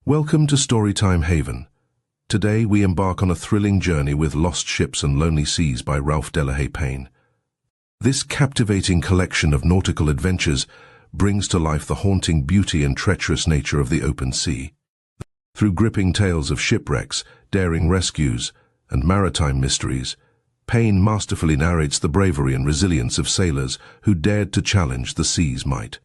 Welcome to Storytime Haven. Today we embark on a thrilling journey with Lost Ships and Lonely Seas by Ralph Delahaye Paine. This captivating collection of nautical adventures brings to life the haunting beauty and treacherous nature of the open sea. Through gripping tales of shipwrecks, daring rescues, and maritime mysteries, Paine masterfully narrates the bravery and resilience of sailors who dared to challenge the sea's might.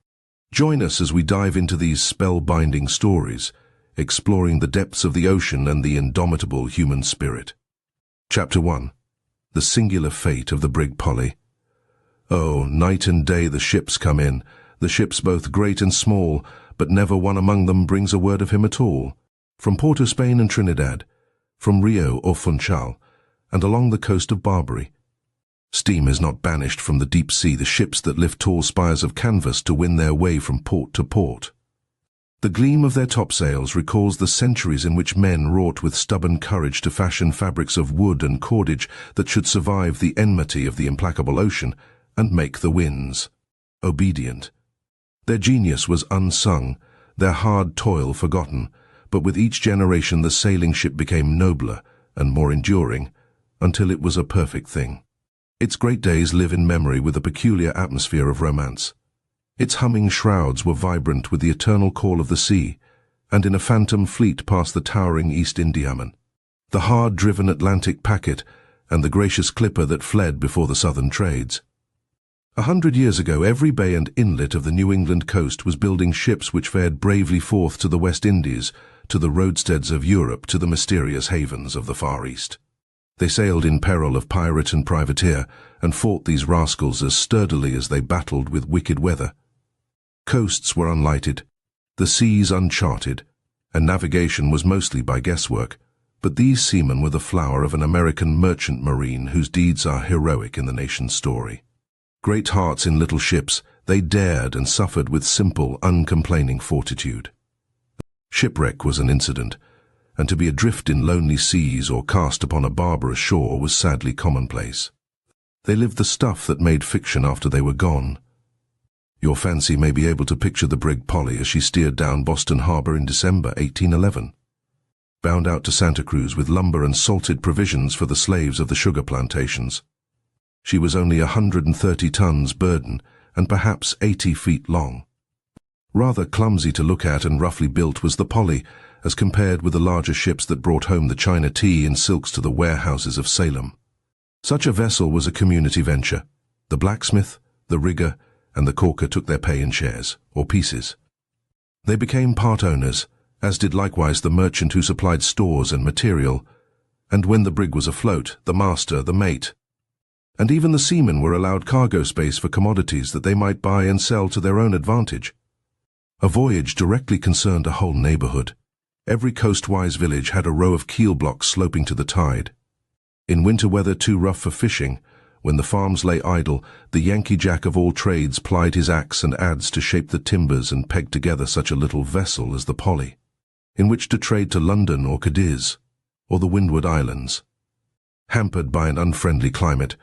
Join us as we dive into these spellbinding stories, exploring the depths of the ocean and the indomitable human spirit. Chapter 1. The Singular Fate of the Brig Polly. Oh, night and day the ships come in, the ships both great and small, but never one among them brings a word of him at all. From Port of Spain and Trinidad, from Rio or Funchal, and along the coast of Barbary. Steam is not banished from the deep sea the ships that lift tall spires of canvas to win their way from port to port. The gleam of their topsails recalls the centuries in which men wrought with stubborn courage to fashion fabrics of wood and cordage that should survive the enmity of the implacable ocean and make the winds obedient. Their genius was unsung, their hard toil forgotten, but with each generation the sailing ship became nobler and more enduring, until it was a perfect thing. Its great days live in memory with a peculiar atmosphere of romance. Its humming shrouds were vibrant with the eternal call of the sea, and in a phantom fleet passed the towering East Indiaman, the hard-driven Atlantic packet, and the gracious clipper that fled before the southern trades. 100 years ago, every bay and inlet of the New England coast was building ships which fared bravely forth to the West Indies, to the roadsteads of Europe, to the mysterious havens of the Far East. They sailed in peril of pirate and privateer, and fought these rascals as sturdily as they battled with wicked weather. Coasts were unlighted, the seas uncharted, and navigation was mostly by guesswork, but these seamen were the flower of an American merchant marine whose deeds are heroic in the nation's story. Great hearts in little ships, they dared and suffered with simple, uncomplaining fortitude. Shipwreck was an incident, and to be adrift in lonely seas or cast upon a barbarous shore was sadly commonplace. They lived the stuff that made fiction after they were gone. Your fancy may be able to picture the Brig Polly as she steered down Boston Harbor in December 1811. Bound out to Santa Cruz with lumber and salted provisions for the slaves of the sugar plantations. She was only 130 tons burden and perhaps 80 feet long. Rather clumsy to look at and roughly built was the Polly, as compared with the larger ships that brought home the China tea and silks to the warehouses of Salem. Such a vessel was a community venture. The blacksmith, the rigger, and the caulker took their pay in shares, or pieces. They became part owners, as did likewise the merchant who supplied stores and material, and when the brig was afloat, the master, the mate. And even the seamen were allowed cargo space for commodities that they might buy and sell to their own advantage. A voyage directly concerned a whole neighborhood. Every coastwise village had a row of keel blocks sloping to the tide. In winter weather too rough for fishing, when the farms lay idle, the Yankee Jack of all trades plied his axe and adze to shape the timbers and peg together such a little vessel as the Polly, in which to trade to London or Cadiz, or the Windward Islands. Hampered by an unfriendly climate,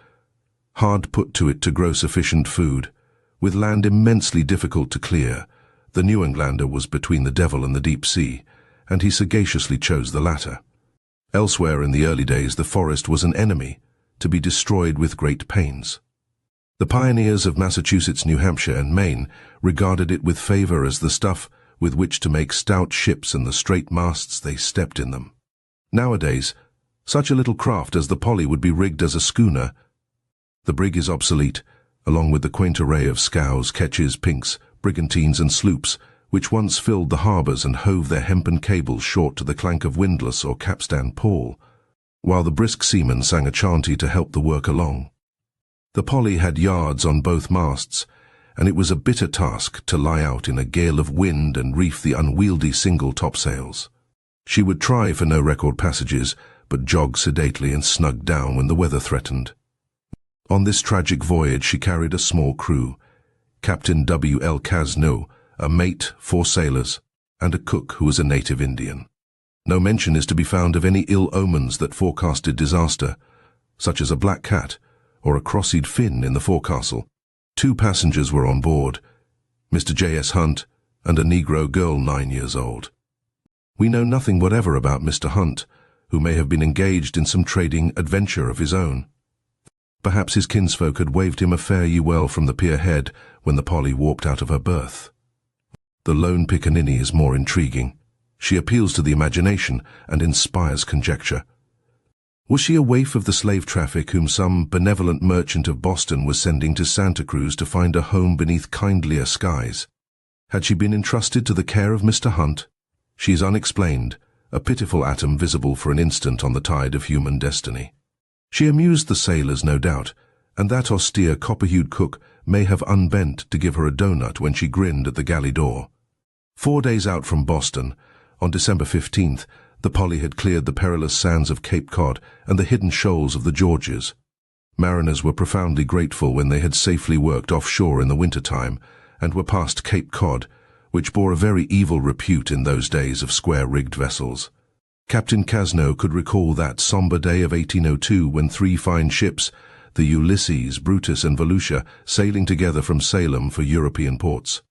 hard put to it to grow sufficient food, with land immensely difficult to clear, the New Englander was between the devil and the deep sea, and he sagaciously chose the latter. Elsewhere in the early days the forest was an enemy, to be destroyed with great pains. The pioneers of Massachusetts, New Hampshire, and Maine regarded it with favor as the stuff with which to make stout ships and the straight masts they stepped in them. Nowadays, such a little craft as the Polly would be rigged as a schooner. The brig is obsolete, along with the quaint array of scows, ketches, pinks, brigantines, and sloops, which once filled the harbors and hove their hempen cables short to the clank of windlass or capstan pole, while the brisk seamen sang a chanty to help the work along. The Polly had yards on both masts, and it was a bitter task to lie out in a gale of wind and reef the unwieldy single topsails. She would try for no record passages, but jog sedately and snug down when the weather threatened. On this tragic voyage she carried a small crew, Captain W. L. Casno, a mate, 4 sailors, and a cook who was a native Indian. No mention is to be found of any ill omens that forecasted disaster, such as a black cat or a cross-eyed fin in the forecastle. 2 passengers were on board, Mr. J.S. Hunt and a Negro girl 9 years old. We know nothing whatever about Mr. Hunt, who may have been engaged in some trading adventure of his own. Perhaps his kinsfolk had waved him a fare ye well from the pier head when the Polly warped out of her berth. The lone pickaninny is more intriguing. She appeals to the imagination and inspires conjecture. Was she a waif of the slave traffic whom some benevolent merchant of Boston was sending to Santa Cruz to find a home beneath kindlier skies? Had she been entrusted to the care of Mr. Hunt? She is unexplained, a pitiful atom visible for an instant on the tide of human destiny. She amused the sailors, no doubt, and that austere copper-hued cook may have unbent to give her a doughnut when she grinned at the galley door. 4 days out from Boston, on December 15th, the Polly had cleared the perilous sands of Cape Cod and the hidden shoals of the Georges. Mariners were profoundly grateful when they had safely worked offshore in the winter-time and were past Cape Cod, which bore a very evil repute in those days of square-rigged vessels. Captain Casno could recall that sombre day of 1802 when 3 fine ships, the Ulysses, Brutus and Volusia, sailing together from Salem for European ports,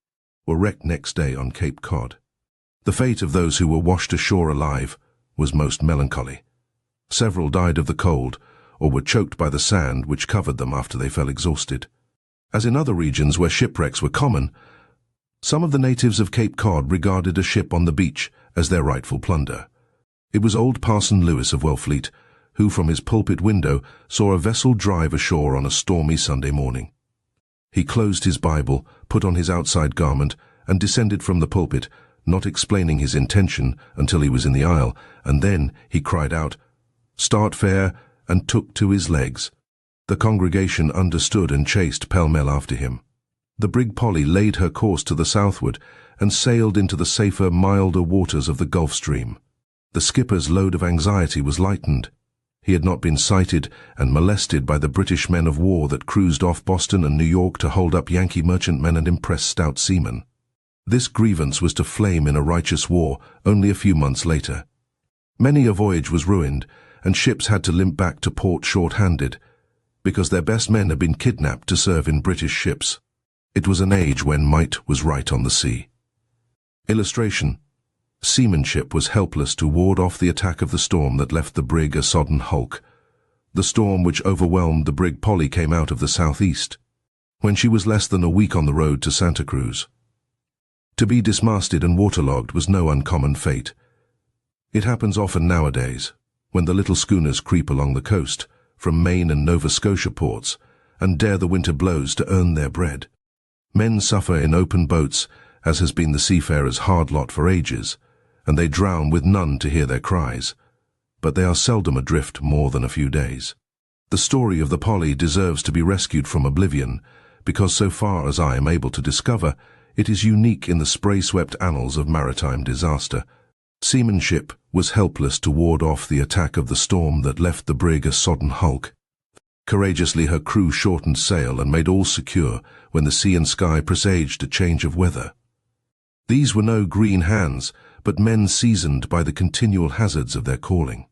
were wrecked next day on Cape Cod. The fate of those who were washed ashore alive was most melancholy. Several died of the cold, or were choked by the sand which covered them after they fell exhausted. As in other regions where shipwrecks were common, some of the natives of Cape Cod regarded a ship on the beach as their rightful plunder. It was old Parson Lewis of Wellfleet, who from his pulpit window saw a vessel drive ashore on a stormy Sunday morning. He closed his Bible, put on his outside garment, and descended from the pulpit, not explaining his intention until he was in the aisle, and then he cried out, "Start fair," and took to his legs. The congregation understood and chased pell-mell after him. The brig Polly laid her course to the southward and sailed into the safer, milder waters of the Gulf Stream. The skipper's load of anxiety was lightened. He had not been sighted and molested by the British men of war that cruised off Boston and New York to hold up Yankee merchantmen and impress stout seamen. This grievance was to flame in a righteous war only a few months later. Many a voyage was ruined, and ships had to limp back to port short-handed, because their best men had been kidnapped to serve in British ships. It was an age when might was right on the sea. Illustration: seamanship was helpless to ward off the attack of the storm that left the brig a sodden hulk. The storm which overwhelmed the brig Polly came out of the southeast, when she was less than a week on the road to Santa Cruz. To be dismasted and waterlogged was no uncommon fate. It happens often nowadays, when the little schooners creep along the coast, from Maine and Nova Scotia ports, and dare the winter blows to earn their bread. Men suffer in open boats, as has been the seafarer's hard lot for ages, and they drown with none to hear their cries, but they are seldom adrift more than a few days. The story of the Polly deserves to be rescued from oblivion, because so far as I am able to discover, it is unique in the spray-swept annals of maritime disaster. Seamanship was helpless to ward off the attack of the storm that left the brig a sodden hulk. Courageously her crew shortened sail and made all secure when the sea and sky presaged a change of weather. These were no green hands, but men seasoned by the continual hazards of their calling.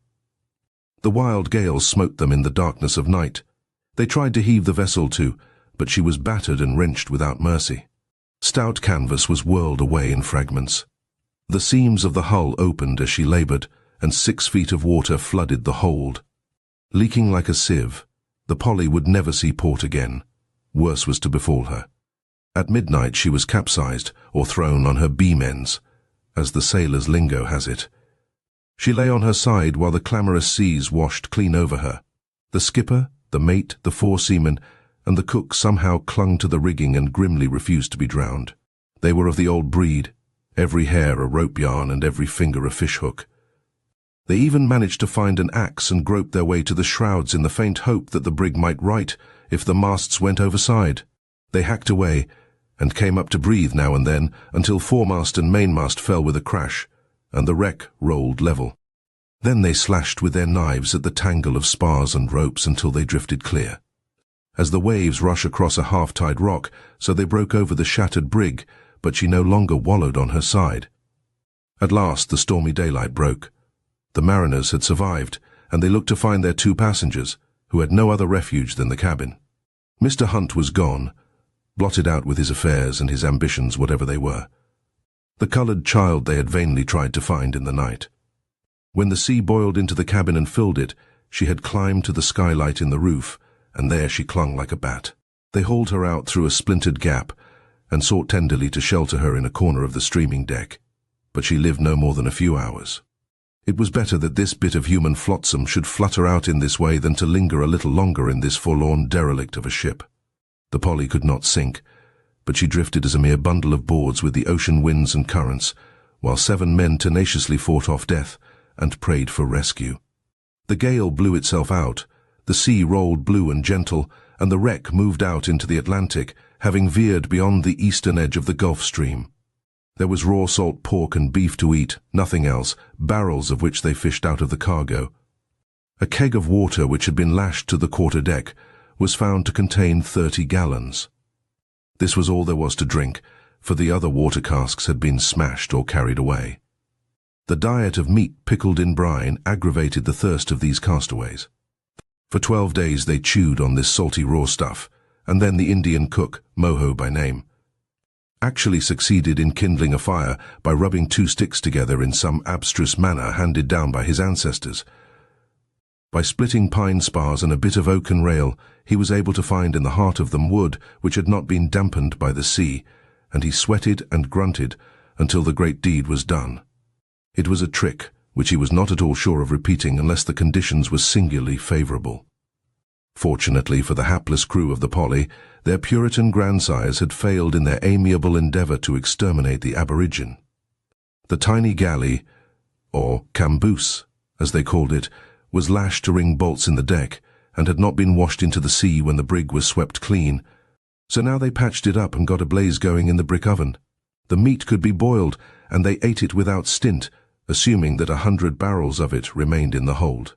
The wild gales smote them in the darkness of night. They tried to heave the vessel to, but she was battered and wrenched without mercy. Stout canvas was whirled away in fragments. The seams of the hull opened as she laboured, and 6 feet of water flooded the hold. Leaking like a sieve, the Polly would never see port again. Worse was to befall her. At midnight she was capsized, or thrown on her beam ends, as the sailor's lingo has it. She lay on her side while the clamorous seas washed clean over her. The skipper, the mate, the 4 seamen, and the cook somehow clung to the rigging and grimly refused to be drowned. They were of the old breed, every hair a rope yarn and every finger a fish-hook. They even managed to find an axe and grope their way to the shrouds in the faint hope that the brig might right if the masts went overside. They hacked away, and came up to breathe now and then, until foremast and mainmast fell with a crash, and the wreck rolled level. Then they slashed with their knives at the tangle of spars and ropes until they drifted clear. As the waves rush across a half-tide rock, so they broke over the shattered brig, but she no longer wallowed on her side. At last the stormy daylight broke. The mariners had survived, and they looked to find their 2 passengers, who had no other refuge than the cabin. Mr. Hunt was gone, blotted out with his affairs and his ambitions, whatever they were. the coloured child they had vainly tried to find in the night. When the sea boiled into the cabin and filled it, she had climbed to the skylight in the roof, and there she clung like a bat. They hauled her out through a splintered gap, and sought tenderly to shelter her in a corner of the streaming deck, but she lived no more than a few hours. It was better that this bit of human flotsam should flutter out in this way than to linger a little longer in this forlorn derelict of a ship. The Polly could not sink, but she drifted as a mere bundle of boards with the ocean winds and currents, while 7 men tenaciously fought off death and prayed for rescue. The gale blew itself out, the sea rolled blue and gentle, and the wreck moved out into the Atlantic, having veered beyond the eastern edge of the Gulf Stream. There was raw salt pork and beef to eat, nothing else, barrels of which they fished out of the cargo. A keg of water which had been lashed to the quarter-deck was found to contain 30 gallons. This was all there was to drink, for the other water casks had been smashed or carried away. The diet of meat pickled in brine aggravated the thirst of these castaways. For 12 days they chewed on this salty raw stuff, and then the Indian cook, Moho by name, actually succeeded in kindling a fire by rubbing 2 sticks together in some abstruse manner handed down by his ancestors. By splitting pine spars and a bit of oaken rail, he was able to find in the heart of them wood which had not been dampened by the sea, and he sweated and grunted until the great deed was done. It was a trick which he was not at all sure of repeating unless the conditions were singularly favourable. Fortunately for the hapless crew of the Polly, their Puritan grandsires had failed in their amiable endeavour to exterminate the aborigine. The tiny galley, or camboose, as they called it, was lashed to ring bolts in the deck, and had not been washed into the sea when the brig was swept clean, so now they patched it up and got a blaze going in the brick oven. The meat could be boiled, and they ate it without stint, assuming that 100 barrels of it remained in the hold.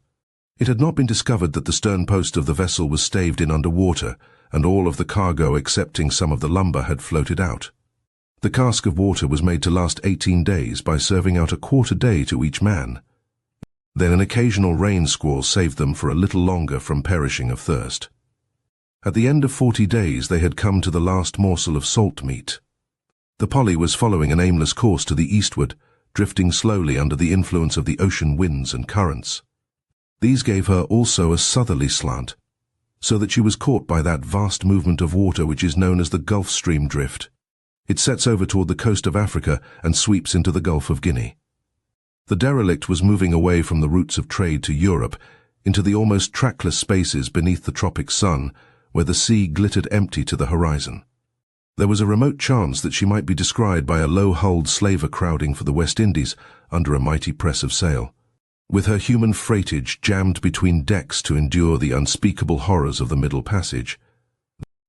It had not been discovered that the stern post of the vessel was staved in under water, and all of the cargo excepting some of the lumber had floated out. The cask of water was made to last 18 days by serving out a quarter day to each man. Then an occasional rain squall saved them for a little longer from perishing of thirst. At the end of 40 days they had come to the last morsel of salt meat. The Polly was following an aimless course to the eastward, drifting slowly under the influence of the ocean winds and currents. These gave her also a southerly slant, so that she was caught by that vast movement of water which is known as the Gulf Stream drift. It sets over toward the coast of Africa and sweeps into the Gulf of Guinea. The derelict was moving away from the routes of trade to Europe, into the almost trackless spaces beneath the tropic sun, where the sea glittered empty to the horizon. There was a remote chance that she might be descried by a low-hulled slaver crowding for the West Indies under a mighty press of sail, with her human freightage jammed between decks to endure the unspeakable horrors of the Middle Passage.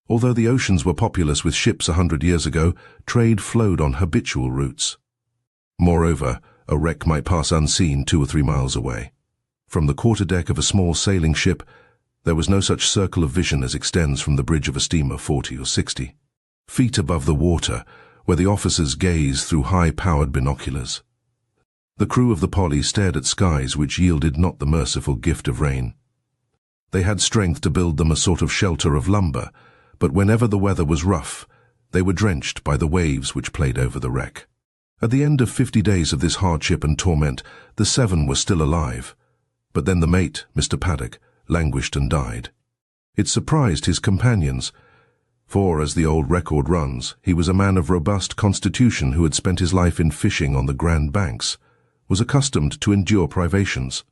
Although the oceans were populous with ships 100 years ago, trade flowed on habitual routes. Moreover, a wreck might pass unseen 2 or 3 miles away. From the quarter-deck of a small sailing ship, there was no such circle of vision as extends from the bridge of a steamer 40 or 60 feet above the water, where the officers gaze through high-powered binoculars. The crew of the Polly stared at skies which yielded not the merciful gift of rain. They had strength to build them a sort of shelter of lumber, but whenever the weather was rough, they were drenched by the waves which played over the wreck. At the end of 50 days of this hardship and torment, the 7 were still alive, but then the mate, Mr. Paddock, languished and died. It surprised his companions, for, as the old record runs, he was a man of robust constitution who had spent his life in fishing on the Grand Banks, was accustomed to endure privations,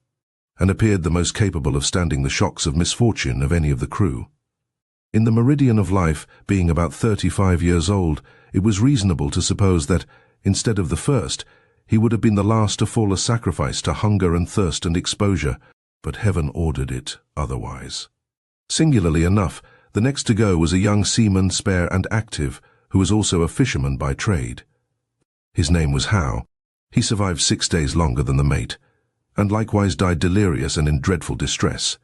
and appeared the most capable of standing the shocks of misfortune of any of the crew. In the meridian of life, being about 35 years old, it was reasonable to suppose that, instead of the first, he would have been the last to fall a sacrifice to hunger and thirst and exposure, but heaven ordered it otherwise. Singularly enough, the next to go was a young seaman, spare and active, who was also a fisherman by trade. His name was Howe. He survived 6 days longer than the mate, and likewise died delirious and in dreadful distress.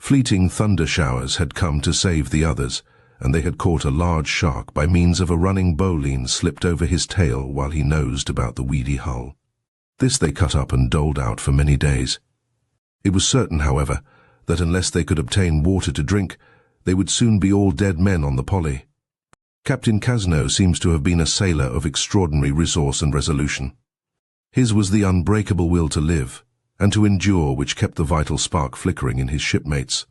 Fleeting thunder showers had come to save the others, and they had caught a large shark by means of a running bowline slipped over his tail while he nosed about the weedy hull. This they cut up and doled out for many days. It was certain, however, that unless they could obtain water to drink, they would soon be all dead men on the Polly. Captain Casno seems to have been a sailor of extraordinary resource and resolution. His was the unbreakable will to live and to endure which kept the vital spark flickering in his shipmates.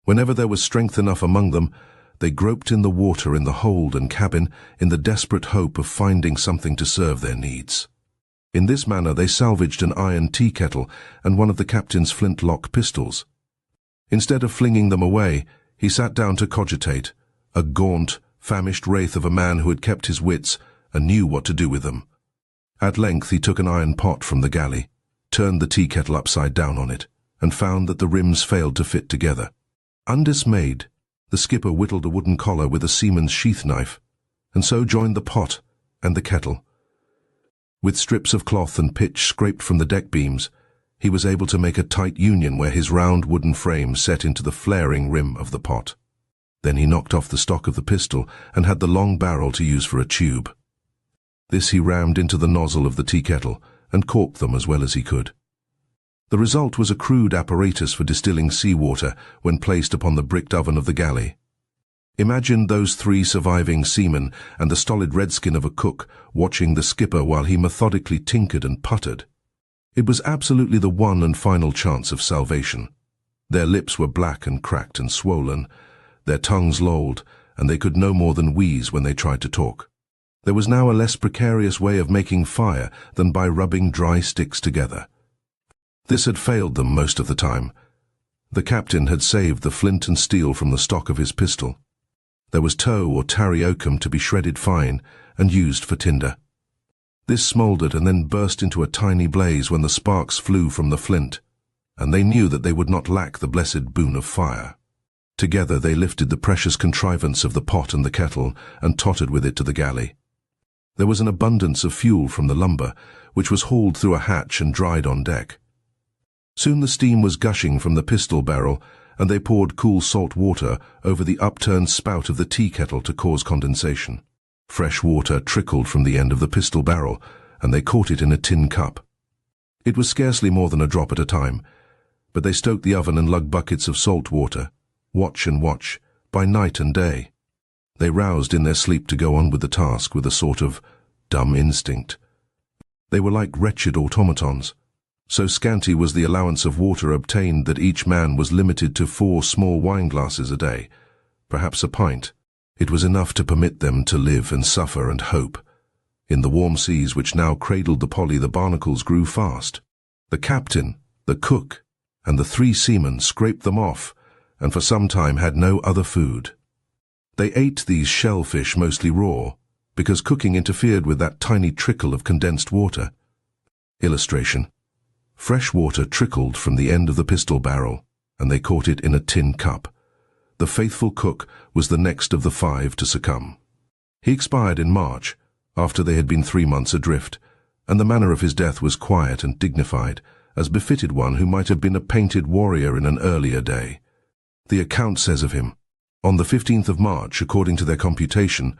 Whenever there was strength enough among them, they groped in the water in the hold and cabin in the desperate hope of finding something to serve their needs. In this manner they salvaged an iron tea kettle and one of the captain's flint-lock pistols. Instead of flinging them away, he sat down to cogitate, a gaunt, famished wraith of a man who had kept his wits and knew what to do with them. At length he took an iron pot from the galley, turned the tea kettle upside down on it, and found that the rims failed to fit together. Undismayed, the skipper whittled a wooden collar with a seaman's sheath knife, and so joined the pot and the kettle. With strips of cloth and pitch scraped from the deck beams, he was able to make a tight union where his round wooden frame set into the flaring rim of the pot. Then he knocked off the stock of the pistol and had the long barrel to use for a tube. This he rammed into the nozzle of the tea kettle and corked them as well as he could. The result was a crude apparatus for distilling seawater when placed upon the bricked oven of the galley. Imagine those 3 surviving seamen and the stolid redskin of a cook watching the skipper while he methodically tinkered and puttered. It was absolutely the one and final chance of salvation. Their lips were black and cracked and swollen, their tongues lolled, and they could no more than wheeze when they tried to talk. There was now a less precarious way of making fire than by rubbing dry sticks together. This had failed them most of the time. The captain had saved the flint and steel from the stock of his pistol. There was tow or tarry oakum to be shredded fine and used for tinder. This smouldered and then burst into a tiny blaze when the sparks flew from the flint, and they knew that they would not lack the blessed boon of fire. Together they lifted the precious contrivance of the pot and the kettle and tottered with it to the galley. There was an abundance of fuel from the lumber, which was hauled through a hatch and dried on deck. Soon the steam was gushing from the pistol barrel, and they poured cool salt water over the upturned spout of the tea kettle to cause condensation. Fresh water trickled from the end of the pistol barrel, and they caught it in a tin cup. It was scarcely more than a drop at a time, but they stoked the oven and lugged buckets of salt water, watch and watch, by night and day. They roused in their sleep to go on with the task with a sort of dumb instinct. They were like wretched automatons. So scanty was the allowance of water obtained that each man was limited to 4 small wine glasses a day, perhaps a pint. It was enough to permit them to live and suffer and hope. In the warm seas which now cradled the Polly, the barnacles grew fast. The captain, the cook, and the 3 seamen scraped them off, and for some time had no other food. They ate these shellfish mostly raw, because cooking interfered with that tiny trickle of condensed water. Illustration. Fresh water trickled from the end of the pistol barrel, and they caught it in a tin cup. The faithful cook was the next of the 5 to succumb. He expired in March, after they had been 3 months adrift, and the manner of his death was quiet and dignified, as befitted one who might have been a painted warrior in an earlier day. The account says of him, on the 15th of March, according to their computation,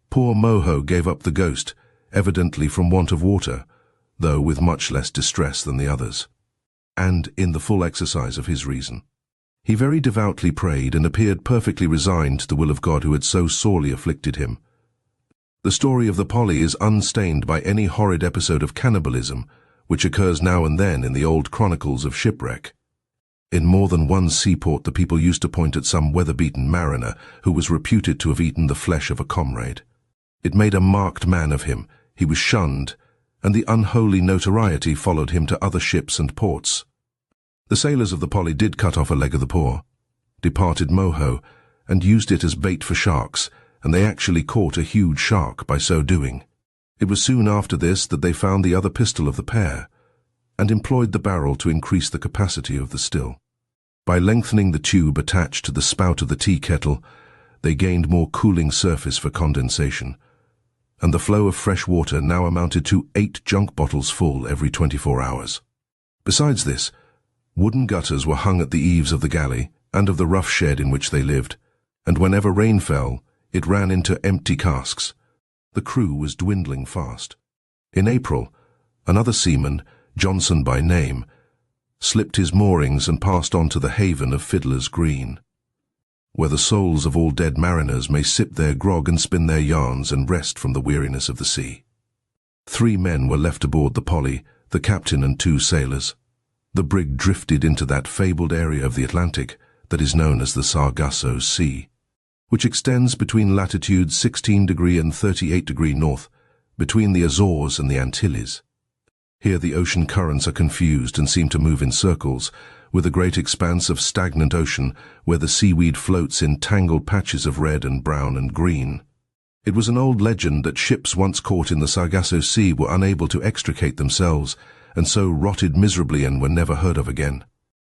poor Moho gave up the ghost, evidently from want of water, though with much less distress than the others, and in the full exercise of his reason. He very devoutly prayed and appeared perfectly resigned to the will of God who had so sorely afflicted him. The story of the Polly is unstained by any horrid episode of cannibalism, which occurs now and then in the old chronicles of shipwreck. In more than one seaport the people used to point at some weather-beaten mariner who was reputed to have eaten the flesh of a comrade. It made a marked man of him, he was shunned, and the unholy notoriety followed him to other ships and ports. The sailors of the Polly did cut off a leg of the paw, departed Moho, and used it as bait for sharks, and they actually caught a huge shark by so doing. It was soon after this that they found the other pistol of the pair, and employed the barrel to increase the capacity of the still. By lengthening the tube attached to the spout of the tea kettle, they gained more cooling surface for condensation, and the flow of fresh water now amounted to 8 junk bottles full every 24 hours. Besides this, wooden gutters were hung at the eaves of the galley and of the rough shed in which they lived, and whenever rain fell, it ran into empty casks. The crew was dwindling fast. In April, another seaman, Johnson by name, slipped his moorings and passed on to the haven of Fiddler's Green. where the souls of all dead mariners may sip their grog and spin their yarns and rest from the weariness of the sea. 3 men were left aboard the Polly, the captain and 2 sailors. The brig drifted into that fabled area of the Atlantic that is known as the Sargasso Sea, which extends between latitudes 16° and 38° north, between the Azores and the Antilles. Here the ocean currents are confused and seem to move in circles, with a great expanse of stagnant ocean where the seaweed floats in tangled patches of red and brown and green. It was an old legend that ships once caught in the Sargasso Sea were unable to extricate themselves, and so rotted miserably and were never heard of again.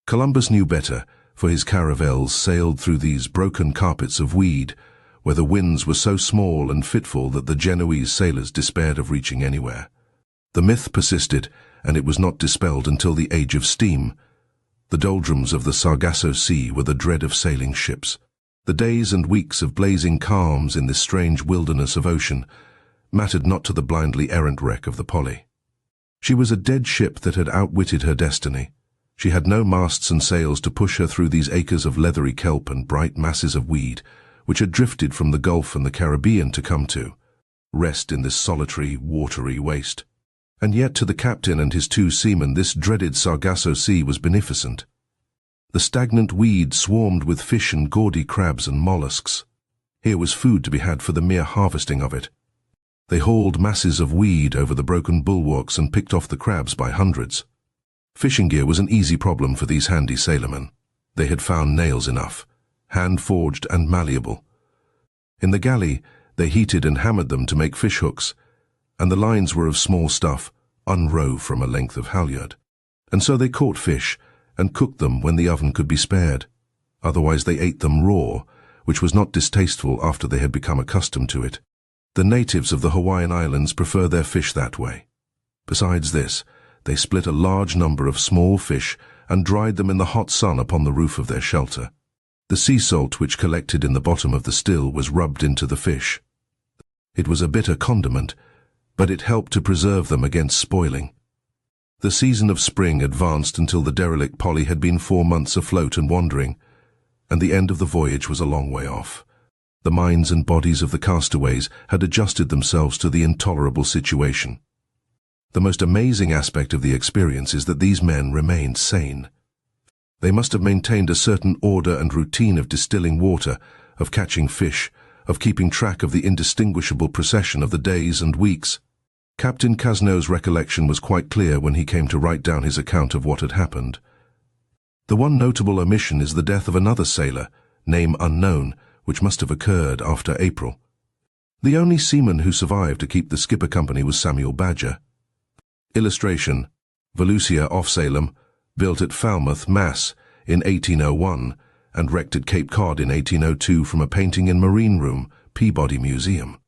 Columbus knew better, for his caravels sailed through these broken carpets of weed, where the winds were so small and fitful that the Genoese sailors despaired of reaching anywhere. The myth persisted, and it was not dispelled until the age of steam. The doldrums of the Sargasso Sea were the dread of sailing ships. The days and weeks of blazing calms in this strange wilderness of ocean mattered not to the blindly errant wreck of the Polly. She was a dead ship that had outwitted her destiny. She had no masts and sails to push her through these acres of leathery kelp and bright masses of weed, which had drifted from the Gulf and the Caribbean to come to rest in this solitary, watery waste. And yet to the captain and his 2 seamen this dreaded Sargasso Sea was beneficent. The stagnant weed swarmed with fish and gaudy crabs and mollusks. Here was food to be had for the mere harvesting of it. They hauled masses of weed over the broken bulwarks and picked off the crabs by hundreds. Fishing gear was an easy problem for these handy sailormen. They had found nails enough, hand-forged and malleable. In the galley, they heated and hammered them to make fish hooks, and the lines were of small stuff, unrove from a length of halyard. And so they caught fish and cooked them when the oven could be spared. Otherwise they ate them raw, which was not distasteful after they had become accustomed to it. The natives of the Hawaiian Islands prefer their fish that way. Besides this, they split a large number of small fish and dried them in the hot sun upon the roof of their shelter. The sea salt which collected in the bottom of the still was rubbed into the fish. It was a bitter condiment, but it helped to preserve them against spoiling. The season of spring advanced until the derelict Polly had been 4 months afloat and wandering, and the end of the voyage was a long way off. The minds and bodies of the castaways had adjusted themselves to the intolerable situation. The most amazing aspect of the experience is that these men remained sane. They must have maintained a certain order and routine of distilling water, of catching fish, of keeping track of the indistinguishable procession of the days and weeks. Captain Casno's recollection was quite clear when he came to write down his account of what had happened. The one notable omission is the death of another sailor, name unknown, which must have occurred after April. The only seaman who survived to keep the skipper company was Samuel Badger. Illustration: Volusia off Salem, built at Falmouth, Mass. in 1801, and wrecked at Cape Cod in 1802 from a painting in Marine Room, Peabody Museum.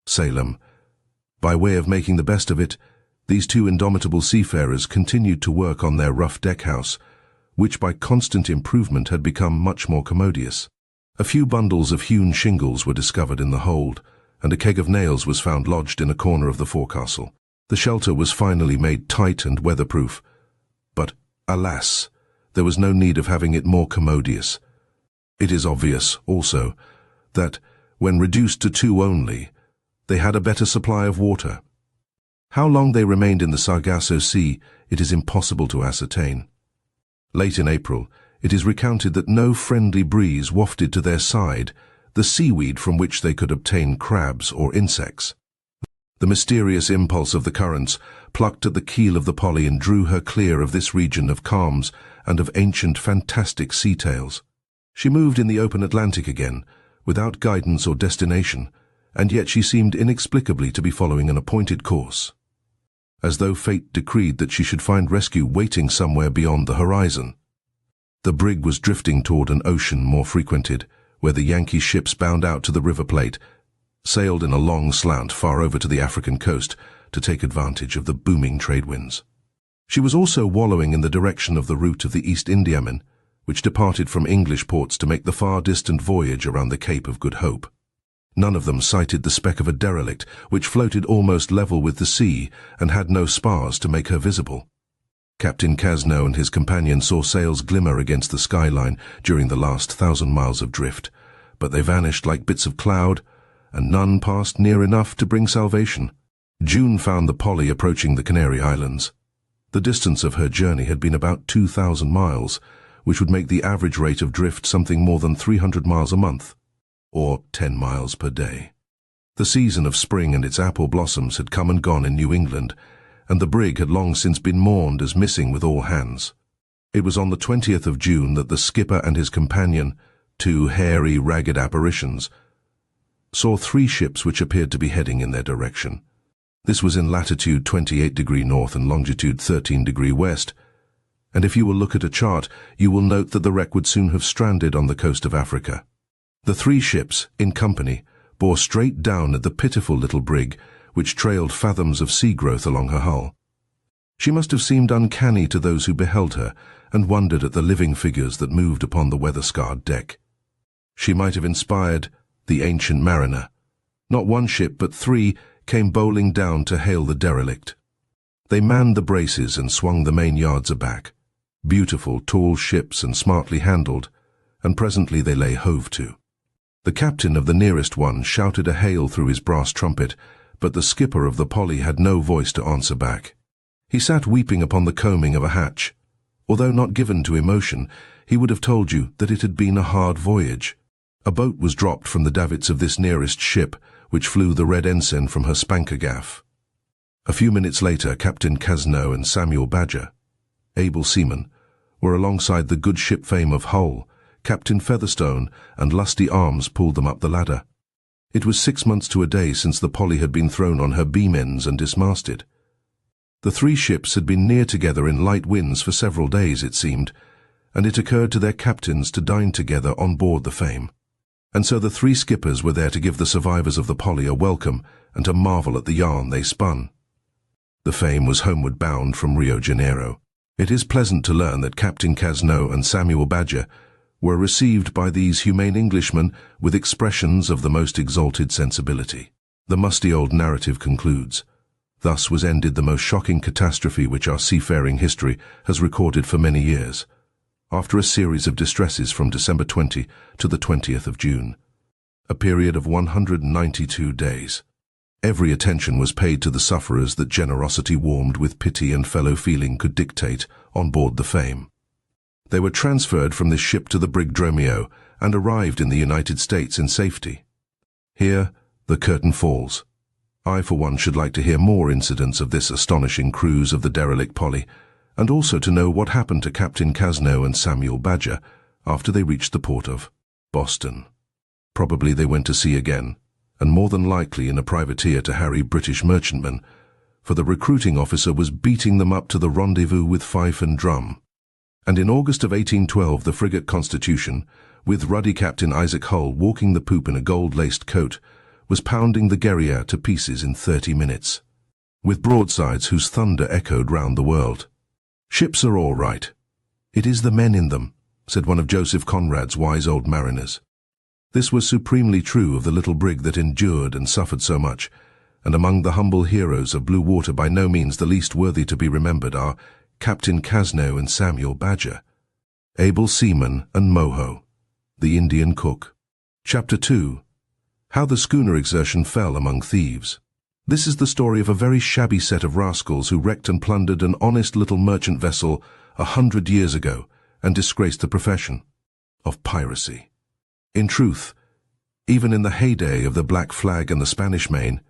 Salem. By way of making the best of it, these 2 indomitable seafarers continued to work on their rough deckhouse, which by constant improvement had become much more commodious. A few bundles of hewn shingles were discovered in the hold, and a keg of nails was found lodged in a corner of the forecastle. The shelter was finally made tight and weatherproof, but, alas, there was no need of having it more commodious. It is obvious, also, that, when reduced to 2 only, they had a better supply of water. How long they remained in the Sargasso Sea, it is impossible to ascertain. Late in April, it is recounted that no friendly breeze wafted to their side the seaweed from which they could obtain crabs or insects. The mysterious impulse of the currents plucked at the keel of the Polly and drew her clear of this region of calms and of ancient fantastic sea tales. She moved in the open Atlantic again, without guidance or destination, and yet she seemed inexplicably to be following an appointed course, as though fate decreed that she should find rescue waiting somewhere beyond the horizon. The brig was drifting toward an ocean more frequented, where the Yankee ships bound out to the River Plate sailed in a long slant far over to the African coast to take advantage of the booming trade winds. She was also wallowing in the direction of the route of the East Indiaman, which departed from English ports to make the far-distant voyage around the Cape of Good Hope. None of them sighted the speck of a derelict, which floated almost level with the sea and had no spars to make her visible. Captain Casno and his companion saw sails glimmer against the skyline during the last 1,000 miles of drift, but they vanished like bits of cloud, and none passed near enough to bring salvation. June found the Polly approaching the Canary Islands. The distance of her journey had been about 2,000 miles, which would make the average rate of drift something more than 300 miles a month, or 10 miles per day. The season of spring and its apple blossoms had come and gone in New England, and the brig had long since been mourned as missing with all hands. It was on the 20th of June that the skipper and his companion, two hairy, ragged apparitions, saw 3 ships which appeared to be heading in their direction. This was in latitude 28° north and longitude 13° west, and if you will look at a chart, you will note that the wreck would soon have stranded on the coast of Africa. The 3 ships, in company, bore straight down at the pitiful little brig, which trailed fathoms of sea growth along her hull. She must have seemed uncanny to those who beheld her and wondered at the living figures that moved upon the weather-scarred deck. She might have inspired the Ancient Mariner. Not 1 ship, but 3 came bowling down to hail the derelict. They manned the braces and swung the main yards aback. Beautiful, tall ships and smartly handled, and presently they lay hove to. The captain of the nearest one shouted a hail through his brass trumpet, but the skipper of the Polly had no voice to answer back. He sat weeping upon the coaming of a hatch. Although not given to emotion, he would have told you that it had been a hard voyage. A boat was dropped from the davits of this nearest ship, which flew the red ensign from her spanker gaff. A few minutes later, Captain Casno and Samuel Badger, able seamen, were alongside the good ship fame of Hull. Captain Featherstone and Lusty Arms pulled them up the ladder. It was 6 months to a day since the Polly had been thrown on her beam ends and dismasted. The 3 ships had been near together in light winds for several days, it seemed, and it occurred to their captains to dine together on board the Fame. And so the 3 skippers were there to give the survivors of the Polly a welcome and to marvel at the yarn they spun. The Fame was homeward bound from Rio Janeiro. It is pleasant to learn that Captain Casno and Samuel Badger were received by these humane Englishmen with expressions of the most exalted sensibility. The musty old narrative concludes, "Thus was ended the most shocking catastrophe which our seafaring history has recorded for many years, after a series of distresses from December 20 to the 20th of June, a period of 192 days. Every attention was paid to the sufferers that generosity warmed with pity and fellow feeling could dictate on board the Fame. They were transferred from this ship to the brig Dromio and arrived in the United States in safety. Here the curtain falls. I, for one, should like to hear more incidents of this astonishing cruise of the derelict Polly, and also to know what happened to Captain Casno and Samuel Badger after they reached the port of Boston. Probably they went to sea again, and more than likely in a privateer to harry British merchantmen, for the recruiting officer was beating them up to the rendezvous with fife and drum. And in August of 1812 the frigate Constitution, with ruddy Captain Isaac Hull walking the poop in a gold-laced coat, was pounding the Guerriere to pieces in 30 minutes, with broadsides whose thunder echoed round the world. "Ships are all right. It is the men in them," said one of Joseph Conrad's wise old mariners. This was supremely true of the little brig that endured and suffered so much, and among the humble heroes of blue water by no means the least worthy to be remembered are Captain Casno and Samuel Badger, able seaman and moho, the Indian cook. Chapter 2. How the schooner Exertion fell among thieves. This is the story of a very shabby set of rascals who wrecked and plundered an honest little merchant vessel 100 years ago and disgraced the profession of piracy. In truth, even in the heyday of the Black Flag and the Spanish Main,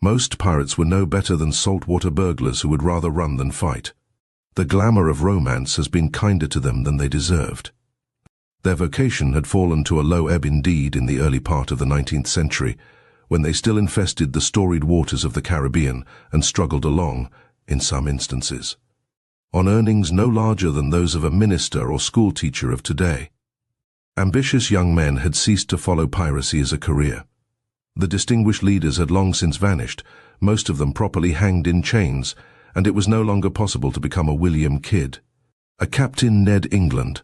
most pirates were no better than saltwater burglars who would rather run than fight. The glamour of romance has been kinder to them than they deserved. Their vocation had fallen to a low ebb indeed in the early part of the 19th century, when they still infested the storied waters of the Caribbean and struggled along, in some instances, on earnings no larger than those of a minister or schoolteacher of today. Ambitious young men had ceased to follow piracy as a career. The distinguished leaders had long since vanished, most of them properly hanged in chains, and it was no longer possible to become a William Kidd, a Captain Ned England,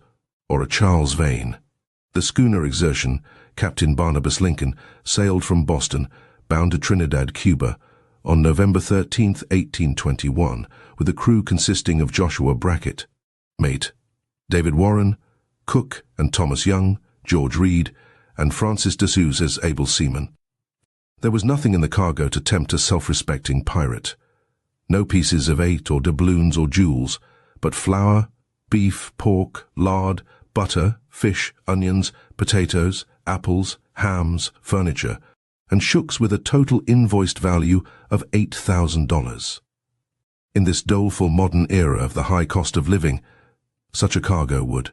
or a Charles Vane. The schooner Exertion, Captain Barnabas Lincoln, sailed from Boston, bound to Trinidad, Cuba, on November 13, 1821, with a crew consisting of Joshua Brackett, mate, David Warren, Cook and Thomas Young, George Reed, and Francis de Souza as able seamen. There was nothing in the cargo to tempt a self-respecting pirate. No pieces of 8 or doubloons or jewels, but flour, beef, pork, lard, butter, fish, onions, potatoes, apples, hams, furniture, and shooks with a total invoiced value of $8,000. In this doleful modern era of the high cost of living, such a cargo would,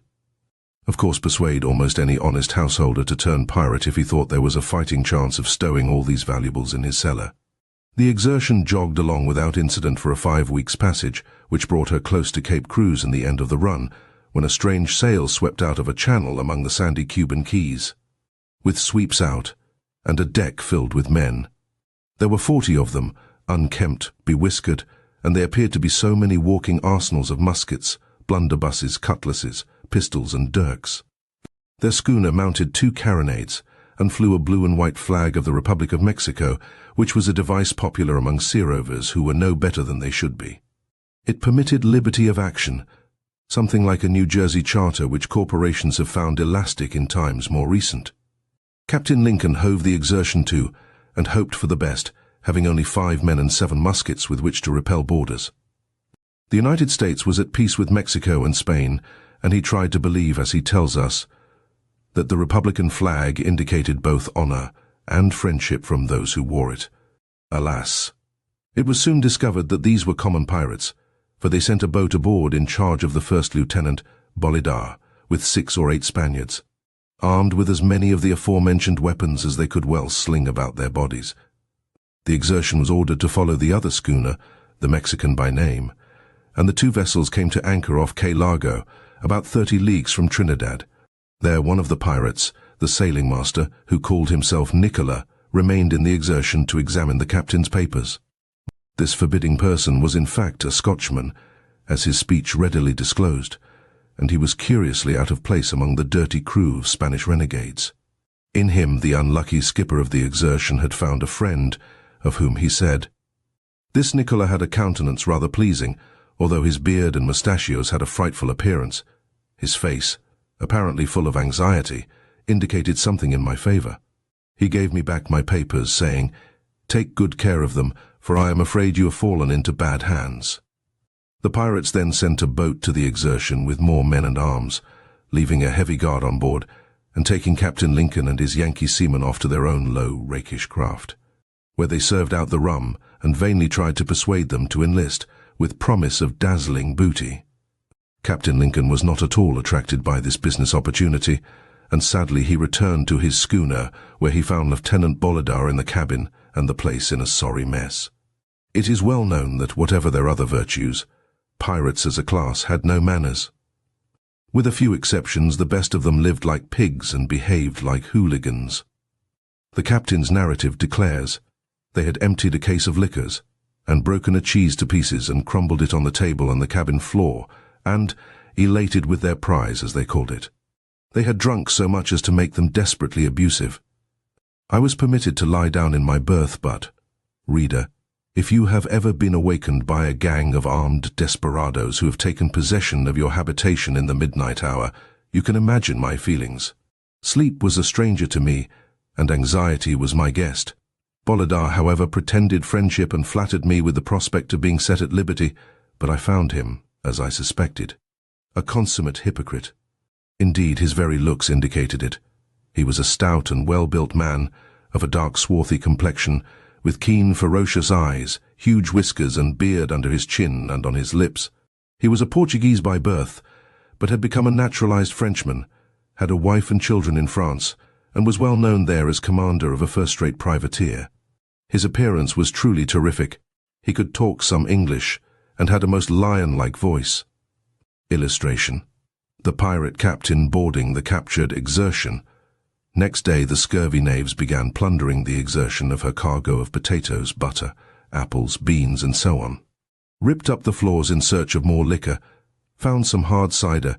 of course, persuade almost any honest householder to turn pirate if he thought there was a fighting chance of stowing all these valuables in his cellar. The Exertion jogged along without incident for a 5 weeks' passage, which brought her close to Cape Cruz in the end of the run, when a strange sail swept out of a channel among the sandy Cuban keys, with sweeps out, and a deck filled with men. There were 40 of them, unkempt, bewhiskered, and they appeared to be so many walking arsenals of muskets, blunderbusses, cutlasses, pistols and dirks. Their schooner mounted 2 carronades and flew a blue and white flag of the Republic of Mexico, which was a device popular among sea-rovers who were no better than they should be. It permitted liberty of action, something like a New Jersey charter which corporations have found elastic in times more recent. Captain Lincoln hove the Exertion to and hoped for the best, having only 5 men and 7 muskets with which to repel boarders. The United States was at peace with Mexico and Spain, and he tried to believe, as he tells us, that the Republican flag indicated both honor and friendship from those who wore it. Alas! It was soon discovered that these were common pirates, for they sent a boat aboard in charge of the first lieutenant, Woodard, with 6 or 8 Spaniards, armed with as many of the aforementioned weapons as they could well sling about their bodies. The Exertion was ordered to follow the other schooner, the Mexican by name, and the 2 vessels came to anchor off Key Largo, about 30 leagues from Trinidad. There one of the pirates, the sailing master, who called himself Nicola, remained in the Exertion to examine the captain's papers. This forbidding person was in fact a Scotchman, as his speech readily disclosed, and he was curiously out of place among the dirty crew of Spanish renegades. In him the unlucky skipper of the Exertion had found a friend, of whom he said, "This Nicola had a countenance rather pleasing, although his beard and mustachios had a frightful appearance. His face, apparently full of anxiety, indicated something in my favor. He gave me back my papers, saying, 'Take good care of them, for I am afraid you have fallen into bad hands.' The pirates then sent a boat to the Exertion with more men and arms, leaving a heavy guard on board, and taking Captain Lincoln and his Yankee seamen off to their own low, rakish craft, where they served out the rum and vainly tried to persuade them to enlist, with promise of dazzling booty. Captain Lincoln was not at all attracted by this business opportunity, and sadly he returned to his schooner, where he found Lieutenant Woodard in the cabin and the place in a sorry mess. It is well known that whatever their other virtues, pirates as a class had no manners. With a few exceptions, the best of them lived like pigs and behaved like hooligans. The captain's narrative declares they had emptied a case of liquors, and broken a cheese to pieces and crumbled it on the table on the cabin floor, and, elated with their prize, as they called it, they had drunk so much as to make them desperately abusive. I was permitted to lie down in my berth, but, reader, if you have ever been awakened by a gang of armed desperadoes who have taken possession of your habitation in the midnight hour, you can imagine my feelings. Sleep was a stranger to me, and anxiety was my guest. Woodard, however, pretended friendship and flattered me with the prospect of being set at liberty, but I found him, as I suspected, a consummate hypocrite. Indeed, his very looks indicated it. He was a stout and well-built man, of a dark swarthy complexion, with keen, ferocious eyes, huge whiskers and beard under his chin and on his lips. He was a Portuguese by birth, but had become a naturalized Frenchman, had a wife and children in France, and was well known there as commander of a first-rate privateer. His appearance was truly terrific. He could talk some English, and had a most lion-like voice. Illustration: the pirate captain boarding the captured Exertion. Next day the scurvy knaves began plundering the Exertion of her cargo of potatoes, butter, apples, beans, and so on. Ripped up the floors in search of more liquor, found some hard cider,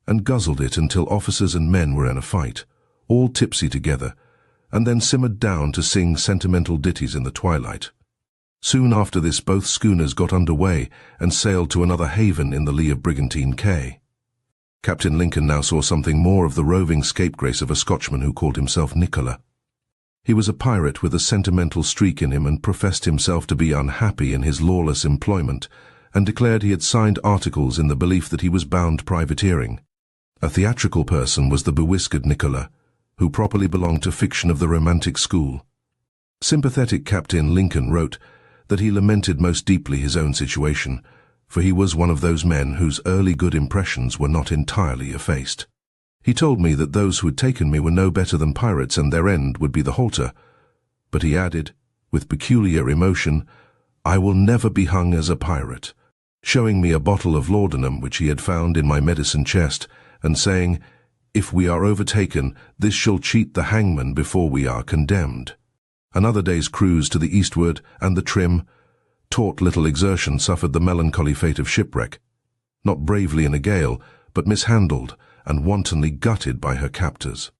and guzzled it until officers and men were in a fight, all tipsy together, and then simmered down to sing sentimental ditties in the twilight. Soon after this, both schooners got under way and sailed to another haven in the lee of Brigantine Quay. Captain Lincoln now saw something more of the roving scapegrace of a Scotchman who called himself Nicola. He was a pirate with a sentimental streak in him and professed himself to be unhappy in his lawless employment, and declared he had signed articles in the belief that he was bound privateering. A theatrical person was the bewhiskered Nicola, who properly belonged to fiction of the romantic school. Sympathetic Captain Lincoln wrote that he lamented most deeply his own situation, for he was one of those men whose early good impressions were not entirely effaced. He told me that those who had taken me were no better than pirates and their end would be the halter, but he added, with peculiar emotion, "I will never be hung as a pirate," showing me a bottle of laudanum which he had found in my medicine chest, and saying, "If we are overtaken, this shall cheat the hangman before we are condemned." Another day's cruise to the eastward, and the trim, taut little Exertion suffered the melancholy fate of shipwreck, not bravely in a gale, but mishandled and wantonly gutted by her captors.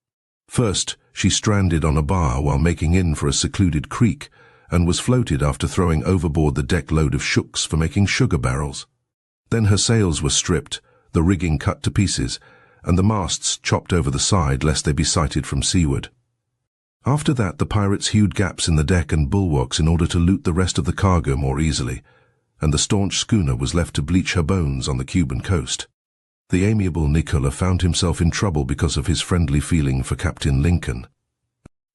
First, she stranded on a bar while making in for a secluded creek, and was floated after throwing overboard the deck load of shooks for making sugar barrels. Then her sails were stripped, the rigging cut to pieces, and the masts chopped over the side lest they be sighted from seaward. After that, the pirates hewed gaps in the deck and bulwarks in order to loot the rest of the cargo more easily, and the staunch schooner was left to bleach her bones on the Cuban coast. The amiable Nicola found himself in trouble because of his friendly feeling for Captain Lincoln.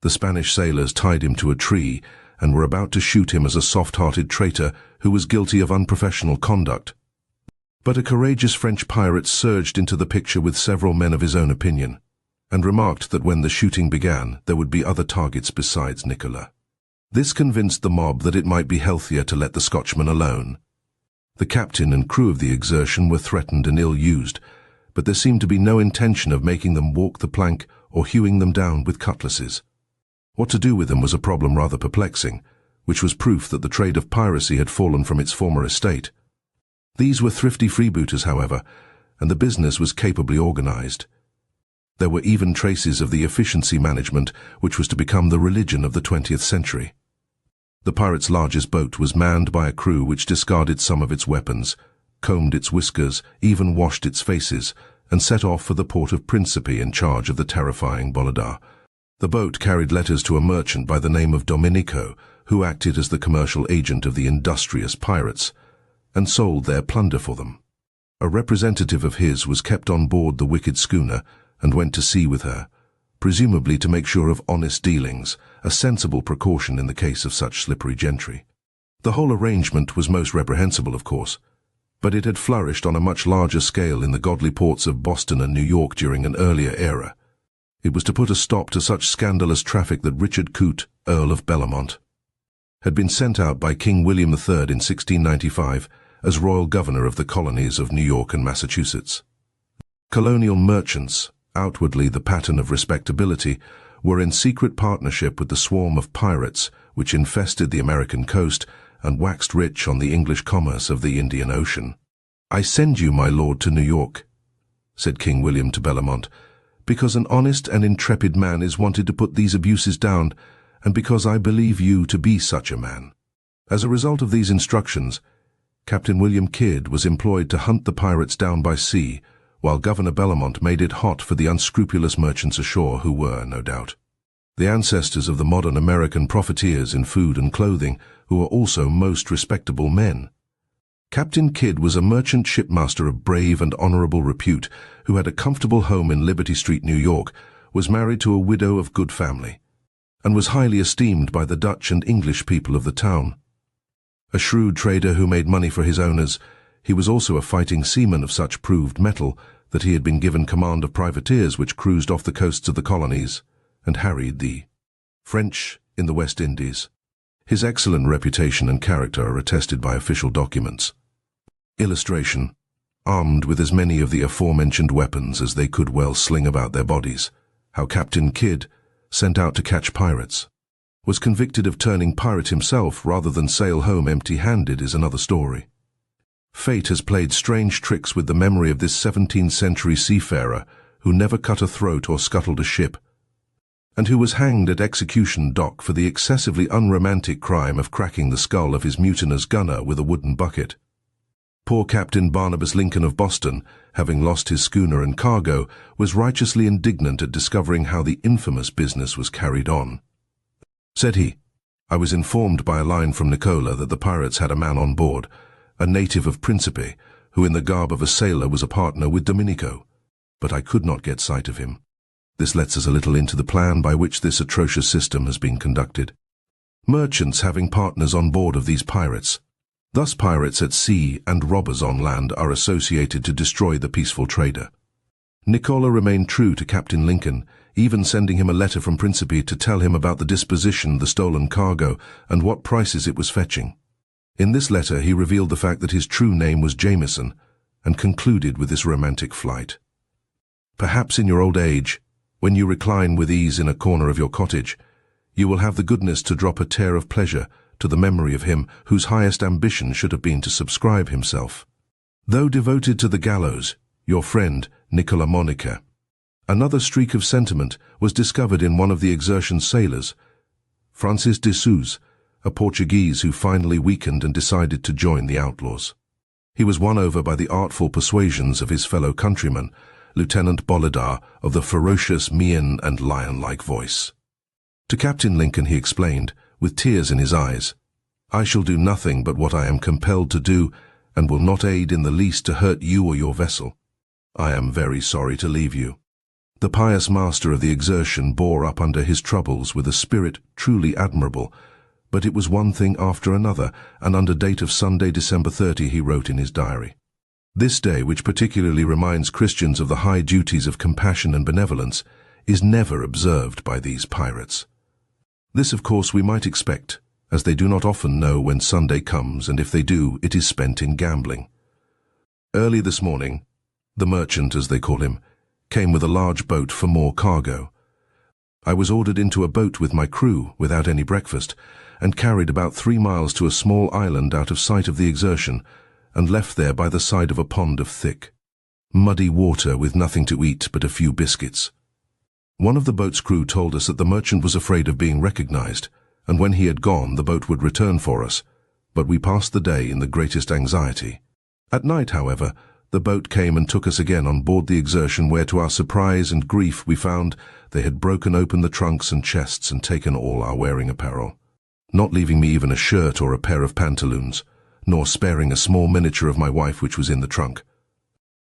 The Spanish sailors tied him to a tree and were about to shoot him as a soft-hearted traitor who was guilty of unprofessional conduct. But a courageous French pirate surged into the picture with several men of his own opinion, and remarked that when the shooting began, there would be other targets besides Nicola. This convinced the mob that it might be healthier to let the Scotchman alone. The captain and crew of the Exertion were threatened and ill-used, but there seemed to be no intention of making them walk the plank or hewing them down with cutlasses. What to do with them was a problem rather perplexing, which was proof that the trade of piracy had fallen from its former estate. These were thrifty freebooters, however, and the business was capably organized. There were even traces of the efficiency management which was to become the religion of the 20th century. The pirate's largest boat was manned by a crew which discarded some of its weapons, combed its whiskers, even washed its faces, and set off for the port of Principe in charge of the terrifying Bolidar. The boat carried letters to a merchant by the name of Domenico, who acted as the commercial agent of the industrious pirates, and sold their plunder for them. A representative of his was kept on board the wicked schooner, and went to sea with her, presumably to make sure of honest dealings, a sensible precaution in the case of such slippery gentry. The whole arrangement was most reprehensible, of course, but it had flourished on a much larger scale in the godly ports of Boston and New York during an earlier era. It was to put a stop to such scandalous traffic that Richard Coote, Earl of Bellamont, had been sent out by King William III in 1695 as Royal Governor of the colonies of New York and Massachusetts. Colonial merchants, outwardly the pattern of respectability, were in secret partnership with the swarm of pirates which infested the American coast and waxed rich on the English commerce of the Indian Ocean. "I send you, my lord, to New York," said King William to Bellamont, "because an honest and intrepid man is wanted to put these abuses down, and because I believe you to be such a man." As a result of these instructions, Captain William Kidd was employed to hunt the pirates down by sea, while Governor Bellamont made it hot for the unscrupulous merchants ashore who were, no doubt, the ancestors of the modern American profiteers in food and clothing, who were also most respectable men. Captain Kidd was a merchant shipmaster of brave and honorable repute, who had a comfortable home in Liberty Street, New York, was married to a widow of good family, and was highly esteemed by the Dutch and English people of the town. A shrewd trader who made money for his owners, he was also a fighting seaman of such proved mettle that he had been given command of privateers which cruised off the coasts of the colonies and harried the French in the West Indies. His excellent reputation and character are attested by official documents. Illustration: armed with as many of the aforementioned weapons as they could well sling about their bodies, how Captain Kidd, sent out to catch pirates, was convicted of turning pirate himself rather than sail home empty-handed is another story. Fate has played strange tricks with the memory of this 17th-century seafarer who never cut a throat or scuttled a ship. and who was hanged at Execution Dock for the excessively unromantic crime of cracking the skull of his mutiner's gunner with a wooden bucket. Poor Captain Barnabas Lincoln of Boston, having lost his schooner and cargo, was righteously indignant at discovering how the infamous business was carried on. Said he, "I was informed by a line from Nicola that the pirates had a man on board, a native of Principe, who in the garb of a sailor was a partner with Domenico, but I could not get sight of him. This lets us a little into the plan by which this atrocious system has been conducted. Merchants having partners on board of these pirates. Thus pirates at sea and robbers on land are associated to destroy the peaceful trader. Nicola remained true to Captain Lincoln, even sending him a letter from Principe to tell him about the disposition of the stolen cargo and what prices it was fetching. In this letter he revealed the fact that his true name was Jameson, and concluded with this romantic flight. Perhaps in your old age, when you recline with ease in a corner of your cottage, you will have the goodness to drop a tear of pleasure to the memory of him whose highest ambition should have been to subscribe himself. Though devoted to the gallows, your friend Nicola Monica." Another streak of sentiment was discovered in one of the Exertion sailors, Francis de Souza, a Portuguese who finally weakened and decided to join the outlaws. He was won over by the artful persuasions of his fellow countryman, Lieutenant Bolidar, of the ferocious mien and lion-like voice. To Captain Lincoln he explained, with tears in his eyes, "I shall do nothing but what I am compelled to do, and will not aid in the least to hurt you or your vessel. I am very sorry to leave you." The pious master of the Exertion bore up under his troubles with a spirit truly admirable, but it was one thing after another, and under date of Sunday, December 30, he wrote in his diary, "This day, which particularly reminds Christians of the high duties of compassion and benevolence, is never observed by these pirates. This, of course, we might expect, as they do not often know when Sunday comes, and if they do, it is spent in gambling. Early this morning, the merchant, as they call him, came with a large boat for more cargo. I was ordered into a boat with my crew without any breakfast, and carried about 3 miles to a small island out of sight of the Exertion, and left there by the side of a pond of thick, muddy water with nothing to eat but a few biscuits. One of the boat's crew told us that the merchant was afraid of being recognized, and when he had gone the boat would return for us, but we passed the day in the greatest anxiety. At night, however, the boat came and took us again on board the Exertion, where to our surprise and grief we found they had broken open the trunks and chests and taken all our wearing apparel, not leaving me even a shirt or a pair of pantaloons, nor sparing a small miniature of my wife which was in the trunk.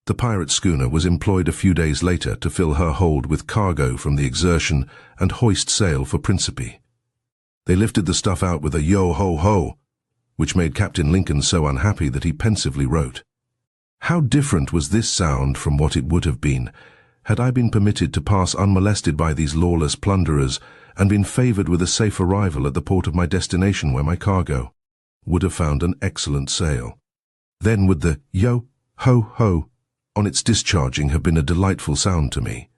The pirate schooner was employed a few days later to fill her hold with cargo from the Exertion and hoist sail for Principe. They lifted the stuff out with a yo-ho-ho, which made Captain Lincoln so unhappy that he pensively wrote, "How different was this sound from what it would have been, had I been permitted to pass unmolested by these lawless plunderers, and been favoured with a safe arrival at the port of my destination, where my cargo would have found an excellent sail. Then would the yo-ho-ho on its discharging have been a delightful sound to me."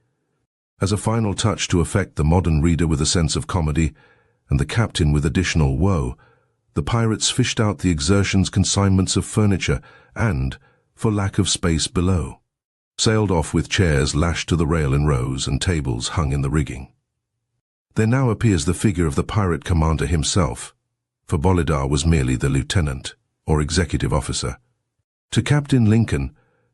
As a final touch to affect the modern reader with a sense of comedy, and the captain with additional woe, the pirates fished out the Exertion's consignments of furniture and, for lack of space below, sailed off with chairs lashed to the rail in rows and tables hung in the rigging. There now appears the figure of the pirate commander himself, for Bolidar was merely the lieutenant, or executive officer. To Captain Lincoln,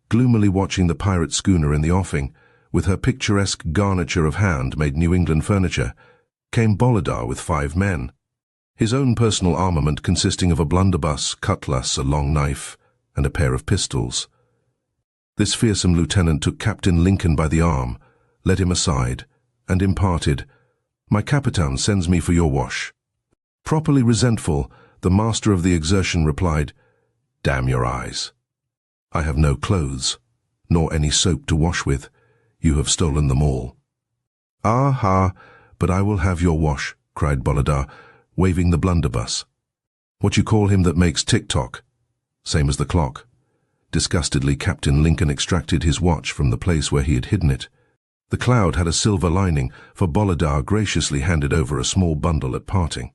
gloomily watching the pirate schooner in the offing, with her picturesque garniture of hand-made New England furniture, came Bolidar with 5 men, his own personal armament consisting of a blunderbuss, cutlass, a long knife, and a pair of pistols. This fearsome lieutenant took Captain Lincoln by the arm, led him aside, and imparted, "My Capitan sends me for your wash." Properly resentful, the master of the Exertion replied, "Damn your eyes. I have no clothes, nor any soap to wash with. You have stolen them all." "Ah, but I will have your wash," cried Bolidar, waving the blunderbuss. "What you call him that makes tick-tock? Same as the clock." Disgustedly, Captain Lincoln extracted his watch from the place where he had hidden it. The cloud had a silver lining, for Bolidar graciously handed over a small bundle at parting.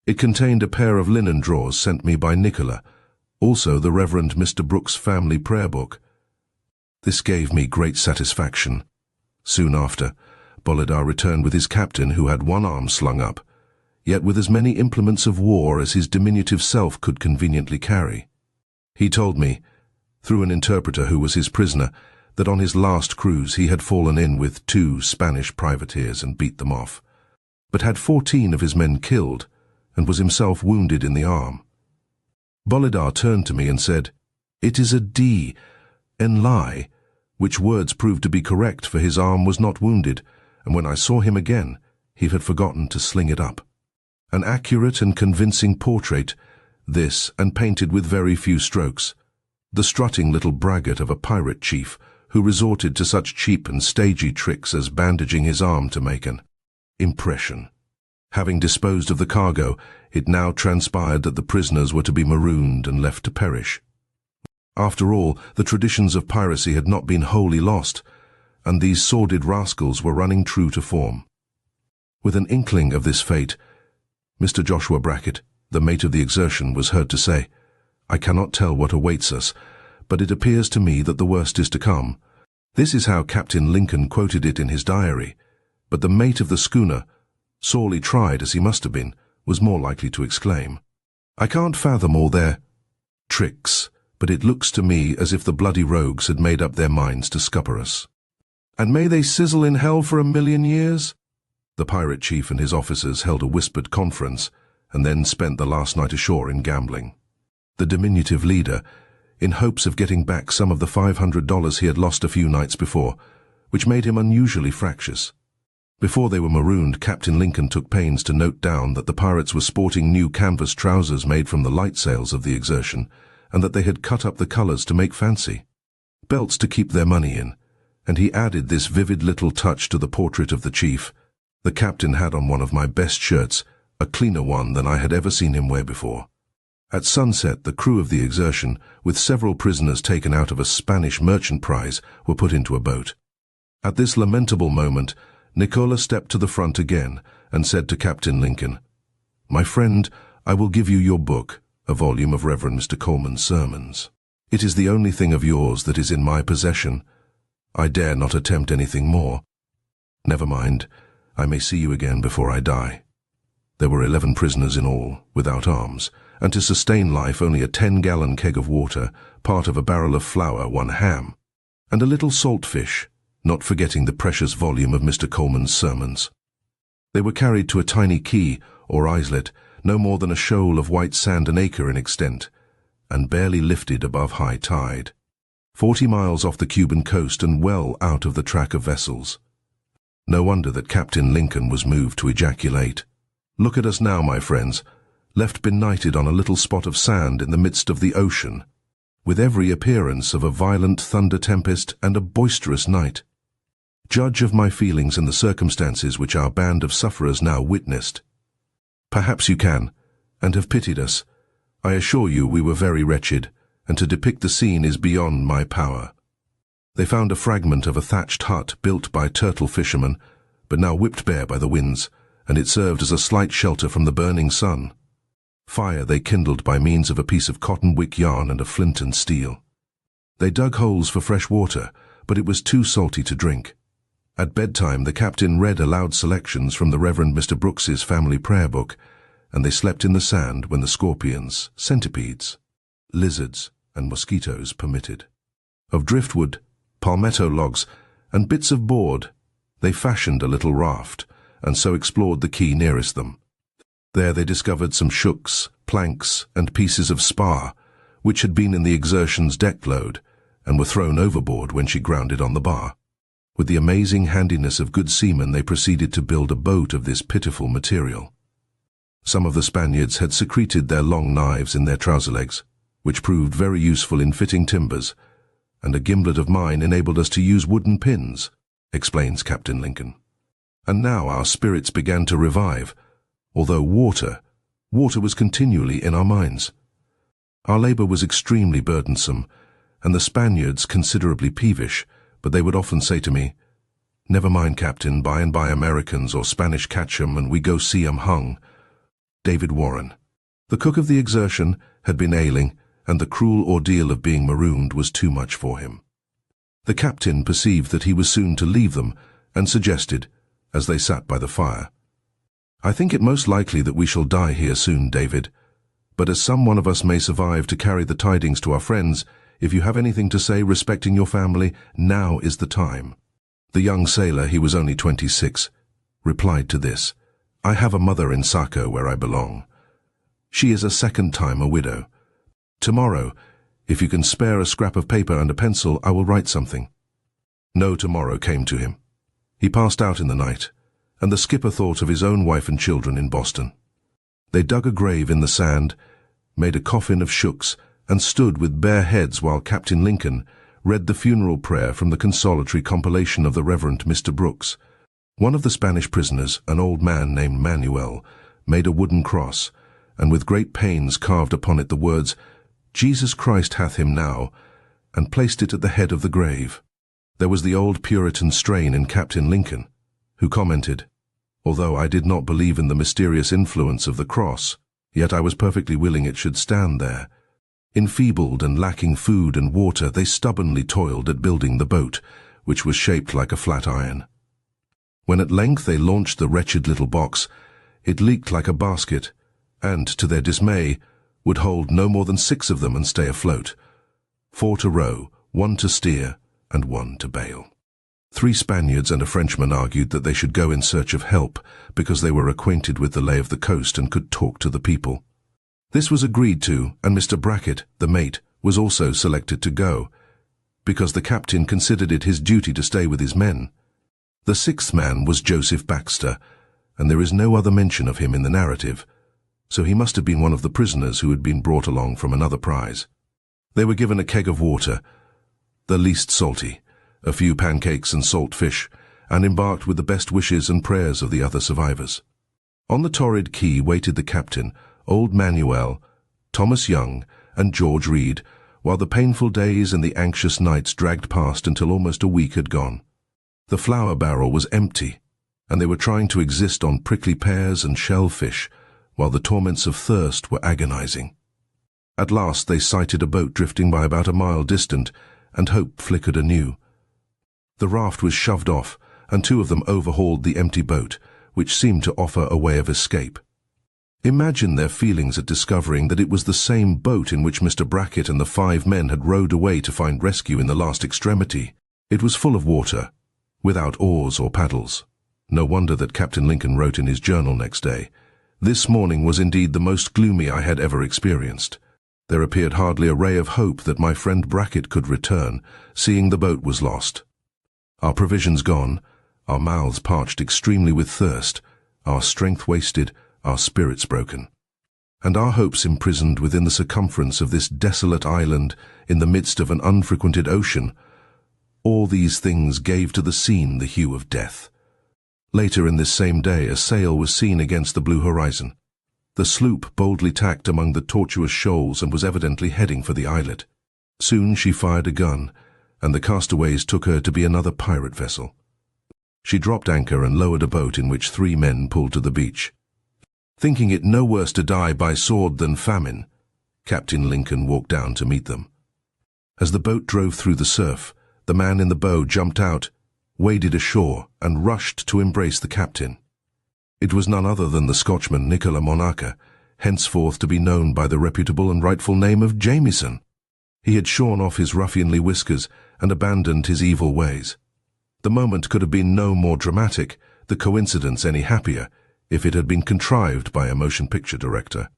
It contained a pair of linen drawers sent me by Nicola, also the Reverend Mr. Brooks' family prayer book. This gave me great satisfaction. Soon after, Bolidar returned with his captain, who had one arm slung up, yet with as many implements of war as his diminutive self could conveniently carry. He told me, through an interpreter who was his prisoner, that on his last cruise he had fallen in with 2 Spanish privateers and beat them off, but had 14 of his men killed and was himself wounded in the arm. Bolidar turned to me and said, "It is a D, en lie," which words proved to be correct, for his arm was not wounded, and when I saw him again, he had forgotten to sling it up. An accurate and convincing portrait, this, and painted with very few strokes. The strutting little braggart of a pirate chief who resorted to such cheap and stagey tricks as bandaging his arm to make an impression. Having disposed of the cargo, it now transpired that the prisoners were to be marooned and left to perish. After all, the traditions of piracy had not been wholly lost, and these sordid rascals were running true to form. With an inkling of this fate, Mr. Joshua Brackett, the mate of the Exertion, was heard to say, "I cannot tell what awaits us, but it appears to me that the worst is to come." This is how Captain Lincoln quoted it in his diary, but the mate of the schooner, sorely tried as he must have been, was more likely to exclaim, "I can't fathom all their tricks, but it looks to me as if the bloody rogues had made up their minds to scupper us. And may they sizzle in hell for 1,000,000 years?" The pirate chief and his officers held a whispered conference, and then spent the last night ashore in gambling. The diminutive leader, in hopes of getting back some of the $500 he had lost a few nights before, which made him unusually fractious. Before they were marooned, Captain Lincoln took pains to note down that the pirates were sporting new canvas trousers made from the light sails of the Exertion, and that they had cut up the colors to make fancy belts to keep their money in, and he added this vivid little touch to the portrait of the chief. The captain had on one of my best shirts, a cleaner one than I had ever seen him wear before. At sunset, the crew of the Exertion, with several prisoners taken out of a Spanish merchant prize, were put into a boat. At this lamentable moment, Nicola stepped to the front again and said to Captain Lincoln, "My friend, I will give you your book, a volume of Reverend Mr. Coleman's sermons. It is the only thing of yours that is in my possession. I dare not attempt anything more. Never mind, I may see you again before I die." There were 11 prisoners in all, without arms, and to sustain life only a 10-gallon keg of water, part of a barrel of flour, 1 ham, and a little salt fish, not forgetting the precious volume of Mr. Coleman's sermons. They were carried to a tiny quay, or islet, no more than a shoal of white sand an acre in extent, and barely lifted above high tide, 40 miles off the Cuban coast and well out of the track of vessels. No wonder that Captain Lincoln was moved to ejaculate, "Look at us now, my friends, left benighted on a little spot of sand in the midst of the ocean, with every appearance of a violent thunder tempest and a boisterous night. Judge of my feelings in the circumstances which our band of sufferers now witnessed. Perhaps you can, and have pitied us. I assure you we were very wretched, and to depict the scene is beyond my power." They found a fragment of a thatched hut built by turtle fishermen, but now whipped bare by the winds, and it served as a slight shelter from the burning sun. Fire they kindled by means of a piece of cotton wick yarn and a flint and steel. They dug holes for fresh water, but it was too salty to drink. At bedtime the captain read aloud selections from the Reverend Mr. Brooks's family prayer book, and they slept in the sand when the scorpions, centipedes, lizards, and mosquitoes permitted. Of driftwood, palmetto logs, and bits of board, they fashioned a little raft, and so explored the quay nearest them. There they discovered some shooks, planks, and pieces of spar, which had been in the Exertion's deck load, and were thrown overboard when she grounded on the bar. With the amazing handiness of good seamen, they proceeded to build a boat of this pitiful material. Some of the Spaniards had secreted their long knives in their trouser legs, which proved very useful in fitting timbers, and a gimlet of mine enabled us to use wooden pins, explains Captain Lincoln. And now our spirits began to revive, although water was continually in our minds. Our labor was extremely burdensome, and the Spaniards considerably peevish, but they would often say to me, "Never mind, Captain, by and by Americans or Spanish catch 'em and we go see 'em hung." David Warren. The cook of the Exertion had been ailing, and the cruel ordeal of being marooned was too much for him. The captain perceived that he was soon to leave them, and suggested, as they sat by the fire. "I think it most likely that we shall die here soon, David. But as some one of us may survive to carry the tidings to our friends, if you have anything to say respecting your family, now is the time." The young sailor, he was only 26, replied to this, "I have a mother in Sako where I belong. She is a second time a widow. Tomorrow, if you can spare a scrap of paper and a pencil, I will write something." No tomorrow came to him. He passed out in the night, and the skipper thought of his own wife and children in Boston. They dug a grave in the sand, made a coffin of shooks, and stood with bare heads while Captain Lincoln read the funeral prayer from the consolatory compilation of the Reverend Mr. Brooks. One of the Spanish prisoners, an old man named Manuel, made a wooden cross, and with great pains carved upon it the words, "Jesus Christ hath him now," and placed it at the head of the grave. There was the old Puritan strain in Captain Lincoln, who commented, "Although I did not believe in the mysterious influence of the cross, yet I was perfectly willing it should stand there." Enfeebled and lacking food and water, they stubbornly toiled at building the boat, which was shaped like a flat iron. When at length they launched the wretched little box, it leaked like a basket, and, to their dismay, would hold no more than 6 of them and stay afloat. 4 to row, 1 to steer, and 1 to bail. 3 Spaniards and a Frenchman argued that they should go in search of help, because they were acquainted with the lay of the coast and could talk to the people. This was agreed to, and Mr. Brackett, the mate, was also selected to go, because the captain considered it his duty to stay with his men. The 6th man was Joseph Baxter, and there is no other mention of him in the narrative, so he must have been one of the prisoners who had been brought along from another prize. They were given a keg of water, the least salty, a few pancakes and salt fish, and embarked with the best wishes and prayers of the other survivors. On the Torrid Quay waited the captain, old Manuel, Thomas Young, and George Reed, while the painful days and the anxious nights dragged past until almost a week had gone. The flour barrel was empty, and they were trying to exist on prickly pears and shellfish, while the torments of thirst were agonizing. At last they sighted a boat drifting by about a mile distant, and hope flickered anew. The raft was shoved off, and 2 of them overhauled the empty boat, which seemed to offer a way of escape. Imagine their feelings at discovering that it was the same boat in which Mr. Brackett and the 5 men had rowed away to find rescue in the last extremity. It was full of water, without oars or paddles. No wonder that Captain Lincoln wrote in his journal next day, "This morning was indeed the most gloomy I had ever experienced. There appeared hardly a ray of hope that my friend Brackett could return, seeing the boat was lost. Our provisions gone, our mouths parched extremely with thirst, our strength wasted, our spirits broken, and our hopes imprisoned within the circumference of this desolate island in the midst of an unfrequented ocean. All these things gave to the scene the hue of death." Later in this same day a sail was seen against the blue horizon. The sloop boldly tacked among the tortuous shoals and was evidently heading for the islet. Soon she fired a gun, and the castaways took her to be another pirate vessel. She dropped anchor and lowered a boat in which 3 men pulled to the beach. Thinking it no worse to die by sword than famine, Captain Lincoln walked down to meet them. As the boat drove through the surf, the man in the bow jumped out, waded ashore, and rushed to embrace the captain. It was none other than the Scotchman Nicola Monaca, henceforth to be known by the reputable and rightful name of Jamieson. He had shorn off his ruffianly whiskers and abandoned his evil ways. The moment could have been no more dramatic, the coincidence any happier, if it had been contrived by a motion picture director.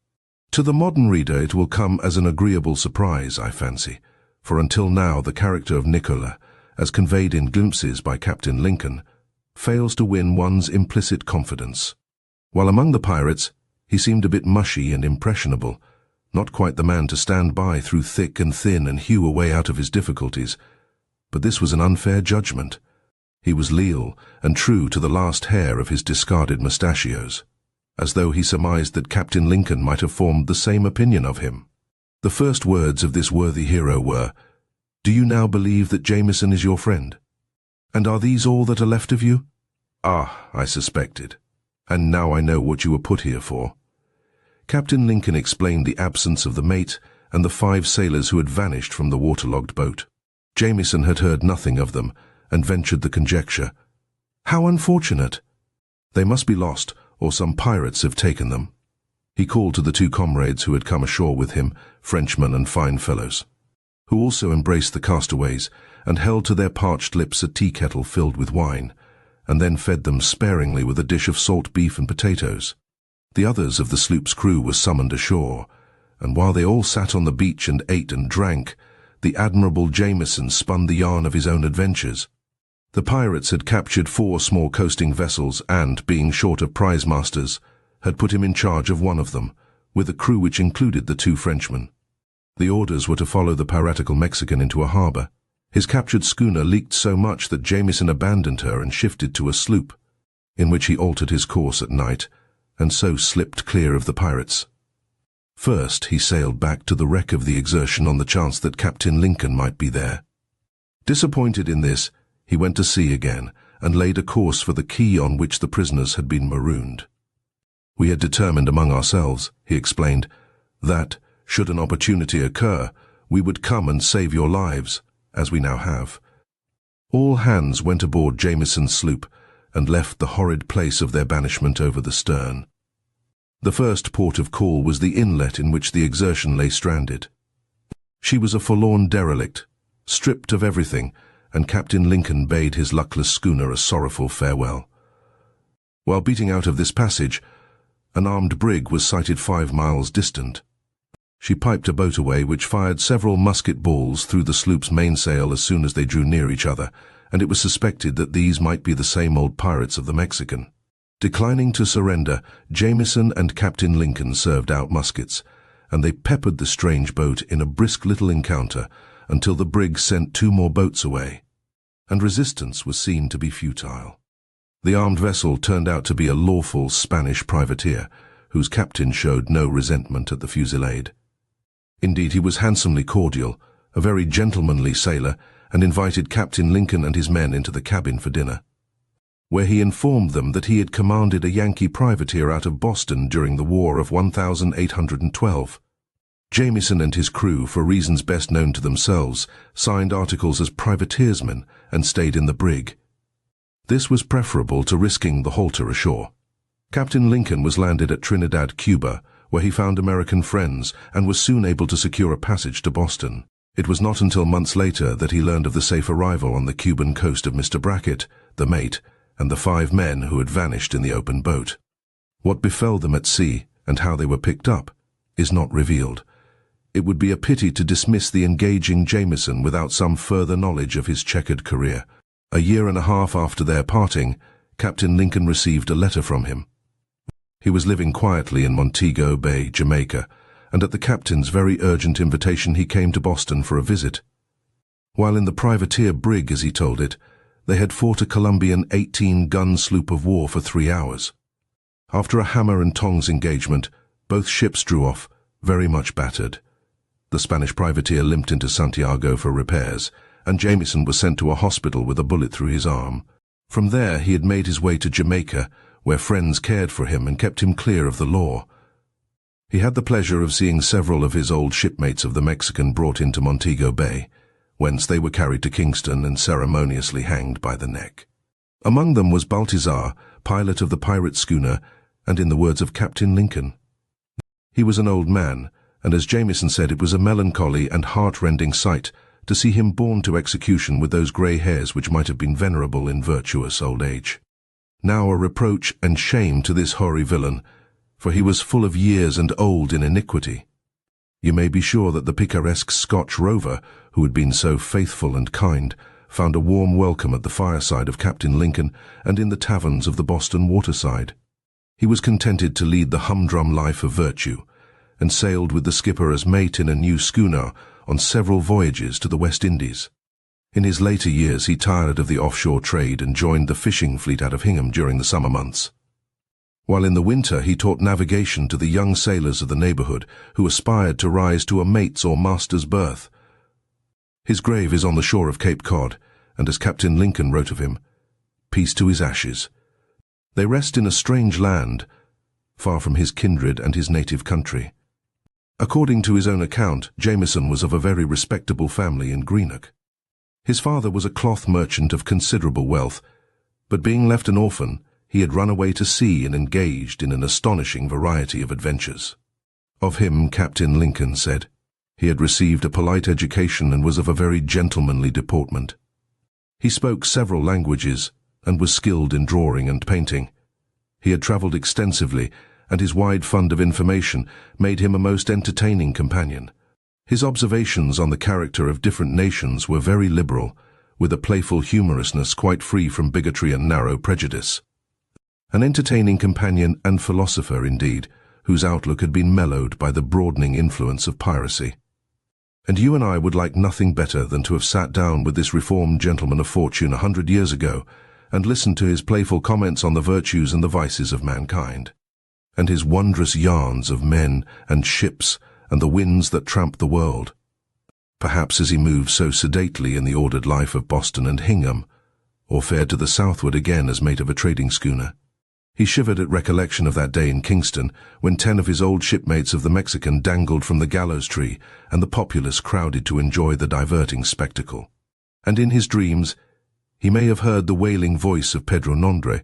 To the modern reader it will come as an agreeable surprise, I fancy, for until now the character of Nicola, as conveyed in glimpses by Captain Lincoln, fails to win one's implicit confidence. While among the pirates, he seemed a bit mushy and impressionable, not quite the man to stand by through thick and thin and hew a way out of his difficulties. But this was an unfair judgment. He was leal and true to the last hair of his discarded mustachios, as though he surmised that Captain Lincoln might have formed the same opinion of him. The first words of this worthy hero were, "Do you now believe that Jamieson is your friend? And are these all that are left of you?" "Ah, I suspected. And now I know what you were put here for." Captain Lincoln explained the absence of the mate and the 5 sailors who had vanished from the waterlogged boat. Jamieson had heard nothing of them, and ventured the conjecture, "How unfortunate! They must be lost, or some pirates have taken them. He called to the two comrades who had come ashore with him, Frenchmen and fine fellows, who also embraced the castaways and held to their parched lips a tea kettle filled with wine, and then fed them sparingly with a dish of salt beef and potatoes. The others of the sloop's crew were summoned ashore, and while they all sat on the beach and ate and drank, the Admiral Jameson spun the yarn of his own adventures. The pirates had captured 4 small coasting vessels and, being short of prize masters, had put him in charge of one of them, with a crew which included the 2 Frenchmen. The orders were to follow the piratical Mexican into a harbour. His captured schooner leaked so much that Jameson abandoned her and shifted to a sloop, in which he altered his course at night, and so slipped clear of the pirates. First, he sailed back to the wreck of the Exertion on the chance that Captain Lincoln might be there. Disappointed in this, he went to sea again and laid a course for the quay on which the prisoners had been marooned. We had determined among ourselves, he explained, that, should an opportunity occur, we would come and save your lives, as we now have. All hands went aboard Jameson's sloop and left the horrid place of their banishment over the stern. The first port of call was the inlet in which the Exertion lay stranded. She was a forlorn derelict, stripped of everything, and Captain Lincoln bade his luckless schooner a sorrowful farewell. While beating out of this passage, an armed brig was sighted 5 miles distant. She piped a boat away which fired several musket balls through the sloop's mainsail as soon as they drew near each other, and it was suspected that these might be the same old pirates of the Mexican. Declining to surrender, Jameson and Captain Lincoln served out muskets, and they peppered the strange boat in a brisk little encounter until the brig sent 2 more boats away, and resistance was seen to be futile. The armed vessel turned out to be a lawful Spanish privateer, whose captain showed no resentment at the fusillade. Indeed, he was handsomely cordial, a very gentlemanly sailor, and invited Captain Lincoln and his men into the cabin for dinner, where he informed them that he had commanded a Yankee privateer out of Boston during the War of 1812. Jameson and his crew, for reasons best known to themselves, signed articles as privateersmen and stayed in the brig. This was preferable to risking the halter ashore. Captain Lincoln was landed at Trinidad, Cuba, where he found American friends and was soon able to secure a passage to Boston. It was not until months later that he learned of the safe arrival on the Cuban coast of Mr. Brackett, the mate, and the 5 men who had vanished in the open boat. What befell them at sea, and how they were picked up, is not revealed. It would be a pity to dismiss the engaging Jameson without some further knowledge of his checkered career. A year and a half after their parting, Captain Lincoln received a letter from him. He was living quietly in Montego Bay, Jamaica, and at the captain's very urgent invitation he came to Boston for a visit. While in the privateer Brig, as he told it, they had fought a Colombian 18-gun sloop of war for 3 hours. After a hammer and tongs engagement, both ships drew off, very much battered. The Spanish privateer limped into Santiago for repairs, and Jameson was sent to a hospital with a bullet through his arm. From there he had made his way to Jamaica, where friends cared for him and kept him clear of the law. He had the pleasure of seeing several of his old shipmates of the Mexican brought into Montego Bay, whence they were carried to Kingston and ceremoniously hanged by the neck. Among them was Baltazar, pilot of the pirate schooner, and in the words of Captain Lincoln. He was an old man, and as Jameson said, it was a melancholy and heart-rending sight to see him borne to execution with those grey hairs which might have been venerable in virtuous old age. Now a reproach and shame to this hoary villain, for he was full of years and old in iniquity. You may be sure that the picaresque Scotch rover, who had been so faithful and kind, found a warm welcome at the fireside of Captain Lincoln and in the taverns of the Boston waterside. He was contented to lead the humdrum life of virtue, and sailed with the skipper as mate in a new schooner on several voyages to the West Indies. In his later years he tired of the offshore trade and joined the fishing fleet out of Hingham during the summer months. While in the winter he taught navigation to the young sailors of the neighbourhood who aspired to rise to a mate's or master's berth. His grave is on the shore of Cape Cod, and as Captain Lincoln wrote of him, "Peace to his ashes. They rest in a strange land, far from his kindred and his native country." According to his own account, Jameson was of a very respectable family in Greenock. His father was a cloth merchant of considerable wealth, but being left an orphan, he had run away to sea and engaged in an astonishing variety of adventures. Of him, Captain Lincoln said, "He had received a polite education and was of a very gentlemanly deportment. He spoke several languages and was skilled in drawing and painting. He had travelled extensively, and his wide fund of information made him a most entertaining companion. His observations on the character of different nations were very liberal, with a playful humorousness quite free from bigotry and narrow prejudice. An entertaining companion and philosopher, indeed, whose outlook had been mellowed by the broadening influence of piracy. And you and I would like nothing better than to have sat down with this reformed gentleman of fortune 100 years ago and listened to his playful comments on the virtues and the vices of mankind, and his wondrous yarns of men and ships and the winds that tramp the world. Perhaps as he moved so sedately in the ordered life of Boston and Hingham, or fared to the southward again as mate of a trading schooner, he shivered at recollection of that day in Kingston when 10 of his old shipmates of the Mexican dangled from the gallows tree and the populace crowded to enjoy the diverting spectacle. And in his dreams he may have heard the wailing voice of Pedro Nondre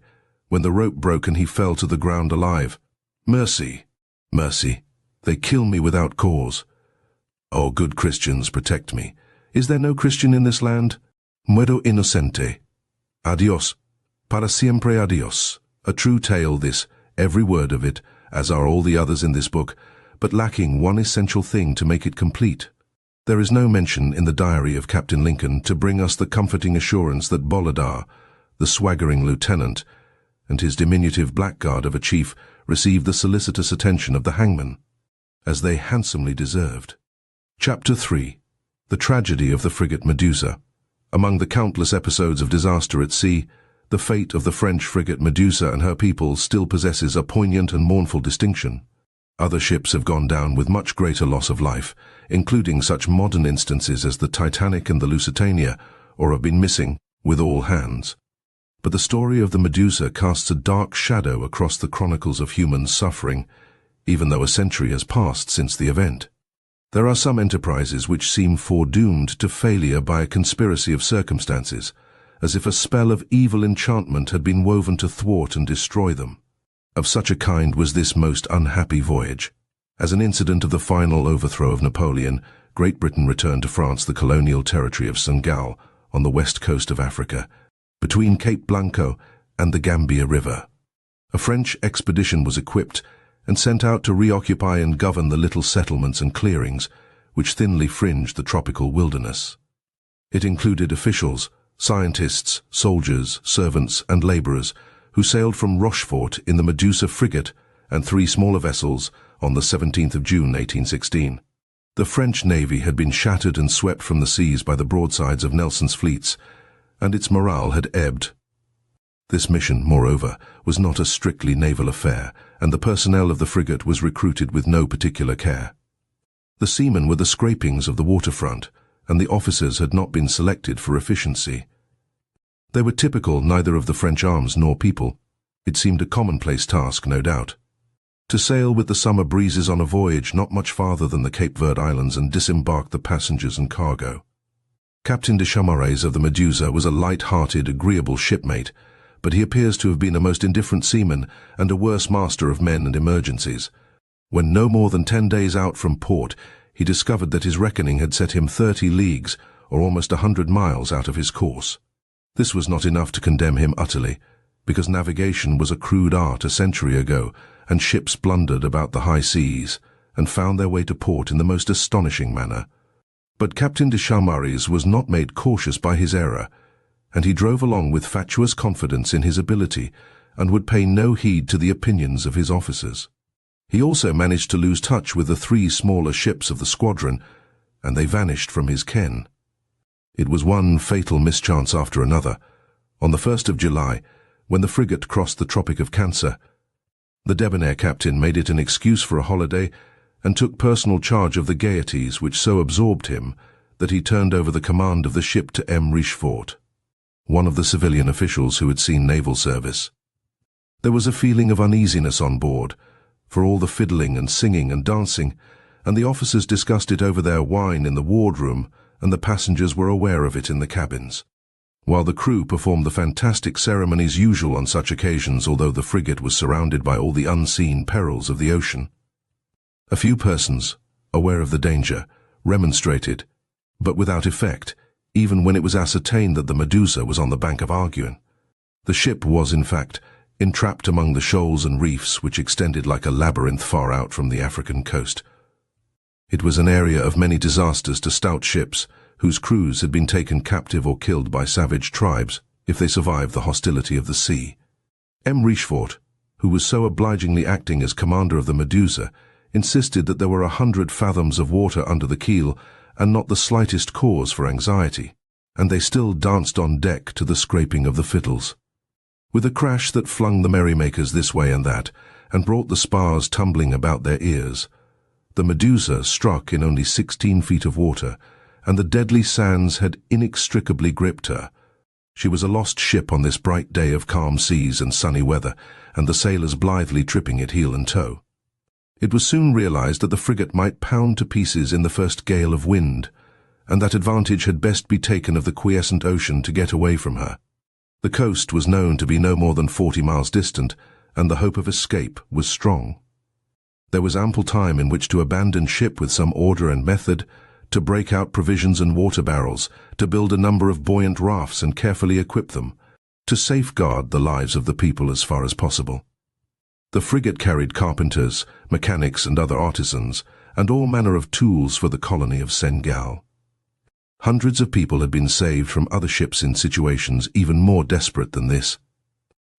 when the rope broke and he fell to the ground alive. "Mercy, mercy, they kill me without cause. Oh, good Christians, protect me. Is there no Christian in this land? Muero inocente. Adios, para siempre adios." A true tale this, every word of it, as are all the others in this book, but lacking one essential thing to make it complete. There is no mention in the diary of Captain Lincoln to bring us the comforting assurance that Bolidar, the swaggering lieutenant, and his diminutive blackguard of a chief received the solicitous attention of the hangman, as they handsomely deserved. Chapter 3. The Tragedy of the Frigate Medusa. Among the countless episodes of disaster at sea, the fate of the French frigate Medusa and her people still possesses a poignant and mournful distinction. Other ships have gone down with much greater loss of life, including such modern instances as the Titanic and the Lusitania, or have been missing with all hands. But the story of the Medusa casts a dark shadow across the chronicles of human suffering, even though a century has passed since the event. There are some enterprises which seem foredoomed to failure by a conspiracy of circumstances, as if a spell of evil enchantment had been woven to thwart and destroy them. Of such a kind was this most unhappy voyage. As an incident of the final overthrow of Napoleon, Great Britain returned to France the colonial territory of Senegal on the west coast of Africa, between Cape Blanco and the Gambia River. A French expedition was equipped and sent out to reoccupy and govern the little settlements and clearings which thinly fringed the tropical wilderness. It included officials, scientists, soldiers, servants, and labourers who sailed from Rochefort in the Medusa frigate and 3 smaller vessels on the 17th of June 1816. The French navy had been shattered and swept from the seas by the broadsides of Nelson's fleets, and its morale had ebbed. This mission, moreover, was not a strictly naval affair, and the personnel of the frigate was recruited with no particular care. The seamen were the scrapings of the waterfront, and the officers had not been selected for efficiency. They were typical neither of the French arms nor people. It seemed a commonplace task, no doubt. To sail with the summer breezes on a voyage not much farther than the Cape Verde Islands and disembark the passengers and cargo. Captain de Chamorres of the Medusa was a light-hearted, agreeable shipmate, but he appears to have been a most indifferent seaman and a worse master of men and emergencies. When no more than 10 days out from port, he discovered that his reckoning had set him 30 leagues, or almost 100 miles, out of his course. This was not enough to condemn him utterly, because navigation was a crude art a century ago, and ships blundered about the high seas, and found their way to port in the most astonishing manner. But Captain de Chamorres was not made cautious by his error, and he drove along with fatuous confidence in his ability, and would pay no heed to the opinions of his officers. He also managed to lose touch with the 3 smaller ships of the squadron, and they vanished from his ken. It was one fatal mischance after another. On the 1st of July, when the frigate crossed the Tropic of Cancer, the debonair captain made it an excuse for a holiday and took personal charge of the gaieties which so absorbed him that he turned over the command of the ship to M. Richefort, one of the civilian officials who had seen naval service. There was a feeling of uneasiness on board, for all the fiddling and singing and dancing, and the officers discussed it over their wine in the wardroom, and the passengers were aware of it in the cabins. while the crew performed the fantastic ceremonies usual on such occasions, although the frigate was surrounded by all the unseen perils of the ocean. A few persons, aware of the danger, remonstrated, but without effect, even when it was ascertained that the Medusa was on the bank of Arguin. The ship was, in fact, entrapped among the shoals and reefs which extended like a labyrinth far out from the African coast. It was an area of many disasters to stout ships, whose crews had been taken captive or killed by savage tribes if they survived the hostility of the sea. M. Richefort, who was so obligingly acting as commander of the Medusa, insisted that there were 100 fathoms of water under the keel and not the slightest cause for anxiety, and they still danced on deck to the scraping of the fiddles. With a crash that flung the merrymakers this way and that, and brought the spars tumbling about their ears, the Medusa struck in only 16 feet of water, and the deadly sands had inextricably gripped her. She was a lost ship on this bright day of calm seas and sunny weather, and the sailors blithely tripping it heel and toe. It was soon realized that the frigate might pound to pieces in the first gale of wind, and that advantage had best be taken of the quiescent ocean to get away from her. The coast was known to be no more than 40 miles distant, and the hope of escape was strong. There was ample time in which to abandon ship with some order and method, to break out provisions and water barrels, to build a number of buoyant rafts and carefully equip them, to safeguard the lives of the people as far as possible. The frigate carried carpenters, mechanics and other artisans, and all manner of tools for the colony of Senegal. Hundreds of people had been saved from other ships in situations even more desperate than this.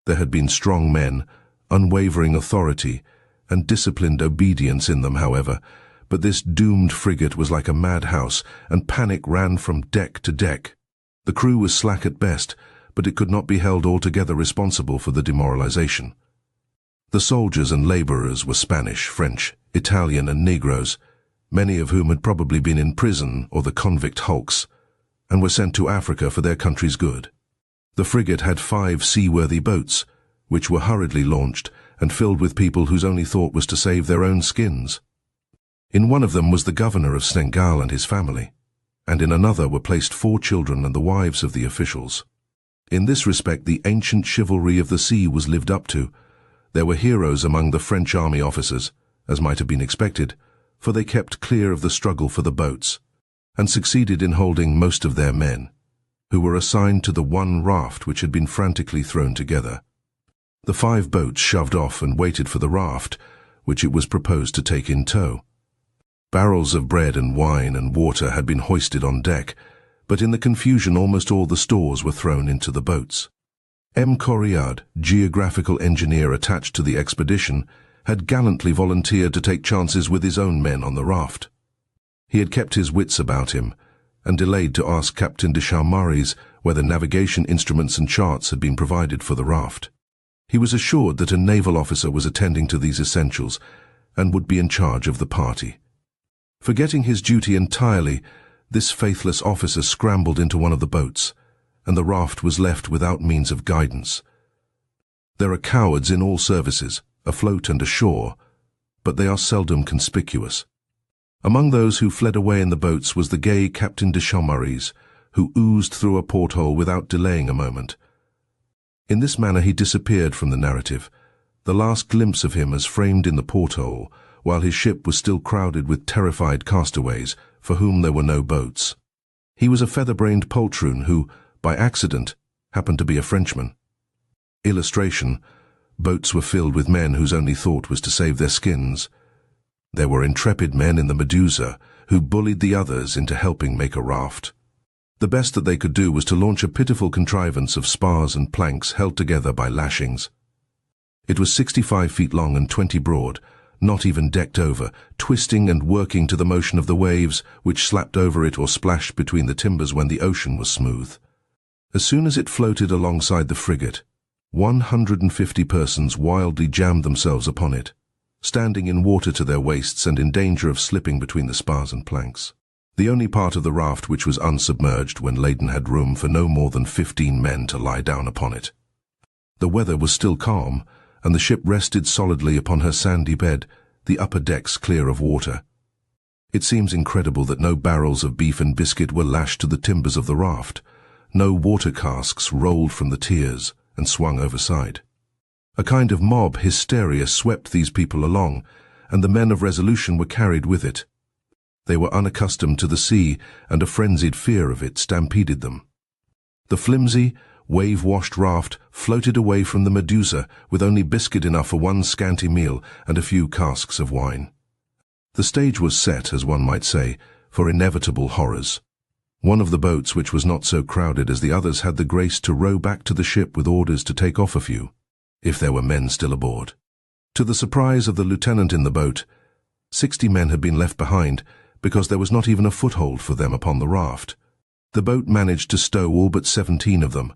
There had been strong men, unwavering authority, and disciplined obedience in them, however, but this doomed frigate was like a madhouse, and panic ran from deck to deck. The crew was slack at best, but it could not be held altogether responsible for the demoralization. The soldiers and laborers were Spanish, French, Italian and Negroes, many of whom had probably been in prison or the convict hulks, and were sent to Africa for their country's good. The frigate had 5 seaworthy boats, which were hurriedly launched and filled with people whose only thought was to save their own skins. In one of them was the governor of Senegal and his family, and in another were placed 4 children and the wives of the officials. In this respect the ancient chivalry of the sea was lived up to. There were heroes among the French army officers, as might have been expected, for they kept clear of the struggle for the boats, and succeeded in holding most of their men, who were assigned to the one raft which had been frantically thrown together. The 5 boats shoved off and waited for the raft, which it was proposed to take in tow. Barrels of bread and wine and water had been hoisted on deck, but in the confusion almost all the stores were thrown into the boats. M. Corriard, geographical engineer attached to the expedition, had gallantly volunteered to take chances with his own men on the raft. He had kept his wits about him, and delayed to ask Captain de Chaumaris whether navigation instruments and charts had been provided for the raft. He was assured that a naval officer was attending to these essentials, and would be in charge of the party. Forgetting his duty entirely, this faithless officer scrambled into one of the boats, and the raft was left without means of guidance. There are cowards in all services, afloat and ashore, but they are seldom conspicuous. Among those who fled away in the boats was the gay Captain de Chaumaris, who oozed through a porthole without delaying a moment. In this manner he disappeared from the narrative, the last glimpse of him as framed in the porthole, while his ship was still crowded with terrified castaways, for whom there were no boats. He was a feather-brained poltroon who, by accident, happened to be a Frenchman. Illustration: boats were filled with men whose only thought was to save their skins. There were intrepid men in the Medusa who bullied the others into helping make a raft. The best that they could do was to launch a pitiful contrivance of spars and planks held together by lashings. It was 65 feet long and 20 broad, not even decked over, twisting and working to the motion of the waves which slapped over it or splashed between the timbers when the ocean was smooth. As soon as it floated alongside the frigate, 150 persons wildly jammed themselves upon it, standing in water to their waists and in danger of slipping between the spars and planks. The only part of the raft which was unsubmerged when laden had room for no more than 15 men to lie down upon it. The weather was still calm, and the ship rested solidly upon her sandy bed, the upper decks clear of water. It seems incredible that no barrels of beef and biscuit were lashed to the timbers of the raft, No water casks rolled from the tiers and swung overside. A kind of mob hysteria swept these people along, and the men of resolution were carried with it. They were unaccustomed to the sea, and a frenzied fear of it stampeded them. The flimsy, wave-washed raft floated away from the Medusa with only biscuit enough for one scanty meal and a few casks of wine. The stage was set, as one might say, for inevitable horrors. One of the boats, which was not so crowded as the others, had the grace to row back to the ship with orders to take off a few, if there were men still aboard. To the surprise of the lieutenant in the boat, 60 men had been left behind because there was not even a foothold for them upon the raft. The boat managed to stow all but 17 of them,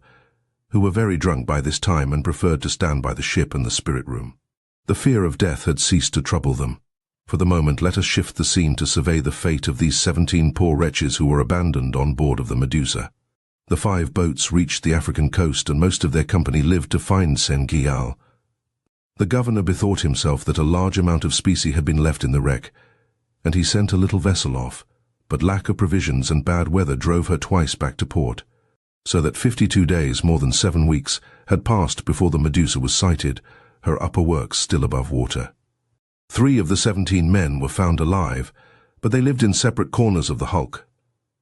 who were very drunk by this time and preferred to stand by the ship and the spirit room. The fear of death had ceased to trouble them. For the moment, let us shift the scene to survey the fate of these 17 poor wretches who were abandoned on board of the Medusa. The 5 boats reached the African coast, and most of their company lived to find Sengial. The governor bethought himself that a large amount of specie had been left in the wreck, and he sent a little vessel off, but lack of provisions and bad weather drove her twice back to port, so that 52 days, more than 7 weeks, had passed before the Medusa was sighted, her upper works still above water. 3 of the 17 men were found alive, but they lived in separate corners of the hulk,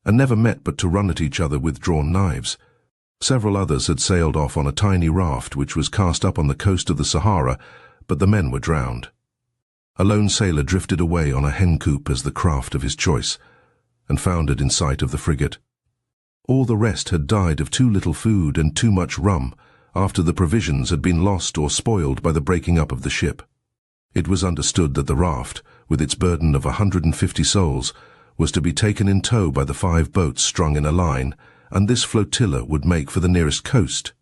and never met but to run at each other with drawn knives. Several others had sailed off on a tiny raft which was cast up on the coast of the Sahara, but the men were drowned. A lone sailor drifted away on a hencoop as the craft of his choice, and foundered in sight of the frigate. All the rest had died of too little food and too much rum, after the provisions had been lost or spoiled by the breaking up of the ship. It was understood that the raft, with its burden of 150 souls, was to be taken in tow by the 5 boats strung in a line, and this flotilla would make for the nearest coast,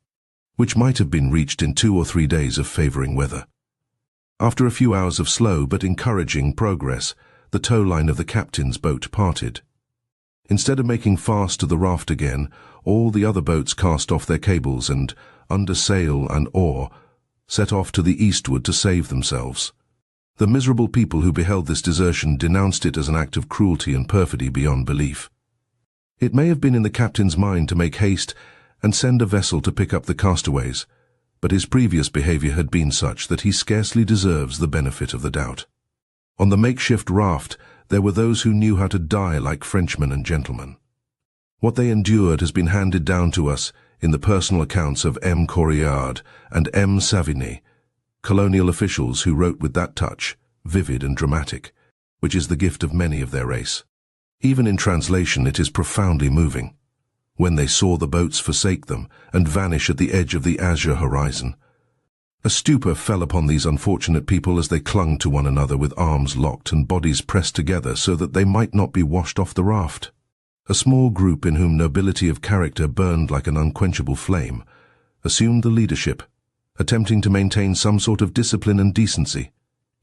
which might have been reached in 2 or 3 days of favouring weather. After a few hours of slow but encouraging progress, the tow line of the captain's boat parted. Instead of making fast to the raft again, all the other boats cast off their cables and, under sail and oar, set off to the eastward to save themselves. The miserable people who beheld this desertion denounced it as an act of cruelty and perfidy beyond belief. It may have been in the captain's mind to make haste and send a vessel to pick up the castaways, but his previous behaviour had been such that he scarcely deserves the benefit of the doubt. On the makeshift raft there were those who knew how to die like Frenchmen and gentlemen. What they endured has been handed down to us in the personal accounts of M. Correard and M. Savigny, colonial officials who wrote with that touch, vivid and dramatic, which is the gift of many of their race. Even in translation it is profoundly moving. When they saw the boats forsake them and vanish at the edge of the azure horizon, a stupor fell upon these unfortunate people as they clung to one another with arms locked and bodies pressed together so that they might not be washed off the raft. A small group in whom nobility of character burned like an unquenchable flame assumed the leadership, attempting to maintain some sort of discipline and decency,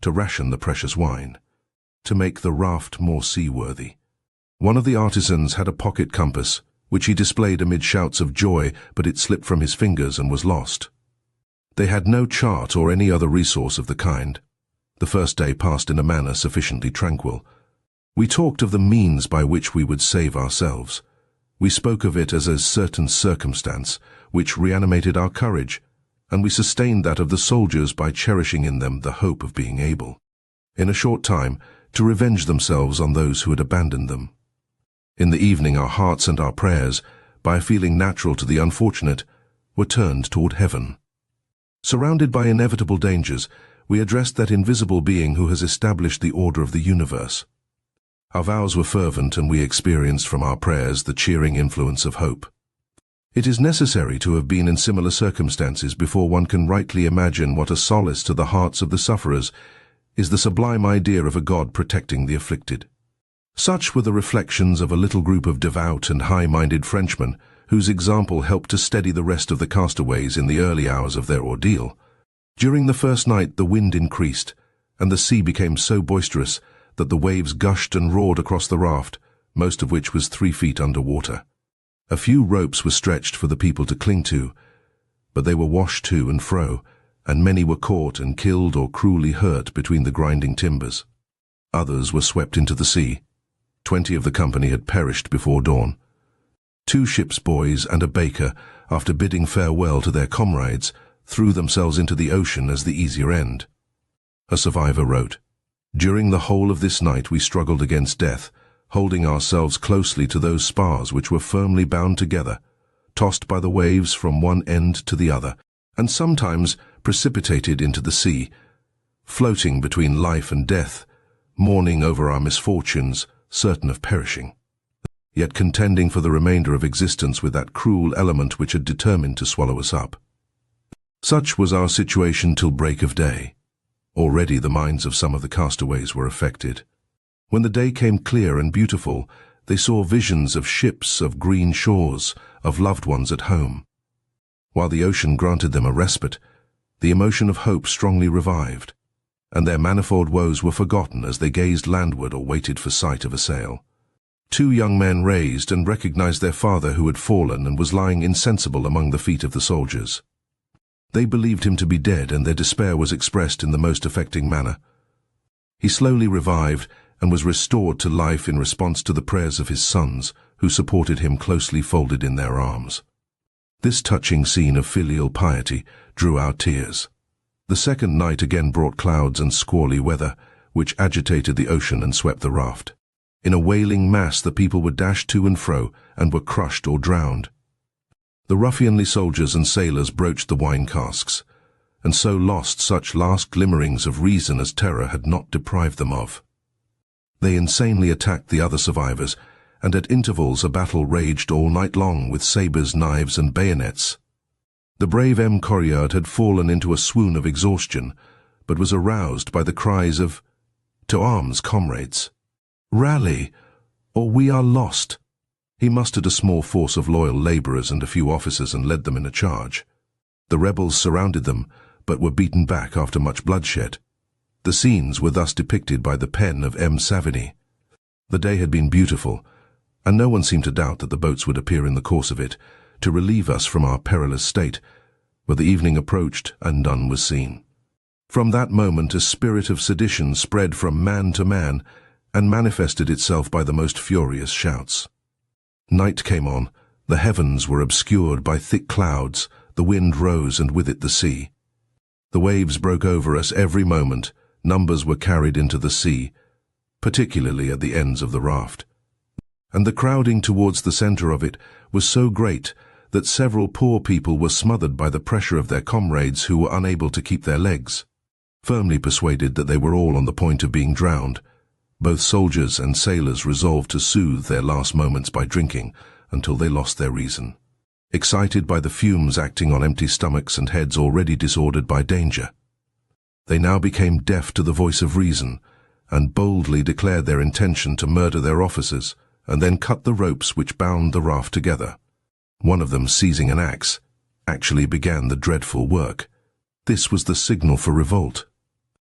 to ration the precious wine, to make the raft more seaworthy. One of the artisans had a pocket compass, which he displayed amid shouts of joy, but it slipped from his fingers and was lost. They had no chart or any other resource of the kind. The first day passed in a manner sufficiently tranquil. We talked of the means by which we would save ourselves. We spoke of it as a certain circumstance, which reanimated our courage, and we sustained that of the soldiers by cherishing in them the hope of being able, in a short time, to revenge themselves on those who had abandoned them. In the evening our hearts and our prayers, by a feeling natural to the unfortunate, were turned toward heaven. Surrounded by inevitable dangers, we addressed that invisible being who has established the order of the universe. Our vows were fervent, and we experienced from our prayers the cheering influence of hope. It is necessary to have been in similar circumstances before one can rightly imagine what a solace to the hearts of the sufferers is the sublime idea of a God protecting the afflicted. Such were the reflections of a little group of devout and high-minded Frenchmen, whose example helped to steady the rest of the castaways in the early hours of their ordeal. During the first night the wind increased, and the sea became so boisterous that the waves gushed and roared across the raft, most of which was 3 feet under water. A few ropes were stretched for the people to cling to, but they were washed to and fro, and many were caught and killed or cruelly hurt between the grinding timbers. Others were swept into the sea. 20 of the company had perished before dawn. Two ship's boys and a baker, after bidding farewell to their comrades, threw themselves into the ocean as the easier end. A survivor wrote, "During the whole of this night we struggled against death, holding ourselves closely to those spars which were firmly bound together, tossed by the waves from one end to the other, and sometimes precipitated into the sea, floating between life and death, mourning over our misfortunes, certain of perishing, yet contending for the remainder of existence with that cruel element which had determined to swallow us up. Such was our situation till break of day. Already the minds of some of the castaways were affected. When the day came clear and beautiful, they saw visions of ships, of green shores, of loved ones at home. While the ocean granted them a respite, the emotion of hope strongly revived, and their manifold woes were forgotten as they gazed landward or waited for sight of a sail. Two young men raised and recognized their father who had fallen and was lying insensible among the feet of the soldiers. They believed him to be dead, and their despair was expressed in the most affecting manner. He slowly revived and was restored to life in response to the prayers of his sons, who supported him closely folded in their arms. This touching scene of filial piety drew our tears. The second night again brought clouds and squally weather, which agitated the ocean and swept the raft. In a wailing mass the people were dashed to and fro, and were crushed or drowned. The ruffianly soldiers and sailors broached the wine casks, and so lost such last glimmerings of reason as terror had not deprived them of. They insanely attacked the other survivors, and at intervals a battle raged all night long with sabres, knives, and bayonets. The brave M. Corriard had fallen into a swoon of exhaustion, but was aroused by the cries of, "To arms, comrades! Rally, or we are lost!" He mustered a small force of loyal labourers and a few officers and led them in a charge. The rebels surrounded them, but were beaten back after much bloodshed. The scenes were thus depicted by the pen of M. Savigny. The day had been beautiful, and no one seemed to doubt that the boats would appear in the course of it, to relieve us from our perilous state, but the evening approached and none was seen. From that moment a spirit of sedition spread from man to man, and manifested itself by the most furious shouts. Night came on, the heavens were obscured by thick clouds, the wind rose and with it the sea. The waves broke over us every moment, numbers were carried into the sea, particularly at the ends of the raft. And the crowding towards the centre of it was so great that several poor people were smothered by the pressure of their comrades who were unable to keep their legs. Firmly persuaded that they were all on the point of being drowned, both soldiers and sailors resolved to soothe their last moments by drinking until they lost their reason. Excited by the fumes acting on empty stomachs and heads already disordered by danger, they now became deaf to the voice of reason, and boldly declared their intention to murder their officers, and then cut the ropes which bound the raft together. One of them, seizing an axe, actually began the dreadful work. This was the signal for revolt.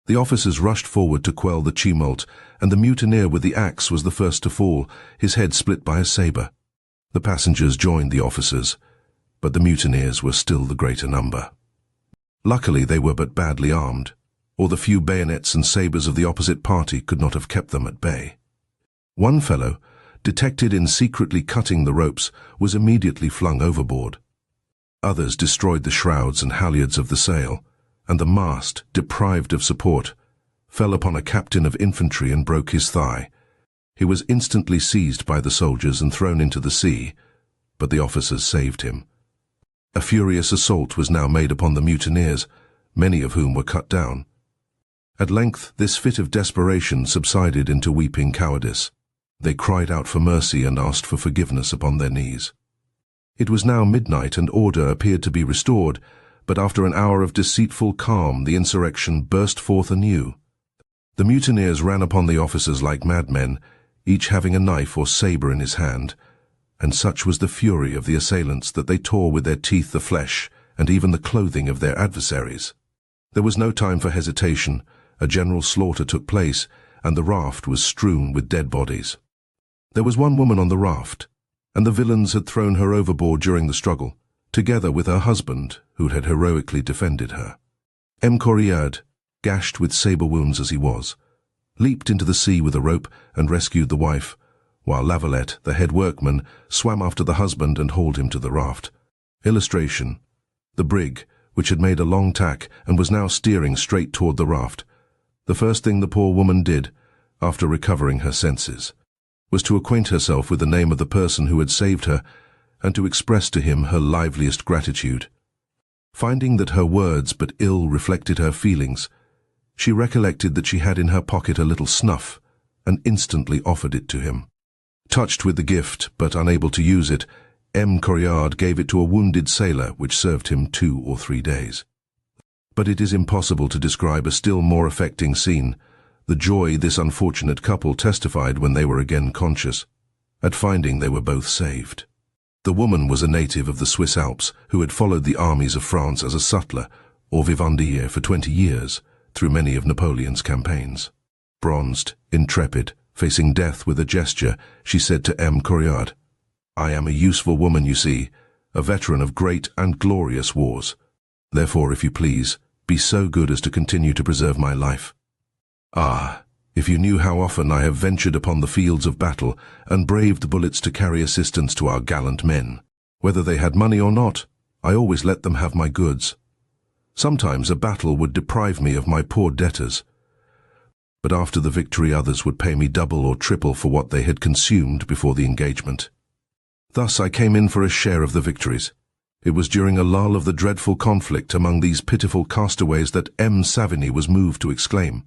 The officers rushed forward to quell the tumult, and the mutineer with the axe was the first to fall, his head split by a sabre. The passengers joined the officers, but the mutineers were still the greater number. Luckily they were but badly armed, or the few bayonets and sabres of the opposite party could not have kept them at bay. One fellow, detected in secretly cutting the ropes, was immediately flung overboard. Others destroyed the shrouds and halyards of the sail, and the mast, deprived of support, fell upon a captain of infantry and broke his thigh. He was instantly seized by the soldiers and thrown into the sea, but the officers saved him. A furious assault was now made upon the mutineers, many of whom were cut down. At length this fit of desperation subsided into weeping cowardice. They cried out for mercy and asked for forgiveness upon their knees. It was now midnight and order appeared to be restored, but after an hour of deceitful calm the insurrection burst forth anew. The mutineers ran upon the officers like madmen, each having a knife or sabre in his hand, and such was the fury of the assailants that they tore with their teeth the flesh and even the clothing of their adversaries. There was no time for hesitation. A general slaughter took place, and the raft was strewn with dead bodies. There was one woman on the raft, and the villains had thrown her overboard during the struggle, together with her husband, who had heroically defended her. M. Corriard, gashed with sabre wounds as he was, leaped into the sea with a rope and rescued the wife, while Lavalette, the head workman, swam after the husband and hauled him to the raft. Illustration: the brig, which had made a long tack and was now steering straight toward the raft. The first thing the poor woman did, after recovering her senses, was to acquaint herself with the name of the person who had saved her and to express to him her liveliest gratitude. Finding that her words but ill reflected her feelings, she recollected that she had in her pocket a little snuff and instantly offered it to him. Touched with the gift, but unable to use it, M. Corriard gave it to a wounded sailor, which served him 2 or 3 days. But it is impossible to describe a still more affecting scene, the joy this unfortunate couple testified when they were again conscious, at finding they were both saved. The woman was a native of the Swiss Alps who had followed the armies of France as a sutler or vivandier for 20 years through many of Napoleon's campaigns. Bronzed, intrepid, facing death with a gesture, she said to M. Corriard, "I am a useful woman, you see, a veteran of great and glorious wars. Therefore, if you please, be so good as to continue to preserve my life. Ah, if you knew how often I have ventured upon the fields of battle and braved the bullets to carry assistance to our gallant men. Whether they had money or not, I always let them have my goods. Sometimes a battle would deprive me of my poor debtors, but after the victory others would pay me double or triple for what they had consumed before the engagement. Thus I came in for a share of the victories. It was during a lull of the dreadful conflict among these pitiful castaways that M. Savigny was moved to exclaim,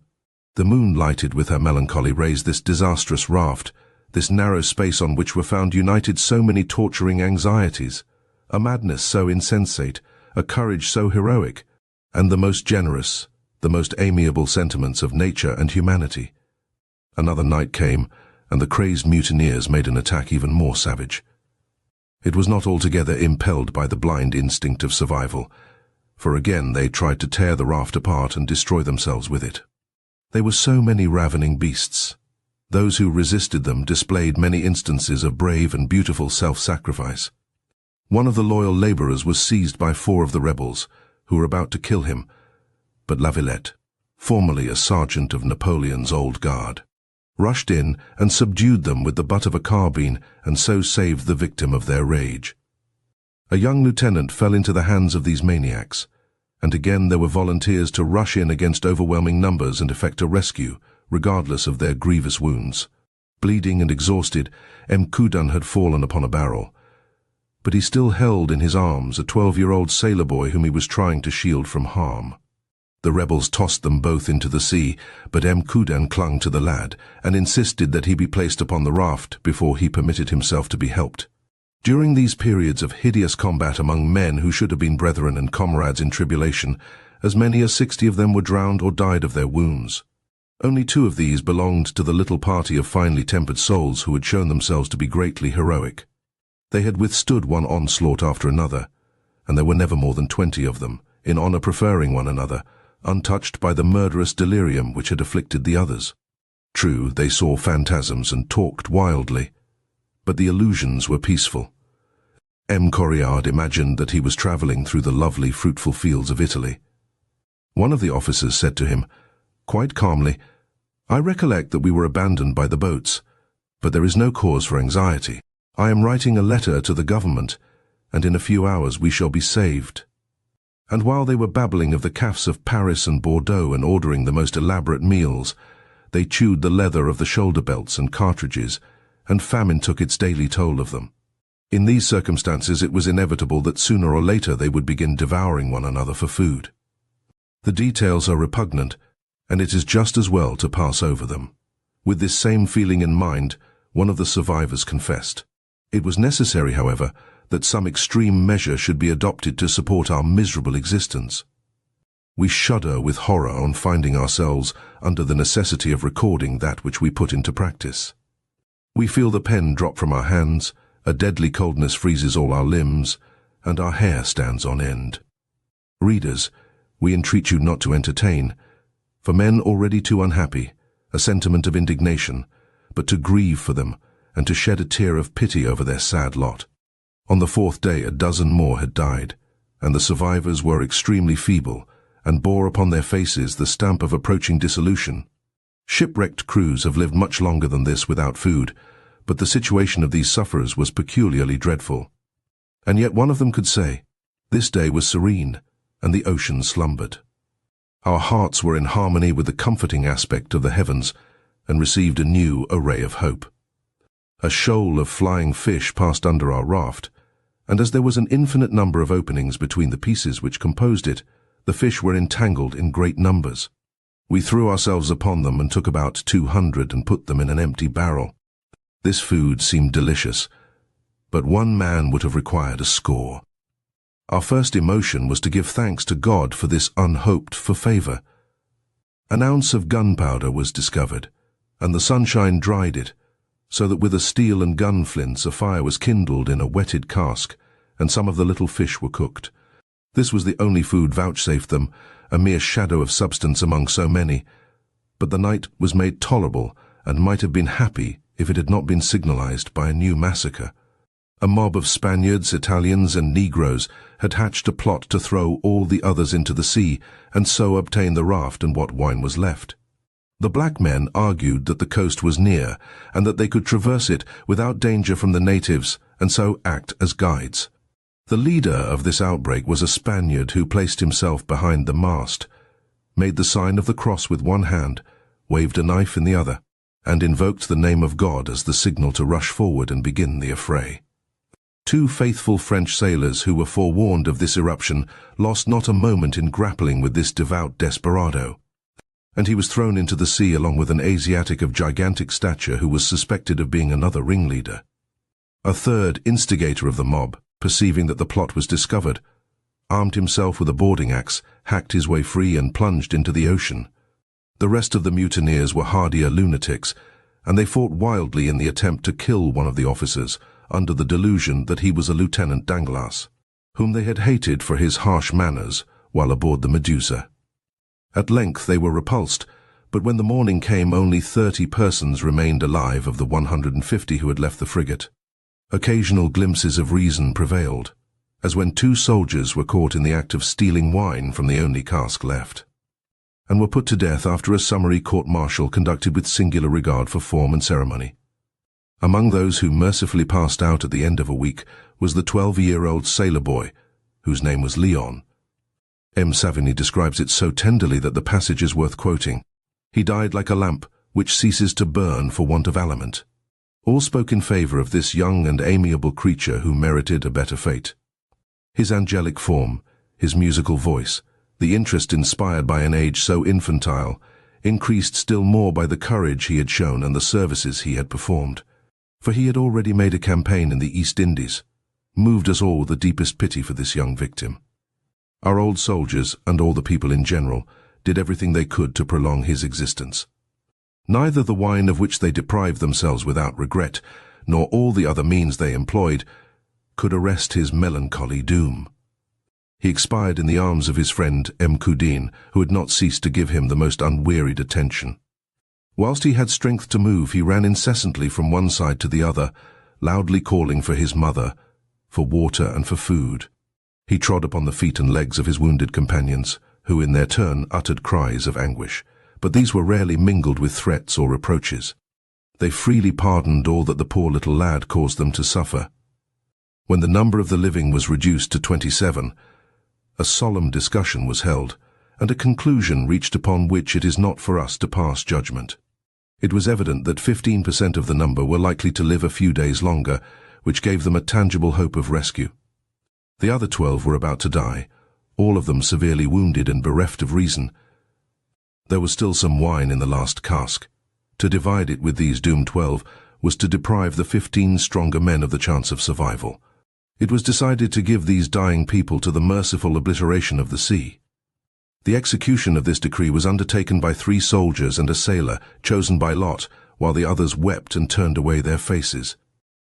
'The moon lighted with her melancholy rays this disastrous raft, this narrow space on which were found united so many torturing anxieties, a madness so insensate, a courage so heroic, and the most generous, the most amiable sentiments of nature and humanity.' Another night came, and the crazed mutineers made an attack even more savage. It was not altogether impelled by the blind instinct of survival, for again they tried to tear the raft apart and destroy themselves with it. They were so many ravening beasts. Those who resisted them displayed many instances of brave and beautiful self-sacrifice. One of the loyal labourers was seized by 4 of the rebels, who were about to kill him, but Lavalette, formerly a sergeant of Napoleon's old guard, rushed in and subdued them with the butt of a carbine and so saved the victim of their rage. A young lieutenant fell into the hands of these maniacs, and again there were volunteers to rush in against overwhelming numbers and effect a rescue, regardless of their grievous wounds. Bleeding and exhausted, M. Coudin had fallen upon a barrel, but he still held in his arms a 12-year-old sailor boy whom he was trying to shield from harm. The rebels tossed them both into the sea, but M. Coudin clung to the lad and insisted that he be placed upon the raft before he permitted himself to be helped. During these periods of hideous combat among men who should have been brethren and comrades in tribulation, as many as 60 of them were drowned or died of their wounds. Only 2 of these belonged to the little party of finely tempered souls who had shown themselves to be greatly heroic. They had withstood one onslaught after another, and there were never more than 20 of them, in honour preferring one another, untouched by the murderous delirium which had afflicted the others. True, they saw phantasms and talked wildly, but the illusions were peaceful. M. Corriard imagined that he was travelling through the lovely, fruitful fields of Italy. One of the officers said to him, quite calmly, "I recollect that we were abandoned by the boats, but there is no cause for anxiety. I am writing a letter to the government, and in a few hours we shall be saved." And while they were babbling of the cafes of Paris and Bordeaux and ordering the most elaborate meals, they chewed the leather of the shoulder belts and cartridges, and famine took its daily toll of them. In these circumstances it was inevitable that sooner or later they would begin devouring one another for food. The details are repugnant, and it is just as well to pass over them. With this same feeling in mind, one of the survivors confessed. It was necessary, however, that some extreme measure should be adopted to support our miserable existence. We shudder with horror on finding ourselves under the necessity of recording that which we put into practice. We feel the pen drop from our hands, a deadly coldness freezes all our limbs, and our hair stands on end. Readers, we entreat you not to entertain, for men already too unhappy, a sentiment of indignation, but to grieve for them, and to shed a tear of pity over their sad lot. On the 4th day 12 more had died, and the survivors were extremely feeble, and bore upon their faces the stamp of approaching dissolution. Shipwrecked crews have lived much longer than this without food, but the situation of these sufferers was peculiarly dreadful. And yet one of them could say, "This day was serene, and the ocean slumbered." Our hearts were in harmony with the comforting aspect of the heavens, and received a new array of hope. A shoal of flying fish passed under our raft, and as there was an infinite number of openings between the pieces which composed it, the fish were entangled in great numbers. We threw ourselves upon them and took about 200 and put them in an empty barrel. This food seemed delicious, but one man would have required a score. Our first emotion was to give thanks to God for this unhoped-for favor. An ounce of gunpowder was discovered, and the sunshine dried it, so that with a steel and gun flints a fire was kindled in a wetted cask, and some of the little fish were cooked. This was the only food vouchsafed them, a mere shadow of substance among so many, but the night was made tolerable, and might have been happy if it had not been signalized by a new massacre. A mob of Spaniards, Italians, and Negroes had hatched a plot to throw all the others into the sea, and so obtain the raft and what wine was left. The black men argued that the coast was near, and that they could traverse it without danger from the natives, and so act as guides. The leader of this outbreak was a Spaniard who placed himself behind the mast, made the sign of the cross with one hand, waved a knife in the other, and invoked the name of God as the signal to rush forward and begin the affray. 2 faithful French sailors who were forewarned of this eruption lost not a moment in grappling with this devout desperado, and he was thrown into the sea along with an Asiatic of gigantic stature who was suspected of being another ringleader. A third instigator of the mob, perceiving that the plot was discovered, armed himself with a boarding axe, hacked his way free and plunged into the ocean. The rest of the mutineers were hardier lunatics, and they fought wildly in the attempt to kill one of the officers, under the delusion that he was a Lieutenant Danglas, whom they had hated for his harsh manners while aboard the Medusa. At length they were repulsed, but when the morning came only 30 persons remained alive of the 150 who had left the frigate. Occasional glimpses of reason prevailed, as when 2 soldiers were caught in the act of stealing wine from the only cask left, and were put to death after a summary court-martial conducted with singular regard for form and ceremony. Among those who mercifully passed out at the end of a week was the 12-year-old sailor boy, whose name was Leon. M. Savigny describes it so tenderly that the passage is worth quoting. He died like a lamp which ceases to burn for want of aliment. All spoke in favor of this young and amiable creature who merited a better fate. His angelic form, his musical voice, the interest inspired by an age so infantile, increased still more by the courage he had shown and the services he had performed. For he had already made a campaign in the East Indies, moved us all with the deepest pity for this young victim. Our old soldiers, and all the people in general, did everything they could to prolong his existence. Neither the wine of which they deprived themselves without regret, nor all the other means they employed, could arrest his melancholy doom. He expired in the arms of his friend M. Coudin, who had not ceased to give him the most unwearied attention. Whilst he had strength to move, he ran incessantly from one side to the other, loudly calling for his mother, for water and for food. He trod upon the feet and legs of his wounded companions, who in their turn uttered cries of anguish, but these were rarely mingled with threats or reproaches. They freely pardoned all that the poor little lad caused them to suffer. When the number of the living was reduced to 27, a solemn discussion was held, and a conclusion reached upon which it is not for us to pass judgment. It was evident that 15% of the number were likely to live a few days longer, which gave them a tangible hope of rescue. The other 12 were about to die, all of them severely wounded and bereft of reason. There was still some wine in the last cask. To divide it with these doomed 12 was to deprive the 15 stronger men of the chance of survival. It was decided to give these dying people to the merciful obliteration of the sea. The execution of this decree was undertaken by 3 soldiers and a sailor, chosen by lot, while the others wept and turned away their faces.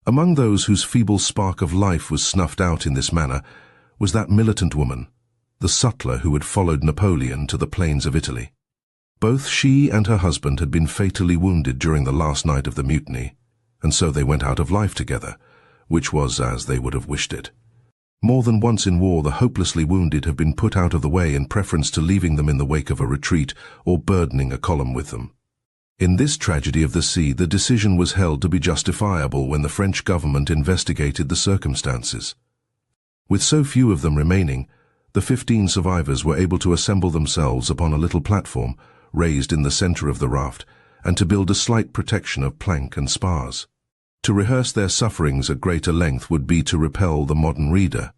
Among those whose feeble spark of life was snuffed out in this manner was that militant woman, the sutler who had followed Napoleon to the plains of Italy. Both she and her husband had been fatally wounded during the last night of the mutiny, and so they went out of life together, which was as they would have wished it. More than once in war the hopelessly wounded have been put out of the way in preference to leaving them in the wake of a retreat or burdening a column with them. In this tragedy of the sea, the decision was held to be justifiable when the French government investigated the circumstances. With so few of them remaining, the 15 survivors were able to assemble themselves upon a little platform raised in the center of the raft and to build a slight protection of plank and spars. To rehearse their sufferings at greater length would be to repel the modern reader.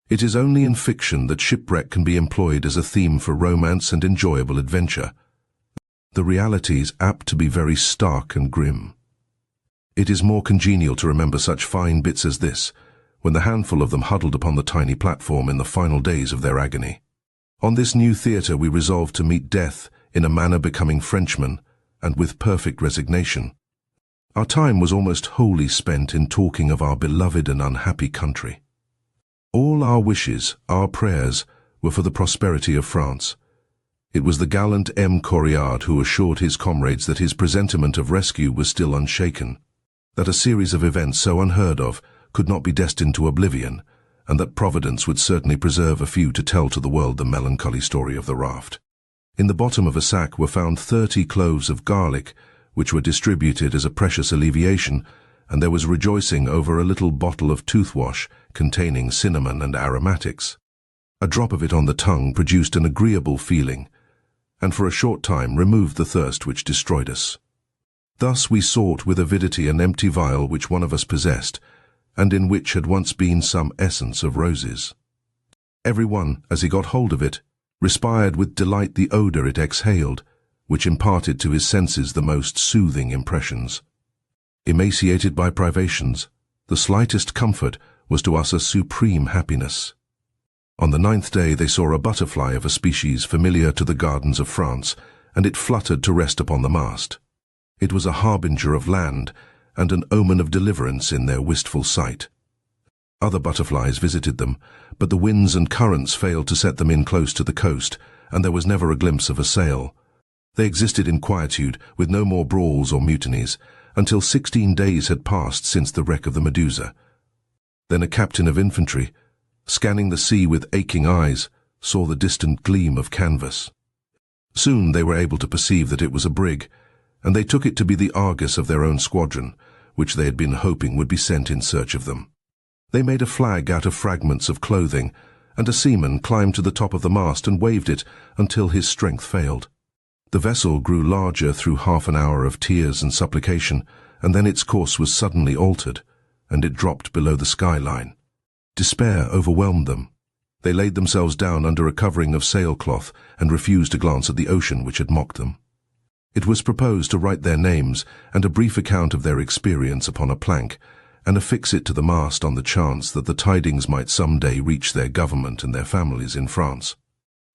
It is only in fiction that shipwreck can be employed as a theme for romance and enjoyable adventure. The reality is apt to be very stark and grim. It is more congenial to remember such fine bits as this, when the handful of them huddled upon the tiny platform in the final days of their agony. On this new theatre we resolved to meet death in a manner becoming Frenchmen, and with perfect resignation. Our time was almost wholly spent in talking of our beloved and unhappy country. All our wishes, our prayers, were for the prosperity of France. It was the gallant M. Corriard who assured his comrades that his presentiment of rescue was still unshaken, that a series of events so unheard of could not be destined to oblivion, and that Providence would certainly preserve a few to tell to the world the melancholy story of the raft. In the bottom of a sack were found 30 cloves of garlic, which were distributed as a precious alleviation, and there was rejoicing over a little bottle of toothwash containing cinnamon and aromatics. A drop of it on the tongue produced an agreeable feeling, and for a short time removed the thirst which destroyed us. Thus we sought with avidity an empty vial which one of us possessed, and in which had once been some essence of roses. Every one, as he got hold of it, respired with delight the odour it exhaled, which imparted to his senses the most soothing impressions. Emaciated by privations, the slightest comfort was to us a supreme happiness. On the 9th day they saw a butterfly of a species familiar to the gardens of France, and it fluttered to rest upon the mast. It was a harbinger of land, and an omen of deliverance in their wistful sight. Other butterflies visited them, but the winds and currents failed to set them in close to the coast, and there was never a glimpse of a sail. They existed in quietude, with no more brawls or mutinies, until 16 days had passed since the wreck of the Medusa. Then a captain of infantry, scanning the sea with aching eyes, saw the distant gleam of canvas. Soon they were able to perceive that it was a brig, and they took it to be the Argus of their own squadron, which they had been hoping would be sent in search of them. They made a flag out of fragments of clothing, and a seaman climbed to the top of the mast and waved it until his strength failed. The vessel grew larger through half an hour of tears and supplication, and then its course was suddenly altered, and it dropped below the skyline. Despair overwhelmed them. They laid themselves down under a covering of sailcloth and refused to glance at the ocean which had mocked them. It was proposed to write their names and a brief account of their experience upon a plank, and affix it to the mast on the chance that the tidings might some day reach their government and their families in France.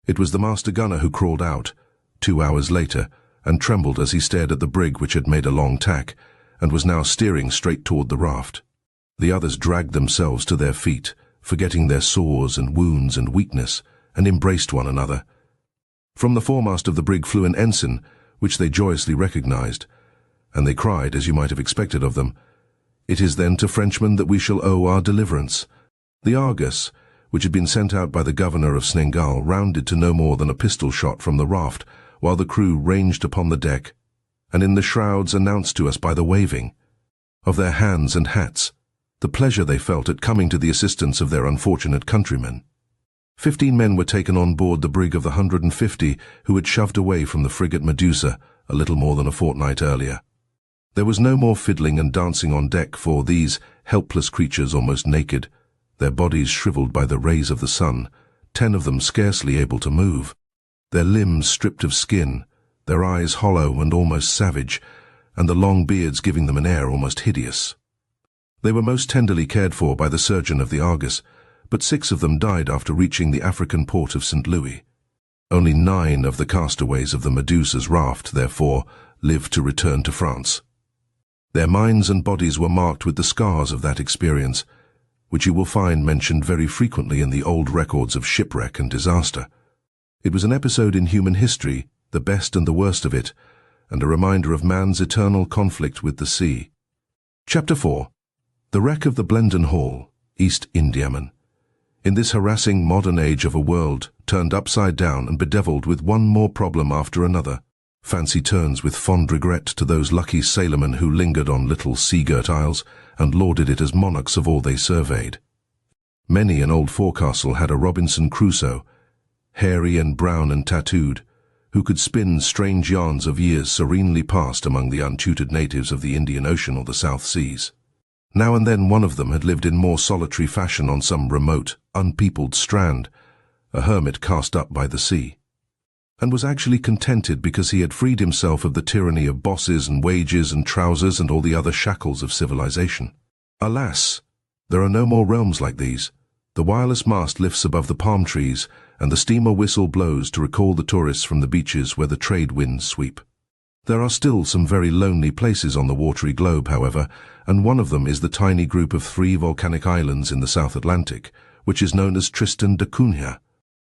It was the master gunner who crawled out, 2 hours later, and trembled as he stared at the brig which had made a long tack, and was now steering straight toward the raft. The others dragged themselves to their feet, forgetting their sores and wounds and weakness, and embraced one another. From the foremast of the brig flew an ensign, which they joyously recognized, and they cried, as you might have expected of them, "It is then to Frenchmen that we shall owe our deliverance." The Argus, which had been sent out by the governor of Senegal, rounded to no more than a pistol shot from the raft, while the crew ranged upon the deck, and in the shrouds announced to us by the waving of their hands and hats the pleasure they felt at coming to the assistance of their unfortunate countrymen. 15 men were taken on board the brig of the 150 who had shoved away from the frigate Medusa a little more than a fortnight earlier. There was no more fiddling and dancing on deck for these helpless creatures, almost naked, their bodies shriveled by the rays of the sun, 10 of them scarcely able to move, their limbs stripped of skin, their eyes hollow and almost savage, and the long beards giving them an air almost hideous. They were most tenderly cared for by the surgeon of the Argus, but 6 of them died after reaching the African port of St. Louis. Only 9 of the castaways of the Medusa's raft, therefore, lived to return to France. Their minds and bodies were marked with the scars of that experience, which you will find mentioned very frequently in the old records of shipwreck and disaster. It was an episode in human history, the best and the worst of it, and a reminder of man's eternal conflict with the sea. Chapter 4. The Wreck of the Blenden Hall, East Indiaman. In this harassing modern age of a world turned upside down and bedeviled with one more problem after another, Fancy turns with fond regret to those lucky sailormen who lingered on little sea-girt isles and lauded it as monarchs of all they surveyed. Many an old forecastle had a Robinson Crusoe, hairy and brown and tattooed, who could spin strange yarns of years serenely passed among the untutored natives of the Indian Ocean or the South Seas. Now and then one of them had lived in more solitary fashion on some remote, unpeopled strand, a hermit cast up by the sea, and was actually contented because he had freed himself of the tyranny of bosses and wages and trousers and all the other shackles of civilization. Alas, there are no more realms like these. The wireless mast lifts above the palm trees, and the steamer whistle blows to recall the tourists from the beaches where the trade winds sweep. There are still some very lonely places on the watery globe, however, and one of them is the tiny group of 3 volcanic islands in the South Atlantic, which is known as Tristan da Cunha.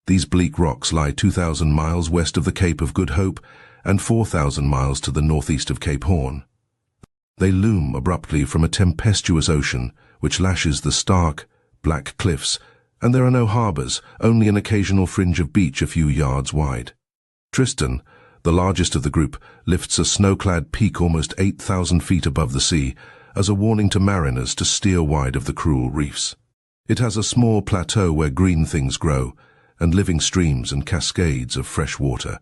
These bleak rocks lie 2,000 miles west of the Cape of Good Hope and 4,000 miles to the northeast of Cape Horn. They loom abruptly from a tempestuous ocean which lashes the stark, black cliffs, and there are no harbours, only an occasional fringe of beach a few yards wide. Tristan, the largest of the group, lifts a snow-clad peak almost 8,000 feet above the sea as a warning to mariners to steer wide of the cruel reefs. It has a small plateau where green things grow, and living streams and cascades of fresh water.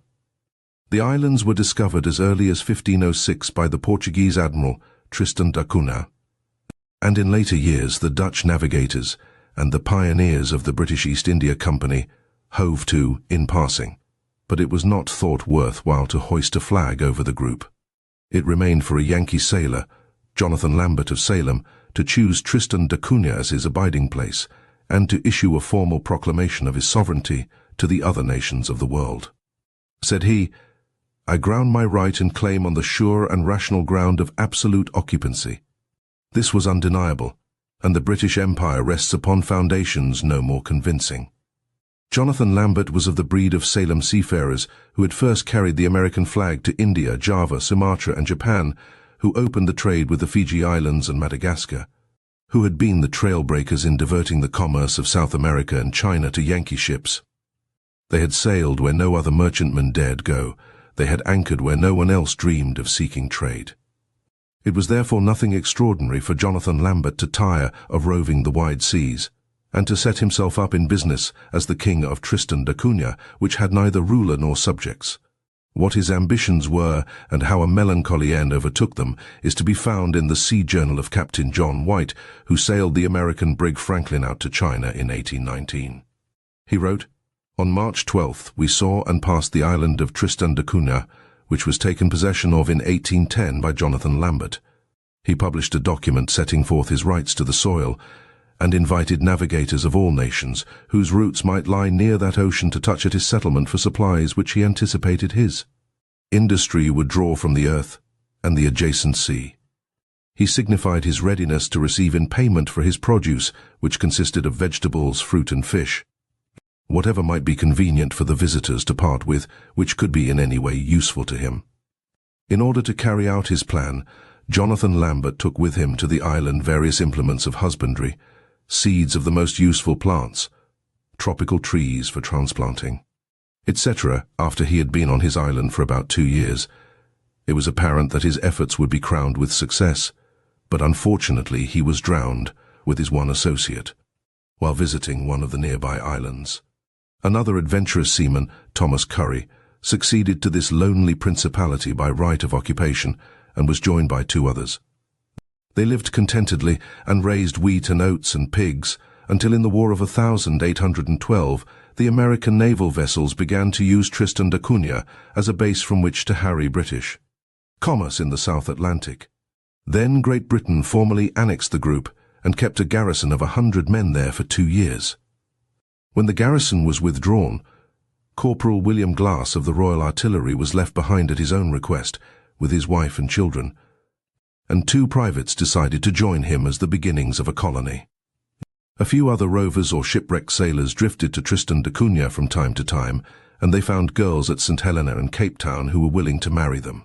The islands were discovered as early as 1506 by the Portuguese Admiral Tristan da Cunha, and in later years the Dutch navigators and the pioneers of the British East India Company hove to in passing, but it was not thought worthwhile to hoist a flag over the group. It remained for a Yankee sailor, Jonathan Lambert of Salem, to choose Tristan da Cunha as his abiding place, and to issue a formal proclamation of his sovereignty to the other nations of the world. Said he, "I ground my right and claim on the sure and rational ground of absolute occupancy." This was undeniable, and the British Empire rests upon foundations no more convincing. Jonathan Lambert was of the breed of Salem seafarers who had first carried the American flag to India, Java, Sumatra, and Japan, who opened the trade with the Fiji Islands and Madagascar, who had been the trailbreakers in diverting the commerce of South America and China to Yankee ships. They had sailed where no other merchantman dared go. They had anchored where no one else dreamed of seeking trade. It was therefore nothing extraordinary for Jonathan Lambert to tire of roving the wide seas, and to set himself up in business as the king of Tristan da Cunha, which had neither ruler nor subjects. What his ambitions were, and how a melancholy end overtook them, is to be found in the Sea Journal of Captain John White, who sailed the American brig Franklin out to China in 1819. He wrote, "On March 12th we saw and passed the island of Tristan da Cunha, which was taken possession of in 1810 by Jonathan Lambert. He published a document setting forth his rights to the soil, and invited navigators of all nations, whose routes might lie near that ocean, to touch at his settlement for supplies which he anticipated his industry would draw from the earth and the adjacent sea. He signified his readiness to receive in payment for his produce, which consisted of vegetables, fruit, and fish, whatever might be convenient for the visitors to part with, which could be in any way useful to him." In order to carry out his plan, Jonathan Lambert took with him to the island various implements of husbandry, seeds of the most useful plants, tropical trees for transplanting, etc. After he had been on his island for about 2 years, it was apparent that his efforts would be crowned with success, but unfortunately he was drowned with his one associate while visiting one of the nearby islands. Another adventurous seaman, Thomas Curry, succeeded to this lonely principality by right of occupation and was joined by 2 others. They lived contentedly and raised wheat and oats and pigs until in the War of 1812 the American naval vessels began to use Tristan da Cunha as a base from which to harry British commerce in the South Atlantic. Then Great Britain formally annexed the group and kept a garrison of 100 men there for 2 years. When the garrison was withdrawn, Corporal William Glass of the Royal Artillery was left behind at his own request with his wife and children, and 2 privates decided to join him as the beginnings of a colony. A few other rovers or shipwrecked sailors drifted to Tristan da Cunha from time to time, and they found girls at St. Helena and Cape Town who were willing to marry them,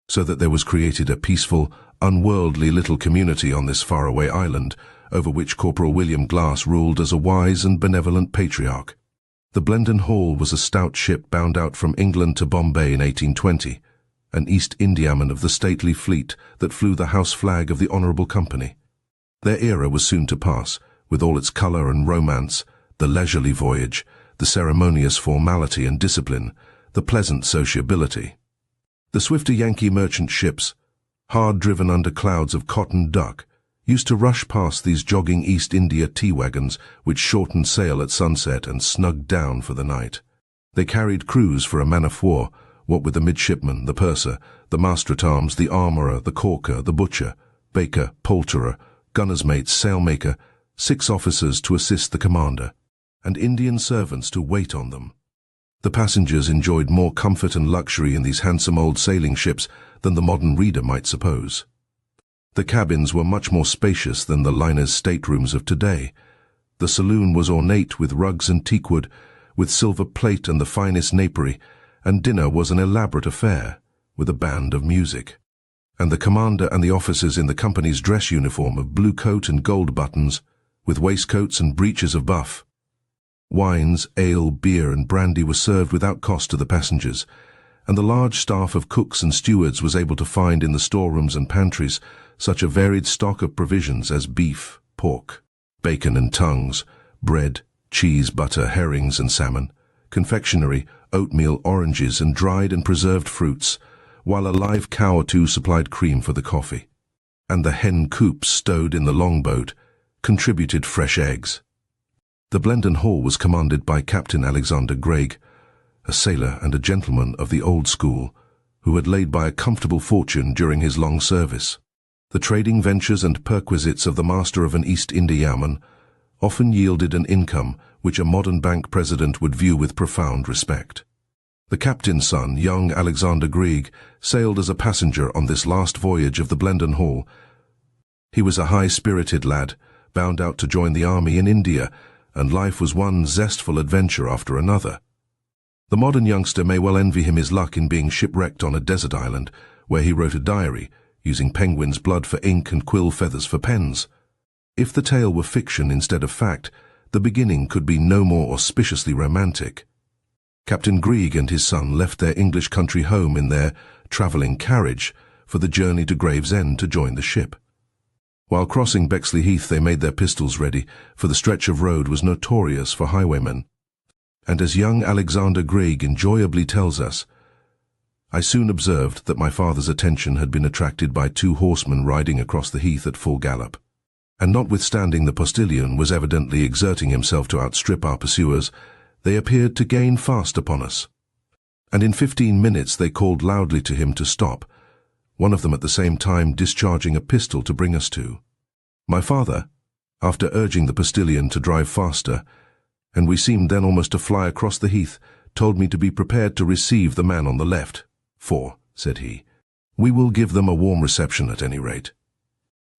so that there was created a peaceful, unworldly little community on this faraway island, over which Corporal William Glass ruled as a wise and benevolent patriarch. The Blenden Hall was a stout ship bound out from England to Bombay in 1820, an East Indiaman of the stately fleet that flew the house flag of the Honourable Company. Their era was soon to pass, with all its colour and romance, the leisurely voyage, the ceremonious formality and discipline, the pleasant sociability. The swifter Yankee merchant ships, hard driven under clouds of cotton duck, used to rush past these jogging East India tea-wagons which shortened sail at sunset and snugged down for the night. They carried crews for a man-of-war, what with the midshipman, the purser, the master-at-arms, the armourer, the caulker, the butcher, baker, poulterer, gunner's mate, sailmaker, 6 officers to assist the commander, and Indian servants to wait on them. The passengers enjoyed more comfort and luxury in these handsome old sailing ships than the modern reader might suppose. The cabins were much more spacious than the liners' staterooms of today. The saloon was ornate with rugs and teakwood, with silver plate and the finest napery, and dinner was an elaborate affair, with a band of music. And the commander and the officers in the company's dress uniform of blue coat and gold buttons, with waistcoats and breeches of buff. Wines, ale, beer and brandy were served without cost to the passengers, and the large staff of cooks and stewards was able to find in the storerooms and pantries such a varied stock of provisions as beef, pork, bacon and tongues, bread, cheese, butter, herrings and salmon, confectionery, oatmeal, oranges and dried and preserved fruits, while a live cow or two supplied cream for the coffee. And the hen coops stowed in the longboat contributed fresh eggs. The Blenden Hall was commanded by Captain Alexander Gregg, a sailor and a gentleman of the old school, who had laid by a comfortable fortune during his long service. The trading ventures and perquisites of the master of an East Indiaman often yielded an income which a modern bank president would view with profound respect. The captain's son, young Alexander Gregg, sailed as a passenger on this last voyage of the Blenden Hall. He was a high-spirited lad, bound out to join the army in India, and life was one zestful adventure after another. The modern youngster may well envy him his luck in being shipwrecked on a desert island, where he wrote a diary, using penguin's blood for ink and quill feathers for pens. If the tale were fiction instead of fact, the beginning could be no more auspiciously romantic. Captain Gregg and his son left their English country home in their travelling carriage for the journey to Gravesend to join the ship. While crossing Bexley Heath they made their pistols ready, for the stretch of road was notorious for highwaymen. And as young Alexander Gregg enjoyably tells us, I soon observed that my father's attention had been attracted by 2 horsemen riding across the heath at full gallop, and notwithstanding the postilion was evidently exerting himself to outstrip our pursuers, they appeared to gain fast upon us. And in 15 minutes they called loudly to him to stop, one of them at the same time discharging a pistol to bring us to. My father, after urging the postilion to drive faster, and we seemed then almost to fly across the heath, told me to be prepared to receive the man on the left, for, said he, we will give them a warm reception at any rate.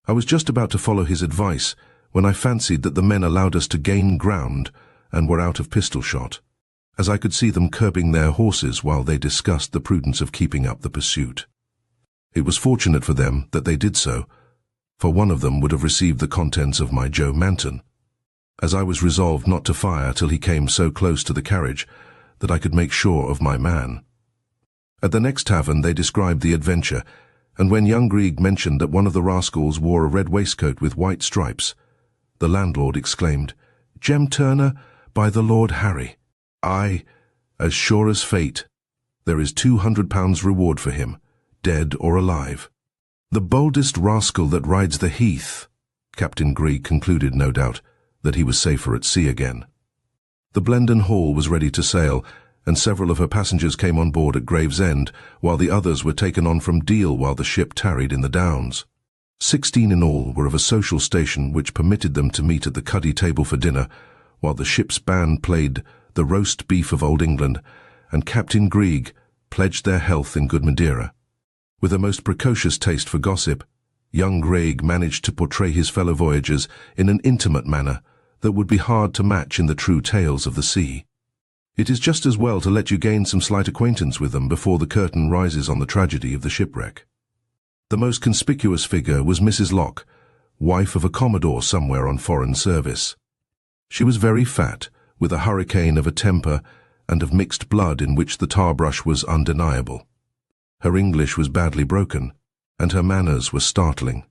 I was just about to follow his advice when I fancied that the men allowed us to gain ground and were out of pistol shot, as I could see them curbing their horses while they discussed the prudence of keeping up the pursuit. It was fortunate for them that they did so, for one of them would have received the contents of my Joe Manton, as I was resolved not to fire till he came so close to the carriage that I could make sure of my man. At the next tavern they described the adventure, and when young Gregg mentioned that one of the rascals wore a red waistcoat with white stripes, the landlord exclaimed, "Jem Turner, by the Lord Harry! Aye, as sure as fate, there is £200 reward for him, dead or alive." The boldest rascal that rides the heath, Captain Gregg concluded, no doubt, that he was safer at sea again. The Blenden Hall was ready to sail, and several of her passengers came on board at Gravesend, while the others were taken on from Deal while the ship tarried in the Downs. 16 in all were of a social station which permitted them to meet at the cuddy table for dinner, while the ship's band played the roast beef of Old England, and Captain Gregg pledged their health in good Madeira. With a most precocious taste for gossip, young Gregg managed to portray his fellow voyagers in an intimate manner that would be hard to match in the true tales of the sea. It is just as well to let you gain some slight acquaintance with them before the curtain rises on the tragedy of the shipwreck. The most conspicuous figure was Mrs. Locke, wife of a commodore somewhere on foreign service. She was very fat, with a hurricane of a temper and of mixed blood in which the tarbrush was undeniable. Her English was badly broken, and her manners were startling.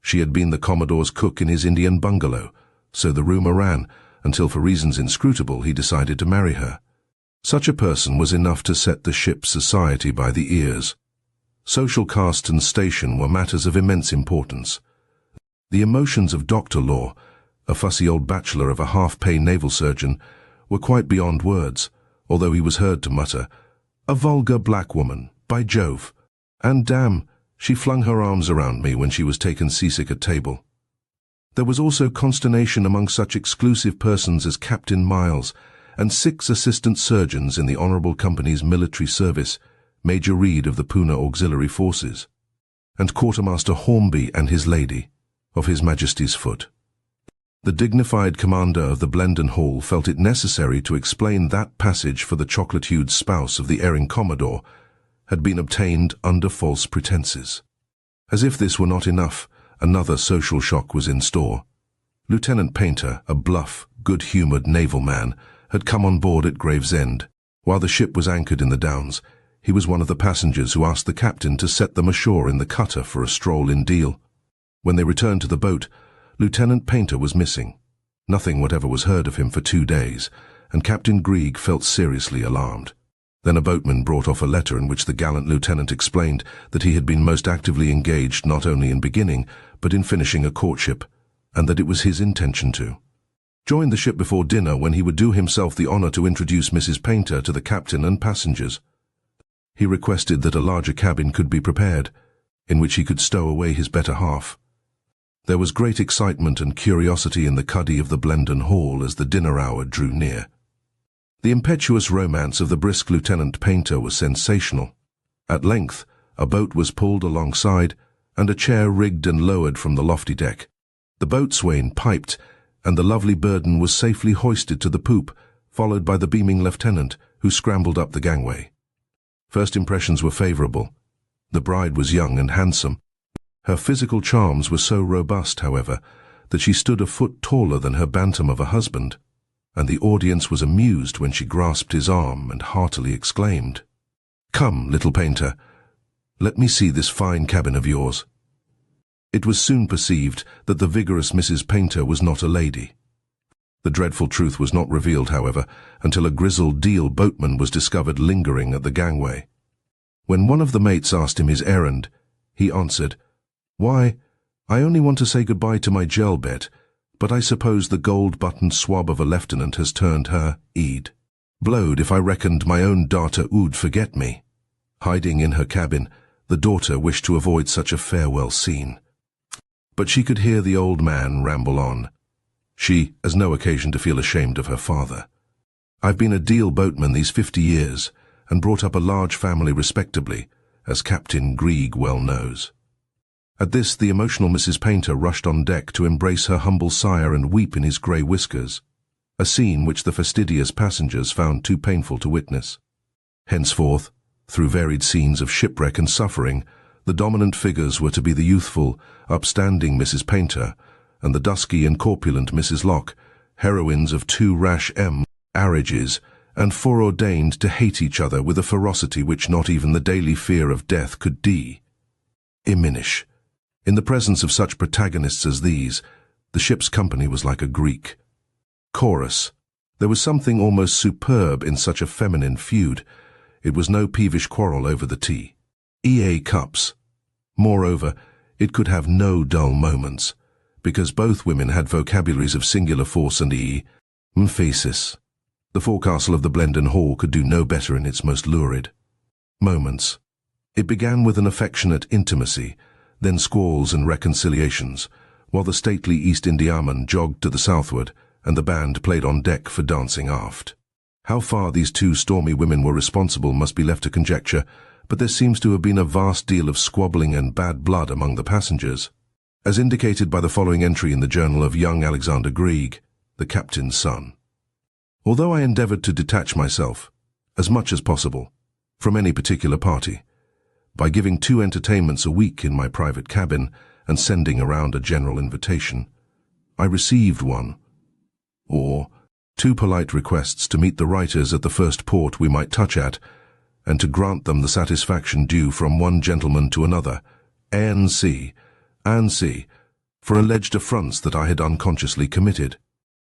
She had been the Commodore's cook in his Indian bungalow, so the rumour ran, until for reasons inscrutable he decided to marry her. Such a person was enough to set the ship's society by the ears. Social caste and station were matters of immense importance. The emotions of Dr. Law, a fussy old bachelor of a half-pay naval surgeon, were quite beyond words, although he was heard to mutter, "A vulgar black woman, by Jove! And damn, she flung her arms around me when she was taken seasick at table." There was also consternation among such exclusive persons as Captain Miles and 6 assistant surgeons in the Honourable Company's military service, Major Reed of the Poona Auxiliary Forces, and Quartermaster Hornby and his lady, of His Majesty's Foot. The dignified commander of the Blenden Hall felt it necessary to explain that passage for the chocolate-hued spouse of the erring Commodore had been obtained under false pretences. As if this were not enough, another social shock was in store. Lieutenant Painter, a bluff, good-humoured naval man, had come on board at Gravesend. While the ship was anchored in the Downs, he was one of the passengers who asked the captain to set them ashore in the cutter for a stroll in Deal. When they returned to the boat, Lieutenant Painter was missing. Nothing whatever was heard of him for 2 days, and Captain Grieg felt seriously alarmed. Then a boatman brought off a letter in which the gallant lieutenant explained that he had been most actively engaged not only in beginning, but in finishing a courtship, and that it was his intention to join the ship before dinner, when he would do himself the honour to introduce Mrs. Painter to the captain and passengers. He requested that a larger cabin could be prepared, in which he could stow away his better half. There was great excitement and curiosity in the cuddy of the Blenden Hall as the dinner hour drew near. The impetuous romance of the brisk Lieutenant Painter was sensational. At length, a boat was pulled alongside, and a chair rigged and lowered from the lofty deck. The boatswain piped, and the lovely burden was safely hoisted to the poop, followed by the beaming lieutenant, who scrambled up the gangway. First impressions were favourable. The bride was young and handsome. Her physical charms were so robust, however, that she stood a foot taller than her bantam of a husband, and the audience was amused when she grasped his arm and heartily exclaimed, "Come, little Painter, let me see this fine cabin of yours." It was soon perceived that the vigorous Mrs. Painter was not a lady. The dreadful truth was not revealed, however, until a grizzled Deal boatman was discovered lingering at the gangway. When one of the mates asked him his errand, he answered, "Why, I only want to say goodbye to my gel bet, but I suppose the gold-buttoned swab of a lieutenant has turned her Eid. Blowed if I reckoned my own daughter ood forget me." Hiding in her cabin, the daughter wished to avoid such a farewell scene. But she could hear the old man ramble on. She has no occasion to feel ashamed of her father. "I've been a Deal boatman these 50 years, and brought up a large family respectably, as Captain Grieg well knows." At this, the emotional Mrs. Painter rushed on deck to embrace her humble sire and weep in his grey whiskers, a scene which the fastidious passengers found too painful to witness. Henceforth, through varied scenes of shipwreck and suffering, the dominant figures were to be the youthful, upstanding Mrs. Painter and the dusky and corpulent Mrs. Locke, heroines of 2 rash marriages, and foreordained to hate each other with a ferocity which not even the daily fear of death could diminish. In the presence of such protagonists as these, the ship's company was like a Greek chorus. There was something almost superb in such a feminine feud. It was no peevish quarrel over the tea cups. Moreover, it could have no dull moments, because both women had vocabularies of singular force and emphasis. The forecastle of the Blenden Hall could do no better in its most lurid moments. It began with an affectionate intimacy, then squalls and reconciliations, while the stately East Indiaman jogged to the southward, and the band played on deck for dancing aft. How far these 2 stormy women were responsible must be left to conjecture, but there seems to have been a vast deal of squabbling and bad blood among the passengers, as indicated by the following entry in the journal of young Alexander Grieg, the captain's son. "Although I endeavoured to detach myself, as much as possible, from any particular party, by giving 2 entertainments a week in my private cabin and sending around a general invitation, I received 1 or 2 polite requests to meet the writers at the first port we might touch at, and to grant them the satisfaction due from one gentleman to another, ANC, for alleged affronts that I had unconsciously committed.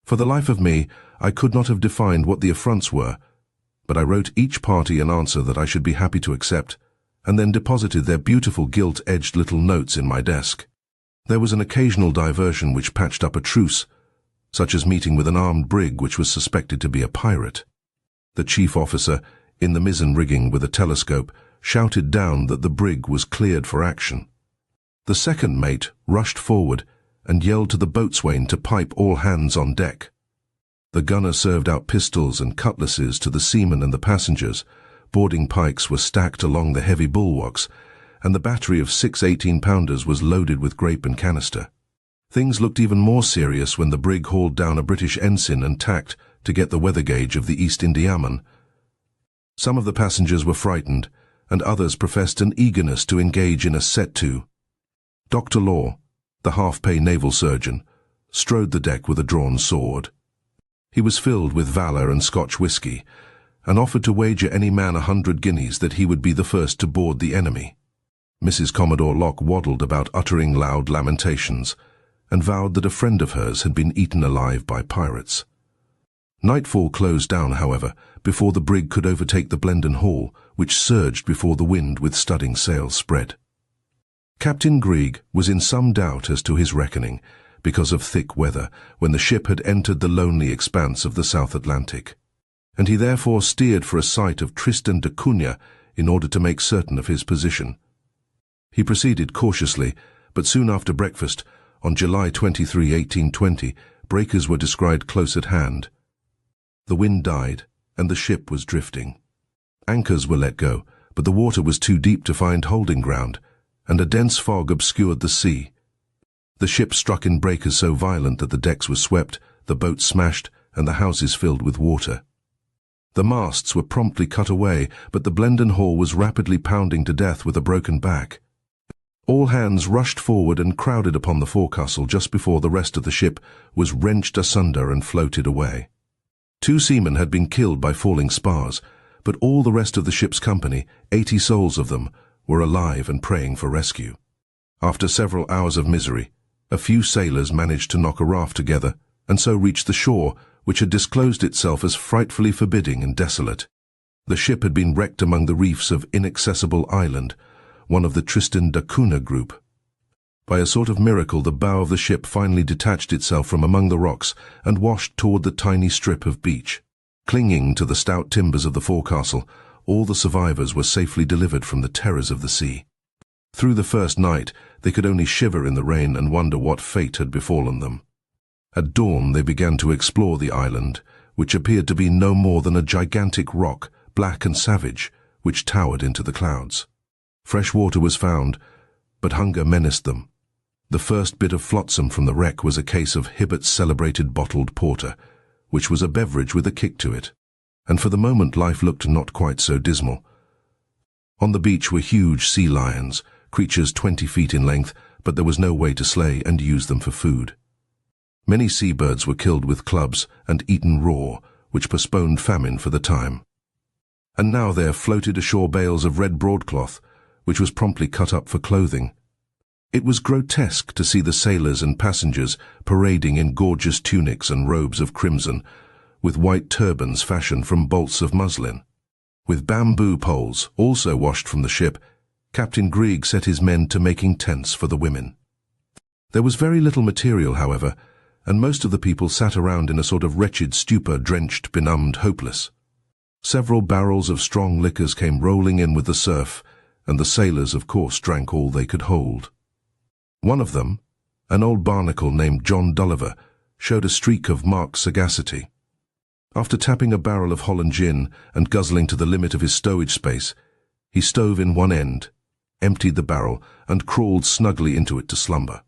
For the life of me, I could not have defined what the affronts were, but I wrote each party an answer that I should be happy to accept, and then deposited their beautiful gilt-edged little notes in my desk. There was an occasional diversion which patched up a truce, such as meeting with an armed brig which was suspected to be a pirate. The chief officer, in the mizzen rigging with a telescope, shouted down that the brig was cleared for action. The second mate rushed forward and yelled to the boatswain to pipe all hands on deck. The gunner served out pistols and cutlasses to the seamen and the passengers. Boarding pikes were stacked along the heavy bulwarks, and the battery of 6 18-pounders was loaded with grape and canister. Things looked even more serious when the brig hauled down a British ensign and tacked to get the weather gauge of the East Indiaman. Some of the passengers were frightened, and others professed an eagerness to engage in a set-to. Dr. Law, the half-pay naval surgeon, strode the deck with a drawn sword. He was filled with valour and Scotch whisky, and offered to wager any man 100 guineas that he would be the first to board the enemy. Mrs. Commodore Locke waddled about uttering loud lamentations, and vowed that a friend of hers had been eaten alive by pirates. Nightfall closed down, however, before the brig could overtake the Blenden Hall, which surged before the wind with studding sails spread. Captain Brig was in some doubt as to his reckoning, because of thick weather, when the ship had entered the lonely expanse of the South Atlantic, and he therefore steered for a sight of Tristan da Cunha in order to make certain of his position. He proceeded cautiously, but soon after breakfast, on July 23, 1820, breakers were descried close at hand. The wind died, and the ship was drifting. Anchors were let go, but the water was too deep to find holding ground, and a dense fog obscured the sea. The ship struck in breakers so violent that the decks were swept, the boats smashed, and the houses filled with water. The masts were promptly cut away, but the Blenden Hall was rapidly pounding to death with a broken back. All hands rushed forward and crowded upon the forecastle just before the rest of the ship was wrenched asunder and floated away. 2 seamen had been killed by falling spars, but all the rest of the ship's company, 80 souls of them, were alive and praying for rescue. After several hours of misery, a few sailors managed to knock a raft together, and so reached the shore, which had disclosed itself as frightfully forbidding and desolate. The ship had been wrecked among the reefs of Inaccessible Island, one of the Tristan da Cunha group. By a sort of miracle, the bow of the ship finally detached itself from among the rocks and washed toward the tiny strip of beach. Clinging to the stout timbers of the forecastle, all the survivors were safely delivered from the terrors of the sea. Through the first night, they could only shiver in the rain and wonder what fate had befallen them. At dawn, they began to explore the island, which appeared to be no more than a gigantic rock, black and savage, which towered into the clouds. Fresh water was found, but hunger menaced them. The first bit of flotsam from the wreck was a case of Hibbert's celebrated bottled porter, which was a beverage with a kick to it, and for the moment life looked not quite so dismal. On the beach were huge sea lions, creatures 20 feet in length, but there was no way to slay and use them for food. Many seabirds were killed with clubs and eaten raw, which postponed famine for the time. And now there floated ashore bales of red broadcloth, which was promptly cut up for clothing. It was grotesque to see the sailors and passengers parading in gorgeous tunics and robes of crimson, with white turbans fashioned from bolts of muslin. With bamboo poles, also washed from the ship, Captain Brig set his men to making tents for the women. There was very little material, however, and most of the people sat around in a sort of wretched stupor, drenched, benumbed, hopeless. Several barrels of strong liquors came rolling in with the surf, and the sailors, of course, drank all they could hold. One of them, an old barnacle named John Dulliver, showed a streak of marked sagacity. After tapping a barrel of Holland gin and guzzling to the limit of his stowage space, he stove in one end, emptied the barrel, and crawled snugly into it to slumber.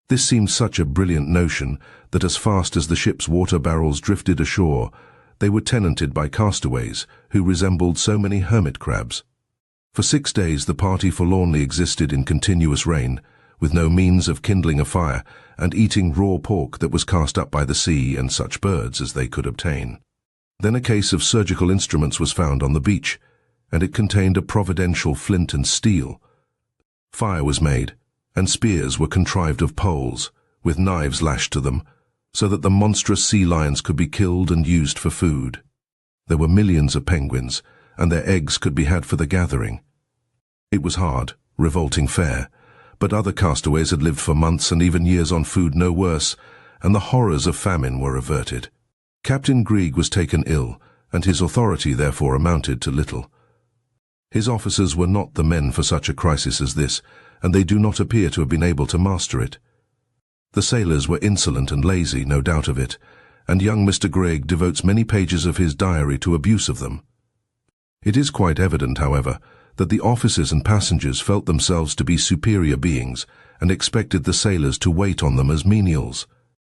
This seemed such a brilliant notion that as fast as the ship's water barrels drifted ashore, they were tenanted by castaways who resembled so many hermit crabs. For 6 days the party forlornly existed in continuous rain, with no means of kindling a fire, and eating raw pork that was cast up by the sea and such birds as they could obtain. Then a case of surgical instruments was found on the beach, and it contained a providential flint and steel. Fire was made, and spears were contrived of poles, with knives lashed to them, so that the monstrous sea lions could be killed and used for food. There were millions of penguins, and their eggs could be had for the gathering. It was hard, revolting fare, but other castaways had lived for months and even years on food no worse, and the horrors of famine were averted. Captain Brig was taken ill, and his authority therefore amounted to little. His officers were not the men for such a crisis as this, and they do not appear to have been able to master it. The sailors were insolent and lazy, no doubt of it, and young Mr. Brig devotes many pages of his diary to abuse of them. It is quite evident, however, that the officers and passengers felt themselves to be superior beings and expected the sailors to wait on them as menials.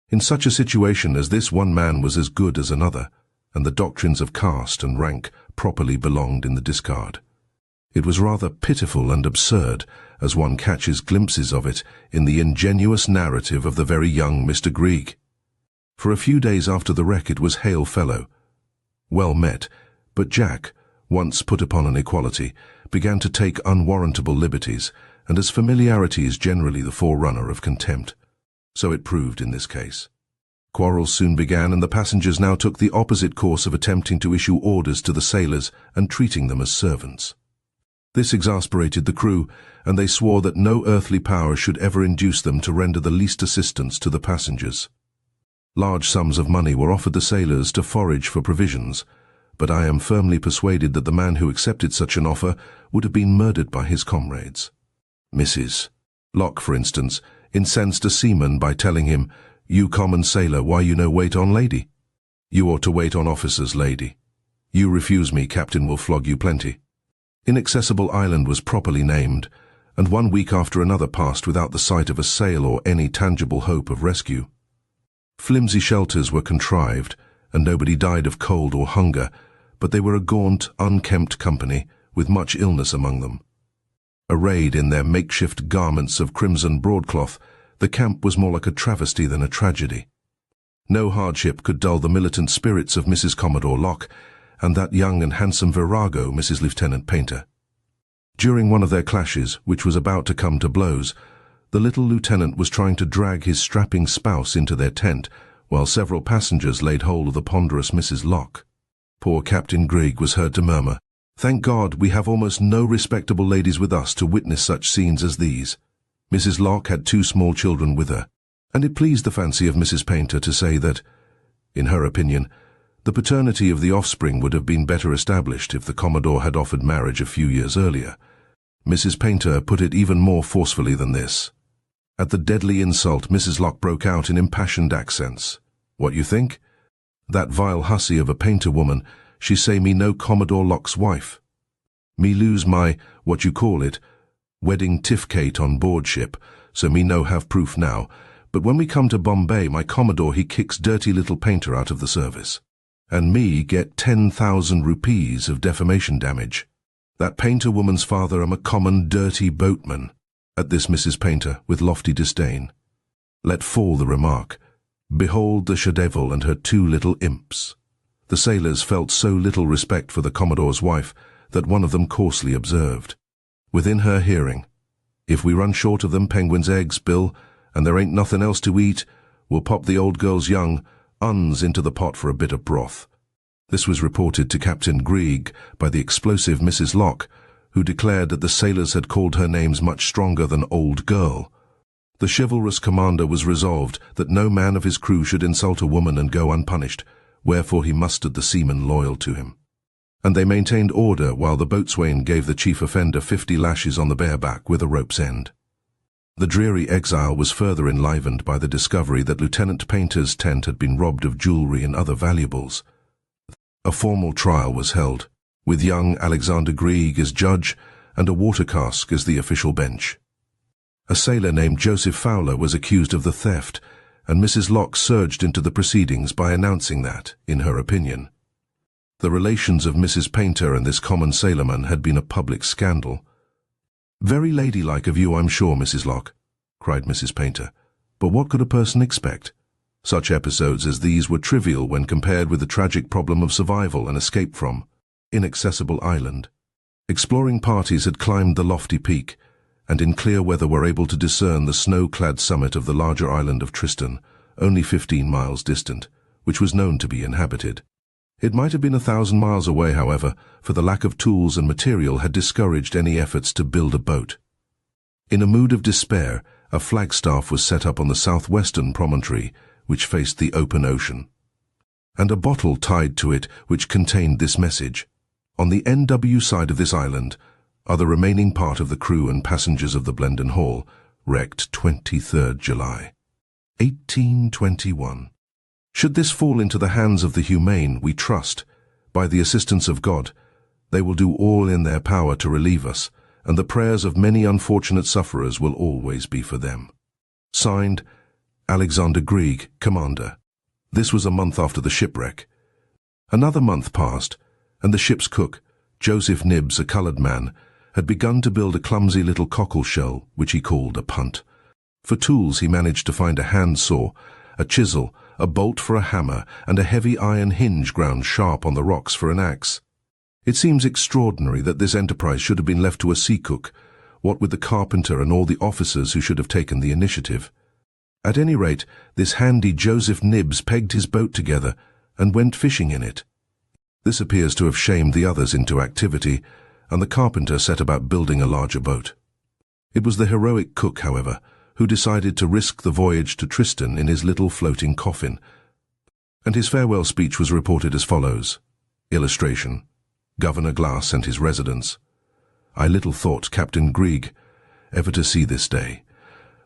In such a situation as this, one man was as good as another, and the doctrines of caste and rank properly belonged in the discard. It was rather pitiful and absurd, as one catches glimpses of it in the ingenuous narrative of the very young Mr. Brig. For a few days after the wreck it was hail fellow. Well met, but Jack, once put upon an equality, began to take unwarrantable liberties, and as familiarity is generally the forerunner of contempt, so it proved in this case. Quarrels soon began, and the passengers now took the opposite course of attempting to issue orders to the sailors and treating them as servants. This exasperated the crew, and they swore that no earthly power should ever induce them to render the least assistance to the passengers. Large sums of money were offered the sailors to forage for provisions, but I am firmly persuaded that the man who accepted such an offer would have been murdered by his comrades. Mrs. Locke, for instance, incensed a seaman by telling him, "You common sailor, why you no wait on lady? You ought to wait on officers, lady. You refuse me, captain will flog you plenty." Inaccessible Island was properly named, and 1 week after another passed without the sight of a sail or any tangible hope of rescue. Flimsy shelters were contrived, and nobody died of cold or hunger, but they were a gaunt, unkempt company, with much illness among them. Arrayed in their makeshift garments of crimson broadcloth, the camp was more like a travesty than a tragedy. No hardship could dull the militant spirits of Mrs. Commodore Locke, and that young and handsome virago, Mrs. Lieutenant Painter. During one of their clashes, which was about to come to blows, the little lieutenant was trying to drag his strapping spouse into their tent, while several passengers laid hold of the ponderous Mrs. Locke. Poor Captain Brig was heard to murmur, "Thank God we have almost no respectable ladies with us to witness such scenes as these." Mrs. Locke had 2 small children with her, and it pleased the fancy of Mrs. Painter to say that, in her opinion, the paternity of the offspring would have been better established if the Commodore had offered marriage a few years earlier. Mrs. Painter put it even more forcefully than this. At the deadly insult, Mrs. Locke broke out in impassioned accents. "What you think? That vile hussy of a painter woman, she say me no Commodore Locke's wife. Me lose my, what you call it, wedding tiffcate on board ship, so me no have proof now, but when we come to Bombay my Commodore he kicks dirty little painter out of the service. And me get 10,000 rupees of defamation damage. That painter woman's father am a common dirty boatman." At this Mrs. Painter, with lofty disdain, let fall the remark, "Behold the she-devil and her 2 little imps." The sailors felt so little respect for the Commodore's wife that one of them coarsely observed, within her hearing, "If we run short of them penguins' eggs, Bill, and there ain't nothing else to eat, we'll pop the old girl's young uns into the pot for a bit of broth." This was reported to Captain Brig by the explosive Mrs. Locke, who declared that the sailors had called her names much stronger than old girl. The chivalrous commander was resolved that no man of his crew should insult a woman and go unpunished, wherefore he mustered the seamen loyal to him. And they maintained order while the boatswain gave the chief offender 50 lashes on the bare back with a rope's end. The dreary exile was further enlivened by the discovery that Lieutenant Painter's tent had been robbed of jewellery and other valuables. A formal trial was held, with young Alexander Brig as judge and a water cask as the official bench. A sailor named Joseph Fowler was accused of the theft, and Mrs. Locke surged into the proceedings by announcing that, in her opinion, the relations of Mrs. Painter and this common sailorman had been a public scandal. "Very ladylike of you, I'm sure, Mrs. Locke," cried Mrs. Painter, "but what could a person expect? Such episodes as these were trivial when compared with the tragic problem of survival and escape from Inaccessible Island." Exploring parties had climbed the lofty peak, and in clear weather were able to discern the snow-clad summit of the larger island of Tristan, only 15 miles distant, which was known to be inhabited. It might have been 1,000 miles away, however, for the lack of tools and material had discouraged any efforts to build a boat. In a mood of despair, a flagstaff was set up on the southwestern promontory, which faced the open ocean, and a bottle tied to it which contained this message: "On the NW side of this island are the remaining part of the crew and passengers of the Blenden Hall, wrecked 23rd July, 1821. Should this fall into the hands of the humane, we trust, by the assistance of God, they will do all in their power to relieve us, and the prayers of many unfortunate sufferers will always be for them." Signed, Alexander Brig, Commander. This was a month after the shipwreck. Another month passed, and the ship's cook, Joseph Nibbs, a coloured man, had begun to build a clumsy little cockle shell, which he called a punt. For tools he managed to find a hand saw, a chisel, a bolt for a hammer, and a heavy iron hinge ground sharp on the rocks for an axe. It seems extraordinary that this enterprise should have been left to a sea cook, what with the carpenter and all the officers who should have taken the initiative. At any rate, this handy Joseph Nibbs pegged his boat together and went fishing in it. This appears to have shamed the others into activity, and the carpenter set about building a larger boat. It was the heroic cook, however, who decided to risk the voyage to Tristan in his little floating coffin, and his farewell speech was reported as follows. Illustration: Governor Glass and his residence. "I little thought, Captain Brig, ever to see this day,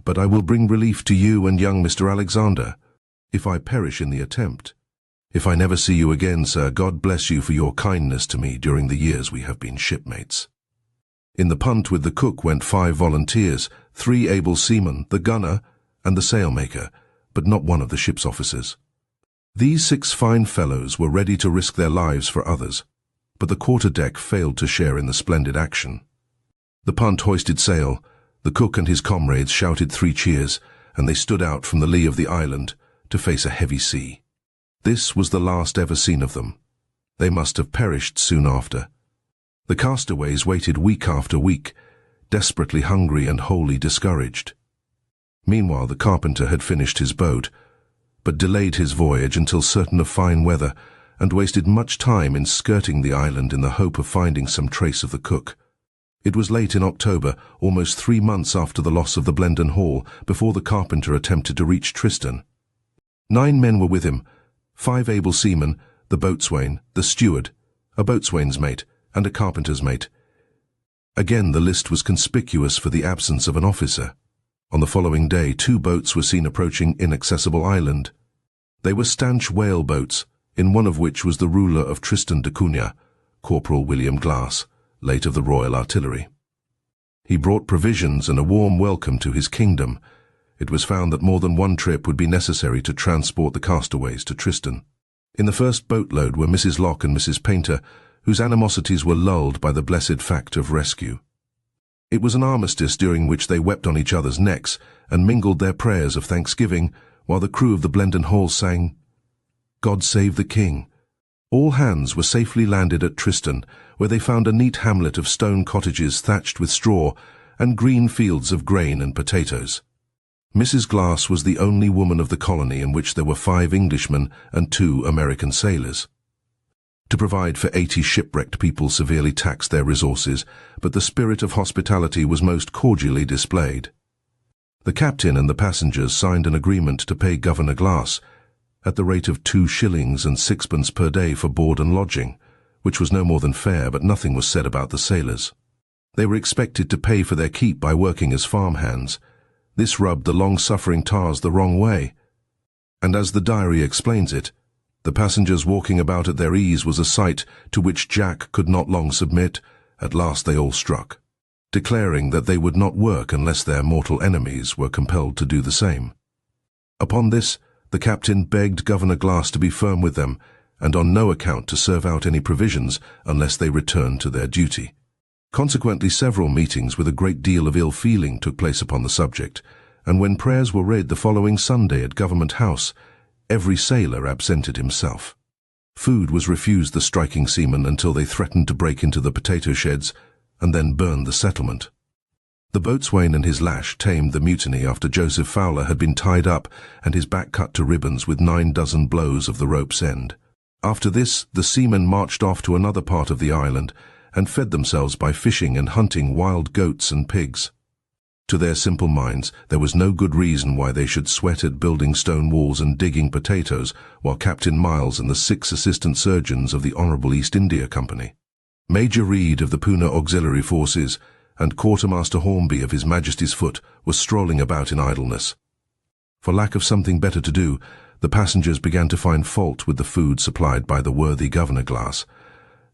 but I will bring relief to you and young Mr. Alexander, if I perish in the attempt. If I never see you again, sir, God bless you for your kindness to me during the years we have been shipmates." In the punt with the cook went 5 volunteers, 3 able seamen, the gunner, and the sailmaker, but not one of the ship's officers. These 6 fine fellows were ready to risk their lives for others, but the quarter-deck failed to share in the splendid action. The punt hoisted sail, the cook and his comrades shouted 3 cheers, and they stood out from the lee of the island to face a heavy sea. This was the last ever seen of them. They must have perished soon after. The castaways waited week after week, desperately hungry and wholly discouraged. Meanwhile, the carpenter had finished his boat, but delayed his voyage until certain of fine weather, and wasted much time in skirting the island in the hope of finding some trace of the cook. It was late in October, almost 3 months after the loss of the Blenden Hall, before the carpenter attempted to reach Tristan. 9 men were with him, 5 able seamen, the boatswain, the steward, a boatswain's mate, and a carpenter's mate. Again, the list was conspicuous for the absence of an officer. On the following day, 2 boats were seen approaching Inaccessible Island. They were stanch whale boats, in one of which was the ruler of Tristan da Cunha, Corporal William Glass, late of the Royal Artillery. He brought provisions and a warm welcome to his kingdom. It was found that more than one trip would be necessary to transport the castaways to Tristan. In the first boatload were Mrs. Locke and Mrs. Painter, whose animosities were lulled by the blessed fact of rescue. It was an armistice during which they wept on each other's necks and mingled their prayers of thanksgiving, while the crew of the Blenden Hall sang, "God save the King." All hands were safely landed at Tristan, where they found a neat hamlet of stone cottages thatched with straw and green fields of grain and potatoes. Mrs. Glass was the only woman of the colony in which there were 5 Englishmen and 2 American sailors. To provide for 80 shipwrecked people severely taxed their resources, but the spirit of hospitality was most cordially displayed. The captain and the passengers signed an agreement to pay Governor Glass at the rate of 2 shillings and 6pence per day for board and lodging, which was no more than fair, but nothing was said about the sailors. They were expected to pay for their keep by working as farmhands. This rubbed the long-suffering tars the wrong way, and as the diary explains it, the passengers walking about at their ease was a sight to which Jack could not long submit. At last they all struck, declaring that they would not work unless their mortal enemies were compelled to do the same. Upon this, the captain begged Governor Glass to be firm with them, and on no account to serve out any provisions unless they returned to their duty. Consequently, several meetings with a great deal of ill feeling took place upon the subject, and when prayers were read the following Sunday at Government House, every sailor absented himself. Food was refused the striking seamen until they threatened to break into the potato sheds, and then burned the settlement. The boatswain and his lash tamed the mutiny after Joseph Fowler had been tied up and his back cut to ribbons with 9 dozen blows of the rope's end. After this, the seamen marched off to another part of the island and fed themselves by fishing and hunting wild goats and pigs. To their simple minds, there was no good reason why they should sweat at building stone walls and digging potatoes while Captain Miles and the 6 assistant surgeons of the Honourable East India Company, Major Reid of the Poona Auxiliary Forces, and Quartermaster Hornby of His Majesty's Foot were strolling about in idleness. For lack of something better to do, the passengers began to find fault with the food supplied by the worthy Governor Glass,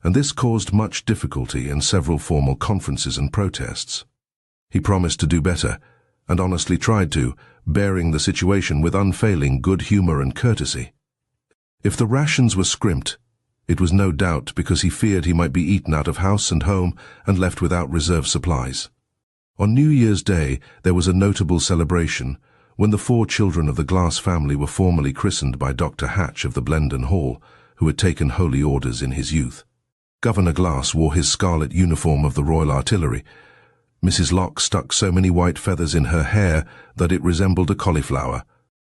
and this caused much difficulty and several formal conferences and protests. He promised to do better, and honestly tried to, bearing the situation with unfailing good humour and courtesy. If the rations were scrimped, it was no doubt because he feared he might be eaten out of house and home and left without reserve supplies. On New Year's Day there was a notable celebration, when the 4 children of the Glass family were formally christened by Dr. Hatch of the Blenden Hall, who had taken holy orders in his youth. Governor Glass wore his scarlet uniform of the Royal Artillery. Mrs. Locke stuck so many white feathers in her hair that it resembled a cauliflower,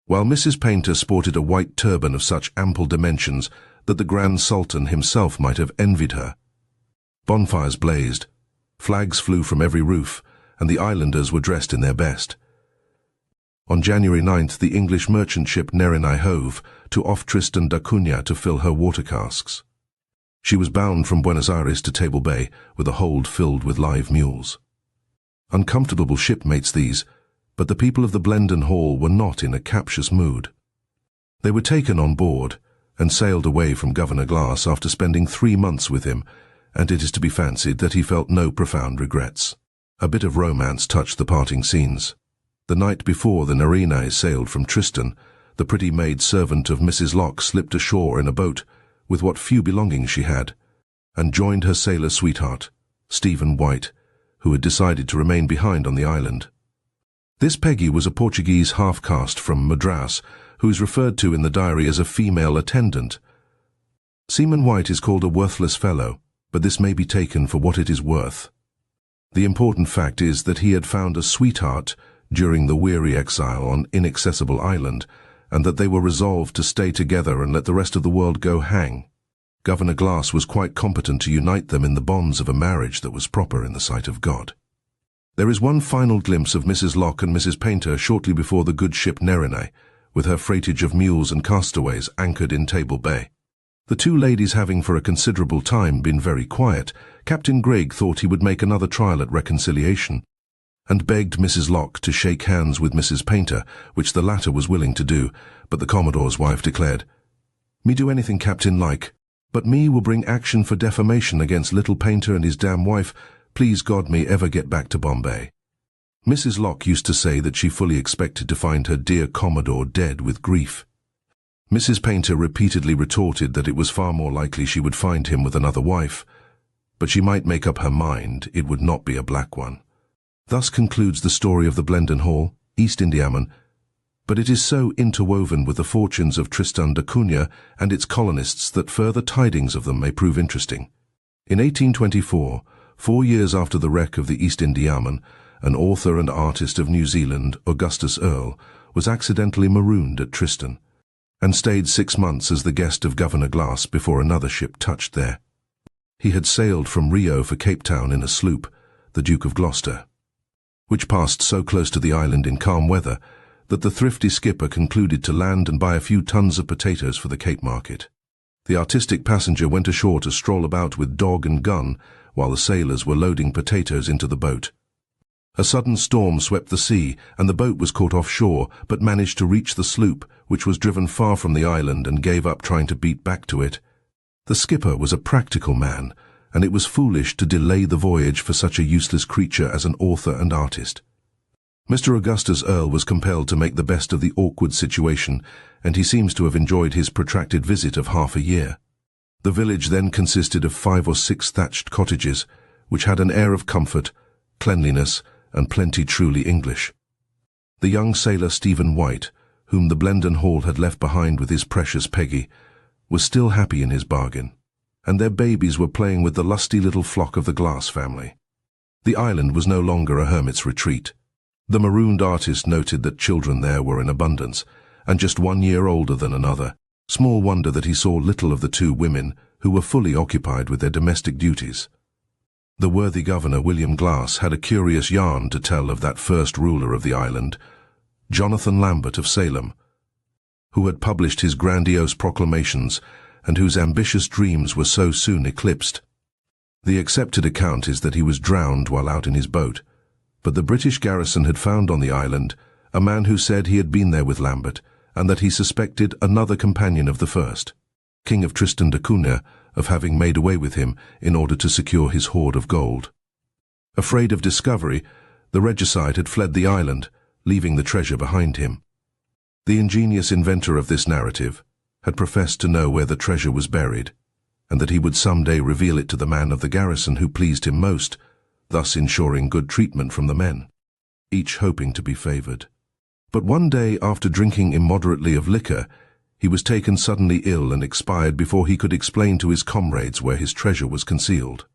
while Mrs. Painter sported a white turban of such ample dimensions that the Grand Sultan himself might have envied her. Bonfires blazed, flags flew from every roof, and the islanders were dressed in their best. On January 9th, the English merchant ship Nerinai hove to off Tristan da Cunha to fill her water casks. She was bound from Buenos Aires to Table Bay with a hold filled with live mules. Uncomfortable shipmates these, but the people of the Blenden Hall were not in a captious mood. They were taken on board and sailed away from Governor Glass after spending 3 months with him, and it is to be fancied that he felt no profound regrets. A bit of romance touched the parting scenes. The night before the Nerinai sailed from Tristan, the pretty maid servant of Mrs. Locke slipped ashore in a boat with what few belongings she had, and joined her sailor sweetheart, Stephen White, who had decided to remain behind on the island. This Peggy was a Portuguese half-caste from Madras, who is referred to in the diary as a female attendant. Seaman White is called a worthless fellow, but this may be taken for what it is worth. The important fact is that he had found a sweetheart during the weary exile on Inaccessible Island, and that they were resolved to stay together and let the rest of the world go hang. Governor Glass was quite competent to unite them in the bonds of a marriage that was proper in the sight of God. There is one final glimpse of Mrs. Locke and Mrs. Painter shortly before the good ship Nerinai, with her freightage of mules and castaways anchored in Table Bay. The 2 ladies having for a considerable time been very quiet, Captain Brig thought he would make another trial at reconciliation, and begged Mrs. Locke to shake hands with Mrs. Painter, which the latter was willing to do, but the Commodore's wife declared, "Me do anything Captain like, but me will bring action for defamation against little Painter and his damn wife, please God me ever get back to Bombay." Mrs. Locke used to say that she fully expected to find her dear Commodore dead with grief. Mrs. Painter repeatedly retorted that it was far more likely she would find him with another wife, but she might make up her mind it would not be a black one. Thus concludes the story of the Blenden Hall, East Indiaman, but it is so interwoven with the fortunes of Tristan da Cunha and its colonists that further tidings of them may prove interesting. In 1824, 4 years after the wreck of the East Indiaman, an author and artist of New Zealand, Augustus Earle, was accidentally marooned at Tristan, and stayed 6 months as the guest of Governor Glass before another ship touched there. He had sailed from Rio for Cape Town in a sloop, the Duke of Gloucester, which passed so close to the island in calm weather that the thrifty skipper concluded to land and buy a few tons of potatoes for the Cape market. The artistic passenger went ashore to stroll about with dog and gun while the sailors were loading potatoes into the boat. A sudden storm swept the sea, and the boat was caught offshore, but managed to reach the sloop, which was driven far from the island and gave up trying to beat back to it. The skipper was a practical man, and it was foolish to delay the voyage for such a useless creature as an author and artist. Mr. Augustus Earle was compelled to make the best of the awkward situation, and he seems to have enjoyed his protracted visit of half a year. The village then consisted of 5 or 6 thatched cottages, which had an air of comfort, cleanliness, and plenty truly English. The young sailor Stephen White, whom the Blenden Hall had left behind with his precious Peggy, was still happy in his bargain, and their babies were playing with the lusty little flock of the Glass family. The island was no longer a hermit's retreat. The marooned artist noted that children there were in abundance, and just 1 year older than another. Small wonder that he saw little of the two women, who were fully occupied with their domestic duties. The worthy governor, William Glass, had a curious yarn to tell of that first ruler of the island, Jonathan Lambert of Salem, who had published his grandiose proclamations and whose ambitious dreams were so soon eclipsed. The accepted account is that he was drowned while out in his boat, but the British garrison had found on the island a man who said he had been there with Lambert, and that he suspected another companion of the first, King of Tristan da Cunha, of having made away with him in order to secure his hoard of gold. Afraid of discovery, the regicide had fled the island, leaving the treasure behind him. The ingenious inventor of this narrative had professed to know where the treasure was buried, and that he would someday reveal it to the man of the garrison who pleased him most, thus ensuring good treatment from the men, each hoping to be favored. But one day, after drinking immoderately of liquor, he was taken suddenly ill and expired before he could explain to his comrades where his treasure was concealed.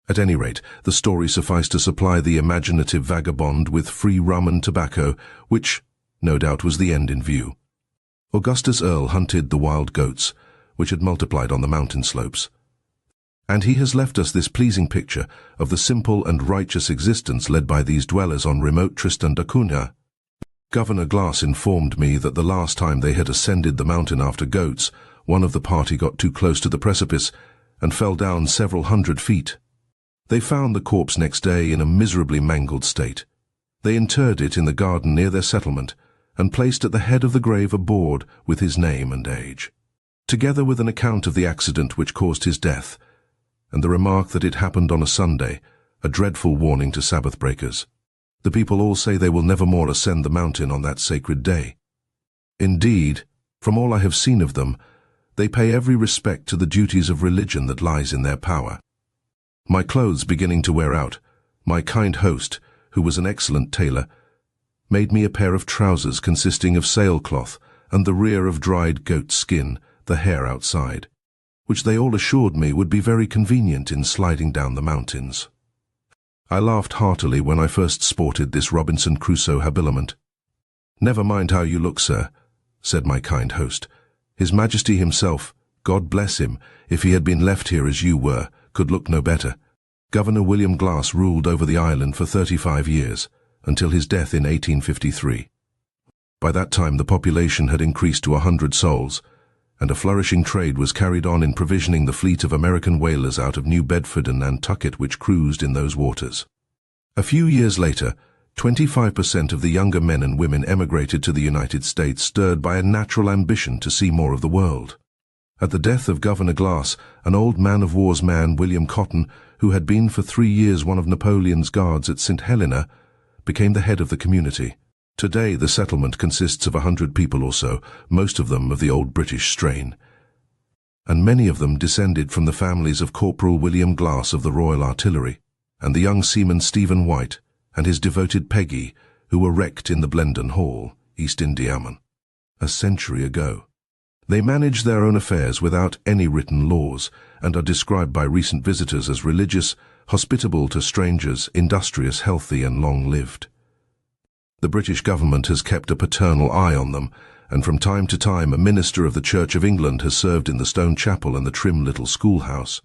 At any rate, the story sufficed to supply the imaginative vagabond with free rum and tobacco, which, no doubt, was the end in view. Augustus Earle hunted the wild goats, which had multiplied on the mountain slopes. And he has left us this pleasing picture of the simple and righteous existence led by these dwellers on remote Tristan da Cunha. Governor Glass informed me that the last time they had ascended the mountain after goats, one of the party got too close to the precipice and fell down several hundred feet. They found the corpse next day in a miserably mangled state. They interred it in the garden near their settlement and placed at the head of the grave a board with his name and age, together with an account of the accident which caused his death, and the remark that it happened on a Sunday, a dreadful warning to Sabbath breakers. The people all say they will never more ascend the mountain on that sacred day. Indeed, from all I have seen of them, they pay every respect to the duties of religion that lies in their power. My clothes beginning to wear out, my kind host, who was an excellent tailor, made me a pair of trousers consisting of sailcloth and the rear of dried goat skin, the hair outside, which they all assured me would be very convenient in sliding down the mountains. I laughed heartily when I first sported this Robinson Crusoe habiliment. "Never mind how you look, sir," said my kind host. "His Majesty himself, God bless him, if he had been left here as you were, could look no better. Governor William Glass ruled over the island for 35 years, until his death in 1853. By that time the population had increased to 100 souls, and a flourishing trade was carried on in provisioning the fleet of American whalers out of New Bedford and Nantucket which cruised in those waters. A few years later, 25% of the younger men and women emigrated to the United States, stirred by a natural ambition to see more of the world. At the death of Governor Glass, an old man-of-war's man, William Cotton, who had been for 3 years one of Napoleon's guards at St. Helena, became the head of the community. Today the settlement consists of 100 people or so, most of them of the old British strain, and many of them descended from the families of Corporal William Glass of the Royal Artillery, and the young seaman Stephen White, and his devoted Peggy, who were wrecked in the Blenden Hall, East Indiaman, a century ago. They manage their own affairs without any written laws, and are described by recent visitors as religious, hospitable to strangers, industrious, healthy, and long-lived. The British government has kept a paternal eye on them, and from time to time a minister of the Church of England has served in the stone chapel and the trim little schoolhouse.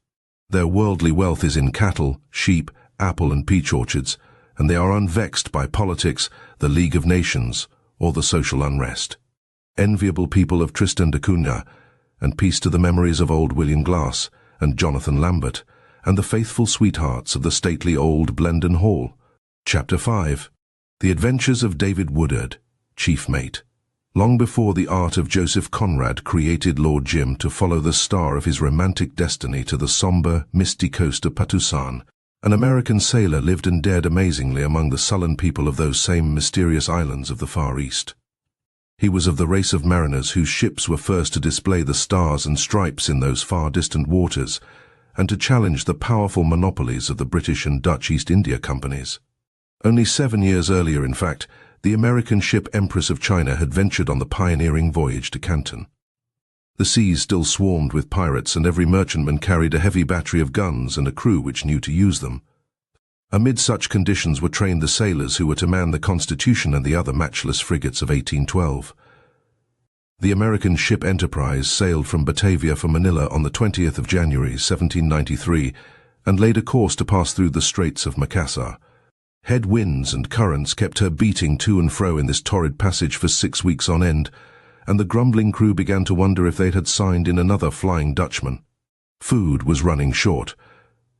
Their worldly wealth is in cattle, sheep, apple and peach orchards, and they are unvexed by politics, the League of Nations, or the social unrest. Enviable people of Tristan da Cunha, and peace to the memories of old William Glass and Jonathan Lambert, and the faithful sweethearts of the stately old Blenden Hall. Chapter 5. The Adventures of David Woodard, Chief Mate. Long before the art of Joseph Conrad created Lord Jim to follow the star of his romantic destiny to the somber, misty coast of Patusan, an American sailor lived and dared amazingly among the sullen people of those same mysterious islands of the Far East. He was of the race of mariners whose ships were first to display the stars and stripes in those far-distant waters, and to challenge the powerful monopolies of the British and Dutch East India Companies. Only 7 years earlier, in fact, the American ship Empress of China had ventured on the pioneering voyage to Canton. The seas still swarmed with pirates, and every merchantman carried a heavy battery of guns and a crew which knew to use them. Amid such conditions were trained the sailors who were to man the Constitution and the other matchless frigates of 1812. The American ship Enterprise sailed from Batavia for Manila on the 20th of January, 1793, and laid a course to pass through the Straits of Makassar. Head winds and currents kept her beating to and fro in this torrid passage for 6 weeks on end, and the grumbling crew began to wonder if they had signed in another Flying Dutchman. Food was running short,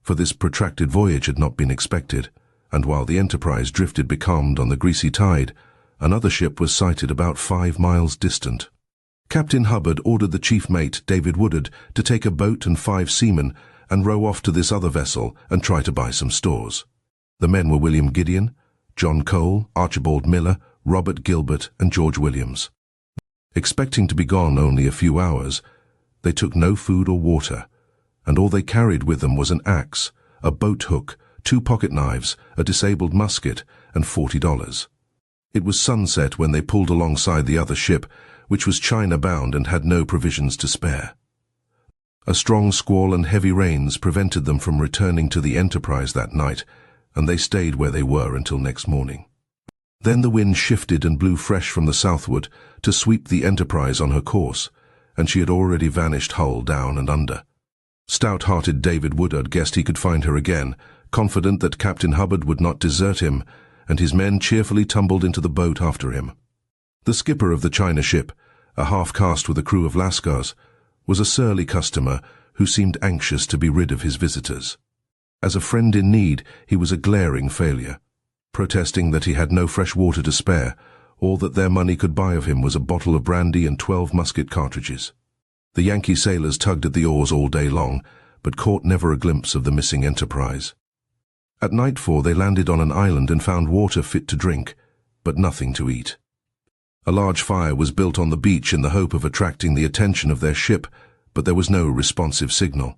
for this protracted voyage had not been expected, and while the Enterprise drifted becalmed on the greasy tide, another ship was sighted about 5 miles distant. Captain Hubbard ordered the chief mate, David Woodard, to take a boat and 5 seamen and row off to this other vessel and try to buy some stores. The men were William Gideon, John Cole, Archibald Miller, Robert Gilbert, and George Williams. Expecting to be gone only a few hours, they took no food or water, and all they carried with them was an axe, a boat hook, 2 pocket knives, a disabled musket, and $40. It was sunset when they pulled alongside the other ship, which was China-bound and had no provisions to spare. A strong squall and heavy rains prevented them from returning to the Enterprise that night, and they stayed where they were until next morning. Then the wind shifted and blew fresh from the southward to sweep the Enterprise on her course, and she had already vanished hull down and under. Stout-hearted David Woodard guessed he could find her again, confident that Captain Hubbard would not desert him, and his men cheerfully tumbled into the boat after him. The skipper of the China ship, a half-caste with a crew of Lascars, was a surly customer who seemed anxious to be rid of his visitors. As a friend in need, he was a glaring failure, protesting that he had no fresh water to spare. All that their money could buy of him was a bottle of brandy and 12 musket cartridges. The Yankee sailors tugged at the oars all day long, but caught never a glimpse of the missing Enterprise. At nightfall they landed on an island and found water fit to drink, but nothing to eat. A large fire was built on the beach in the hope of attracting the attention of their ship, but there was no responsive signal.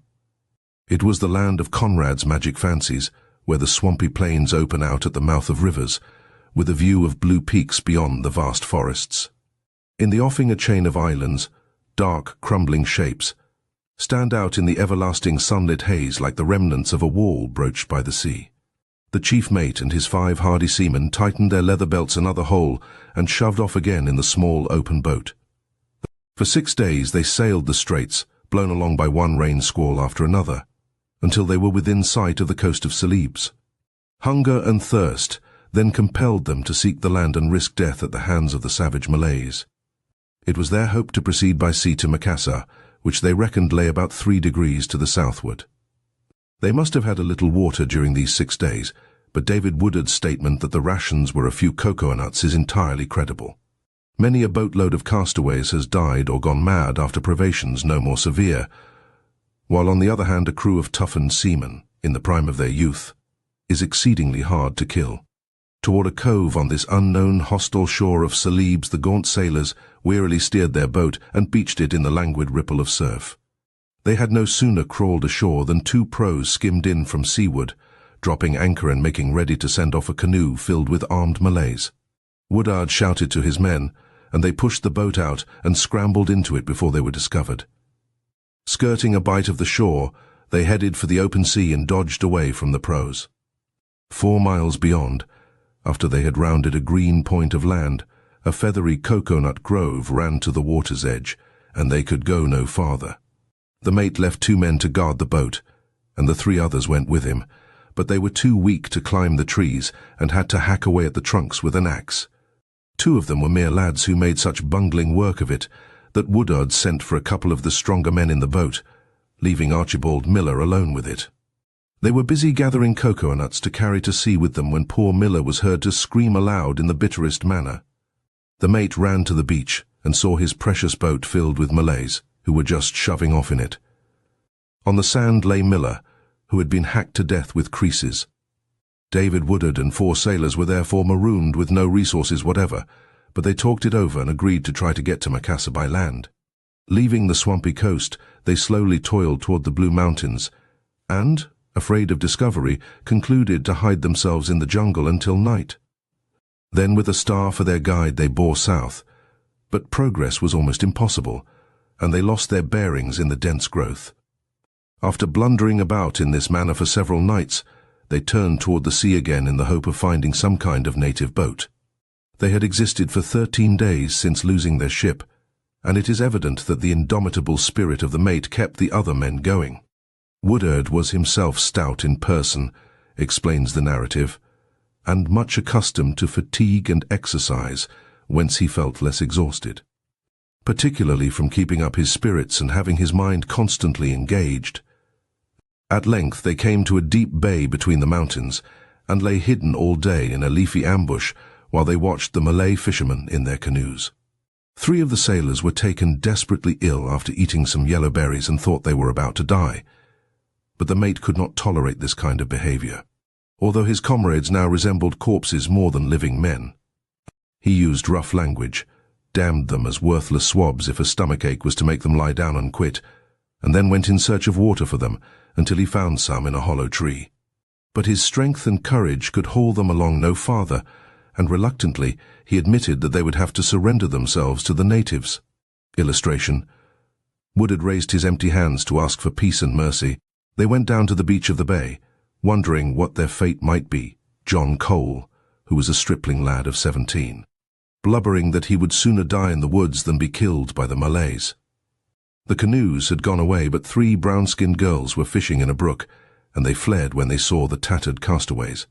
It was the land of Conrad's magic fancies, where the swampy plains open out at the mouth of rivers, with a view of blue peaks beyond the vast forests. In the offing a chain of islands, dark, crumbling shapes, stand out in the everlasting sunlit haze like the remnants of a wall broached by the sea. The chief mate and his 5 hardy seamen tightened their leather belts another hole and shoved off again in the small open boat. For 6 days they sailed the straits, blown along by one rain squall after another, until they were within sight of the coast of Celebes. Hunger and thirst then compelled them to seek the land and risk death at the hands of the savage Malays. It was their hope to proceed by sea to Makassar, which they reckoned lay about 3 degrees to the southward. They must have had a little water during these 6 days, but David Woodard's statement that the rations were a few cocoa nuts is entirely credible. Many a boatload of castaways has died or gone mad after privations no more severe, while on the other hand a crew of toughened seamen, in the prime of their youth, is exceedingly hard to kill. Toward a cove on this unknown hostile shore of Celebes the gaunt sailors wearily steered their boat and beached it in the languid ripple of surf. They had no sooner crawled ashore than 2 prows skimmed in from seaward, dropping anchor and making ready to send off a canoe filled with armed Malays. Woodard shouted to his men, and they pushed the boat out and scrambled into it before they were discovered. Skirting a bight of the shore, they headed for the open sea and dodged away from the prows. 4 miles beyond, after they had rounded a green point of land, a feathery cocoa-nut grove ran to the water's edge, and they could go no farther. The mate left 2 men to guard the boat, and the 3 others went with him, but they were too weak to climb the trees and had to hack away at the trunks with an axe. 2 of them were mere lads who made such bungling work of it that Woodard sent for a couple of the stronger men in the boat, leaving Archibald Miller alone with it. They were busy gathering cocoa nuts to carry to sea with them when poor Miller was heard to scream aloud in the bitterest manner. The mate ran to the beach and saw his precious boat filled with Malays, who were just shoving off in it. On the sand lay Miller, who had been hacked to death with creases. David Woodard and 4 sailors were therefore marooned with no resources whatever, but they talked it over and agreed to try to get to Makassar by land. Leaving the swampy coast, they slowly toiled toward the Blue Mountains, and, afraid of discovery, concluded to hide themselves in the jungle until night. Then with a star for their guide they bore south, but progress was almost impossible, and they lost their bearings in the dense growth. After blundering about in this manner for several nights, they turned toward the sea again in the hope of finding some kind of native boat. They had existed for 13 days since losing their ship, and it is evident that the indomitable spirit of the mate kept the other men going. Woodard was himself stout in person, explains the narrative, and much accustomed to fatigue and exercise, whence he felt less exhausted, particularly from keeping up his spirits and having his mind constantly engaged. At length they came to a deep bay between the mountains, and lay hidden all day in a leafy ambush while they watched the Malay fishermen in their canoes. 3 of the sailors were taken desperately ill after eating some yellow berries and thought they were about to die. But the mate could not tolerate this kind of behavior, although his comrades now resembled corpses more than living men. He used rough language, damned them as worthless swabs if a stomachache was to make them lie down and quit, and then went in search of water for them until he found some in a hollow tree. But his strength and courage could haul them along no farther, and reluctantly he admitted that they would have to surrender themselves to the natives. Illustration. Woodard raised his empty hands to ask for peace and mercy. They went down to the beach of the bay, wondering what their fate might be. John Cole, who was a stripling lad of 17, blubbering that he would sooner die in the woods than be killed by the Malays. The canoes had gone away, but 3 brown-skinned girls were fishing in a brook, and they fled when they saw the tattered castaways.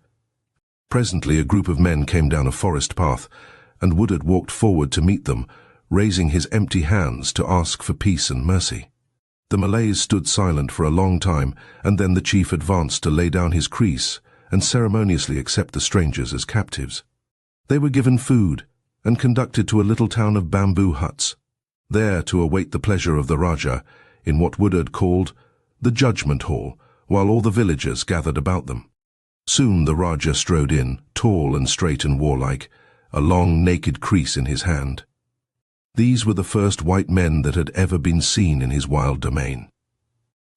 Presently a group of men came down a forest path, and Woodard walked forward to meet them, raising his empty hands to ask for peace and mercy. The Malays stood silent for a long time, and then the chief advanced to lay down his creese and ceremoniously accept the strangers as captives. They were given food and conducted to a little town of bamboo huts, there to await the pleasure of the Rajah in what Woodard called the Judgment Hall, while all the villagers gathered about them. Soon the Rajah strode in, tall and straight and warlike, a long naked creese in his hand. These were the first white men that had ever been seen in his wild domain.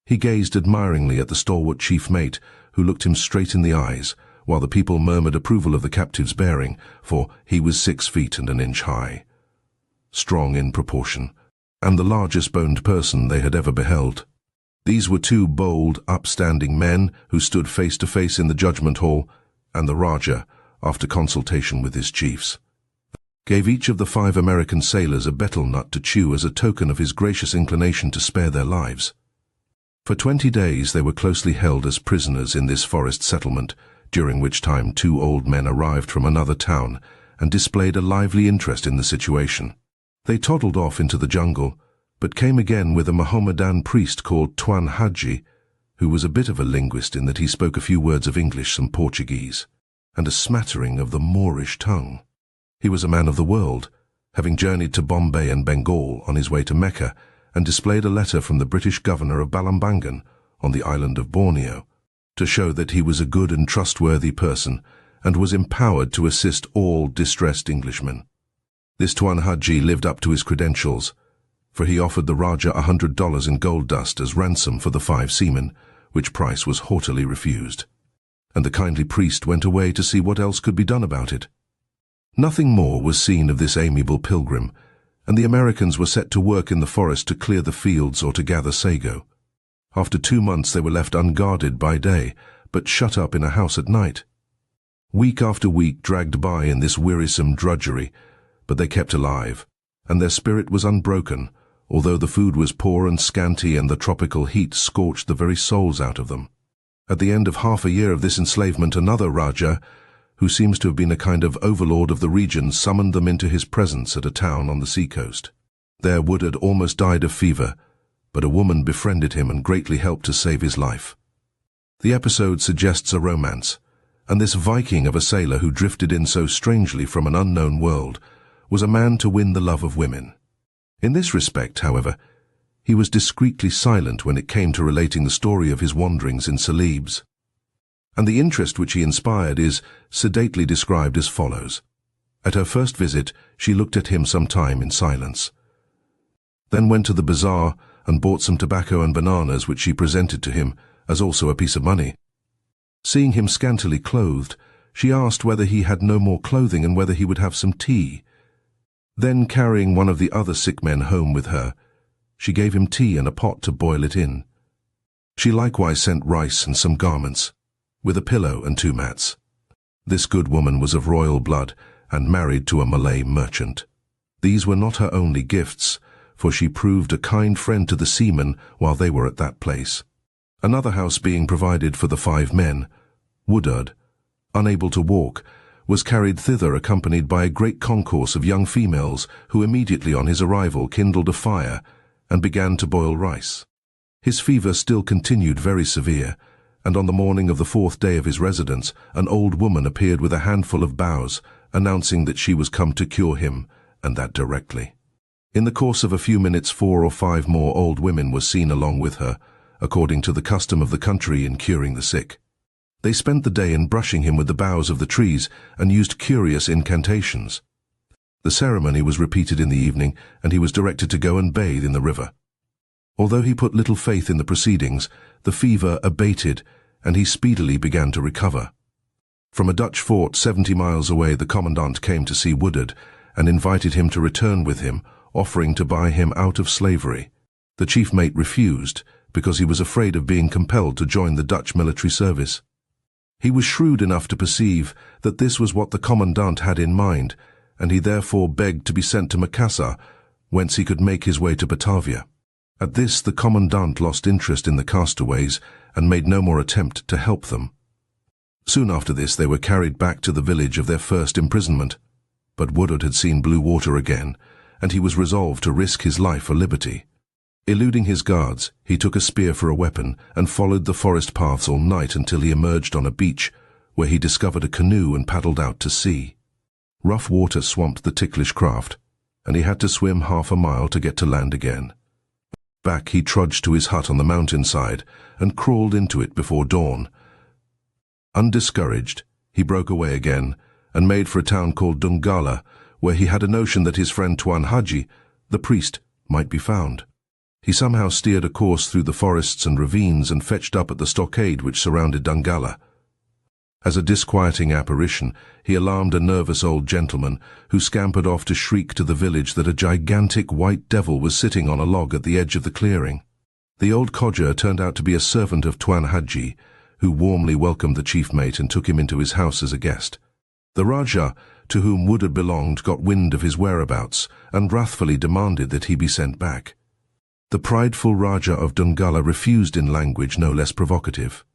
He gazed admiringly at the stalwart chief mate, who looked him straight in the eyes, while the people murmured approval of the captive's bearing, for he was 6 feet and an inch high, strong in proportion, and the largest-boned person they had ever beheld. These were 2 bold, upstanding men who stood face to face in the judgment hall, and the Rajah, after consultation with his chiefs, gave each of the 5 American sailors a betel nut to chew as a token of his gracious inclination to spare their lives. For 20 days they were closely held as prisoners in this forest settlement, during which time 2 old men arrived from another town and displayed a lively interest in the situation. They toddled off into the jungle, but came again with a Mohammedan priest called Tuan Haji, who was a bit of a linguist in that he spoke a few words of English and Portuguese, and a smattering of the Moorish tongue. He was a man of the world, having journeyed to Bombay and Bengal on his way to Mecca, and displayed a letter from the British governor of Balambangan on the island of Borneo, to show that he was a good and trustworthy person, and was empowered to assist all distressed Englishmen. This Tuan Haji lived up to his credentials, for he offered the Rajah $100 in gold dust as ransom for the 5 seamen, which price was haughtily refused, and the kindly priest went away to see what else could be done about it. Nothing more was seen of this amiable pilgrim, and the Americans were set to work in the forest to clear the fields or to gather sago. After 2 months they were left unguarded by day, but shut up in a house at night. Week after week dragged by in this wearisome drudgery, but they kept alive, and their spirit was unbroken, although the food was poor and scanty and the tropical heat scorched the very souls out of them. At the end of half a year of this enslavement, another Rajah, who seems to have been a kind of overlord of the region, summoned them into his presence at a town on the seacoast. There Woodard almost died of fever, but a woman befriended him and greatly helped to save his life. The episode suggests a romance, and this Viking of a sailor who drifted in so strangely from an unknown world was a man to win the love of women. In this respect, however, he was discreetly silent when it came to relating the story of his wanderings in Celebes, and the interest which he inspired is sedately described as follows. At her first visit, she looked at him some time in silence, then went to the bazaar and bought some tobacco and bananas, which she presented to him, as also a piece of money. Seeing him scantily clothed, she asked whether he had no more clothing and whether he would have some tea. Then, carrying one of the other sick men home with her, she gave him tea and a pot to boil it in. She likewise sent rice and some garments. with a pillow and 2 mats. This good woman was of royal blood and married to a Malay merchant. These were not her only gifts, for she proved a kind friend to the seamen while they were at that place. Another house being provided for the 5 men, Woodard, unable to walk, was carried thither accompanied by a great concourse of young females who immediately on his arrival kindled a fire and began to boil rice. His fever still continued very severe, and on the morning of the 4th day of his residence, an old woman appeared with a handful of boughs, announcing that she was come to cure him, and that directly. In the course of a few minutes 4 or 5 more old women were seen along with her, according to the custom of the country in curing the sick. They spent the day in brushing him with the boughs of the trees and used curious incantations. The ceremony was repeated in the evening, and he was directed to go and bathe in the river. Although he put little faith in the proceedings, the fever abated, and he speedily began to recover. From a Dutch fort 70 miles away, the commandant came to see Woodard and invited him to return with him, offering to buy him out of slavery. The chief mate refused, because he was afraid of being compelled to join the Dutch military service. He was shrewd enough to perceive that this was what the commandant had in mind, and he therefore begged to be sent to Makassar, whence he could make his way to Batavia. At this, the commandant lost interest in the castaways and made no more attempt to help them. Soon after this, they were carried back to the village of their first imprisonment. But Woodard had seen blue water again, and he was resolved to risk his life for liberty. Eluding his guards, he took a spear for a weapon and followed the forest paths all night until he emerged on a beach, where he discovered a canoe and paddled out to sea. Rough water swamped the ticklish craft, and he had to swim half a mile to get to land again. Back he trudged to his hut on the mountainside and crawled into it before dawn. Undiscouraged, he broke away again and made for a town called Dungala, where he had a notion that his friend Tuan Haji, the priest, might be found. He somehow steered a course through the forests and ravines and fetched up at the stockade which surrounded Dungala. As a disquieting apparition, he alarmed a nervous old gentleman who scampered off to shriek to the village that a gigantic white devil was sitting on a log at the edge of the clearing. The old codger turned out to be a servant of Tuan Haji, who warmly welcomed the chief mate and took him into his house as a guest. The Rajah, to whom Woodard belonged, got wind of his whereabouts and wrathfully demanded that he be sent back. The prideful Rajah of Dungala refused in language no less provocative.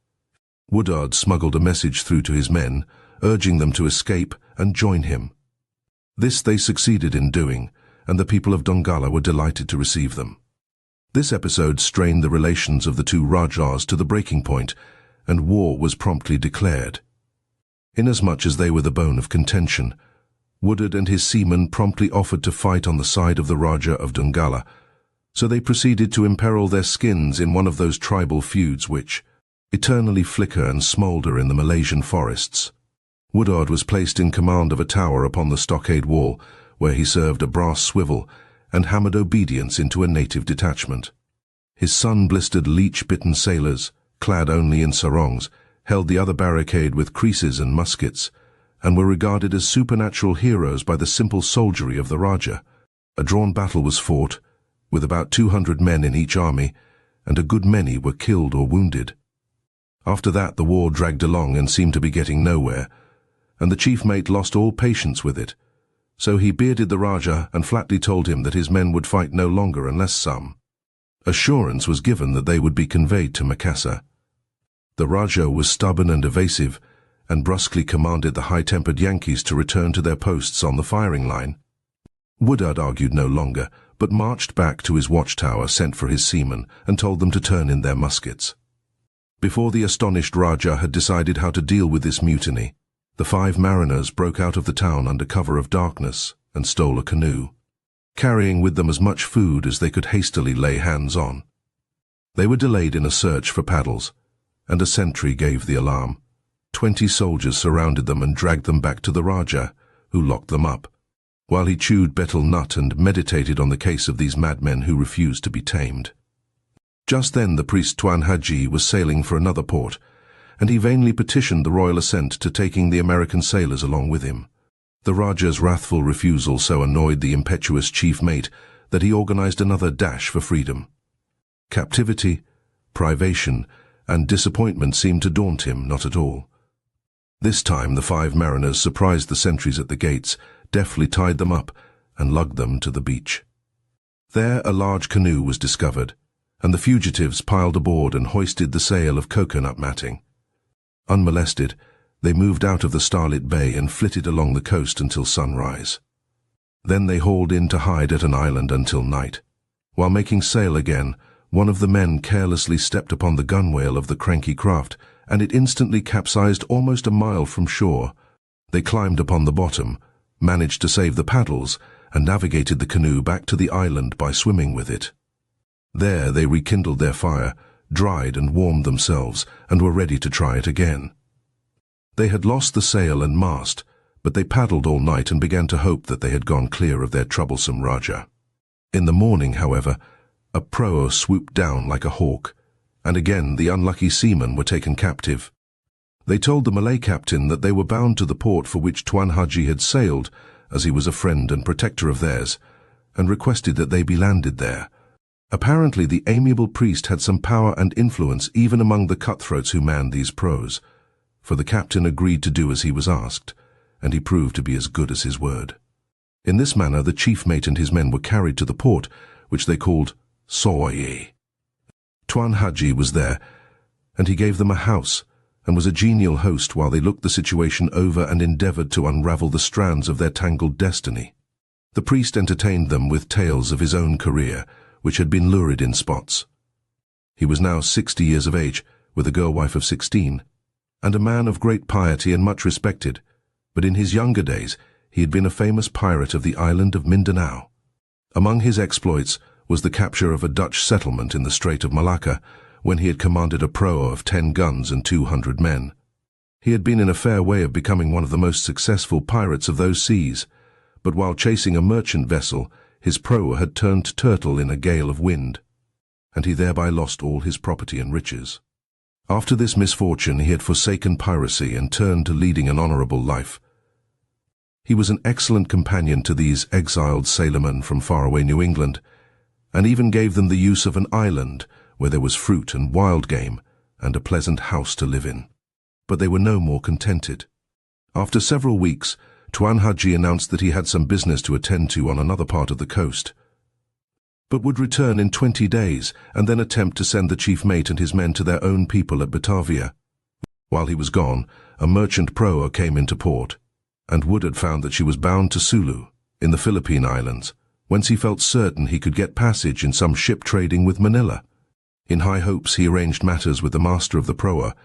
Woodard smuggled a message through to his men, urging them to escape and join him. This they succeeded in doing, and the people of Dungala were delighted to receive them. This episode strained the relations of the 2 Rajahs to the breaking point, and war was promptly declared. Inasmuch as they were the bone of contention, Woodard and his seamen promptly offered to fight on the side of the Rajah of Dungala, so they proceeded to imperil their skins in one of those tribal feuds which eternally flicker and smoulder in the Malaysian forests. Woodard was placed in command of a tower upon the stockade wall, where he served a brass swivel and hammered obedience into a native detachment. His sun-blistered, leech-bitten sailors, clad only in sarongs, held the other barricade with creeses and muskets, and were regarded as supernatural heroes by the simple soldiery of the Rajah. A drawn battle was fought, with about 200 men in each army, and a good many were killed or wounded. After that the war dragged along and seemed to be getting nowhere, and the chief mate lost all patience with it, so he bearded the Rajah and flatly told him that his men would fight no longer unless some assurance was given that they would be conveyed to Makassar. The Rajah was stubborn and evasive, and brusquely commanded the high-tempered Yankees to return to their posts on the firing line. Woodard argued no longer, but marched back to his watchtower, sent for his seamen, and told them to turn in their muskets. Before the astonished Rajah had decided how to deal with this mutiny, the 5 mariners broke out of the town under cover of darkness and stole a canoe, carrying with them as much food as they could hastily lay hands on. They were delayed in a search for paddles, and a sentry gave the alarm. 20 soldiers surrounded them and dragged them back to the Rajah, who locked them up, while he chewed betel nut and meditated on the case of these madmen who refused to be tamed. Just then the priest Tuan Haji was sailing for another port, and he vainly petitioned the royal assent to taking the American sailors along with him. The Rajah's wrathful refusal so annoyed the impetuous chief mate that he organized another dash for freedom. Captivity, privation, and disappointment seemed to daunt him not at all. This time the 5 mariners surprised the sentries at the gates, deftly tied them up, and lugged them to the beach. There a large canoe was discovered, and the fugitives piled aboard and hoisted the sail of coconut matting. Unmolested, they moved out of the starlit bay and flitted along the coast until sunrise. Then they hauled in to hide at an island until night. While making sail again, one of the men carelessly stepped upon the gunwale of the cranky craft, and it instantly capsized almost a mile from shore. They climbed upon the bottom, managed to save the paddles, and navigated the canoe back to the island by swimming with it. There they rekindled their fire, dried and warmed themselves, and were ready to try it again. They had lost the sail and mast, but they paddled all night and began to hope that they had gone clear of their troublesome Rajah. In the morning, however, a proa swooped down like a hawk, and again the unlucky seamen were taken captive. They told the Malay captain that they were bound to the port for which Tuan Haji had sailed, as he was a friend and protector of theirs, and requested that they be landed there. Apparently the amiable priest had some power and influence even among the cutthroats who manned these proas, for the captain agreed to do as he was asked, and he proved to be as good as his word. In this manner the chief mate and his men were carried to the port, which they called Soye. Tuan Haji was there, and he gave them a house, and was a genial host while they looked the situation over and endeavored to unravel the strands of their tangled destiny. The priest entertained them with tales of his own career, which had been lurid in spots. He was now 60 years of age, with a girl wife of 16, and a man of great piety and much respected, but in his younger days he had been a famous pirate of the island of Mindanao. Among his exploits was the capture of a Dutch settlement in the Strait of Malacca, when he had commanded a proa of 10 guns and 200 men. He had been in a fair way of becoming one of the most successful pirates of those seas, but while chasing a merchant vessel, his proa had turned turtle in a gale of wind, and he thereby lost all his property and riches. After this misfortune he had forsaken piracy and turned to leading an honorable life. He was an excellent companion to these exiled sailormen from faraway New England, and even gave them the use of an island where there was fruit and wild game, and a pleasant house to live in. But they were no more contented. After several weeks, Tuan Haji announced that he had some business to attend to on another part of the coast, but would return in 20 days, and then attempt to send the chief mate and his men to their own people at Batavia. While he was gone, a merchant proa came into port, and Woodard found that she was bound to Sulu, in the Philippine Islands, whence he felt certain he could get passage in some ship trading with Manila. In high hopes he arranged matters with the master of the proa,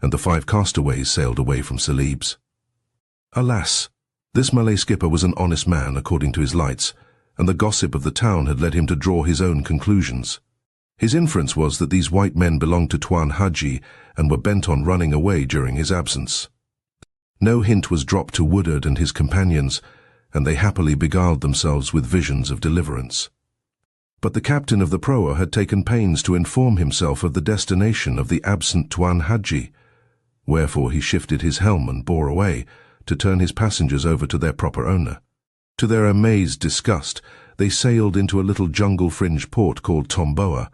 and the 5 castaways sailed away from Celebes. Alas! This Malay skipper was an honest man according to his lights, and the gossip of the town had led him to draw his own conclusions. His inference was that these white men belonged to Tuan Haji and were bent on running away during his absence. No hint was dropped to Woodard and his companions, and they happily beguiled themselves with visions of deliverance. But the captain of the proa had taken pains to inform himself of the destination of the absent Tuan Haji, wherefore he shifted his helm and bore away, to turn his passengers over to their proper owner. To their amazed disgust, they sailed into a little jungle-fringed port called Tomboa,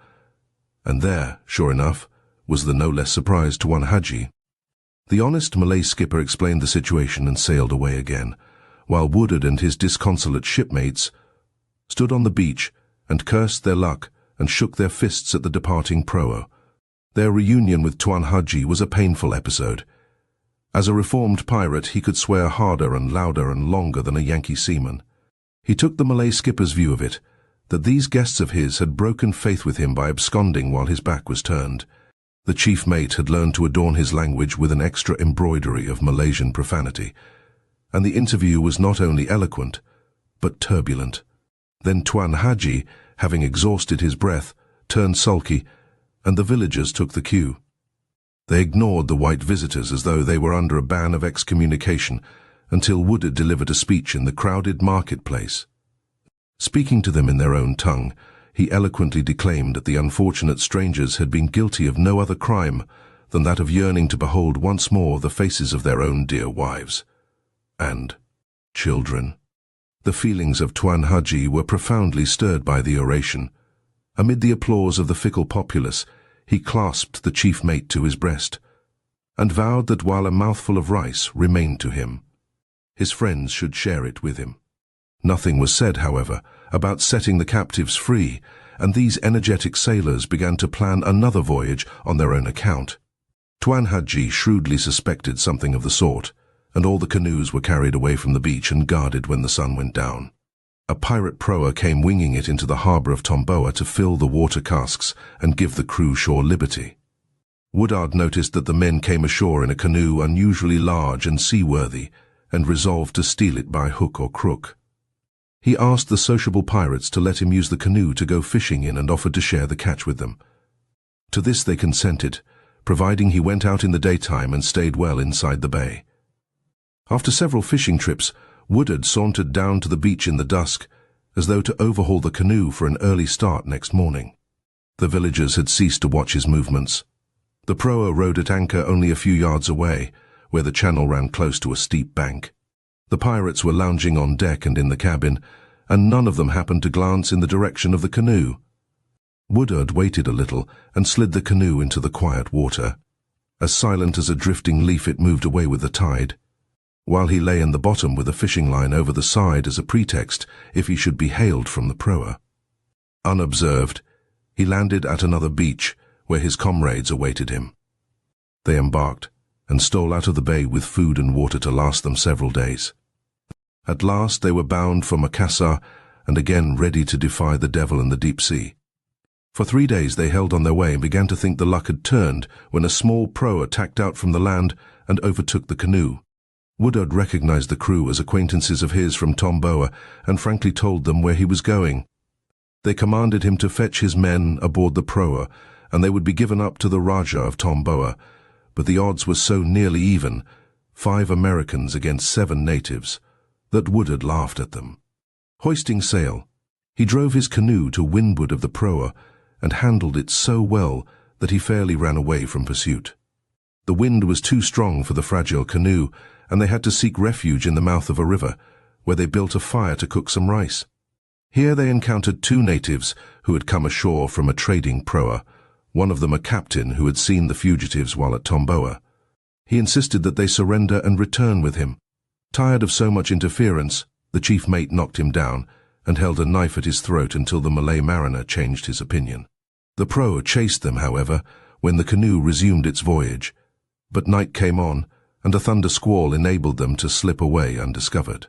and there, sure enough, was the no less surprised Tuan Haji. The honest Malay skipper explained the situation and sailed away again, while Woodard and his disconsolate shipmates stood on the beach and cursed their luck and shook their fists at the departing proa. Their reunion with Tuan Haji was a painful episode. As a reformed pirate, he could swear harder and louder and longer than a Yankee seaman. He took the Malay skipper's view of it, that these guests of his had broken faith with him by absconding while his back was turned. The chief mate had learned to adorn his language with an extra embroidery of Malaysian profanity, and the interview was not only eloquent, but turbulent. Then Tuan Haji, having exhausted his breath, turned sulky, and the villagers took the cue. They ignored the white visitors as though they were under a ban of excommunication, until Woodard delivered a speech in the crowded marketplace. Speaking to them in their own tongue, he eloquently declaimed that the unfortunate strangers had been guilty of no other crime than that of yearning to behold once more the faces of their own dear wives and children. The feelings of Tuan Haji were profoundly stirred by the oration. Amid the applause of the fickle populace, he clasped the chief mate to his breast, and vowed that while a mouthful of rice remained to him, his friends should share it with him. Nothing was said, however, about setting the captives free, and these energetic sailors began to plan another voyage on their own account. Tuan Haji shrewdly suspected something of the sort, and all the canoes were carried away from the beach and guarded when the sun went down. A pirate proa came winging it into the harbour of Tomboa to fill the water casks and give the crew shore liberty. Woodard noticed that the men came ashore in a canoe unusually large and seaworthy, and resolved to steal it by hook or crook. He asked the sociable pirates to let him use the canoe to go fishing in and offered to share the catch with them. To this they consented, providing he went out in the daytime and stayed well inside the bay. After several fishing trips, Woodard sauntered down to the beach in the dusk, as though to overhaul the canoe for an early start next morning. The villagers had ceased to watch his movements. The proa rode at anchor only a few yards away, where the channel ran close to a steep bank. The pirates were lounging on deck and in the cabin, and none of them happened to glance in the direction of the canoe. Woodard waited a little and slid the canoe into the quiet water. As silent as a drifting leaf, it moved away with the tide, while he lay in the bottom with a fishing line over the side as a pretext if he should be hailed from the proa. Unobserved, he landed at another beach where his comrades awaited him. They embarked and stole out of the bay with food and water to last them several days. At last they were bound for Makassar and again ready to defy the devil and the deep sea. For 3 days they held on their way and began to think the luck had turned when a small proa tacked out from the land and overtook the canoe. Woodard recognized the crew as acquaintances of his from Tomboa and frankly told them where he was going. They commanded him to fetch his men aboard the proa, and they would be given up to the Rajah of Tomboa, but the odds were so nearly even, 5 Americans against 7 natives, that Woodard laughed at them. Hoisting sail, he drove his canoe to windward of the proa and handled it so well that he fairly ran away from pursuit. The wind was too strong for the fragile canoe, and they had to seek refuge in the mouth of a river, where they built a fire to cook some rice. Here they encountered 2 natives who had come ashore from a trading proa, one of them a captain who had seen the fugitives while at Tomboa. He insisted that they surrender and return with him. Tired of so much interference, the chief mate knocked him down and held a knife at his throat until the Malay mariner changed his opinion. The proa chased them, however, when the canoe resumed its voyage, but night came on, and a thunder squall enabled them to slip away undiscovered.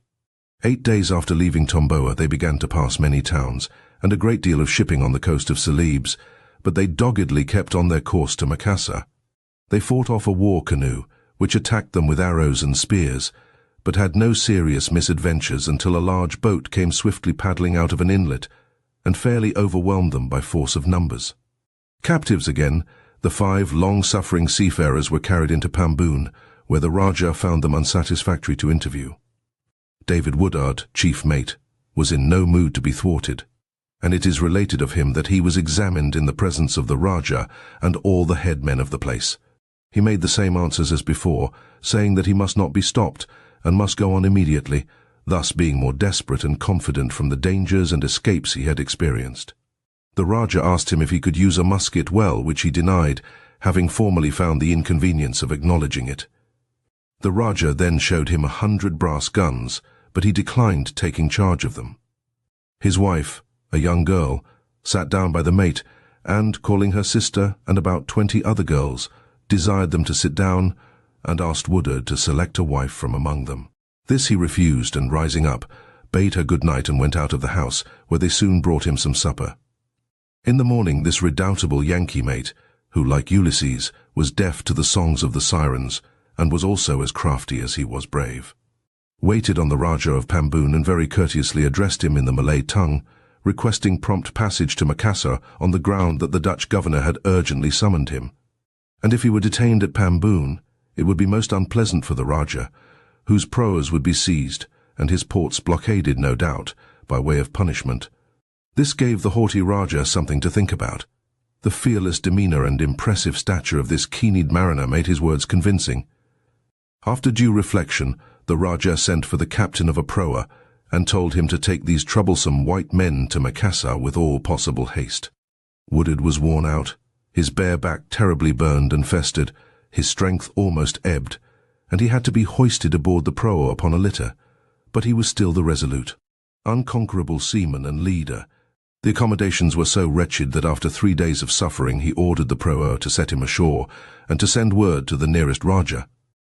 8 days after leaving Tomboa, they began to pass many towns, and a great deal of shipping on the coast of Celebes, but they doggedly kept on their course to Makassar. They fought off a war canoe, which attacked them with arrows and spears, but had no serious misadventures until a large boat came swiftly paddling out of an inlet and fairly overwhelmed them by force of numbers. Captives again, the 5 long-suffering seafarers were carried into Pamboon, where the Rajah found them unsatisfactory to interview. David Woodard, chief mate, was in no mood to be thwarted, and it is related of him that he was examined in the presence of the Rajah and all the head men of the place. He made the same answers as before, saying that he must not be stopped and must go on immediately, thus being more desperate and confident from the dangers and escapes he had experienced. The Rajah asked him if he could use a musket well, which he denied, having formerly found the inconvenience of acknowledging it. The Rajah then showed him 100 brass guns, but he declined taking charge of them. His wife, a young girl, sat down by the mate and, calling her sister and about 20 other girls, desired them to sit down and asked Woodard to select a wife from among them. This he refused, and rising up, bade her good night and went out of the house, where they soon brought him some supper. In the morning this redoubtable Yankee mate, who, like Ulysses, was deaf to the songs of the sirens, and was also as crafty as he was brave, waited on the Rajah of Pamboon and very courteously addressed him in the Malay tongue, requesting prompt passage to Makassar on the ground that the Dutch governor had urgently summoned him, and if he were detained at Pamboon, it would be most unpleasant for the Rajah, whose proas would be seized and his ports blockaded, no doubt, by way of punishment. This gave the haughty Rajah something to think about. The fearless demeanour and impressive stature of this keen-eyed mariner made his words convincing. After due reflection, the Rajah sent for the captain of a proa and told him to take these troublesome white men to Makassar with all possible haste. Woodard was worn out, His bare back terribly burned and festered, his strength almost ebbed, and he had to be hoisted aboard the proa upon a litter, but he was still the resolute, unconquerable seaman and leader. The accommodations were so wretched that after 3 days of suffering he ordered the proa to set him ashore and to send word to the nearest Raja.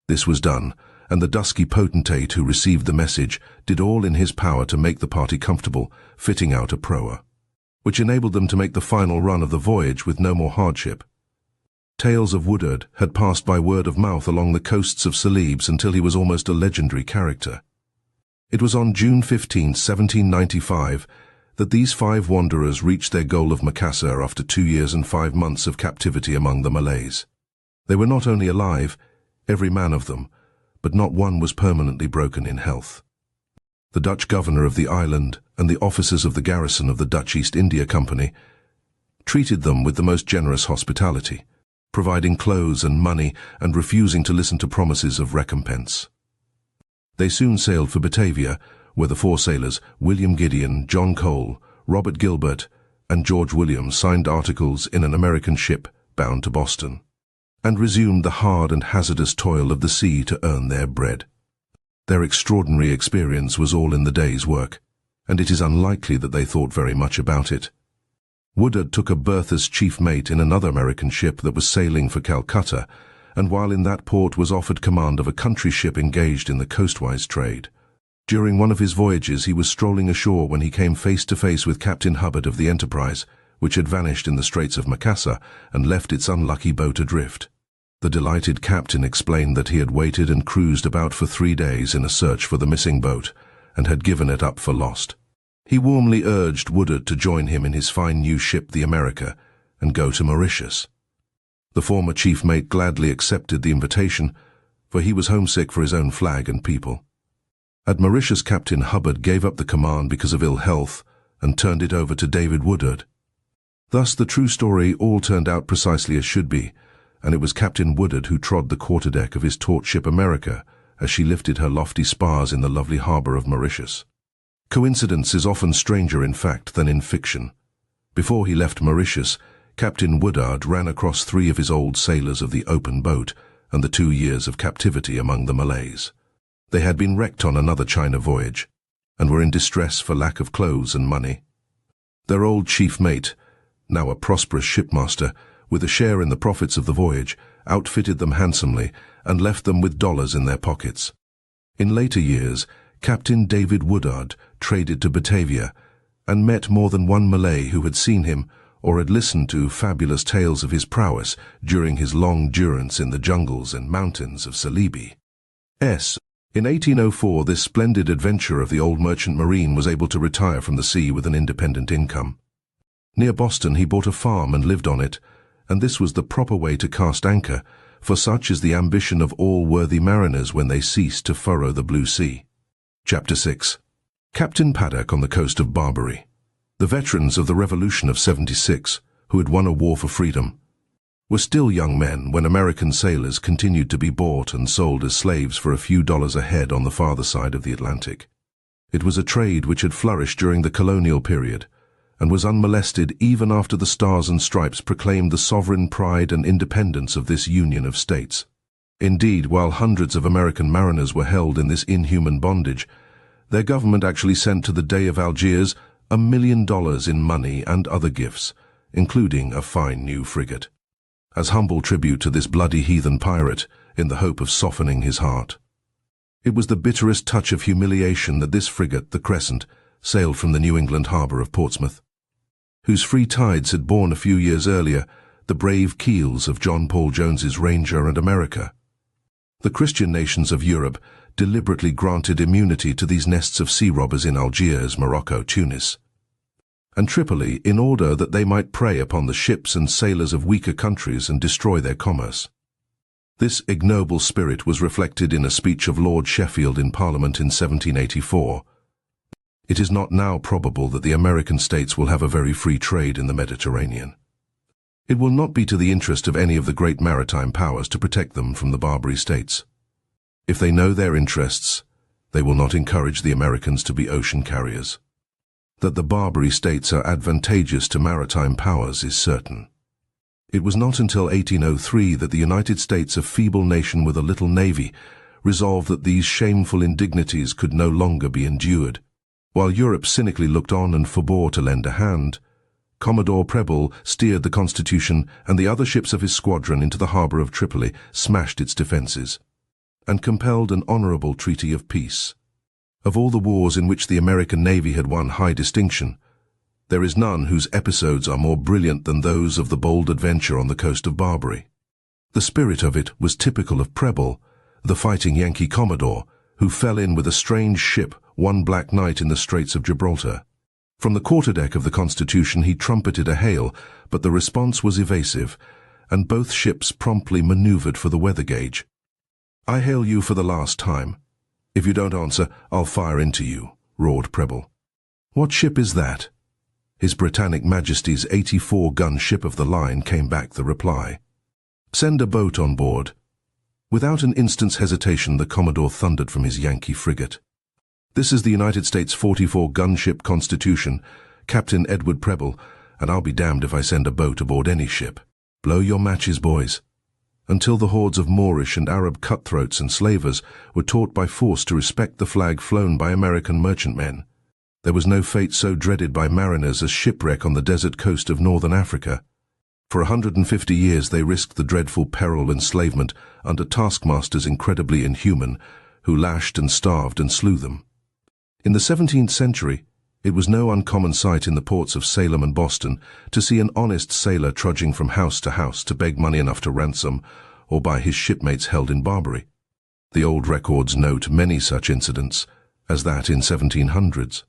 This was done, and the dusky potentate who received the message did all in his power to make the party comfortable, fitting out a proa, which enabled them to make the final run of the voyage with no more hardship. Tales of Woodard had passed by word of mouth along the coasts of Celebes until he was almost a legendary character. It was on June 15, 1795, that these 5 wanderers reached their goal of Macassar after 2 years and 5 months of captivity among the Malays. They were not only alive, every man of them, but not one was permanently broken in health. The Dutch governor of the island and the officers of the garrison of the Dutch East India Company treated them with the most generous hospitality, providing clothes and money and refusing to listen to promises of recompense. They soon sailed for Batavia, where the 4 sailors, William Gideon, John Cole, Robert Gilbert, and George Williams, signed articles in an American ship bound to Boston, and resumed the hard and hazardous toil of the sea to earn their bread. Their extraordinary experience was all in the day's work, and it is unlikely that they thought very much about it. Woodard took a berth as chief mate in another American ship that was sailing for Calcutta, and while in that port was offered command of a country ship engaged in the coastwise trade. During one of his voyages he was strolling ashore when he came face to face with Captain Hubbard of the Enterprise, which had vanished in the Straits of Macassar and left its unlucky boat adrift. The delighted captain explained that he had waited and cruised about for 3 days in a search for the missing boat, and had given it up for lost. He warmly urged Woodard to join him in his fine new ship, the America, and go to Mauritius. The former chief mate gladly accepted the invitation, for he was homesick for his own flag and people. At Mauritius, Captain Hubbard gave up the command because of ill health and turned it over to David Woodard. Thus the true story all turned out precisely as should be, and it was Captain Woodard who trod the quarterdeck of his taut ship America as she lifted her lofty spars in the lovely harbour of Mauritius. Coincidence is often stranger in fact than in fiction. Before he left Mauritius, Captain Woodard ran across 3 of his old sailors of the open boat and the 2 years of captivity among the Malays. They had been wrecked on another China voyage, and were in distress for lack of clothes and money. Their old chief mate, now a prosperous shipmaster, with a share in the profits of the voyage, outfitted them handsomely and left them with dollars in their pockets. In later years, Captain David Woodard traded to Batavia and met more than one Malay who had seen him or had listened to fabulous tales of his prowess during his long durance in the jungles and mountains of Celebes. In 1804, this splendid adventurer of the old merchant marine was able to retire from the sea with an independent income. Near Boston he bought a farm and lived on it, and this was the proper way to cast anchor, for such is the ambition of all worthy mariners when they cease to furrow the blue sea. Chapter 6. Captain Paddock on the coast of Barbary. The veterans of the Revolution of '76, who had won a war for freedom, were still young men when American sailors continued to be bought and sold as slaves for a few dollars a head on the farther side of the Atlantic. It was a trade which had flourished during the colonial period, and was unmolested even after the Stars and Stripes proclaimed the sovereign pride and independence of this union of states. Indeed, while hundreds of American mariners were held in this inhuman bondage, their government actually sent to the Dey of Algiers $1 million in money and other gifts, including a fine new frigate, as humble tribute to this bloody heathen pirate, in the hope of softening his heart. It was the bitterest touch of humiliation that this frigate, the Crescent, sailed from the New England harbour of Portsmouth, whose free tides had borne a few years earlier the brave keels of John Paul Jones's Ranger and America. The Christian nations of Europe deliberately granted immunity to these nests of sea robbers in Algiers, Morocco, Tunis, and Tripoli in order that they might prey upon the ships and sailors of weaker countries and destroy their commerce. This ignoble spirit was reflected in a speech of Lord Sheffield in Parliament in 1784. It is not now probable that the American states will have a very free trade in the Mediterranean. It will not be to the interest of any of the great maritime powers to protect them from the Barbary states. If they know their interests, they will not encourage the Americans to be ocean carriers. That the Barbary states are advantageous to maritime powers is certain. It was not until 1803 that the United States, a feeble nation with a little navy, resolved that these shameful indignities could no longer be endured. While Europe cynically looked on and forbore to lend a hand, Commodore Preble steered the Constitution and the other ships of his squadron into the harbour of Tripoli, smashed its defences, and compelled an honourable treaty of peace. Of all the wars in which the American Navy had won high distinction, there is none whose episodes are more brilliant than those of the bold adventure on the coast of Barbary. The spirit of it was typical of Preble, the fighting Yankee Commodore, who fell in with a strange ship one black night in the Straits of Gibraltar. From the quarterdeck of the Constitution he trumpeted a hail, but the response was evasive, and both ships promptly manoeuvred for the weather gauge. "I hail you for the last time. If you don't answer, I'll fire into you," roared Preble. "What ship is that?" His Britannic Majesty's 84-gun ship of the line came back the reply. "Send a boat on board." Without an instant's hesitation, the Commodore thundered from his Yankee frigate. "This is the United States 44-gun ship Constitution, Captain Edward Preble, and I'll be damned if I send a boat aboard any ship. Blow your matches, boys." Until the hordes of Moorish and Arab cutthroats and slavers were taught by force to respect the flag flown by American merchantmen, there was no fate so dreaded by mariners as shipwreck on the desert coast of northern Africa. For 150 years they risked the dreadful peril of enslavement under taskmasters incredibly inhuman, who lashed and starved and slew them. In the 17th century, it was no uncommon sight in the ports of Salem and Boston to see an honest sailor trudging from house to beg money enough to ransom or buy his shipmates held in Barbary. The old records note many such incidents, as that in 1700s.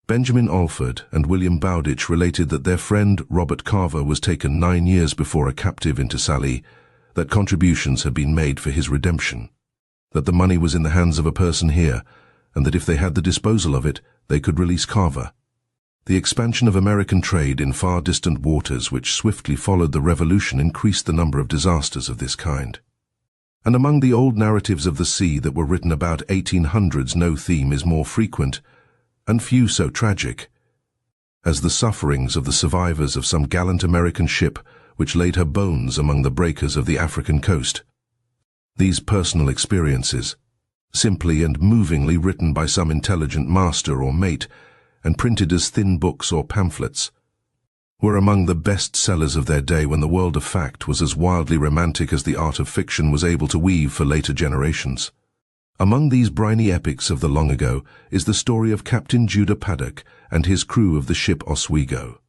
Benjamin Alford and William Bowditch related that their friend Robert Carver was taken 9 years before a captive into Sallee, that contributions had been made for his redemption, that the money was in the hands of a person here, and that if they had the disposal of it, they could release Carver. The expansion of American trade in far distant waters which swiftly followed the Revolution increased the number of disasters of this kind. And among the old narratives of the sea that were written about 1800s, no theme is more frequent, and few so tragic, as the sufferings of the survivors of some gallant American ship which laid her bones among the breakers of the African coast. These personal experiences, simply and movingly written by some intelligent master or mate, and printed as thin books or pamphlets, were among the best sellers of their day when the world of fact was as wildly romantic as the art of fiction was able to weave for later generations. Among these briny epics of the long ago is the story of Captain Judah Paddock and his crew of the ship Oswego.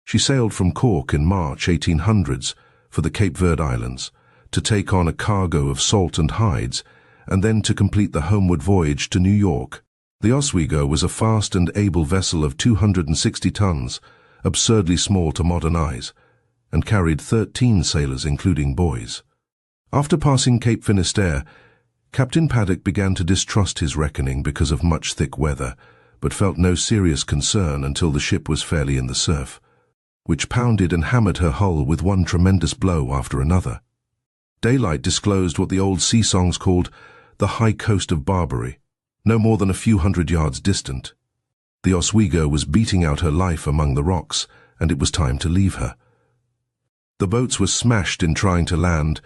She sailed from Cork in March 1800s for the Cape Verde Islands to take on a cargo of salt and hides, and then to complete the homeward voyage to New York. The Oswego was a fast and able vessel of 260 tons, absurdly small to modern eyes, and carried 13 sailors including boys. After passing Cape Finisterre, Captain Paddock began to distrust his reckoning because of much thick weather, but felt no serious concern until the ship was fairly in the surf, which pounded and hammered her hull with one tremendous blow after another. Daylight disclosed what the old sea songs called the high coast of Barbary, no more than a few hundred yards distant. The Oswego was beating out her life among the rocks, and it was time to leave her. The boats were smashed in trying to land,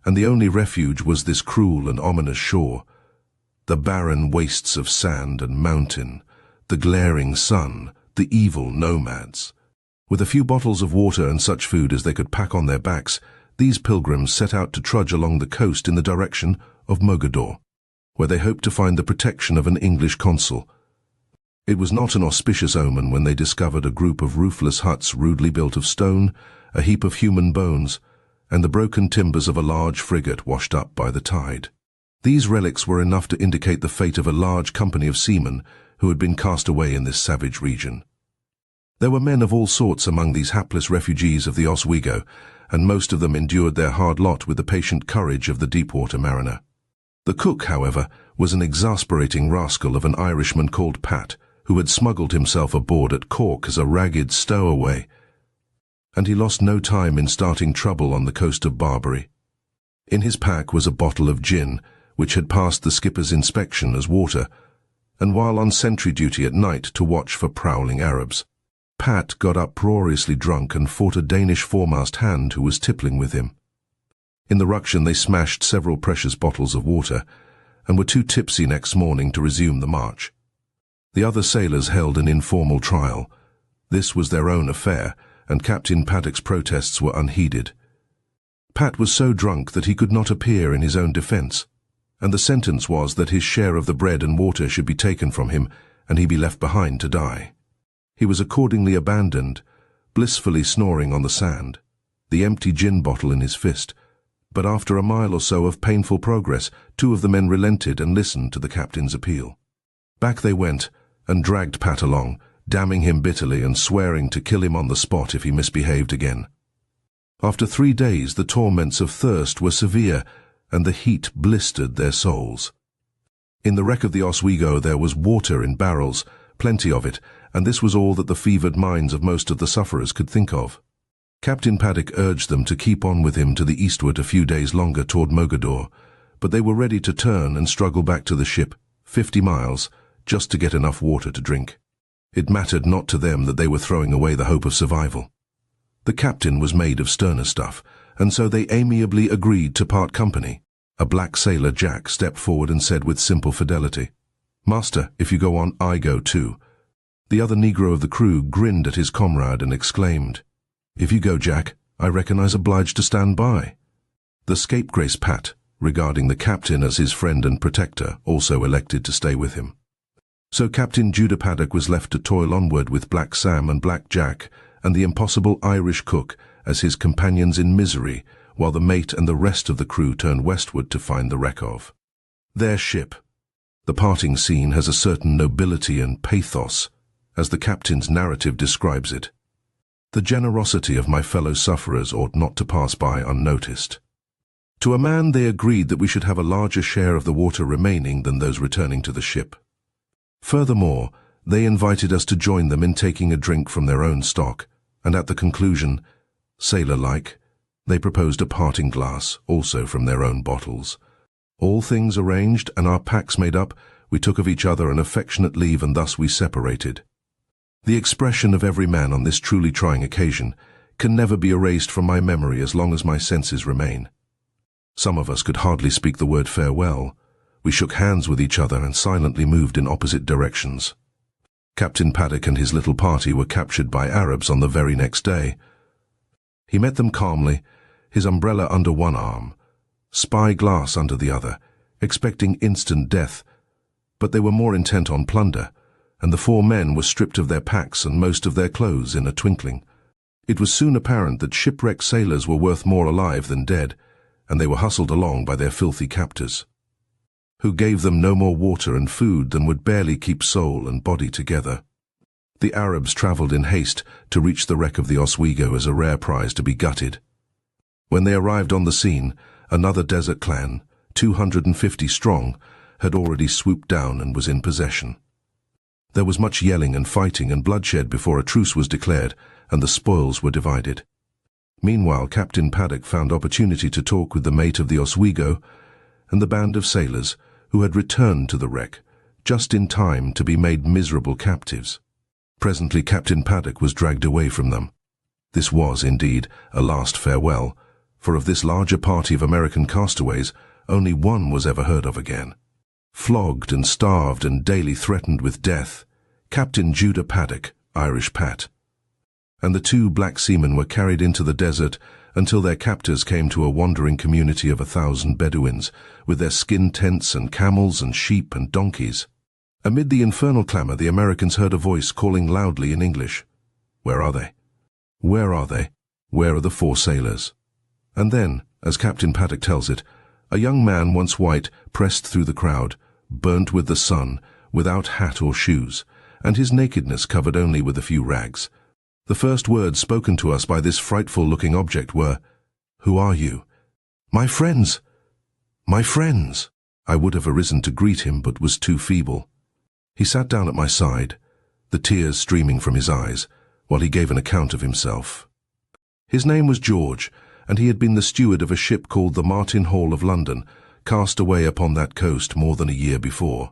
and the only refuge was this cruel and ominous shore, the barren wastes of sand and mountain, the glaring sun, the evil nomads. With a few bottles of water and such food as they could pack on their backs, these pilgrims set out to trudge along the coast in the direction of Mogador, where they hoped to find the protection of an English consul. It was not an auspicious omen when they discovered a group of roofless huts rudely built of stone, a heap of human bones, and the broken timbers of a large frigate washed up by the tide. These relics were enough to indicate the fate of a large company of seamen who had been cast away in this savage region. There were men of all sorts among these hapless refugees of the Oswego, and most of them endured their hard lot with the patient courage of the deep-water mariner. The cook, however, was an exasperating rascal of an Irishman called Pat, who had smuggled himself aboard at Cork as a ragged stowaway, and he lost no time in starting trouble on the coast of Barbary. In his pack was a bottle of gin, which had passed the skipper's inspection as water, and while on sentry duty at night to watch for prowling Arabs. Pat got uproariously drunk and fought a Danish foremast hand who was tippling with him. In the ruction they smashed several precious bottles of water and were too tipsy next morning to resume the march. The other sailors held an informal trial. This was their own affair, and Captain Paddock's protests were unheeded. Pat was so drunk that he could not appear in his own defence, and the sentence was that his share of the bread and water should be taken from him and he be left behind to die. He was accordingly abandoned, blissfully snoring on the sand, the empty gin bottle in his fist. But after a mile or so of painful progress, 2 of the men relented and listened to the captain's appeal. Back they went and dragged Pat along, damning him bitterly and swearing to kill him on the spot if he misbehaved again. After 3 days the torments of thirst were severe, and the heat blistered their souls. In the wreck of the Oswego there was water in barrels, plenty of it, and this was all that the fevered minds of most of the sufferers could think of. Captain Paddock urged them to keep on with him to the eastward a few days longer toward Mogador, but they were ready to turn and struggle back to the ship, 50 miles, just to get enough water to drink. It mattered not to them that they were throwing away the hope of survival. The captain was made of sterner stuff, and so they amiably agreed to part company. A black sailor, Jack, stepped forward and said with simple fidelity, "Master, if you go on, I go too." The other Negro of the crew grinned at his comrade and exclaimed, "If you go, Jack, I reckon I's obliged to stand by." The scapegrace Pat, regarding the captain as his friend and protector, also elected to stay with him. So Captain Judah Paddock was left to toil onward with Black Sam and Black Jack and the impossible Irish cook as his companions in misery, while the mate and the rest of the crew turned westward to find the wreck of their ship. The parting scene has a certain nobility and pathos, as the captain's narrative describes it. The generosity of my fellow sufferers ought not to pass by unnoticed. To a man they agreed that we should have a larger share of the water remaining than those returning to the ship. Furthermore, they invited us to join them in taking a drink from their own stock, and at the conclusion, sailor-like, they proposed a parting glass, also from their own bottles. All things arranged and our packs made up, we took of each other an affectionate leave, and thus we separated. The expression of every man on this truly trying occasion can never be erased from my memory as long as my senses remain. Some of us could hardly speak the word farewell. We shook hands with each other and silently moved in opposite directions. Captain Paddock and his little party were captured by Arabs on the very next day. He met them calmly, his umbrella under one arm, spy-glass under the other, expecting instant death, but they were more intent on plunder, and the 4 men were stripped of their packs and most of their clothes in a twinkling. It was soon apparent that shipwrecked sailors were worth more alive than dead, and they were hustled along by their filthy captors, who gave them no more water and food than would barely keep soul and body together. The Arabs travelled in haste to reach the wreck of the Oswego as a rare prize to be gutted. When they arrived on the scene, another desert clan, 250 strong, had already swooped down and was in possession. There was much yelling and fighting and bloodshed before a truce was declared, and the spoils were divided. Meanwhile, Captain Paddock found opportunity to talk with the mate of the Oswego and the band of sailors who had returned to the wreck, just in time to be made miserable captives. Presently Captain Paddock was dragged away from them. This was, indeed, a last farewell, for of this larger party of American castaways, only one was ever heard of again. Flogged and starved and daily threatened with death, Captain Judah Paddock, Irish Pat, and the 2 black seamen were carried into the desert until their captors came to a wandering community of 1,000 Bedouins, with their skin tents and camels and sheep and donkeys. Amid the infernal clamour, the Americans heard a voice calling loudly in English, "Where are they? Where are they? Where are the 4 sailors?" And then, as Captain Paddock tells it, a young man, once white, pressed through the crowd, burnt with the sun, without hat or shoes, and his nakedness covered only with a few rags. The first words spoken to us by this frightful-looking object were, "Who are you?" "My friends! My friends!" I would have arisen to greet him, but was too feeble. He sat down at my side, the tears streaming from his eyes, while he gave an account of himself. His name was George, and he had been the steward of a ship called the Martin Hall of London, cast away upon that coast more than a year before.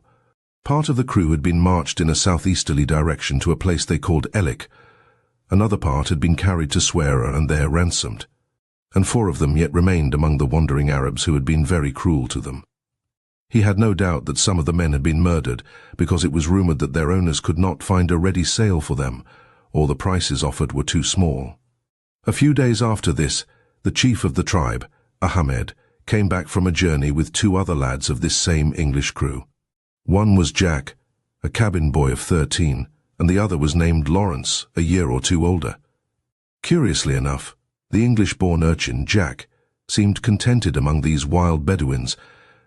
Part of the crew had been marched in a southeasterly direction to a place they called Ellick, Another part had been carried to Swearer and there ransomed, and 4 of them yet remained among the wandering Arabs who had been very cruel to them. He had no doubt that some of the men had been murdered because it was rumored that their owners could not find a ready sale for them, or the prices offered were too small. A few days after this, the chief of the tribe, Ahmed, came back from a journey with 2 other lads of this same English crew. One was Jack, a cabin boy of 13, and the other was named Lawrence, a year or 2 older. Curiously enough, the English-born urchin, Jack, seemed contented among these wild Bedouins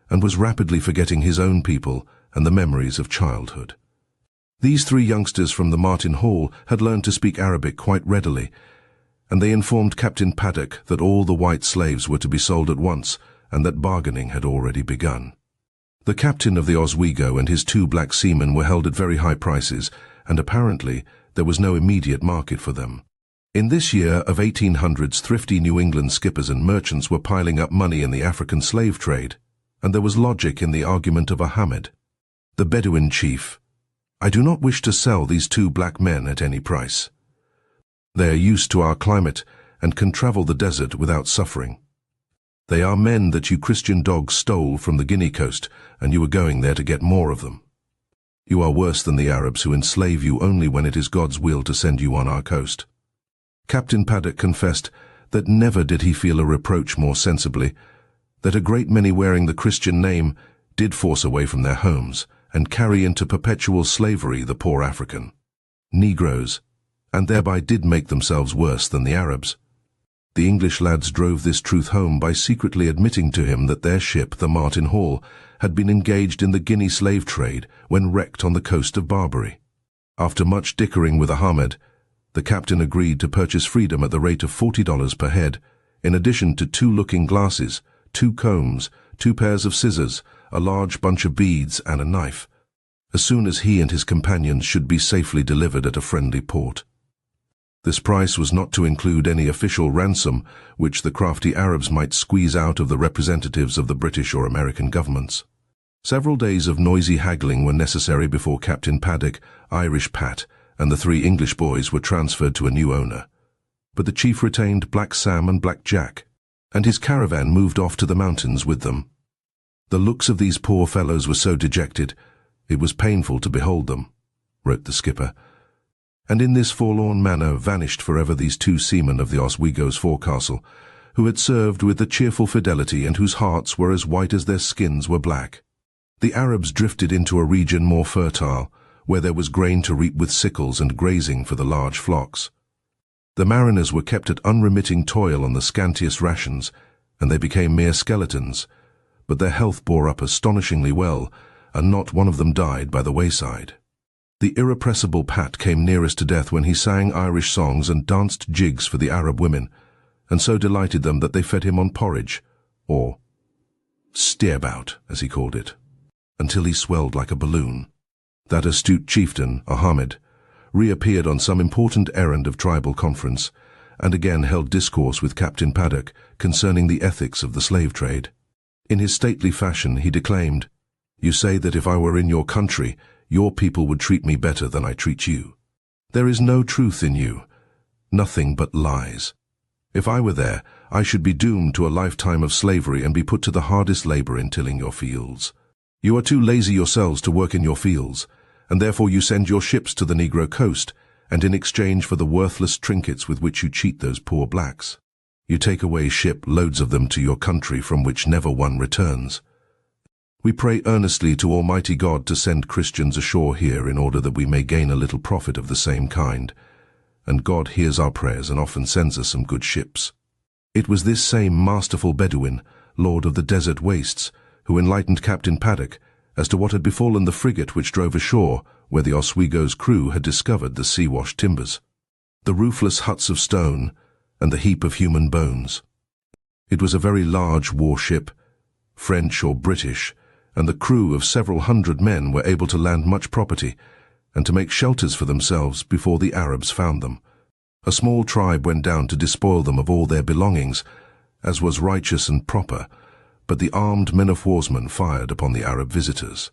and was rapidly forgetting his own people and the memories of childhood. These 3 youngsters from the Martin Hall had learned to speak Arabic quite readily, and they informed Captain Paddock that all the white slaves were to be sold at once and that bargaining had already begun. The captain of the Oswego and his 2 black seamen were held at very high prices, and apparently there was no immediate market for them. In this year of 1800s, thrifty New England skippers and merchants were piling up money in the African slave trade, and there was logic in the argument of Ahmed, the Bedouin chief. I do not wish to sell these 2 black men at any price. They are used to our climate and can travel the desert without suffering. They are men that you Christian dogs stole from the Guinea coast, and you are going there to get more of them. You are worse than the Arabs who enslave you only when it is God's will to send you on our coast. Captain Paddock confessed that never did he feel a reproach more sensibly, that a great many wearing the Christian name did force away from their homes and carry into perpetual slavery the poor African Negroes, and thereby did make themselves worse than the Arabs. The English lads drove this truth home by secretly admitting to him that their ship, the Martin Hall, had been engaged in the Guinea slave trade when wrecked on the coast of Barbary. After much dickering with Ahmed, the captain agreed to purchase freedom at the rate of $40 per head, in addition to 2 looking glasses, 2 combs, 2 pairs of scissors, a large bunch of beads and a knife, as soon as he and his companions should be safely delivered at a friendly port. This price was not to include any official ransom which the crafty Arabs might squeeze out of the representatives of the British or American governments. Several days of noisy haggling were necessary before Captain Paddock, Irish Pat, and the 3 English boys were transferred to a new owner. But the chief retained Black Sam and Black Jack, and his caravan moved off to the mountains with them. The looks of these poor fellows were so dejected, it was painful to behold them, wrote the skipper. And in this forlorn manner vanished forever these 2 seamen of the Oswego's forecastle, who had served with a cheerful fidelity and whose hearts were as white as their skins were black. The Arabs drifted into a region more fertile, where there was grain to reap with sickles and grazing for the large flocks. The mariners were kept at unremitting toil on the scantiest rations, and they became mere skeletons, but their health bore up astonishingly well, and not one of them died by the wayside. The irrepressible Pat came nearest to death when he sang Irish songs and danced jigs for the Arab women, and so delighted them that they fed him on porridge, or steerbout, as he called it, until he swelled like a balloon. That astute chieftain, Ahmed, reappeared on some important errand of tribal conference, and again held discourse with Captain Paddock concerning the ethics of the slave trade. In his stately fashion he declaimed, "You say that if I were in your country, your people would treat me better than I treat you. There is no truth in you, nothing but lies. If I were there, I should be doomed to a lifetime of slavery and be put to the hardest labor in tilling your fields. You are too lazy yourselves to work in your fields, and therefore you send your ships to the Negro coast, and in exchange for the worthless trinkets with which you cheat those poor blacks, you take away ship loads of them to your country from which never one returns. We pray earnestly to Almighty God to send Christians ashore here in order that we may gain a little profit of the same kind, and God hears our prayers and often sends us some good ships." It was this same masterful Bedouin, lord of the desert wastes, who enlightened Captain Paddock as to what had befallen the frigate which drove ashore, where the Oswego's crew had discovered the sea-washed timbers, the roofless huts of stone, and the heap of human bones. It was a very large warship, French or British, and the crew of several hundred men were able to land much property and to make shelters for themselves before the Arabs found them. A small tribe went down to despoil them of all their belongings, as was righteous and proper, but the armed men-of-warsmen fired upon the Arab visitors,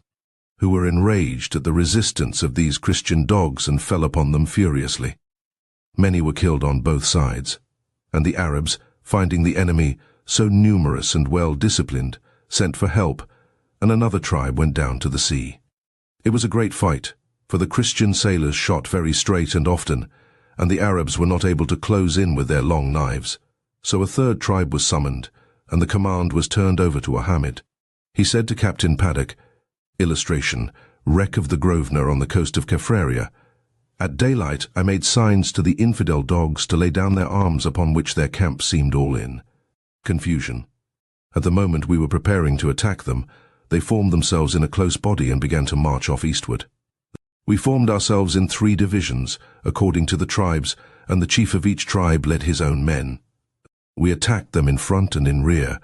who were enraged at the resistance of these Christian dogs and fell upon them furiously. Many were killed on both sides, and the Arabs, finding the enemy so numerous and well-disciplined, sent for help, and another tribe went down to the sea. It was a great fight, for the Christian sailors shot very straight and often, and the Arabs were not able to close in with their long knives. So a third tribe was summoned, and the command was turned over to Ahmed. He said to Captain Paddock, illustration, wreck of the Grosvenor on the coast of Caffraria, at daylight I made signs to the infidel dogs to lay down their arms, upon which their camp seemed all in. Confusion. At the moment we were preparing to attack them, they formed themselves in a close body and began to march off eastward. We formed ourselves in 3 divisions, according to the tribes, and the chief of each tribe led his own men. We attacked them in front and in rear,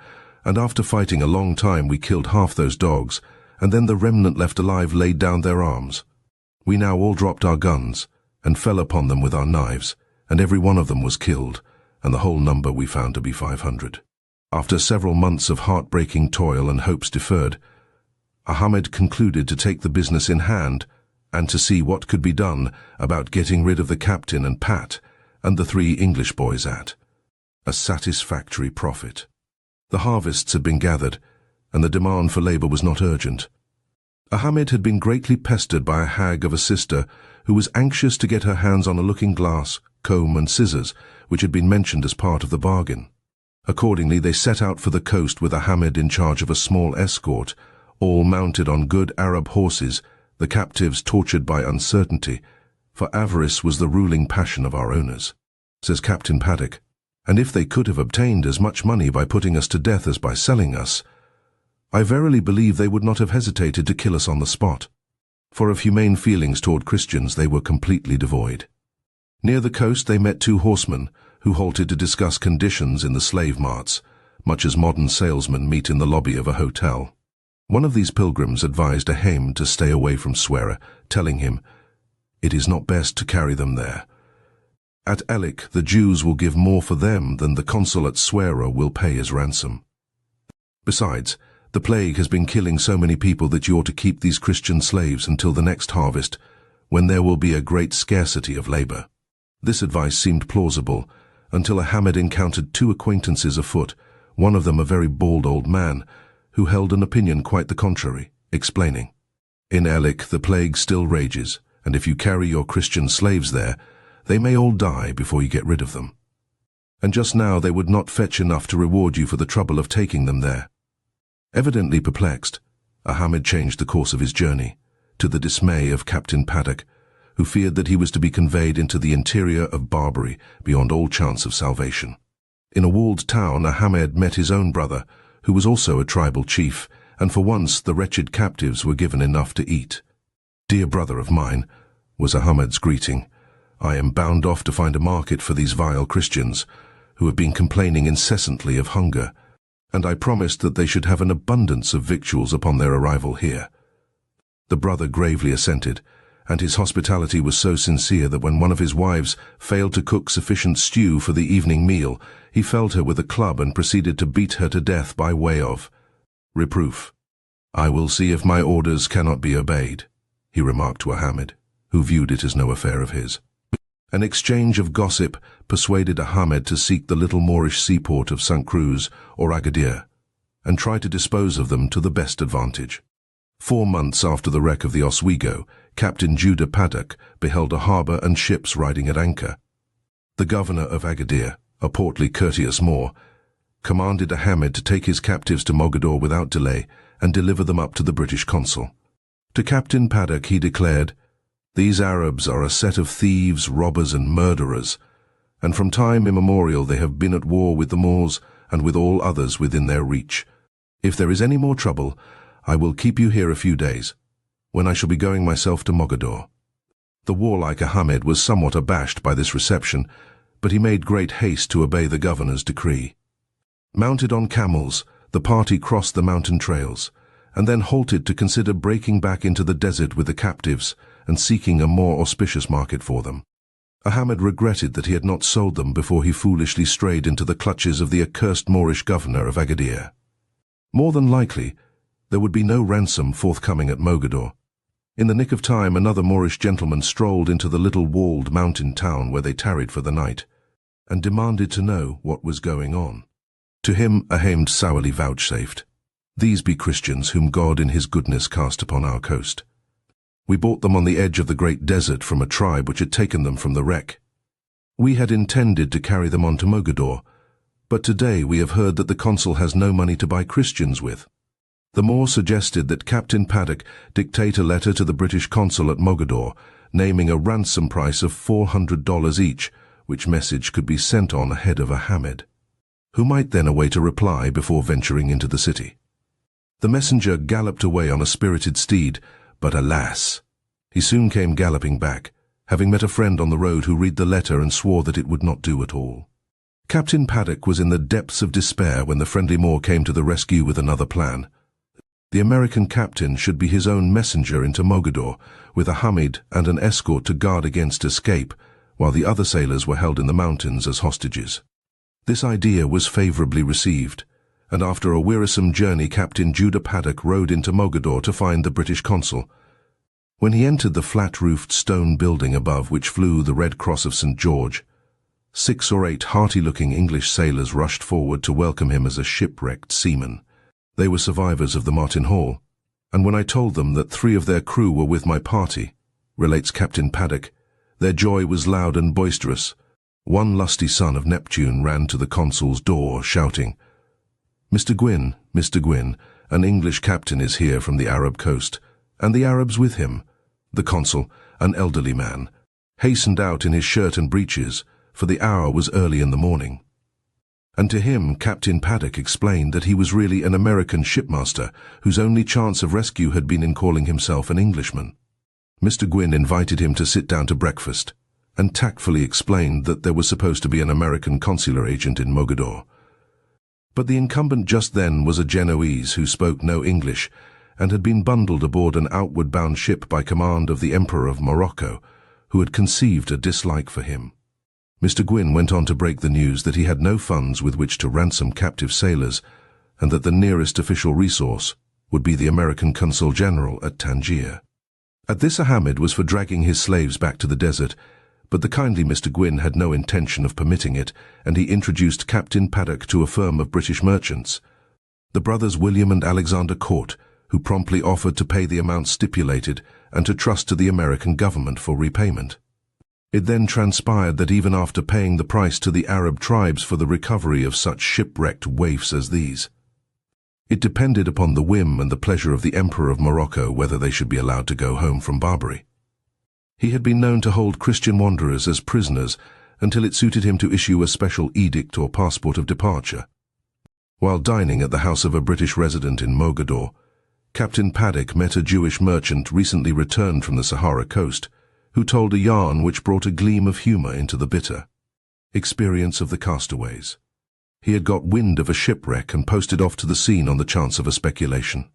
and after fighting a long time we killed half those dogs, and then the remnant left alive laid down their arms. We now all dropped our guns, and fell upon them with our knives, and every one of them was killed, and the whole number we found to be 500. After several months of heartbreaking toil and hopes deferred, Ahmed concluded to take the business in hand, and to see what could be done about getting rid of the captain and Pat, and the 3 English boys at a satisfactory profit. The harvests had been gathered, and the demand for labour was not urgent. Ahmed had been greatly pestered by a hag of a sister who was anxious to get her hands on a looking-glass, comb and scissors, which had been mentioned as part of the bargain. Accordingly they set out for the coast with Ahmed in charge of a small escort, all mounted on good Arab horses, the captives tortured by uncertainty, for avarice was the ruling passion of our owners. Says Captain Paddock, and if they could have obtained as much money by putting us to death as by selling us, I verily believe they would not have hesitated to kill us on the spot, for of humane feelings toward Christians they were completely devoid. Near the coast they met 2 horsemen, who halted to discuss conditions in the slave marts, much as modern salesmen meet in the lobby of a hotel. One of these pilgrims advised Ahmed to stay away from Swearer, telling him, "It is not best to carry them there. At Elik the Jews will give more for them than the consul at Swearer will pay as ransom. Besides, the plague has been killing so many people that you ought to keep these Christian slaves until the next harvest, when there will be a great scarcity of labour." This advice seemed plausible, until Ahmed encountered 2 acquaintances afoot, one of them a very bald old man, who held an opinion quite the contrary, explaining, "In Elik the plague still rages, and if you carry your Christian slaves there, they may all die before you get rid of them. And just now they would not fetch enough to reward you for the trouble of taking them there." Evidently perplexed, Ahmed changed the course of his journey, to the dismay of Captain Paddock, who feared that he was to be conveyed into the interior of Barbary beyond all chance of salvation. In a walled town Ahmed met his own brother, who was also a tribal chief, and for once the wretched captives were given enough to eat. "Dear brother of mine," was Ahmed's greeting, "I am bound off to find a market for these vile Christians, who have been complaining incessantly of hunger, and I promised that they should have an abundance of victuals upon their arrival here." The brother gravely assented, and his hospitality was so sincere that when one of his wives failed to cook sufficient stew for the evening meal, he felled her with a club and proceeded to beat her to death by way of reproof. "I will see if my orders cannot be obeyed," he remarked to Ahmed, who viewed it as no affair of his. An exchange of gossip persuaded Ahmed to seek the little Moorish seaport of St. Cruz or Agadir, and try to dispose of them to the best advantage. 4 months after the wreck of the Oswego, Captain Judah Paddock beheld a harbour and ships riding at anchor. The governor of Agadir, a portly, courteous Moor, commanded Ahmed to take his captives to Mogador without delay and deliver them up to the British consul. To Captain Paddock he declared, "These Arabs are a set of thieves, robbers and murderers, and from time immemorial they have been at war with the Moors and with all others within their reach. If there is any more trouble, I will keep you here a few days, when I shall be going myself to Mogador." The warlike Ahmed was somewhat abashed by this reception, but he made great haste to obey the governor's decree. Mounted on camels, the party crossed the mountain trails, and then halted to consider breaking back into the desert with the captives and seeking a more auspicious market for them. Ahmed regretted that he had not sold them before he foolishly strayed into the clutches of the accursed Moorish governor of Agadir. More than likely, there would be no ransom forthcoming at Mogador. In the nick of time, another Moorish gentleman strolled into the little walled mountain town where they tarried for the night, and demanded to know what was going on. To him Ahmed sourly vouchsafed, "These be Christians whom God in his goodness cast upon our coast. We bought them on the edge of the great desert from a tribe which had taken them from the wreck. We had intended to carry them on to Mogador, but today we have heard that the consul has no money to buy Christians with." The Moor suggested that Captain Paddock dictate a letter to the British consul at Mogador, naming a ransom price of $400 each, which message could be sent on ahead of Ahmed, who might then await a reply before venturing into the city. The messenger galloped away on a spirited steed, but alas, he soon came galloping back, having met a friend on the road who read the letter and swore that it would not do at all. Captain Paddock was in the depths of despair when the friendly Moor came to the rescue with another plan. The American captain should be his own messenger into Mogador, with a Hamid and an escort to guard against escape, while the other sailors were held in the mountains as hostages. This idea was favourably received, and after a wearisome journey Captain Judah Paddock rode into Mogador to find the British consul. When he entered the flat-roofed stone building above which flew the Red Cross of St. George, 6 or 8 hearty-looking English sailors rushed forward to welcome him as a shipwrecked seaman. They were survivors of the Martin Hall, and when I told them that 3 of their crew were with my party, relates Captain Paddock, their joy was loud and boisterous. One lusty son of Neptune ran to the consul's door, shouting, Mr. Gwyn, an English captain is here from the Arab coast, and the Arabs with him." The consul, an elderly man, hastened out in his shirt and breeches, for the hour was early in the morning. And to him Captain Paddock explained that he was really an American shipmaster whose only chance of rescue had been in calling himself an Englishman. Mr. Gwyn invited him to sit down to breakfast, and tactfully explained that there was supposed to be an American consular agent in Mogador. But the incumbent just then was a Genoese who spoke no English, and had been bundled aboard an outward-bound ship by command of the Emperor of Morocco, who had conceived a dislike for him. Mr. Gwyn went on to break the news that he had no funds with which to ransom captive sailors, and that the nearest official resource would be the American Consul General at Tangier. At this Ahmed was for dragging his slaves back to the desert, but the kindly Mr. Gwyn had no intention of permitting it, and he introduced Captain Paddock to a firm of British merchants, the brothers William and Alexander Court, who promptly offered to pay the amount stipulated and to trust to the American government for repayment. It then transpired that even after paying the price to the Arab tribes for the recovery of such shipwrecked waifs as these, it depended upon the whim and the pleasure of the Emperor of Morocco whether they should be allowed to go home from Barbary. He had been known to hold Christian wanderers as prisoners until it suited him to issue a special edict or passport of departure. While dining at the house of a British resident in Mogador, Captain Paddock met a Jewish merchant recently returned from the Sahara coast, who told a yarn which brought a gleam of humour into the bitter experience of the castaways. He had got wind of a shipwreck and posted off to the scene on the chance of a speculation.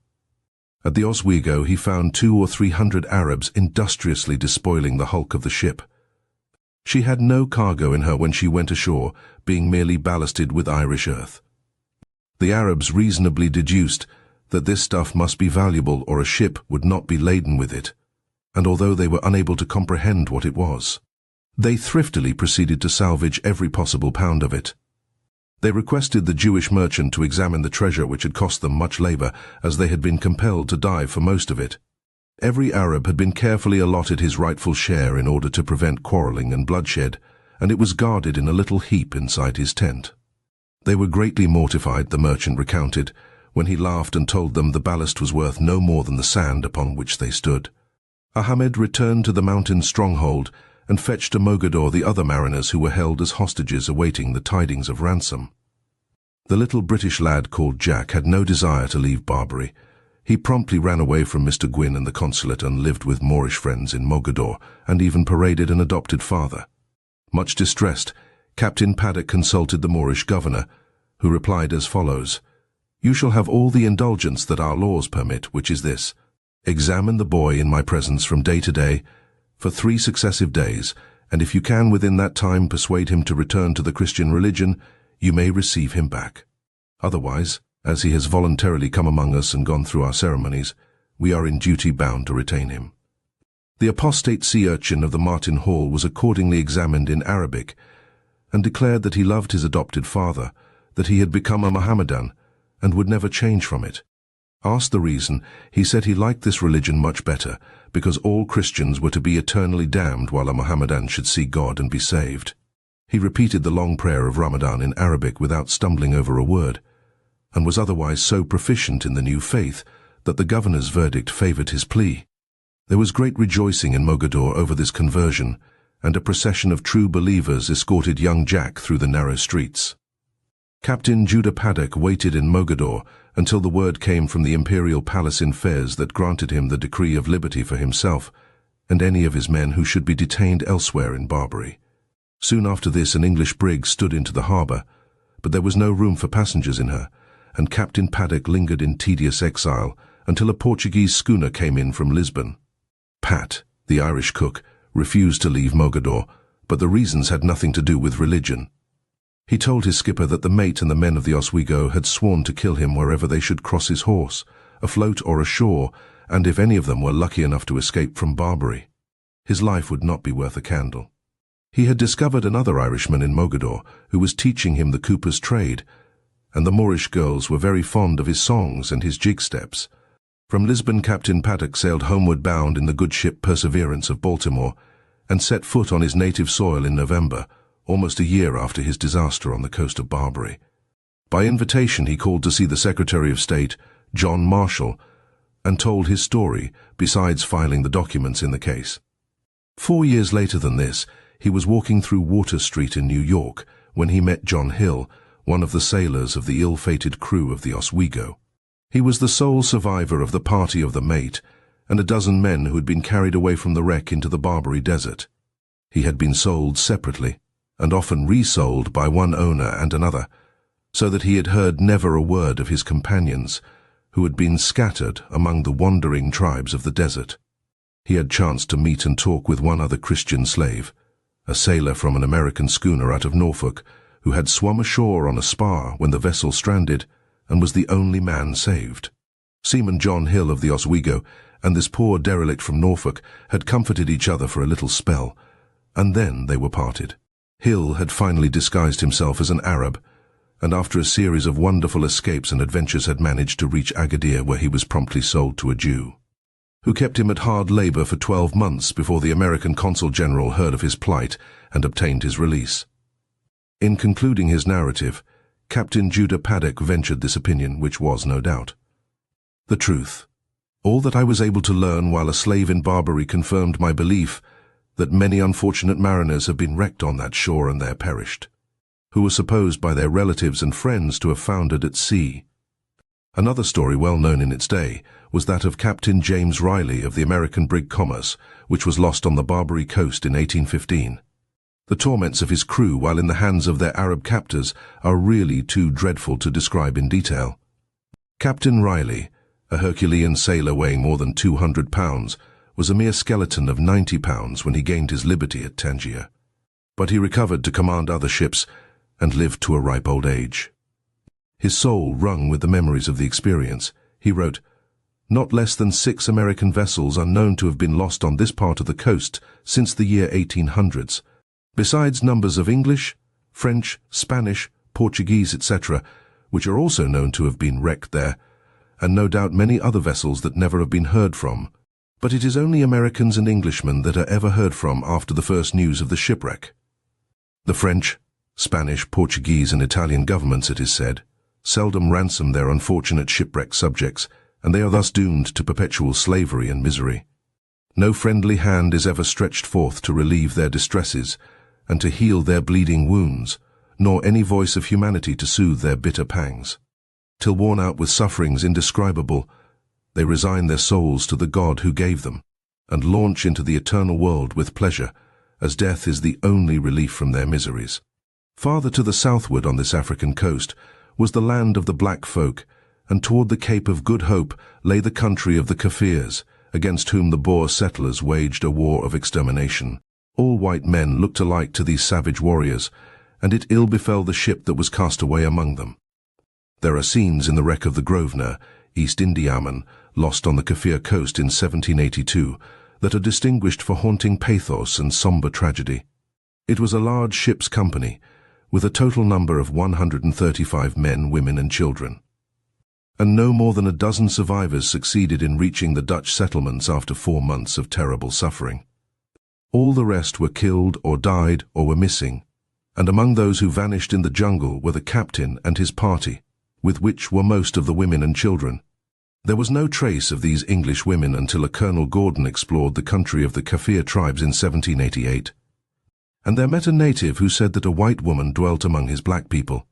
At the Oswego he found 200 or 300 Arabs industriously despoiling the hulk of the ship. She had no cargo in her when she went ashore, being merely ballasted with Irish earth. The Arabs reasonably deduced that this stuff must be valuable or a ship would not be laden with it, and although they were unable to comprehend what it was, they thriftily proceeded to salvage every possible pound of it. They requested the Jewish merchant to examine the treasure, which had cost them much labour, as they had been compelled to dive for most of it. Every Arab had been carefully allotted his rightful share in order to prevent quarrelling and bloodshed, and it was guarded in a little heap inside his tent. They were greatly mortified, the merchant recounted, when he laughed and told them the ballast was worth no more than the sand upon which they stood. Ahmed returned to the mountain stronghold and fetched to Mogador the other mariners who were held as hostages awaiting the tidings of ransom. The little British lad called Jack had no desire to leave Barbary. He promptly ran away from Mr. Gwyn and the consulate and lived with Moorish friends in Mogador, and even paraded an adopted father. Much distressed, Captain Paddock consulted the Moorish governor, who replied as follows: "You shall have all the indulgence that our laws permit, which is this: examine the boy in my presence from day to day, for 3 successive days, and if you can within that time persuade him to return to the Christian religion, you may receive him back. Otherwise, as he has voluntarily come among us and gone through our ceremonies, we are in duty bound to retain him." The apostate sea urchin of the Martin Hall was accordingly examined in Arabic and declared that he loved his adopted father, that he had become a Mohammedan and would never change from it. Asked the reason, he said he liked this religion much better because all Christians were to be eternally damned while a Mohammedan should see God and be saved. He repeated the long prayer of Ramadan in Arabic without stumbling over a word, and was otherwise so proficient in the new faith that the governor's verdict favored his plea. There was great rejoicing in Mogador over this conversion, and a procession of true believers escorted young Jack through the narrow streets. Captain Judah Paddock waited in Mogador until the word came from the imperial palace in Fez that granted him the decree of liberty for himself and any of his men who should be detained elsewhere in Barbary. Soon after this, an English brig stood into the harbour, but there was no room for passengers in her, and Captain Paddock lingered in tedious exile until a Portuguese schooner came in from Lisbon. Pat, the Irish cook, refused to leave Mogador, but the reasons had nothing to do with religion. He told his skipper that the mate and the men of the Oswego had sworn to kill him wherever they should cross his horse, afloat or ashore, and if any of them were lucky enough to escape from Barbary. His life would not be worth a candle. He had discovered another Irishman in Mogador who was teaching him the cooper's trade, and the Moorish girls were very fond of his songs and his jig steps. From Lisbon, Captain Paddock sailed homeward bound in the good ship Perseverance of Baltimore, and set foot on his native soil in November, almost a year after his disaster on the coast of Barbary. By invitation he called to see the Secretary of State, John Marshall, and told his story, besides filing the documents in the case. 4 years later than this, he was walking through Water Street in New York when he met John Hill, one of the sailors of the ill-fated crew of the Oswego. He was the sole survivor of the party of the mate and a dozen men who had been carried away from the wreck into the Barbary desert. He had been sold separately, and often resold by one owner and another, so that he had heard never a word of his companions, who had been scattered among the wandering tribes of the desert. He had chanced to meet and talk with one other Christian slave, a sailor from an American schooner out of Norfolk, who had swum ashore on a spar when the vessel stranded, and was the only man saved. Seaman John Hill of the Oswego and this poor derelict from Norfolk had comforted each other for a little spell, and then they were parted. Hill had finally disguised himself as an Arab, and after a series of wonderful escapes and adventures had managed to reach Agadir, where he was promptly sold to a Jew, who kept him at hard labor for 12 months before the American consul general heard of his plight and obtained his release. In concluding his narrative, Captain Judah Paddock ventured this opinion, which was no doubt the truth. All that I was able to learn while a slave in Barbary confirmed my belief that many unfortunate mariners have been wrecked on that shore and there perished, who were supposed by their relatives and friends to have foundered at sea. Another story well known in its day was that of Captain James Riley of the American brig Commerce, which was lost on the Barbary coast in 1815. The torments of his crew while in the hands of their Arab captors are really too dreadful to describe in detail. Captain Riley, a Herculean sailor weighing more than 200 pounds, was a mere skeleton of 90 pounds when he gained his liberty at Tangier. But he recovered to command other ships and lived to a ripe old age. His soul wrung with the memories of the experience. He wrote, "Not less than 6 American vessels are known to have been lost on this part of the coast since the year 1800s, besides numbers of English, French, Spanish, Portuguese, etc., which are also known to have been wrecked there, and no doubt many other vessels that never have been heard from. But it is only Americans and Englishmen that are ever heard from after the first news of the shipwreck. The French, Spanish, Portuguese, and Italian governments, it is said, seldom ransom their unfortunate shipwrecked subjects, and they are thus doomed to perpetual slavery and misery. No friendly hand is ever stretched forth to relieve their distresses and to heal their bleeding wounds, nor any voice of humanity to soothe their bitter pangs. Till worn out with sufferings indescribable, they resign their souls to the God who gave them, and launch into the eternal world with pleasure, as death is the only relief from their miseries." Farther to the southward on this African coast was the land of the black folk, and toward the Cape of Good Hope lay the country of the Kafirs, against whom the Boer settlers waged a war of extermination. All white men looked alike to these savage warriors, and it ill befell the ship that was cast away among them. There are scenes in the wreck of the Grosvenor, East Indiaman, lost on the Kafir coast in 1782, that are distinguished for haunting pathos and somber tragedy. It was a large ship's company, with a total number of 135 men, women and children. And no more than a dozen survivors succeeded in reaching the Dutch settlements after 4 months of terrible suffering. All the rest were killed or died or were missing, and among those who vanished in the jungle were the captain and his party, with which were most of the women and children. There was no trace of these English women until a Colonel Gordon explored the country of the Kaffir tribes in 1788. And there met a native who said that a white woman dwelt among his black people.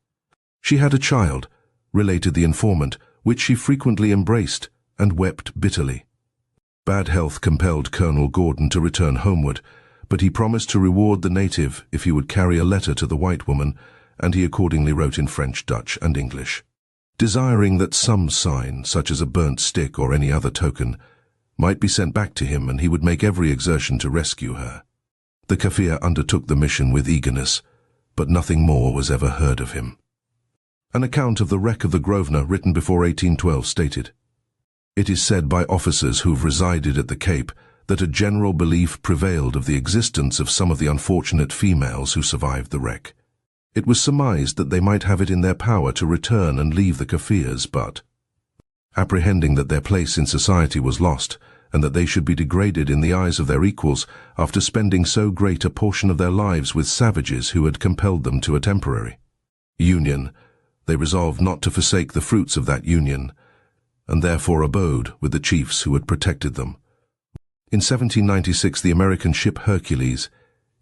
She had a child, related the informant, which she frequently embraced and wept bitterly. Bad health compelled Colonel Gordon to return homeward, but he promised to reward the native if he would carry a letter to the white woman, and he accordingly wrote in French, Dutch, and English, desiring that some sign, such as a burnt stick or any other token, might be sent back to him, and he would make every exertion to rescue her. The Kaffir undertook the mission with eagerness, but nothing more was ever heard of him. An account of the wreck of the Grosvenor, written before 1812, stated, "It is said by officers who've resided at the Cape that a general belief prevailed of the existence of some of the unfortunate females who survived the wreck. It was surmised that they might have it in their power to return and leave the Kaffirs, but, apprehending that their place in society was lost, and that they should be degraded in the eyes of their equals after spending so great a portion of their lives with savages who had compelled them to a temporary union, they resolved not to forsake the fruits of that union, and therefore abode with the chiefs who had protected them." In 1796, the American ship Hercules,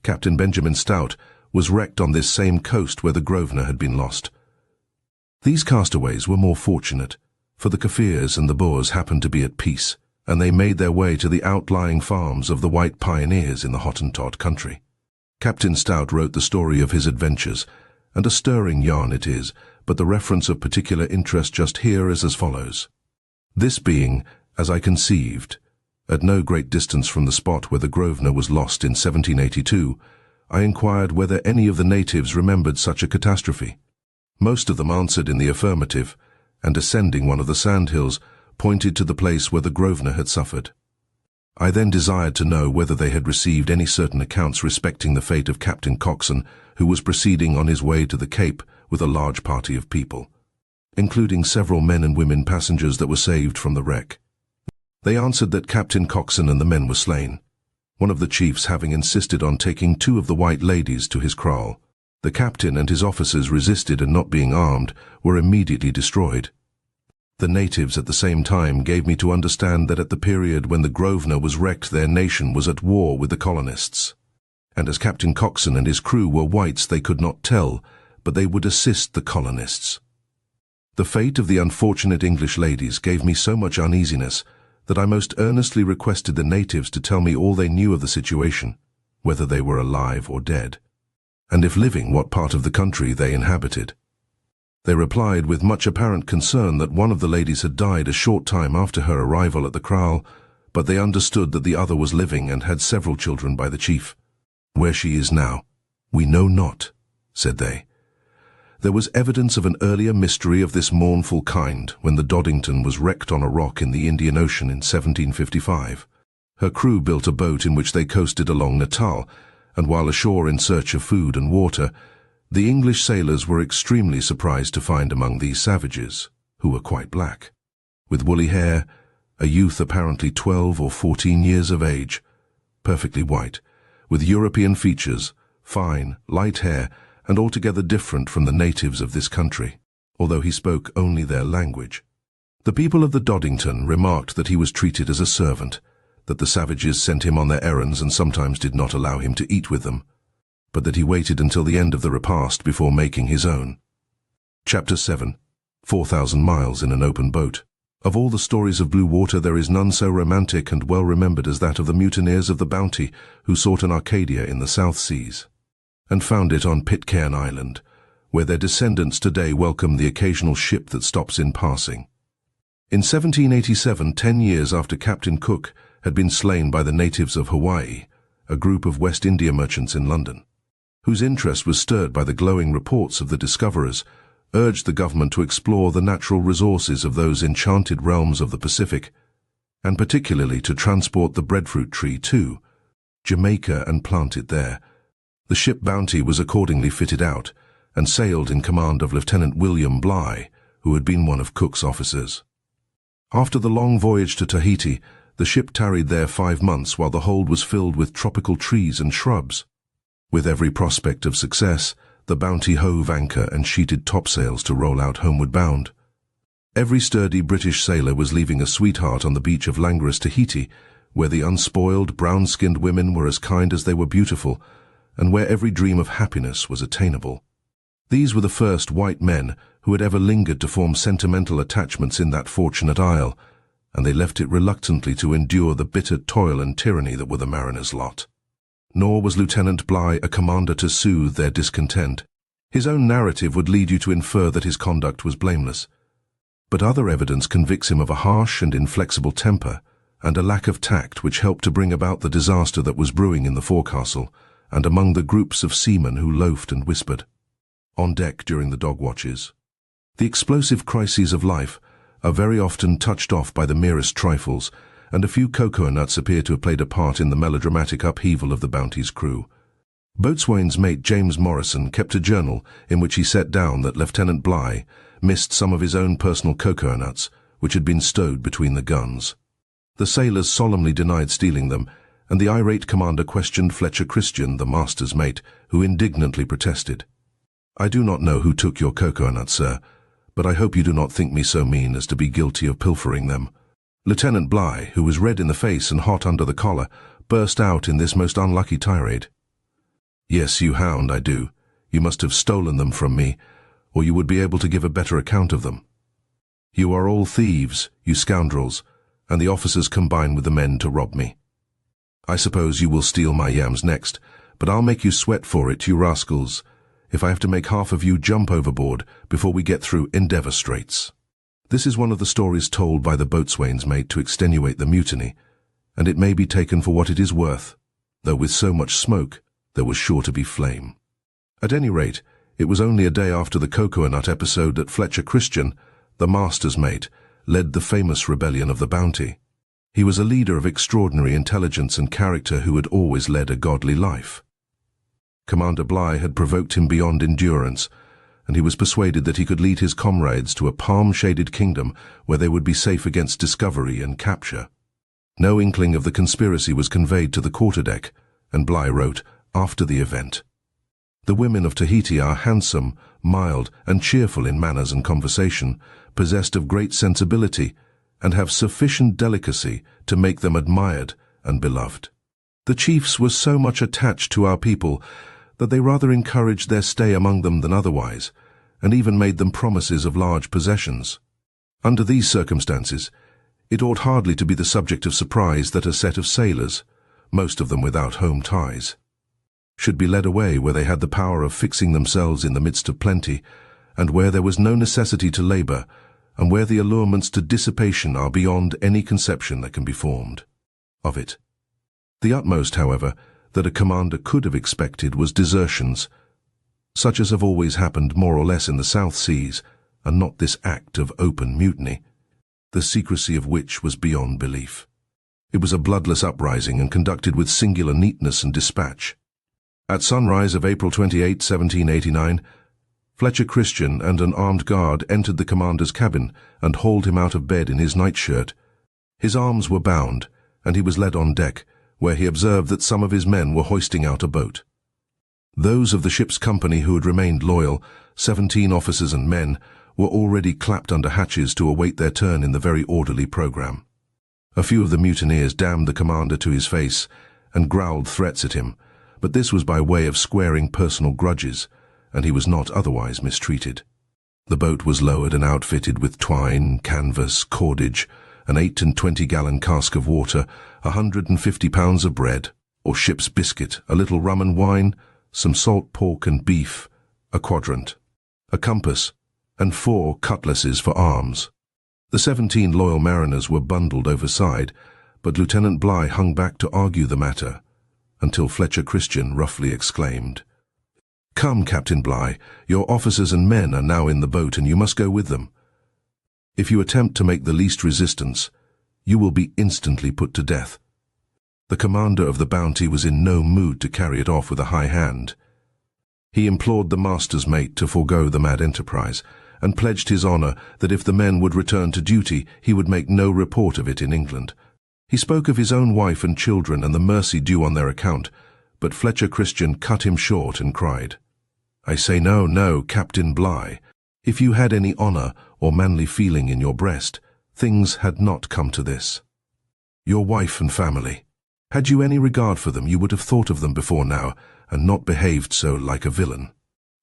Captain Benjamin Stout, was wrecked on this same coast where the Grosvenor had been lost. These castaways were more fortunate, for the Kaffirs and the Boers happened to be at peace, and they made their way to the outlying farms of the white pioneers in the Hottentot country. Captain Stout wrote the story of his adventures, and a stirring yarn it is, but the reference of particular interest just here is as follows. "This being, as I conceived, at no great distance from the spot where the Grosvenor was lost in 1782, I inquired whether any of the natives remembered such a catastrophe. Most of them answered in the affirmative, and ascending one of the sandhills, pointed to the place where the Grosvenor had suffered. I then desired to know whether they had received any certain accounts respecting the fate of Captain Coxon, who was proceeding on his way to the Cape with a large party of people, including several men and women passengers that were saved from the wreck. They answered that Captain Coxon and the men were slain, one of the chiefs having insisted on taking 2 of the white ladies to his kraal. The captain and his officers resisted, and not being armed, were immediately destroyed. The natives at the same time gave me to understand that at the period when the Grosvenor was wrecked their nation was at war with the colonists, and as Captain Coxon and his crew were whites they could not tell, but they would assist the colonists. The fate of the unfortunate English ladies gave me so much uneasiness that I most earnestly requested the natives to tell me all they knew of the situation, whether they were alive or dead, and if living, what part of the country they inhabited. They replied with much apparent concern that one of the ladies had died a short time after her arrival at the kraal, but they understood that the other was living and had several children by the chief. "Where she is now, we know not," said they. There was evidence of an earlier mystery of this mournful kind when the Doddington was wrecked on a rock in the Indian Ocean in 1755. Her crew built a boat in which they coasted along Natal, and while ashore in search of food and water, the English sailors were extremely surprised to find among these savages, who were quite black, with woolly hair, a youth apparently 12 or 14 years of age, perfectly white, with European features, fine, light hair, and altogether different from the natives of this country, although he spoke only their language. The people of the Doddington remarked that he was treated as a servant, that the savages sent him on their errands and sometimes did not allow him to eat with them, but that he waited until the end of the repast before making his own. Chapter 7. 4,000 miles in an open boat. Of all the stories of blue water there is none so romantic and well remembered as that of the mutineers of the Bounty, who sought an Arcadia in the South Seas, and found it on Pitcairn Island, where their descendants today welcome the occasional ship that stops in passing. In 1787, 10 years after Captain Cook had been slain by the natives of Hawaii, a group of West India merchants in London, whose interest was stirred by the glowing reports of the discoverers, urged the government to explore the natural resources of those enchanted realms of the Pacific. and particularly to transport the breadfruit tree to Jamaica and plant it there. The ship Bounty was accordingly fitted out and sailed in command of Lieutenant William Bligh, who had been one of Cook's officers. After the long voyage to Tahiti, the ship tarried there 5 months while the hold was filled with tropical trees and shrubs. With every prospect of success, the Bounty hove anchor and sheeted topsails to roll out homeward bound. Every sturdy British sailor was leaving a sweetheart on the beach of languorous Tahiti, where the unspoiled, brown-skinned women were as kind as they were beautiful, and where every dream of happiness was attainable. These were the first white men who had ever lingered to form sentimental attachments in that fortunate isle, and they left it reluctantly to endure the bitter toil and tyranny that were the mariners' lot. Nor was Lieutenant Bligh a commander to soothe their discontent. His own narrative would lead you to infer that his conduct was blameless. But other evidence convicts him of a harsh and inflexible temper, and a lack of tact which helped to bring about the disaster that was brewing in the forecastle, and among the groups of seamen who loafed and whispered on deck during the dog watches. The explosive crises of life are very often touched off by the merest trifles, and a few cocoa nuts appear to have played a part in the melodramatic upheaval of the Bounty's crew. Boatswain's mate James Morrison kept a journal in which he set down that Lieutenant Bligh missed some of his own personal cocoa nuts, which had been stowed between the guns. The sailors solemnly denied stealing them, and the irate commander questioned Fletcher Christian, the master's mate, who indignantly protested. "I do not know who took your cocoa nuts, sir, but I hope you do not think me so mean as to be guilty of pilfering them." Lieutenant Bligh, who was red in the face and hot under the collar, burst out in this most unlucky tirade. "Yes, you hound, I do. You must have stolen them from me, or you would be able to give a better account of them. You are all thieves, you scoundrels, and the officers combine with the men to rob me. I suppose you will steal my yams next, but I'll make you sweat for it, you rascals, if I have to make half of you jump overboard before we get through Endeavour Straits." This is one of the stories told by the boatswain's mate to extenuate the mutiny, and it may be taken for what it is worth, though with so much smoke there was sure to be flame. At any rate, it was only a day after the cocoa nut episode that Fletcher Christian, the master's mate, led the famous rebellion of the Bounty. He was a leader of extraordinary intelligence and character who had always led a godly life. Commander Bligh had provoked him beyond endurance, and he was persuaded that he could lead his comrades to a palm-shaded kingdom where they would be safe against discovery and capture. No inkling of the conspiracy was conveyed to the quarterdeck, and Bligh wrote, after the event, "The women of Tahiti are handsome, mild, and cheerful in manners and conversation, possessed of great sensibility, and have sufficient delicacy to make them admired and beloved. The chiefs were so much attached to our people that they rather encouraged their stay among them than otherwise, and even made them promises of large possessions. Under these circumstances, it ought hardly to be the subject of surprise that a set of sailors, most of them without home ties, should be led away where they had the power of fixing themselves in the midst of plenty, and where there was no necessity to labour, and where the allurements to dissipation are beyond any conception that can be formed of it. The utmost, however, that a commander could have expected was desertions, such as have always happened more or less in the South Seas, and not this act of open mutiny, the secrecy of which was beyond belief. It was a bloodless uprising and conducted with singular neatness and dispatch. At sunrise of April 28, 1789, Fletcher Christian and an armed guard entered the commander's cabin and hauled him out of bed in his nightshirt. His arms were bound, and he was led on deck, where he observed that some of his men were hoisting out a boat. Those of the ship's company who had remained loyal, 17 officers and men, were already clapped under hatches to await their turn in the very orderly programme. A few of the mutineers damned the commander to his face and growled threats at him, but this was by way of squaring personal grudges, and he was not otherwise mistreated. The boat was lowered and outfitted with twine, canvas, cordage, an 8 and 20-gallon cask of water, 150 pounds of bread, or ship's biscuit, a little rum and wine, some salt pork and beef, a quadrant, a compass, and 4 cutlasses for arms. The 17 loyal mariners were bundled overside, but Lieutenant Bligh hung back to argue the matter, until Fletcher Christian roughly exclaimed, "Come, Captain Bligh, your officers and men are now in the boat and you must go with them. If you attempt to make the least resistance, you will be instantly put to death." The commander of the Bounty was in no mood to carry it off with a high hand. He implored the master's mate to forego the mad enterprise, and pledged his honour that if the men would return to duty, he would make no report of it in England. He spoke of his own wife and children and the mercy due on their account, but Fletcher Christian cut him short and cried, "I say no, no, Captain Bligh. If you had any honour or manly feeling in your breast, things had not come to this. Your wife and family. Had you any regard for them, you would have thought of them before now, and not behaved so like a villain.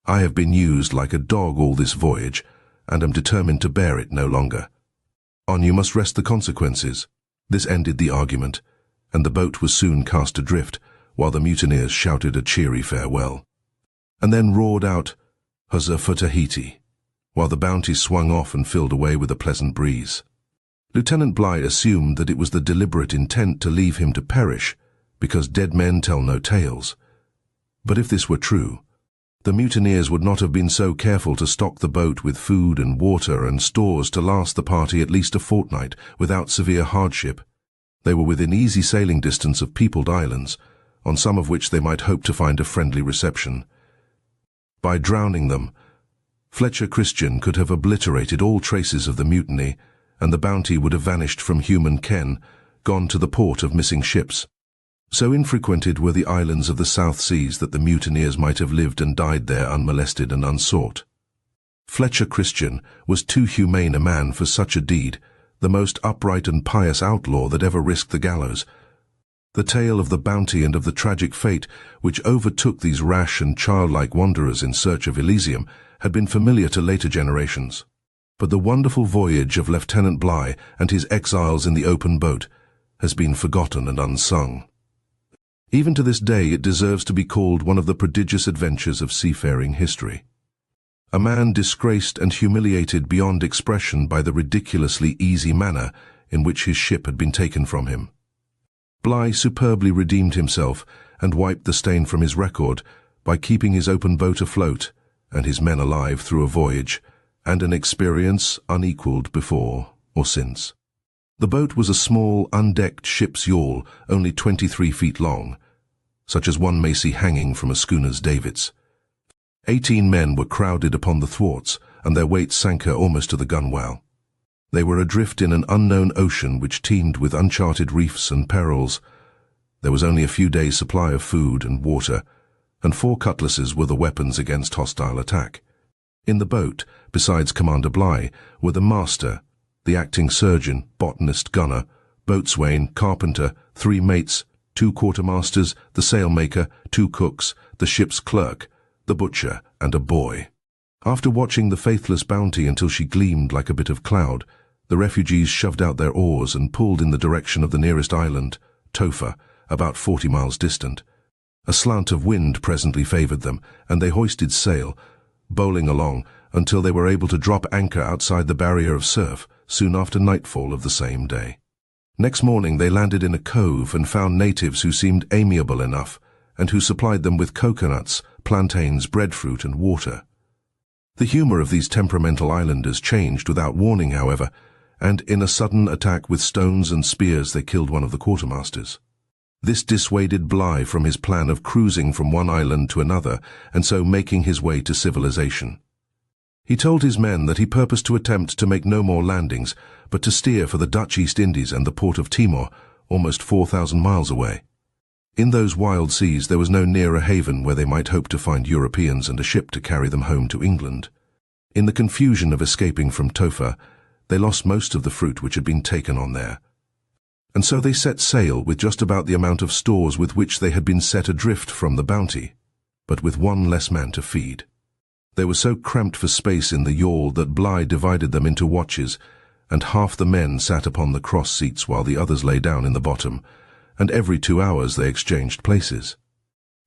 I have been used like a dog all this voyage, and am determined to bear it no longer. On you must rest the consequences." This ended the argument, and the boat was soon cast adrift, while the mutineers shouted a cheery farewell, and then roared out, "Huzzah for Tahiti," while the Bounty swung off and filled away with a pleasant breeze. Lieutenant Bligh assumed that it was the deliberate intent to leave him to perish, because dead men tell no tales. But if this were true, the mutineers would not have been so careful to stock the boat with food and water and stores to last the party at least a fortnight without severe hardship. They were within easy sailing distance of peopled islands, on some of which they might hope to find a friendly reception. By drowning them, Fletcher Christian could have obliterated all traces of the mutiny, and the Bounty would have vanished from human ken, gone to the port of missing ships. So infrequented were the islands of the South Seas that the mutineers might have lived and died there unmolested and unsought. Fletcher Christian was too humane a man for such a deed, the most upright and pious outlaw that ever risked the gallows. The tale of the Bounty and of the tragic fate which overtook these rash and childlike wanderers in search of Elysium had been familiar to later generations. But the wonderful voyage of Lieutenant Bligh and his exiles in the open boat has been forgotten and unsung. Even to this day it deserves to be called one of the prodigious adventures of seafaring history. A man disgraced and humiliated beyond expression by the ridiculously easy manner in which his ship had been taken from him. Bligh superbly redeemed himself and wiped the stain from his record by keeping his open boat afloat and his men alive through a voyage and an experience unequalled before or since. The boat was a small, undecked ship's yawl, only 23 feet long, such as one may see hanging from a schooner's davits. 18 men were crowded upon the thwarts, and their weight sank her almost to the gunwale. They were adrift in an unknown ocean which teemed with uncharted reefs and perils. There was only a few days' supply of food and water, and 4 cutlasses were the weapons against hostile attack. In the boat, besides Commander Bligh, were the master, the acting surgeon, botanist, gunner, boatswain, carpenter, 3 mates, 2 quartermasters, the sailmaker, 2 cooks, the ship's clerk, the butcher, and a boy. After watching the faithless Bounty until she gleamed like a bit of cloud, the refugees shoved out their oars and pulled in the direction of the nearest island, Topher, about 40 miles distant. A slant of wind presently favoured them, and they hoisted sail, bowling along until they were able to drop anchor outside the barrier of surf, soon after nightfall of the same day. Next morning they landed in a cove and found natives who seemed amiable enough, and who supplied them with coconuts, plantains, breadfruit, and water. The humour of these temperamental islanders changed without warning, however, and in a sudden attack with stones and spears they killed one of the quartermasters. This dissuaded Bligh from his plan of cruising from one island to another, and so making his way to civilization. He told his men that he purposed to attempt to make no more landings, but to steer for the Dutch East Indies and the port of Timor, almost 4,000 miles away. In those wild seas there was no nearer haven where they might hope to find Europeans and a ship to carry them home to England. In the confusion of escaping from Topher, they lost most of the fruit which had been taken on there. And so they set sail with just about the amount of stores with which they had been set adrift from the Bounty, but with 1 less man to feed. They were so cramped for space in the yawl that Bligh divided them into watches, and half the men sat upon the cross seats while the others lay down in the bottom, and every 2 hours they exchanged places.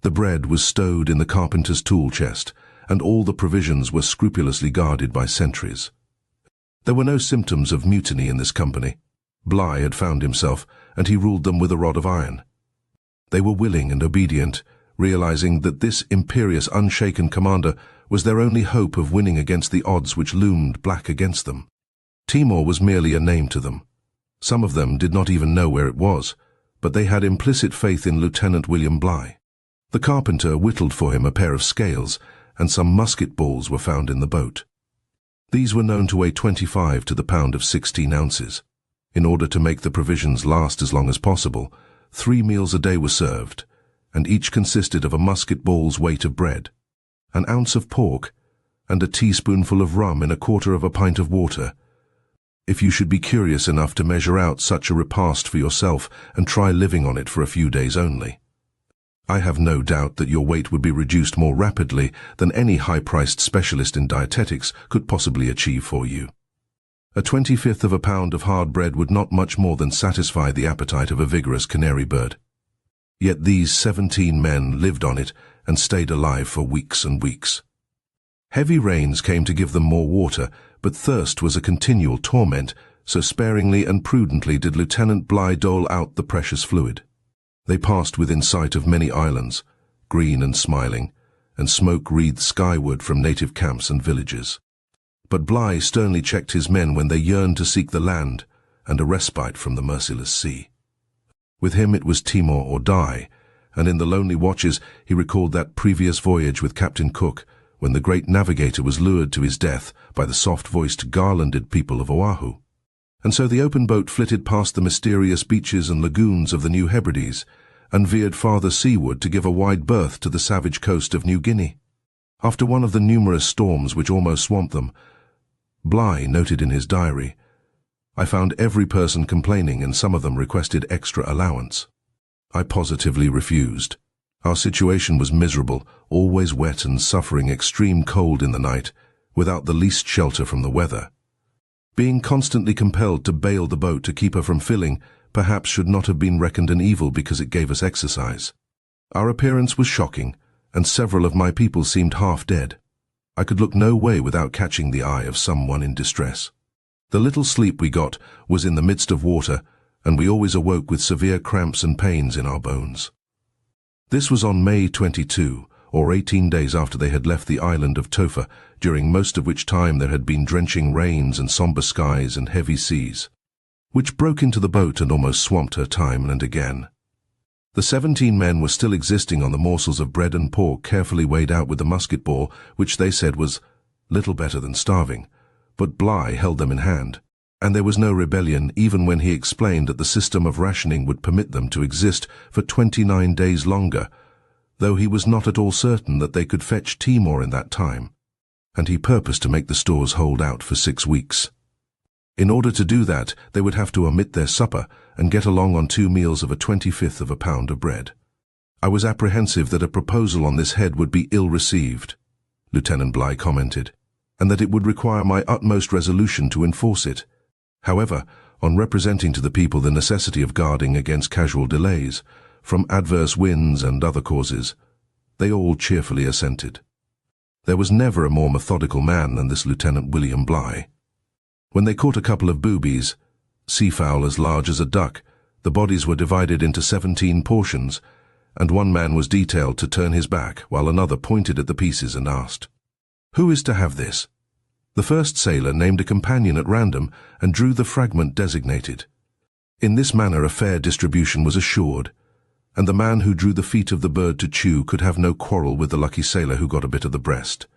The bread was stowed in the carpenter's tool chest, and all the provisions were scrupulously guarded by sentries. There were no symptoms of mutiny in this company. Bligh had found himself, and he ruled them with a rod of iron. They were willing and obedient, realizing that this imperious, unshaken commander was their only hope of winning against the odds which loomed black against them. Timor was merely a name to them. Some of them did not even know where it was, but they had implicit faith in Lieutenant William Bligh. The carpenter whittled for him a pair of scales, and some musket balls were found in the boat. These were known to weigh 25 to the pound of 16 ounces. In order to make the provisions last as long as possible, 3 meals a day were served, and each consisted of a musket ball's weight of bread, an ounce of pork, and a teaspoonful of rum in a quarter of a pint of water. If you should be curious enough to measure out such a repast for yourself and try living on it for a few days only, I have no doubt that your weight would be reduced more rapidly than any high-priced specialist in dietetics could possibly achieve for you. A 25th of a pound of hard bread would not much more than satisfy the appetite of a vigorous canary bird. Yet these 17 men lived on it and stayed alive for weeks and weeks. Heavy rains came to give them more water, but thirst was a continual torment, so sparingly and prudently did Lieutenant Bligh dole out the precious fluid. They passed within sight of many islands, green and smiling, and smoke wreathed skyward from native camps and villages. But Bligh sternly checked his men when they yearned to seek the land and a respite from the merciless sea. With him it was Timor or die, and in the lonely watches he recalled that previous voyage with Captain Cook, when the great navigator was lured to his death by the soft-voiced, garlanded people of Oahu. And so the open boat flitted past the mysterious beaches and lagoons of the New Hebrides, and veered farther seaward to give a wide berth to the savage coast of New Guinea. After one of the numerous storms which almost swamped them, Bligh noted in his diary, "I found every person complaining, and some of them requested extra allowance. I positively refused. Our situation was miserable, always wet and suffering extreme cold in the night, without the least shelter from the weather. Being constantly compelled to bail the boat to keep her from filling perhaps should not have been reckoned an evil because it gave us exercise. Our appearance was shocking, and several of my people seemed half dead. I could look no way without catching the eye of someone in distress. The little sleep we got was in the midst of water, and we always awoke with severe cramps and pains in our bones." This was on May 22, or 18 days after they had left the island of Tofa, during most of which time there had been drenching rains and somber skies and heavy seas, which broke into the boat and almost swamped her time and again. The 17 men were still existing on the morsels of bread and pork carefully weighed out with the musket ball, which they said was little better than starving, but Bligh held them in hand, and there was no rebellion even when he explained that the system of rationing would permit them to exist for 29 days longer, though he was not at all certain that they could fetch Timor in that time, and he purposed to make the stores hold out for 6 weeks. In order to do that, they would have to omit their supper and get along on 2 meals of a 25th of a pound of bread. "I was apprehensive that a proposal on this head would be ill-received," Lieutenant Bligh commented, "and that it would require my utmost resolution to enforce it. However, on representing to the people the necessity of guarding against casual delays, from adverse winds and other causes, they all cheerfully assented. There was never a more methodical man than this Lieutenant William Bligh. When they caught a couple of boobies, seafowl as large as a duck, the bodies were divided into 17 portions, and one man was detailed to turn his back while another pointed at the pieces and asked, 'Who is to have this?' The first sailor named a companion at random and drew the fragment designated. In this manner a fair distribution was assured, and the man who drew the feet of the bird to chew could have no quarrel with the lucky sailor who got a bit of the breast.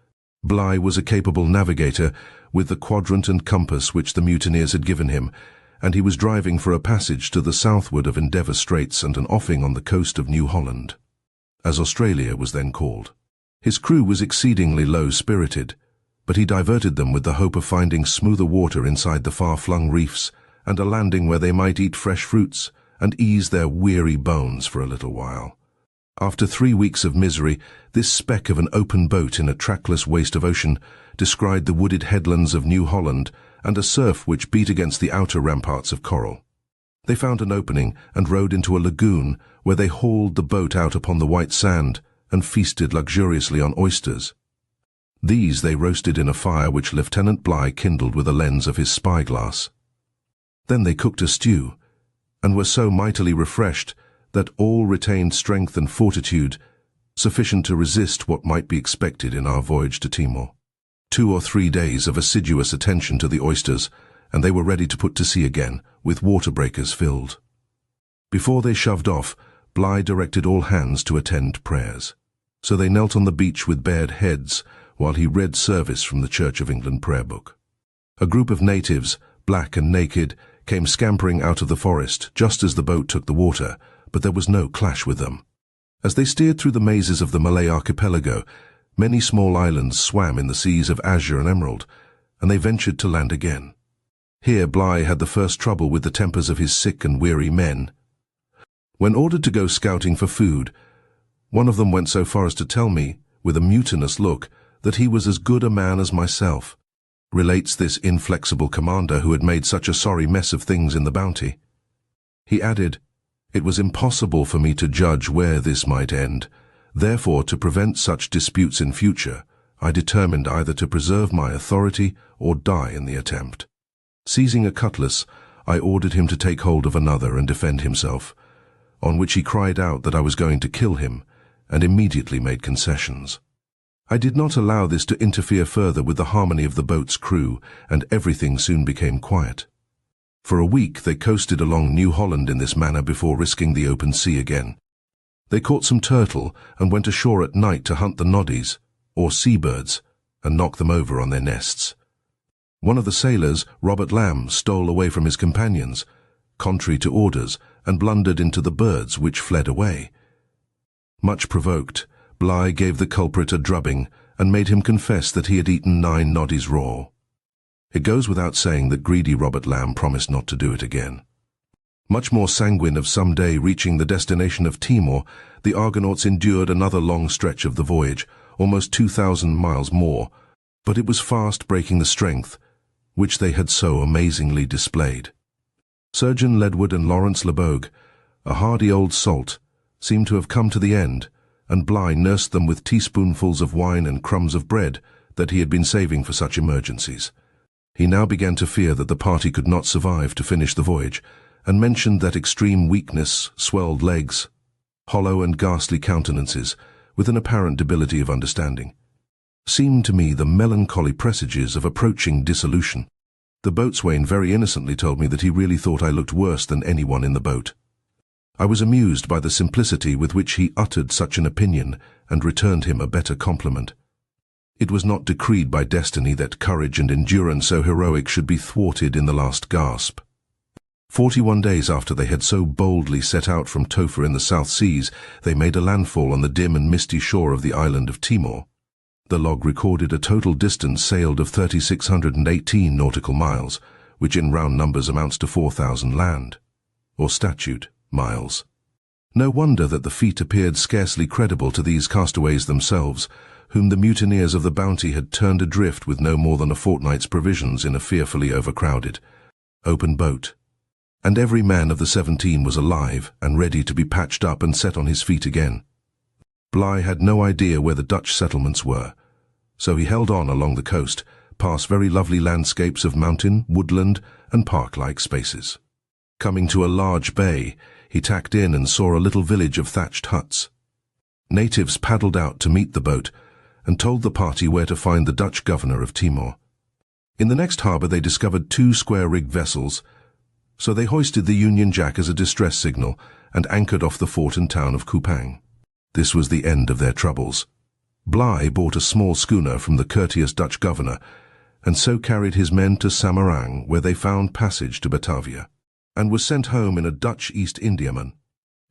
Bligh was a capable navigator with the quadrant and compass which the mutineers had given him, and he was driving for a passage to the southward of Endeavour Straits and an offing on the coast of New Holland, as Australia was then called. His crew was exceedingly low-spirited, but he diverted them with the hope of finding smoother water inside the far-flung reefs and a landing where they might eat fresh fruits and ease their weary bones for a little while. After 3 weeks of misery, this speck of an open boat in a trackless waste of ocean descried the wooded headlands of New Holland and a surf which beat against the outer ramparts of coral. They found an opening and rowed into a lagoon where they hauled the boat out upon the white sand and feasted luxuriously on oysters. These they roasted in a fire which Lieutenant Bligh kindled with a lens of his spyglass. Then they cooked a stew, and were so mightily refreshed that all retained strength and fortitude sufficient to resist what might be expected in our voyage to Timor. 2 or 3 days of assiduous attention to the oysters, and they were ready to put to sea again, with water breakers filled. Before they shoved off, Bligh directed all hands to attend prayers. So they knelt on the beach with bared heads while he read service from the Church of England prayer book. A group of natives, black and naked, came scampering out of the forest just as the boat took the water, but there was no clash with them. As they steered through the mazes of the Malay archipelago, many small islands swam in the seas of azure and emerald, and they ventured to land again. Here Bligh had the first trouble with the tempers of his sick and weary men. When ordered to go scouting for food, one of them went so far as to tell me, with a mutinous look, that he was as good a man as myself, relates this inflexible commander who had made such a sorry mess of things in the Bounty. He added, "It was impossible for me to judge where this might end. Therefore, to prevent such disputes in future, I determined either to preserve my authority or die in the attempt." Seizing a cutlass, I ordered him to take hold of another and defend himself, on which he cried out that I was going to kill him, and immediately made concessions. I did not allow this to interfere further with the harmony of the boat's crew, and everything soon became quiet. For a week they coasted along New Holland in this manner before risking the open sea again. They caught some turtle and went ashore at night to hunt the noddies, or seabirds, and knock them over on their nests. One of the sailors, Robert Lamb, stole away from his companions, contrary to orders, and blundered into the birds, which fled away. Much provoked, Bligh gave the culprit a drubbing and made him confess that he had eaten 9 noddies raw. It goes without saying that greedy Robert Lamb promised not to do it again. Much more sanguine of some day reaching the destination of Timor, the Argonauts endured another long stretch of the voyage, almost 2,000 miles more, but it was fast breaking the strength which they had so amazingly displayed. Surgeon Ledward and Lawrence Lebogue, a hardy old salt, seemed to have come to the end, and Bligh nursed them with teaspoonfuls of wine and crumbs of bread that he had been saving for such emergencies. He now began to fear that the party could not survive to finish the voyage, and mentioned that extreme weakness, swelled legs, hollow and ghastly countenances, with an apparent debility of understanding, seemed to me the melancholy presages of approaching dissolution. The boatswain very innocently told me that he really thought I looked worse than anyone in the boat. I was amused by the simplicity with which he uttered such an opinion, and returned him a better compliment. It was not decreed by destiny that courage and endurance so heroic should be thwarted in the last gasp. 41 days after they had so boldly set out from Topher in the South Seas, they made a landfall on the dim and misty shore of the island of Timor. The log recorded a total distance sailed of 3,618 nautical miles, which in round numbers amounts to 4,000 land, or statute, miles. No wonder that the feat appeared scarcely credible to these castaways themselves, whom the mutineers of the Bounty had turned adrift with no more than a fortnight's provisions in a fearfully overcrowded, open boat. And every man of the 17 was alive and ready to be patched up and set on his feet again. Bligh had no idea where the Dutch settlements were, so he held on along the coast, past very lovely landscapes of mountain, woodland, and park-like spaces. Coming to a large bay, he tacked in and saw a little village of thatched huts. Natives paddled out to meet the boat and told the party where to find the Dutch governor of Timor. In the next harbour they discovered 2 square-rigged vessels, so they hoisted the Union Jack as a distress signal and anchored off the fort and town of Kupang. This was the end of their troubles. Bligh bought a small schooner from the courteous Dutch governor, and so carried his men to Samarang, where they found passage to Batavia, and was sent home in a Dutch East Indiaman.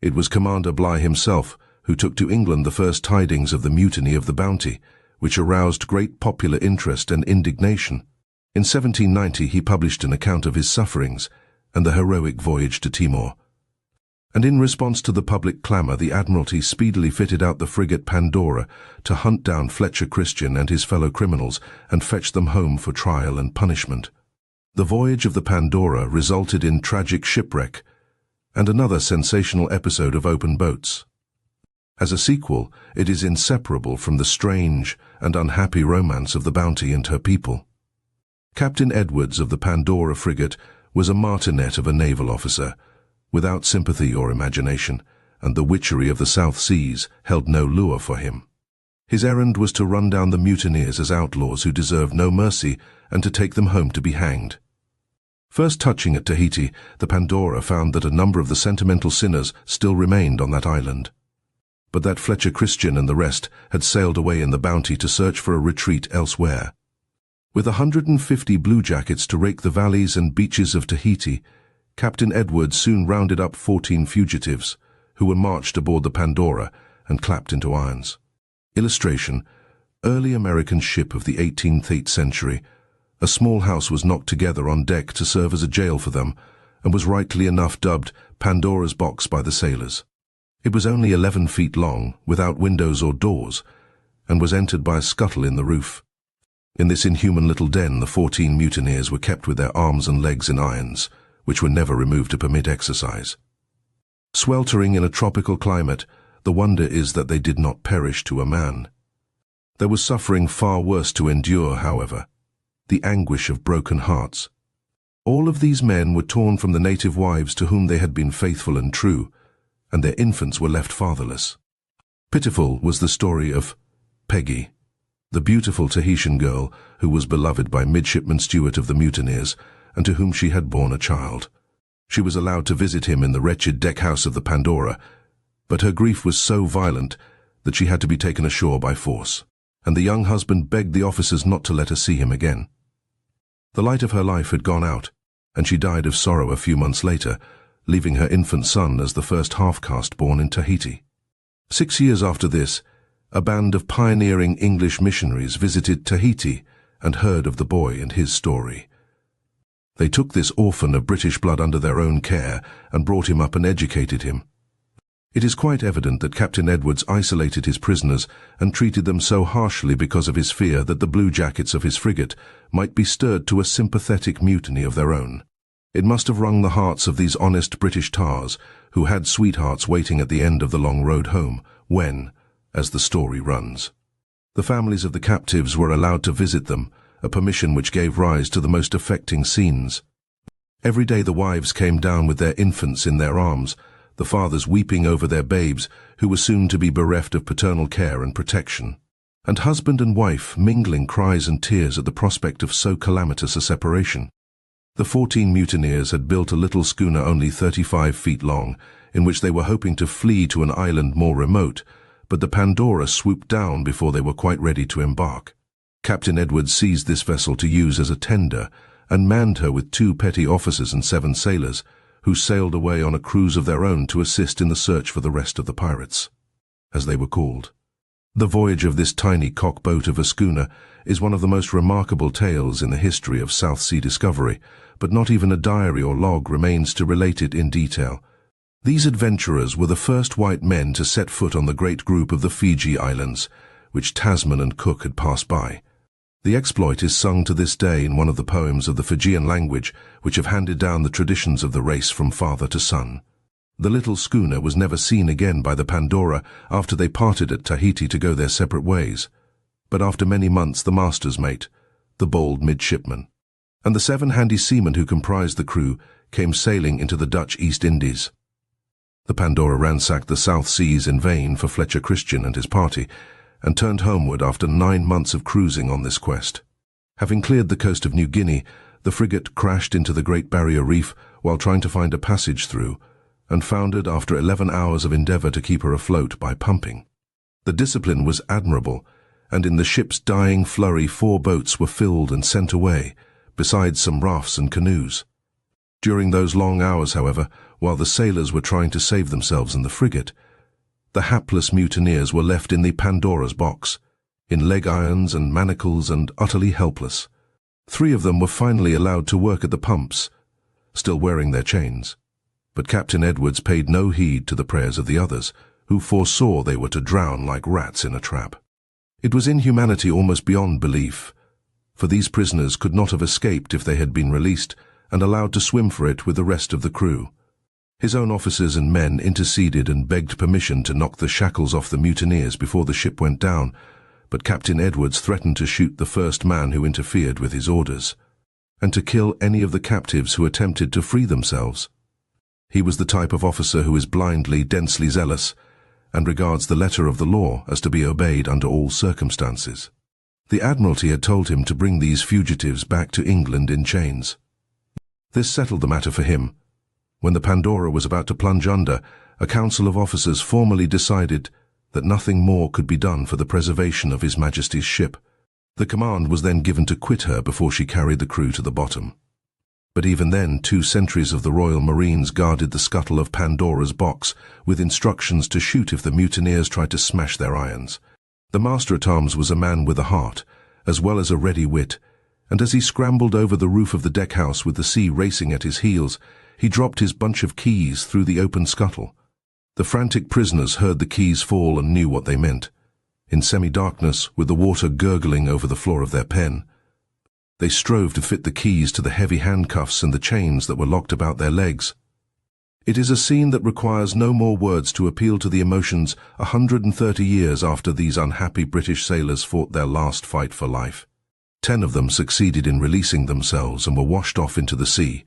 It was Commander Bligh himself who took to England the first tidings of the mutiny of the Bounty, which aroused great popular interest and indignation. In 1790 he published an account of his sufferings and the heroic voyage to Timor. And in response to the public clamour, the Admiralty speedily fitted out the frigate Pandora to hunt down Fletcher Christian and his fellow criminals and fetch them home for trial and punishment. The voyage of the Pandora resulted in tragic shipwreck and another sensational episode of open boats. As a sequel, it is inseparable from the strange and unhappy romance of the Bounty and her people. Captain Edwards of the Pandora frigate was a martinet of a naval officer, without sympathy or imagination, and the witchery of the South Seas held no lure for him. His errand was to run down the mutineers as outlaws who deserved no mercy and to take them home to be hanged. First touching at Tahiti, the Pandora found that a number of the sentimental sinners still remained on that island. But that Fletcher Christian and the rest had sailed away in the Bounty to search for a retreat elsewhere. With 150 bluejackets to rake the valleys and beaches of Tahiti, Captain Edwards soon rounded up 14 fugitives, who were marched aboard the Pandora and clapped into irons. Illustration: early American ship of the 18th century. A small house was knocked together on deck to serve as a jail for them, and was rightly enough dubbed Pandora's Box by the sailors. It was only 11 feet long, without windows or doors, and was entered by a scuttle in the roof. In this inhuman little den, the 14 mutineers were kept with their arms and legs in irons, which were never removed to permit exercise. Sweltering in a tropical climate, the wonder is that they did not perish to a man. There was suffering far worse to endure, however: the anguish of broken hearts. All of these men were torn from the native wives to whom they had been faithful and true, and their infants were left fatherless. Pitiful was the story of Peggy, the beautiful Tahitian girl who was beloved by Midshipman Stewart of the mutineers, and to whom she had borne a child. She was allowed to visit him in the wretched deck-house of the Pandora, but her grief was so violent that she had to be taken ashore by force, and the young husband begged the officers not to let her see him again. The light of her life had gone out, and she died of sorrow a few months later, leaving her infant son as the first half-caste born in Tahiti. 6 years after this, a band of pioneering English missionaries visited Tahiti and heard of the boy and his story. They took this orphan of British blood under their own care and brought him up and educated him. It is quite evident that Captain Edwards isolated his prisoners and treated them so harshly because of his fear that the bluejackets of his frigate might be stirred to a sympathetic mutiny of their own. It must have wrung the hearts of these honest British tars, who had sweethearts waiting at the end of the long road home, when, as the story runs, the families of the captives were allowed to visit them, a permission which gave rise to the most affecting scenes. Every day the wives came down with their infants in their arms, the fathers weeping over their babes, who were soon to be bereft of paternal care and protection, and husband and wife mingling cries and tears at the prospect of so calamitous a separation. The 14 mutineers had built a little schooner only 35 feet long, in which they were hoping to flee to an island more remote, but the Pandora swooped down before they were quite ready to embark. Captain Edwards seized this vessel to use as a tender, and manned her with 2 petty officers and 7 sailors, who sailed away on a cruise of their own to assist in the search for the rest of the pirates, as they were called. The voyage of this tiny cock-boat of a schooner is one of the most remarkable tales in the history of South Sea discovery, but not even a diary or log remains to relate it in detail. These adventurers were the first white men to set foot on the great group of the Fiji Islands, which Tasman and Cook had passed by. The exploit is sung to this day in one of the poems of the Fijian language, which have handed down the traditions of the race from father to son. The little schooner was never seen again by the Pandora after they parted at Tahiti to go their separate ways, but after many months the master's mate, the bold midshipman, and the 7 handy seamen who comprised the crew came sailing into the Dutch East Indies. The Pandora ransacked the South Seas in vain for Fletcher Christian and his party, and turned homeward after 9 months of cruising on this quest. Having cleared the coast of New Guinea, the frigate crashed into the Great Barrier Reef while trying to find a passage through, and foundered after 11 hours of endeavour to keep her afloat by pumping. The discipline was admirable, and in the ship's dying flurry 4 boats were filled and sent away, besides some rafts and canoes. During those long hours, however, while the sailors were trying to save themselves in the frigate, the hapless mutineers were left in the Pandora's box, in leg irons and manacles and utterly helpless. 3 of them were finally allowed to work at the pumps, still wearing their chains, but Captain Edwards paid no heed to the prayers of the others, who foresaw they were to drown like rats in a trap. It was inhumanity almost beyond belief, for these prisoners could not have escaped if they had been released and allowed to swim for it with the rest of the crew. His own officers and men interceded and begged permission to knock the shackles off the mutineers before the ship went down, but Captain Edwards threatened to shoot the first man who interfered with his orders, and to kill any of the captives who attempted to free themselves. He was the type of officer who is blindly, densely zealous, and regards the letter of the law as to be obeyed under all circumstances. The Admiralty had told him to bring these fugitives back to England in chains. This settled the matter for him. When the Pandora was about to plunge under, a council of officers formally decided that nothing more could be done for the preservation of His Majesty's ship. The command was then given to quit her before she carried the crew to the bottom. But even then, 2 sentries of the Royal Marines guarded the scuttle of Pandora's box, with instructions to shoot if the mutineers tried to smash their irons. The master-at-arms was a man with a heart, as well as a ready wit, and as he scrambled over the roof of the deckhouse with the sea racing at his heels, he dropped his bunch of keys through the open scuttle. The frantic prisoners heard the keys fall and knew what they meant. In semi-darkness, with the water gurgling over the floor of their pen, they strove to fit the keys to the heavy handcuffs and the chains that were locked about their legs. It is a scene that requires no more words to appeal to the emotions 130 years after these unhappy British sailors fought their last fight for life. 10 of them succeeded in releasing themselves and were washed off into the sea,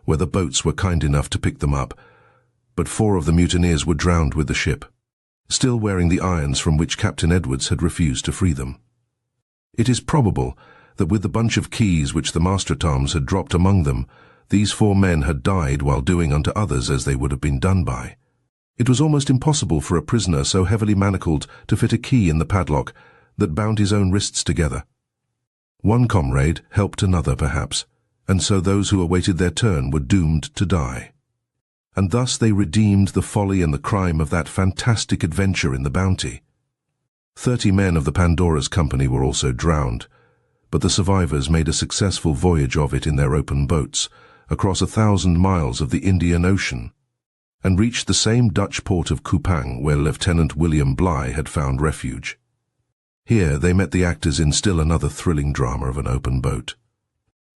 where the boats were kind enough to pick them up, but 4 of the mutineers were drowned with the ship, still wearing the irons from which Captain Edwards had refused to free them. It is probable that with the bunch of keys which the master-at-arms had dropped among them, these 4 men had died while doing unto others as they would have been done by. It was almost impossible for a prisoner so heavily manacled to fit a key in the padlock that bound his own wrists together. One comrade helped another, perhaps, and so those who awaited their turn were doomed to die. And thus they redeemed the folly and the crime of that fantastic adventure in the Bounty. 30 men of the Pandora's company were also drowned, but the survivors made a successful voyage of it in their open boats, across 1,000 miles of the Indian Ocean, and reached the same Dutch port of Kupang where Lieutenant William Bligh had found refuge. Here they met the actors in still another thrilling drama of an open boat.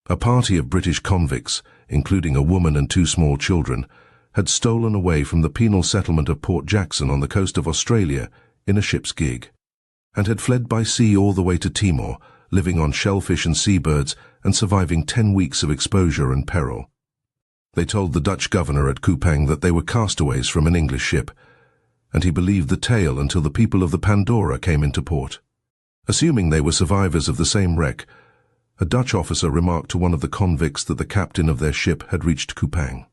A party of British convicts, including a woman and 2 small children, had stolen away from the penal settlement of Port Jackson on the coast of Australia in a ship's gig, and had fled by sea all the way to Timor, living on shellfish and seabirds and surviving 10 weeks of exposure and peril. They told the Dutch governor at Kupang that they were castaways from an English ship, and he believed the tale until the people of the Pandora came into port. Assuming they were survivors of the same wreck, a Dutch officer remarked to one of the convicts that the captain of their ship had reached Kupang.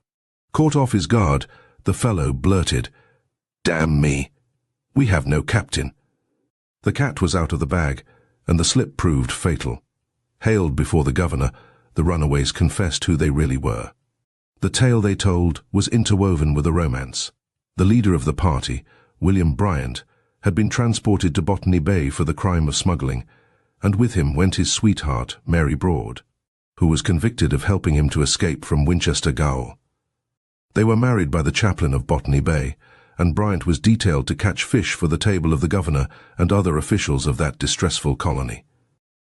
Caught off his guard, the fellow blurted, "Damn me, we have no captain." The cat was out of the bag, and the slip proved fatal. Hailed before the governor, the runaways confessed who they really were. The tale they told was interwoven with a romance. The leader of the party, William Bryant, had been transported to Botany Bay for the crime of smuggling, and with him went his sweetheart, Mary Broad, who was convicted of helping him to escape from Winchester Gaol. They were married by the chaplain of Botany Bay, and Bryant was detailed to catch fish for the table of the governor and other officials of that distressful colony.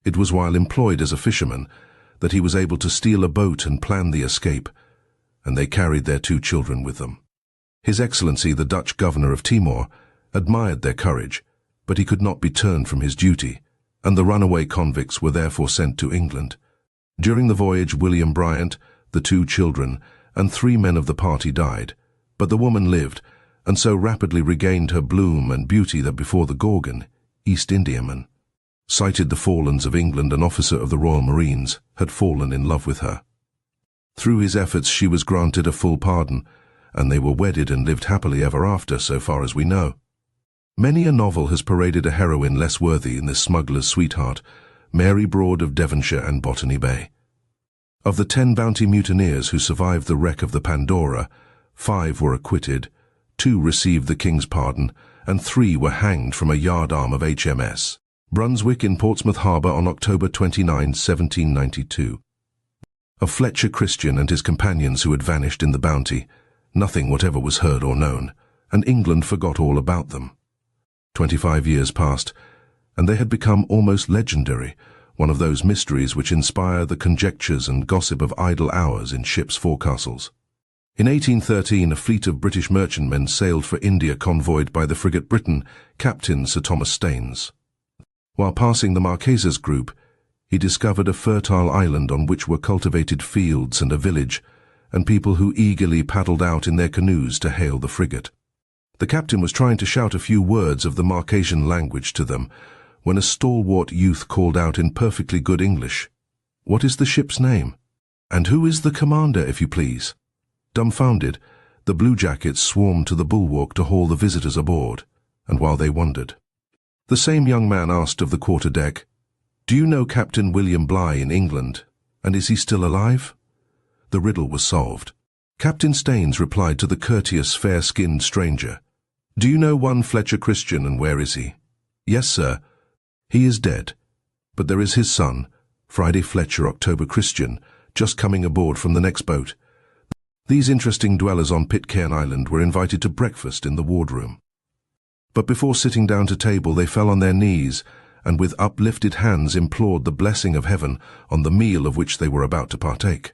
It was while employed as a fisherman that he was able to steal a boat and plan the escape, and they carried their 2 children with them. His Excellency, the Dutch governor of Timor, admired their courage, but he could not be turned from his duty, and the runaway convicts were therefore sent to England. During the voyage, William Bryant, the 2 children, and 3 men of the party died, but the woman lived, and so rapidly regained her bloom and beauty that before the Gorgon, East Indiaman, sighted the Falklands of England, an officer of the Royal Marines, had fallen in love with her. Through his efforts she was granted a full pardon, and they were wedded and lived happily ever after, so far as we know. Many a novel has paraded a heroine less worthy in this smuggler's sweetheart, Mary Broad of Devonshire and Botany Bay. Of the 10 Bounty mutineers who survived the wreck of the Pandora, 5 were acquitted, 2 received the King's pardon, and 3 were hanged from a yardarm of HMS Brunswick in Portsmouth Harbour on October 29, 1792. Of Fletcher Christian and his companions who had vanished in the Bounty, nothing whatever was heard or known, and England forgot all about them. 25 years passed, and they had become almost legendary, one of those mysteries which inspire the conjectures and gossip of idle hours in ships' forecastles. In 1813, a fleet of British merchantmen sailed for India convoyed by the frigate Britain, Captain Sir Thomas Staines. While passing the Marquesas group, he discovered a fertile island on which were cultivated fields and a village, and people who eagerly paddled out in their canoes to hail the frigate. The captain was trying to shout a few words of the Marquesan language to them, when a stalwart youth called out in perfectly good English, "What is the ship's name?" "And who is the commander, if you please?" Dumbfounded, the bluejackets swarmed to the bulwark to haul the visitors aboard, and while they wondered, the same young man asked of the quarter-deck, "Do you know Captain William Bligh in England, and is he still alive?" The riddle was solved. Captain Staines replied to the courteous, fair-skinned stranger, "Do you know one Fletcher Christian, and where is he?" "Yes, sir. He is dead, but there is his son, Friday Fletcher October Christian, just coming aboard from the next boat." These interesting dwellers on Pitcairn Island were invited to breakfast in the wardroom. But before sitting down to table, they fell on their knees and with uplifted hands implored the blessing of heaven on the meal of which they were about to partake.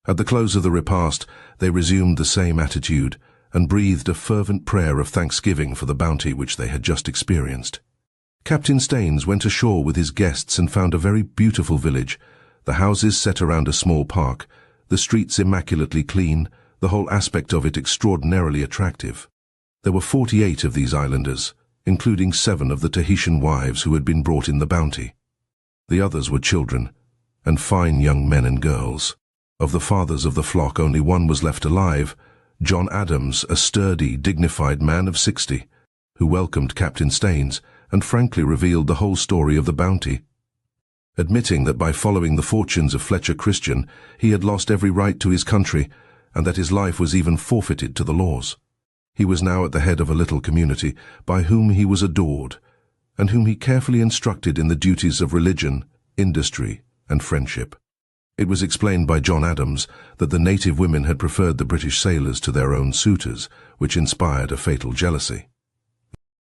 At the close of the repast, they resumed the same attitude and breathed a fervent prayer of thanksgiving for the bounty which they had just experienced. Captain Staines went ashore with his guests and found a very beautiful village, the houses set around a small park, the streets immaculately clean, the whole aspect of it extraordinarily attractive. There were 48 of these islanders, including 7 of the Tahitian wives who had been brought in the bounty. The others were children, and fine young men and girls. Of the fathers of the flock, only one was left alive, John Adams, a sturdy, dignified man of 60, who welcomed Captain Staines and frankly revealed the whole story of the bounty, admitting that by following the fortunes of Fletcher Christian, he had lost every right to his country, and that his life was even forfeited to the laws. He was now at the head of a little community by whom he was adored, and whom he carefully instructed in the duties of religion, industry, and friendship. It was explained by John Adams that the native women had preferred the British sailors to their own suitors, which inspired a fatal jealousy.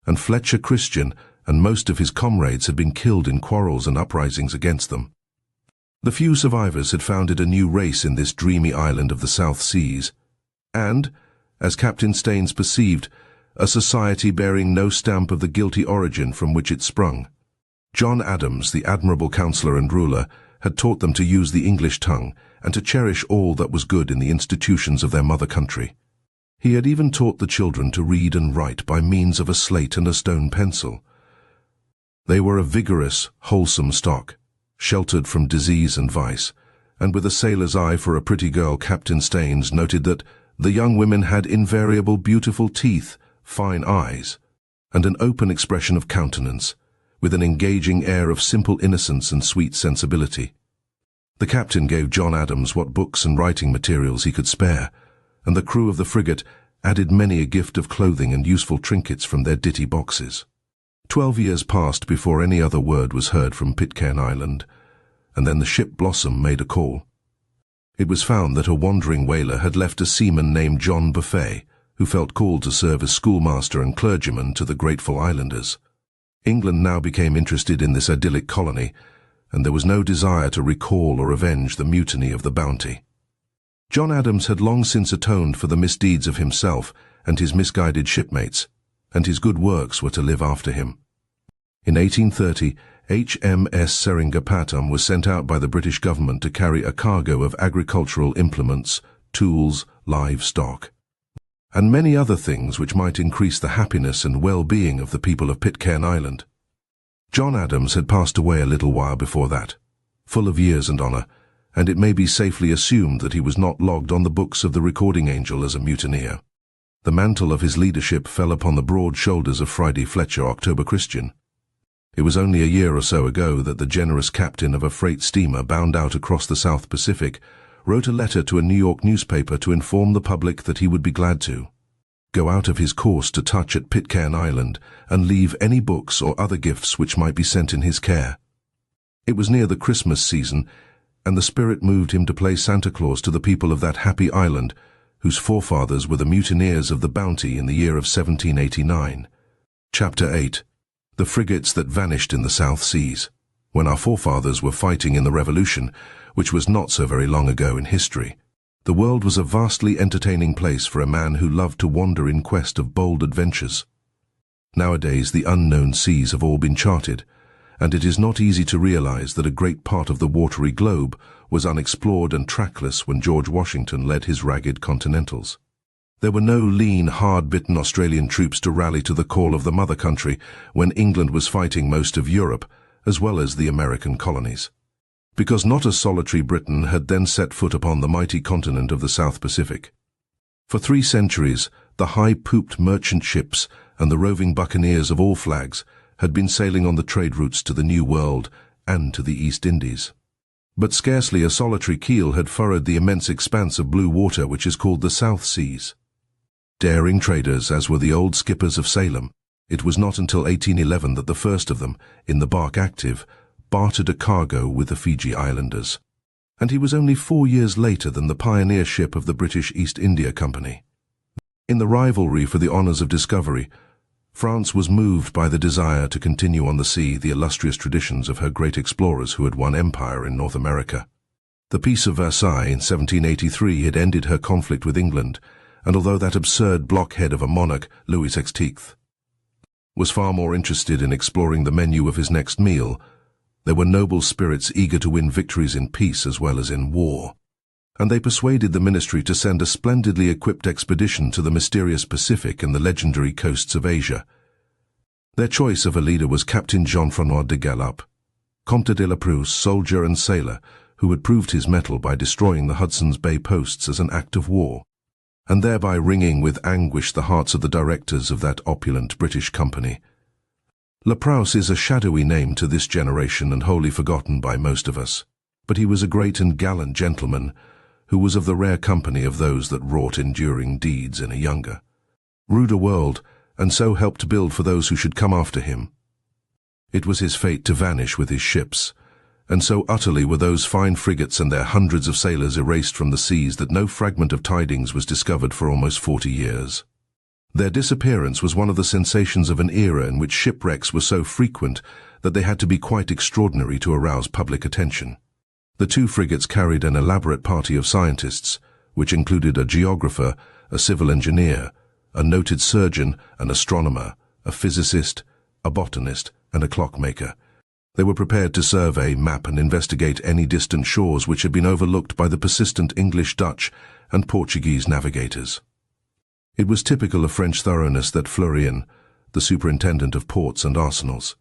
And Fletcher Christian and most of his comrades had been killed in quarrels and uprisings against them. The few survivors had founded a new race in this dreamy island of the South Seas, and, as Captain Staines perceived, a society bearing no stamp of the guilty origin from which it sprung. John Adams, the admirable counsellor and ruler, had taught them to use the English tongue and to cherish all that was good in the institutions of their mother country. He had even taught the children to read and write by means of a slate and a stone pencil. They were a vigorous, wholesome stock, sheltered from disease and vice, and with a sailor's eye for a pretty girl, Captain Staines noted that the young women had invariable beautiful teeth, fine eyes, and an open expression of countenance, with an engaging air of simple innocence and sweet sensibility. The captain gave John Adams what books and writing materials he could spare, and the crew of the frigate added many a gift of clothing and useful trinkets from their ditty boxes. 12 years passed before any other word was heard from Pitcairn Island, and then the ship Blossom made a call. It was found that a wandering whaler had left a seaman named John Buffet, who felt called to serve as schoolmaster and clergyman to the grateful islanders. England now became interested in this idyllic colony, and there was no desire to recall or avenge the mutiny of the Bounty. John Adams had long since atoned for the misdeeds of himself and his misguided shipmates, and his good works were to live after him. In 1830, HMS Seringapatam was sent out by the British government to carry a cargo of agricultural implements, tools, livestock, and many other things which might increase the happiness and well-being of the people of Pitcairn Island. John Adams had passed away a little while before that, full of years and honour, and it may be safely assumed that he was not logged on the books of the recording angel as a mutineer. The mantle of his leadership fell upon the broad shoulders of Friday Fletcher October Christian. It was only a year or so ago that the generous captain of a freight steamer bound out across the South Pacific wrote a letter to a New York newspaper to inform the public that he would be glad to go out of his course to touch at Pitcairn Island and leave any books or other gifts which might be sent in his care. It was near the Christmas season, and the spirit moved him to play Santa Claus to the people of that happy island, whose forefathers were the mutineers of the Bounty in the year of 1789. Chapter 8. The Frigates that Vanished in the South Seas. When our forefathers were fighting in the Revolution, which was not so very long ago in history, the world was a vastly entertaining place for a man who loved to wander in quest of bold adventures. Nowadays the unknown seas have all been charted, and it is not easy to realize that a great part of the watery globe was unexplored and trackless when George Washington led his ragged Continentals. There were no lean, hard-bitten Australian troops to rally to the call of the mother country when England was fighting most of Europe, as well as the American colonies. because not a solitary Briton had then set foot upon the mighty continent of the South Pacific. For 3 centuries, the high-pooped merchant ships and the roving buccaneers of all flags had been sailing on the trade routes to the New World and to the East Indies. But scarcely a solitary keel had furrowed the immense expanse of blue water which is called the South Seas. Daring traders, as were the old skippers of Salem, it was not until 1811 that the first of them, in the bark Active, bartered a cargo with the Fiji Islanders. And he was only 4 years later than the pioneer ship of the British East India Company. In the rivalry for the honours of discovery, France was moved by the desire to continue on the sea the illustrious traditions of her great explorers who had won empire in North America. The Peace of Versailles in 1783 had ended her conflict with England, and although that absurd blockhead of a monarch, Louis XVI, was far more interested in exploring the menu of his next meal, there were noble spirits eager to win victories in peace as well as in war, and they persuaded the ministry to send a splendidly equipped expedition to the mysterious Pacific and the legendary coasts of Asia. Their choice of a leader was Captain Jean-François de Galaup, Comte de la Prousse, soldier and sailor, who had proved his mettle by destroying the Hudson's Bay posts as an act of war, and thereby wringing with anguish the hearts of the directors of that opulent British company. La Prousse is a shadowy name to this generation and wholly forgotten by most of us, but he was a great and gallant gentleman, who was of the rare company of those that wrought enduring deeds in a younger, ruder world, and so helped to build for those who should come after him. It was his fate to vanish with his ships, and so utterly were those fine frigates and their hundreds of sailors erased from the seas that no fragment of tidings was discovered for almost 40 years. Their disappearance was one of the sensations of an era in which shipwrecks were so frequent that they had to be quite extraordinary to arouse public attention. The 2 frigates carried an elaborate party of scientists, which included a geographer, a civil engineer, a noted surgeon, an astronomer, a physicist, a botanist, and a clockmaker. They were prepared to survey, map, and investigate any distant shores which had been overlooked by the persistent English, Dutch, and Portuguese navigators. It was typical of French thoroughness that Fleurien, the superintendent of ports and arsenals,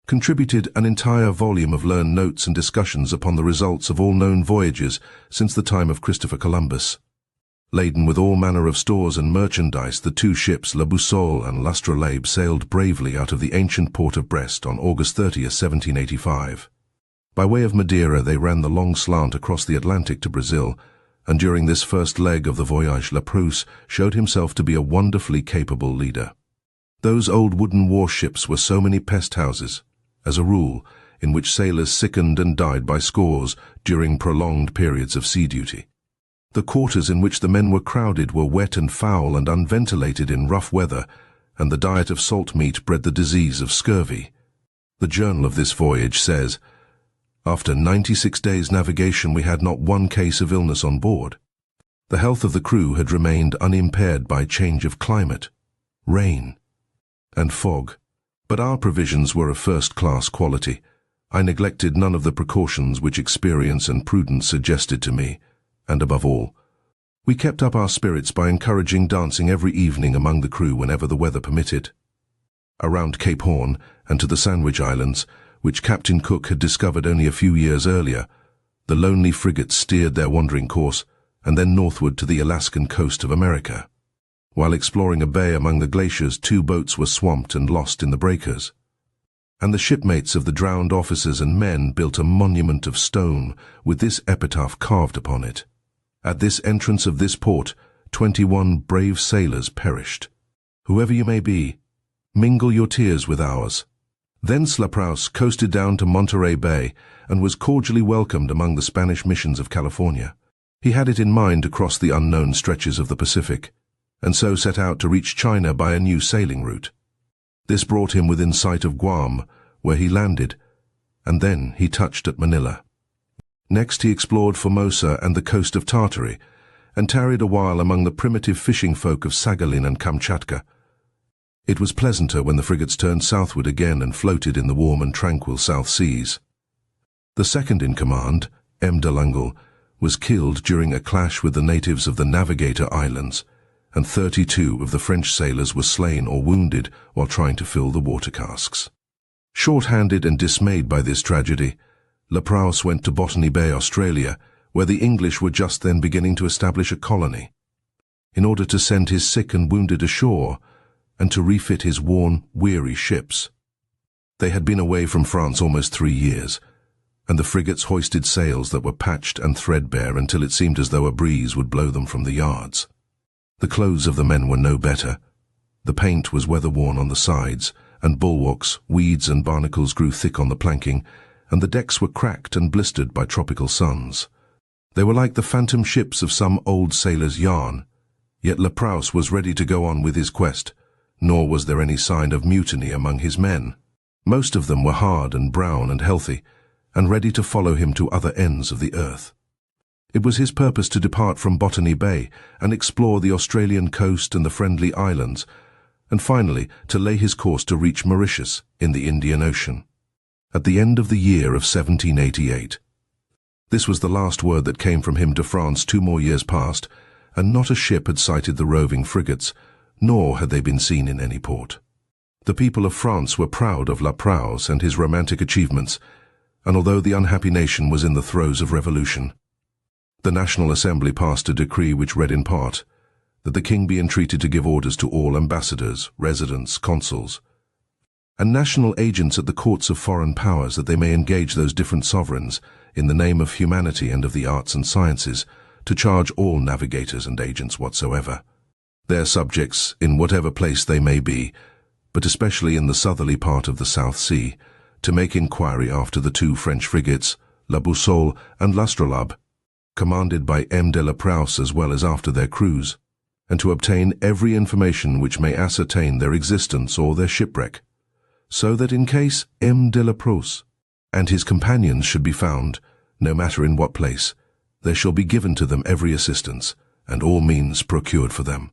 contributed an entire volume of learned notes and discussions upon the results of all known voyages since the time of Christopher Columbus. Laden with all manner of stores and merchandise, the 2 ships, La Boussole and L'Astrolabe, sailed bravely out of the ancient port of Brest on August 30, 1785. By way of Madeira, they ran the long slant across the Atlantic to Brazil, and during this first leg of the voyage La Prousse showed himself to be a wonderfully capable leader. Those old wooden warships were so many pest houses, as a rule, in which sailors sickened and died by scores during prolonged periods of sea duty. The quarters in which the men were crowded were wet and foul and unventilated in rough weather, and the diet of salt meat bred the disease of scurvy. The journal of this voyage says, "After 96 days' navigation we had not one case of illness on board. The health of the crew had remained unimpaired by change of climate, rain, and fog. But our provisions were of first-class quality. I neglected none of the precautions which experience and prudence suggested to me, and above all, we kept up our spirits by encouraging dancing every evening among the crew whenever the weather permitted. Around Cape Horn and to the Sandwich Islands, which Captain Cook had discovered only a few years earlier, the lonely frigates steered their wandering course and then northward to the Alaskan coast of America. While exploring a bay among the glaciers, 2 boats were swamped and lost in the breakers, and the shipmates of the drowned officers and men built a monument of stone with this epitaph carved upon it: "At this entrance of this port, 21 brave sailors perished. Whoever you may be, mingle your tears with ours." Thence La Prousse coasted down to Monterey Bay and was cordially welcomed among the Spanish missions of California. He had it in mind to cross the unknown stretches of the Pacific, and so set out to reach China by a new sailing route. This brought him within sight of Guam, where he landed, and then he touched at Manila. Next he explored Formosa and the coast of Tartary, and tarried a while among the primitive fishing folk of Saghalin and Kamchatka. It was pleasanter when the frigates turned southward again and floated in the warm and tranquil South Seas. The second in command, M. de Langle, was killed during a clash with the natives of the Navigator Islands, and 32 of the French sailors were slain or wounded while trying to fill the water casks. Short-handed and dismayed by this tragedy, Laprouse went to Botany Bay, Australia, where the English were just then beginning to establish a colony, in order to send his sick and wounded ashore and to refit his worn, weary ships. They had been away from France almost 3 years, and the frigates hoisted sails that were patched and threadbare until it seemed as though a breeze would blow them from the yards. The clothes of the men were no better. The paint was weather-worn on the sides, and bulwarks, weeds and barnacles grew thick on the planking, and the decks were cracked and blistered by tropical suns. They were like the phantom ships of some old sailor's yarn, yet Laprouse was ready to go on with his quest, nor was there any sign of mutiny among his men. Most of them were hard and brown and healthy, and ready to follow him to other ends of the earth. It was his purpose to depart from Botany Bay and explore the Australian coast and the Friendly Islands, and finally to lay his course to reach Mauritius in the Indian Ocean, at the end of the year of 1788. This was the last word that came from him to France. 2 more years passed, and not a ship had sighted the roving frigates, nor had they been seen in any port. The people of France were proud of Laprouse and his romantic achievements, and although the unhappy nation was in the throes of revolution, the National Assembly passed a decree which read in part that the king be entreated to give orders to all ambassadors, residents, consuls, and national agents at the courts of foreign powers that they may engage those different sovereigns in the name of humanity and of the arts and sciences to charge all navigators and agents whatsoever, their subjects in whatever place they may be, but especially in the southerly part of the South Sea, to make inquiry after the 2 French frigates, La Boussole and L'Astrolabe, commanded by M. de Laprouse, as well as after their crews, and to obtain every information which may ascertain their existence or their shipwreck, so that in case M. de Laprouse and his companions should be found, no matter in what place, there shall be given to them every assistance, and all means procured for them,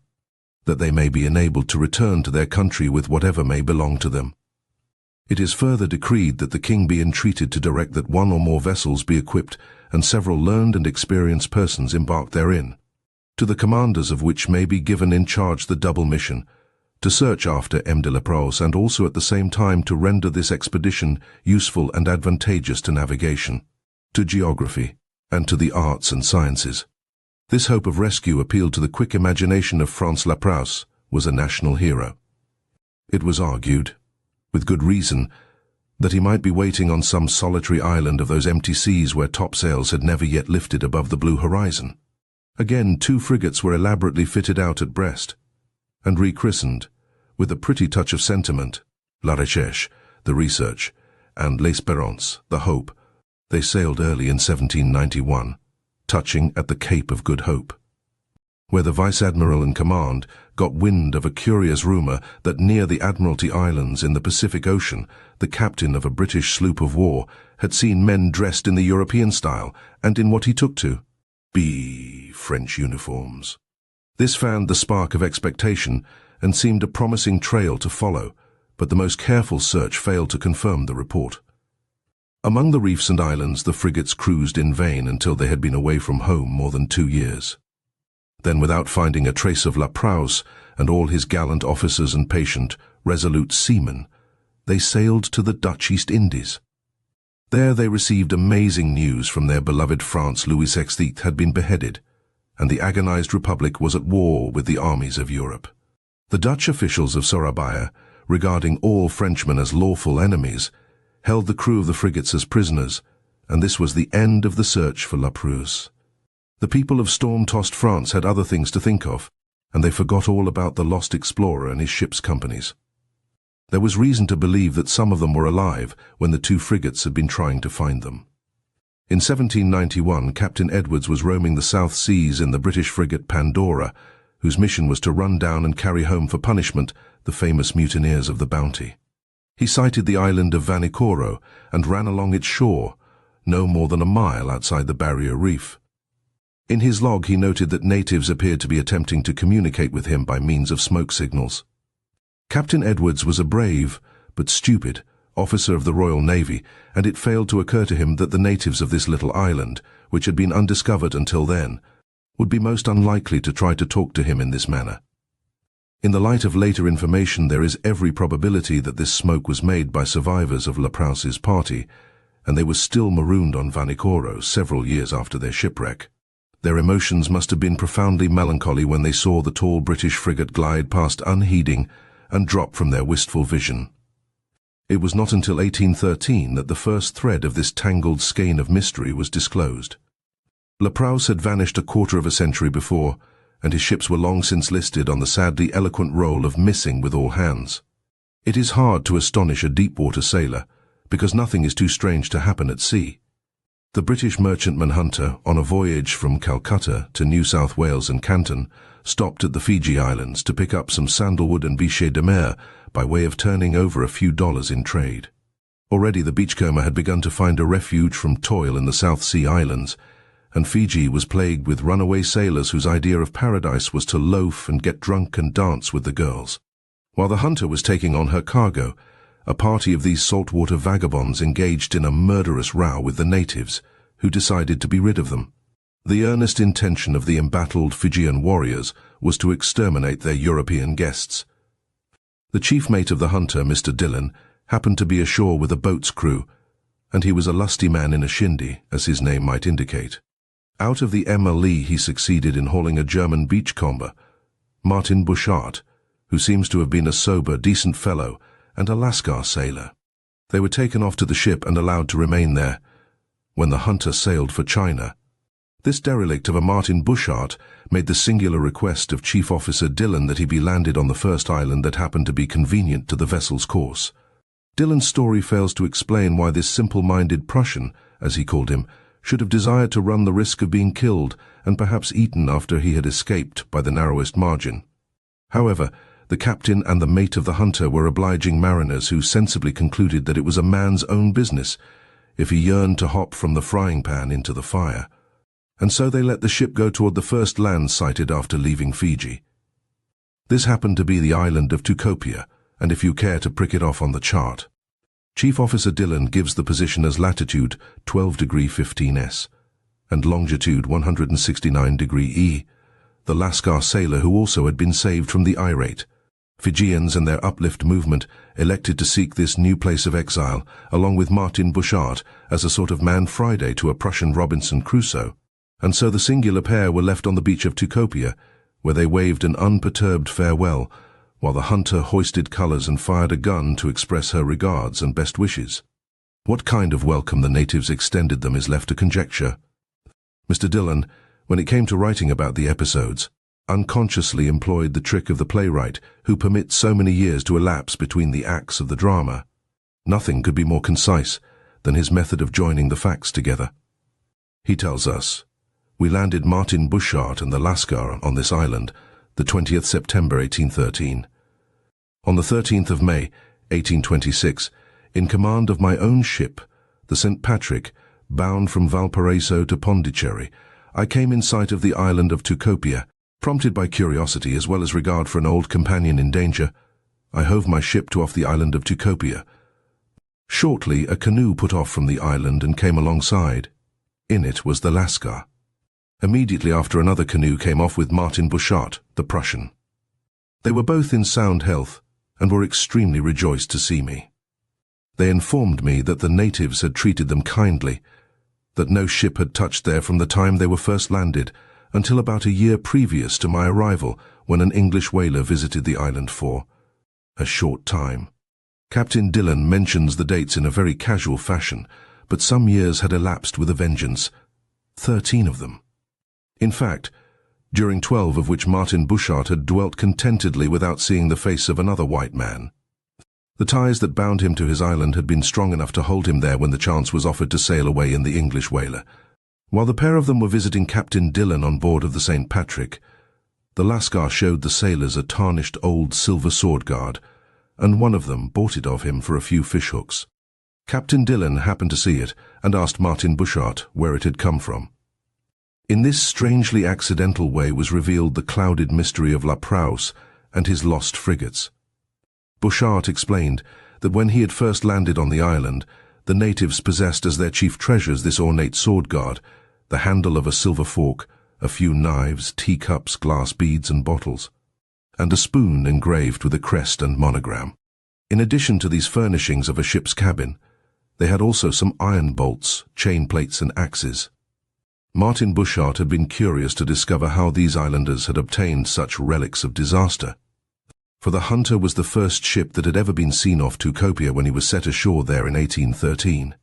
that they may be enabled to return to their country with whatever may belong to them. It is further decreed that the king be entreated to direct that 1 or more vessels be equipped and several learned and experienced persons embark therein, to the commanders of which may be given in charge the double mission, to search after M. de Laprouse and also at the same time to render this expedition useful and advantageous to navigation, to geography, and to the arts and sciences. This hope of rescue appealed to the quick imagination of Franz Laprouse, was a national hero. It was argued, with good reason, that he might be waiting on some solitary island of those empty seas where topsails had never yet lifted above the blue horizon. Again, 2 frigates were elaborately fitted out at Brest, and rechristened, with a pretty touch of sentiment, La Recherche, the Research, and L'Espérance, the Hope. They sailed early in 1791, touching at the Cape of Good Hope, where the Vice-Admiral in command got wind of a curious rumour that near the Admiralty Islands in the Pacific Ocean, the captain of a British sloop of war had seen men dressed in the European style and in what he took to be French uniforms. This fanned the spark of expectation and seemed a promising trail to follow, but the most careful search failed to confirm the report. Among the reefs and islands the frigates cruised in vain until they had been away from home more than 2 years. Then, without finding a trace of Laprouse and all his gallant officers and patient, resolute seamen, they sailed to the Dutch East Indies. There they received amazing news from their beloved France. Louis XVI had been beheaded, and the agonized Republic was at war with the armies of Europe. The Dutch officials of Surabaya, regarding all Frenchmen as lawful enemies, held the crew of the frigates as prisoners, and this was the end of the search for Laprouse. The people of storm-tossed France had other things to think of, and they forgot all about the lost explorer and his ship's companies. There was reason to believe that some of them were alive when the 2 frigates had been trying to find them. In 1791, Captain Edwards was roaming the South Seas in the British frigate Pandora, whose mission was to run down and carry home for punishment the famous mutineers of the Bounty. He sighted the island of Vanikoro and ran along its shore, no more than a mile outside the barrier reef. In his log he noted that natives appeared to be attempting to communicate with him by means of smoke signals. Captain Edwards was a brave, but stupid, officer of the Royal Navy, and it failed to occur to him that the natives of this little island, which had been undiscovered until then, would be most unlikely to try to talk to him in this manner. In the light of later information, there is every probability that this smoke was made by survivors of Laprouse's party, and they were still marooned on Vanikoro several years after their shipwreck. Their emotions must have been profoundly melancholy when they saw the tall British frigate glide past unheeding and drop from their wistful vision. It was not until 1813 that the first thread of this tangled skein of mystery was disclosed. La Prowse had vanished a quarter of a century before, and his ships were long since listed on the sadly eloquent roll of missing with all hands. It is hard to astonish a deep-water sailor, because nothing is too strange to happen at sea. The British merchantman Hunter, on a voyage from Calcutta to New South Wales and Canton, stopped at the Fiji Islands to pick up some sandalwood and bichet de mer by way of turning over a few dollars in trade. Already the beachcomber had begun to find a refuge from toil in the South Sea Islands, and Fiji was plagued with runaway sailors whose idea of paradise was to loaf and get drunk and dance with the girls. While the Hunter was taking on her cargo, a party of these saltwater vagabonds engaged in a murderous row with the natives, who decided to be rid of them. The earnest intention of the embattled Fijian warriors was to exterminate their European guests. The chief mate of the Hunter, Mr. Dillon, happened to be ashore with a boat's crew, and he was a lusty man in a shindy, as his name might indicate. Out of the Emma Lee he succeeded in hauling a German beachcomber, Martin Buschart, who seems to have been a sober, decent fellow, and a Lascar sailor. They were taken off to the ship and allowed to remain there, when the Hunter sailed for China. This derelict of a Martin Buschart made the singular request of Chief Officer Dillon that he be landed on the first island that happened to be convenient to the vessel's course. Dillon's story fails to explain why this simple-minded Prussian, as he called him, should have desired to run the risk of being killed and perhaps eaten after he had escaped by the narrowest margin. However, the captain and the mate of the Hunter were obliging mariners who sensibly concluded that it was a man's own business if he yearned to hop from the frying pan into the fire, and so they let the ship go toward the first land sighted after leaving Fiji. This happened to be the island of Tukopia, and if you care to prick it off on the chart. Chief Officer Dillon gives the position as latitude 12°15', and longitude 169°E, the Lascar sailor who also had been saved from the irate Fijians and their uplift movement elected to seek this new place of exile, along with Martin Buschart, as a sort of Man Friday to a Prussian Robinson Crusoe, and so the singular pair were left on the beach of Tukopia, where they waved an unperturbed farewell, while the Hunter hoisted colours and fired a gun to express her regards and best wishes. What kind of welcome the natives extended them is left to conjecture. Mr. Dillon, when it came to writing about the episodes, unconsciously employed the trick of the playwright who permits so many years to elapse between the acts of the drama. Nothing could be more concise than his method of joining the facts together. He tells us, "We landed Martin Buschart and the Lascar on this island, the 20th September 1813. On the 13th of May, 1826, in command of my own ship, the St. Patrick, bound from Valparaiso to Pondicherry, I came in sight of the island of Tukopia. Prompted by curiosity as well as regard for an old companion in danger, I hove my ship to off the island of Tukopia. Shortly, a canoe put off from the island and came alongside. In it was the Lascar. Immediately after, another canoe came off with Martin Buschart, the Prussian. They were both in sound health and were extremely rejoiced to see me. They informed me that the natives had treated them kindly, that no ship had touched there from the time they were first landed until about a year previous to my arrival, when an English whaler visited the island for a short time. Captain Dillon mentions the dates in a very casual fashion, but some years had elapsed with a vengeance, 13 of them. In fact, during 12 of which Martin Buschart had dwelt contentedly without seeing the face of another white man. The ties that bound him to his island had been strong enough to hold him there when the chance was offered to sail away in the English whaler. While the pair of them were visiting Captain Dillon on board of the St. Patrick, the Lascar showed the sailors a tarnished old silver sword guard, and one of them bought it of him for a few fishhooks. Captain Dillon happened to see it and asked Martin Buschart where it had come from. In this strangely accidental way was revealed the clouded mystery of La Prowse and his lost frigates. Buschart explained that when he had first landed on the island, the natives possessed as their chief treasures this ornate sword guard, the handle of a silver fork, a few knives, teacups, glass beads and bottles, and a spoon engraved with a crest and monogram. In addition to these furnishings of a ship's cabin, They had also some iron bolts, chain plates and axes. Martin Buschart had been curious to discover how these islanders had obtained such relics of disaster. For the Hunter was the first ship that had ever been seen off Tukopia when he was set ashore there in 1813.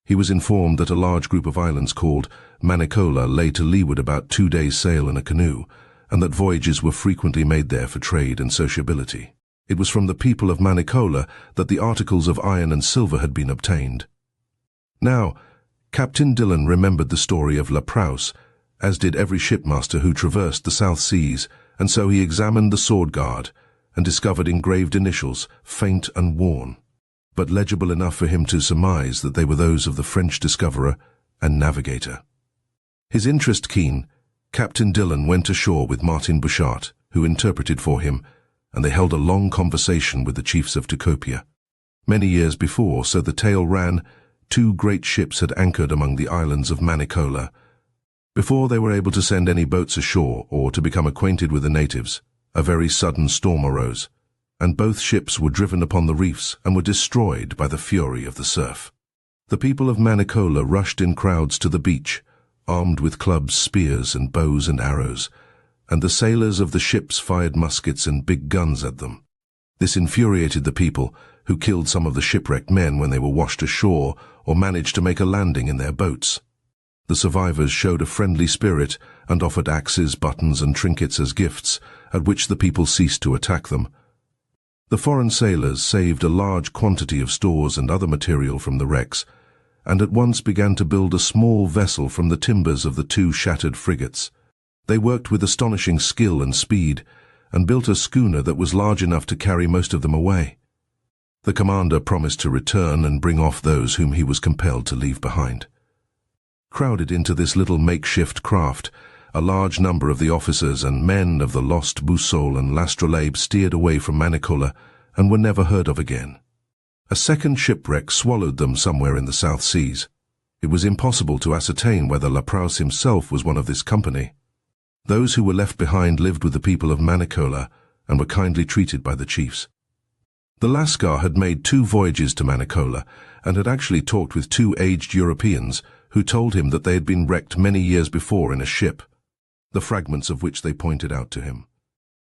He was informed that a large group of islands called Manicola lay to leeward about 2 days' sail in a canoe, and that voyages were frequently made there for trade and sociability. It was from the people of Manicola that the articles of iron and silver had been obtained. Now, Captain Dillon remembered the story of La Prouse, as did every shipmaster who traversed the South Seas, and so he examined the sword guard and discovered engraved initials, faint and worn, but legible enough for him to surmise that they were those of the French discoverer and navigator. His interest keen, Captain Dillon went ashore with Martin Buschart, who interpreted for him, and they held a long conversation with the chiefs of Tukopia. Many years before, so the tale ran, 2 great ships had anchored among the islands of Manicola. Before they were able to send any boats ashore or to become acquainted with the natives, a very sudden storm arose, and both ships were driven upon the reefs and were destroyed by the fury of the surf. The people of Manicola rushed in crowds to the beach, armed with clubs, spears, and bows and arrows, and the sailors of the ships fired muskets and big guns at them. This infuriated the people, who killed some of the shipwrecked men when they were washed ashore or managed to make a landing in their boats. The survivors showed a friendly spirit and offered axes, buttons, and trinkets as gifts, at which the people ceased to attack them. The foreign sailors saved a large quantity of stores and other material from the wrecks, and at once began to build a small vessel from the timbers of the 2 shattered frigates. They worked with astonishing skill and speed, and built a schooner that was large enough to carry most of them away. The commander promised to return and bring off those whom he was compelled to leave behind. Crowded into this little makeshift craft, a large number of the officers and men of the lost Boussole and L'Astrolabe steered away from Manicola and were never heard of again. A second shipwreck swallowed them somewhere in the South Seas. It was impossible to ascertain whether La Prouse himself was one of this company. Those who were left behind lived with the people of Manicola and were kindly treated by the chiefs. The Lascar had made 2 voyages to Manicola and had actually talked with 2 aged Europeans who told him that they had been wrecked many years before in a ship, the fragments of which they pointed out to him.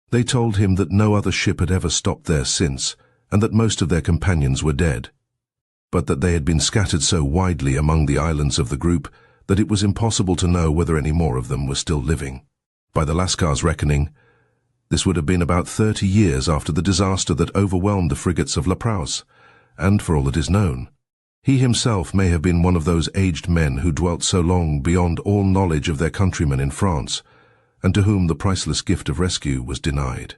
They told him that no other ship had ever stopped there since, and that most of their companions were dead, but that they had been scattered so widely among the islands of the group that it was impossible to know whether any more of them were still living. By the Lascar's reckoning, this would have been about 30 years after the disaster that overwhelmed the frigates of La Prouse, and for all that is known, he himself may have been one of those aged men who dwelt so long beyond all knowledge of their countrymen in France, and to whom the priceless gift of rescue was denied.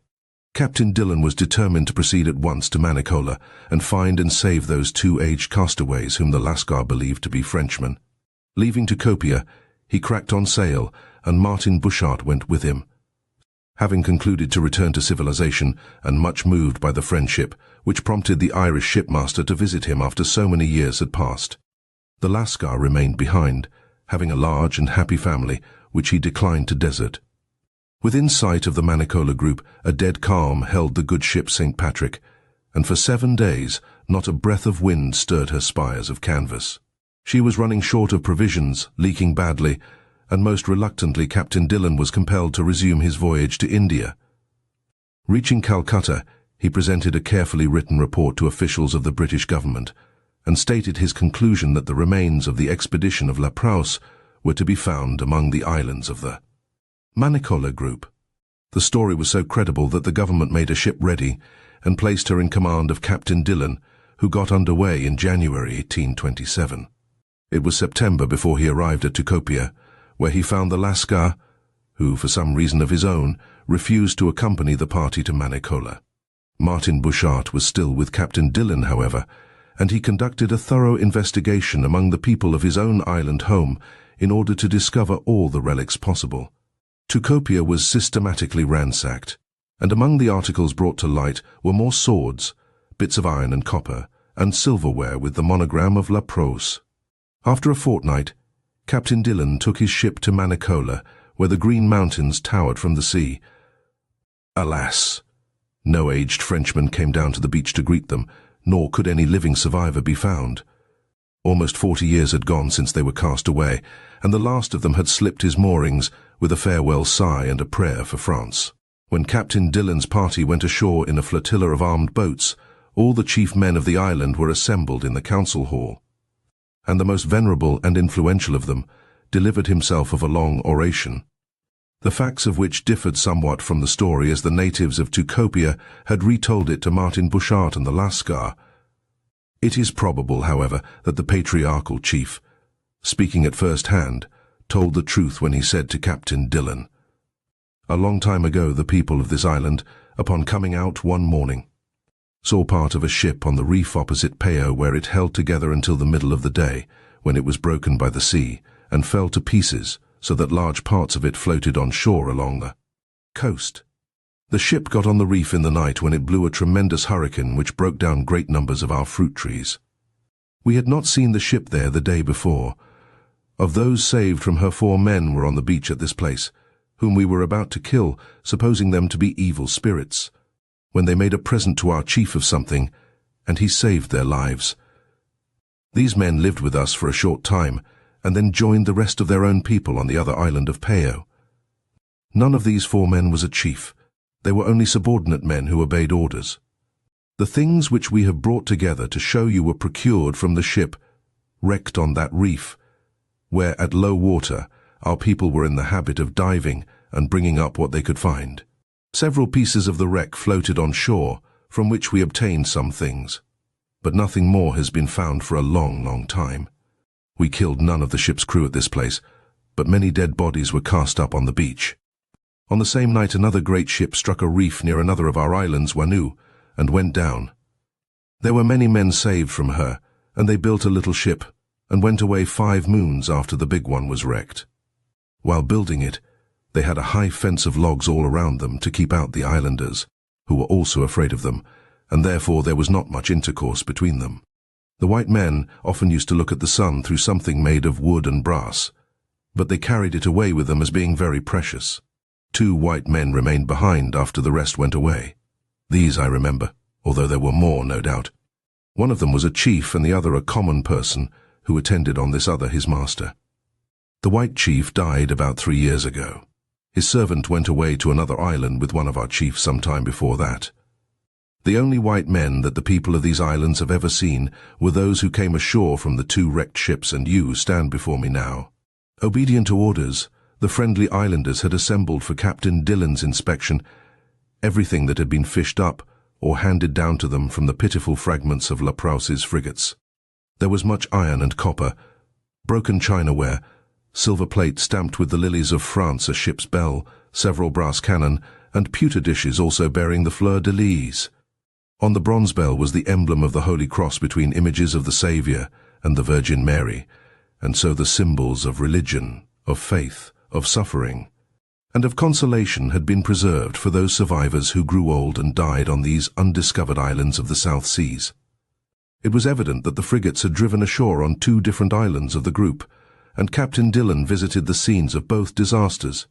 Captain Dillon was determined to proceed at once to Manicola and find and save those 2 aged castaways whom the Lascar believed to be Frenchmen. Leaving Tukopia, he cracked on sail, and Martin Buschart went with him. Having concluded to return to civilization, and much moved by the friendship which prompted the Irish shipmaster to visit him after so many years had passed, the Lascar remained behind, having a large and happy family which he declined to desert. Within sight of the Manicola group, a dead calm held the good ship St. Patrick, and for 7 days not a breath of wind stirred her spires of canvas. She was running short of provisions, leaking badly, and most reluctantly Captain Dillon was compelled to resume his voyage to India. Reaching Calcutta, he presented a carefully written report to officials of the British government, and stated his conclusion that the remains of the expedition of La Prouse were to be found among the islands of the Manicola group. The story was so credible that the government made a ship ready and placed her in command of Captain Dillon, who got under way in January 1827. It was September before he arrived at Tukopia, where he found the Lascar, who, for some reason of his own, refused to accompany the party to Manicola. Martin Buschart was still with Captain Dillon, however, and he conducted a thorough investigation among the people of his own island home in order to discover all the relics possible. Tukopia was systematically ransacked, and among the articles brought to light were more swords, bits of iron and copper, and silverware with the monogram of La Prouse. After a fortnight, Captain Dillon took his ship to Manicola, where the green mountains towered from the sea. Alas! No aged Frenchman came down to the beach to greet them, nor could any living survivor be found. Almost 40 years had gone since they were cast away, and the last of them had slipped his moorings with a farewell sigh and a prayer for France. When Captain Dillon's party went ashore in a flotilla of armed boats, all the chief men of the island were assembled in the council hall, and the most venerable and influential of them delivered himself of a long oration, the facts of which differed somewhat from the story, as the natives of Tucopia had retold it to Martin Bouchard and the Lascar. It is probable, however, that the patriarchal chief, speaking at first hand, told the truth when he said to Captain Dillon, "A long time ago the people of this island, upon coming out one morning, saw part of a ship on the reef opposite Peo, where it held together until the middle of the day, when it was broken by the sea, and fell to pieces, so that large parts of it floated on shore along the coast. The ship got on the reef in the night when it blew a tremendous hurricane which broke down great numbers of our fruit trees. We had not seen the ship there the day before. Of those saved from her 4 men were on the beach at this place, whom we were about to kill, supposing them to be evil spirits, when they made a present to our chief of something, and he saved their lives. These men lived with us for a short time, and then joined the rest of their own people on the other island of Peo. None of these 4 men was a chief. They were only subordinate men who obeyed orders. The things which we have brought together to show you were procured from the ship wrecked on that reef, where at low water our people were in the habit of diving and bringing up what they could find. Several pieces of the wreck floated on shore, from which we obtained some things, but nothing more has been found for a long, long time. We killed none of the ship's crew at this place, but many dead bodies were cast up on the beach. On the same night another great ship struck a reef near another of our islands, Wanu, and went down. There were many men saved from her, and they built a little ship, and went away 5 moons after the big one was wrecked. While building it, they had a high fence of logs all around them to keep out the islanders, who were also afraid of them, and therefore there was not much intercourse between them. The white men often used to look at the sun through something made of wood and brass, but they carried it away with them as being very precious. 2 white men remained behind after the rest went away. These I remember, although there were more, no doubt. One of them was a chief and the other a common person who attended on this other his master. The white chief died about 3 years ago. His servant went away to another island with one of our chiefs some time before that. The only white men that the people of these islands have ever seen were those who came ashore from the 2 wrecked ships, and you stand before me now. Obedient to orders, the friendly islanders had assembled for Captain Dillon's inspection everything that had been fished up or handed down to them from the pitiful fragments of La Prouse's frigates. There was much iron and copper, broken chinaware, silver plate stamped with the lilies of France, a ship's bell, several brass cannon, and pewter dishes also bearing the fleur-de-lis. On the bronze bell was the emblem of the Holy Cross between images of the Saviour and the Virgin Mary, and so the symbols of religion, of faith, of suffering, and of consolation had been preserved for those survivors who grew old and died on these undiscovered islands of the South Seas. It was evident that the frigates had driven ashore on 2 different islands of the group, and Captain Dillon visited the scenes of both disasters.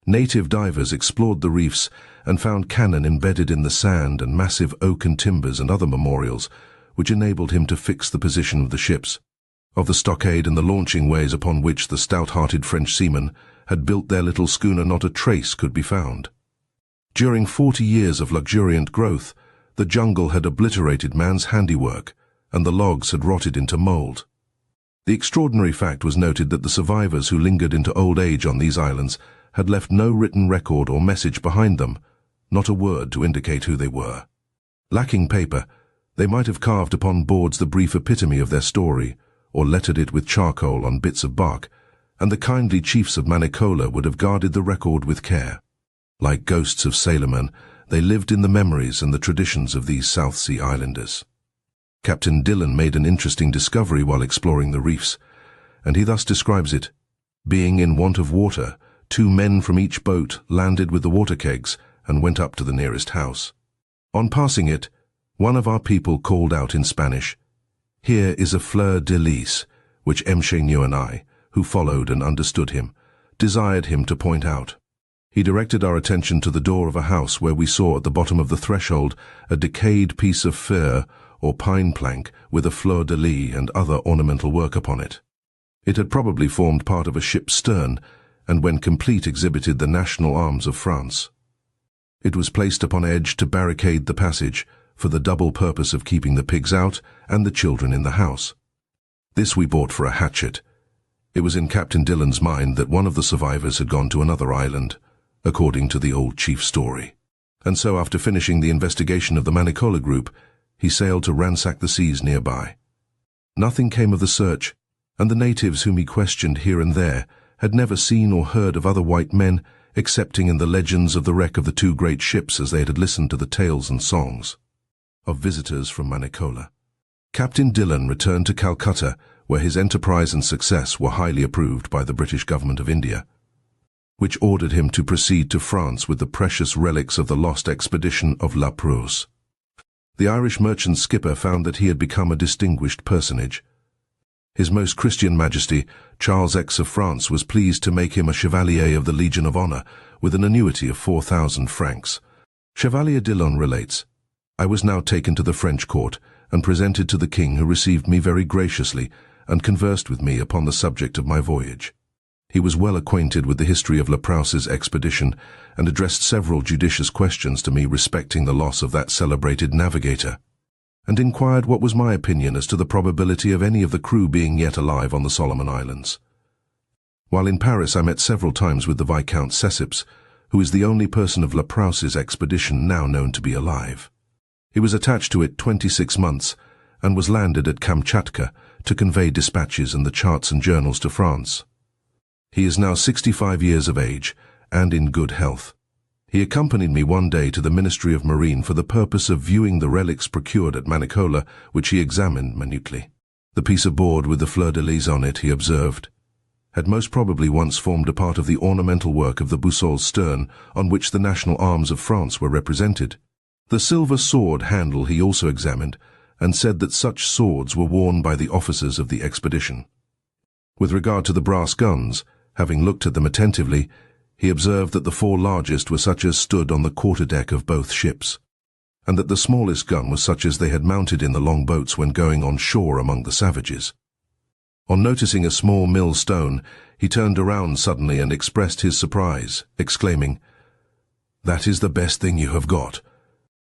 Native divers explored the reefs and found cannon embedded in the sand and massive oaken timbers and other memorials, which enabled him to fix the position of the ships. Of the stockade and the launching ways upon which the stout-hearted French seamen had built their little schooner not a trace could be found. During 40 years of luxuriant growth, the jungle had obliterated man's handiwork, and the logs had rotted into mould. The extraordinary fact was noted that the survivors who lingered into old age on these islands had left no written record or message behind them, not a word to indicate who they were. Lacking paper, they might have carved upon boards the brief epitome of their story, or lettered it with charcoal on bits of bark, and the kindly chiefs of Manicola would have guarded the record with care. Like ghosts of sailormen, they lived in the memories and the traditions of these South Sea islanders. Captain Dillon made an interesting discovery while exploring the reefs, and he thus describes it. Being in want of water, 2 men from each boat landed with the water kegs and went up to the nearest house. On passing it, one of our people called out in Spanish, "Here is a fleur-de-lis," which Mchenou and I, who followed and understood him, desired him to point out. He directed our attention to the door of a house where we saw at the bottom of the threshold a decayed piece of fir or pine plank with a fleur-de-lis and other ornamental work upon it. It had probably formed part of a ship's stern, and when complete exhibited the national arms of France. It was placed upon edge to barricade the passage, for the double purpose of keeping the pigs out and the children in the house. This we bought for a hatchet. It was in Captain Dillon's mind that one of the survivors had gone to another island, according to the old chief's story. And so after finishing the investigation of the Manicola group, he sailed to ransack the seas nearby. Nothing came of the search, and the natives whom he questioned here and there had never seen or heard of other white men, excepting in the legends of the wreck of the two great ships as they had listened to the tales and songs of visitors from Manicola. Captain Dillon returned to Calcutta, where his enterprise and success were highly approved by the British government of India, which ordered him to proceed to France with the precious relics of the lost expedition of La Prouse. The Irish merchant skipper found that he had become a distinguished personage. His Most Christian Majesty, Charles X of France, was pleased to make him a Chevalier of the Legion of Honor with an annuity of 4,000 francs. Chevalier Dillon relates, "I was now taken to the French court and presented to the king, who received me very graciously and conversed with me upon the subject of my voyage. He was well acquainted with the history of La Prouse's expedition and addressed several judicious questions to me respecting the loss of that celebrated navigator, and inquired what was my opinion as to the probability of any of the crew being yet alive on the Solomon Islands. While in Paris I met several times with the Viscount Sesseps, who is the only person of La Prouse's expedition now known to be alive. He was attached to it 26 months and was landed at Kamchatka to convey dispatches and the charts and journals to France. He is now 65 years of age and in good health. He accompanied me one day to the Ministry of Marine for the purpose of viewing the relics procured at Manicola, which he examined minutely. The piece of board with the fleur-de-lis on it, he observed, had most probably once formed a part of the ornamental work of the Boussol's stern, on which the national arms of France were represented. The silver sword handle he also examined, and said that such swords were worn by the officers of the expedition. With regard to the brass guns, having looked at them attentively, he observed that the 4 largest were such as stood on the quarter-deck of both ships, and that the smallest gun was such as they had mounted in the long boats when going on shore among the savages. On noticing a small millstone, he turned around suddenly and expressed his surprise, exclaiming, "That is the best thing you have got."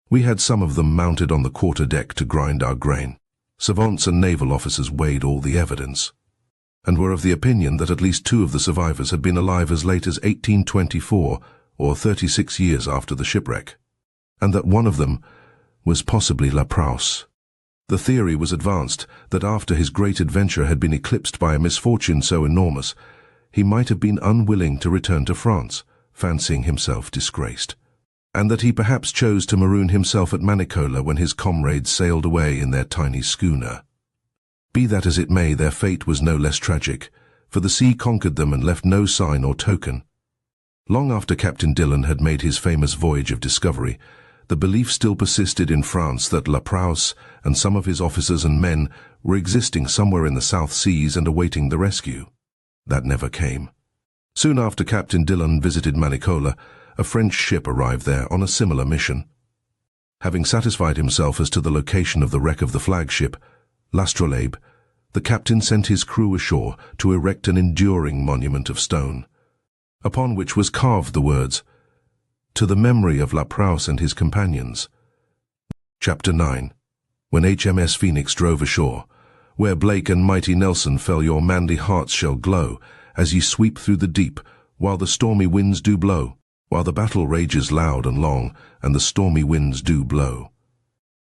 We had some of them mounted on the quarter-deck to grind our grain. Savants and naval officers weighed all the evidence, and were of the opinion that at least 2 of the survivors had been alive as late as 1824, or 36 years after the shipwreck, and that one of them was possibly La Prouse. The theory was advanced that after his great adventure had been eclipsed by a misfortune so enormous, he might have been unwilling to return to France, fancying himself disgraced, and that he perhaps chose to maroon himself at Manicola when his comrades sailed away in their tiny schooner. Be that as it may, their fate was no less tragic, for the sea conquered them and left no sign or token. Long after Captain Dillon had made his famous voyage of discovery, the belief still persisted in France that La Prouse and some of his officers and men were existing somewhere in the South Seas and awaiting the rescue. That never came. Soon after Captain Dillon visited Manicola, a French ship arrived there on a similar mission. Having satisfied himself as to the location of the wreck of the flagship, L'Astrolabe, the captain sent his crew ashore to erect an enduring monument of stone, upon which was carved the words, "To the memory of La Prouse and his companions." Chapter 9. When HMS Phoenix drove ashore, "Where Blake and mighty Nelson fell, your manly hearts shall glow, as ye sweep through the deep, while the stormy winds do blow, while the battle rages loud and long, and the stormy winds do blow."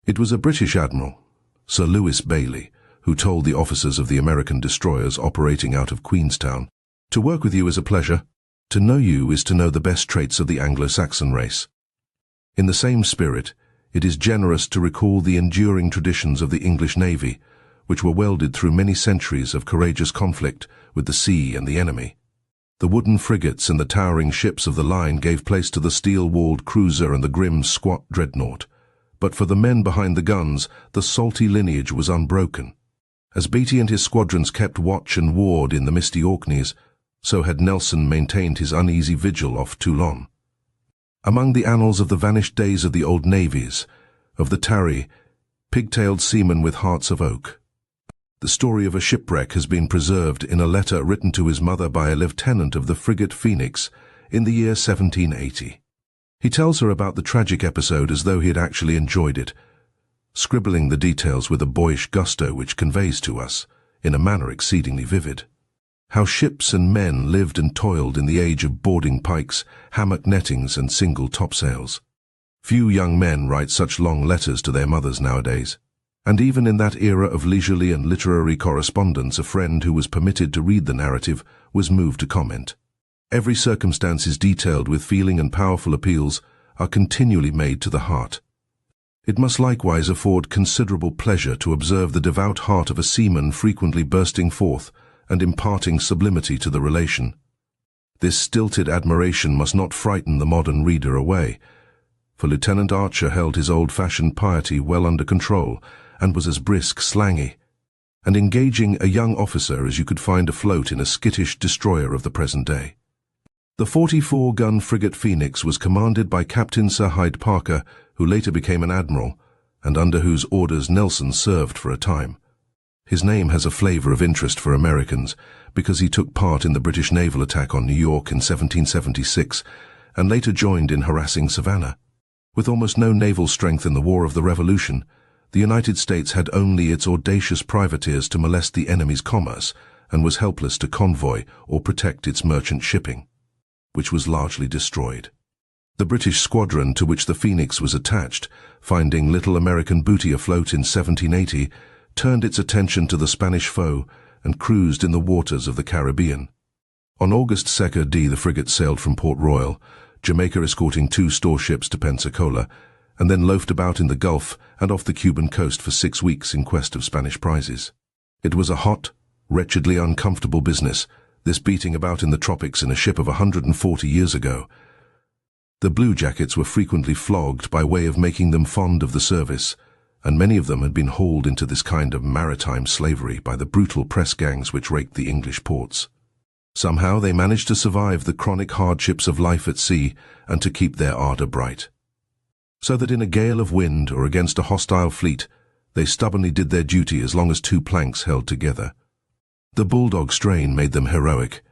It was a British admiral, Sir Lewis Bailey, who told the officers of the American destroyers operating out of Queenstown, "To work with you is a pleasure. To know you is to know the best traits of the Anglo-Saxon race." In the same spirit, it is generous to recall the enduring traditions of the English Navy, which were welded through many centuries of courageous conflict with the sea and the enemy. The wooden frigates and the towering ships of the line gave place to the steel-walled cruiser and the grim, squat dreadnought. But for the men behind the guns, the salty lineage was unbroken. As Beatty and his squadrons kept watch and ward in the misty Orkneys, so had Nelson maintained his uneasy vigil off Toulon. Among the annals of the vanished days of the old navies, of the tarry, pigtailed seamen with hearts of oak. The story of a shipwreck has been preserved in a letter written to his mother by a lieutenant of the frigate Phoenix in the year 1780. He tells her about the tragic episode as though he had actually enjoyed it, scribbling the details with a boyish gusto which conveys to us, in a manner exceedingly vivid, how ships and men lived and toiled in the age of boarding pikes, hammock nettings and single topsails. Few young men write such long letters to their mothers nowadays, and even in that era of leisurely and literary correspondence, a friend who was permitted to read the narrative was moved to comment. Every circumstance is detailed with feeling, and powerful appeals are continually made to the heart. It must likewise afford considerable pleasure to observe the devout heart of a seaman frequently bursting forth and imparting sublimity to the relation. This stilted admiration must not frighten the modern reader away, for Lieutenant Archer held his old-fashioned piety well under control and was as brisk, slangy, and engaging a young officer as you could find afloat in a skittish destroyer of the present day. The 44-gun frigate Phoenix was commanded by Captain Sir Hyde Parker, who later became an admiral, and under whose orders Nelson served for a time. His name has a flavor of interest for Americans because he took part in the British naval attack on New York in 1776 and later joined in harassing Savannah. With almost no naval strength in the War of the Revolution, the United States had only its audacious privateers to molest the enemy's commerce and was helpless to convoy or protect its merchant shipping, which was largely destroyed. The British squadron to which the Phoenix was attached, finding little American booty afloat in 1780, turned its attention to the Spanish foe and cruised in the waters of the Caribbean. On August 2nd, the frigate sailed from Port Royal, Jamaica, escorting 2 store ships to Pensacola, and then loafed about in the Gulf and off the Cuban coast for 6 weeks in quest of Spanish prizes. It was a hot, wretchedly uncomfortable business, this beating about in the tropics in a ship of 140 years ago. The bluejackets were frequently flogged by way of making them fond of the service, and many of them had been hauled into this kind of maritime slavery by the brutal press gangs which raked the English ports. Somehow they managed to survive the chronic hardships of life at sea and to keep their ardor bright. So that in a gale of wind or against a hostile fleet, they stubbornly did their duty as long as 2 planks held together. The bulldog strain made them heroic.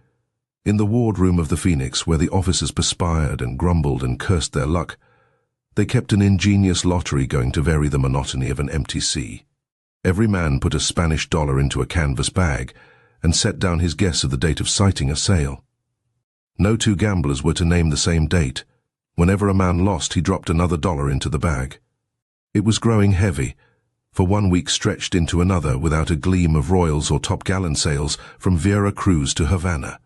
In the wardroom of the Phoenix, where the officers perspired and grumbled and cursed their luck, they kept an ingenious lottery going to vary the monotony of an empty sea. Every man put a Spanish dollar into a canvas bag and set down his guess of the date of sighting a sail. No 2 gamblers were to name the same date. Whenever a man lost, he dropped another dollar into the bag. It was growing heavy, for 1 week stretched into another without a gleam of royals or topgallant sails from Vera Cruz to Havana.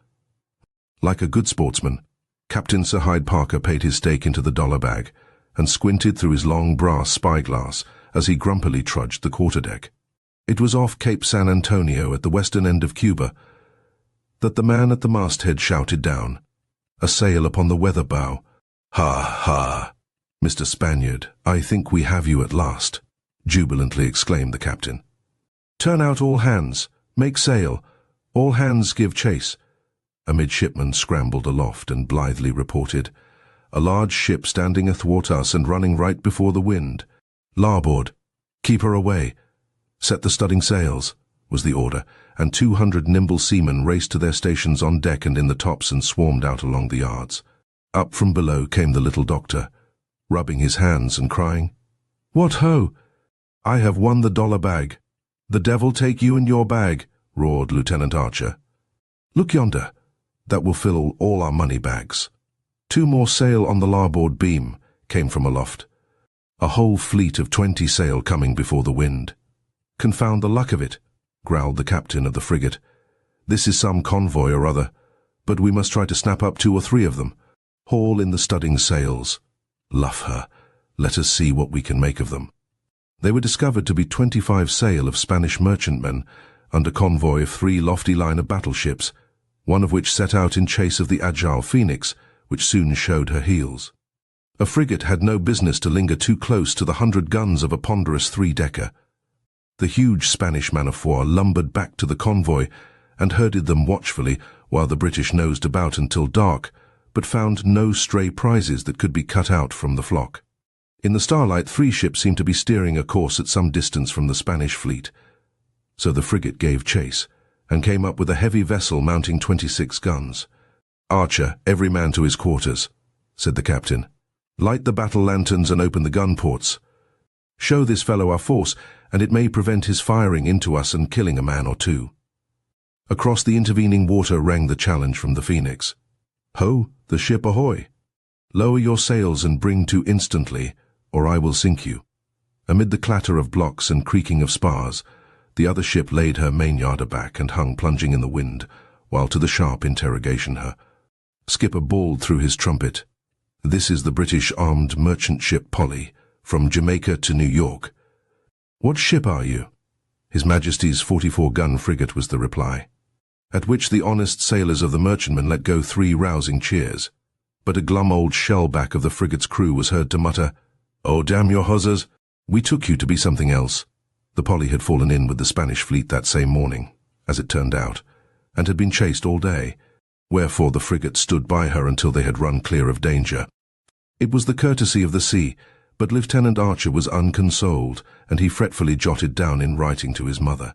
Like a good sportsman, Captain Sir Hyde Parker paid his stake into the dollar bag and squinted through his long brass spyglass as he grumpily trudged the quarterdeck. It was off Cape San Antonio at the western end of Cuba that the man at the masthead shouted down, "A sail upon the weather bow. Ha, ha! Mr. Spaniard, I think we have you at last," jubilantly exclaimed the captain. "Turn out all hands, make sail, all hands give chase." A midshipman scrambled aloft and blithely reported, "A large ship standing athwart us and running right before the wind. Larboard, keep her away. Set the studding sails," was the order, and 200 nimble seamen raced to their stations on deck and in the tops and swarmed out along the yards. Up from below came the little doctor, rubbing his hands and crying, "What ho! I have won the dollar bag." "The devil take you and your bag," roared Lieutenant Archer. "Look yonder. That will fill all our money bags." 2 more sail on the larboard beam came from aloft. A whole fleet of 20 sail coming before the wind. "Confound the luck of it," growled the captain of the frigate. "This is some convoy or other, but we must try to snap up 2 or 3 of them. Haul in the studding sails. Luff her. Let us see what we can make of them." They were discovered to be 25 sail of Spanish merchantmen under convoy of 3 lofty line of battleships, one of which set out in chase of the agile Phoenix, which soon showed her heels. A frigate had no business to linger too close to the 100 guns of a ponderous 3-decker. The huge Spanish man-of-war lumbered back to the convoy and herded them watchfully while the British nosed about until dark, but found no stray prizes that could be cut out from the flock. In the starlight, 3 ships seemed to be steering a course at some distance from the Spanish fleet. So the frigate gave chase, and came up with a heavy vessel mounting 26 guns. "Archer, every man to his quarters," said the captain. "Light the battle lanterns and open the gun ports. Show this fellow our force, and it may prevent his firing into us and killing a man or 2. Across the intervening water rang the challenge from the Phoenix. "Ho, the ship ahoy! Lower your sails and bring to instantly, or I will sink you." Amid the clatter of blocks and creaking of spars, the other ship laid her mainyard aback and hung plunging in the wind, while to the sharp interrogation her skipper bawled through his trumpet, "This is the British armed merchant ship Polly, from Jamaica to New York." "What ship are you?" "His Majesty's 44-gun frigate," was the reply. At which the honest sailors of the merchantman let go 3 rousing cheers. But a glum old shellback of the frigate's crew was heard to mutter, "Oh, damn your huzzers! We took you to be something else." The Polly had fallen in with the Spanish fleet that same morning, as it turned out, and had been chased all day, wherefore the frigate stood by her until they had run clear of danger. It was the courtesy of the sea, but Lieutenant Archer was unconsoled, and he fretfully jotted down in writing to his mother.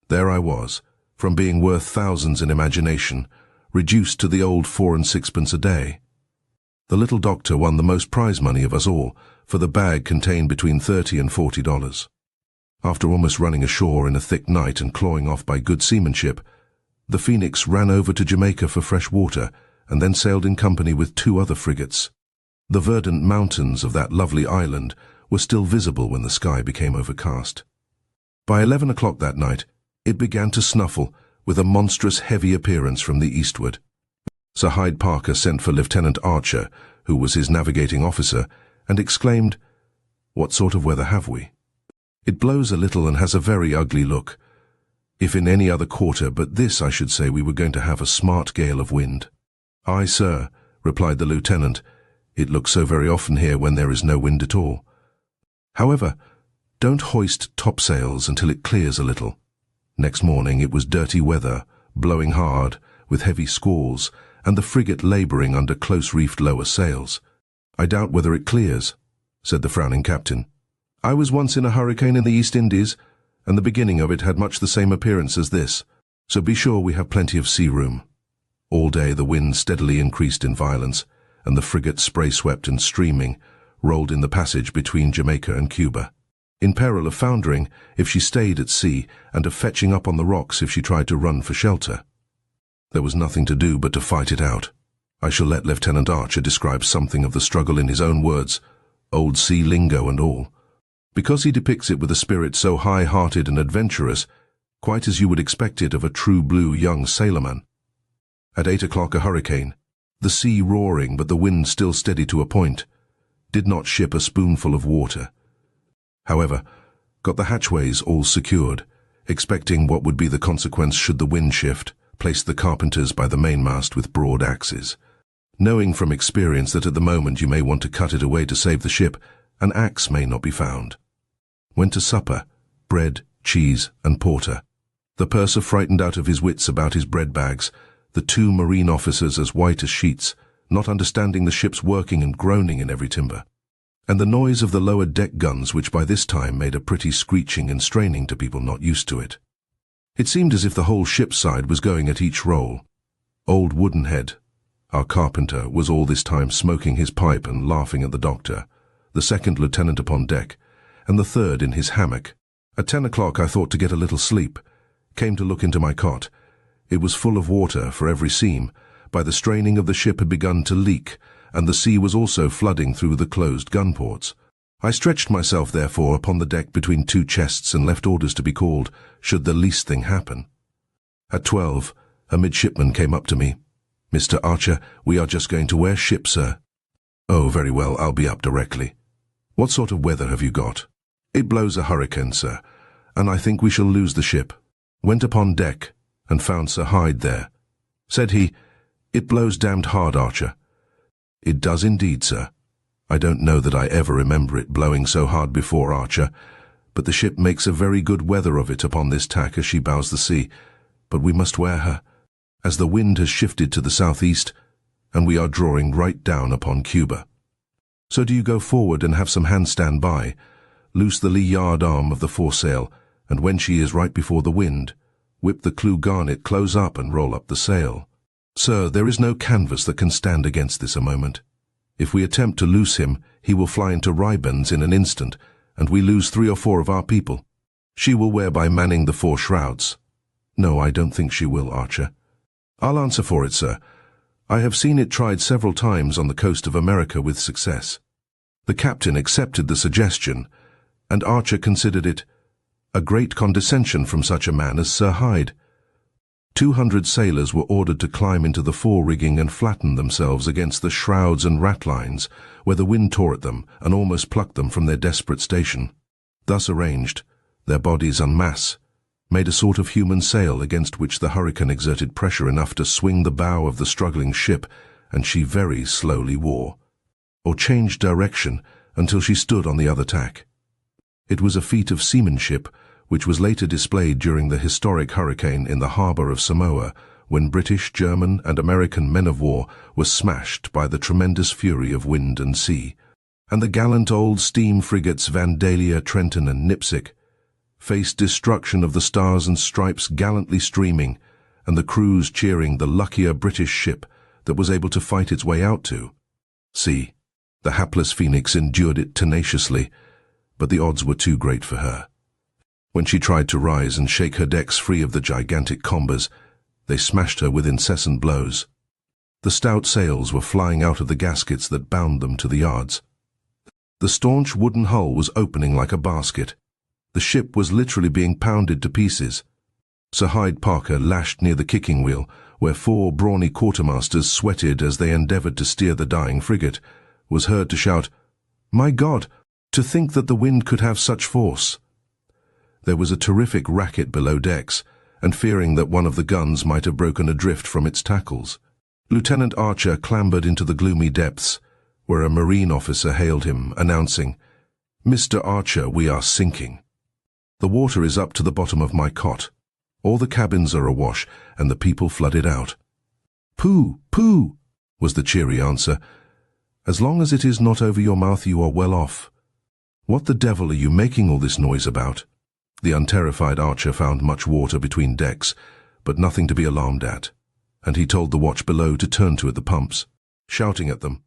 There I was, from being worth thousands in imagination, reduced to the old 4 and 6pence a day. The little doctor won the most prize money of us all, for the bag contained between $30 and $40. After almost running ashore in a thick night and clawing off by good seamanship, the Phoenix ran over to Jamaica for fresh water, and then sailed in company with 2 other frigates. The verdant mountains of that lovely island were still visible when the sky became overcast. By 11 o'clock that night, it began to snuffle, with a monstrous heavy appearance from the eastward. Sir Hyde Parker sent for Lieutenant Archer, who was his navigating officer, and exclaimed, "What sort of weather have we?" "It blows a little and has a very ugly look. If in any other quarter but this, I should say we were going to have a smart gale of wind." "Aye, sir," replied the lieutenant. "It looks so very often here when there is no wind at all. However, don't hoist topsails until it clears a little." Next morning it was dirty weather, blowing hard, with heavy squalls, and the frigate labouring under close-reefed lower sails. "I doubt whether it clears," said the frowning captain. "I was once in a hurricane in the East Indies, and the beginning of it had much the same appearance as this, so be sure we have plenty of sea room." All day the wind steadily increased in violence, and the frigate, spray-swept and streaming, rolled in the passage between Jamaica and Cuba, in peril of foundering if she stayed at sea, and of fetching up on the rocks if she tried to run for shelter. There was nothing to do but to fight it out. I shall let Lieutenant Archer describe something of the struggle in his own words, old sea lingo and all, because he depicts it with a spirit so high-hearted and adventurous, quite as you would expect it of a true blue young sailorman. At 8 o'clock a hurricane, the sea roaring but the wind still steady to a point, did not ship a spoonful of water. However, got the hatchways all secured, expecting what would be the consequence should the wind shift, placed the carpenters by the mainmast with broad axes. Knowing from experience that at the moment you may want to cut it away to save the ship, an axe may not be found. Went to supper, bread, cheese, and porter. The purser frightened out of his wits about his bread bags, the 2 marine officers as white as sheets, not understanding the ship's working and groaning in every timber, and the noise of the lower deck guns, which by this time made a pretty screeching and straining to people not used to it. It seemed as if the whole ship's side was going at each roll. Old Woodenhead, our carpenter, was all this time smoking his pipe and laughing at the doctor, the 2nd lieutenant upon deck, and the 3rd in his hammock. At 10 o'clock I thought to get a little sleep, came to look into my cot. It was full of water for every seam. By the straining of the ship had begun to leak, and the sea was also flooding through the closed gun ports. I stretched myself, therefore, upon the deck between 2 chests and left orders to be called, should the least thing happen. At 12, a midshipman came up to me. "Mr. Archer, we are just going to wear ship, sir." "Oh, very well, I'll be up directly." "What sort of weather have you got?" "It blows a hurricane, sir, and I think we shall lose the ship." Went upon deck, and found Sir Hyde there. Said he, "It blows damned hard, Archer." "It does indeed, sir. I don't know that I ever remember it blowing so hard before, Archer, but the ship makes a very good weather of it upon this tack as she bows the sea, but we must wear her, as the wind has shifted to the southeast, and we are drawing right down upon Cuba." So do you go forward and have some hands stand by, loose the lee yard arm of the foresail, and when she is right before the wind, whip the clew garnet close up and roll up the sail. Sir, there is no canvas that can stand against this a moment. If we attempt to loose him, he will fly into ribands in an instant, and we lose 3 or 4 of our people. She will wear by manning the 4 shrouds. No, I don't think she will, Archer. I'll answer for it, sir. I have seen it tried several times on the coast of America with success. The captain accepted the suggestion, and Archer considered it a great condescension from such a man as Sir Hyde. 200 sailors were ordered to climb into the fore-rigging and flatten themselves against the shrouds and ratlines, where the wind tore at them and almost plucked them from their desperate station. Thus arranged, their bodies en masse made a sort of human sail against which the hurricane exerted pressure enough to swing the bow of the struggling ship, and she very slowly wore, or changed direction until she stood on the other tack. It was a feat of seamanship which was later displayed during the historic hurricane in the harbour of Samoa, when British, German and American men of war were smashed by the tremendous fury of wind and sea, and the gallant old steam frigates Vandalia, Trenton and Nipsic faced destruction of the Stars and Stripes gallantly streaming, and the crews cheering the luckier British ship that was able to fight its way out to sea. The hapless Phoenix endured it tenaciously, but the odds were too great for her. When she tried to rise and shake her decks free of the gigantic combers, they smashed her with incessant blows. The stout sails were flying out of the gaskets that bound them to the yards. The staunch wooden hull was opening like a basket. The ship was literally being pounded to pieces. Sir Hyde Parker lashed near the kicking wheel, where 4 brawny quartermasters sweated as they endeavoured to steer the dying frigate, was heard to shout, "My God, to think that the wind could have such force!" There was a terrific racket below decks, and fearing that one of the guns might have broken adrift from its tackles, Lieutenant Archer clambered into the gloomy depths, where a marine officer hailed him, announcing, "Mr. Archer, we are sinking. The water is up to the bottom of my cot. All the cabins are awash, and the people flooded out." "Pooh, pooh," was the cheery answer. "As long as it is not over your mouth, you are well off. What the devil are you making all this noise about?" The unterrified Archer found much water between decks, but nothing to be alarmed at, and he told the watch below to turn to at the pumps, shouting at them,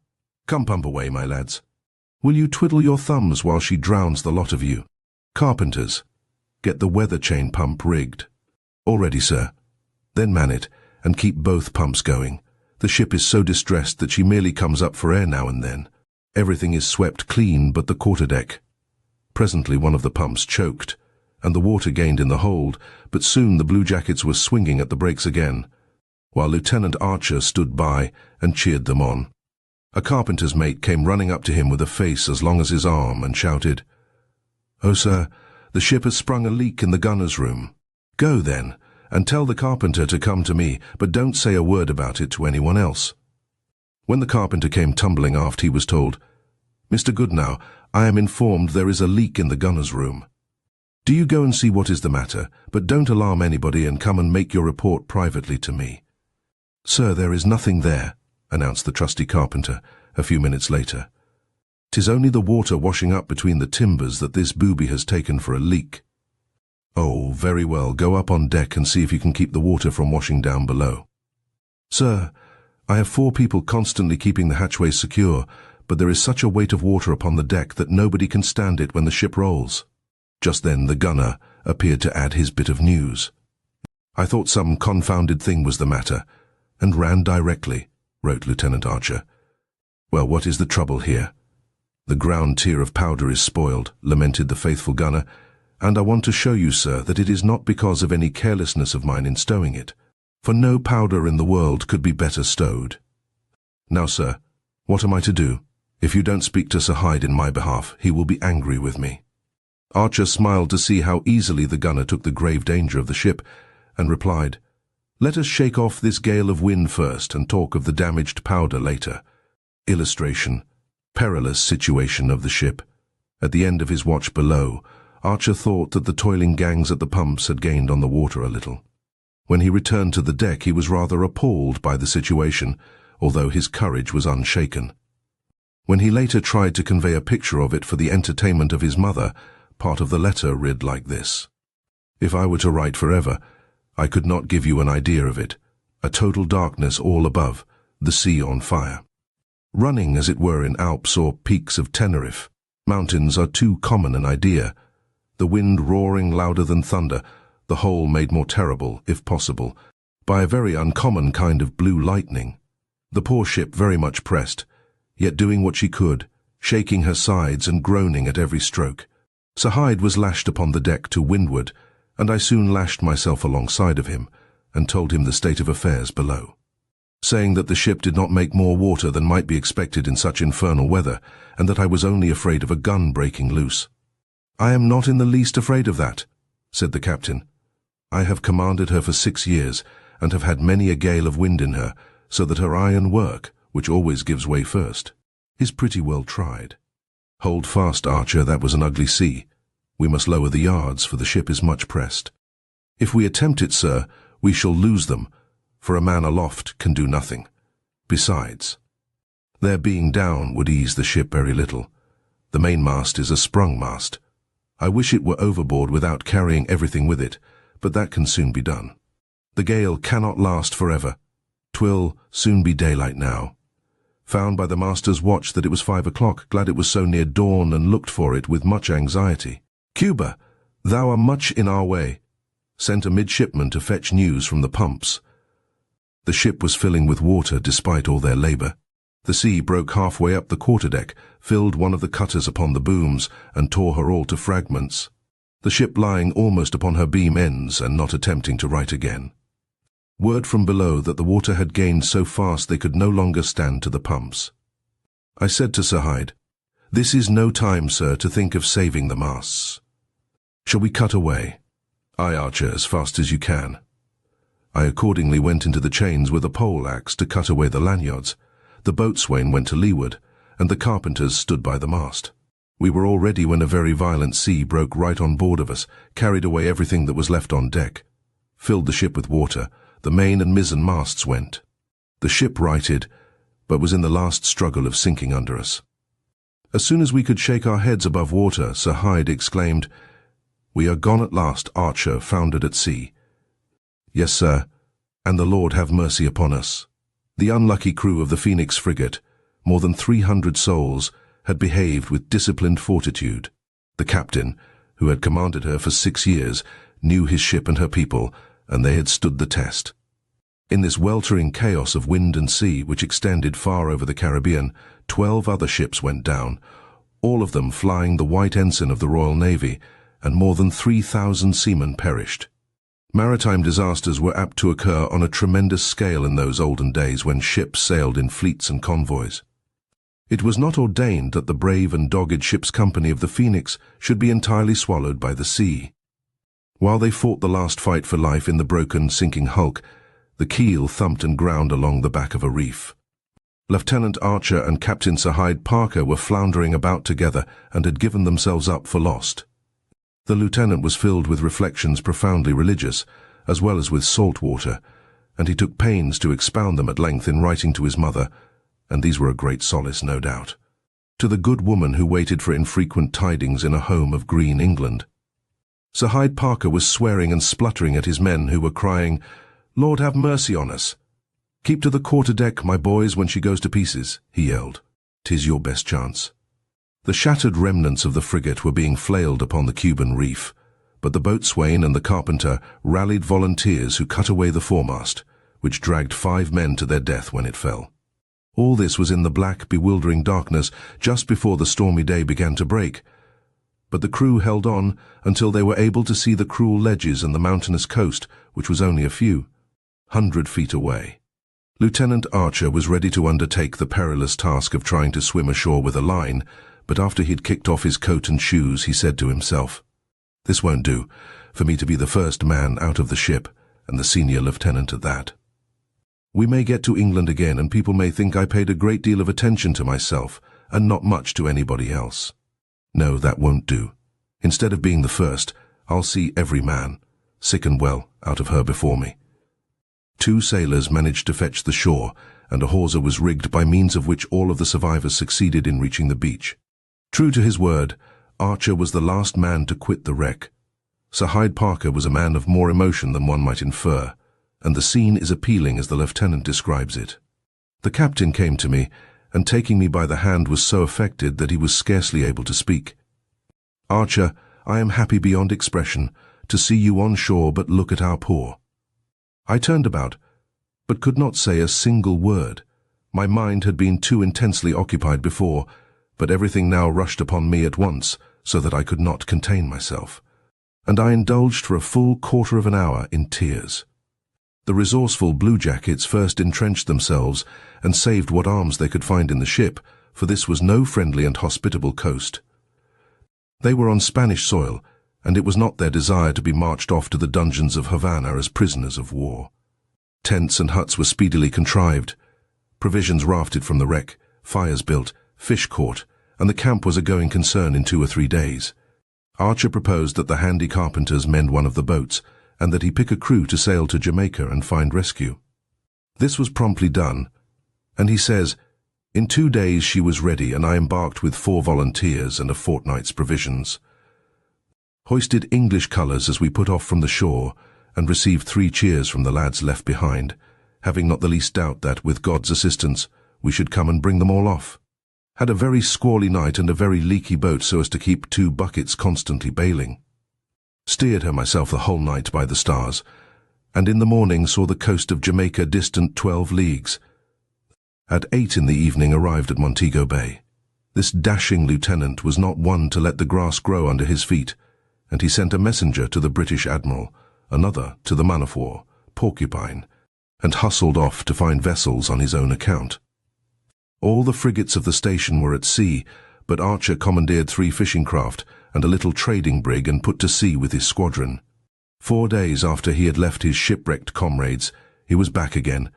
"Come pump away, my lads. Will you twiddle your thumbs while she drowns the lot of you? Carpenters, get the weather chain pump rigged." "All ready, sir." "Then man it, and keep both pumps going. The ship is so distressed that she merely comes up for air now and then. Everything is swept clean but the quarterdeck." Presently one of the pumps choked, and the water gained in the hold, but soon the bluejackets were swinging at the brakes again, while Lieutenant Archer stood by and cheered them on. A carpenter's mate came running up to him with a face as long as his arm and shouted, "Oh, sir, the ship has sprung a leak in the gunner's room. Go, then, and tell the carpenter to come to me, but don't say a word about it to anyone else." When the carpenter came tumbling aft, he was told, "Mr. Goodnow, I am informed there is a leak in the gunner's room. Do you go and see what is the matter, but don't alarm anybody and come and make your report privately to me." "Sir, there is nothing there," announced the trusty carpenter a few minutes later. "'Tis only the water washing up between the timbers that this booby has taken for a leak." "Oh, very well, go up on deck and see if you can keep the water from washing down below." "Sir, I have 4 people constantly keeping the hatchways secure, but there is such a weight of water upon the deck that nobody can stand it when the ship rolls." Just then the gunner appeared to add his bit of news. "I thought some confounded thing was the matter, and ran directly," wrote Lieutenant Archer. "Well, what is the trouble here?" "The ground tier of powder is spoiled," lamented the faithful gunner, "and I want to show you, sir, that it is not because of any carelessness of mine in stowing it, for no powder in the world could be better stowed. Now, sir, what am I to do? If you don't speak to Sir Hyde in my behalf, he will be angry with me." Archer smiled to see how easily the gunner took the grave danger of the ship, and replied, "Let us shake off this gale of wind first and talk of the damaged powder later." Illustration: perilous situation of the ship. At the end of his watch below, Archer thought that the toiling gangs at the pumps had gained on the water a little. When he returned to the deck, he was rather appalled by the situation, although his courage was unshaken. When he later tried to convey a picture of it for the entertainment of his mother, part of the letter read like this: "If I were to write forever, I could not give you an idea of it. A total darkness all above, the sea on fire. Running, as it were, in Alps or peaks of Tenerife. Mountains are too common an idea. The wind roaring louder than thunder, the whole made more terrible, if possible, by a very uncommon kind of blue lightning. The poor ship very much pressed, yet doing what she could, shaking her sides and groaning at every stroke. Sir Hyde was lashed upon the deck to windward, and I soon lashed myself alongside of him, and told him the state of affairs below, saying that the ship did not make more water than might be expected in such infernal weather, and that I was only afraid of a gun breaking loose. "I am not in the least afraid of that," said the captain. "I have commanded her for 6 years, and have had many a gale of wind in her, so that her iron work, which always gives way first, is pretty well tried. Hold fast, Archer, that was an ugly sea. We must lower the yards, for the ship is much pressed. If we attempt it, sir, we shall lose them, for a man aloft can do nothing. Besides, their being down would ease the ship very little. The mainmast is a sprung mast. I wish it were overboard without carrying everything with it, but that can soon be done. The gale cannot last forever. 'Twill soon be daylight now. Found by the master's watch that it was 5 o'clock, glad it was so near dawn, and looked for it with much anxiety. Cuba, thou art much in our way. Sent a midshipman to fetch news from the pumps. The ship was filling with water despite all their labour. The sea broke halfway up the quarterdeck, filled one of the cutters upon the booms, and tore her all to fragments. The ship lying almost upon her beam ends, and not attempting to right again. Word from below that the water had gained so fast they could no longer stand to the pumps. I said to Sir Hyde, "This is no time, sir, to think of saving the masts. Shall we cut away?" "Aye, Archer, as fast as you can." I accordingly went into the chains with a pole-axe to cut away the lanyards. The boatswain went to leeward, and the carpenters stood by the mast. We were all ready when a very violent sea broke right on board of us, carried away everything that was left on deck, filled the ship with water. The main and mizzen masts went. The ship righted, but was in the last struggle of sinking under us. As soon as we could shake our heads above water, Sir Hyde exclaimed, "We are gone at last, Archer, foundered at sea." "Yes, sir, and the Lord have mercy upon us." The unlucky crew of the Phoenix frigate, more than 300 souls, had behaved with disciplined fortitude. The captain, who had commanded her for 6 years, knew his ship and her people, and they had stood the test. In this weltering chaos of wind and sea, which extended far over the Caribbean, 12 other ships went down, all of them flying the white ensign of the Royal Navy, and more than 3,000 seamen perished. Maritime disasters were apt to occur on a tremendous scale in those olden days when ships sailed in fleets and convoys. It was not ordained that the brave and dogged ship's company of the Phoenix should be entirely swallowed by the sea. While they fought the last fight for life in the broken, sinking hulk, the keel thumped and ground along the back of a reef. Lieutenant Archer and Captain Sir Hyde Parker were floundering about together and had given themselves up for lost. The lieutenant was filled with reflections profoundly religious, as well as with salt water, and he took pains to expound them at length in writing to his mother, and these were a great solace, no doubt, to the good woman who waited for infrequent tidings in a home of green England. Sir Hyde Parker was swearing and spluttering at his men who were crying, "Lord have mercy on us. Keep to the quarter-deck, my boys, when she goes to pieces," he yelled. "'Tis your best chance." The shattered remnants of the frigate were being flailed upon the Cuban reef, but the boatswain and the carpenter rallied volunteers who cut away the foremast, which dragged 5 men to their death when it fell. All this was in the black, bewildering darkness just before the stormy day began to break, but the crew held on until they were able to see the cruel ledges and the mountainous coast, which was only a few 100 feet away. Lieutenant Archer was ready to undertake the perilous task of trying to swim ashore with a line, but after he'd kicked off his coat and shoes, he said to himself, "This won't do, for me to be the first man out of the ship, and the senior lieutenant at that. We may get to England again, and people may think I paid a great deal of attention to myself, and not much to anybody else. No, that won't do. Instead of being the first, I'll see every man, sick and well, out of her before me." 2 sailors managed to fetch the shore, and a hawser was rigged by means of which all of the survivors succeeded in reaching the beach. True to his word, Archer was the last man to quit the wreck. Sir Hyde Parker was a man of more emotion than one might infer, and the scene is appealing as the lieutenant describes it. The captain came to me, and taking me by the hand was so affected that he was scarcely able to speak. "Archer, I am happy beyond expression to see you on shore, but look at our poor." I turned about, but could not say a single word. My mind had been too intensely occupied before, but everything now rushed upon me at once, so that I could not contain myself. And I indulged for a full quarter of an hour in tears. The resourceful bluejackets first entrenched themselves and saved what arms they could find in the ship, for this was no friendly and hospitable coast. They were on Spanish soil, and it was not their desire to be marched off to the dungeons of Havana as prisoners of war. Tents and huts were speedily contrived, provisions rafted from the wreck, fires built, fish caught, and the camp was a going concern in 2 or 3 days. Archer proposed that the handy carpenters mend one of the boats, and that he pick a crew to sail to Jamaica and find rescue. This was promptly done, and he says, "In 2 days she was ready, and I embarked with 4 volunteers and a fortnight's provisions. Hoisted English colours as we put off from the shore, and received 3 cheers from the lads left behind, having not the least doubt that, with God's assistance, we should come and bring them all off. Had a very squally night and a very leaky boat so as to keep 2 buckets constantly bailing. Steered her myself the whole night by the stars, and in the morning saw the coast of Jamaica distant 12 leagues. At 8 in the evening arrived at Montego Bay. This dashing lieutenant was not one to let the grass grow under his feet, and he sent a messenger to the British Admiral, another to the man-of-war, Porcupine, and hustled off to find vessels on his own account. All the frigates of the station were at sea, but Archer commandeered 3 fishing craft and a little trading brig and put to sea with his squadron. 4 days after he had left his shipwrecked comrades, he was back again,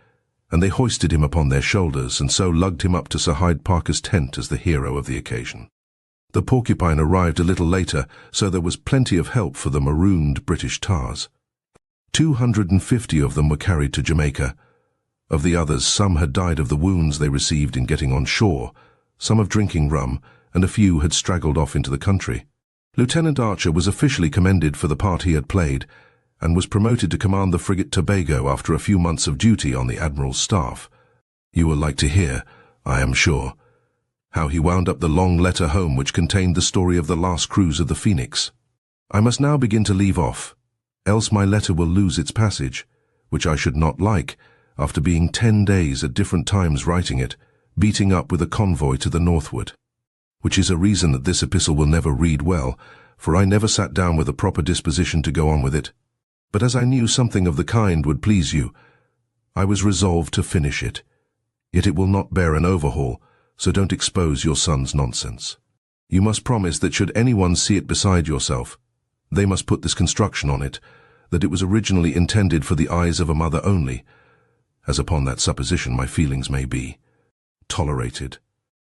and they hoisted him upon their shoulders and so lugged him up to Sir Hyde Parker's tent as the hero of the occasion. The Porcupine arrived a little later, so there was plenty of help for the marooned British tars. 250 of them were carried to Jamaica. Of the others, some had died of the wounds they received in getting on shore, some of drinking rum, and a few had straggled off into the country. Lieutenant Archer was officially commended for the part he had played, and was promoted to command the frigate Tobago after a few months of duty on the Admiral's staff. You will like to hear, I am sure, how he wound up the long letter home which contained the story of the last cruise of the Phoenix. I must now begin to leave off, else my letter will lose its passage, which I should not like, after being 10 days at different times writing it, beating up with a convoy to the northward. Which is a reason that this epistle will never read well, for I never sat down with a proper disposition to go on with it. But as I knew something of the kind would please you, I was resolved to finish it. Yet it will not bear an overhaul, so don't expose your son's nonsense. You must promise that should anyone see it beside yourself, they must put this construction on it, that it was originally intended for the eyes of a mother only, as upon that supposition my feelings may be. Tolerated.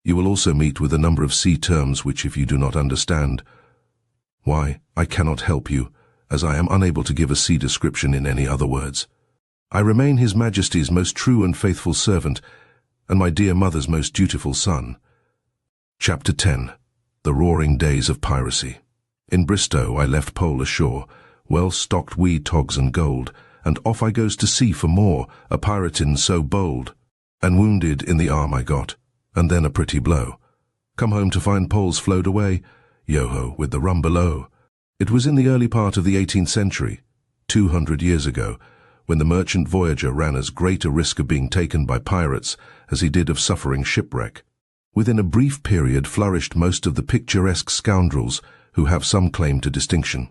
You will also meet with a number of sea terms which, if you do not understand, why, I cannot help you, as I am unable to give a sea description in any other words. I remain His Majesty's most true and faithful servant, and my dear mother's most dutiful son. Chapter 10. The Roaring Days of Piracy. In Bristow I left Pole ashore, well stocked weed togs and gold, and off I goes to sea for more, a piratin so bold. And wounded in the arm I got, and then a pretty blow. Come home to find Poles flowed away, yo-ho, with the rum below. It was in the early part of the 18th century, 200 years ago, when the merchant voyager ran as great a risk of being taken by pirates as he did of suffering shipwreck. Within a brief period flourished most of the picturesque scoundrels who have some claim to distinction.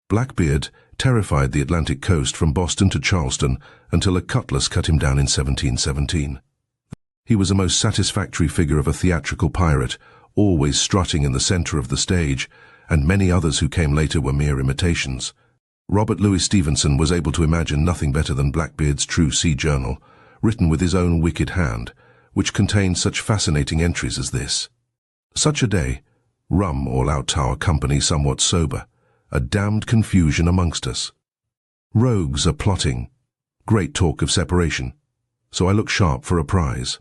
Blackbeard terrified the Atlantic coast from Boston to Charleston until a cutlass cut him down in 1717. He was a most satisfactory figure of a theatrical pirate, always strutting in the center of the stage, and many others who came later were mere imitations. Robert Louis Stevenson was able to imagine nothing better than Blackbeard's True Sea Journal, written with his own wicked hand, which contained such fascinating entries as this. Such a day, rum all out our company somewhat sober, a damned confusion amongst us. Rogues are plotting, great talk of separation. so I looked sharp for a prize.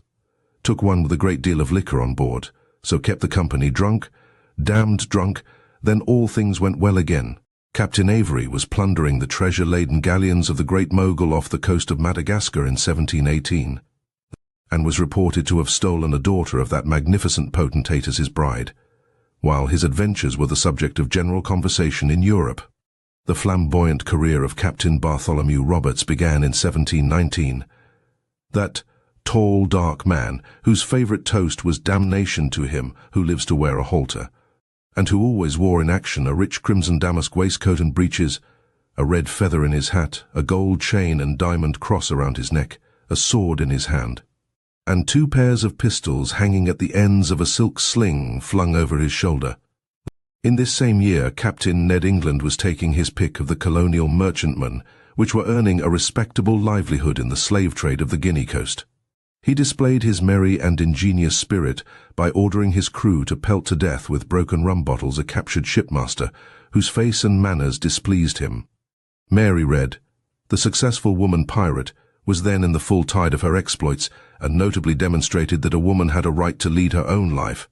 Took one with a great deal of liquor on board, so kept the company drunk, damned drunk, then all things went well again. Captain Avery was plundering the treasure-laden galleons of the Great Mogul off the coast of Madagascar in 1718, and was reported to have stolen a daughter of that magnificent potentate as his bride, while his adventures were the subject of general conversation in Europe. The flamboyant career of Captain Bartholomew Roberts began in 1719. That tall, dark man, whose favourite toast was "Damnation to him who lives to wear a halter," and who always wore in action a rich crimson damask waistcoat and breeches, a red feather in his hat, a gold chain and diamond cross around his neck, a sword in his hand, and 2 pairs of pistols hanging at the ends of a silk sling flung over his shoulder. In this same year, Captain Ned England was taking his pick of the colonial merchantmen, which were earning a respectable livelihood in the slave trade of the Guinea coast. He displayed his merry and ingenious spirit by ordering his crew to pelt to death with broken rum bottles a captured shipmaster, whose face and manners displeased him. Mary Red, the successful woman pirate, was then in the full tide of her exploits, and notably demonstrated that a woman had a right to lead her own life.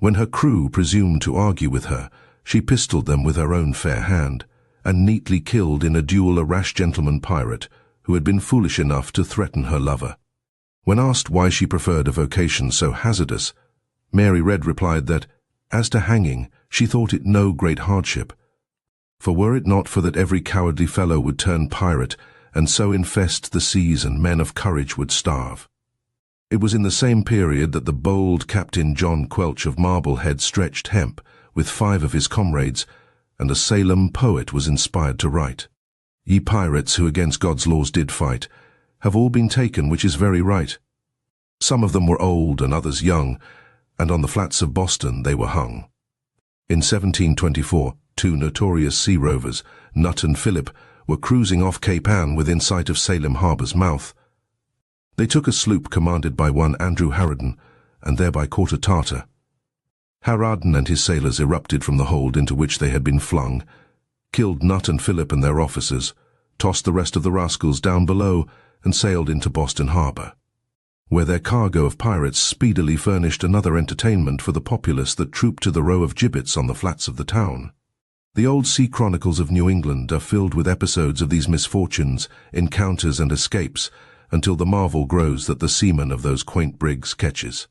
When her crew presumed to argue with her, she pistoled them with her own fair hand, and neatly killed in a duel a rash gentleman pirate who had been foolish enough to threaten her lover. When asked why she preferred a vocation so hazardous, Mary Red replied that, as to hanging, she thought it no great hardship, for were it not for that every cowardly fellow would turn pirate, and so infest the seas, and men of courage would starve. It was in the same period that the bold Captain John Quelch of Marblehead stretched hemp with 5 of his comrades, and a Salem poet was inspired to write, "Ye pirates who against God's laws did fight, have all been taken, which is very right. Some of them were old and others young, and on the flats of Boston they were hung." In 1724, 2 notorious sea rovers, Nutt and Phillip, were cruising off Cape Ann within sight of Salem harbour's mouth. They took a sloop commanded by one Andrew Harraden, and thereby caught a Tartar. Harraden and his sailors erupted from the hold into which they had been flung, killed Nutt and Phillip and their officers, tossed the rest of the rascals down below, and sailed into Boston harbour, where their cargo of pirates speedily furnished another entertainment for the populace that trooped to the row of gibbets on the flats of the town. The old sea chronicles of New England are filled with episodes of these misfortunes, encounters and escapes, until the marvel grows that the seamen of those quaint brigs catches,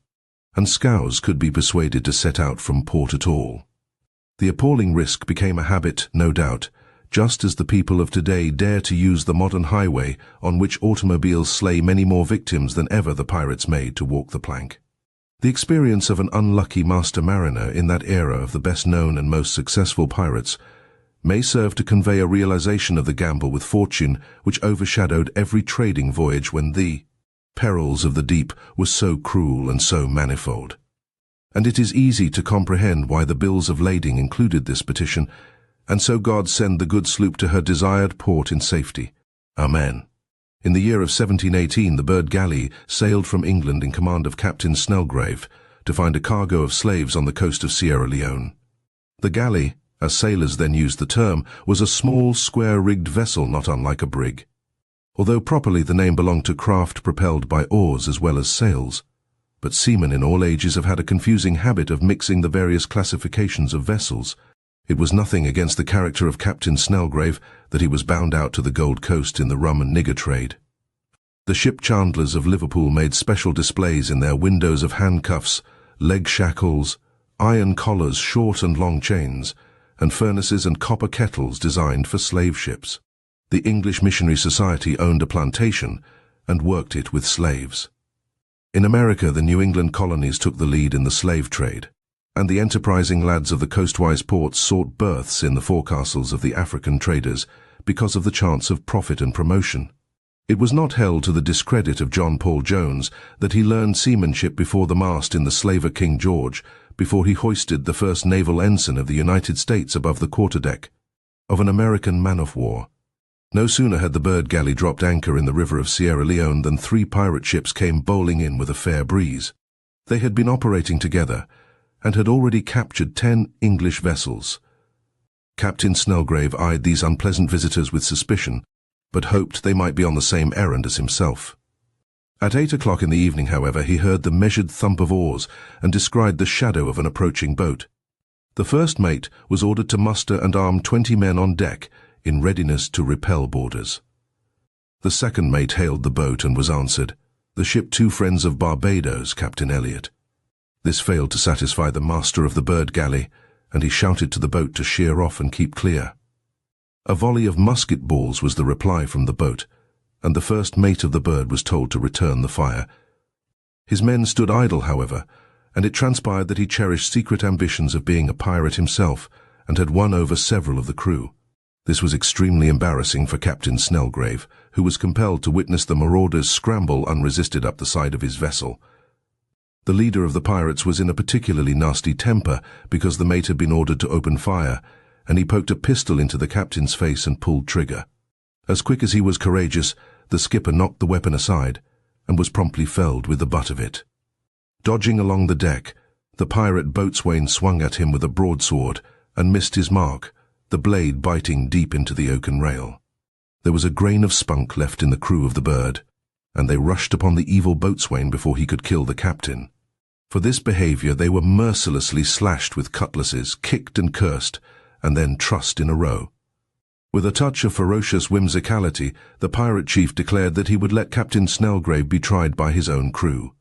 and scows could be persuaded to set out from port at all. The appalling risk became a habit, no doubt, just as the people of today dare to use the modern highway on which automobiles slay many more victims than ever the pirates made to walk the plank. The experience of an unlucky master mariner in that era of the best-known and most successful pirates may serve to convey a realization of the gamble with fortune which overshadowed every trading voyage when the perils of the deep were so cruel and so manifold. And it is easy to comprehend why the bills of lading included this petition, "And so God send the good sloop to her desired port in safety. Amen." In the year of 1718, the Bird Galley sailed from England in command of Captain Snelgrave to find a cargo of slaves on the coast of Sierra Leone. The galley, as sailors then used the term, was a small, square-rigged vessel not unlike a brig, although properly the name belonged to craft propelled by oars as well as sails. But seamen in all ages have had a confusing habit of mixing the various classifications of vessels. It was nothing against the character of Captain Snelgrave that he was bound out to the Gold Coast in the rum and nigger trade. The ship chandlers of Liverpool made special displays in their windows of handcuffs, leg shackles, iron collars, short and long chains, and furnaces and copper kettles designed for slave ships. The English Missionary Society owned a plantation and worked it with slaves. In America, the New England colonies took the lead in the slave trade, and the enterprising lads of the coastwise ports sought berths in the forecastles of the African traders because of the chance of profit and promotion. It was not held to the discredit of John Paul Jones that he learned seamanship before the mast in the slaver King George, before he hoisted the first naval ensign of the United States above the quarterdeck of an American man-of-war. No sooner had the Bird Galley dropped anchor in the river of Sierra Leone than 3 pirate ships came bowling in with a fair breeze. They had been operating together, and had already captured 10 English vessels. Captain Snelgrave eyed these unpleasant visitors with suspicion, but hoped they might be on the same errand as himself. At 8 o'clock in the evening, however, he heard the measured thump of oars and descried the shadow of an approaching boat. The first mate was ordered to muster and arm 20 men on deck in readiness to repel boarders. The second mate hailed the boat and was answered, "The ship Two Friends of Barbados, Captain Elliot." This failed to satisfy the master of the bird galley, and he shouted to the boat to sheer off and keep clear. A volley of musket balls was the reply from the boat, and the first mate of the bird was told to return the fire. His men stood idle, however, and it transpired that he cherished secret ambitions of being a pirate himself and had won over several of the crew. This was extremely embarrassing for Captain Snellgrave, who was compelled to witness the marauders scramble unresisted up the side of his vessel. The leader of the pirates was in a particularly nasty temper because the mate had been ordered to open fire, and he poked a pistol into the captain's face and pulled trigger. As quick as he was courageous, the skipper knocked the weapon aside and was promptly felled with the butt of it. Dodging along the deck, the pirate boatswain swung at him with a broadsword and missed his mark, the blade biting deep into the oaken rail. There was a grain of spunk left in the crew of the bird, and they rushed upon the evil boatswain before he could kill the captain. For this behavior they were mercilessly slashed with cutlasses, kicked and cursed, and then trussed in a row. With a touch of ferocious whimsicality, the pirate chief declared that he would let Captain Snellgrave be tried by his own crew.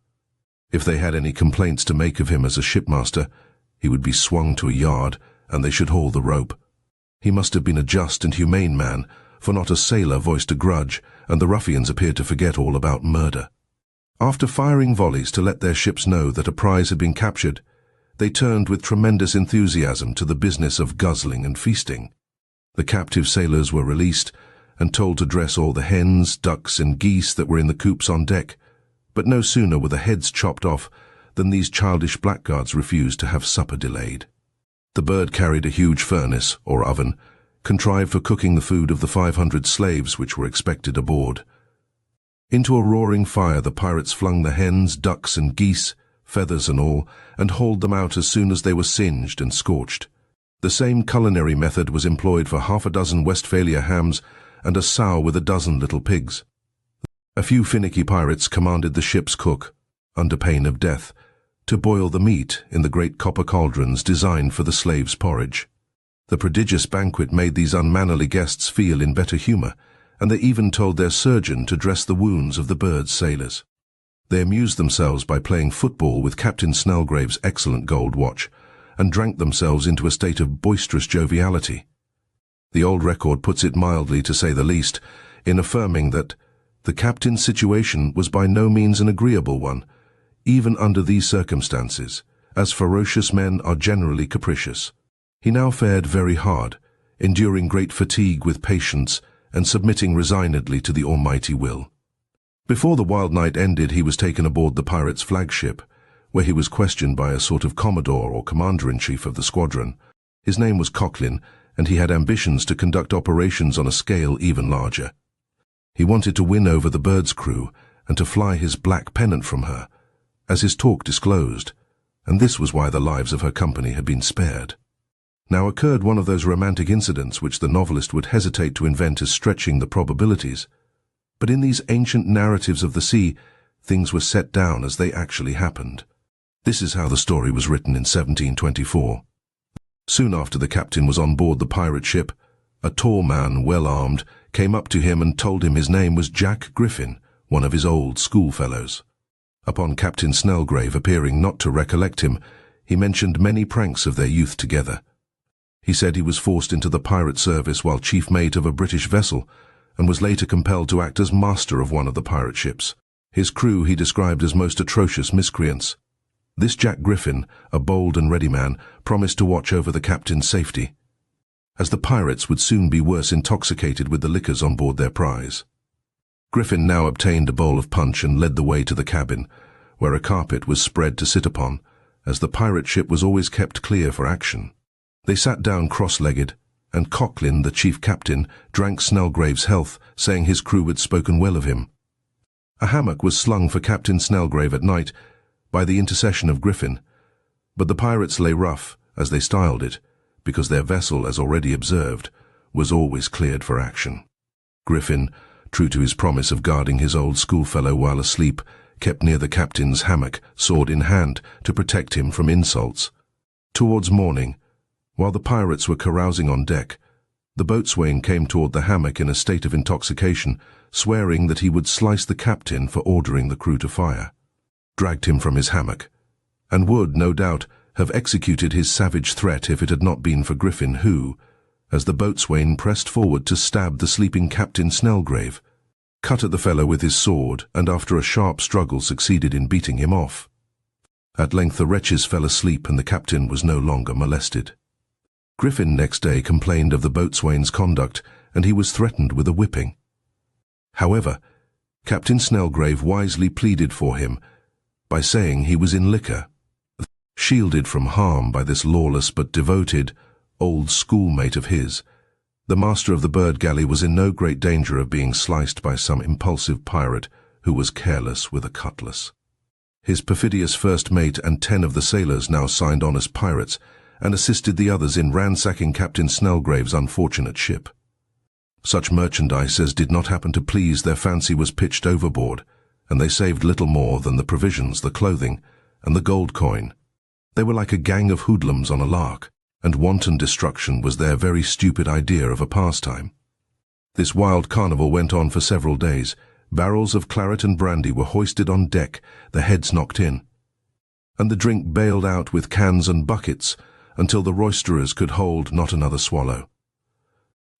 If they had any complaints to make of him as a shipmaster, he would be swung to a yard, and they should haul the rope. He must have been a just and humane man, for not a sailor voiced a grudge, and the ruffians appeared to forget all about murder. After firing volleys to let their ships know that a prize had been captured, they turned with tremendous enthusiasm to the business of guzzling and feasting. The captive sailors were released and told to dress all the hens, ducks, and geese that were in the coops on deck, but no sooner were the heads chopped off than these childish blackguards refused to have supper delayed. The bird carried a huge furnace, or oven, contrived for cooking the food of the 500 slaves which were expected aboard. Into a roaring fire the pirates flung the hens, ducks, and geese, feathers and all, and hauled them out as soon as they were singed and scorched. The same culinary method was employed for 6 Westphalia hams and a sow with 12 little pigs. A few finicky pirates commanded the ship's cook, under pain of death, to boil the meat in the great copper cauldrons designed for the slaves' porridge. The prodigious banquet made these unmannerly guests feel in better humour, and they even told their surgeon to dress the wounds of the bird's sailors. They amused themselves by playing football with Captain Snellgrave's excellent gold watch, and drank themselves into a state of boisterous joviality. The old record puts it mildly, to say the least, in affirming that the captain's situation was by no means an agreeable one, even under these circumstances, as ferocious men are generally capricious. He now fared very hard, enduring great fatigue with patience and submitting resignedly to the almighty will. Before the wild night ended, he was taken aboard the pirates' flagship, where he was questioned by a sort of commodore or commander-in-chief of the squadron. His name was Coughlin, and he had ambitions to conduct operations on a scale even larger. He wanted to win over the bird's crew and to fly his black pennant from her, as his talk disclosed, and this was why the lives of her company had been spared. Now occurred one of those romantic incidents which the novelist would hesitate to invent as stretching the probabilities. But in these ancient narratives of the sea, things were set down as they actually happened. This is how the story was written in 1724. Soon after the captain was on board the pirate ship, a tall man, well armed, came up to him and told him his name was Jack Griffin, one of his old schoolfellows. Upon Captain Snellgrave appearing not to recollect him, he mentioned many pranks of their youth together. He said he was forced into the pirate service while chief mate of a British vessel, and was later compelled to act as master of one of the pirate ships. His crew he described as most atrocious miscreants. This Jack Griffin, a bold and ready man, promised to watch over the captain's safety, as the pirates would soon be worse intoxicated with the liquors on board their prize. Griffin now obtained a bowl of punch and led the way to the cabin, where a carpet was spread to sit upon, as the pirate ship was always kept clear for action. They sat down cross-legged, and Coughlin, the chief captain, drank Snellgrave's health, saying his crew had spoken well of him. A hammock was slung for Captain Snellgrave at night by the intercession of Griffin, but the pirates lay rough, as they styled it, because their vessel, as already observed, was always cleared for action. Griffin, true to his promise of guarding his old schoolfellow while asleep, kept near the captain's hammock, sword in hand, to protect him from insults. Towards morning, while the pirates were carousing on deck, the boatswain came toward the hammock in a state of intoxication, swearing that he would slice the captain for ordering the crew to fire. Dragged him from his hammock, and would, no doubt, have executed his savage threat if it had not been for Griffin who, as the boatswain pressed forward to stab the sleeping Captain Snellgrave, cut at the fellow with his sword, and after a sharp struggle succeeded in beating him off. At length the wretches fell asleep and the captain was no longer molested. Griffin next day complained of the boatswain's conduct, and he was threatened with a whipping. However, Captain Snellgrave wisely pleaded for him by saying he was in liquor. Shielded from harm by this lawless but devoted old schoolmate of his, the master of the bird galley was in no great danger of being sliced by some impulsive pirate who was careless with a cutlass. His perfidious first mate and 10 of the sailors now signed on as pirates, and assisted the others in ransacking Captain Snellgrave's unfortunate ship. Such merchandise as did not happen to please their fancy was pitched overboard, and they saved little more than the provisions, the clothing, and the gold coin. They were like a gang of hoodlums on a lark, and wanton destruction was their very stupid idea of a pastime. This wild carnival went on for several days. Barrels of claret and brandy were hoisted on deck, the heads knocked in, and the drink bailed out with cans and buckets until the roisterers could hold not another swallow.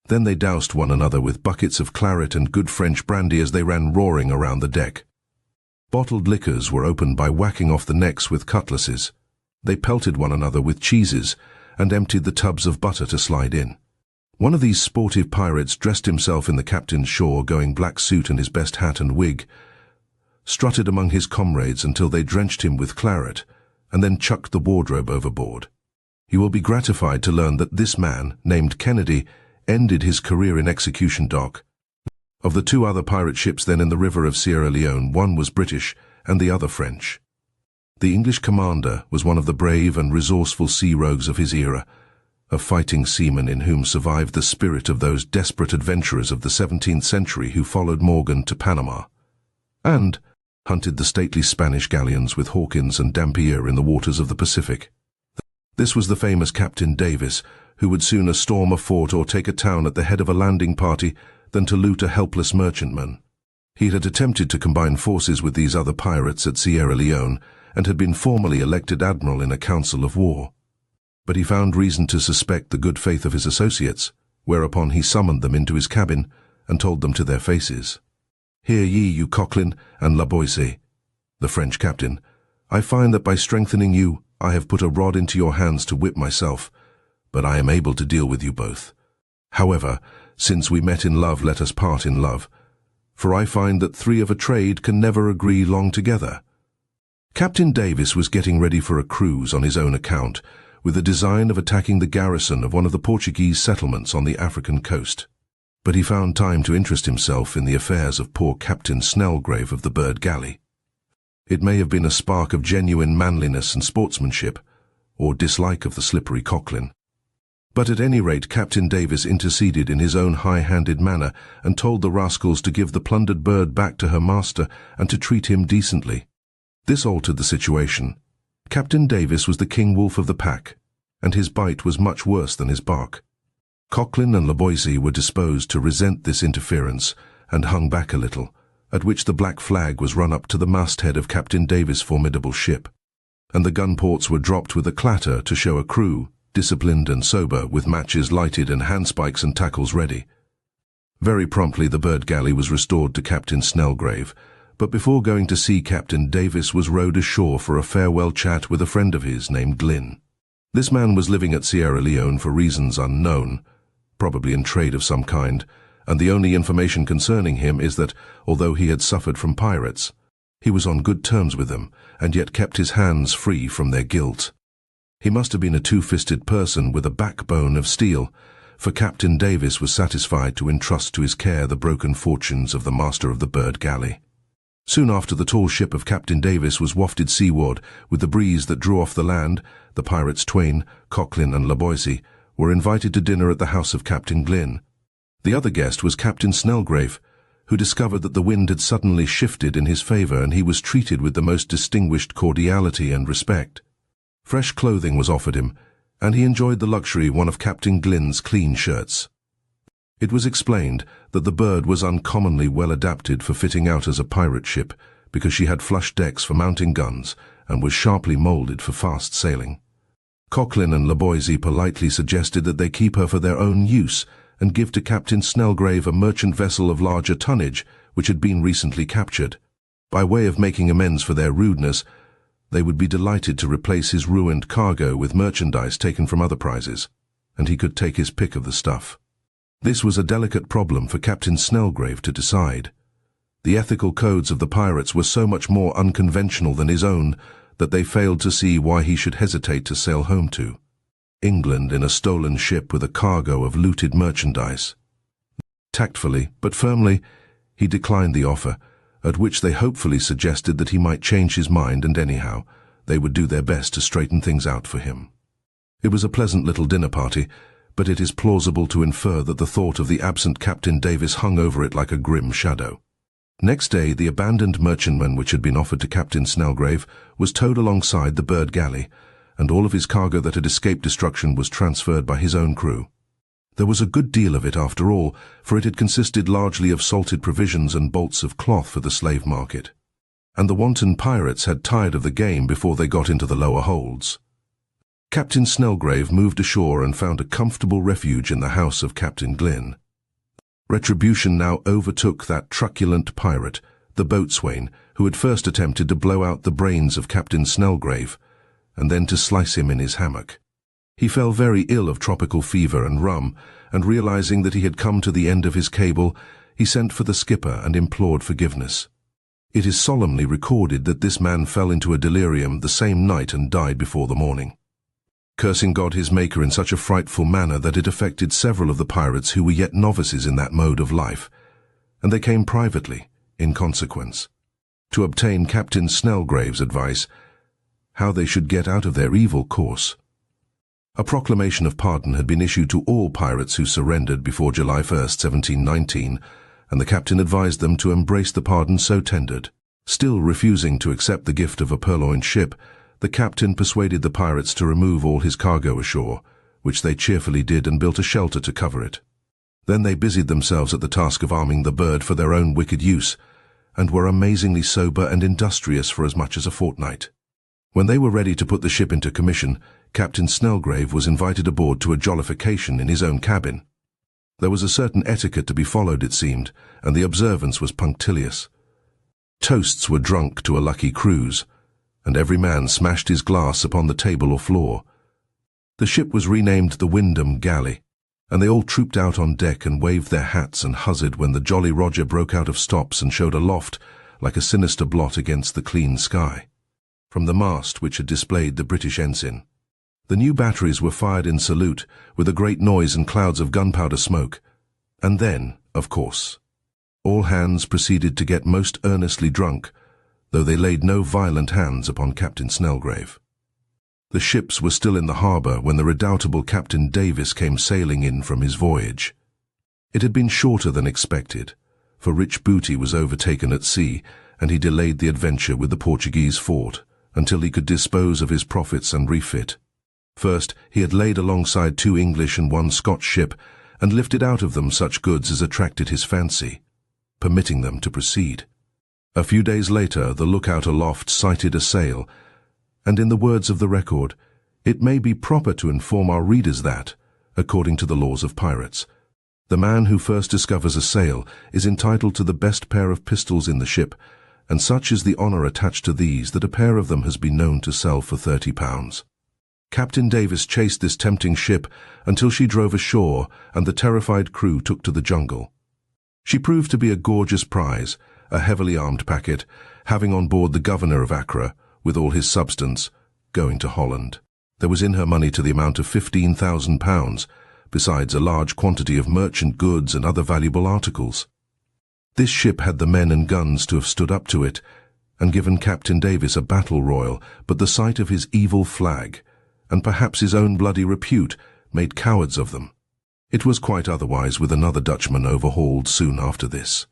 Then they doused one another with buckets of claret and good French brandy as they ran roaring around the deck. Bottled liquors were opened by whacking off the necks with cutlasses. They pelted one another with cheeses and emptied the tubs of butter to slide in. One of these sportive pirates dressed himself in the captain's shore-going black suit and his best hat and wig, strutted among his comrades until they drenched him with claret, and then chucked the wardrobe overboard. You will be gratified to learn that this man, named Kennedy, ended his career in execution dock. Of the 2 other pirate ships then in the river of Sierra Leone, one was British and the other French. The English commander was one of the brave and resourceful sea rogues of his era, a fighting seaman in whom survived the spirit of those desperate adventurers of the 17th century who followed Morgan to Panama, and hunted the stately Spanish galleons with Hawkins and Dampier in the waters of the Pacific. This was the famous Captain Davis, who would sooner storm a fort or take a town at the head of a landing party than to loot a helpless merchantman. He had attempted to combine forces with these other pirates at Sierra Leone and had been formally elected admiral in a council of war. But he found reason to suspect the good faith of his associates, whereupon he summoned them into his cabin and told them to their faces, "Hear ye, you Coquelin and La Boissy, the French captain, I find that by strengthening you, I have put a rod into your hands to whip myself, but I am able to deal with you both. However, since we met in love, let us part in love, for I find that 3 of a trade can never agree long together." Captain Davis was getting ready for a cruise on his own account, with the design of attacking the garrison of one of the Portuguese settlements on the African coast. But he found time to interest himself in the affairs of poor Captain Snellgrave of the bird galley. It may have been a spark of genuine manliness and sportsmanship, or dislike of the slippery Coquelin. But at any rate Captain Davis interceded in his own high-handed manner and told the rascals to give the plundered bird back to her master and to treat him decently. This altered the situation. Captain Davis was the king wolf of the pack, and his bite was much worse than his bark. Coquelin and La Boissy were disposed to resent this interference and hung back a little, at which the black flag was run up to the masthead of Captain Davis' formidable ship, and the gun-ports were dropped with a clatter to show a crew, disciplined and sober, with matches lighted and handspikes and tackles ready. Very promptly the bird galley was restored to Captain Snellgrave, but before going to sea Captain Davis was rowed ashore for a farewell chat with a friend of his named Glynn. This man was living at Sierra Leone for reasons unknown, probably in trade of some kind, and the only information concerning him is that, although he had suffered from pirates, he was on good terms with them, and yet kept his hands free from their guilt. He must have been a two-fisted person with a backbone of steel, for Captain Davis was satisfied to entrust to his care the broken fortunes of the master of the bird galley. Soon after the tall ship of Captain Davis was wafted seaward with the breeze that drew off the land, the pirates twain, Coquelin and La Boissy, were invited to dinner at the house of Captain Glynn. The other guest was Captain Snellgrave, who discovered that the wind had suddenly shifted in his favor and he was treated with the most distinguished cordiality and respect. Fresh clothing was offered him, and he enjoyed the luxury of one of Captain Glyn's clean shirts. It was explained that the Bird was uncommonly well adapted for fitting out as a pirate ship because she had flush decks for mounting guns and was sharply moulded for fast sailing. Coquelin and Laboisy politely suggested that they keep her for their own use and give to Captain Snelgrave a merchant vessel of larger tonnage which had been recently captured. By way of making amends for their rudeness, they would be delighted to replace his ruined cargo with merchandise taken from other prizes, and he could take his pick of the stuff. This was a delicate problem for Captain Snelgrave to decide. The ethical codes of the pirates were so much more unconventional than his own that they failed to see why he should hesitate to sail home to England in a stolen ship with a cargo of looted merchandise. Tactfully, but firmly, he declined the offer, at which they hopefully suggested that he might change his mind and anyhow, they would do their best to straighten things out for him. It was a pleasant little dinner party, but it is plausible to infer that the thought of the absent Captain Davis hung over it like a grim shadow. Next day, the abandoned merchantman which had been offered to Captain Snelgrave was towed alongside the Bird galley, and all of his cargo that had escaped destruction was transferred by his own crew. There was a good deal of it after all, for it had consisted largely of salted provisions and bolts of cloth for the slave market. And the wanton pirates had tired of the game before they got into the lower holds. Captain Snelgrave moved ashore and found a comfortable refuge in the house of Captain Glyn. Retribution now overtook that truculent pirate, the boatswain, who had first attempted to blow out the brains of Captain Snelgrave, and then to slice him in his hammock. He fell very ill of tropical fever and rum, and realizing that he had come to the end of his cable, he sent for the skipper and implored forgiveness. It is solemnly recorded that this man fell into a delirium the same night and died before the morning, cursing God his maker in such a frightful manner that it affected several of the pirates who were yet novices in that mode of life, and they came privately, in consequence, to obtain Captain Snelgrave's advice how they should get out of their evil course. A proclamation of pardon had been issued to all pirates who surrendered before July 1st, 1719, and the captain advised them to embrace the pardon so tendered. Still refusing to accept the gift of a purloined ship, the captain persuaded the pirates to remove all his cargo ashore, which they cheerfully did and built a shelter to cover it. Then they busied themselves at the task of arming the Bird for their own wicked use, and were amazingly sober and industrious for as much as a fortnight. When they were ready to put the ship into commission, Captain Snelgrave was invited aboard to a jollification in his own cabin. There was a certain etiquette to be followed, it seemed, and the observance was punctilious. Toasts were drunk to a lucky cruise, and every man smashed his glass upon the table or floor. The ship was renamed the Wyndham Galley, and they all trooped out on deck and waved their hats and huzzed when the Jolly Roger broke out of stops and showed aloft like a sinister blot against the clean sky, from the mast which had displayed the British ensign. The new batteries were fired in salute, with a great noise and clouds of gunpowder smoke, and then, of course, all hands proceeded to get most earnestly drunk, though they laid no violent hands upon Captain Snelgrave. The ships were still in the harbour when the redoubtable Captain Davis came sailing in from his voyage. It had been shorter than expected, for rich booty was overtaken at sea, and he delayed the adventure with the Portuguese fort until he could dispose of his profits and refit. First, he had laid alongside 2 English and 1 Scotch ship, and lifted out of them such goods as attracted his fancy, permitting them to proceed. A few days later, the lookout aloft sighted a sail, and in the words of the record, it may be proper to inform our readers that, according to the laws of pirates, the man who first discovers a sail is entitled to the best pair of pistols in the ship, and such is the honour attached to these that a pair of them has been known to sell for £30. Captain Davis chased this tempting ship until she drove ashore and the terrified crew took to the jungle. She proved to be a gorgeous prize, a heavily armed packet, having on board the governor of Accra, with all his substance, going to Holland. There was in her money to the amount of £15,000, besides a large quantity of merchant goods and other valuable articles. This ship had the men and guns to have stood up to it, and given Captain Davis a battle royal, but the sight of his evil flag, and perhaps his own bloody repute, made cowards of them. It was quite otherwise with another Dutchman overhauled soon after this.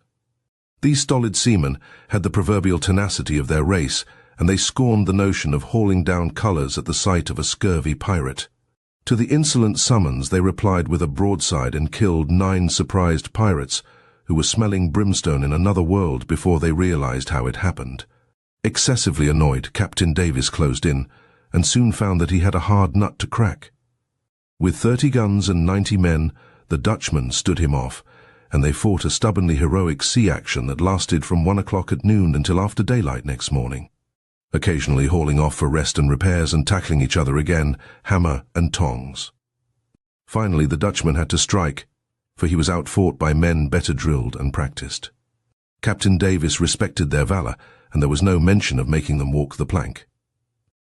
These stolid seamen had the proverbial tenacity of their race, and they scorned the notion of hauling down colours at the sight of a scurvy pirate. To the insolent summons they replied with a broadside and killed 9 surprised pirates, who were smelling brimstone in another world before they realized how it happened. Excessively annoyed, Captain Davis closed in, and soon found that he had a hard nut to crack. With 30 guns and 90 men, the Dutchmen stood him off, and they fought a stubbornly heroic sea action that lasted from 1 o'clock at noon until after daylight next morning, occasionally hauling off for rest and repairs and tackling each other again, hammer and tongs. Finally the Dutchman had to strike, for he was outfought by men better drilled and practiced. Captain Davis respected their valour, and there was no mention of making them walk the plank.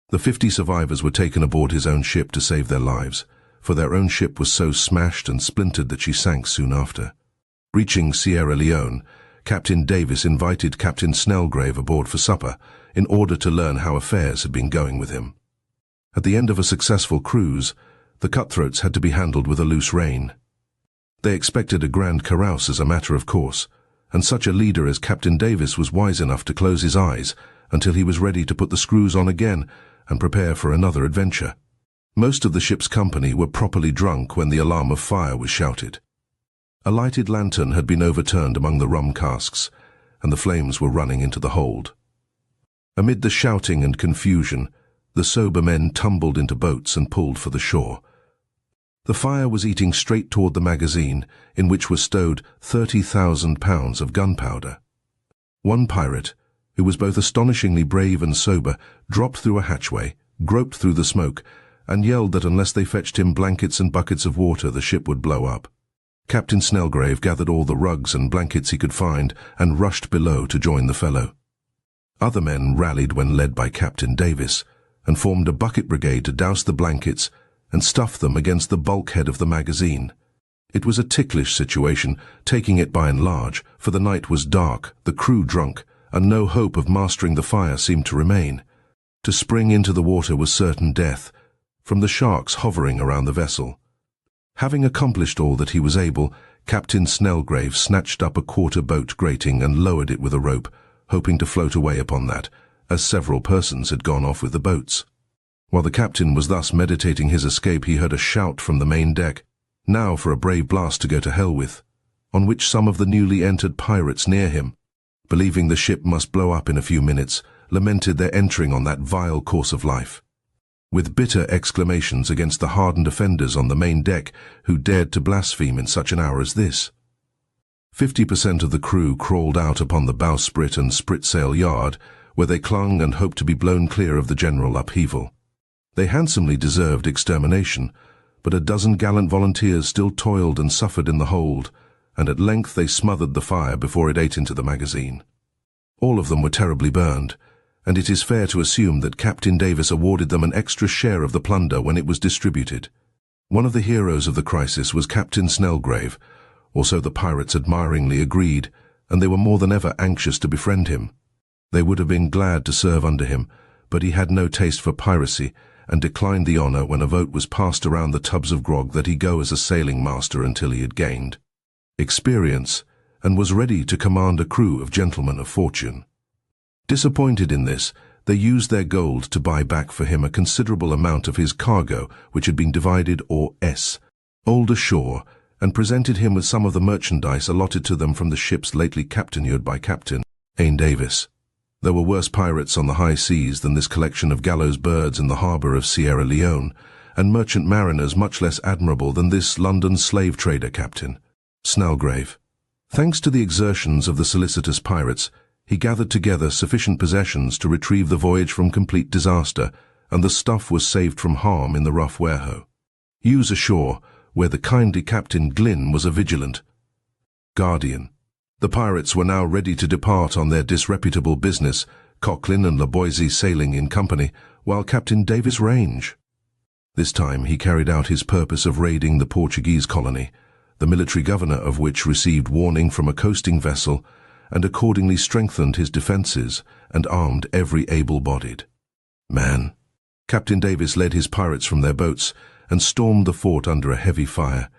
The 50 survivors were taken aboard his own ship to save their lives, for their own ship was so smashed and splintered that she sank soon after. Reaching Sierra Leone, Captain Davis invited Captain Snellgrave aboard for supper in order to learn how affairs had been going with him. At the end of a successful cruise, the cutthroats had to be handled with a loose rein. They expected a grand carouse as a matter of course, and such a leader as Captain Davis was wise enough to close his eyes until he was ready to put the screws on again and prepare for another adventure. Most of the ship's company were properly drunk when the alarm of fire was shouted. A lighted lantern had been overturned among the rum casks, and the flames were running into the hold. Amid the shouting and confusion, the sober men tumbled into boats and pulled for the shore. The fire was eating straight toward the magazine, in which were stowed 30,000 pounds of gunpowder. One pirate, who was both astonishingly brave and sober, dropped through a hatchway, groped through the smoke, and yelled that unless they fetched him blankets and buckets of water, the ship would blow up. Captain Snellgrave gathered all the rugs and blankets he could find and rushed below to join the fellow. Other men rallied when led by Captain Davis, and formed a bucket brigade to douse the blankets and stuff them against the bulkhead of the magazine. It was a ticklish situation, taking it by and large, for the night was dark, the crew drunk, and no hope of mastering the fire seemed to remain. To spring into the water was certain death, from the sharks hovering around the vessel. Having accomplished all that he was able, Captain Snellgrave snatched up a quarter-boat grating and lowered it with a rope, hoping to float away upon that, as several persons had gone off with the boats. While the captain was thus meditating his escape, he heard a shout from the main deck, "Now for a brave blast to go to hell with," on which some of the newly entered pirates near him, believing the ship must blow up in a few minutes, lamented their entering on that vile course of life, with bitter exclamations against the hardened offenders on the main deck who dared to blaspheme in such an hour as this. 50% of the crew crawled out upon the bowsprit and spritsail yard, where they clung and hoped to be blown clear of the general upheaval. They handsomely deserved extermination, but a dozen gallant volunteers still toiled and suffered in the hold, and at length they smothered the fire before it ate into the magazine. All of them were terribly burned, and it is fair to assume that Captain Davis awarded them an extra share of the plunder when it was distributed. One of the heroes of the crisis was Captain Snellgrave, or so the pirates admiringly agreed, and they were more than ever anxious to befriend him. They would have been glad to serve under him, but he had no taste for piracy, and declined the honour when a vote was passed around the tubs of grog that he go as a sailing master until he had gained experience, and was ready to command a crew of gentlemen of fortune. Disappointed in this, they used their gold to buy back for him a considerable amount of his cargo, which had been divided old ashore, and presented him with some of the merchandise allotted to them from the ships lately captainured by Captain Davis. There were worse pirates on the high seas than this collection of gallows birds in the harbour of Sierra Leone, and merchant mariners much less admirable than this London slave trader Captain Snellgrave. Thanks to the exertions of the solicitous pirates, he gathered together sufficient possessions to retrieve the voyage from complete disaster, and the stuff was saved from harm in the rough warehoe. Hughes ashore, where the kindly Captain Glynn was a vigilant guardian. The pirates were now ready to depart on their disreputable business, Coquelin and Laboisy sailing in company, while Captain Davis ranged. This time he carried out his purpose of raiding the Portuguese colony, the military governor of which received warning from a coasting vessel, and accordingly strengthened his defences and armed every able-bodied man. Captain Davis led his pirates from their boats and stormed the fort under a heavy fire.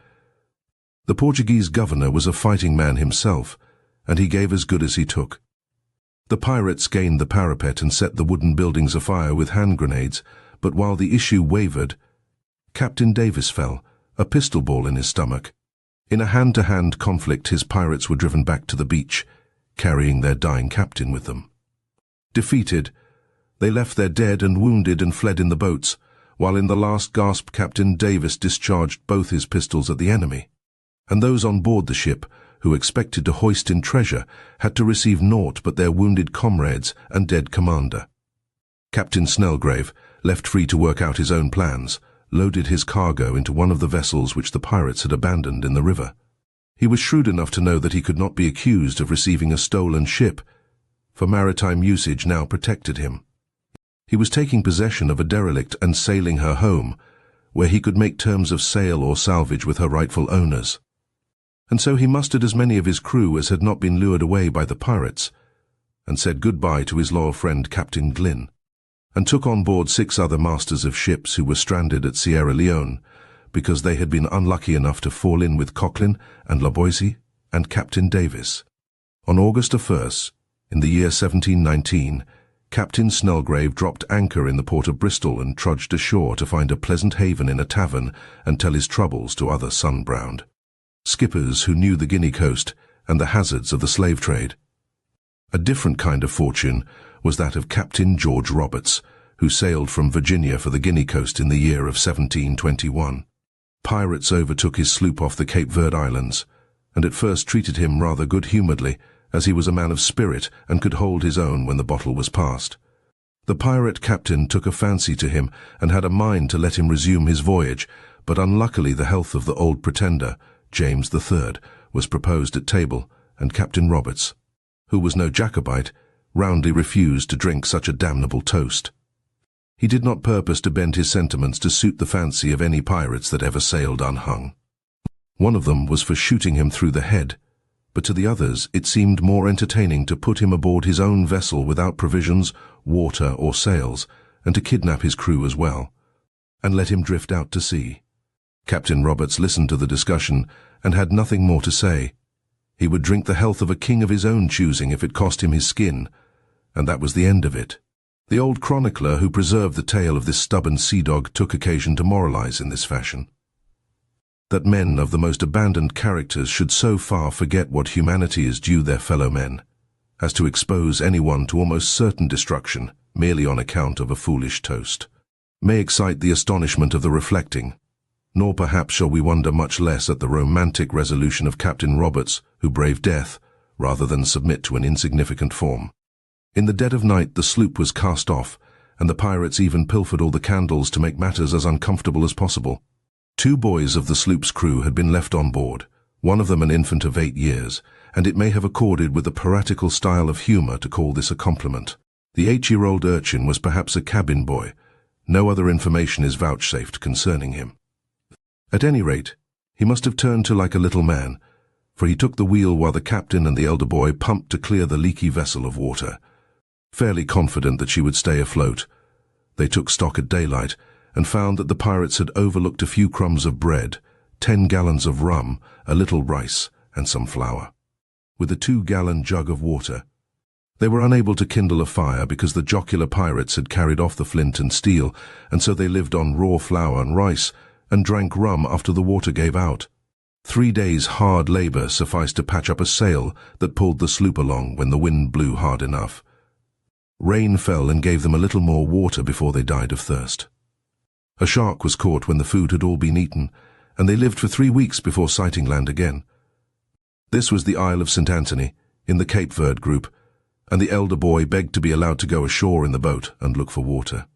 The Portuguese governor was a fighting man himself, and he gave as good as he took. The pirates gained the parapet and set the wooden buildings afire with hand grenades, but while the issue wavered, Captain Davis fell, a pistol ball in his stomach. In a hand-to-hand conflict, his pirates were driven back to the beach, carrying their dying captain with them. Defeated, they left their dead and wounded and fled in the boats, while in the last gasp Captain Davis discharged both his pistols at the enemy. And those on board the ship, who expected to hoist in treasure, had to receive naught but their wounded comrades and dead commander. Captain Snellgrave, left free to work out his own plans, loaded his cargo into one of the vessels which the pirates had abandoned in the river. He was shrewd enough to know that he could not be accused of receiving a stolen ship, for maritime usage now protected him. He was taking possession of a derelict and sailing her home, where he could make terms of sale or salvage with her rightful owners. And so he mustered as many of his crew as had not been lured away by the pirates, and said goodbye to his loyal friend Captain Glynn, and took on board 6 other masters of ships who were stranded at Sierra Leone, because they had been unlucky enough to fall in with Coquelin and Laboisy and Captain Davis. On August 1st, in the year 1719, Captain Snellgrave dropped anchor in the port of Bristol and trudged ashore to find a pleasant haven in a tavern and tell his troubles to other sun-browned skippers who knew the Guinea coast and the hazards of the slave trade. A different kind of fortune was that of Captain George Roberts, who sailed from Virginia for the Guinea coast in the year of 1721. Pirates overtook his sloop off the Cape Verde Islands, and at first treated him rather good-humouredly, as he was a man of spirit and could hold his own when the bottle was passed. The pirate captain took a fancy to him and had a mind to let him resume his voyage, but unluckily the health of the old pretender, James III, was proposed at table, and Captain Roberts, who was no Jacobite, roundly refused to drink such a damnable toast. He did not purpose to bend his sentiments to suit the fancy of any pirates that ever sailed unhung. One of them was for shooting him through the head, but to the others it seemed more entertaining to put him aboard his own vessel without provisions, water, or sails, and to kidnap his crew as well, and let him drift out to sea. Captain Roberts listened to the discussion and had nothing more to say. He would drink the health of a king of his own choosing if it cost him his skin, and that was the end of it. The old chronicler who preserved the tale of this stubborn sea-dog took occasion to moralize in this fashion: that men of the most abandoned characters should so far forget what humanity is due their fellow men, as to expose anyone to almost certain destruction merely on account of a foolish toast, may excite the astonishment of the reflecting, nor perhaps shall we wonder much less at the romantic resolution of Captain Roberts, who braved death rather than submit to an insignificant form. In the dead of night the sloop was cast off, and the pirates even pilfered all the candles to make matters as uncomfortable as possible. 2 boys of the sloop's crew had been left on board, one of them an infant of 8 years, and it may have accorded with the piratical style of humour to call this a compliment. The 8-year-old urchin was perhaps a cabin boy. No other information is vouchsafed concerning him. At any rate, he must have turned to like a little man, for he took the wheel while the captain and the elder boy pumped to clear the leaky vessel of water. Fairly confident that she would stay afloat, they took stock at daylight and found that the pirates had overlooked a few crumbs of bread, 10 gallons of rum, a little rice, and some flour, with a 2-gallon jug of water. They were unable to kindle a fire because the jocular pirates had carried off the flint and steel, and so they lived on raw flour and rice, and drank rum after the water gave out. 3 days' hard labour sufficed to patch up a sail that pulled the sloop along when the wind blew hard enough. Rain fell and gave them a little more water before they died of thirst. A shark was caught when the food had all been eaten, and they lived for 3 weeks before sighting land again. This was the Isle of St. Anthony, in the Cape Verde group, and the elder boy begged to be allowed to go ashore in the boat and look for water.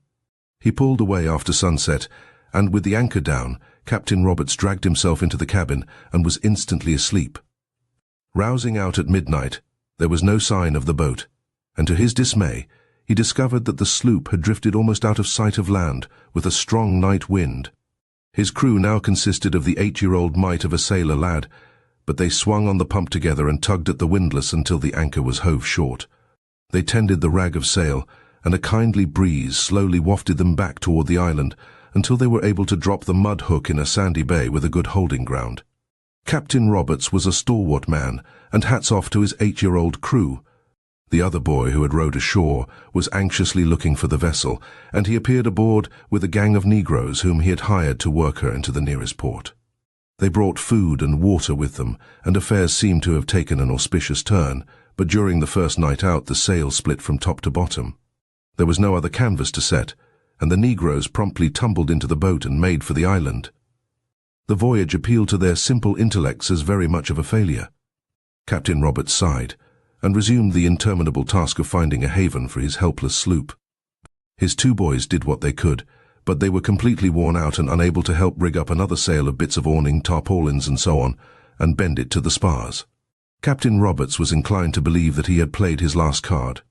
He pulled away after sunset, and with the anchor down, Captain Roberts dragged himself into the cabin and was instantly asleep. Rousing out at midnight, there was no sign of the boat, and to his dismay, he discovered that the sloop had drifted almost out of sight of land with a strong night wind. His crew now consisted of the 8-year-old mite of a sailor lad, but they swung on the pump together and tugged at the windlass until the anchor was hove short. They tended the rag of sail, and a kindly breeze slowly wafted them back toward the island, until they were able to drop the mud hook in a sandy bay with a good holding ground. Captain Roberts was a stalwart man, and hats off to his 8-year-old crew. The other boy who had rowed ashore was anxiously looking for the vessel, and he appeared aboard with a gang of Negroes whom he had hired to work her into the nearest port. They brought food and water with them, and affairs seemed to have taken an auspicious turn, but during the first night out the sail split from top to bottom. There was no other canvas to set, and the Negroes promptly tumbled into the boat and made for the island. The voyage appealed to their simple intellects as very much of a failure. Captain Roberts sighed, and resumed the interminable task of finding a haven for his helpless sloop. His 2 boys did what they could, but they were completely worn out and unable to help rig up another sail of bits of awning, tarpaulins and so on, and bend it to the spars. Captain Roberts was inclined to believe that he had played his last card.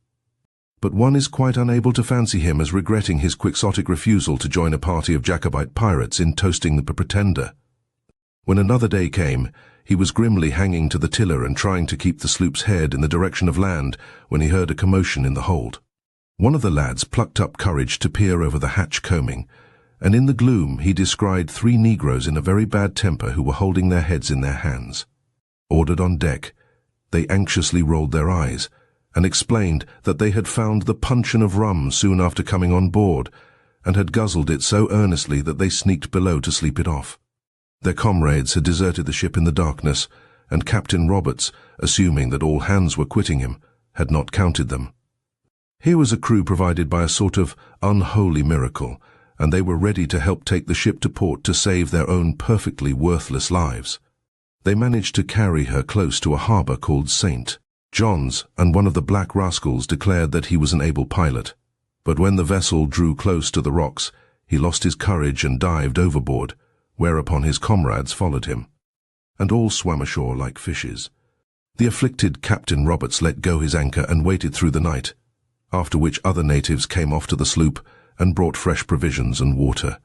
But one is quite unable to fancy him as regretting his quixotic refusal to join a party of Jacobite pirates in toasting the Pretender. When another day came, he was grimly hanging to the tiller and trying to keep the sloop's head in the direction of land when he heard a commotion in the hold. One of the lads plucked up courage to peer over the hatch combing, and in the gloom he descried 3 Negroes in a very bad temper who were holding their heads in their hands. Ordered on deck, they anxiously rolled their eyes, and explained that they had found the puncheon of rum soon after coming on board, and had guzzled it so earnestly that they sneaked below to sleep it off. Their comrades had deserted the ship in the darkness, and Captain Roberts, assuming that all hands were quitting him, had not counted them. Here was a crew provided by a sort of unholy miracle, and they were ready to help take the ship to port to save their own perfectly worthless lives. They managed to carry her close to a harbour called St. John's, and one of the black rascals declared that he was an able pilot. But when the vessel drew close to the rocks, he lost his courage and dived overboard, whereupon his comrades followed him, and all swam ashore like fishes. The afflicted Captain Roberts let go his anchor and waited through the night, after which other natives came off to the sloop and brought fresh provisions and water.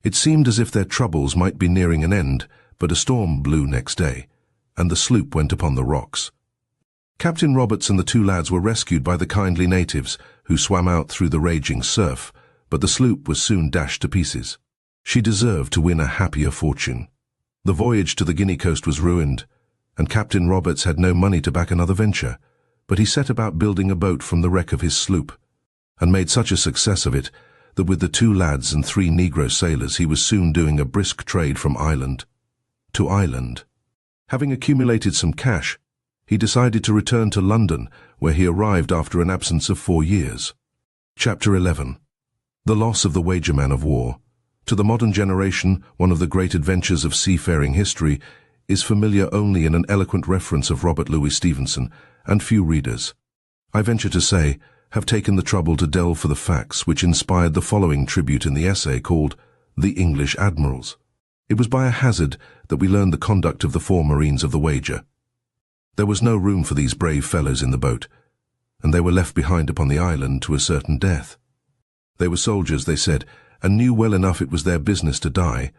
It seemed as if their troubles might be nearing an end, but a storm blew next day, and the sloop went upon the rocks. Captain Roberts and the 2 lads were rescued by the kindly natives, who swam out through the raging surf, but the sloop was soon dashed to pieces. She deserved to win a happier fortune. The voyage to the Guinea coast was ruined, and Captain Roberts had no money to back another venture, but he set about building a boat from the wreck of his sloop, and made such a success of it that with the 2 lads and 3 Negro sailors he was soon doing a brisk trade from island to island. Having accumulated some cash, he decided to return to London, where he arrived after an absence of 4 years. Chapter 11. The Loss of the Wagerman of War. To the modern generation, one of the great adventures of seafaring history is familiar only in an eloquent reference of Robert Louis Stevenson, and few readers, I venture to say, have taken the trouble to delve for the facts which inspired the following tribute in the essay called The English Admirals. It was by a hazard that we learned the conduct of the 4 Marines of the Wager. There was no room for these brave fellows in the boat, and they were left behind upon the island to a certain death. They were soldiers, they said, and knew well enough it was their business to die,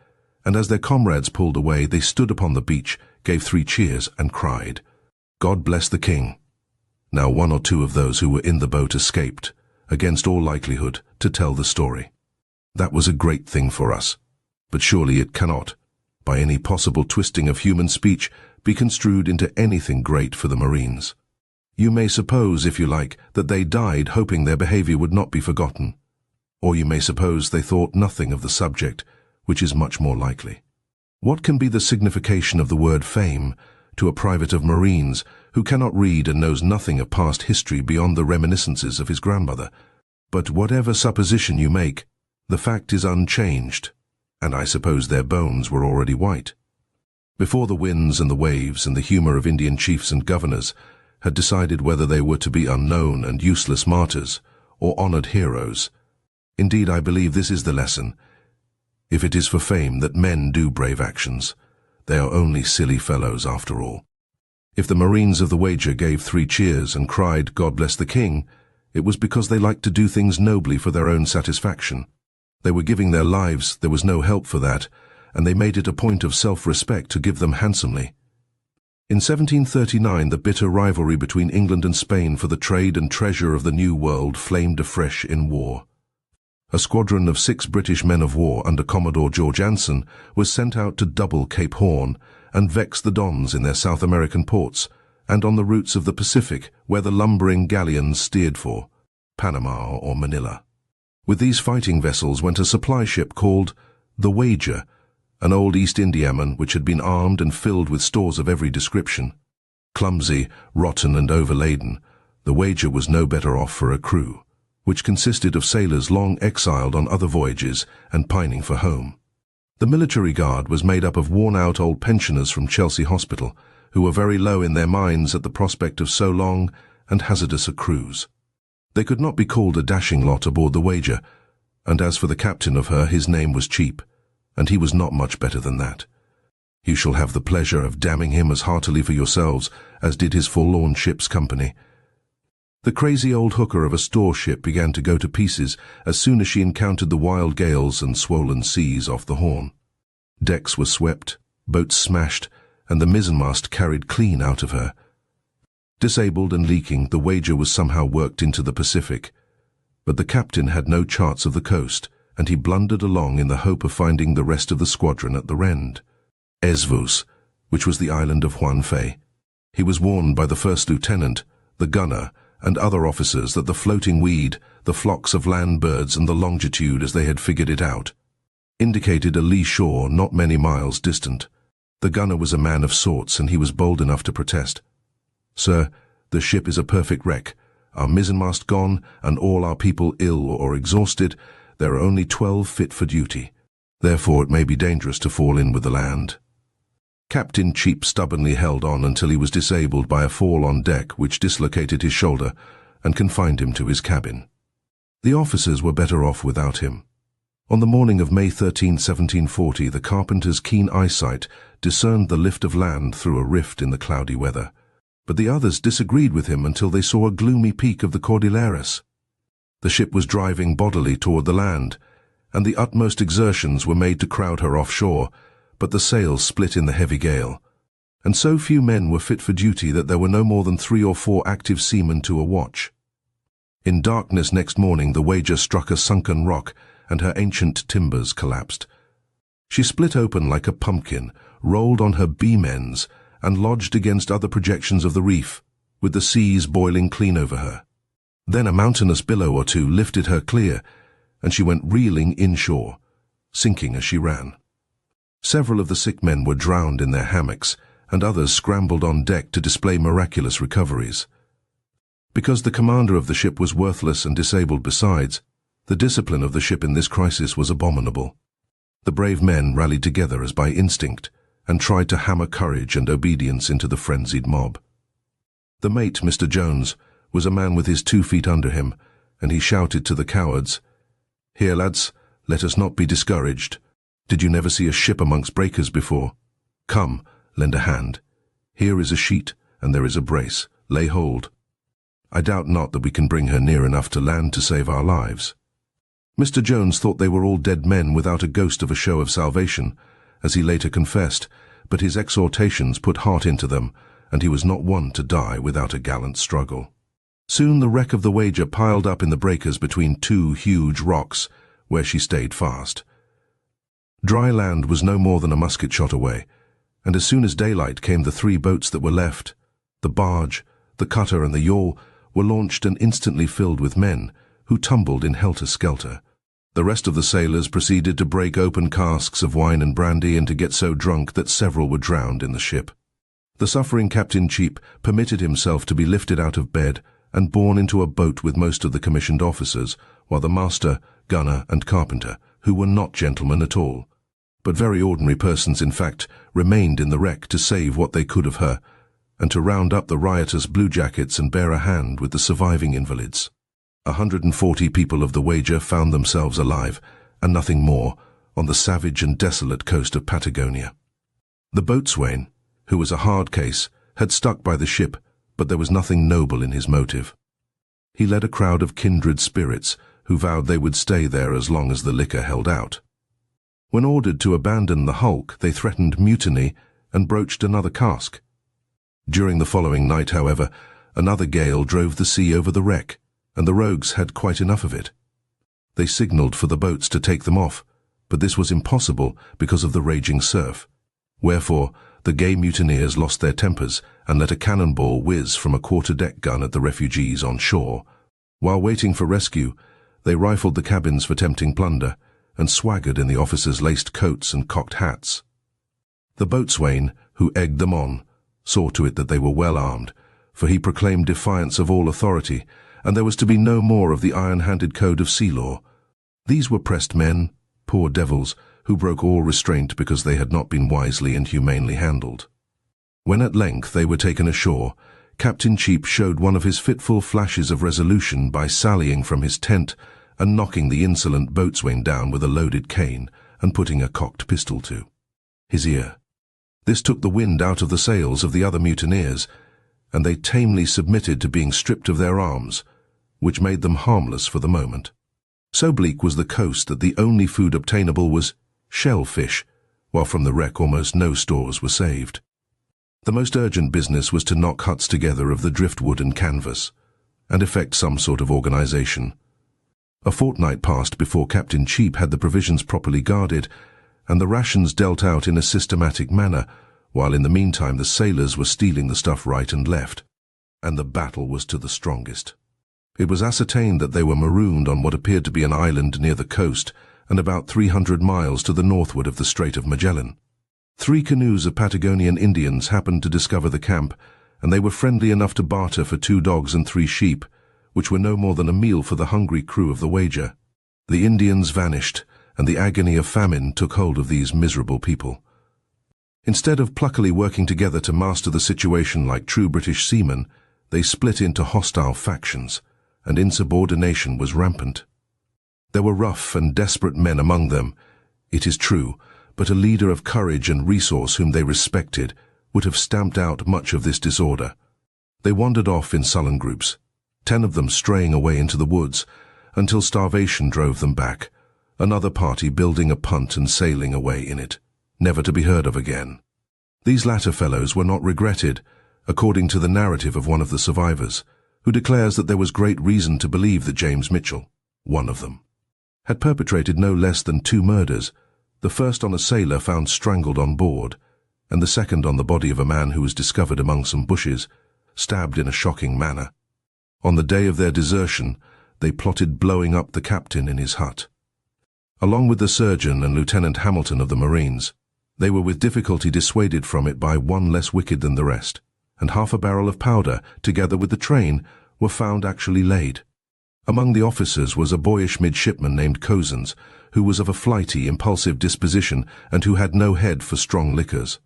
and as their comrades pulled away, they stood upon the beach, gave 3 cheers, and cried, "God bless the King." Now 1 or 2 of those who were in the boat escaped, against all likelihood, to tell the story. That was a great thing for us, but surely it cannot, by any possible twisting of human speech, be construed into anything great for the Marines. You may suppose, if you like, that they died hoping their behavior would not be forgotten, or you may suppose they thought nothing of the subject, which is much more likely. What can be the signification of the word fame to a private of Marines who cannot read and knows nothing of past history beyond the reminiscences of his grandmother? But whatever supposition you make, the fact is unchanged, and I suppose their bones were already white. Before the winds and the waves and the humour of Indian chiefs and governors had decided whether they were to be unknown and useless martyrs or honoured heroes. Indeed, I believe this is the lesson. If it is for fame that men do brave actions, they are only silly fellows after all. If the Marines of the Wager gave 3 cheers and cried, "God bless the King," it was because they liked to do things nobly for their own satisfaction. They were giving their lives, there was no help for that, and they made it a point of self-respect to give them handsomely. In 1739, the bitter rivalry between England and Spain for the trade and treasure of the New World flamed afresh in war. A squadron of 6 British men of war under Commodore George Anson was sent out to double Cape Horn and vex the Dons in their South American ports, and on the routes of the Pacific where the lumbering galleons steered for, Panama or Manila. With these fighting vessels went a supply ship called the Wager, an old East Indiaman which had been armed and filled with stores of every description. Clumsy, rotten and overladen, the Wager was no better off for a crew, which consisted of sailors long exiled on other voyages and pining for home. The military guard was made up of worn-out old pensioners from Chelsea Hospital, who were very low in their minds at the prospect of so long and hazardous a cruise. They could not be called a dashing lot aboard the Wager, and as for the captain of her, his name was Cheap, and he was not much better than that. You shall have the pleasure of damning him as heartily for yourselves as did his forlorn ship's company. The crazy old hooker of a store ship began to go to pieces as soon as she encountered the wild gales and swollen seas off the Horn. Decks were swept, boats smashed, and the mizzenmast carried clean out of her. Disabled and leaking, the Wager was somehow worked into the Pacific, but the captain had no charts of the coast, and he blundered along in the hope of finding the rest of the squadron at the Rend, Esvus, which was the island of Juan Fe. He was warned by the first lieutenant, the gunner, and other officers that the floating weed, the flocks of land birds and the longitude as they had figured it out, indicated a lee shore not many miles distant. The gunner was a man of sorts, and he was bold enough to protest. "Sir, the ship is a perfect wreck. Our mizzenmast gone, and all our people ill or exhausted. There are only 12 fit for duty. Therefore it may be dangerous to fall in with the land." Captain Cheap stubbornly held on until he was disabled by a fall on deck which dislocated his shoulder and confined him to his cabin. The officers were better off without him. On the morning of May 13, 1740, the carpenter's keen eyesight discerned the lift of land through a rift in the cloudy weather, but the others disagreed with him until they saw a gloomy peak of the Cordilleras. The ship was driving bodily toward the land, and the utmost exertions were made to crowd her offshore, but the sails split in the heavy gale, and so few men were fit for duty that there were no more than 3 or 4 active seamen to a watch. In darkness next morning the Wager struck a sunken rock, and her ancient timbers collapsed. She split open like a pumpkin, rolled on her beam ends, and lodged against other projections of the reef, with the seas boiling clean over her. Then a mountainous billow or two lifted her clear, and she went reeling inshore, sinking as she ran. Several of the sick men were drowned in their hammocks, and others scrambled on deck to display miraculous recoveries. Because the commander of the ship was worthless and disabled besides, the discipline of the ship in this crisis was abominable. The brave men rallied together as by instinct, and tried to hammer courage and obedience into the frenzied mob. The mate, Mr. Jones, was a man with his 2 feet under him, and he shouted to the cowards, "Here, lads, let us not be discouraged. Did you never see a ship amongst breakers before? Come, lend a hand. Here is a sheet, and there is a brace. Lay hold. I doubt not that we can bring her near enough to land to save our lives." Mr. Jones thought they were all dead men without a ghost of a show of salvation, as he later confessed, but his exhortations put heart into them, and he was not one to die without a gallant struggle. Soon the wreck of the Wager piled up in the breakers between 2 huge rocks, where she stayed fast. Dry land was no more than a musket shot away, and as soon as daylight came the 3 boats that were left, the barge, the cutter and the yawl, were launched and instantly filled with men, who tumbled in helter-skelter. The rest of the sailors proceeded to break open casks of wine and brandy and to get so drunk that several were drowned in the ship. The suffering Captain Cheap permitted himself to be lifted out of bed and borne into a boat with most of the commissioned officers, while the master, gunner and carpenter, who were not gentlemen at all, but very ordinary persons in fact, remained in the wreck to save what they could of her, and to round up the riotous bluejackets and bear a hand with the surviving invalids. 140 people of the Wager found themselves alive, and nothing more, on the savage and desolate coast of Patagonia. The boatswain, who was a hard case, had stuck by the ship, but there was nothing noble in his motive. He led a crowd of kindred spirits, who vowed they would stay there as long as the liquor held out. When ordered to abandon the hulk, they threatened mutiny and broached another cask. During the following night, however, another gale drove the sea over the wreck, and the rogues had quite enough of it. They signalled for the boats to take them off, but this was impossible because of the raging surf, wherefore the gay mutineers lost their tempers and let a cannonball whiz from a quarter-deck gun at the refugees on shore. While waiting for rescue, they rifled the cabins for tempting plunder and swaggered in the officers' laced coats and cocked hats. The boatswain, who egged them on, saw to it that they were well armed, for he proclaimed defiance of all authority, and there was to be no more of the iron-handed code of sea law. These were pressed men, poor devils, who broke all restraint because they had not been wisely and humanely handled. When at length they were taken ashore, Captain Cheap showed one of his fitful flashes of resolution by sallying from his tent and knocking the insolent boatswain down with a loaded cane and putting a cocked pistol to his ear. This took the wind out of the sails of the other mutineers, and they tamely submitted to being stripped of their arms, which made them harmless for the moment. So bleak was the coast that the only food obtainable was shellfish, while from the wreck almost no stores were saved. The most urgent business was to knock huts together of the driftwood and canvas, and effect some sort of organization. A fortnight passed before Captain Cheap had the provisions properly guarded, and the rations dealt out in a systematic manner, while in the meantime the sailors were stealing the stuff right and left, and the battle was to the strongest. It was ascertained that they were marooned on what appeared to be an island near the coast, and about 300 miles to the northward of the Strait of Magellan. 3 canoes of Patagonian Indians happened to discover the camp, and they were friendly enough to barter for 2 dogs and 3 sheep, which were no more than a meal for the hungry crew of the Wager. The Indians vanished, and the agony of famine took hold of these miserable people. Instead of pluckily working together to master the situation like true British seamen, they split into hostile factions, and insubordination was rampant. There were rough and desperate men among them, it is true, but a leader of courage and resource whom they respected would have stamped out much of this disorder. They wandered off in sullen groups, 10 of them straying away into the woods, until starvation drove them back, another party building a punt and sailing away in it, never to be heard of again. These latter fellows were not regretted, according to the narrative of one of the survivors, who declares that there was great reason to believe that James Mitchell, one of them, had perpetrated no less than 2 murders, the first on a sailor found strangled on board, and the second on the body of a man who was discovered among some bushes, stabbed in a shocking manner. On the day of their desertion, they plotted blowing up the captain in his hut. Along with the surgeon and Lieutenant Hamilton of the Marines, they were with difficulty dissuaded from it by one less wicked than the rest, and half a barrel of powder, together with the train, were found actually laid. Among the officers was a boyish midshipman named Cozens, who was of a flighty, impulsive disposition and who had no head for strong liquors.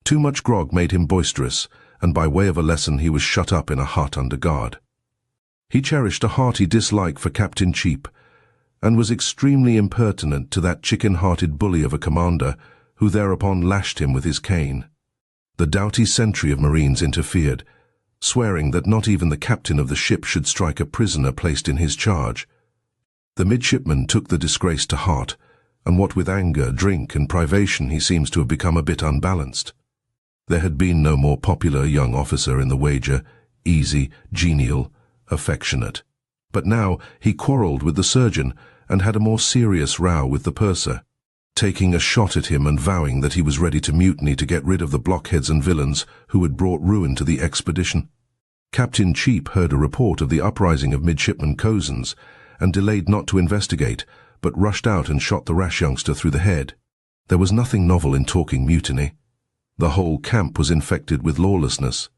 Too much grog made him boisterous, and by way of a lesson he was shut up in a hut under guard. He cherished a hearty dislike for Captain Cheap, and was extremely impertinent to that chicken-hearted bully of a commander, who thereupon lashed him with his cane. The doughty sentry of Marines interfered, swearing that not even the captain of the ship should strike a prisoner placed in his charge. The midshipman took the disgrace to heart, and what with anger, drink, and privation he seems to have become a bit unbalanced. There had been no more popular young officer in the Wager, easy, genial, affectionate. But now he quarrelled with the surgeon and had a more serious row with the purser, taking a shot at him and vowing that he was ready to mutiny to get rid of the blockheads and villains who had brought ruin to the expedition. Captain Cheap heard a report of the uprising of Midshipman Cozens, and delayed not to investigate, but rushed out and shot the rash youngster through the head. There was nothing novel in talking mutiny. The whole camp was infected with lawlessness.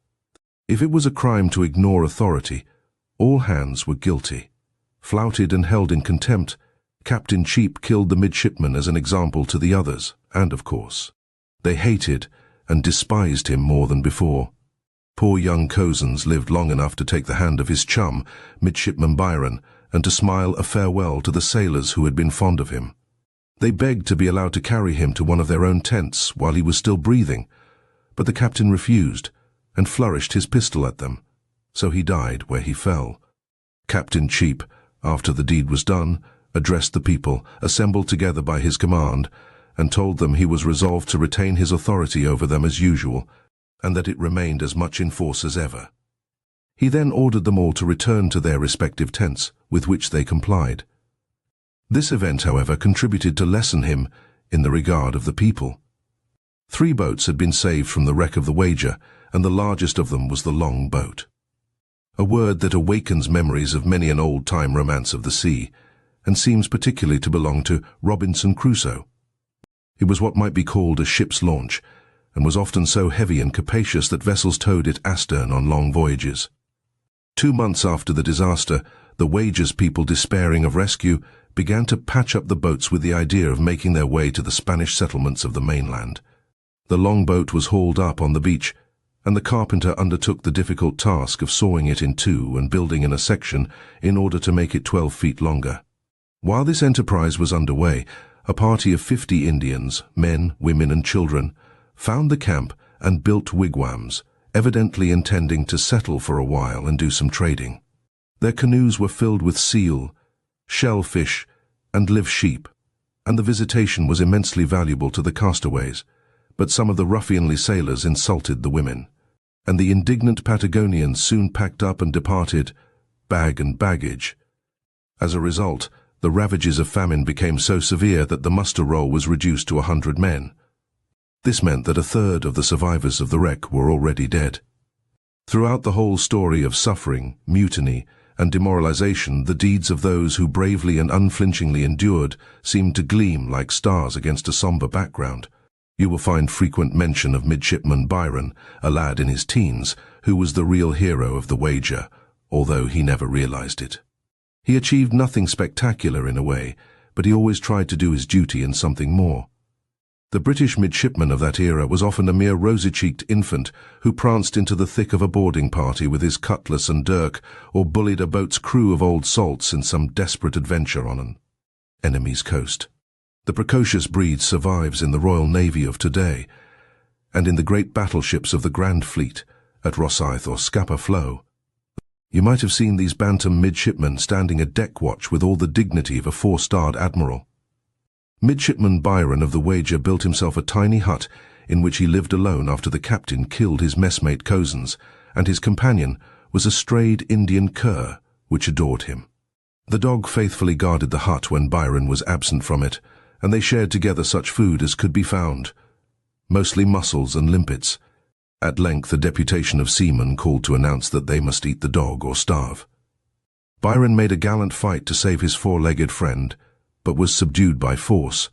If it was a crime to ignore authority, all hands were guilty. Flouted and held in contempt, Captain Cheap killed the midshipman as an example to the others, and of course, they hated and despised him more than before. Poor young Cozens lived long enough to take the hand of his chum, Midshipman Byron, and to smile a farewell to the sailors who had been fond of him. They begged to be allowed to carry him to one of their own tents while he was still breathing, but the captain refused and flourished his pistol at them, so he died where he fell. Captain Cheap, after the deed was done, addressed the people, assembled together by his command, and told them he was resolved to retain his authority over them as usual, and that it remained as much in force as ever. He then ordered them all to return to their respective tents, with which they complied. This event, however, contributed to lessen him in the regard of the people. 3 boats had been saved from the wreck of the Wager, and the largest of them was the Long Boat. A word that awakens memories of many an old-time romance of the sea, and seems particularly to belong to Robinson Crusoe. It was what might be called a ship's launch, and was often so heavy and capacious that vessels towed it astern on long voyages. 2 months after the disaster, the Wager's people, despairing of rescue, began to patch up the boats with the idea of making their way to the Spanish settlements of the mainland. The Long Boat was hauled up on the beach, and the carpenter undertook the difficult task of sawing it in 2 and building in a section in order to make it 12 feet longer. While this enterprise was underway, a party of 50 Indians, men, women and children, found the camp and built wigwams, evidently intending to settle for a while and do some trading. Their canoes were filled with seal, shellfish and live sheep, and the visitation was immensely valuable to the castaways, but some of the ruffianly sailors insulted the women, and the indignant Patagonians soon packed up and departed, bag and baggage. As a result, the ravages of famine became so severe that the muster roll was reduced to 100 men. This meant that 1/3 of the survivors of the wreck were already dead. Throughout the whole story of suffering, mutiny, and demoralization, the deeds of those who bravely and unflinchingly endured seemed to gleam like stars against a somber background. You will find frequent mention of Midshipman Byron, a lad in his teens, who was the real hero of the Wager, although he never realized it. He achieved nothing spectacular in a way, but he always tried to do his duty and something more. The British midshipman of that era was often a mere rosy-cheeked infant who pranced into the thick of a boarding party with his cutlass and dirk, or bullied a boat's crew of old salts in some desperate adventure on an enemy's coast. The precocious breed survives in the Royal Navy of today, and in the great battleships of the Grand Fleet, at Rosyth or Scapa Flow. You might have seen these bantam midshipmen standing a deck watch with all the dignity of a 4-starred admiral. Midshipman Byron of the Wager built himself a tiny hut in which he lived alone after the captain killed his messmate Cozens, and his companion was a strayed Indian cur which adored him. The dog faithfully guarded the hut when Byron was absent from it, and they shared together such food as could be found, mostly mussels and limpets. At length a deputation of seamen called to announce that they must eat the dog or starve. Byron made a gallant fight to save his 4-legged friend, but was subdued by force,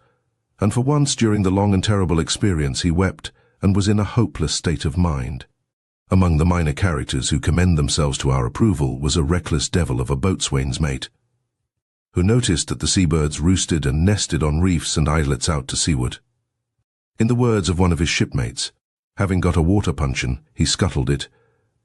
and for once during the long and terrible experience he wept and was in a hopeless state of mind. Among the minor characters who commend themselves to our approval was a reckless devil of a boatswain's mate, who noticed that the seabirds roosted and nested on reefs and islets out to seaward. In the words of one of his shipmates, having got a water puncheon, he scuttled it,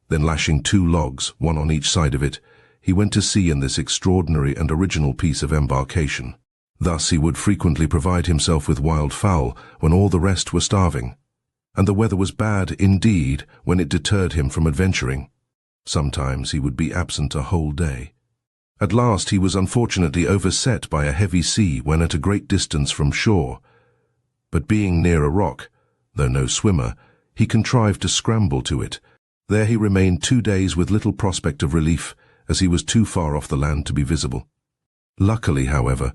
then lashing 2 logs, one on each side of it, he went to sea in this extraordinary and original piece of embarkation. Thus he would frequently provide himself with wild fowl when all the rest were starving, and the weather was bad indeed when it deterred him from adventuring. Sometimes he would be absent a whole day. At last he was unfortunately overset by a heavy sea when at a great distance from shore, but being near a rock, though no swimmer, he contrived to scramble to it. There he remained 2 days with little prospect of relief, as he was too far off the land to be visible. Luckily, however,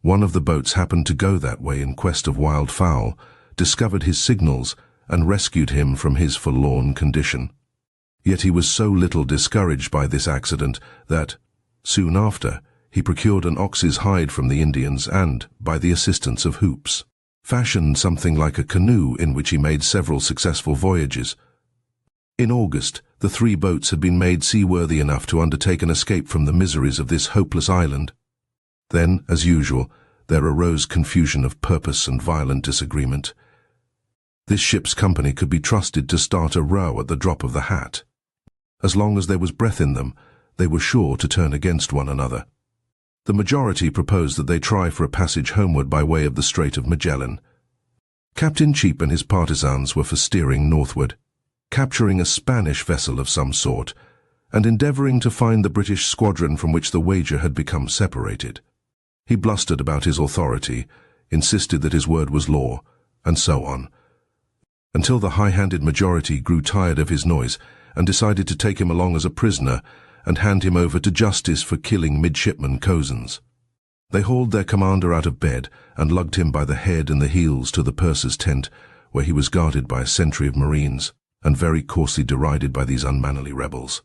one of the boats happened to go that way in quest of wild fowl, discovered his signals, and rescued him from his forlorn condition. Yet he was so little discouraged by this accident that, soon after, he procured an ox's hide from the Indians and, by the assistance of hoops, fashioned something like a canoe in which he made several successful voyages. In August, the 3 boats had been made seaworthy enough to undertake an escape from the miseries of this hopeless island. Then, as usual, there arose confusion of purpose and violent disagreement. This ship's company could be trusted to start a row at the drop of the hat. As long as there was breath in them, they were sure to turn against one another. The majority proposed that they try for a passage homeward by way of the Strait of Magellan. Captain Cheap and his partisans were for steering northward, capturing a Spanish vessel of some sort, and endeavoring to find the British squadron from which the Wager had become separated. He blustered about his authority, insisted that his word was law, and so on, until the high-handed majority grew tired of his noise and decided to take him along as a prisoner and hand him over to justice for killing Midshipman Cozens. They hauled their commander out of bed and lugged him by the head and the heels to the purser's tent, where he was guarded by a century of Marines, and very coarsely derided by these unmannerly rebels.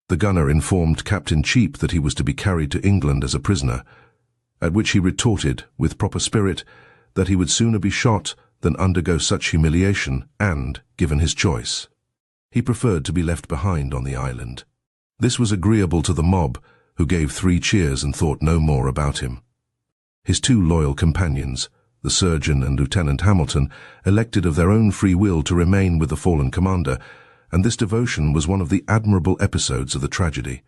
The gunner informed Captain Cheap that he was to be carried to England as a prisoner, at which he retorted, with proper spirit, that he would sooner be shot than undergo such humiliation, and, given his choice, he preferred to be left behind on the island. This was agreeable to the mob, who gave 3 cheers and thought no more about him. His 2 loyal companions, the surgeon and Lieutenant Hamilton, elected of their own free will to remain with the fallen commander, and this devotion was one of the admirable episodes of the tragedy.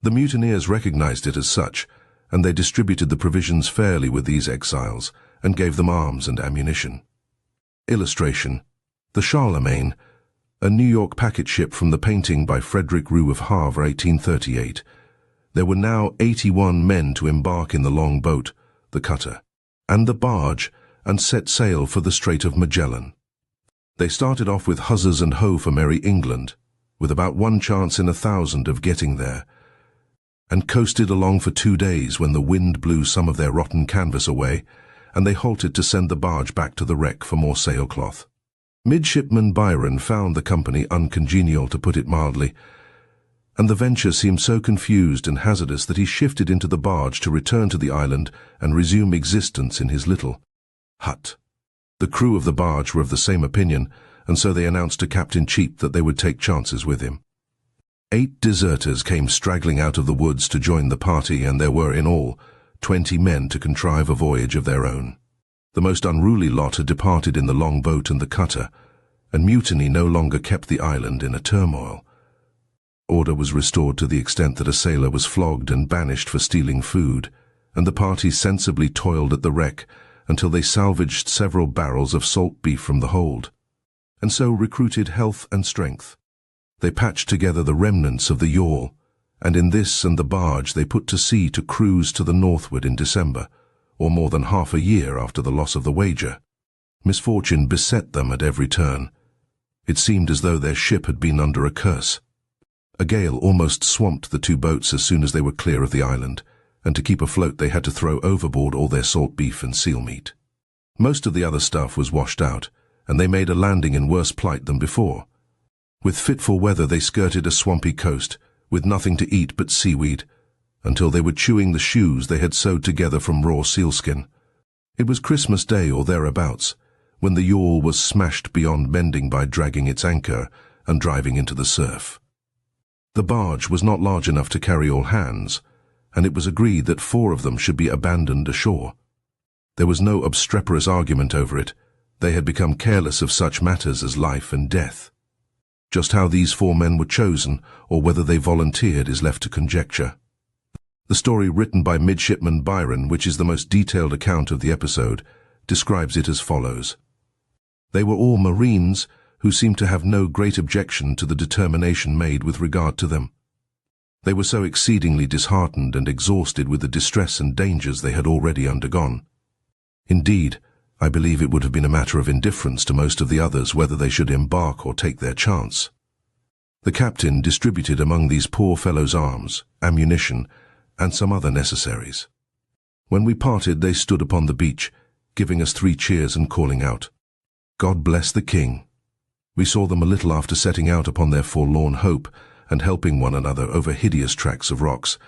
The mutineers recognized it as such, and they distributed the provisions fairly with these exiles, and gave them arms and ammunition. Illustration: the Charlemagne, a New York packet ship from the painting by Frederick Roux of Havre, 1838. There were now 81 men to embark in the long boat, the cutter, and the barge, and set sail for the Strait of Magellan. They started off with huzzas and ho for merry England, with about 1 chance in 1,000 of getting there, and coasted along for 2 days when the wind blew some of their rotten canvas away, and they halted to send the barge back to the wreck for more sailcloth. Midshipman Byron found the company uncongenial, to put it mildly, and the venture seemed so confused and hazardous that he shifted into the barge to return to the island and resume existence in his little hut. The crew of the barge were of the same opinion, and so they announced to Captain Cheap that they would take chances with him. 8 deserters came straggling out of the woods to join the party, and there were in all 20 men to contrive a voyage of their own. The most unruly lot had departed in the long boat and the cutter, and mutiny no longer kept the island in a turmoil. Order was restored to the extent that a sailor was flogged and banished for stealing food, and the party sensibly toiled at the wreck until they salvaged several barrels of salt beef from the hold, and so recruited health and strength. They patched together the remnants of the yawl, and in this and the barge they put to sea to cruise to the northward in December, or more than half a year after the loss of the wager. Misfortune beset them at every turn. It seemed as though their ship had been under a curse. A gale almost swamped the 2 boats as soon as they were clear of the island, and to keep afloat they had to throw overboard all their salt beef and seal meat. Most of the other stuff was washed out, and they made a landing in worse plight than before. With fitful weather they skirted a swampy coast, with nothing to eat but seaweed, until they were chewing the shoes they had sewed together from raw sealskin. It was Christmas Day or thereabouts, when the yawl was smashed beyond mending by dragging its anchor and driving into the surf. The barge was not large enough to carry all hands, and it was agreed that 4 of them should be abandoned ashore. There was no obstreperous argument over it. They had become careless of such matters as life and death. Just how these 4 men were chosen, or whether they volunteered, is left to conjecture. The story written by Midshipman Byron, which is the most detailed account of the episode, describes it as follows. They were all Marines, who seemed to have no great objection to the determination made with regard to them. They were so exceedingly disheartened and exhausted with the distress and dangers they had already undergone. Indeed, I believe it would have been a matter of indifference to most of the others whether they should embark or take their chance. The captain distributed among these poor fellows arms, ammunition, and some other necessaries. When we parted, they stood upon the beach, giving us 3 cheers and calling out, "God bless the King." We saw them a little after setting out upon their forlorn hope and helping one another over hideous tracts of rocks,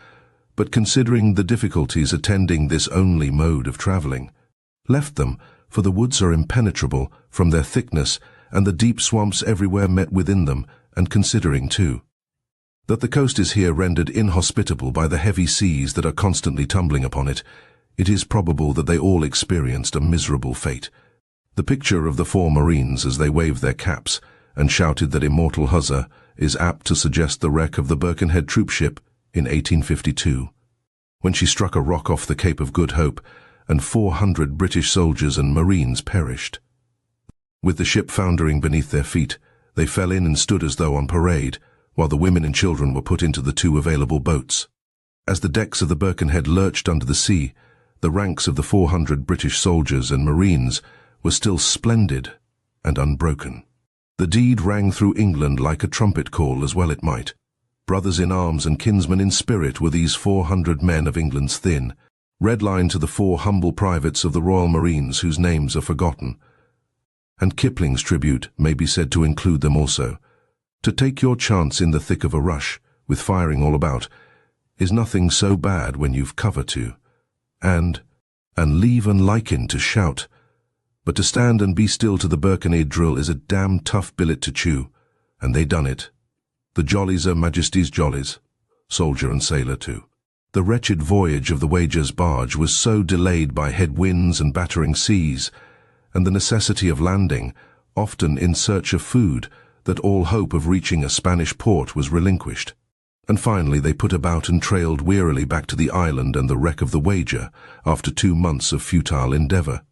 but considering the difficulties attending this only mode of travelling, left them, for the woods are impenetrable from their thickness, and the deep swamps everywhere met within them, and considering, too, that the coast is here rendered inhospitable by the heavy seas that are constantly tumbling upon it, it is probable that they all experienced a miserable fate. The picture of the 4 Marines as they waved their caps and shouted that immortal huzzah is apt to suggest the wreck of the Birkenhead troopship in 1852, when she struck a rock off the Cape of Good Hope, and 400 British soldiers and Marines perished. With the ship foundering beneath their feet, they fell in and stood as though on parade, while the women and children were put into the 2 available boats. As the decks of the Birkenhead lurched under the sea, the ranks of the 400 British soldiers and Marines were still splendid and unbroken. The deed rang through England like a trumpet call, as well it might. Brothers in arms and kinsmen in spirit were these 400 men of England's thin, red line to the 4 humble privates of the Royal Marines whose names are forgotten. And Kipling's tribute may be said to include them also. To take your chance in the thick of a rush, with firing all about, is nothing so bad when you've cover to. And leave and liken to shout. But to stand and be still to the Birkenhead drill is a damn tough billet to chew, and they done it. The jollies are Majesty's jollies, soldier and sailor too. The wretched voyage of the Wager's barge was so delayed by headwinds and battering seas, and the necessity of landing, often in search of food, that all hope of reaching a Spanish port was relinquished. And finally they put about and trailed wearily back to the island and the wreck of the Wager, after 2 months of futile endeavour.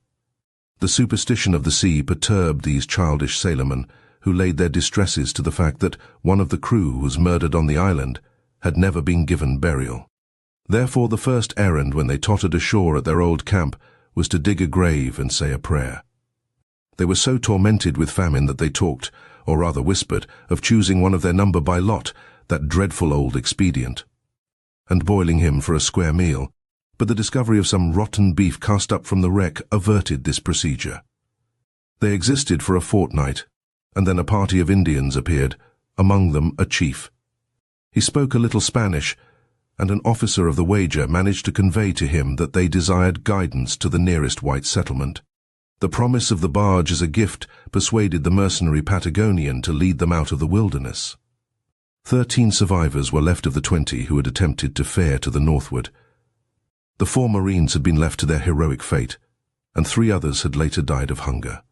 The superstition of the sea perturbed these childish sailormen, who laid their distresses to the fact that one of the crew who was murdered on the island had never been given burial. Therefore the first errand when they tottered ashore at their old camp was to dig a grave and say a prayer. They were so tormented with famine that they talked, or rather whispered, of choosing one of their number by lot, that dreadful old expedient, and boiling him for a square meal, but the discovery of some rotten beef cast up from the wreck averted this procedure. They existed for a fortnight, and then a party of Indians appeared, among them a chief. He spoke a little Spanish, and an officer of the Wager managed to convey to him that they desired guidance to the nearest white settlement. The promise of the barge as a gift persuaded the mercenary Patagonian to lead them out of the wilderness. 13 survivors were left of the 20 who had attempted to fare to the northward. The 4 Marines had been left to their heroic fate, and 3 others had later died of hunger.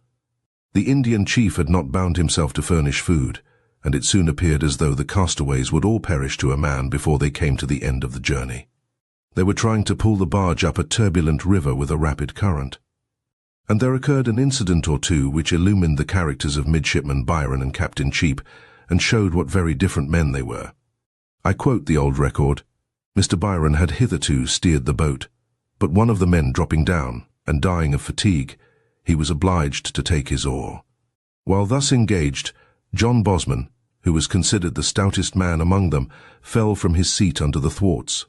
The Indian chief had not bound himself to furnish food, and it soon appeared as though the castaways would all perish to a man before they came to the end of the journey. They were trying to pull the barge up a turbulent river with a rapid current. And there occurred an incident or two which illumined the characters of Midshipman Byron and Captain Cheap, and showed what very different men they were. I quote the old record. Mr. Byron had hitherto steered the boat, but one of the men dropping down, and dying of fatigue, he was obliged to take his oar. While thus engaged, John Bosman, who was considered the stoutest man among them, fell from his seat under the thwarts,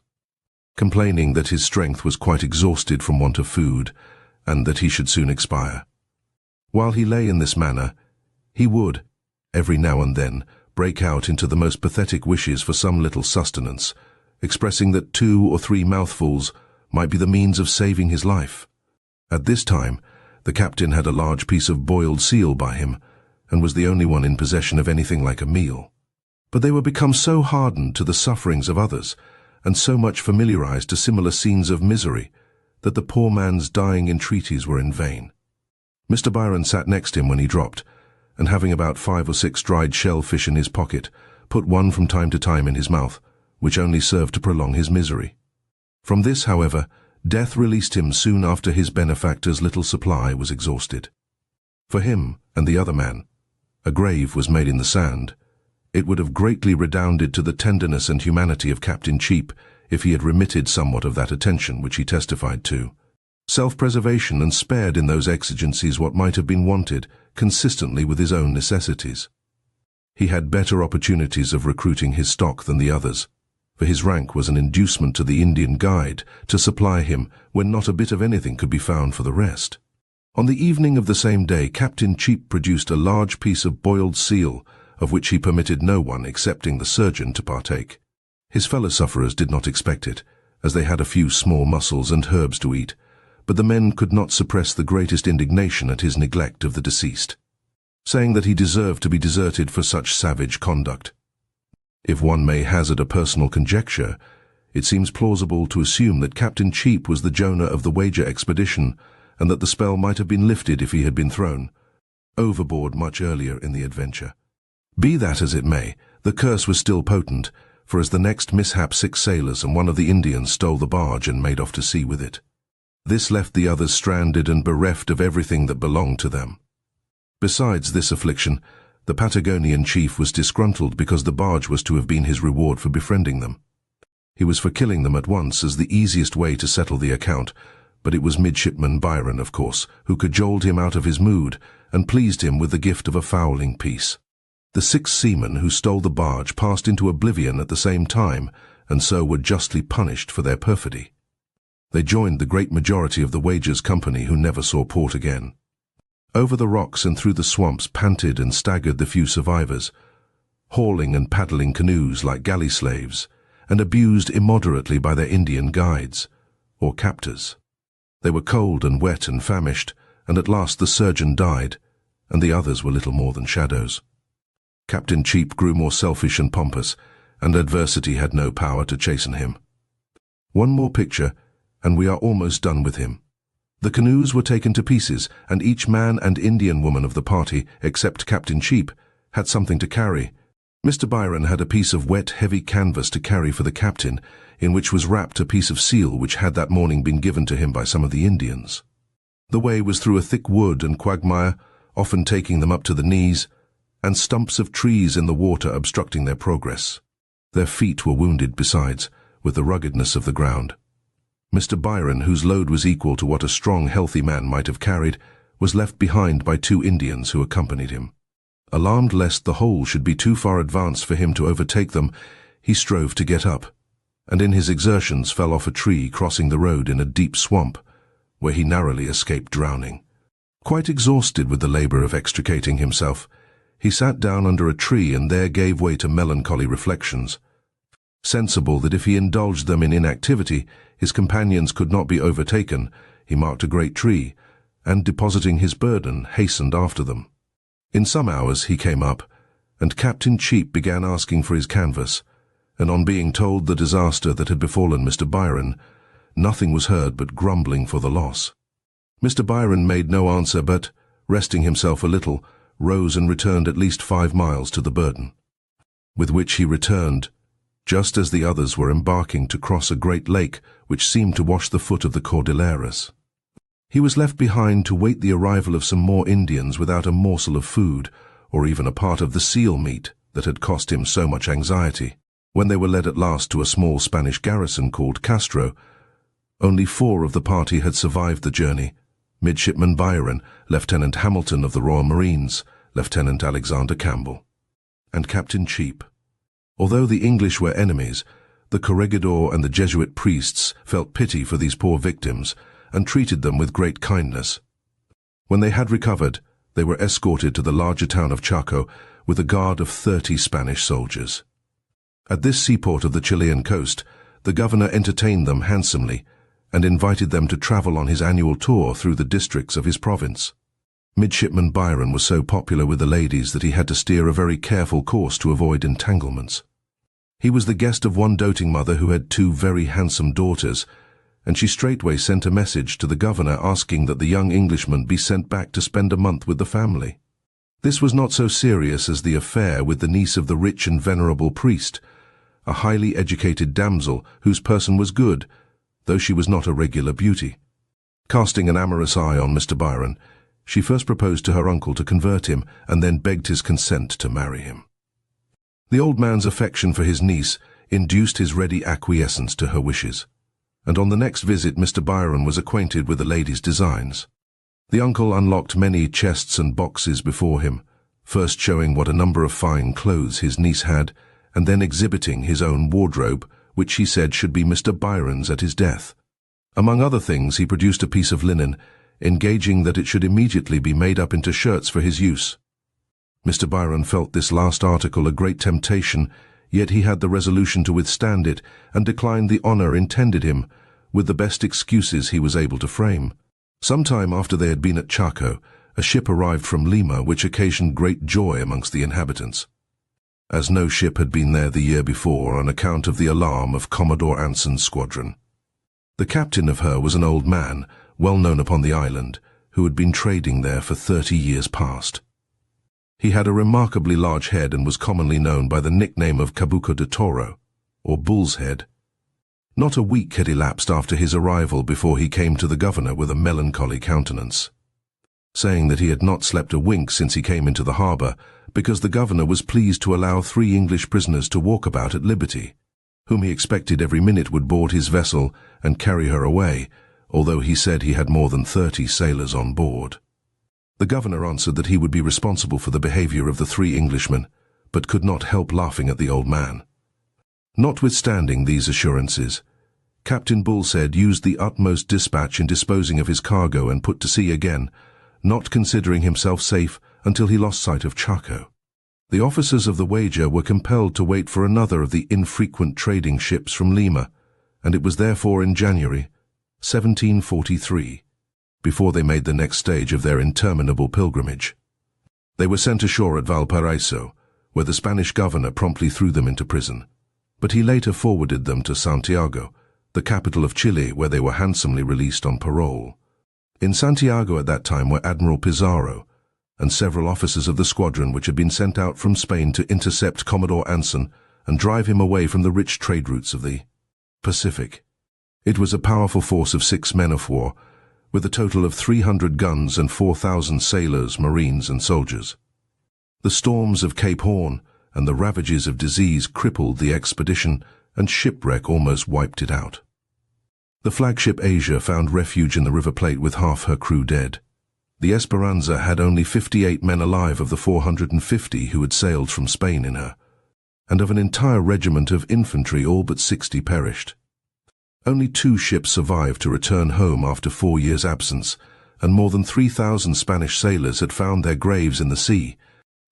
complaining that his strength was quite exhausted from want of food, and that he should soon expire. While he lay in this manner, he would, every now and then, break out into the most pathetic wishes for some little sustenance, expressing that 2 or 3 mouthfuls might be the means of saving his life. At this time, the captain had a large piece of boiled seal by him, and was the only one in possession of anything like a meal. But they were become so hardened to the sufferings of others, and so much familiarized to similar scenes of misery, that the poor man's dying entreaties were in vain. Mr. Byron sat next him when he dropped, and having about 5 or 6 dried shellfish in his pocket, put one from time to time in his mouth, which only served to prolong his misery. From this, however, death released him soon after his benefactor's little supply was exhausted. For him and the other man, a grave was made in the sand. It would have greatly redounded to the tenderness and humanity of Captain Cheap if he had remitted somewhat of that attention which he testified to. Self-preservation, and spared in those exigencies what might have been wanted, consistently with his own necessities. He had better opportunities of recruiting his stock than the others, for his rank was an inducement to the Indian guide to supply him when not a bit of anything could be found for the rest. On the evening of the same day, Captain Cheap produced a large piece of boiled seal, of which he permitted no one excepting the surgeon to partake. His fellow sufferers did not expect it, as they had a few small mussels and herbs to eat, but the men could not suppress the greatest indignation at his neglect of the deceased, saying that he deserved to be deserted for such savage conduct. If one may hazard a personal conjecture, it seems plausible to assume that Captain Cheap was the Jonah of the Wager expedition, and that the spell might have been lifted if he had been thrown overboard much earlier in the adventure. Be that as it may, the curse was still potent, for as the next mishap 6 sailors and one of the Indians stole the barge and made off to sea with it. This left the others stranded and bereft of everything that belonged to them. Besides this affliction, the Patagonian chief was disgruntled because the barge was to have been his reward for befriending them. He was for killing them at once as the easiest way to settle the account, but it was Midshipman Byron, of course, who cajoled him out of his mood and pleased him with the gift of a fowling piece. The 6 seamen who stole the barge passed into oblivion at the same time, and so were justly punished for their perfidy. They joined the great majority of the Wager's company who never saw port again. Over the rocks and through the swamps panted and staggered the few survivors, hauling and paddling canoes like galley slaves, and abused immoderately by their Indian guides, or captors. They were cold and wet and famished, and at last the surgeon died, and the others were little more than shadows. Captain Cheap grew more selfish and pompous, and adversity had no power to chasten him. One more picture, and we are almost done with him. The canoes were taken to pieces, and each man and Indian woman of the party, except Captain Cheap, had something to carry. Mr. Byron had a piece of wet, heavy canvas to carry for the captain, in which was wrapped a piece of seal which had that morning been given to him by some of the Indians. The way was through a thick wood and quagmire, often taking them up to the knees, and stumps of trees in the water obstructing their progress. Their feet were wounded besides, with the ruggedness of the ground. Mr. Byron, whose load was equal to what a strong, healthy man might have carried, was left behind by 2 Indians who accompanied him. Alarmed lest the whole should be too far advanced for him to overtake them, he strove to get up, and in his exertions fell off a tree crossing the road in a deep swamp, where he narrowly escaped drowning. Quite exhausted with the labor of extricating himself, he sat down under a tree and there gave way to melancholy reflections. Sensible that if he indulged them in inactivity, his companions could not be overtaken, he marked a great tree, and depositing his burden, hastened after them. In some hours he came up, and Captain Cheap began asking for his canvas, and on being told the disaster that had befallen Mr. Byron, nothing was heard but grumbling for the loss. Mr. Byron made no answer but, resting himself a little, rose and returned at least 5 miles to the burden, with which he returned just as the others were embarking to cross a great lake which seemed to wash the foot of the Cordilleras. He was left behind to wait the arrival of some more Indians without a morsel of food, or even a part of the seal meat that had cost him so much anxiety. When they were led at last to a small Spanish garrison called Castro, only 4 of the party had survived the journey: Midshipman Byron, Lieutenant Hamilton of the Royal Marines, Lieutenant Alexander Campbell, and Captain Cheap. Although the English were enemies, the corregidor and the Jesuit priests felt pity for these poor victims and treated them with great kindness. When they had recovered, they were escorted to the larger town of Chaco with a guard of 30 Spanish soldiers. At this seaport of the Chilean coast, the governor entertained them handsomely and invited them to travel on his annual tour through the districts of his province. Midshipman Byron was so popular with the ladies that he had to steer a very careful course to avoid entanglements. He was the guest of one doting mother who had 2 very handsome daughters, and she straightway sent a message to the governor asking that the young Englishman be sent back to spend a month with the family. This was not so serious as the affair with the niece of the rich and venerable priest, a highly educated damsel whose person was good, though she was not a regular beauty. Casting an amorous eye on Mr. Byron, she first proposed to her uncle to convert him and then begged his consent to marry him. The old man's affection for his niece induced his ready acquiescence to her wishes, and on the next visit Mr. Byron was acquainted with the lady's designs. The uncle unlocked many chests and boxes before him, first showing what a number of fine clothes his niece had, and then exhibiting his own wardrobe, which he said should be Mr. Byron's at his death. Among other things, he produced a piece of linen, engaging that it should immediately be made up into shirts for his use. Mr. Byron felt this last article a great temptation, yet he had the resolution to withstand it, and declined the honor intended him, with the best excuses he was able to frame. Some time after they had been at Chaco, a ship arrived from Lima which occasioned great joy amongst the inhabitants, as no ship had been there the year before on account of the alarm of Commodore Anson's squadron. The captain of her was an old man, well known upon the island, who had been trading there for 30 years past. He had a remarkably large head and was commonly known by the nickname of Cabuco de Toro, or Bull's Head. Not a week had elapsed after his arrival before he came to the governor with a melancholy countenance, saying that he had not slept a wink since he came into the harbour, because the governor was pleased to allow 3 English prisoners to walk about at liberty, whom he expected every minute would board his vessel and carry her away, although he said he had more than 30 sailors on board. The governor answered that he would be responsible for the behaviour of the 3 Englishmen, but could not help laughing at the old man. Notwithstanding these assurances, Captain Bullshead used the utmost dispatch in disposing of his cargo and put to sea again, not considering himself safe until he lost sight of Chaco. The officers of the wager were compelled to wait for another of the infrequent trading ships from Lima, and it was therefore in January 1743 before they made the next stage of their interminable pilgrimage. They were sent ashore at Valparaiso, where the Spanish governor promptly threw them into prison, but he later forwarded them to Santiago, the capital of Chile, where they were handsomely released on parole. In Santiago at that time were Admiral Pizarro and several officers of the squadron which had been sent out from Spain to intercept Commodore Anson and drive him away from the rich trade routes of the Pacific. It was a powerful force of 6 men of war, with a total of 300 guns and 4,000 sailors, marines, and soldiers. The storms of Cape Horn and the ravages of disease crippled the expedition, and shipwreck almost wiped it out. The flagship Asia found refuge in the River Plate with half her crew dead. The Esperanza had only 58 men alive of the 450 who had sailed from Spain in her, and of an entire regiment of infantry all but 60 perished. Only 2 ships survived to return home after 4 years' absence, and more than 3,000 Spanish sailors had found their graves in the sea.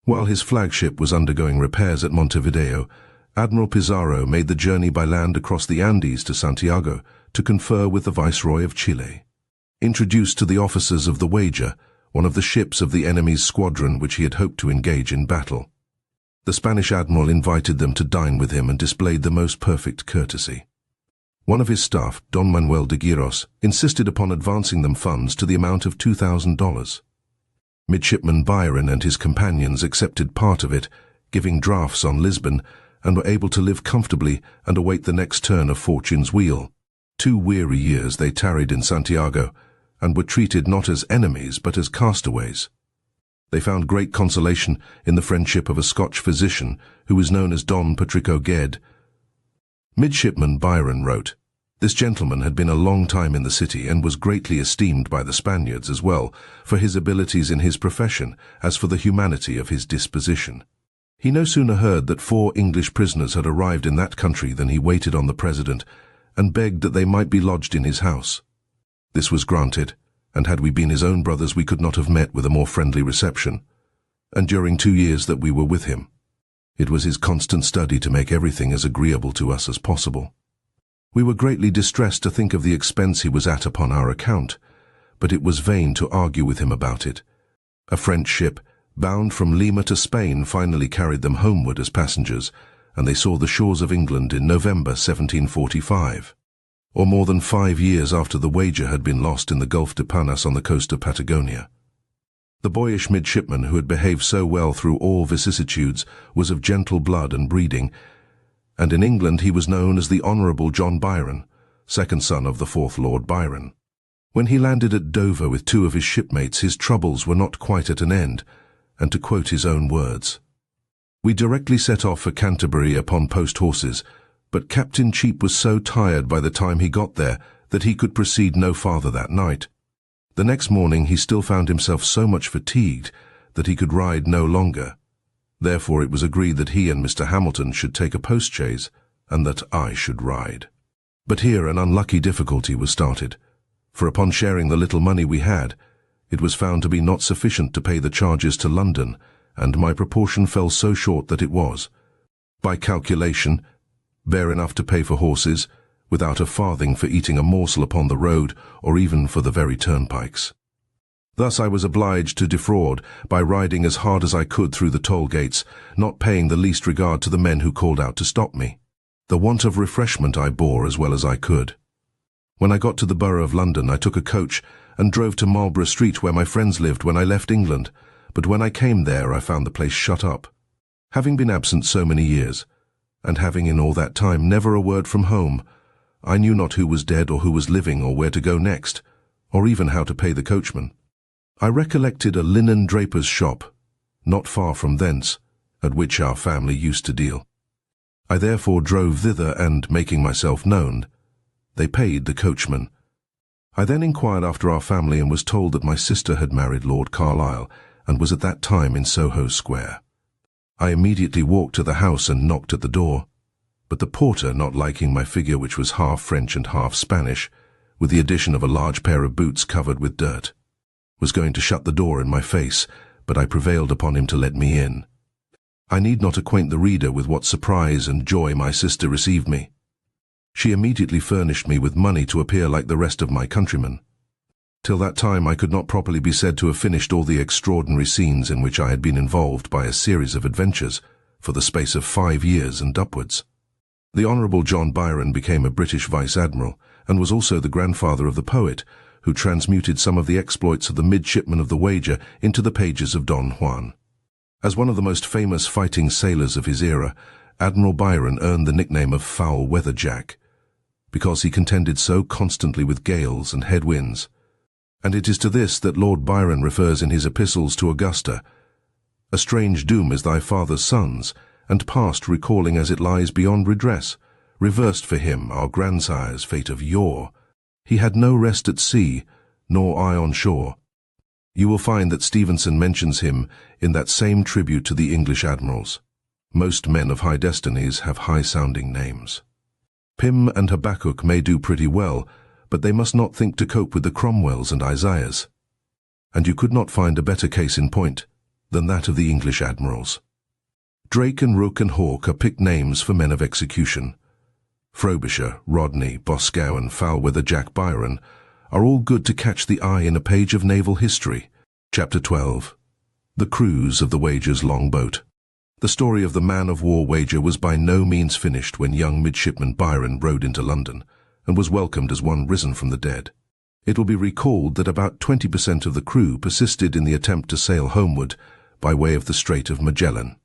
While his flagship was undergoing repairs at Montevideo, Admiral Pizarro made the journey by land across the Andes to Santiago to confer with the Viceroy of Chile. Introduced to the officers of the wager, one of the ships of the enemy's squadron which he had hoped to engage in battle, the Spanish admiral invited them to dine with him and displayed the most perfect courtesy. One of his staff, Don Manuel de Giros, insisted upon advancing them funds to the amount of $2,000. Midshipman Byron and his companions accepted part of it, giving drafts on Lisbon, and were able to live comfortably and await the next turn of fortune's wheel. 2 weary years they tarried in Santiago, and were treated not as enemies but as castaways. They found great consolation in the friendship of a Scotch physician who was known as Don Patrico Ged. Midshipman Byron wrote, "This gentleman had been a long time in the city and was greatly esteemed by the Spaniards as well for his abilities in his profession as for the humanity of his disposition. He no sooner heard that 4 English prisoners had arrived in that country than he waited on the President and begged that they might be lodged in his house. This was granted, and had we been his own brothers we could not have met with a more friendly reception. And during 2 years that we were with him, it was his constant study to make everything as agreeable to us as possible. We were greatly distressed to think of the expense he was at upon our account, but it was vain to argue with him about it. A French ship, bound from Lima to Spain, finally carried them homeward as passengers, and they saw the shores of England in November 1745, or more than 5 years after the wager had been lost in the Gulf de Panas on the coast of Patagonia. The boyish midshipman who had behaved so well through all vicissitudes was of gentle blood and breeding, and in England he was known as the Honourable John Byron, second son of the 4th Lord Byron. When he landed at Dover with 2 of his shipmates, his troubles were not quite at an end, and to quote his own words, "We directly set off for Canterbury upon post horses, but Captain Cheap was so tired by the time he got there that he could proceed no farther that night. The next morning he still found himself so much fatigued that he could ride no longer. Therefore it was agreed that he and Mr. Hamilton should take a post-chaise, and that I should ride. But here an unlucky difficulty was started, for upon sharing the little money we had, it was found to be not sufficient to pay the charges to London, and my proportion fell so short that it was, by calculation, bare enough to pay for horses, without a farthing for eating a morsel upon the road, or even for the very turnpikes. Thus I was obliged to defraud by riding as hard as I could through the toll gates, not paying the least regard to the men who called out to stop me. The want of refreshment I bore as well as I could. When I got to the Borough of London, I took a coach and drove to Marlborough Street where my friends lived when I left England, but when I came there I found the place shut up. Having been absent so many years, and having in all that time never a word from home, I knew not who was dead or who was living or where to go next, or even how to pay the coachman. I recollected a linen draper's shop, not far from thence, at which our family used to deal. I therefore drove thither, and, making myself known, they paid the coachman. I then inquired after our family and was told that my sister had married Lord Carlisle and was at that time in Soho Square. I immediately walked to the house and knocked at the door, but the porter, not liking my figure, which was half French and half Spanish, with the addition of a large pair of boots covered with dirt, was going to shut the door in my face, but I prevailed upon him to let me in. I need not acquaint the reader with what surprise and joy my sister received me. She immediately furnished me with money to appear like the rest of my countrymen. Till that time I could not properly be said to have finished all the extraordinary scenes in which I had been involved by a series of adventures for the space of 5 years and upwards. The Honourable John Byron became a British Vice-Admiral, and was also the grandfather of the poet, who transmuted some of the exploits of the midshipman of the Wager into the pages of Don Juan. As one of the most famous fighting sailors of his era, Admiral Byron earned the nickname of Foul Weather Jack, because he contended so constantly with gales and headwinds. And it is to this that Lord Byron refers in his epistles to Augusta. A strange doom is thy father's son's, and past recalling as it lies beyond redress, reversed for him our grandsire's fate of yore. He had no rest at sea, nor eye on shore. You will find that Stevenson mentions him in that same tribute to the English admirals. Most men of high destinies have high-sounding names. Pym and Habakkuk may do pretty well, but they must not think to cope with the Cromwells and Isaiahs. And you could not find a better case in point than that of the English admirals. Drake and Rooke and Hawke are picked names for men of execution. Frobisher, Rodney, Boscawen, and Foulweather Jack Byron are all good to catch the eye in a page of naval history. Chapter 12. The Cruise of the Wager's Longboat. The story of the man-of-war Wager was by no means finished when young midshipman Byron rode into London, and was welcomed as one risen from the dead. It will be recalled that about 20% of the crew persisted in the attempt to sail homeward by way of the Strait of Magellan.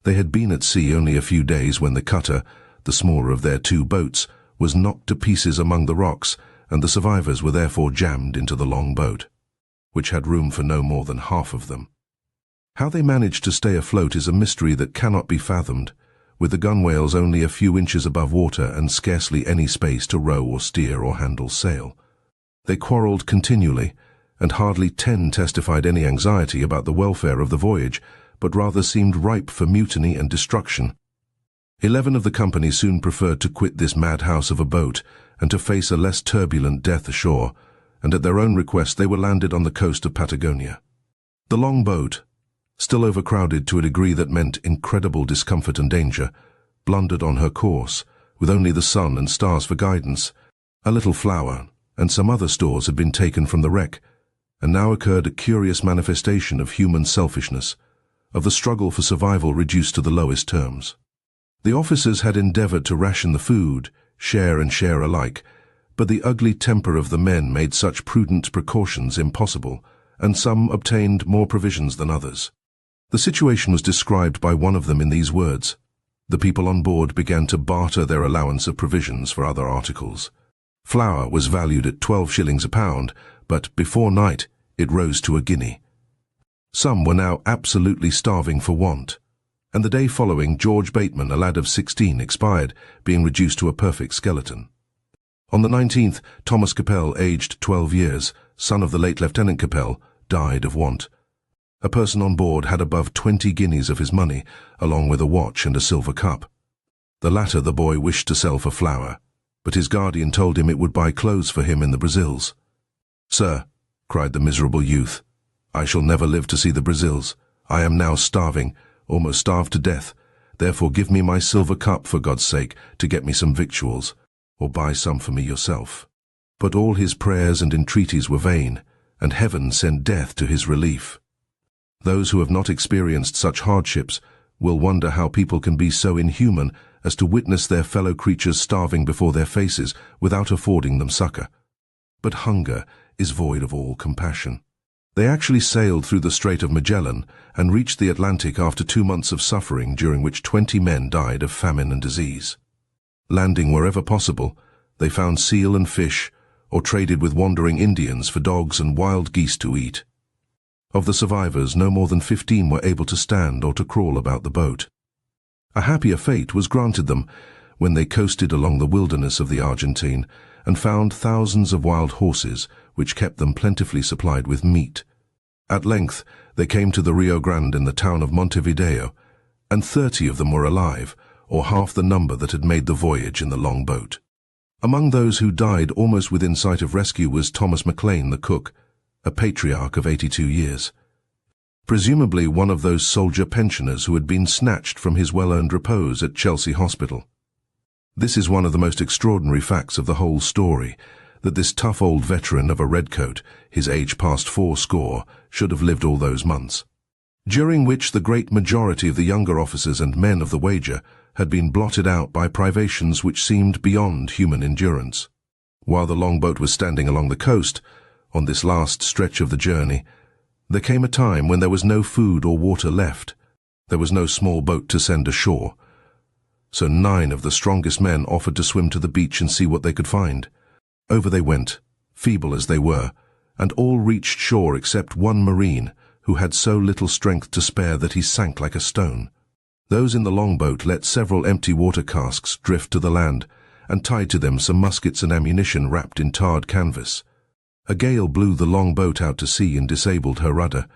They had been at sea only a few days when the cutter, the smaller of their 2 boats, was knocked to pieces among the rocks, and the survivors were therefore jammed into the long boat, which had room for no more than half of them. How they managed to stay afloat is a mystery that cannot be fathomed, with the gunwales only a few inches above water and scarcely any space to row or steer or handle sail. They quarrelled continually, and hardly 10 testified any anxiety about the welfare of the voyage, but rather seemed ripe for mutiny and destruction. 11 of the company soon preferred to quit this madhouse of a boat and to face a less turbulent death ashore, and at their own request they were landed on the coast of Patagonia. The long boat, still overcrowded to a degree that meant incredible discomfort and danger, blundered on her course, with only the sun and stars for guidance. A little flour and some other stores had been taken from the wreck, and now occurred a curious manifestation of human selfishness, of the struggle for survival reduced to the lowest terms. The officers had endeavoured to ration the food, share and share alike, but the ugly temper of the men made such prudent precautions impossible, and some obtained more provisions than others. The situation was described by one of them in these words: the people on board began to barter their allowance of provisions for other articles. Flour was valued at 12 shillings a pound, but before night it rose to a guinea. Some were now absolutely starving for want, and the day following George Bateman, a lad of 16, expired, being reduced to a perfect skeleton. On the 19th, Thomas Capel, aged 12 years, son of the late Lieutenant Capel, died of want. A person on board had above 20 guineas of his money, along with a watch and a silver cup. The latter the boy wished to sell for flour, but his guardian told him it would buy clothes for him in the Brazils. "Sir," cried the miserable youth, "I shall never live to see the Brazils. I am now starving, almost starved to death. Therefore give me my silver cup, for God's sake, to get me some victuals, or buy some for me yourself." But all his prayers and entreaties were vain, and heaven sent death to his relief. Those who have not experienced such hardships will wonder how people can be so inhuman as to witness their fellow creatures starving before their faces without affording them succor. But hunger is void of all compassion. They actually sailed through the Strait of Magellan and reached the Atlantic after 2 months of suffering, during which 20 men died of famine and disease. Landing wherever possible, they found seal and fish, or traded with wandering Indians for dogs and wild geese to eat. Of the survivors, no more than 15 were able to stand or to crawl about the boat. A happier fate was granted them when they coasted along the wilderness of the Argentine and found thousands of wild horses, which kept them plentifully supplied with meat. At length they came to the Rio Grande in the town of Montevideo, and 30 of them were alive, or half the number that had made the voyage in the long boat. Among those who died almost within sight of rescue was Thomas Maclean, the cook, a patriarch of 82 years. Presumably one of those soldier pensioners who had been snatched from his well-earned repose at Chelsea Hospital. This is one of the most extraordinary facts of the whole story, that this tough old veteran of a redcoat, his age past 80, should have lived all those months, during which the great majority of the younger officers and men of the wager had been blotted out by privations which seemed beyond human endurance. While the longboat was standing along the coast, on this last stretch of the journey, there came a time when there was no food or water left. There was no small boat to send ashore. So 9 of the strongest men offered to swim to the beach and see what they could find. Over they went, feeble as they were, and all reached shore except one marine, who had so little strength to spare that he sank like a stone. Those in the longboat let several empty water casks drift to the land, and tied to them some muskets and ammunition wrapped in tarred canvas. A gale blew the longboat out to sea and disabled her rudder.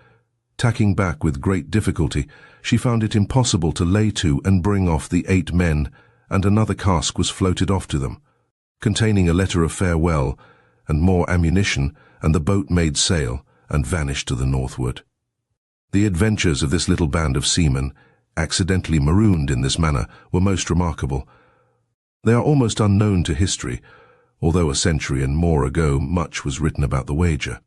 Tacking back with great difficulty, she found it impossible to lay to and bring off the 8 men, and another cask was floated off to them, containing a letter of farewell and more ammunition, and the boat made sail and vanished to the northward. The adventures of this little band of seamen, accidentally marooned in this manner, were most remarkable. They are almost unknown to history, although a century and more ago much was written about the wager.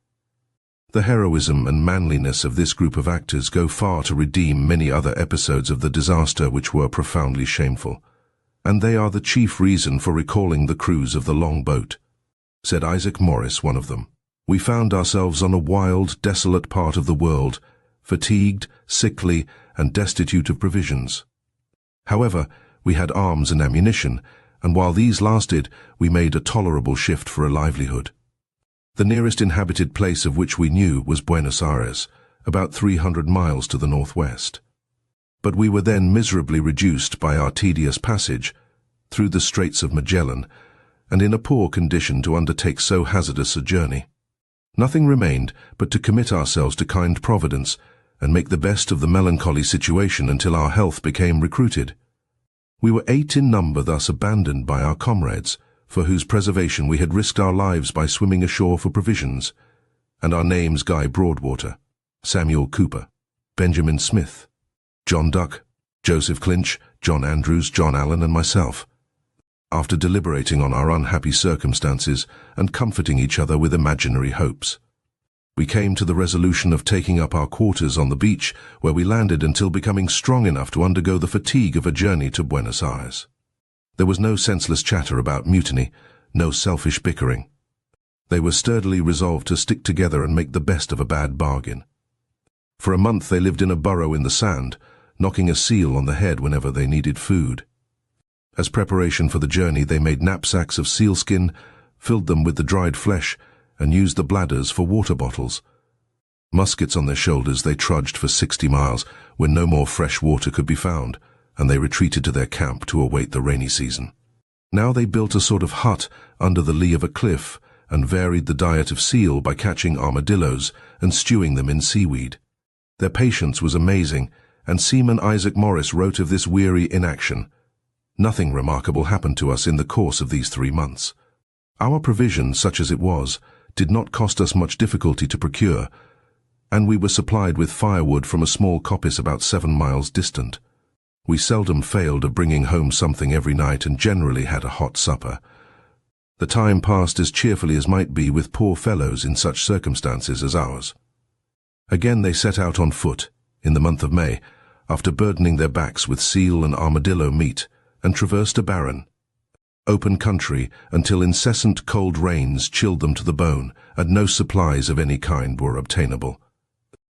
The heroism and manliness of this group of actors go far to redeem many other episodes of the disaster which were profoundly shameful, and they are the chief reason for recalling the cruise of the longboat. Said Isaac Morris, one of them, "We found ourselves on a wild, desolate part of the world, fatigued, sickly, and destitute of provisions. However, we had arms and ammunition, and while these lasted, we made a tolerable shift for a livelihood. The nearest inhabited place of which we knew was Buenos Aires, about 300 miles to the northwest. But we were then miserably reduced by our tedious passage through the Straits of Magellan, and in a poor condition to undertake so hazardous a journey. Nothing remained but to commit ourselves to kind Providence and make the best of the melancholy situation until our health became recruited. We were 8 in number thus abandoned by our comrades, for whose preservation we had risked our lives by swimming ashore for provisions, and our names Guy Broadwater, Samuel Cooper, Benjamin Smith, John Duck, Joseph Clinch, John Andrews, John Allen, and myself. After deliberating on our unhappy circumstances and comforting each other with imaginary hopes, we came to the resolution of taking up our quarters on the beach, where we landed until becoming strong enough to undergo the fatigue of a journey to Buenos Aires. There was no senseless chatter about mutiny, no selfish bickering. They were sturdily resolved to stick together and make the best of a bad bargain. For a month they lived in a burrow in the sand, knocking a seal on the head whenever they needed food. As preparation for the journey, they made knapsacks of sealskin, filled them with the dried flesh, and used the bladders for water bottles. Muskets on their shoulders, they trudged for 60 miles, when no more fresh water could be found, and they retreated to their camp to await the rainy season. Now they built a sort of hut under the lee of a cliff, and varied the diet of seal by catching armadillos and stewing them in seaweed. Their patience was amazing, and Seaman Isaac Morris wrote of this weary inaction. Nothing remarkable happened to us in the course of these 3 months. Our provision, such as it was, did not cost us much difficulty to procure, and we were supplied with firewood from a small coppice about 7 miles distant. We seldom failed of bringing home something every night and generally had a hot supper. The time passed as cheerfully as might be with poor fellows in such circumstances as ours. Again they set out on foot, in the month of May, after burdening their backs with seal and armadillo meat, and traversed a barren, open country until incessant cold rains chilled them to the bone, and no supplies of any kind were obtainable.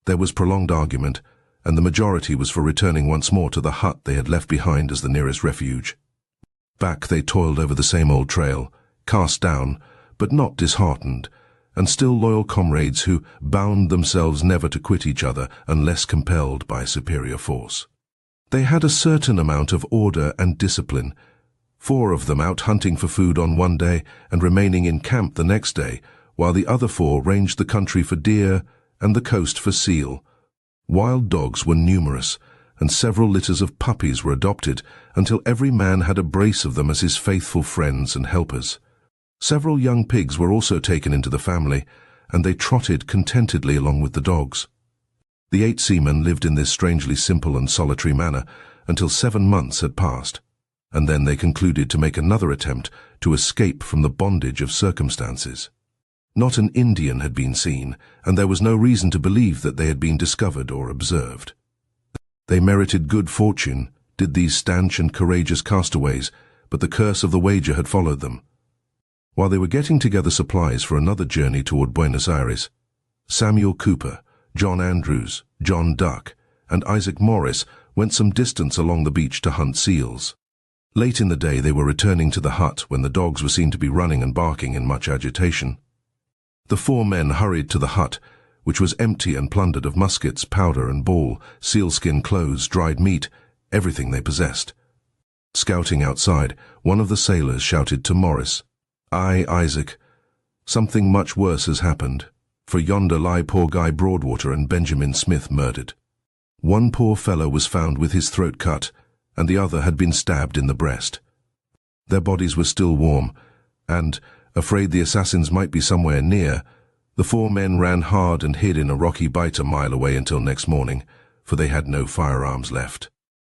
There was prolonged argument, and the majority was for returning once more to the hut they had left behind as the nearest refuge. Back they toiled over the same old trail, cast down, but not disheartened, and still loyal comrades who bound themselves never to quit each other unless compelled by superior force. They had a certain amount of order and discipline, 4 of them out hunting for food on one day and remaining in camp the next day, while the other 4 ranged the country for deer and the coast for seal. Wild dogs were numerous, and several litters of puppies were adopted, until every man had a brace of them as his faithful friends and helpers. Several young pigs were also taken into the family, and they trotted contentedly along with the dogs. The 8 seamen lived in this strangely simple and solitary manner until 7 months had passed, and then they concluded to make another attempt to escape from the bondage of circumstances. Not an Indian had been seen, and there was no reason to believe that they had been discovered or observed. They merited good fortune, did these stanch and courageous castaways, but the curse of the wager had followed them. While they were getting together supplies for another journey toward Buenos Aires, Samuel Cooper, John Andrews, John Duck, and Isaac Morris went some distance along the beach to hunt seals. Late in the day they were returning to the hut when the dogs were seen to be running and barking in much agitation. The 4 men hurried to the hut, which was empty and plundered of muskets, powder and ball, sealskin clothes, dried meat, everything they possessed. Scouting outside, one of the sailors shouted to Morris, "Aye, Isaac, something much worse has happened, for yonder lie poor Guy Broadwater and Benjamin Smith murdered. One poor fellow was found with his throat cut, and the other had been stabbed in the breast. Their bodies were still warm, and, afraid the assassins might be somewhere near, the 4 men ran hard and hid in a rocky bight a mile away until next morning, for they had no firearms left.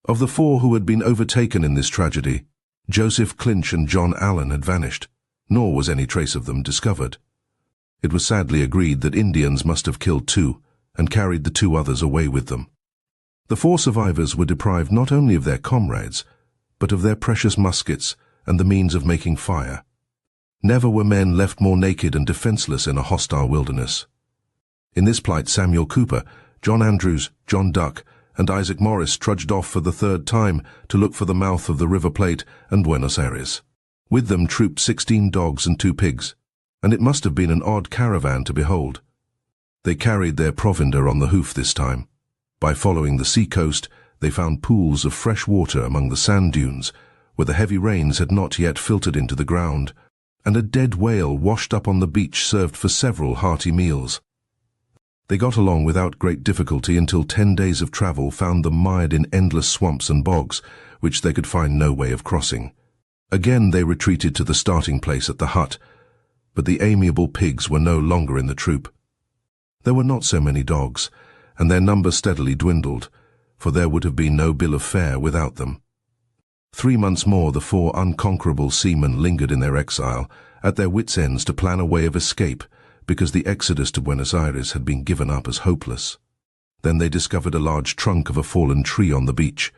Of the 4 who had been overtaken in this tragedy, Joseph Clinch and John Allen had vanished, nor was any trace of them discovered. It was sadly agreed that Indians must have killed 2 and carried the 2 others away with them. The 4 survivors were deprived not only of their comrades, but of their precious muskets and the means of making fire. Never were men left more naked and defenseless in a hostile wilderness. In this plight Samuel Cooper, John Andrews, John Duck, and Isaac Morris trudged off for the 3rd time to look for the mouth of the River Plate and Buenos Aires. With them trooped 16 dogs and 2 pigs, and it must have been an odd caravan to behold. They carried their provender on the hoof this time. By following the sea coast, they found pools of fresh water among the sand dunes, where the heavy rains had not yet filtered into the ground, and a dead whale washed up on the beach served for several hearty meals. They got along without great difficulty until 10 days of travel found them mired in endless swamps and bogs, which they could find no way of crossing. Again they retreated to the starting place at the hut, but the amiable pigs were no longer in the troop. There were not so many dogs, and their number steadily dwindled, for there would have been no bill of fare without them. 3 months more the 4 unconquerable seamen lingered in their exile, at their wits' ends to plan a way of escape, because the exodus to Buenos Aires had been given up as hopeless. Then they discovered a large trunk of a fallen tree on the beach,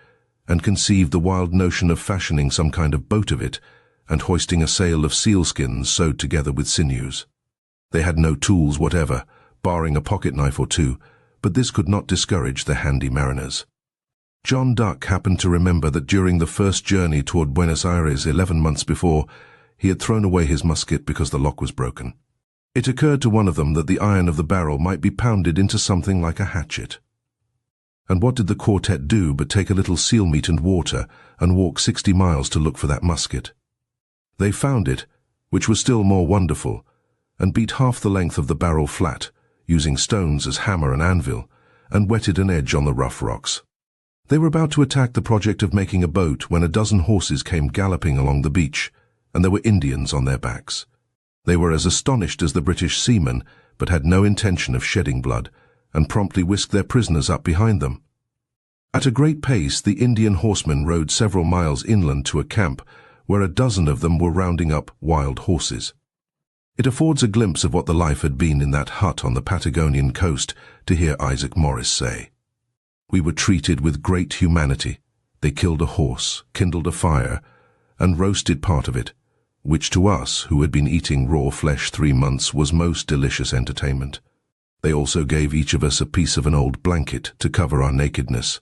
and conceived the wild notion of fashioning some kind of boat of it, and hoisting a sail of sealskins sewed together with sinews. They had no tools whatever, barring a pocket-knife or 2, but this could not discourage the handy mariners. John Duck happened to remember that during the first journey toward Buenos Aires 11 months before, he had thrown away his musket because the lock was broken. It occurred to one of them that the iron of the barrel might be pounded into something like a hatchet. And what did the quartet do but take a little seal meat and water and walk 60 miles to look for that musket? They found it, which was still more wonderful, and beat half the length of the barrel flat, using stones as hammer and anvil, and whetted an edge on the rough rocks. They were about to attack the project of making a boat when a dozen horses came galloping along the beach, and there were Indians on their backs. They were as astonished as the British seamen, but had no intention of shedding blood, and promptly whisked their prisoners up behind them. At a great pace the Indian horsemen rode several miles inland to a camp where a dozen of them were rounding up wild horses. It affords a glimpse of what the life had been in that hut on the Patagonian coast to hear Isaac Morris say, "We were treated with great humanity. They killed a horse, kindled a fire, and roasted part of it, which to us, who had been eating raw flesh 3 months, was most delicious entertainment. They also gave each of us a piece of an old blanket to cover our nakedness."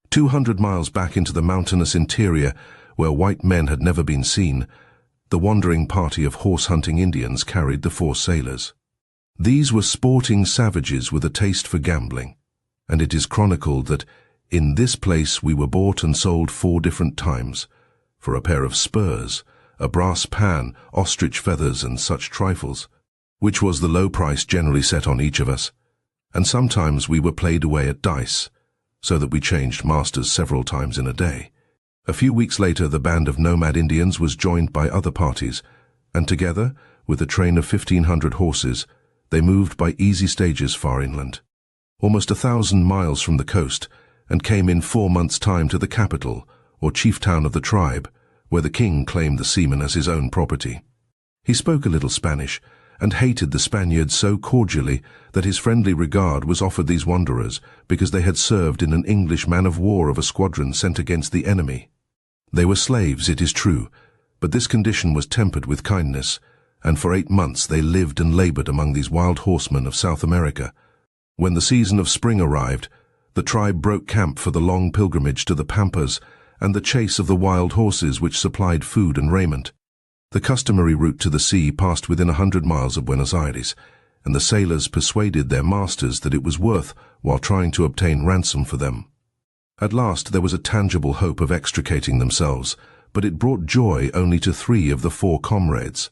200 miles back into the mountainous interior, where white men had never been seen, the wandering party of horse-hunting Indians carried the 4 sailors. These were sporting savages with a taste for gambling, and it is chronicled that, "In this place we were bought and sold 4 different times, for a pair of spurs, a brass pan, ostrich feathers, and such trifles, which was the low price generally set on each of us, and sometimes we were played away at dice, so that we changed masters several times in a day." A few weeks later the band of nomad Indians was joined by other parties, and together, with a train of 1,500 horses, they moved by easy stages far inland, almost 1,000 miles from the coast, and came in 4 months' time to the capital, or chief town of the tribe, where the king claimed the seamen as his own property. He spoke a little Spanish, and hated the Spaniards so cordially that his friendly regard was offered these wanderers because they had served in an English man-of-war of a squadron sent against the enemy. They were slaves, it is true, but this condition was tempered with kindness, and for 8 months they lived and labored among these wild horsemen of South America. When the season of spring arrived, the tribe broke camp for the long pilgrimage to the Pampas and the chase of the wild horses which supplied food and raiment. The customary route to the sea passed within 100 miles of Buenos Aires, and the sailors persuaded their masters that it was worth while trying to obtain ransom for them. At last there was a tangible hope of extricating themselves, but it brought joy only to 3 of the 4 comrades.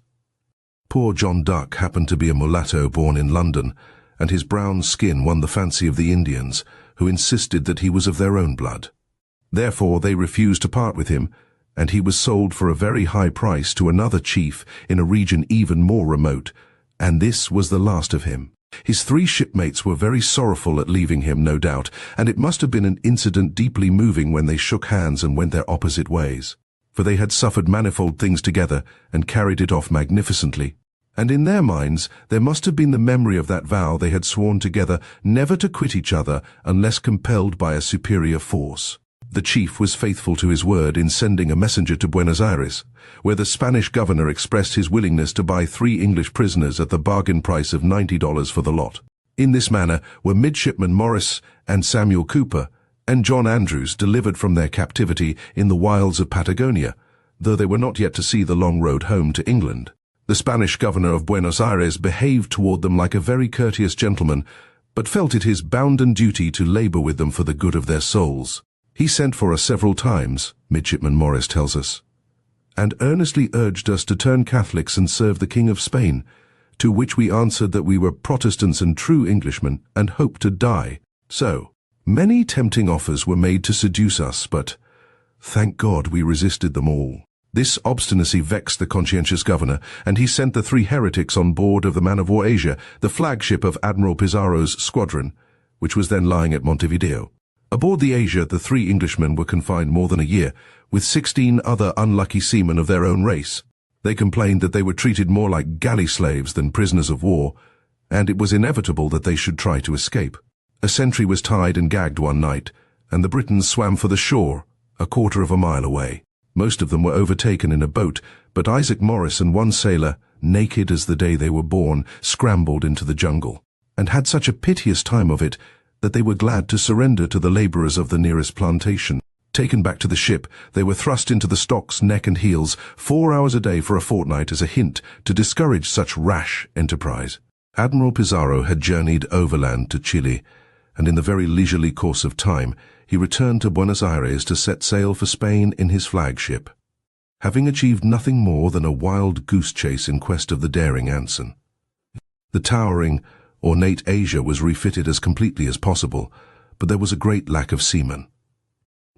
Poor John Duck happened to be a mulatto born in London, and his brown skin won the fancy of the Indians, who insisted that he was of their own blood. Therefore they refused to part with him, and he was sold for a very high price to another chief in a region even more remote, and this was the last of him. His 3 shipmates were very sorrowful at leaving him, no doubt, and it must have been an incident deeply moving when they shook hands and went their opposite ways, for they had suffered manifold things together and carried it off magnificently, and in their minds there must have been the memory of that vow they had sworn together never to quit each other unless compelled by a superior force. The chief was faithful to his word in sending a messenger to Buenos Aires, where the Spanish governor expressed his willingness to buy 3 English prisoners at the bargain price of $90 for the lot. In this manner were Midshipman Morris and Samuel Cooper and John Andrews delivered from their captivity in the wilds of Patagonia, though they were not yet to see the long road home to England. The Spanish governor of Buenos Aires behaved toward them like a very courteous gentleman, but felt it his bounden duty to labor with them for the good of their souls. He sent for us several times, Midshipman Morris tells us, and earnestly urged us to turn Catholics and serve the King of Spain, to which we answered that we were Protestants and true Englishmen, and hoped to die. So, many tempting offers were made to seduce us, but, thank God, we resisted them all. This obstinacy vexed the conscientious governor, and he sent the 3 heretics on board of the man-of-war Asia, the flagship of Admiral Pizarro's squadron, which was then lying at Montevideo. Aboard the Asia, the 3 Englishmen were confined more than a year, with 16 other unlucky seamen of their own race. They complained that they were treated more like galley slaves than prisoners of war, and it was inevitable that they should try to escape. A sentry was tied and gagged one night, and the Britons swam for the shore, a quarter of a mile away. Most of them were overtaken in a boat, but Isaac Morris and 1 sailor, naked as the day they were born, scrambled into the jungle, and had such a piteous time of it that they were glad to surrender to the laborers of the nearest plantation. Taken back to the ship, they were thrust into the stocks, neck and heels, 4 hours a day for a fortnight as a hint to discourage such rash enterprise. Admiral Pizarro had journeyed overland to Chile, and in the very leisurely course of time, he returned to Buenos Aires to set sail for Spain in his flagship, having achieved nothing more than a wild goose chase in quest of the daring Anson. The towering, ornate Asia was refitted as completely as possible, but there was a great lack of seamen.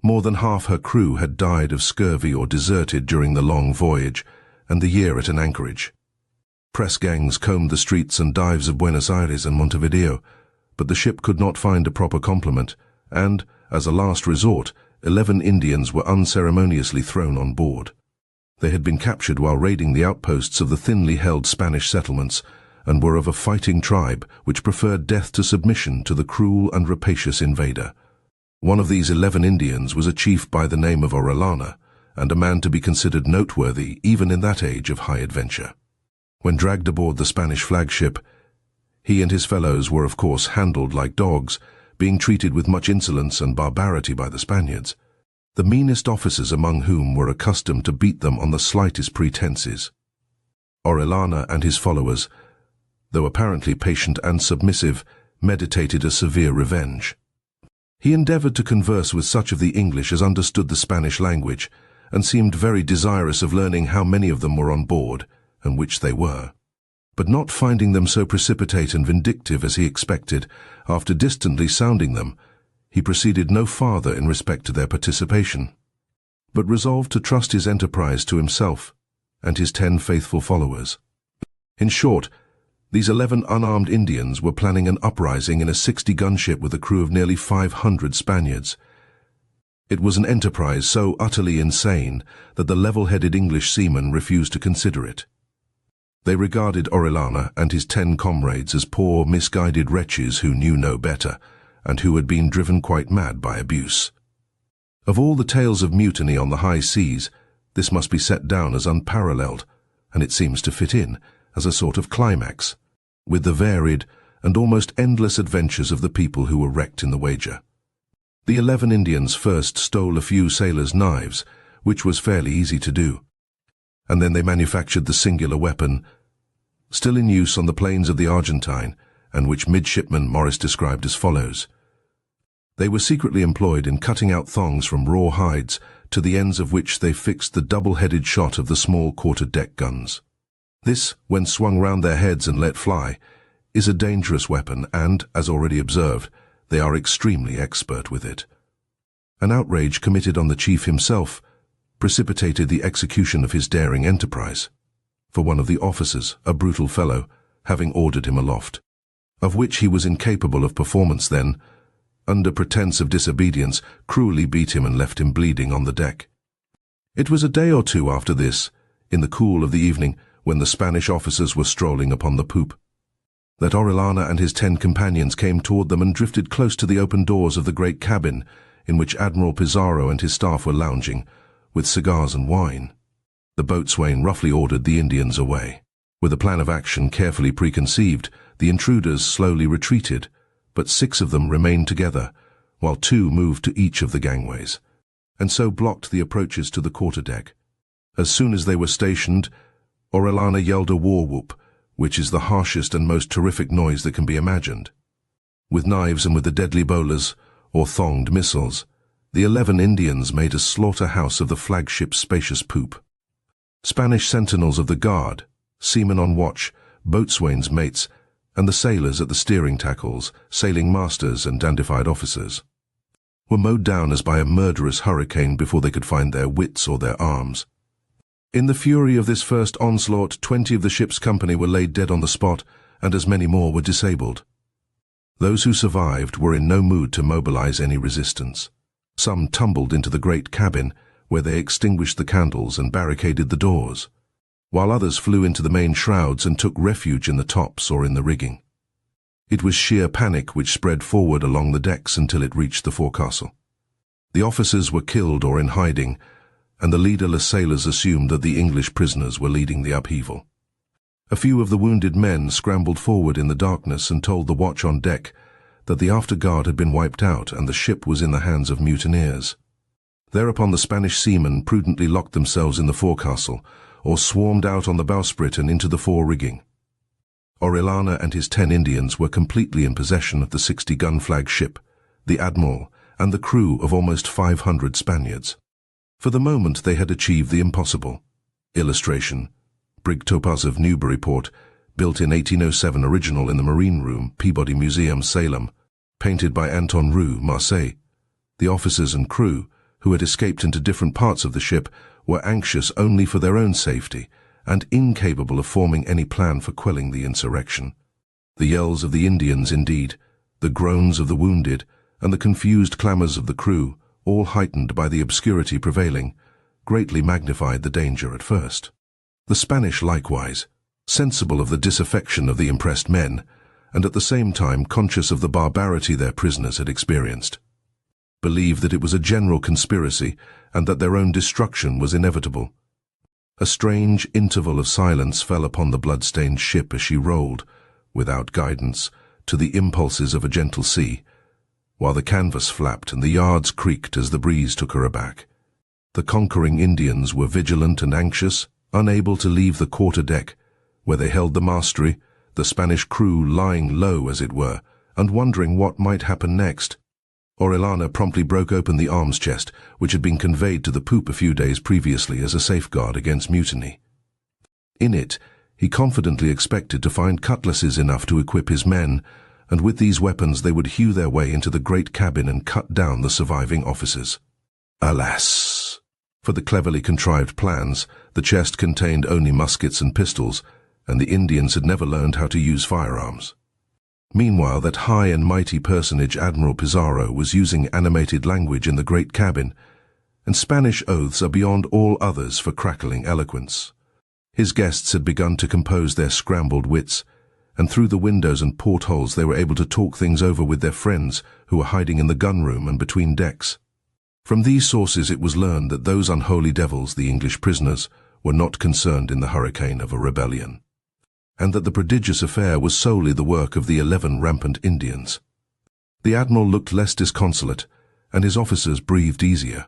More than half her crew had died of scurvy or deserted during the long voyage and the year at an anchorage. Press gangs combed the streets and dives of Buenos Aires and Montevideo, but the ship could not find a proper complement, and, as a last resort, 11 Indians were unceremoniously thrown on board. They had been captured while raiding the outposts of the thinly held Spanish settlements, and were of a fighting tribe which preferred death to submission to the cruel and rapacious invader. One of these 11 Indians was a chief by the name of Orellana, and a man to be considered noteworthy even in that age of high adventure. When dragged aboard the Spanish flagship, he and his fellows were of course handled like dogs, being treated with much insolence and barbarity by the Spaniards, the meanest officers among whom were accustomed to beat them on the slightest pretenses. Orellana and his followers, though apparently patient and submissive, meditated a severe revenge. He endeavored to converse with such of the English as understood the Spanish language, and seemed very desirous of learning how many of them were on board, and which they were. But not finding them so precipitate and vindictive as he expected, after distantly sounding them, he proceeded no farther in respect to their participation, but resolved to trust his enterprise to himself and his 10 faithful followers. In short, These 11 unarmed Indians were planning an uprising in a 60-gun ship with a crew of nearly 500 Spaniards. It was an enterprise so utterly insane that the level-headed English seamen refused to consider it. They regarded Orellana and his 10 comrades as poor, misguided wretches who knew no better, and who had been driven quite mad by abuse. Of all the tales of mutiny on the high seas, this must be set down as unparalleled, and it seems to fit in as a sort of climax, with the varied and almost endless adventures of the people who were wrecked in the wager. The 11 Indians first stole a few sailors' knives, which was fairly easy to do, and then they manufactured the singular weapon, still in use on the plains of the Argentine, and which Midshipman Morris described as follows. They were secretly employed in cutting out thongs from raw hides, to the ends of which they fixed the double-headed shot of the small quarter-deck guns. This, when swung round their heads and let fly, is a dangerous weapon and, as already observed, they are extremely expert with it. An outrage committed on the chief himself precipitated the execution of his daring enterprise, for one of the officers, a brutal fellow, having ordered him aloft, of which he was incapable of performance then, under pretence of disobedience, cruelly beat him and left him bleeding on the deck. It was a day or two after this, in the cool of the evening, when the Spanish officers were strolling upon the poop, that Orellana and his 10 companions came toward them and drifted close to the open doors of the great cabin, in which Admiral Pizarro and his staff were lounging, with cigars and wine. The boatswain roughly ordered the Indians away. With a plan of action carefully preconceived, the intruders slowly retreated, but 6 of them remained together, while 2 moved to each of the gangways, and so blocked the approaches to the quarterdeck. As soon as they were stationed, Orellana yelled a war whoop, which is the harshest and most terrific noise that can be imagined. With knives and with the deadly bolas, or thonged missiles, the 11 Indians made a slaughterhouse of the flagship's spacious poop. Spanish sentinels of the guard, seamen on watch, boatswains' mates, and the sailors at the steering tackles, sailing masters and dandified officers, were mowed down as by a murderous hurricane before they could find their wits or their arms. In the fury of this first onslaught, 20 of the ship's company were laid dead on the spot, and as many more were disabled. Those who survived were in no mood to mobilize any resistance. Some tumbled into the great cabin, where they extinguished the candles and barricaded the doors, while others flew into the main shrouds and took refuge in the tops or in the rigging. It was sheer panic which spread forward along the decks until it reached the forecastle. The officers were killed or in hiding, and the leaderless sailors assumed that the English prisoners were leading the upheaval. A few of the wounded men scrambled forward in the darkness and told the watch on deck that the afterguard had been wiped out and the ship was in the hands of mutineers. Thereupon the Spanish seamen prudently locked themselves in the forecastle, or swarmed out on the bowsprit and into the fore-rigging. Orellana and his 10 Indians were completely in possession of the 60-gun flag ship, the Admiral, and the crew of almost 500 Spaniards. For the moment they had achieved the impossible. Illustration: Brig Topaz of Newburyport, built in 1807, original in the Marine Room, Peabody Museum, Salem, painted by Anton Roux, Marseille. The officers and crew, who had escaped into different parts of the ship, were anxious only for their own safety, and incapable of forming any plan for quelling the insurrection. The yells of the Indians, indeed, the groans of the wounded, and the confused clamours of the crew, all heightened by the obscurity prevailing, greatly magnified the danger at first. The Spanish likewise, sensible of the disaffection of the impressed men, and at the same time conscious of the barbarity their prisoners had experienced, believed that it was a general conspiracy and that their own destruction was inevitable. A strange interval of silence fell upon the blood-stained ship as she rolled, without guidance, to the impulses of a gentle sea, while the canvas flapped and the yards creaked as the breeze took her aback. The conquering Indians were vigilant and anxious, unable to leave the quarter-deck, where they held the mastery, the Spanish crew lying low, as it were, and wondering what might happen next. Orellana promptly broke open the arms chest, which had been conveyed to the poop a few days previously as a safeguard against mutiny. In it, he confidently expected to find cutlasses enough to equip his men, and with these weapons they would hew their way into the great cabin and cut down the surviving officers. Alas! For the cleverly contrived plans, the chest contained only muskets and pistols, and the Indians had never learned how to use firearms. Meanwhile, that high and mighty personage, Admiral Pizarro, was using animated language in the great cabin, and Spanish oaths are beyond all others for crackling eloquence. His guests had begun to compose their scrambled wits, and through the windows and portholes they were able to talk things over with their friends who were hiding in the gunroom and between decks. From these sources it was learned that those unholy devils, the English prisoners, were not concerned in the hurricane of a rebellion, and that the prodigious affair was solely the work of the 11 rampant Indians. The Admiral looked less disconsolate, and his officers breathed easier.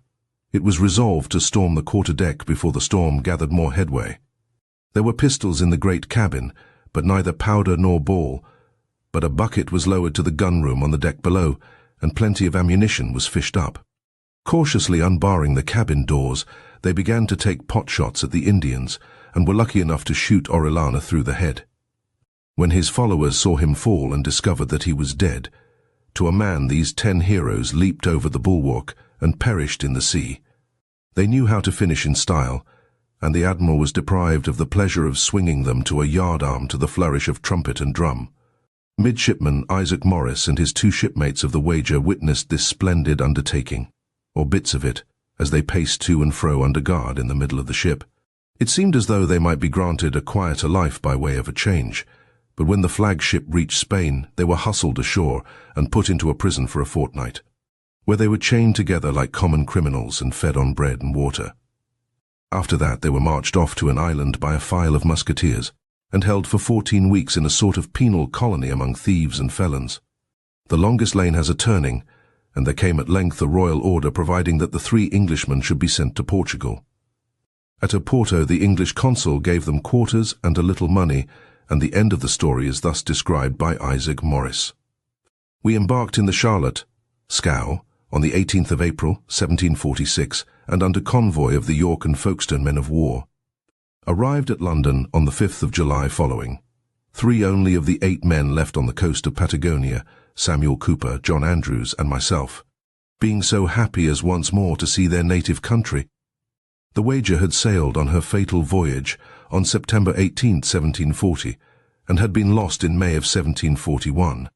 It was resolved to storm the quarter-deck before the storm gathered more headway. There were pistols in the great cabin, but neither powder nor ball, but a bucket was lowered to the gunroom on the deck below, and plenty of ammunition was fished up. Cautiously unbarring the cabin doors, they began to take pot-shots at the Indians, and were lucky enough to shoot Orellana through the head. When his followers saw him fall and discovered that he was dead, to a man these 10 heroes leaped over the bulwark and perished in the sea. They knew how to finish in style, and the Admiral was deprived of the pleasure of swinging them to a yardarm to the flourish of trumpet and drum. Midshipman Isaac Morris and his 2 shipmates of the Wager witnessed this splendid undertaking, or bits of it, as they paced to and fro under guard in the middle of the ship. It seemed as though they might be granted a quieter life by way of a change, but when the flagship reached Spain, they were hustled ashore and put into a prison for a fortnight, where they were chained together like common criminals and fed on bread and water. After that they were marched off to an island by a file of musketeers, and held for 14 weeks in a sort of penal colony among thieves and felons. The longest lane has a turning, and there came at length a royal order providing that the 3 Englishmen should be sent to Portugal. At Oporto the English consul gave them quarters and a little money, and the end of the story is thus described by Isaac Morris. We embarked in the Charlotte, scow, on the 18th of April, 1746, and under convoy of the York and Folkestone men of war. Arrived at London on the 5th of July following. 3 only of the 8 men left on the coast of Patagonia, Samuel Cooper, John Andrews, and myself, being so happy as once more to see their native country. The Wager had sailed on her fatal voyage on September 18, 1740, and had been lost in May of 1741.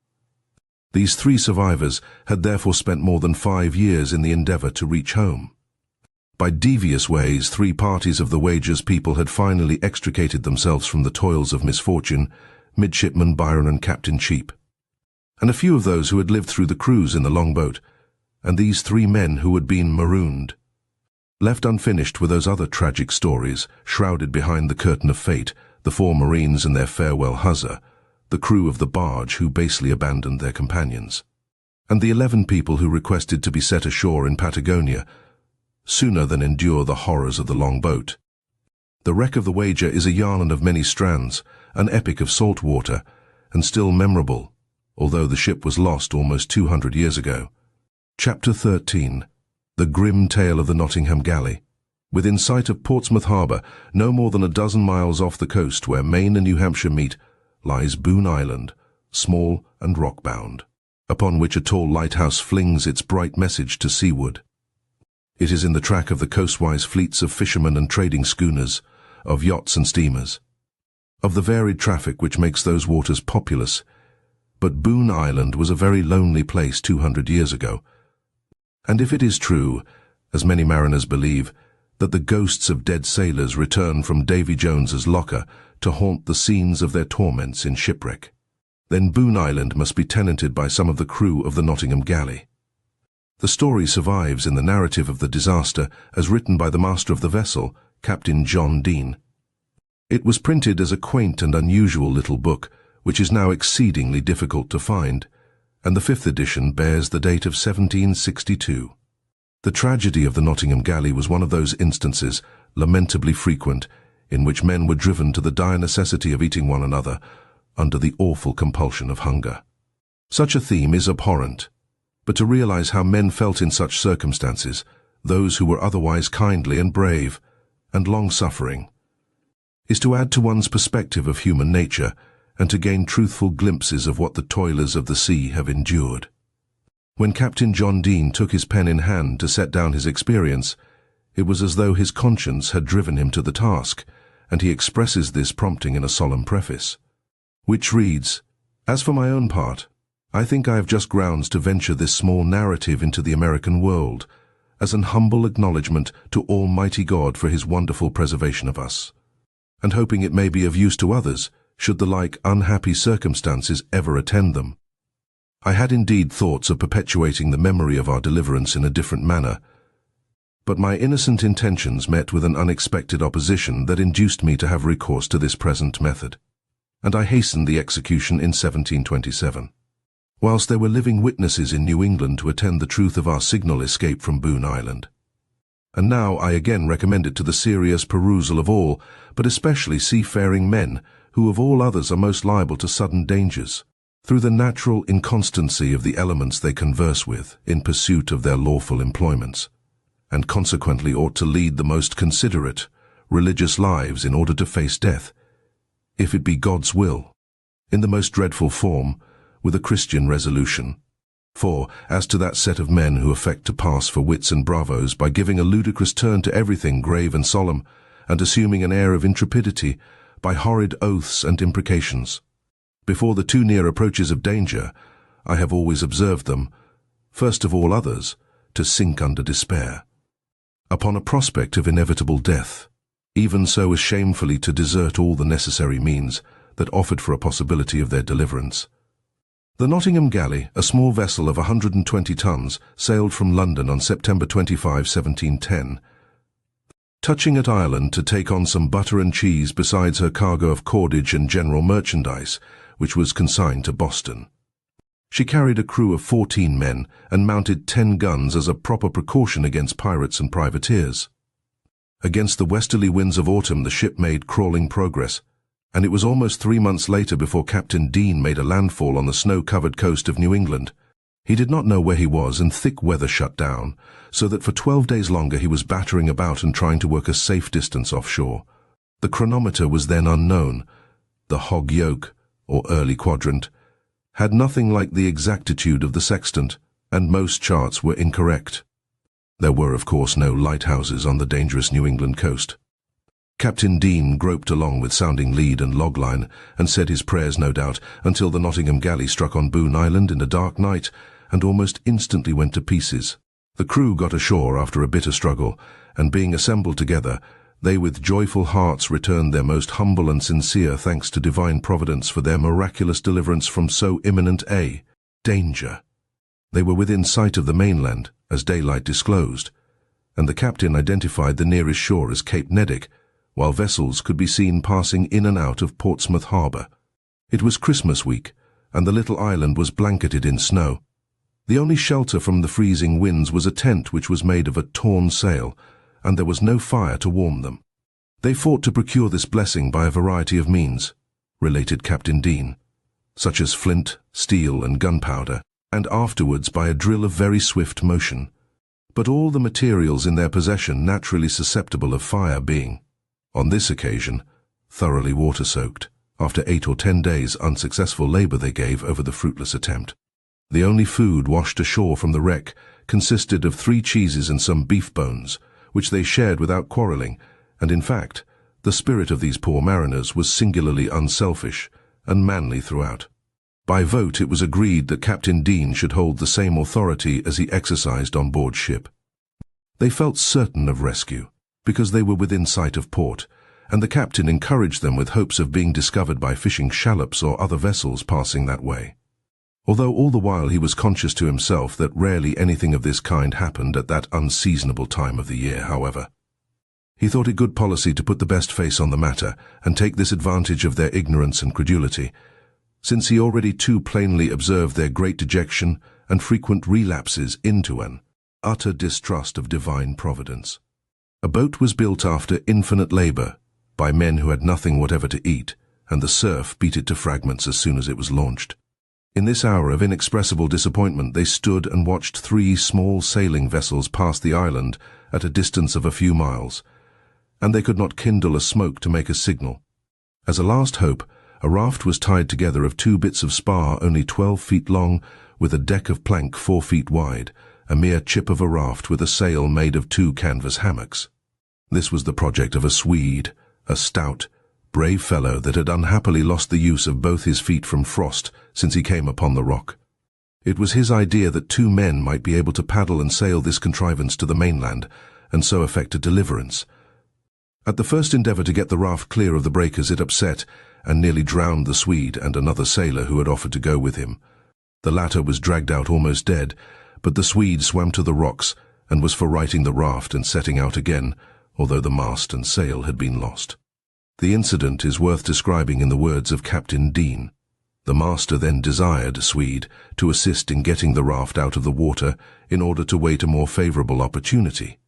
These 3 survivors had therefore spent more than 5 years in the endeavour to reach home. By devious ways, 3 parties of the Wager's people had finally extricated themselves from the toils of misfortune, Midshipman Byron and Captain Cheap, and a few of those who had lived through the cruise in the longboat, and these 3 men who had been marooned. Left unfinished were those other tragic stories, shrouded behind the curtain of fate, the 4 marines and their farewell huzzah, the crew of the barge who basely abandoned their companions, and the 11 people who requested to be set ashore in Patagonia, sooner than endure the horrors of the longboat. The wreck of the Wager is a yarn of many strands, an epic of salt water, and still memorable, although the ship was lost almost 200 years ago. Chapter 13. The Grim Tale of the Nottingham Galley. Within sight of Portsmouth Harbour, no more than a dozen miles off the coast where Maine and New Hampshire meet, lies Boone Island, small and rock-bound, upon which a tall lighthouse flings its bright message to seaward. It is in the track of the coastwise fleets of fishermen and trading schooners, of yachts and steamers, of the varied traffic which makes those waters populous. But Boone Island was a very lonely place 200 years ago, and if it is true, as many mariners believe, that the ghosts of dead sailors return from Davy Jones's locker to haunt the scenes of their torments in shipwreck, then Boone Island must be tenanted by some of the crew of the Nottingham Galley. The story survives in the narrative of the disaster as written by the master of the vessel, Captain John Deane. It was printed as a quaint and unusual little book, which is now exceedingly difficult to find, and the 5th edition bears the date of 1762. The tragedy of the Nottingham Galley was one of those instances, lamentably frequent, in which men were driven to the dire necessity of eating one another under the awful compulsion of hunger. Such a theme is abhorrent, but to realize how men felt in such circumstances, those who were otherwise kindly and brave and long-suffering, is to add to one's perspective of human nature and to gain truthful glimpses of what the toilers of the sea have endured. When Captain John Deane took his pen in hand to set down his experience, it was as though his conscience had driven him to the task, and he expresses this prompting in a solemn preface, which reads, "As for my own part, I think I have just grounds to venture this small narrative into the American world, as an humble acknowledgment to Almighty God for his wonderful preservation of us, and hoping it may be of use to others, should the like unhappy circumstances ever attend them. I had indeed thoughts of perpetuating the memory of our deliverance in a different manner, but my innocent intentions met with an unexpected opposition that induced me to have recourse to this present method, and I hastened the execution in 1727. Whilst there were living witnesses in New England to attend the truth of our signal escape from Boone Island. And now I again recommend it to the serious perusal of all, but especially seafaring men, who of all others are most liable to sudden dangers, through the natural inconstancy of the elements they converse with in pursuit of their lawful employments, and consequently ought to lead the most considerate, religious lives in order to face death, if it be God's will, in the most dreadful form, with a Christian resolution. For, as to that set of men who affect to pass for wits and bravos by giving a ludicrous turn to everything grave and solemn, and assuming an air of intrepidity by horrid oaths and imprecations, before the too near approaches of danger, I have always observed them, first of all others, to sink under despair, upon a prospect of inevitable death, even so as shamefully to desert all the necessary means that offered for a possibility of their deliverance. The Nottingham Galley, a small vessel of 120 tons, sailed from London on September 25, 1710, touching at Ireland to take on some butter and cheese besides her cargo of cordage and general merchandise, which was consigned to Boston. She carried a crew of 14 men and mounted 10 guns as a proper precaution against pirates and privateers. Against the westerly winds of autumn the ship made crawling progress, and it was almost 3 months later before Captain Dean made a landfall on the snow-covered coast of New England. He did not know where he was, and thick weather shut down, so that for 12 days longer he was battering about and trying to work a safe distance offshore. The chronometer was then unknown. The hog yoke, or early quadrant, had nothing like the exactitude of the sextant, and most charts were incorrect. There were, of course, no lighthouses on the dangerous New England coast. Captain Dean groped along with sounding lead and logline, and said his prayers, no doubt, until the Nottingham Galley struck on Boone Island in a dark night, and almost instantly went to pieces. The crew got ashore after a bitter struggle, and being assembled together, they with joyful hearts returned their most humble and sincere thanks to divine providence for their miraculous deliverance from so imminent a danger. They were within sight of the mainland, as daylight disclosed, and the captain identified the nearest shore as Cape Neddick, while vessels could be seen passing in and out of Portsmouth harbour. It was Christmas week, and the little island was blanketed in snow. The only shelter from the freezing winds was a tent which was made of a torn sail, and there was no fire to warm them. They fought to procure this blessing by a variety of means, related Captain Dean, such as flint, steel, and gunpowder, and afterwards by a drill of very swift motion, but all the materials in their possession naturally susceptible of fire being, on this occasion, thoroughly water-soaked, after 8 or 10 days' unsuccessful labour they gave over the fruitless attempt. The only food washed ashore from the wreck consisted of 3 cheeses and some beef bones, which they shared without quarrelling, and in fact, the spirit of these poor mariners was singularly unselfish and manly throughout. By vote it was agreed that Captain Dean should hold the same authority as he exercised on board ship. They felt certain of rescue, because they were within sight of port, and the captain encouraged them with hopes of being discovered by fishing shallops or other vessels passing that way. Although all the while he was conscious to himself that rarely anything of this kind happened at that unseasonable time of the year, however. He thought it good policy to put the best face on the matter and take this advantage of their ignorance and credulity, since he already too plainly observed their great dejection and frequent relapses into an utter distrust of divine providence. A boat was built after infinite labour, by men who had nothing whatever to eat, and the surf beat it to fragments as soon as it was launched. In this hour of inexpressible disappointment they stood and watched 3 small sailing vessels pass the island at a distance of a few miles, and they could not kindle a smoke to make a signal. As a last hope, a raft was tied together of 2 bits of spar only 12 feet long, with a deck of plank 4 feet wide, a mere chip of a raft with a sail made of 2 canvas hammocks. This was the project of a Swede, a stout, brave fellow that had unhappily lost the use of both his feet from frost since he came upon the rock. It was his idea that 2 men might be able to paddle and sail this contrivance to the mainland, and so effect a deliverance. At the first endeavour to get the raft clear of the breakers, it upset and nearly drowned the Swede and another sailor who had offered to go with him. The latter was dragged out almost dead, but the Swede swam to the rocks and was for righting the raft and setting out again, although the mast and sail had been lost. The incident is worth describing in the words of Captain Dean. The master then desired Swede to assist in getting the raft out of the water in order to wait a more favourable opportunity.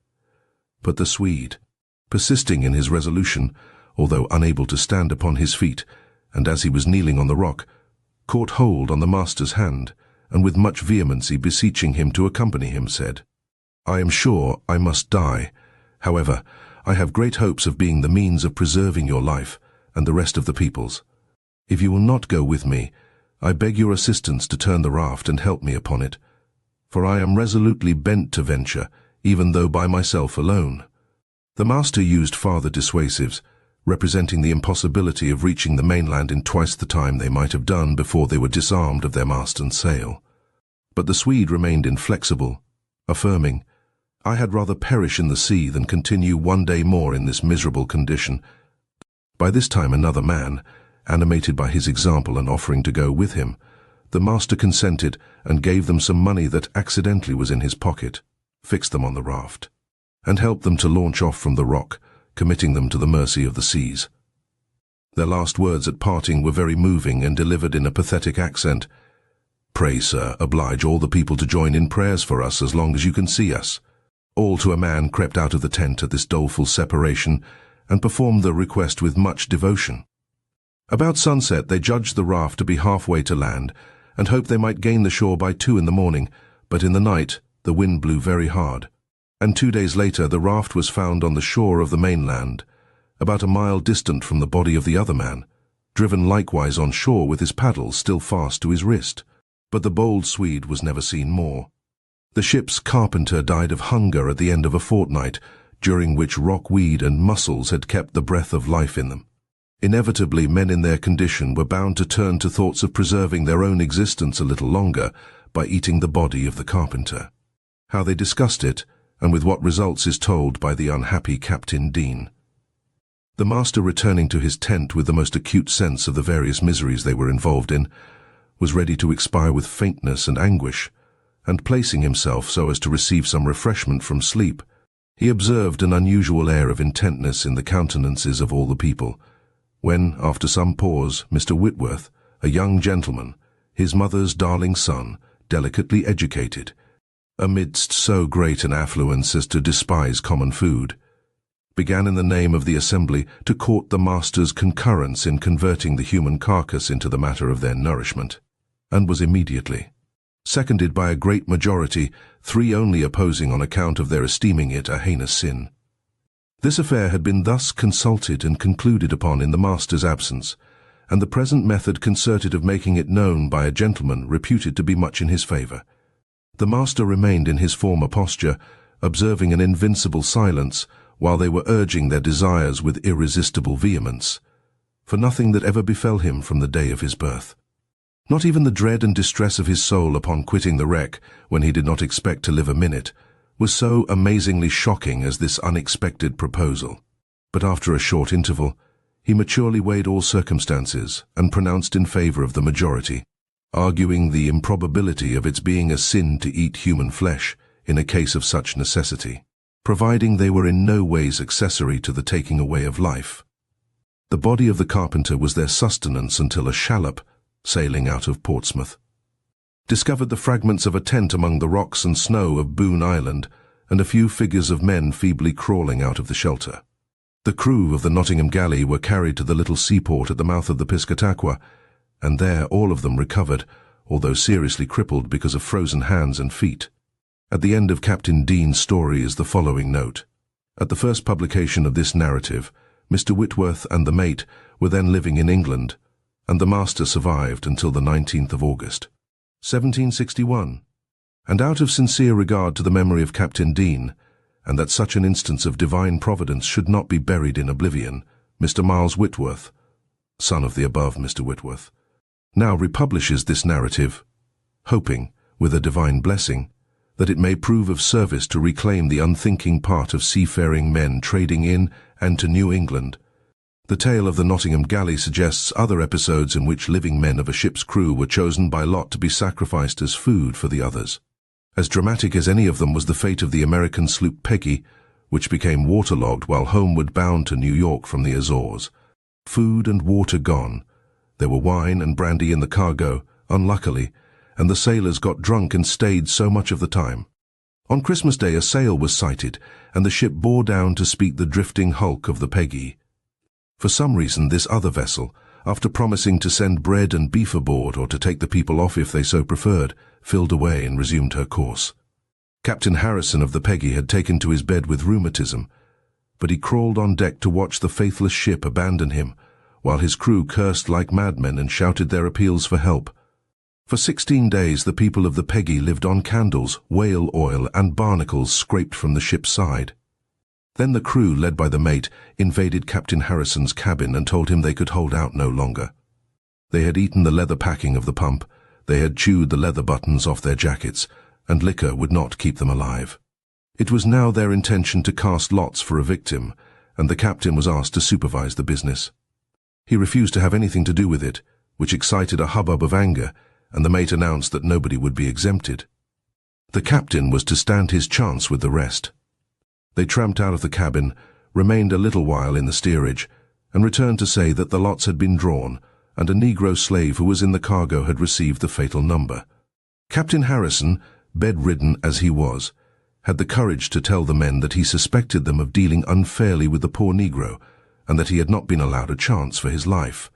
But the Swede, persisting in his resolution, although unable to stand upon his feet, and as he was kneeling on the rock, caught hold on the master's hand, and with much vehemency beseeching him to accompany him, said, "I am sure I must die. However, I have great hopes of being the means of preserving your life and the rest of the people's. If you will not go with me, I beg your assistance to turn the raft and help me upon it, for I am resolutely bent to venture, even though by myself alone." The master used farther dissuasives, representing the impossibility of reaching the mainland in twice the time they might have done before they were disarmed of their mast and sail. But the Swede remained inflexible, affirming, "I had rather perish in the sea than continue 1 day more in this miserable condition." By this time another man, animated by his example and offering to go with him, the master consented and gave them some money that accidentally was in his pocket, fixed them on the raft, and helped them to launch off from the rock, committing them to the mercy of the seas. Their last words at parting were very moving and delivered in a pathetic accent. "Pray, sir, oblige all the people to join in prayers for us as long as you can see us." All to a man crept out of the tent at this doleful separation and performed the request with much devotion. About sunset they judged the raft to be halfway to land and hoped they might gain the shore by 2 in the morning, but in the night the wind blew very hard, and 2 days later the raft was found on the shore of the mainland, about a mile distant from the body of the other man, driven likewise on shore with his paddles still fast to his wrist. But the bold Swede was never seen more. The ship's carpenter died of hunger at the end of a fortnight, during which rockweed and mussels had kept the breath of life in them. Inevitably, men in their condition were bound to turn to thoughts of preserving their own existence a little longer by eating the body of the carpenter. How they discussed it, and with what results, is told by the unhappy Captain Dean. The master, returning to his tent with the most acute sense of the various miseries they were involved in, was ready to expire with faintness and anguish, and placing himself so as to receive some refreshment from sleep, he observed an unusual air of intentness in the countenances of all the people, when, after some pause, Mr. Whitworth, a young gentleman, his mother's darling son, delicately educated, amidst so great an affluence as to despise common food, began in the name of the assembly to court the master's concurrence in converting the human carcass into the matter of their nourishment, and was immediately seconded by a great majority, 3 only opposing on account of their esteeming it a heinous sin. This affair had been thus consulted and concluded upon in the master's absence, and the present method concerted of making it known by a gentleman reputed to be much in his favour. The master remained in his former posture, observing an invincible silence, while they were urging their desires with irresistible vehemence, for nothing that ever befell him from the day of his birth, not even the dread and distress of his soul upon quitting the wreck, when he did not expect to live a minute, was so amazingly shocking as this unexpected proposal. But after a short interval, he maturely weighed all circumstances and pronounced in favour of the majority, arguing the improbability of its being a sin to eat human flesh in a case of such necessity, providing they were in no ways accessory to the taking away of life. The body of the carpenter was their sustenance until a shallop, sailing out of Portsmouth, discovered the fragments of a tent among the rocks and snow of Boone Island, and a few figures of men feebly crawling out of the shelter. The crew of the Nottingham galley were carried to the little seaport at the mouth of the Piscataqua, and there all of them recovered, although seriously crippled because of frozen hands and feet. At the end of Captain Dean's story is the following note. At the first publication of this narrative, Mr. Whitworth and the mate were then living in England, and the master survived until the 19th of August, 1761. And out of sincere regard to the memory of Captain Dean, and that such an instance of divine providence should not be buried in oblivion, Mr. Miles Whitworth, son of the above Mr. Whitworth, now republishes this narrative, hoping, with a divine blessing, that it may prove of service to reclaim the unthinking part of seafaring men trading in and to New England. The tale of the Nottingham galley suggests other episodes in which living men of a ship's crew were chosen by lot to be sacrificed as food for the others. As dramatic as any of them was the fate of the American sloop Peggy, which became waterlogged while homeward bound to New York from the Azores. Food and water gone. There were wine and brandy in the cargo, unluckily, and the sailors got drunk and stayed so much of the time. On Christmas Day a sail was sighted, and the ship bore down to speak the drifting hulk of the Peggy. For some reason this other vessel, after promising to send bread and beef aboard or to take the people off if they so preferred, filled away and resumed her course. Captain Harrison of the Peggy had taken to his bed with rheumatism, but he crawled on deck to watch the faithless ship abandon him, while his crew cursed like madmen and shouted their appeals for help. For 16 days the people of the Peggy lived on candles, whale oil and barnacles scraped from the ship's side. Then the crew, led by the mate, invaded Captain Harrison's cabin and told him they could hold out no longer. They had eaten the leather packing of the pump, they had chewed the leather buttons off their jackets, and liquor would not keep them alive. It was now their intention to cast lots for a victim, and the captain was asked to supervise the business. He refused to have anything to do with it, which excited a hubbub of anger, and the mate announced that nobody would be exempted. The captain was to stand his chance with the rest. They tramped out of the cabin, remained a little while in the steerage, and returned to say that the lots had been drawn, and a Negro slave who was in the cargo had received the fatal number. Captain Harrison, bedridden as he was, had the courage to tell the men that he suspected them of dealing unfairly with the poor Negro, and that he had not been allowed a chance for his life.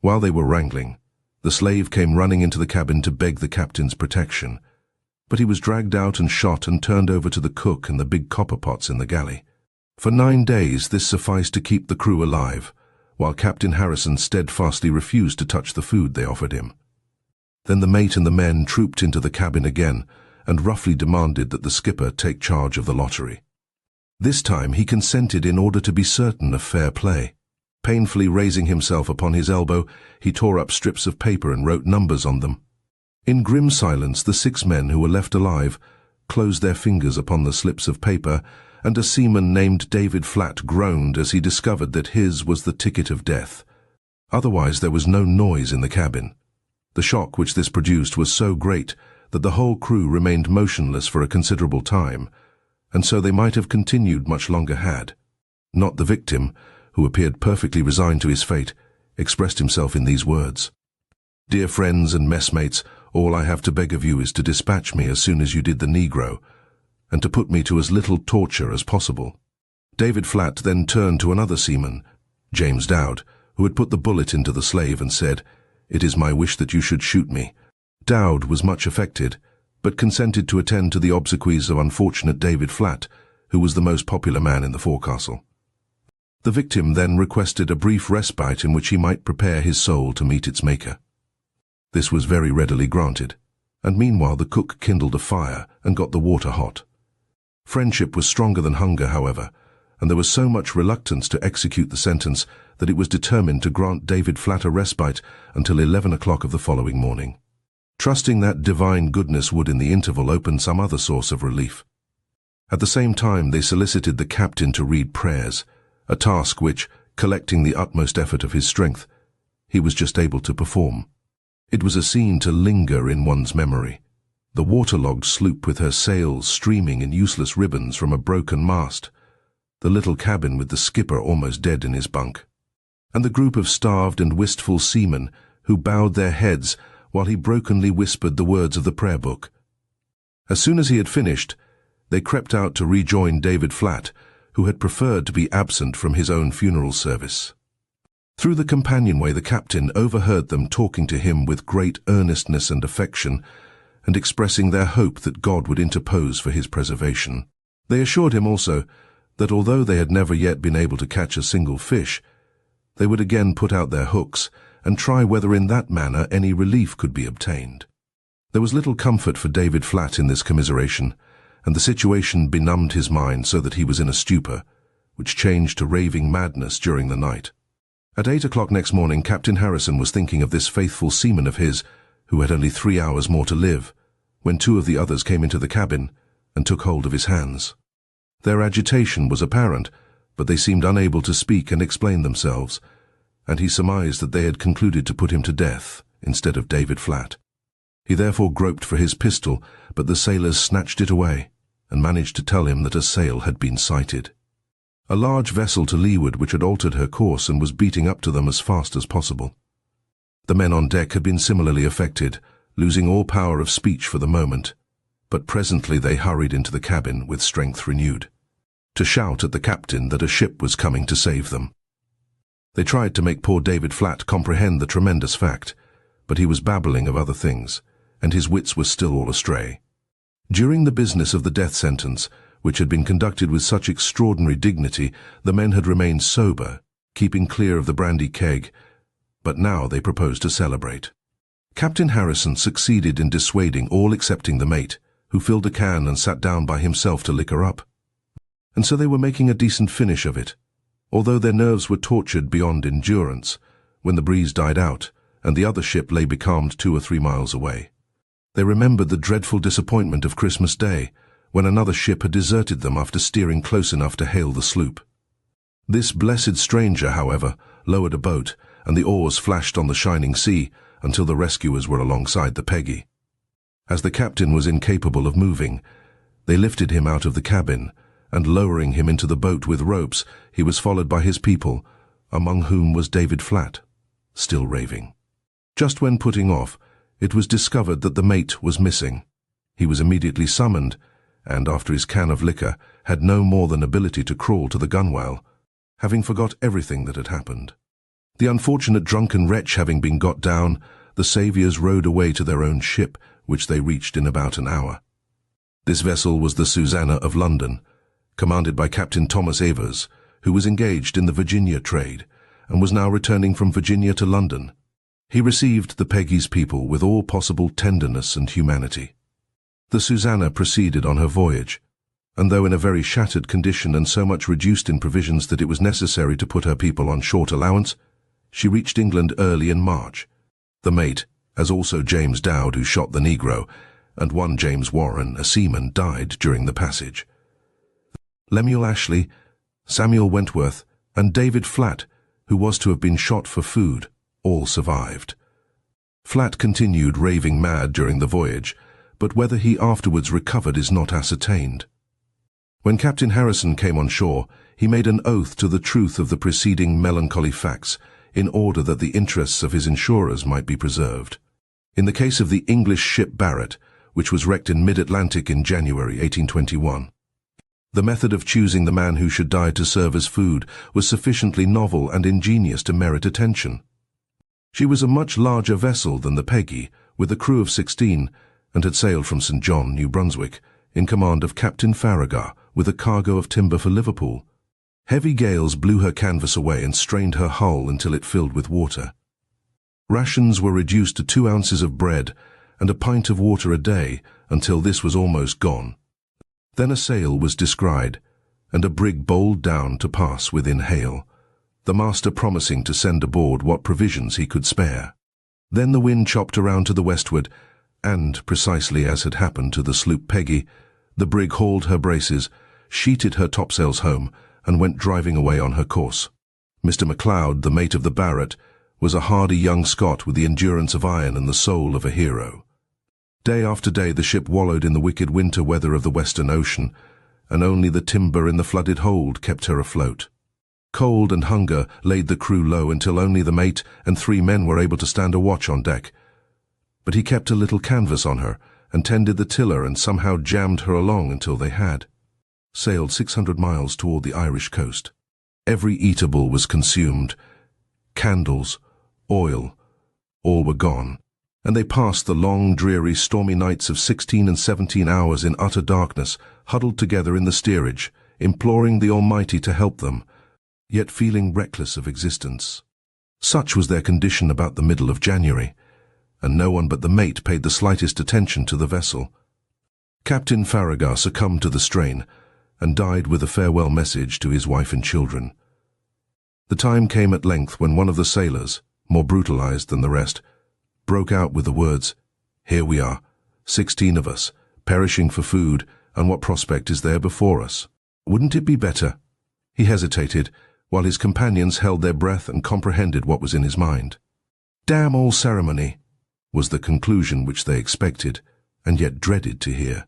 While they were wrangling, the slave came running into the cabin to beg the captain's protection, but he was dragged out and shot and turned over to the cook and the big copper pots in the galley. For 9 days this sufficed to keep the crew alive, while Captain Harrison steadfastly refused to touch the food they offered him. Then the mate and the men trooped into the cabin again, and roughly demanded that the skipper take charge of the lottery. This time he consented in order to be certain of fair play. Painfully raising himself upon his elbow, he tore up strips of paper and wrote numbers on them. In grim silence the 6 men who were left alive closed their fingers upon the slips of paper, and a seaman named David Flatt groaned as he discovered that his was the ticket of death. Otherwise there was no noise in the cabin. The shock which this produced was so great that the whole crew remained motionless for a considerable time, and so they might have continued much longer had not the victim, who appeared perfectly resigned to his fate, expressed himself in these words: "Dear friends and messmates, all I have to beg of you is to dispatch me as soon as you did the Negro, and to put me to as little torture as possible." David Flatt then turned to another seaman, James Dowd, who had put the bullet into the slave, and said, "It is my wish that you should shoot me." Dowd was much affected, but consented to attend to the obsequies of unfortunate David Flatt, who was the most popular man in the forecastle. The victim then requested a brief respite in which he might prepare his soul to meet its maker. This was very readily granted, and meanwhile the cook kindled a fire and got the water hot. Friendship was stronger than hunger, however, and there was so much reluctance to execute the sentence that it was determined to grant David Flatt a respite until 11 o'clock of the following morning, trusting that divine goodness would in the interval open some other source of relief. At the same time they solicited the captain to read prayers, a task which, collecting the utmost effort of his strength, he was just able to perform. It was a scene to linger in one's memory. The waterlogged sloop with her sails streaming in useless ribbons from a broken mast, the little cabin with the skipper almost dead in his bunk, and the group of starved and wistful seamen who bowed their heads while he brokenly whispered the words of the prayer book. As soon as he had finished, they crept out to rejoin David Flatt, who had preferred to be absent from his own funeral service. Through the companionway the captain overheard them talking to him with great earnestness and affection, and expressing their hope that God would interpose for his preservation. They assured him also that although they had never yet been able to catch a single fish, they would again put out their hooks and try whether in that manner any relief could be obtained. There was little comfort for David Flatt in this commiseration, and the situation benumbed his mind so that he was in a stupor, which changed to raving madness during the night. At 8 o'clock next morning, Captain Harrison was thinking of this faithful seaman of his, who had only 3 hours more to live, when 2 of the others came into the cabin and took hold of his hands. Their agitation was apparent, but they seemed unable to speak and explain themselves, and he surmised that they had concluded to put him to death instead of David Flat. He therefore groped for his pistol, but the sailors snatched it away and managed to tell him that a sail had been sighted. A large vessel to leeward which had altered her course and was beating up to them as fast as possible. The men on deck had been similarly affected, losing all power of speech for the moment, but presently they hurried into the cabin with strength renewed, to shout at the captain that a ship was coming to save them. They tried to make poor David Flat comprehend the tremendous fact, but he was babbling of other things, and his wits were still all astray. During the business of the death sentence, which had been conducted with such extraordinary dignity, the men had remained sober, keeping clear of the brandy keg, but now they proposed to celebrate. Captain Harrison succeeded in dissuading all excepting the mate, who filled a can and sat down by himself to liquor up. And so they were making a decent finish of it, although their nerves were tortured beyond endurance, when the breeze died out, and the other ship lay becalmed 2 or 3 miles away. They remembered the dreadful disappointment of Christmas Day, when another ship had deserted them after steering close enough to hail the sloop. This blessed stranger, however, lowered a boat, and the oars flashed on the shining sea until the rescuers were alongside the Peggy. As the captain was incapable of moving, they lifted him out of the cabin, and lowering him into the boat with ropes, he was followed by his people, among whom was David Flat, still raving. Just when putting off, it was discovered that the mate was missing. He was immediately summoned, and after his can of liquor, had no more than ability to crawl to the gunwale, having forgot everything that had happened. The unfortunate drunken wretch having been got down, the saviours rowed away to their own ship, which they reached in about an hour. This vessel was the Susanna of London, commanded by Captain Thomas Evers, who was engaged in the Virginia trade, and was now returning from Virginia to London. He received the Peggy's people with all possible tenderness and humanity. The Susanna proceeded on her voyage, and though in a very shattered condition and so much reduced in provisions that it was necessary to put her people on short allowance, she reached England early in March. The mate, as also James Dowd, who shot the Negro, and one James Warren, a seaman, died during the passage. Lemuel Ashley, Samuel Wentworth, and David Flat, who was to have been shot for food, all survived. Flat continued raving mad during the voyage, but whether he afterwards recovered is not ascertained. When Captain Harrison came on shore, he made an oath to the truth of the preceding melancholy facts, in order that the interests of his insurers might be preserved. In the case of the English ship Barrett, which was wrecked in mid-Atlantic in January 1821, the method of choosing the man who should die to serve as food was sufficiently novel and ingenious to merit attention. She was a much larger vessel than the Peggy, with a crew of 16, and had sailed from St. John, New Brunswick, in command of Captain Farragut, with a cargo of timber for Liverpool. Heavy gales blew her canvas away and strained her hull until it filled with water. Rations were reduced to 2 ounces of bread and a pint of water a day until this was almost gone. Then a sail was descried, and a brig bowled down to pass within hail, the master promising to send aboard what provisions he could spare. Then the wind chopped around to the westward, and, precisely as had happened to the sloop Peggy, the brig hauled her braces, sheeted her topsails home, and went driving away on her course. Mr. MacLeod, the mate of the Barrett, was a hardy young Scot with the endurance of iron and the soul of a hero. Day after day the ship wallowed in the wicked winter weather of the Western Ocean, and only the timber in the flooded hold kept her afloat. Cold and hunger laid the crew low until only the mate and 3 men were able to stand a watch on deck. But he kept a little canvas on her, and tended the tiller and somehow jammed her along until they had sailed 600 miles toward the Irish coast. Every eatable was consumed. Candles, oil, all were gone, and they passed the long, dreary, stormy nights of 16 and 17 hours in utter darkness, huddled together in the steerage, imploring the Almighty to help them, yet feeling reckless of existence. Such was their condition about the middle of January, and no one but the mate paid the slightest attention to the vessel. Captain Farragut succumbed to the strain, and died with a farewell message to his wife and children. The time came at length when one of the sailors, more brutalized than the rest, broke out with the words, "Here we are, 16 of us, perishing for food, and what prospect is there before us? Wouldn't it be better?" He hesitated, while his companions held their breath and comprehended what was in his mind. "Damn all ceremony," was the conclusion which they expected, and yet dreaded to hear.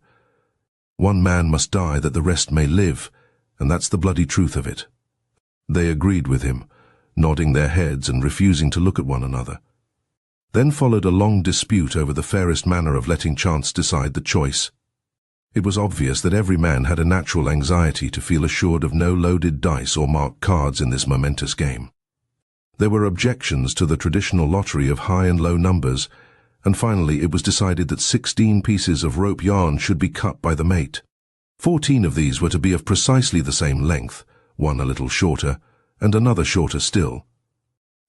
"One man must die that the rest may live, and that's the bloody truth of it." They agreed with him, nodding their heads and refusing to look at one another. Then followed a long dispute over the fairest manner of letting chance decide the choice. It was obvious that every man had a natural anxiety to feel assured of no loaded dice or marked cards in this momentous game. There were objections to the traditional lottery of high and low numbers, and finally it was decided that 16 pieces of rope yarn should be cut by the mate. 14 of these were to be of precisely the same length, one a little shorter, and another shorter still.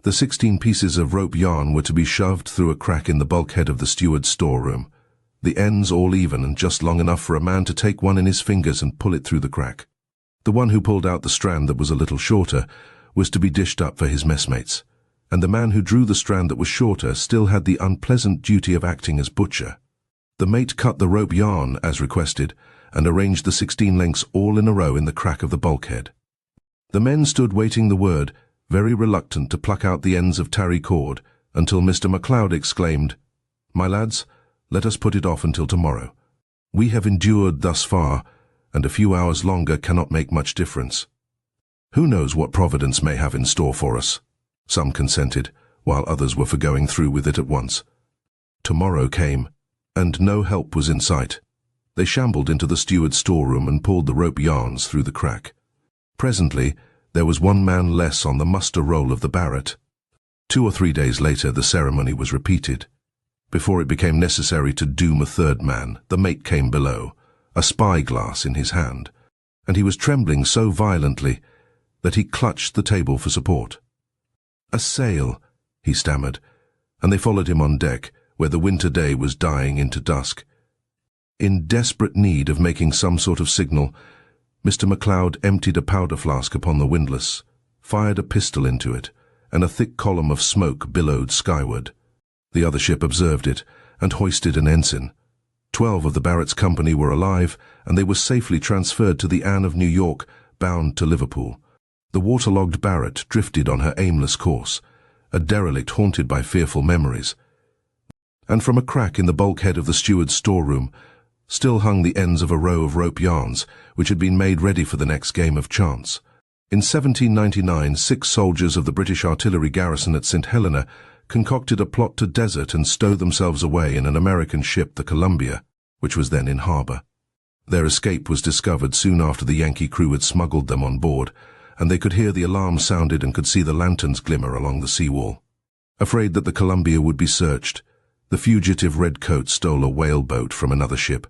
The 16 pieces of rope yarn were to be shoved through a crack in the bulkhead of the steward's storeroom, the ends all even and just long enough for a man to take one in his fingers and pull it through the crack. The one who pulled out the strand that was a little shorter was to be dished up for his messmates, and the man who drew the strand that was shorter still had the unpleasant duty of acting as butcher. The mate cut the rope yarn, as requested, and arranged the 16 lengths all in a row in the crack of the bulkhead. The men stood waiting the word, very reluctant to pluck out the ends of tarry cord, until Mr. MacLeod exclaimed, "My lads, let us put it off until tomorrow. We have endured thus far, and a few hours longer cannot make much difference. Who knows what Providence may have in store for us?" Some consented, while others were for going through with it at once. Tomorrow came, and no help was in sight. They shambled into the steward's storeroom and pulled the rope yarns through the crack. Presently, there was one man less on the muster roll of the Barrett. 2 or 3 days later the ceremony was repeated. Before it became necessary to doom a third man, the mate came below, a spy-glass in his hand, and he was trembling so violently that he clutched the table for support. "A sail," he stammered, and they followed him on deck, where the winter day was dying into dusk. In desperate need of making some sort of signal, Mr. MacLeod emptied a powder flask upon the windlass, fired a pistol into it, and a thick column of smoke billowed skyward. The other ship observed it, and hoisted an ensign. 12 of the Barrett's company were alive, and they were safely transferred to the Anne of New York, bound to Liverpool. The waterlogged Barrett drifted on her aimless course, a derelict haunted by fearful memories. And from a crack in the bulkhead of the steward's storeroom still hung the ends of a row of rope yarns, which had been made ready for the next game of chance. In 1799, 6 soldiers of the British artillery garrison at St. Helena concocted a plot to desert and stow themselves away in an American ship, the Columbia, which was then in harbour. Their escape was discovered soon after the Yankee crew had smuggled them on board, and they could hear the alarm sounded and could see the lanterns glimmer along the seawall. Afraid that the Columbia would be searched, the fugitive redcoats stole a whaleboat from another ship,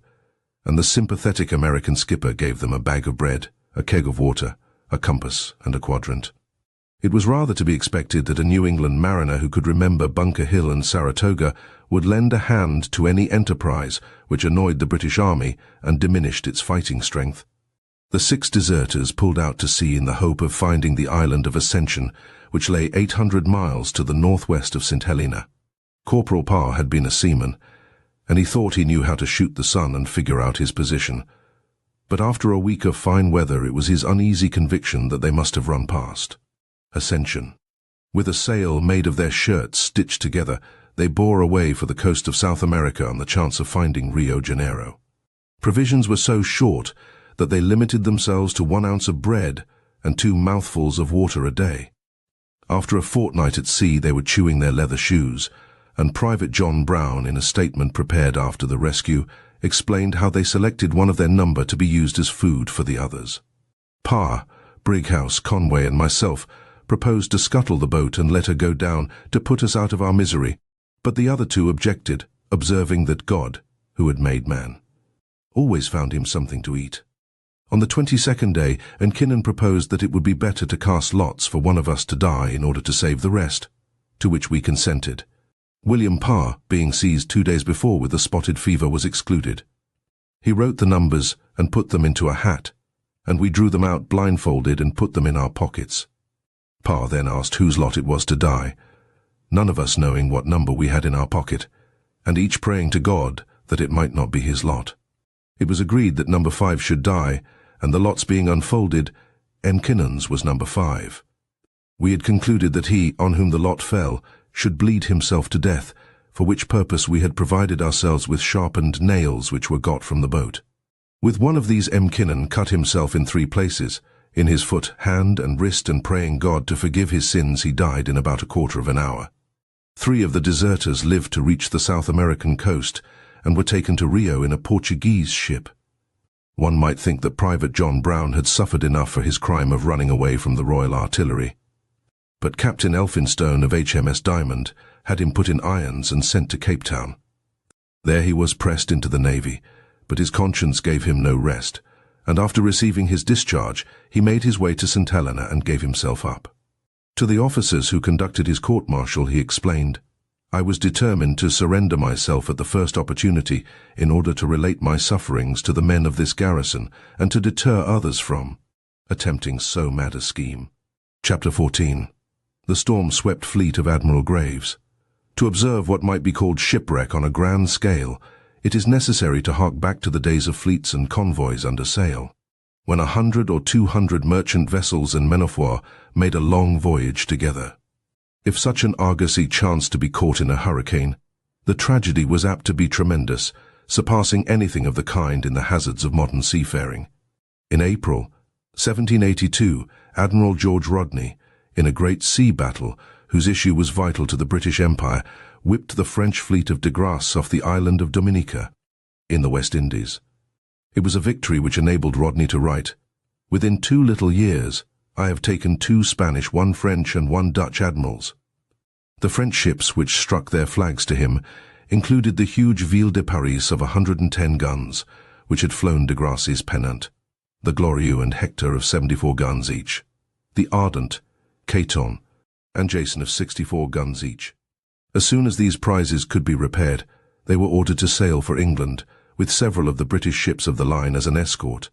and the sympathetic American skipper gave them a bag of bread, a keg of water, a compass, and a quadrant. It was rather to be expected that a New England mariner who could remember Bunker Hill and Saratoga would lend a hand to any enterprise which annoyed the British Army and diminished its fighting strength. The 6 deserters pulled out to sea in the hope of finding the island of Ascension, which lay 800 miles to the northwest of St. Helena. Corporal Parr had been a seaman, and he thought he knew how to shoot the sun and figure out his position. But after a week of fine weather it was his uneasy conviction that they must have run past Ascension. With a sail made of their shirts stitched together, they bore away for the coast of South America on the chance of finding Rio Janeiro. Provisions were so short that they limited themselves to 1 ounce of bread and 2 mouthfuls of water a day. After a fortnight at sea they were chewing their leather shoes, and Private John Brown, in a statement prepared after the rescue, explained how they selected one of their number to be used as food for the others. Parr, Brighouse, Conway, and myself proposed to scuttle the boat and let her go down to put us out of our misery, but the other 2 objected, observing that God, who had made man, always found him something to eat. On the 22nd day, Kinnan proposed that it would be better to cast lots for one of us to die in order to save the rest, to which we consented. William Parr, being seized 2 days before with the spotted fever, was excluded. He wrote the numbers and put them into a hat, and we drew them out blindfolded and put them in our pockets. Pa then asked whose lot it was to die, none of us knowing what number we had in our pocket, and each praying to God that it might not be his lot. It was agreed that number 5 should die, and the lots being unfolded, Kinnon's was number 5. We had concluded that he, on whom the lot fell, should bleed himself to death, for which purpose we had provided ourselves with sharpened nails which were got from the boat. With one of these Kinnon cut himself in 3 places, in his foot, hand and wrist, and praying God to forgive his sins he died in about a quarter of an hour. 3 of the deserters lived to reach the South American coast, and were taken to Rio in a Portuguese ship. One might think that Private John Brown had suffered enough for his crime of running away from the Royal Artillery. But Captain Elphinstone of HMS Diamond had him put in irons and sent to Cape Town. There he was pressed into the Navy, but his conscience gave him no rest, and after receiving his discharge, he made his way to St. Helena and gave himself up. To the officers who conducted his court-martial he explained, "I was determined to surrender myself at the first opportunity in order to relate my sufferings to the men of this garrison and to deter others from attempting so mad a scheme." Chapter 14. The storm-swept fleet of Admiral Graves. To observe what might be called shipwreck on a grand scale, it is necessary to hark back to the days of fleets and convoys under sail, when 100 or 200 merchant vessels and men-of-war made a long voyage together. If such an argosy chanced to be caught in a hurricane, the tragedy was apt to be tremendous, surpassing anything of the kind in the hazards of modern seafaring. In April 1782, Admiral George Rodney, in a great sea battle whose issue was vital to the British Empire, whipped the French fleet of de Grasse off the island of Dominica, in the West Indies. It was a victory which enabled Rodney to write, "Within 2 little years, I have taken 2 Spanish, 1 French and 1 Dutch admirals." The French ships which struck their flags to him included the huge Ville de Paris of 110 guns, which had flown de Grasse's pennant, the Glorieux and Hector of 74 guns each, the Ardent, Caton, and Jason of 64 guns each. As soon as these prizes could be repaired, they were ordered to sail for England, with several of the British ships of the line as an escort,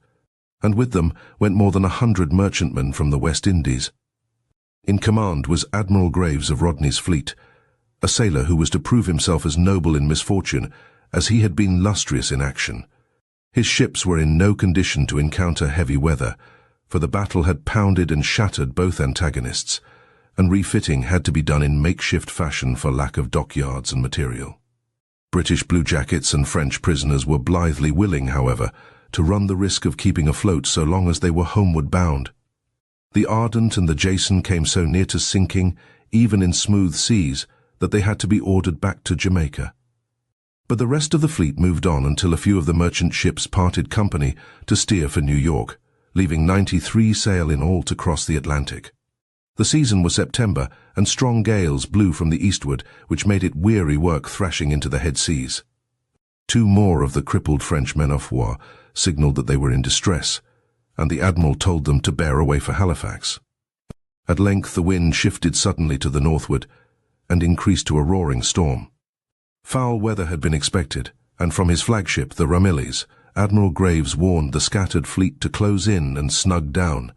and with them went more than 100 merchantmen from the West Indies. In command was Admiral Graves of Rodney's fleet, a sailor who was to prove himself as noble in misfortune as he had been lustrous in action. His ships were in no condition to encounter heavy weather, for the battle had pounded and shattered both antagonists, and refitting had to be done in makeshift fashion for lack of dockyards and material. British bluejackets and French prisoners were blithely willing, however, to run the risk of keeping afloat so long as they were homeward bound. The Ardent and the Jason came so near to sinking, even in smooth seas, that they had to be ordered back to Jamaica. But the rest of the fleet moved on until a few of the merchant ships parted company to steer for New York, leaving 93 sail in all to cross the Atlantic. The season was September, and strong gales blew from the eastward, which made it weary work thrashing into the head seas. 2 more of the crippled French men-of-war signalled that they were in distress, and the Admiral told them to bear away for Halifax. At length the wind shifted suddenly to the northward, and increased to a roaring storm. Foul weather had been expected, and from his flagship, the Ramillies, Admiral Graves warned the scattered fleet to close in and snug down.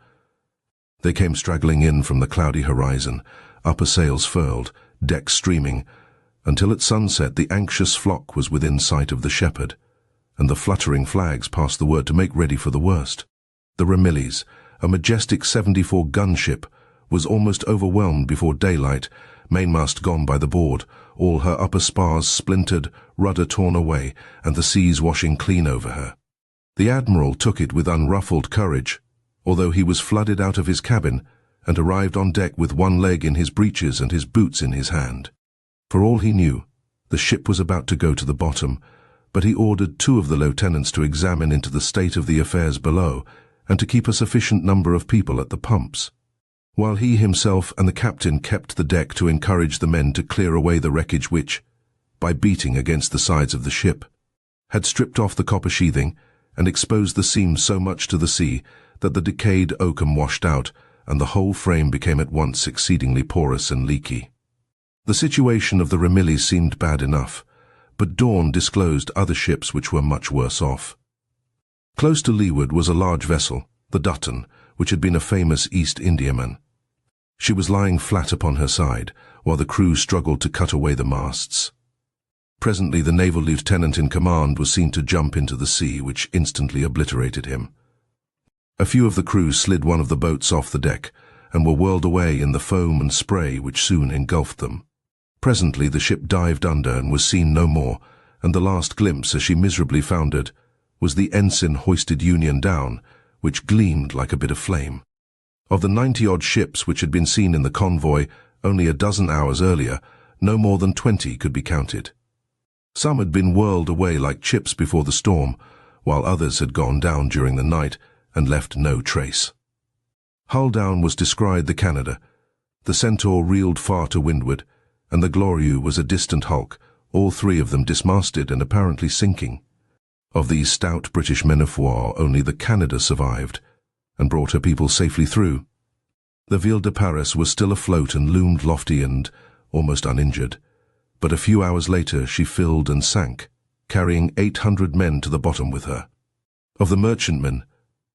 They came straggling in from the cloudy horizon, upper sails furled, decks streaming, until at sunset the anxious flock was within sight of the Shepherd, and the fluttering flags passed the word to make ready for the worst. The Ramillies, a majestic 74 gunship, was almost overwhelmed before daylight, mainmast gone by the board, all her upper spars splintered, rudder torn away, and the seas washing clean over her. The Admiral took it with unruffled courage, although he was flooded out of his cabin, and arrived on deck with 1 leg in his breeches and his boots in his hand. For all he knew, the ship was about to go to the bottom, but he ordered 2 of the lieutenants to examine into the state of the affairs below, and to keep a sufficient number of people at the pumps, while he himself and the captain kept the deck to encourage the men to clear away the wreckage which, by beating against the sides of the ship, had stripped off the copper sheathing and exposed the seams so much to the sea that the decayed oakum washed out, and the whole frame became at once exceedingly porous and leaky. The situation of the Ramillies seemed bad enough, but dawn disclosed other ships which were much worse off. Close to leeward was a large vessel, the Dutton, which had been a famous East Indiaman. She was lying flat upon her side, while the crew struggled to cut away the masts. Presently the naval lieutenant in command was seen to jump into the sea, which instantly obliterated him. A few of the crew slid one of the boats off the deck, and were whirled away in the foam and spray which soon engulfed them. Presently the ship dived under and was seen no more, and the last glimpse, as she miserably foundered, was the ensign hoisted Union down, which gleamed like a bit of flame. Of the 90-odd ships which had been seen in the convoy only a dozen hours earlier, no more than 20 could be counted. Some had been whirled away like chips before the storm, while others had gone down during the night and left no trace. Hull down was descried the Canada. The Centaur reeled far to windward, and the Glorieux was a distant hulk, all three of them dismasted and apparently sinking. Of these stout British men of war, only the Canada survived, and brought her people safely through. The Ville de Paris was still afloat and loomed lofty and almost uninjured, but a few hours later she filled and sank, carrying 800 men to the bottom with her. Of the merchantmen,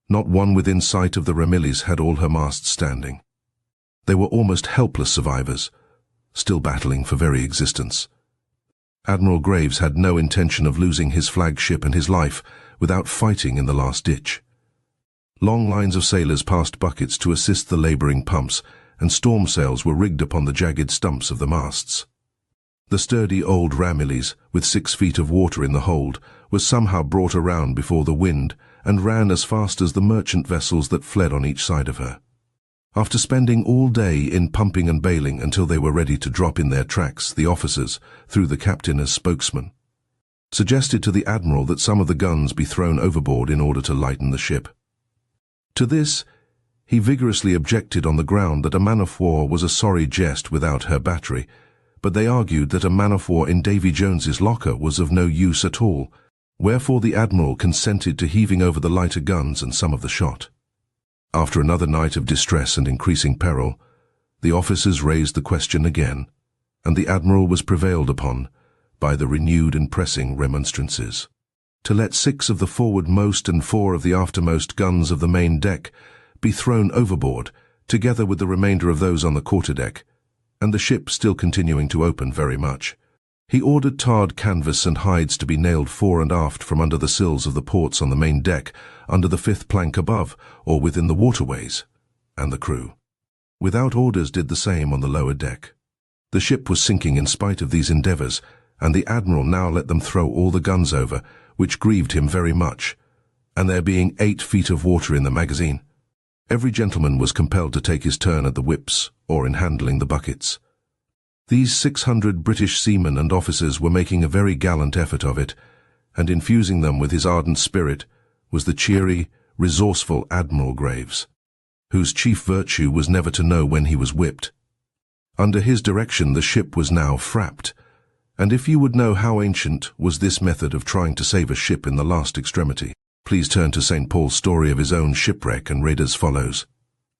not one within sight of the Ramillies had all her masts standing. They were almost helpless survivors, still battling for very existence. Admiral Graves had no intention of losing his flagship and his life without fighting in the last ditch. Long lines of sailors passed buckets to assist the labouring pumps, and storm sails were rigged upon the jagged stumps of the masts. The sturdy old Ramillies, with 6 feet of water in the hold, was somehow brought around before the wind and ran as fast as the merchant vessels that fled on each side of her. After spending all day in pumping and bailing until they were ready to drop in their tracks, the officers, through the captain as spokesman, suggested to the Admiral that some of the guns be thrown overboard in order to lighten the ship. To this, he vigorously objected on the ground that a man-of-war was a sorry jest without her battery, but they argued that a man-of-war in Davy Jones's locker was of no use at all, wherefore the Admiral consented to heaving over the lighter guns and some of the shot. After another night of distress and increasing peril, the officers raised the question again, and the Admiral was prevailed upon, by the renewed and pressing remonstrances, to let 6 of the forwardmost and 4 of the aftermost guns of the main deck be thrown overboard, together with the remainder of those on the quarter-deck, and the ship still continuing to open very much. He ordered tarred canvas and hides to be nailed fore and aft from under the sills of the ports on the main deck, under the 5th plank above, or within the waterways, and the crew, without orders, did the same on the lower deck. The ship was sinking in spite of these endeavours, and the Admiral now let them throw all the guns over, which grieved him very much, and there being 8 feet of water in the magazine, every gentleman was compelled to take his turn at the whips or in handling the buckets. These 600 British seamen and officers were making a very gallant effort of it, and infusing them with his ardent spirit was the cheery, resourceful Admiral Graves, whose chief virtue was never to know when he was whipped. Under his direction the ship was now frapped, and if you would know how ancient was this method of trying to save a ship in the last extremity, please turn to St. Paul's story of his own shipwreck and read as follows.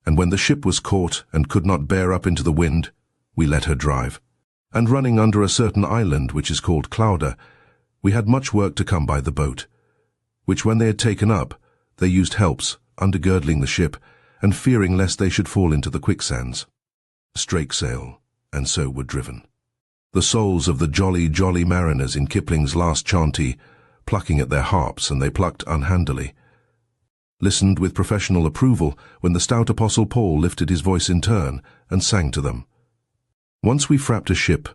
And when the ship was caught and could not bear up into the wind, we let her drive. And running under a certain island which is called Clouder, we had much work to come by the boat, which when they had taken up, they used helps, undergirdling the ship, and fearing lest they should fall into the quicksands, strake sail, and so were driven. The souls of the jolly, jolly mariners in Kipling's last chantey, plucking at their harps, and they plucked unhandily, listened with professional approval when the stout Apostle Paul lifted his voice in turn and sang to them. Once we frapped a ship,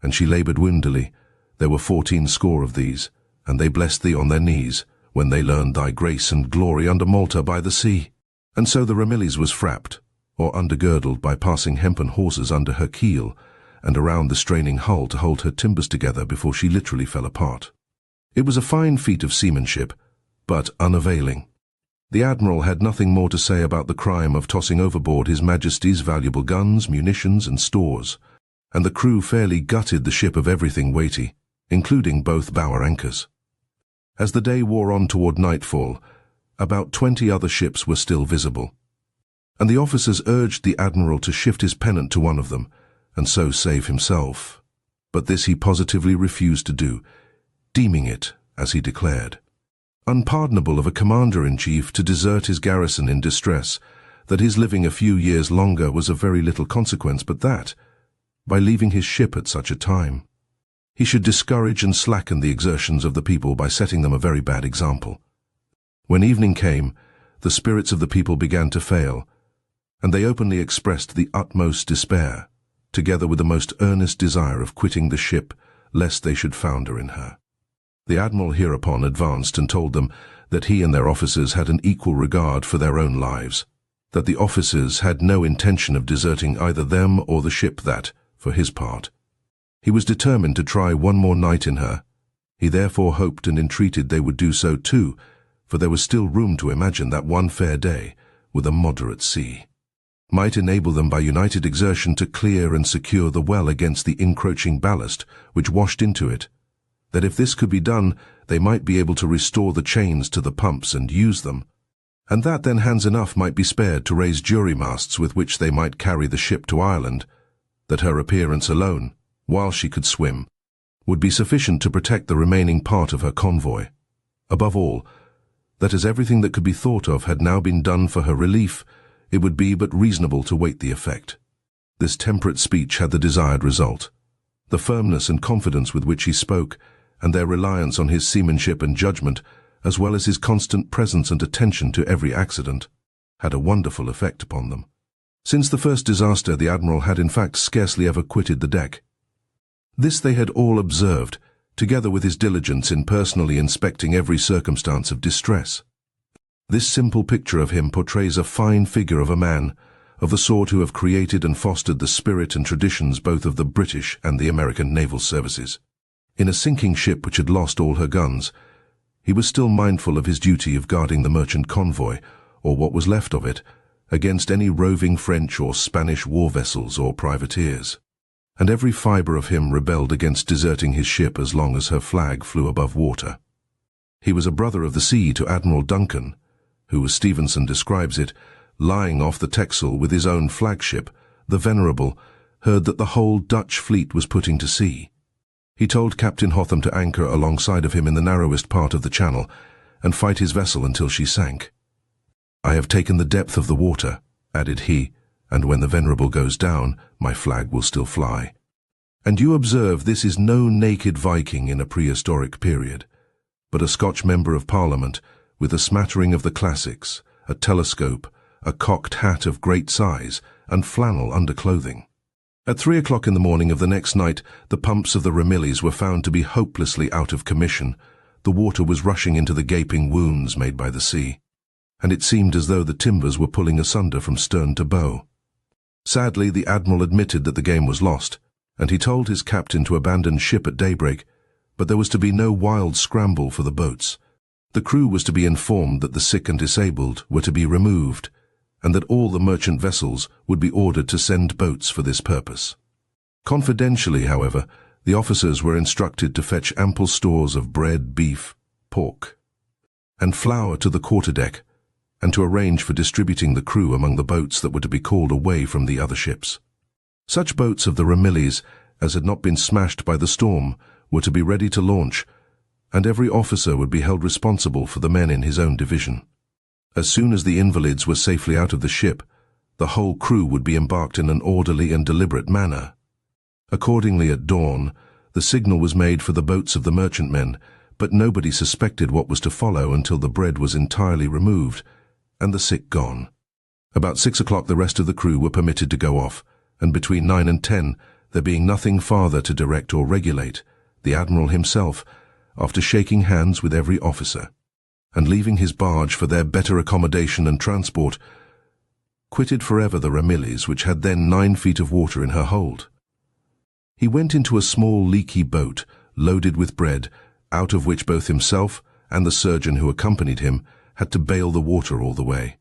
and she laboured windily. There were 14 score of these, and they blessed thee on their knees, when they learned thy grace and glory under Malta by the sea. And so the Ramillies was frapped, or undergirdled by passing hempen hawsers under her keel, and around the straining hull to hold her timbers together before she literally fell apart. It was a fine feat of seamanship, but unavailing. The Admiral had nothing more to say about the crime of tossing overboard His Majesty's valuable guns, munitions, and stores, and the crew fairly gutted the ship of everything weighty, including both bower anchors. As the day wore on toward nightfall, about 20 other ships were still visible, and the officers urged the Admiral to shift his pennant to one of them, and so save himself. But this he positively refused to do, deeming it, as he declared, Unpardonable of a commander-in-chief to desert his garrison in distress, that his living a few years longer was of very little consequence, but that, by leaving his ship at such a time, he should discourage and slacken the exertions of the people by setting them a very bad example. When evening came, the spirits of the people began to fail, and they openly expressed the utmost despair, together with the most earnest desire of quitting the ship, lest they should founder in her. The Admiral hereupon advanced and told them that he and their officers had an equal regard for their own lives, that the officers had no intention of deserting either them or the ship, that, for his part, he was determined to try one more night in her. He therefore hoped and entreated they would do so too, for there was still room to imagine that one fair day, with a moderate sea, might enable them by united exertion to clear and secure the well against the encroaching ballast which washed into it, that if this could be done they might be able to restore the chains to the pumps and use them, and that then hands enough might be spared to raise jury-masts with which they might carry the ship to Ireland, that her appearance alone, while she could swim, would be sufficient to protect the remaining part of her convoy. Above all, that as everything that could be thought of had now been done for her relief, it would be but reasonable to wait the effect. This temperate speech had the desired result. The firmness and confidence with which he spoke, and their reliance on his seamanship and judgment, as well as his constant presence and attention to every accident, had a wonderful effect upon them. Since the first disaster, the Admiral had in fact scarcely ever quitted the deck. This they had all observed, together with his diligence in personally inspecting every circumstance of distress. This simple picture of him portrays a fine figure of a man, of the sort who have created and fostered the spirit and traditions both of the British and the American naval services. In a sinking ship which had lost all her guns, he was still mindful of his duty of guarding the merchant convoy, or what was left of it, against any roving French or Spanish war vessels or privateers, and every fibre of him rebelled against deserting his ship as long as her flag flew above water. He was a brother of the sea to Admiral Duncan, who, as Stevenson describes it, lying off the Texel with his own flagship, the Venerable, heard that the whole Dutch fleet was putting to sea. He told Captain Hotham to anchor alongside of him in the narrowest part of the channel, and fight his vessel until she sank. "I have taken the depth of the water," added he, "and when the Venerable goes down, my flag will still fly." And you observe this is no naked Viking in a prehistoric period, but a Scotch member of Parliament, with a smattering of the classics, a telescope, a cocked hat of great size, and flannel underclothing. At 3 o'clock in the morning of the next night, the pumps of the Ramillies were found to be hopelessly out of commission. The water was rushing into the gaping wounds made by the sea, and it seemed as though the timbers were pulling asunder from stern to bow. Sadly, the Admiral admitted that the game was lost, and he told his captain to abandon ship at daybreak, but there was to be no wild scramble for the boats. The crew was to be informed that the sick and disabled were to be removed, and that all the merchant vessels would be ordered to send boats for this purpose. Confidentially, however, the officers were instructed to fetch ample stores of bread, beef, pork, and flour to the quarterdeck, and to arrange for distributing the crew among the boats that were to be called away from the other ships. Such boats of the Ramillies as had not been smashed by the storm were to be ready to launch, and every officer would be held responsible for the men in his own division. As soon as the invalids were safely out of the ship, the whole crew would be embarked in an orderly and deliberate manner. Accordingly, at dawn, the signal was made for the boats of the merchantmen, but nobody suspected what was to follow until the bread was entirely removed, and the sick gone. About 6 o'clock the rest of the crew were permitted to go off, and between 9 and 10, there being nothing farther to direct or regulate, the Admiral himself, after shaking hands with every officer, and leaving his barge for their better accommodation and transport, quitted forever the Ramillies, which had then 9 feet of water in her hold. He went into a small leaky boat, loaded with bread, out of which both himself and the surgeon who accompanied him had to bail the water all the way.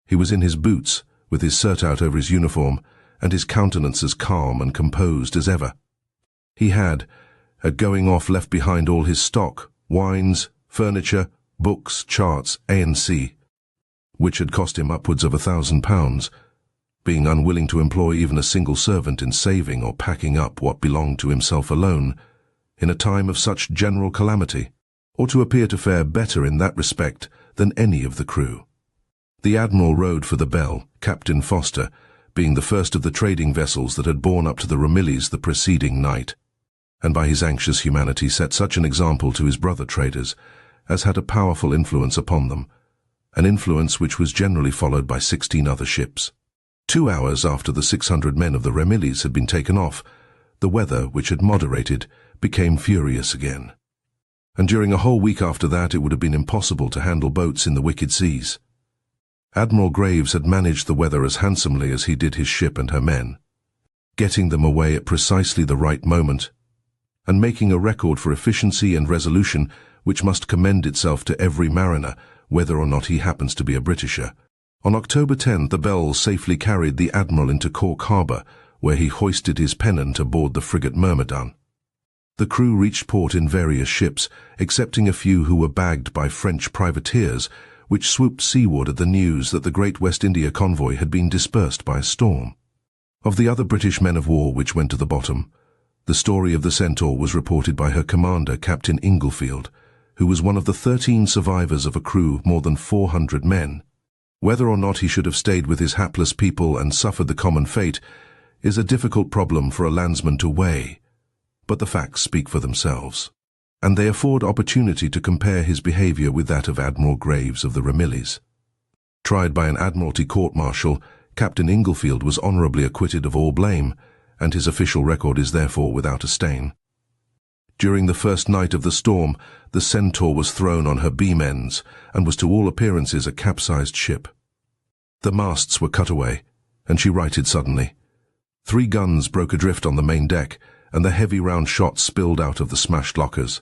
He was in his boots, with his surtout over his uniform, and his countenance as calm and composed as ever. He had, at going off, left behind all his stock, wines, furniture, books, charts, A&C, which had cost him upwards of £1,000, being unwilling to employ even a single servant in saving or packing up what belonged to himself alone, in a time of such general calamity. or to appear to fare better in that respect than any of the crew. The Admiral rowed for the Belle, Captain Foster, being the first of the trading vessels that had borne up to the Ramillies the preceding night, and by his anxious humanity set such an example to his brother traders as had a powerful influence upon them, an influence which was generally followed by 16 other ships. 2 hours after the 600 men of the Ramillies had been taken off, the weather, which had moderated, became furious again. And during a whole week after that it would have been impossible to handle boats in the wicked seas. Admiral Graves had managed the weather as handsomely as he did his ship and her men, getting them away at precisely the right moment, and making a record for efficiency and resolution which must commend itself to every mariner, whether or not he happens to be a Britisher. On October 10th, the Belle safely carried the Admiral into Cork Harbour, where he hoisted his pennant aboard the frigate Myrmidon. The crew reached port in various ships, excepting a few who were bagged by French privateers, which swooped seaward at the news that the Great West India convoy had been dispersed by a storm. Of the other British men of war which went to the bottom, the story of the Centaur was reported by her commander, Captain Inglefield, who was one of the 13 survivors of a crew of more than 400 men. Whether or not he should have stayed with his hapless people and suffered the common fate is a difficult problem for a landsman to weigh, but the facts speak for themselves, and they afford opportunity to compare his behaviour with that of Admiral Graves of the Ramillies. Tried by an Admiralty court-martial, Captain Inglefield was honourably acquitted of all blame, and his official record is therefore without a stain. During the first night of the storm, the Centaur was thrown on her beam ends, and was to all appearances a capsized ship. The masts were cut away, and she righted suddenly. 3 guns broke adrift on the main deck, and the heavy round shot spilled out of the smashed lockers.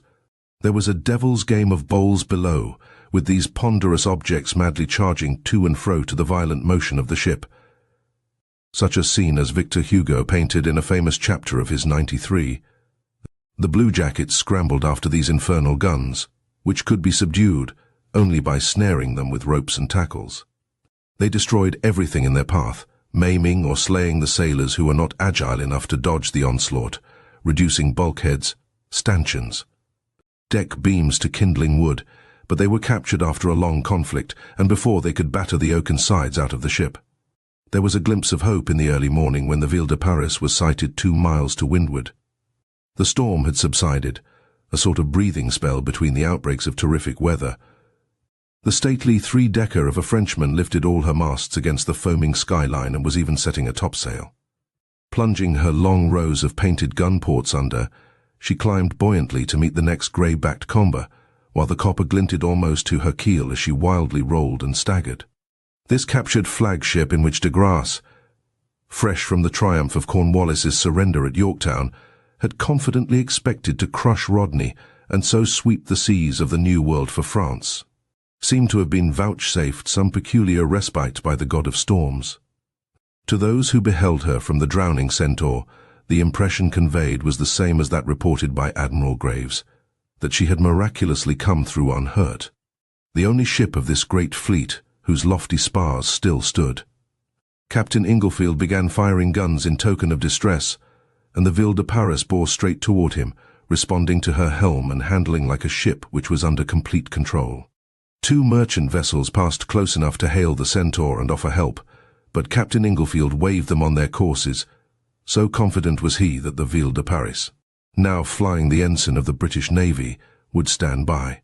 There was a devil's game of bowls below, with these ponderous objects madly charging to and fro to the violent motion of the ship. Such a scene as Victor Hugo painted in a famous chapter of his 93. The bluejackets scrambled after these infernal guns, which could be subdued only by snaring them with ropes and tackles. They destroyed everything in their path, maiming or slaying the sailors who were not agile enough to dodge the onslaught, reducing bulkheads, stanchions, deck beams to kindling wood, but they were captured after a long conflict and before they could batter the oaken sides out of the ship. There was a glimpse of hope in the early morning when the Ville de Paris was sighted 2 miles to windward. The storm had subsided, a sort of breathing spell between the outbreaks of terrific weather. The stately 3-decker of a Frenchman lifted all her masts against the foaming skyline and was even setting a topsail. Plunging her long rows of painted gun ports under, she climbed buoyantly to meet the next grey-backed comber, while the copper glinted almost to her keel as she wildly rolled and staggered. This captured flagship in which de Grasse, fresh from the triumph of Cornwallis's surrender at Yorktown, had confidently expected to crush Rodney and so sweep the seas of the New World for France, seemed to have been vouchsafed some peculiar respite by the god of storms. To those who beheld her from the drowning Centaur, the impression conveyed was the same as that reported by Admiral Graves, that she had miraculously come through unhurt, the only ship of this great fleet whose lofty spars still stood. Captain Inglefield began firing guns in token of distress, and the Ville de Paris bore straight toward him, responding to her helm and handling like a ship which was under complete control. 2 merchant vessels passed close enough to hail the Centaur and offer help, but Captain Inglefield waved them on their courses. So confident was he that the Ville de Paris, now flying the ensign of the British Navy, would stand by.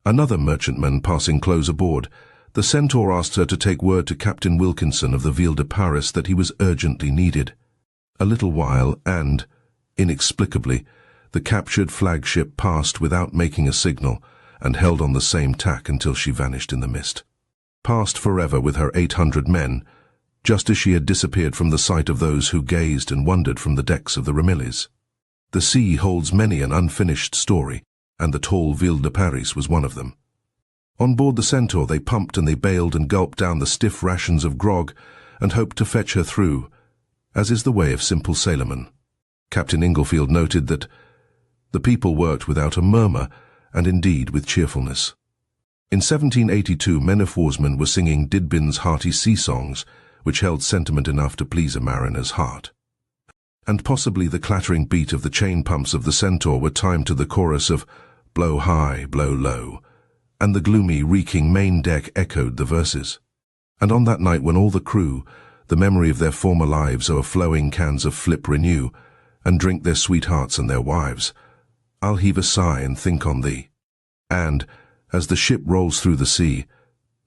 Another merchantman passing close aboard, the Centaur asked her to take word to Captain Wilkinson of the Ville de Paris that he was urgently needed. A little while and, inexplicably, the captured flagship passed without making a signal and held on the same tack until she vanished in the mist. Passed forever with her 800 men, just as she had disappeared from the sight of those who gazed and wondered from the decks of the Ramillies. The sea holds many an unfinished story, and the tall Ville de Paris was one of them. On board the Centaur they pumped and they bailed and gulped down the stiff rations of grog and hoped to fetch her through, as is the way of simple sailormen. Captain Inglefield noted that the people worked without a murmur, and indeed with cheerfulness. In 1782 men-of-warsmen were singing Dibdin's hearty sea-songs, which held sentiment enough to please a mariner's heart. And possibly the clattering beat of the chain pumps of the Centaur were timed to the chorus of blow high, blow low, and the gloomy, reeking main deck echoed the verses. And on that night when all the crew, the memory of their former lives o'erflowing cans of flip renew, and drink their sweethearts and their wives, I'll heave a sigh and think on thee. And, as the ship rolls through the sea,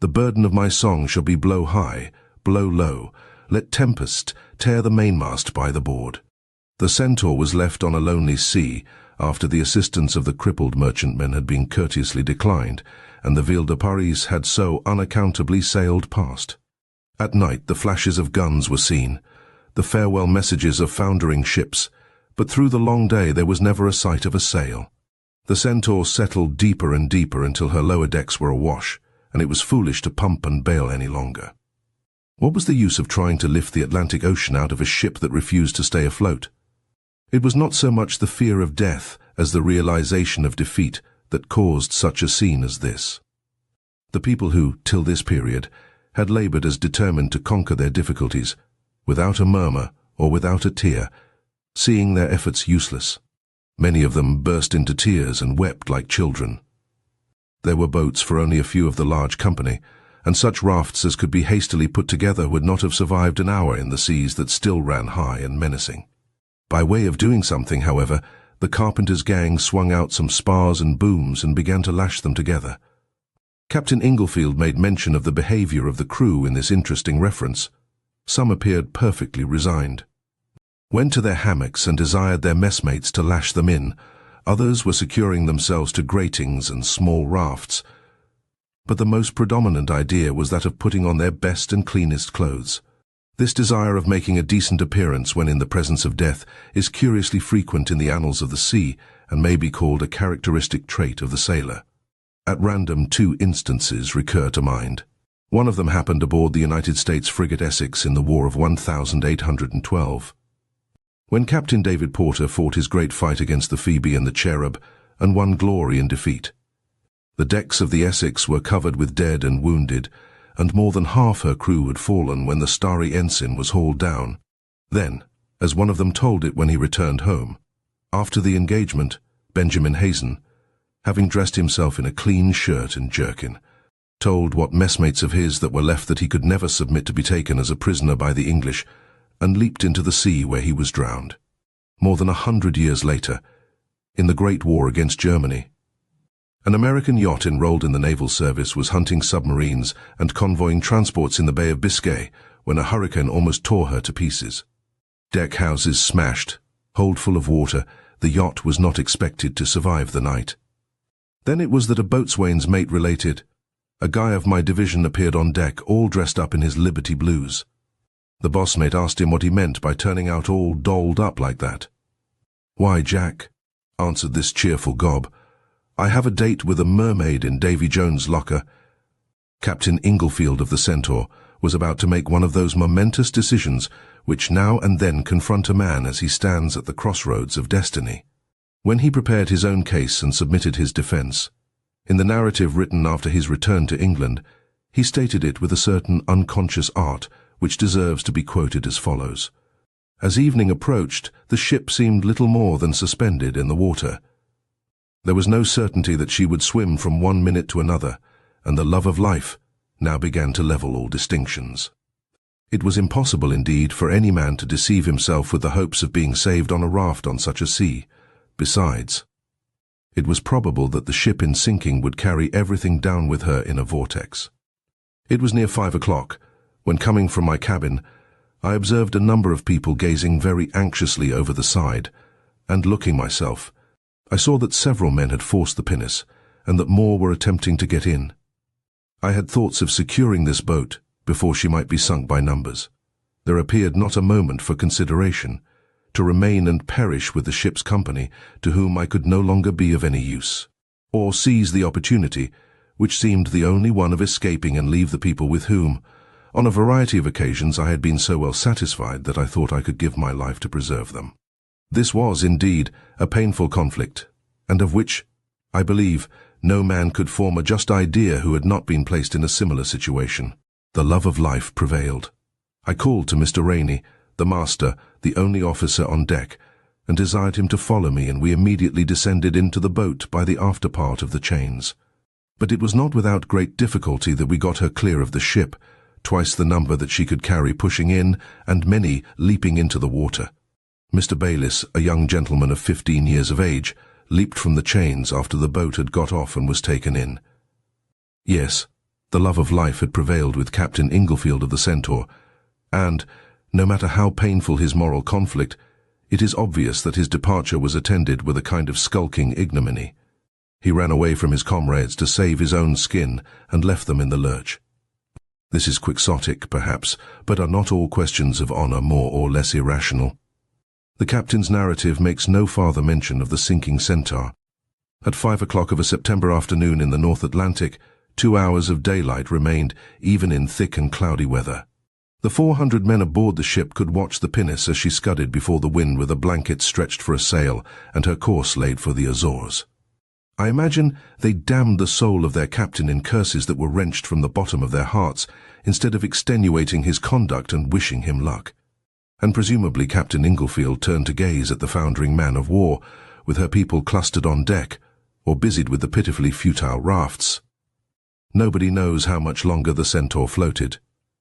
the burden of my song shall be blow high, blow low, let tempest tear the mainmast by the board. The Centaur was left on a lonely sea after the assistance of the crippled merchantmen had been courteously declined, and the Ville de Paris had so unaccountably sailed past. At night the flashes of guns were seen, the farewell messages of foundering ships, but through the long day there was never a sight of a sail. The Centaur settled deeper and deeper until her lower decks were awash, and it was foolish to pump and bail any longer. What was the use of trying to lift the Atlantic Ocean out of a ship that refused to stay afloat? It was not so much the fear of death as the realization of defeat that caused such a scene as this. The people who, till this period, had labored as determined to conquer their difficulties, without a murmur or without a tear, seeing their efforts useless. Many of them burst into tears and wept like children. There were boats for only a few of the large company, and such rafts as could be hastily put together would not have survived an hour in the seas that still ran high and menacing. By way of doing something, however, the carpenter's gang swung out some spars and booms and began to lash them together. Captain Inglefield made mention of the behavior of the crew in this interesting reference. Some appeared perfectly resigned. Went to their hammocks and desired their messmates to lash them in. Others were securing themselves to gratings and small rafts. But the most predominant idea was that of putting on their best and cleanest clothes. This desire of making a decent appearance when in the presence of death is curiously frequent in the annals of the sea and may be called a characteristic trait of the sailor. At random, two instances recur to mind. One of them happened aboard the United States frigate Essex in the War of 1812. When Captain David Porter fought his great fight against the Phoebe and the Cherub and won glory in defeat. The decks of the Essex were covered with dead and wounded, and more than half her crew had fallen when the starry ensign was hauled down. Then, as one of them told it when he returned home, after the engagement, Benjamin Hazen, having dressed himself in a clean shirt and jerkin, told what messmates of his that were left that he could never submit to be taken as a prisoner by the English, and leaped into the sea where he was drowned. More than 100 years later, in the Great War against Germany, an American yacht enrolled in the naval service was hunting submarines and convoying transports in the Bay of Biscay when a hurricane almost tore her to pieces. Deck houses smashed, hold full of water, the yacht was not expected to survive the night. Then it was that a boatswain's mate related, "A guy of my division appeared on deck all dressed up in his Liberty blues." The boss mate asked him what he meant by turning out all dolled up like that. "Why, Jack," answered this cheerful gob, "I have a date with a mermaid in Davy Jones' locker." Captain Inglefield of the Centaur was about to make one of those momentous decisions which now and then confront a man as he stands at the crossroads of destiny. When he prepared his own case and submitted his defense, in the narrative written after his return to England, he stated it with a certain unconscious art which deserves to be quoted as follows. As evening approached, the ship seemed little more than suspended in the water. There was no certainty that she would swim from one minute to another, and the love of life now began to level all distinctions. It was impossible indeed for any man to deceive himself with the hopes of being saved on a raft on such a sea. Besides, it was probable that the ship in sinking would carry everything down with her in a vortex. It was near 5 o'clock, when coming from my cabin, I observed a number of people gazing very anxiously over the side, and looking myself, I saw that several men had forced the pinnace, and that more were attempting to get in. I had thoughts of securing this boat before she might be sunk by numbers. There appeared not a moment for consideration, to remain and perish with the ship's company to whom I could no longer be of any use, or seize the opportunity, which seemed the only one of escaping and leave the people with whom, on a variety of occasions, I had been so well satisfied that I thought I could give my life to preserve them. This was, indeed, a painful conflict, and of which, I believe, no man could form a just idea who had not been placed in a similar situation. The love of life prevailed. I called to Mr. Rainey, the master, the only officer on deck, and desired him to follow me, and we immediately descended into the boat by the after part of the chains. But it was not without great difficulty that we got her clear of the ship, twice the number that she could carry pushing in, and many leaping into the water. Mr. Bayliss, a young gentleman of 15 years of age, leaped from the chains after the boat had got off and was taken in. Yes, the love of life had prevailed with Captain Inglefield of the Centaur, and, no matter how painful his moral conflict, it is obvious that his departure was attended with a kind of skulking ignominy. He ran away from his comrades to save his own skin and left them in the lurch. This is quixotic, perhaps, but are not all questions of honor more or less irrational? The captain's narrative makes no farther mention of the sinking Centaur. At 5 o'clock of a September afternoon in the North Atlantic, 2 hours of daylight remained, even in thick and cloudy weather. The 400 men aboard the ship could watch the pinnace as she scudded before the wind with a blanket stretched for a sail and her course laid for the Azores. I imagine they damned the soul of their captain in curses that were wrenched from the bottom of their hearts, instead of extenuating his conduct and wishing him luck. And presumably Captain Inglefield turned to gaze at the foundering man of war, with her people clustered on deck, or busied with the pitifully futile rafts. Nobody knows how much longer the Centaur floated.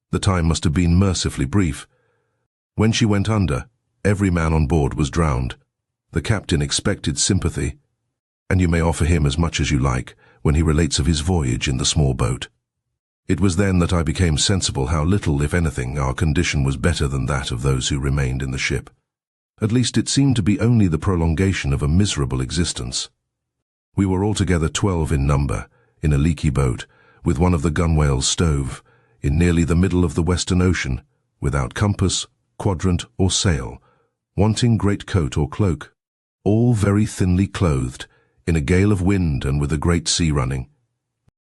The time must have been mercifully brief. When she went under, every man on board was drowned. The captain expected sympathy, and you may offer him as much as you like when he relates of his voyage in the small boat. It was then that I became sensible how little, if anything, our condition was better than that of those who remained in the ship. At least it seemed to be only the prolongation of a miserable existence. We were altogether 12 in number, in a leaky boat, with one of the gunwales stove, in nearly the middle of the Western Ocean, without compass, quadrant, or sail, wanting greatcoat or cloak, all very thinly clothed, in a gale of wind and with a great sea running.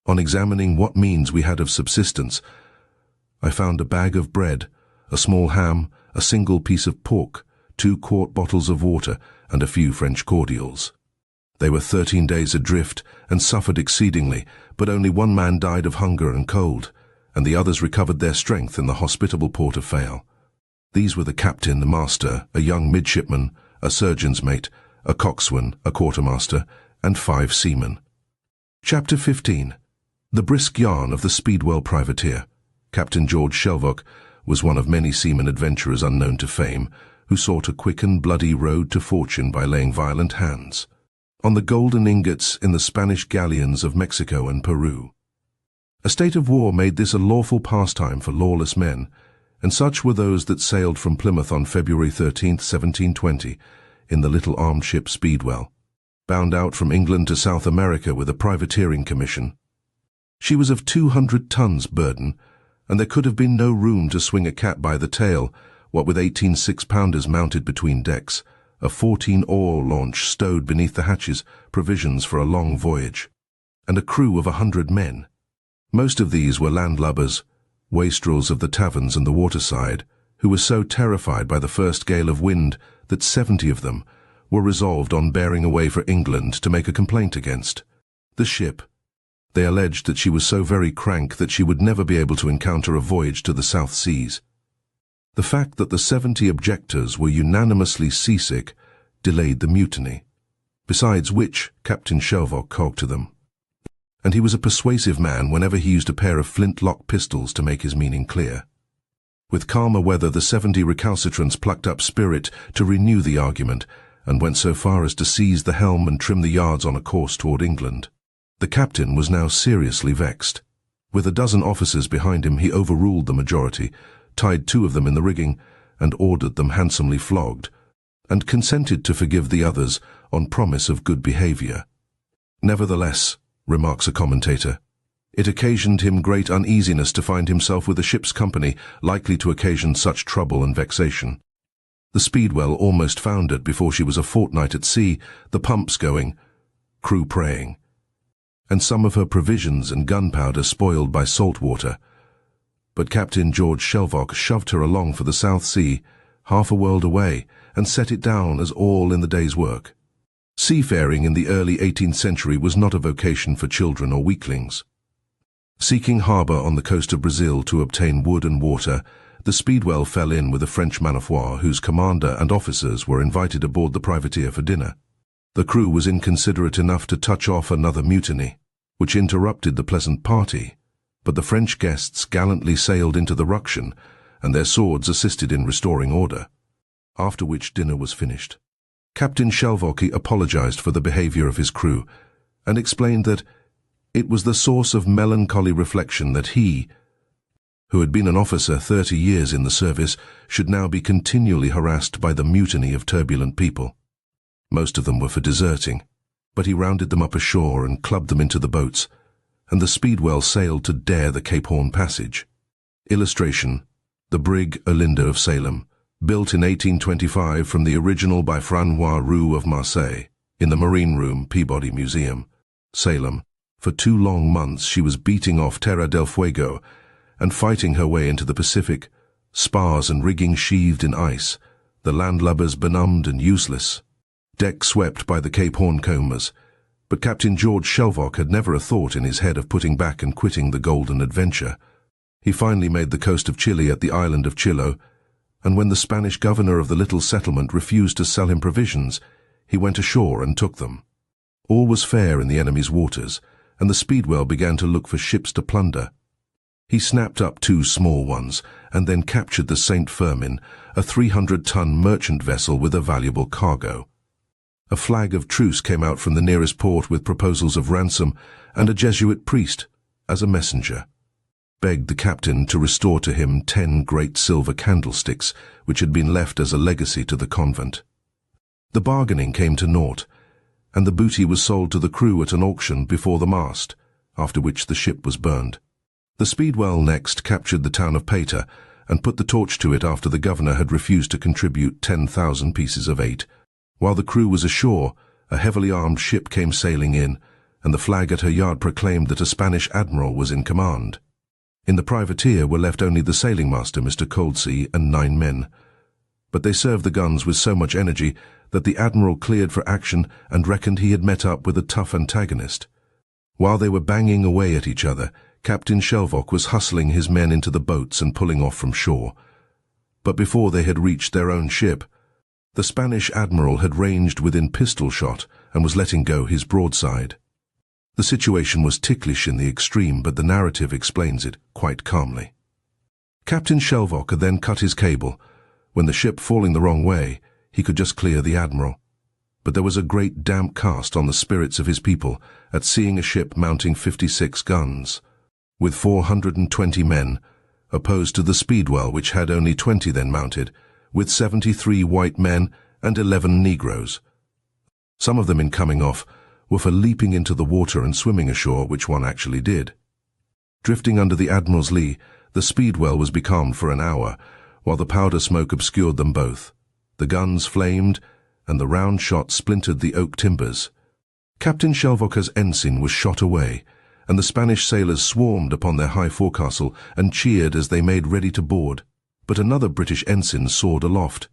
On examining what means we had of subsistence, I found a bag of bread, a small ham, a single piece of pork, 2 quart bottles of water, and a few French cordials. They were 13 days adrift and suffered exceedingly, but only one man died of hunger and cold, and the others recovered their strength in the hospitable port of Fayal. These were the captain, the master, a young midshipman, a surgeon's mate, a coxswain, a quartermaster, and 5 seamen. Chapter 15. The brisk yarn of the Speedwell privateer. Captain George Shelvocke was one of many seamen adventurers unknown to fame, who sought a quick and bloody road to fortune by laying violent hands on the golden ingots in the Spanish galleons of Mexico and Peru. A state of war made this a lawful pastime for lawless men, and such were those that sailed from Plymouth on February 13, 1720, in the little armed ship Speedwell, bound out from England to South America with a privateering commission. She was of 200 tons burden, and there could have been no room to swing a cat by the tail, what with 18 6-pounders mounted between decks, a 14-oar launch stowed beneath the hatches, provisions for a long voyage, and a crew of 100 men. Most of these were landlubbers, wastrels of the taverns and the waterside, who were so terrified by the first gale of wind that 70 of them were resolved on bearing away for England to make a complaint against the ship. They alleged that she was so very crank that she would never be able to encounter a voyage to the South Seas. The fact that the 70 objectors were unanimously seasick delayed the mutiny, besides which Captain Shelvocke cogged to them. And he was a persuasive man whenever he used a pair of flint-lock pistols to make his meaning clear. With calmer weather, the 70 recalcitrants plucked up spirit to renew the argument, and went so far as to seize the helm and trim the yards on a course toward England. The captain was now seriously vexed. With a dozen officers behind him, he overruled the majority, tied 2 of them in the rigging, and ordered them handsomely flogged, and consented to forgive the others on promise of good behavior. Nevertheless, remarks a commentator, it occasioned him great uneasiness to find himself with a ship's company likely to occasion such trouble and vexation. The Speedwell almost foundered before she was a fortnight at sea, the pumps going, crew praying, and some of her provisions and gunpowder spoiled by salt water. But Captain George Shelvocke shoved her along for the South Sea, half a world away, and set it down as all in the day's work. Seafaring in the early 18th century was not a vocation for children or weaklings. Seeking harbour on the coast of Brazil to obtain wood and water, the Speedwell fell in with a French man-of-war whose commander and officers were invited aboard the privateer for dinner. The crew was inconsiderate enough to touch off another mutiny, which interrupted the pleasant party, but the French guests gallantly sailed into the ruction, and their swords assisted in restoring order, after which dinner was finished. Captain Shelvocke apologized for the behavior of his crew, and explained that it was the source of melancholy reflection that he, who had been an officer 30 years in the service, should now be continually harassed by the mutiny of turbulent people. Most of them were for deserting, but he rounded them up ashore and clubbed them into the boats, and the Speedwell sailed to dare the Cape Horn passage. Illustration: the brig Olinda of Salem, built in 1825 from the original by Francois Roux of Marseille, in the Marine Room, Peabody Museum, Salem. For 2 long months she was beating off Terra del Fuego and fighting her way into the Pacific, spars and rigging sheathed in ice, the landlubbers benumbed and useless, deck swept by the Cape Horn combers. But Captain George Shelvocke had never a thought in his head of putting back and quitting the golden adventure. He finally made the coast of Chile at the island of Chiloe, and when the Spanish governor of the little settlement refused to sell him provisions, he went ashore and took them. All was fair in the enemy's waters, and the Speedwell began to look for ships to plunder. He snapped up 2 small ones, and then captured the Saint Firmin, a 300-ton merchant vessel with a valuable cargo. A flag of truce came out from the nearest port with proposals of ransom, and a Jesuit priest, as a messenger, begged the captain to restore to him 10 great silver candlesticks, which had been left as a legacy to the convent. The bargaining came to naught, and the booty was sold to the crew at an auction before the mast, after which the ship was burned. The Speedwell next captured the town of Pater, and put the torch to it after the governor had refused to contribute 10,000 pieces of 8. While the crew was ashore, a heavily armed ship came sailing in, and the flag at her yard proclaimed that a Spanish admiral was in command. In the privateer were left only the sailing master, Mr. Coldsea, and 9 men. But they served the guns with so much energy that the admiral cleared for action and reckoned he had met up with a tough antagonist. While they were banging away at each other, Captain Shelvocke was hustling his men into the boats and pulling off from shore. But before they had reached their own ship, the Spanish admiral had ranged within pistol shot and was letting go his broadside. The situation was ticklish in the extreme, but the narrative explains it quite calmly. Captain Shelvocke then cut his cable. When the ship falling the wrong way, he could just clear the admiral. But there was a great damp cast on the spirits of his people at seeing a ship mounting 56 guns, with 420 men, opposed to the Speedwell, which had only 20 then mounted, with 73 white men and 11 Negroes. Some of them, in coming off, were for leaping into the water and swimming ashore, which one actually did. Drifting under the Admiral's lee, the Speedwell was becalmed for an hour, while the powder smoke obscured them both. The guns flamed, and the round shot splintered the oak timbers. Captain Shelvocke's ensign was shot away, and the Spanish sailors swarmed upon their high forecastle and cheered as they made ready to board. But another British ensign soared aloft,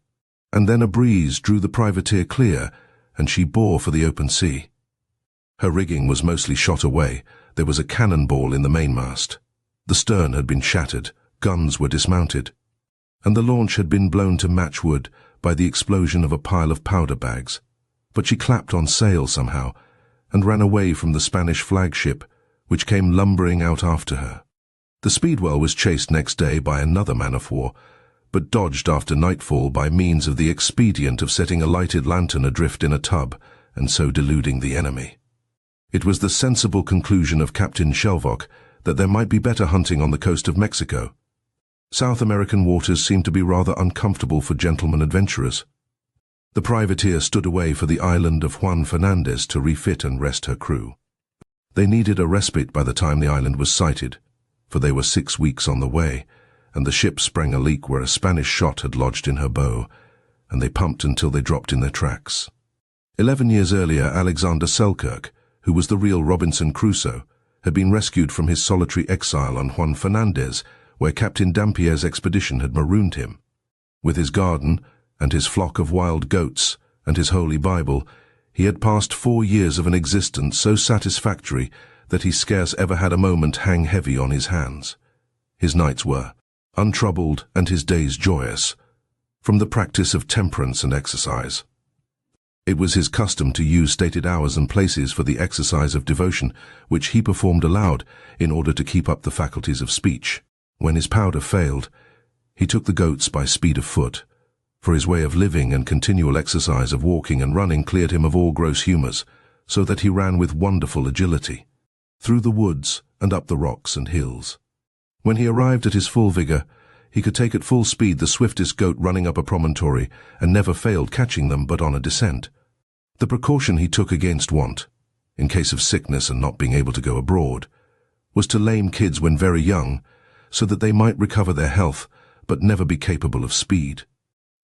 and then a breeze drew the privateer clear, and she bore for the open sea. Her rigging was mostly shot away. There was a cannonball in the mainmast. The stern had been shattered, guns were dismounted, and the launch had been blown to matchwood by the explosion of a pile of powder bags. But she clapped on sail somehow, and ran away from the Spanish flagship, which came lumbering out after her. The Speedwell was chased next day by another man-of-war, but dodged after nightfall by means of the expedient of setting a lighted lantern adrift in a tub, and so deluding the enemy. It was the sensible conclusion of Captain Shelvocke that there might be better hunting on the coast of Mexico. South American waters seemed to be rather uncomfortable for gentlemen adventurers. The privateer stood away for the island of Juan Fernandez to refit and rest her crew. They needed a respite by the time the island was sighted, for they were 6 weeks on the way, and the ship sprang a leak where a Spanish shot had lodged in her bow, and they pumped until they dropped in their tracks. 11 years earlier, Alexander Selkirk, who was the real Robinson Crusoe, had been rescued from his solitary exile on Juan Fernandez, where Captain Dampier's expedition had marooned him. With his garden, and his flock of wild goats, and his holy Bible, he had passed 4 years of an existence so satisfactory that he scarce ever had a moment hang heavy on his hands. His nights were untroubled and his days joyous, from the practice of temperance and exercise. It was his custom to use stated hours and places for the exercise of devotion, which he performed aloud in order to keep up the faculties of speech. When his powder failed, he took the goats by speed of foot, for his way of living and continual exercise of walking and running cleared him of all gross humours, so that he ran with wonderful agility, through the woods and up the rocks and hills. When he arrived at his full vigour, he could take at full speed the swiftest goat running up a promontory, and never failed catching them but on a descent. The precaution he took against want, in case of sickness and not being able to go abroad, was to lame kids when very young, so that they might recover their health, but never be capable of speed.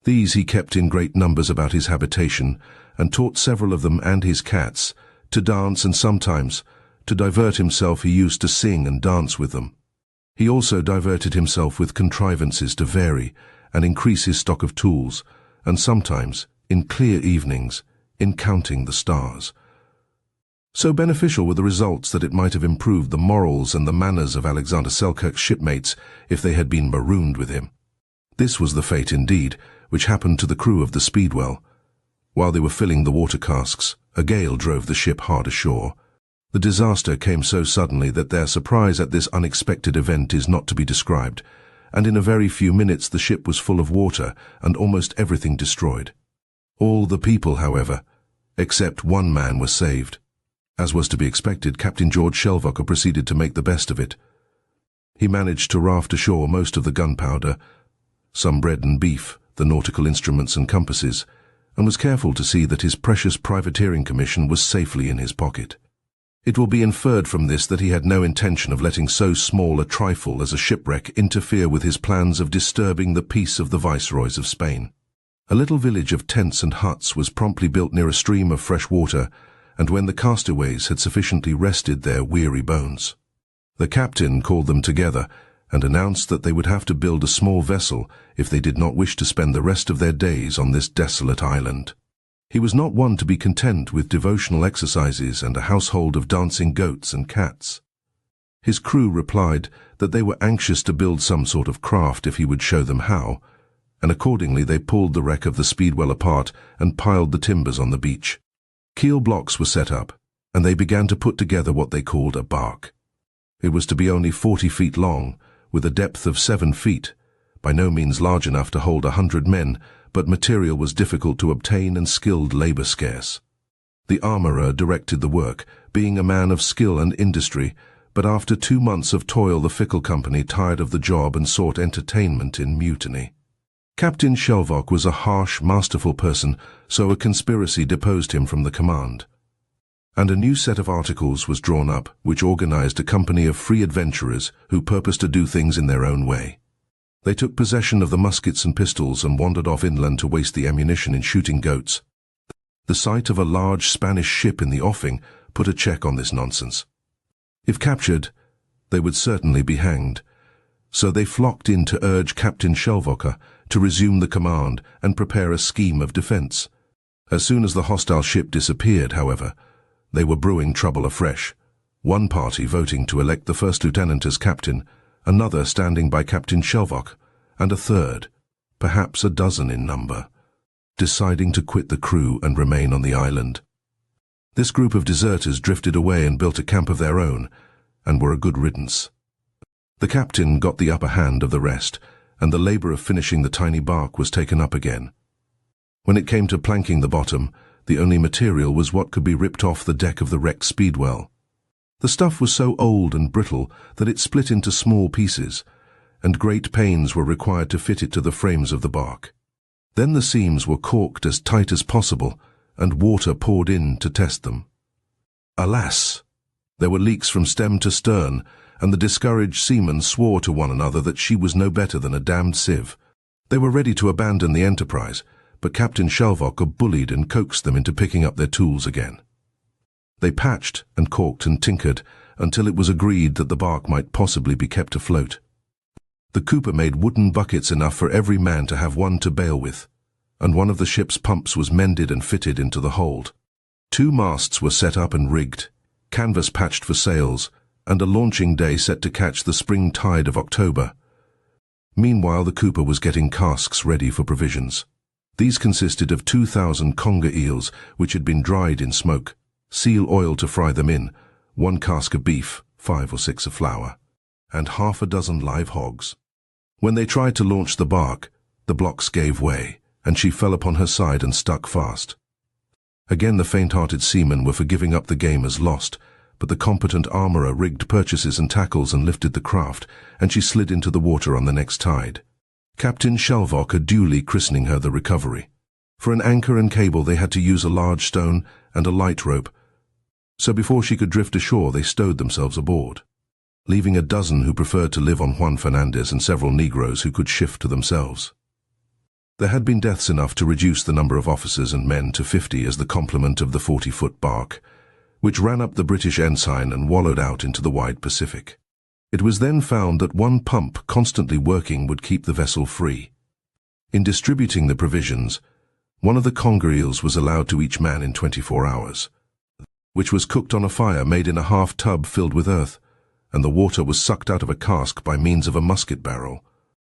These he kept in great numbers about his habitation, and taught several of them and his cats to dance, and sometimes, to divert himself, he used to sing and dance with them. He also diverted himself with contrivances to vary and increase his stock of tools, and sometimes, in clear evenings, in counting the stars. So beneficial were the results that it might have improved the morals and the manners of Alexander Selkirk's shipmates if they had been marooned with him. This was the fate, indeed, which happened to the crew of the Speedwell. While they were filling the water casks, a gale drove the ship hard ashore. The disaster came so suddenly that their surprise at this unexpected event is not to be described, and in a very few minutes the ship was full of water and almost everything destroyed. All the people, however, except one man, were saved. As was to be expected, Captain George Shelvocker proceeded to make the best of it. He managed to raft ashore most of the gunpowder, some bread and beef, the nautical instruments and compasses, and was careful to see that his precious privateering commission was safely in his pocket. It will be inferred from this that he had no intention of letting so small a trifle as a shipwreck interfere with his plans of disturbing the peace of the viceroys of Spain. A little village of tents and huts was promptly built near a stream of fresh water, and when the castaways had sufficiently rested their weary bones, the captain called them together and announced that they would have to build a small vessel if they did not wish to spend the rest of their days on this desolate island. He was not one to be content with devotional exercises and a household of dancing goats and cats. His crew replied that they were anxious to build some sort of craft if he would show them how, and accordingly they pulled the wreck of the Speedwell apart and piled the timbers on the beach. Keel blocks were set up, and they began to put together what they called a bark. It was to be only 40 feet long, with a depth of 7 feet, by no means large enough to hold 100 men, but material was difficult to obtain and skilled labour scarce. The armourer directed the work, being a man of skill and industry, but after 2 months of toil the fickle company tired of the job and sought entertainment in mutiny. Captain Shelvock was a harsh, masterful person, so a conspiracy deposed him from the command, and a new set of articles was drawn up which organised a company of free adventurers who purposed to do things in their own way. They took possession of the muskets and pistols and wandered off inland to waste the ammunition in shooting goats. The sight of a large Spanish ship in the offing put a check on this nonsense. If captured, they would certainly be hanged, so they flocked in to urge Captain Shelvocker to resume the command and prepare a scheme of defence. As soon as the hostile ship disappeared, however, they were brewing trouble afresh, one party voting to elect the first lieutenant as captain, another standing by Captain Shelvock, and a third, perhaps a dozen in number, deciding to quit the crew and remain on the island. This group of deserters drifted away and built a camp of their own, and were a good riddance. The captain got the upper hand of the rest, and the labour of finishing the tiny bark was taken up again. When it came to planking the bottom, the only material was what could be ripped off the deck of the wrecked Speedwell. The stuff was so old and brittle that it split into small pieces, and great pains were required to fit it to the frames of the bark. Then the seams were caulked as tight as possible, and water poured in to test them. Alas! There were leaks from stem to stern, and the discouraged seamen swore to one another that she was no better than a damned sieve. They were ready to abandon the enterprise, but Captain Shelvocker bullied and coaxed them into picking up their tools again. They patched and caulked and tinkered until it was agreed that the bark might possibly be kept afloat. The cooper made wooden buckets enough for every man to have one to bail with, and one of the ship's pumps was mended and fitted into the hold. 2 masts were set up and rigged, canvas patched for sails, and a launching day set to catch the spring tide of October. Meanwhile, the cooper was getting casks ready for provisions. These consisted of 2,000 conger eels, which had been dried in smoke, seal oil to fry them in, 1 cask of beef, 5 or 6 of flour, and half a dozen live hogs. When they tried to launch the bark, the blocks gave way, and she fell upon her side and stuck fast. Again the faint-hearted seamen were for giving up the game as lost, but the competent armourer rigged purchases and tackles and lifted the craft, and she slid into the water on the next tide. Captain Shelvocke had duly christening her the Recovery. For an anchor and cable they had to use a large stone and a light rope, so before she could drift ashore they stowed themselves aboard, leaving a dozen who preferred to live on Juan Fernandez and several Negroes who could shift to themselves. There had been deaths enough to reduce the number of officers and men to 50 as the complement of the 40-foot bark, which ran up the British ensign and wallowed out into the wide Pacific. It was then found that one pump constantly working would keep the vessel free. In distributing the provisions, one of the conger eels was allowed to each man in 24 hours, which was cooked on a fire made in a half-tub filled with earth, and the water was sucked out of a cask by means of a musket barrel.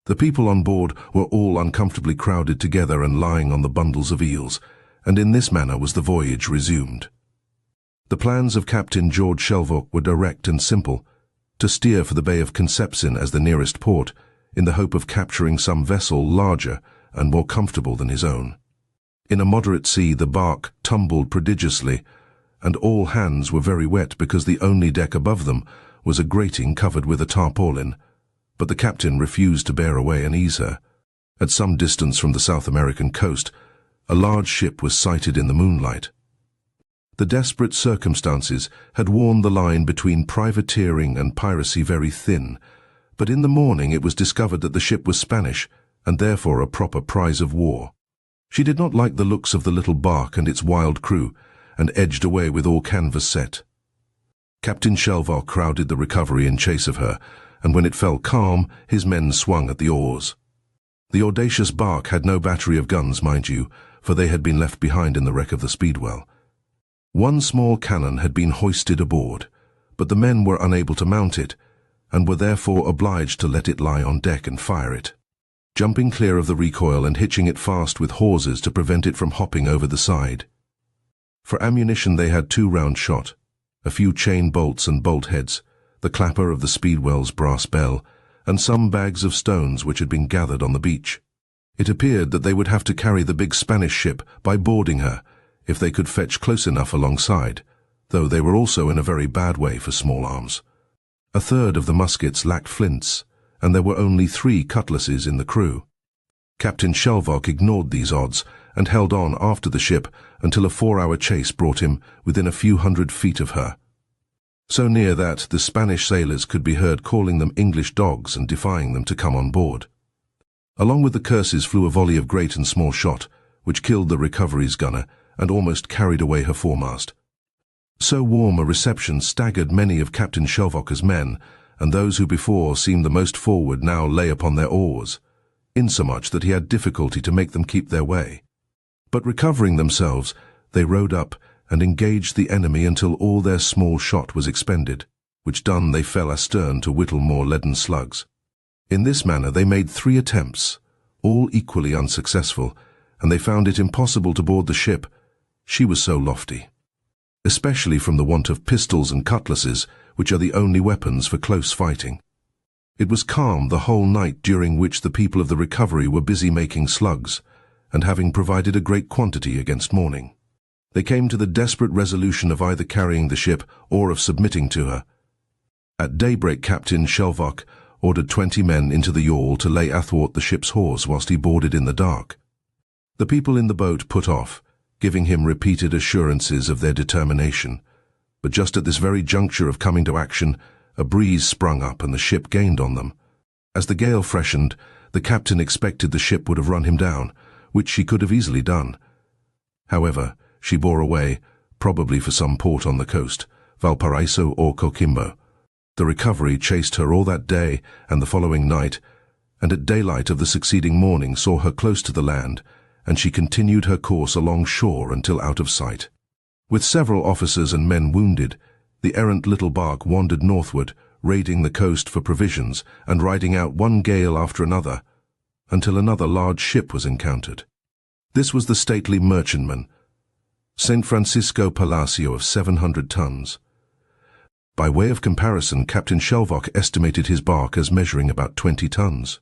The people on board were all uncomfortably crowded together and lying on the bundles of eels, and in this manner was the voyage resumed. The plans of Captain George Shelvocke were direct and simple, to steer for the Bay of Conception as the nearest port, in the hope of capturing some vessel larger and more comfortable than his own. In a moderate sea the bark tumbled prodigiously, and all hands were very wet because the only deck above them was a grating covered with a tarpaulin, but the captain refused to bear away and ease her. At some distance from the South American coast, a large ship was sighted in the moonlight. The desperate circumstances had worn the line between privateering and piracy very thin, but in the morning it was discovered that the ship was Spanish, and therefore a proper prize of war. She did not like the looks of the little bark and its wild crew, and edged away with all canvas set. Captain Shelvocke crowded the Recovery in chase of her, and when it fell calm, his men swung at the oars. The audacious bark had no battery of guns, mind you, for they had been left behind in the wreck of the Speedwell. One small cannon had been hoisted aboard, but the men were unable to mount it, and were therefore obliged to let it lie on deck and fire it, jumping clear of the recoil and hitching it fast with hawsers to prevent it from hopping over the side. For ammunition they had 2 round shot, a few chain bolts and bolt heads, the clapper of the Speedwell's brass bell, and some bags of stones which had been gathered on the beach. It appeared that they would have to carry the big Spanish ship by boarding her, if they could fetch close enough alongside, though they were also in a very bad way for small arms. A third of the muskets lacked flints, and there were only 3 cutlasses in the crew. Captain Shelvocke ignored these odds, and held on after the ship until a 4-hour chase brought him within a few hundred feet of her, so near that the Spanish sailors could be heard calling them English dogs and defying them to come on board. Along with the curses flew a volley of great and small shot, which killed the Recovery's gunner and almost carried away her foremast. So warm a reception staggered many of Captain Shelvocke's men, and those who before seemed the most forward now lay upon their oars, insomuch that he had difficulty to make them keep their way. But recovering themselves, they rowed up and engaged the enemy until all their small shot was expended, which done they fell astern to whittle more leaden slugs. In this manner they made 3 attempts, all equally unsuccessful, and they found it impossible to board the ship. She was so lofty, especially from the want of pistols and cutlasses, which are the only weapons for close fighting. It was calm the whole night, during which the people of the Recovery were busy making slugs, and having provided a great quantity against morning, they came to the desperate resolution of either carrying the ship or of submitting to her. At daybreak Captain Shelvocke ordered 20 men into the yawl to lay athwart the ship's hawse whilst he boarded in the dark. The people in the boat put off, giving him repeated assurances of their determination, but just at this very juncture of coming to action, a breeze sprung up and the ship gained on them. As the gale freshened, the captain expected the ship would have run him down, which she could have easily done. However, she bore away, probably for some port on the coast, Valparaiso or Coquimbo. The Recovery chased her all that day and the following night, and at daylight of the succeeding morning saw her close to the land, and she continued her course along shore until out of sight. With several officers and men wounded, the errant little bark wandered northward, raiding the coast for provisions and riding out one gale after another, until another large ship was encountered. This was the stately merchantman, St. Francisco Palacio of 700 tons. By way of comparison, Captain Shelvocke estimated his bark as measuring about 20 tons.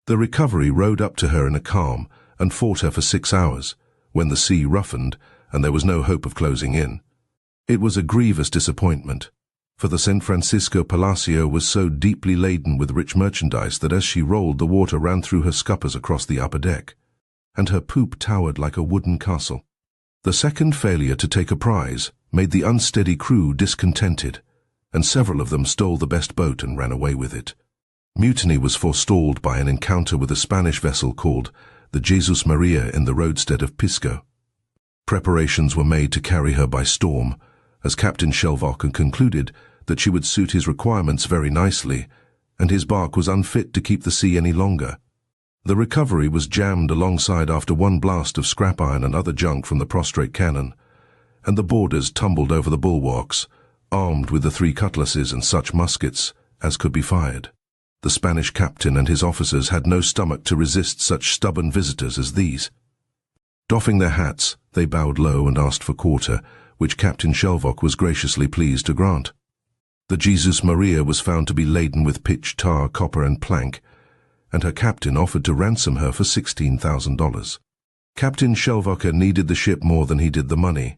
The Recovery rowed up to her in a calm and fought her for 6 hours, when the sea roughened and there was no hope of closing in. It was a grievous disappointment, for the San Francisco Palacio was so deeply laden with rich merchandise that as she rolled, the water ran through her scuppers across the upper deck, and her poop towered like a wooden castle. The second failure to take a prize made the unsteady crew discontented, and several of them stole the best boat and ran away with it. Mutiny was forestalled by an encounter with a Spanish vessel called the Jesus Maria in the roadstead of Pisco. Preparations were made to carry her by storm, as Captain Shelvocke concluded that she would suit his requirements very nicely, and his bark was unfit to keep the sea any longer. The Recovery was jammed alongside after one blast of scrap iron and other junk from the prostrate cannon, and the boarders tumbled over the bulwarks, armed with the 3 cutlasses and such muskets as could be fired. The Spanish captain and his officers had no stomach to resist such stubborn visitors as these. Doffing their hats, they bowed low and asked for quarter, which Captain Shelvocke was graciously pleased to grant. The Jesus Maria was found to be laden with pitch, tar, copper and plank, and her captain offered to ransom her for $16,000. Captain Shelvocke needed the ship more than he did the money,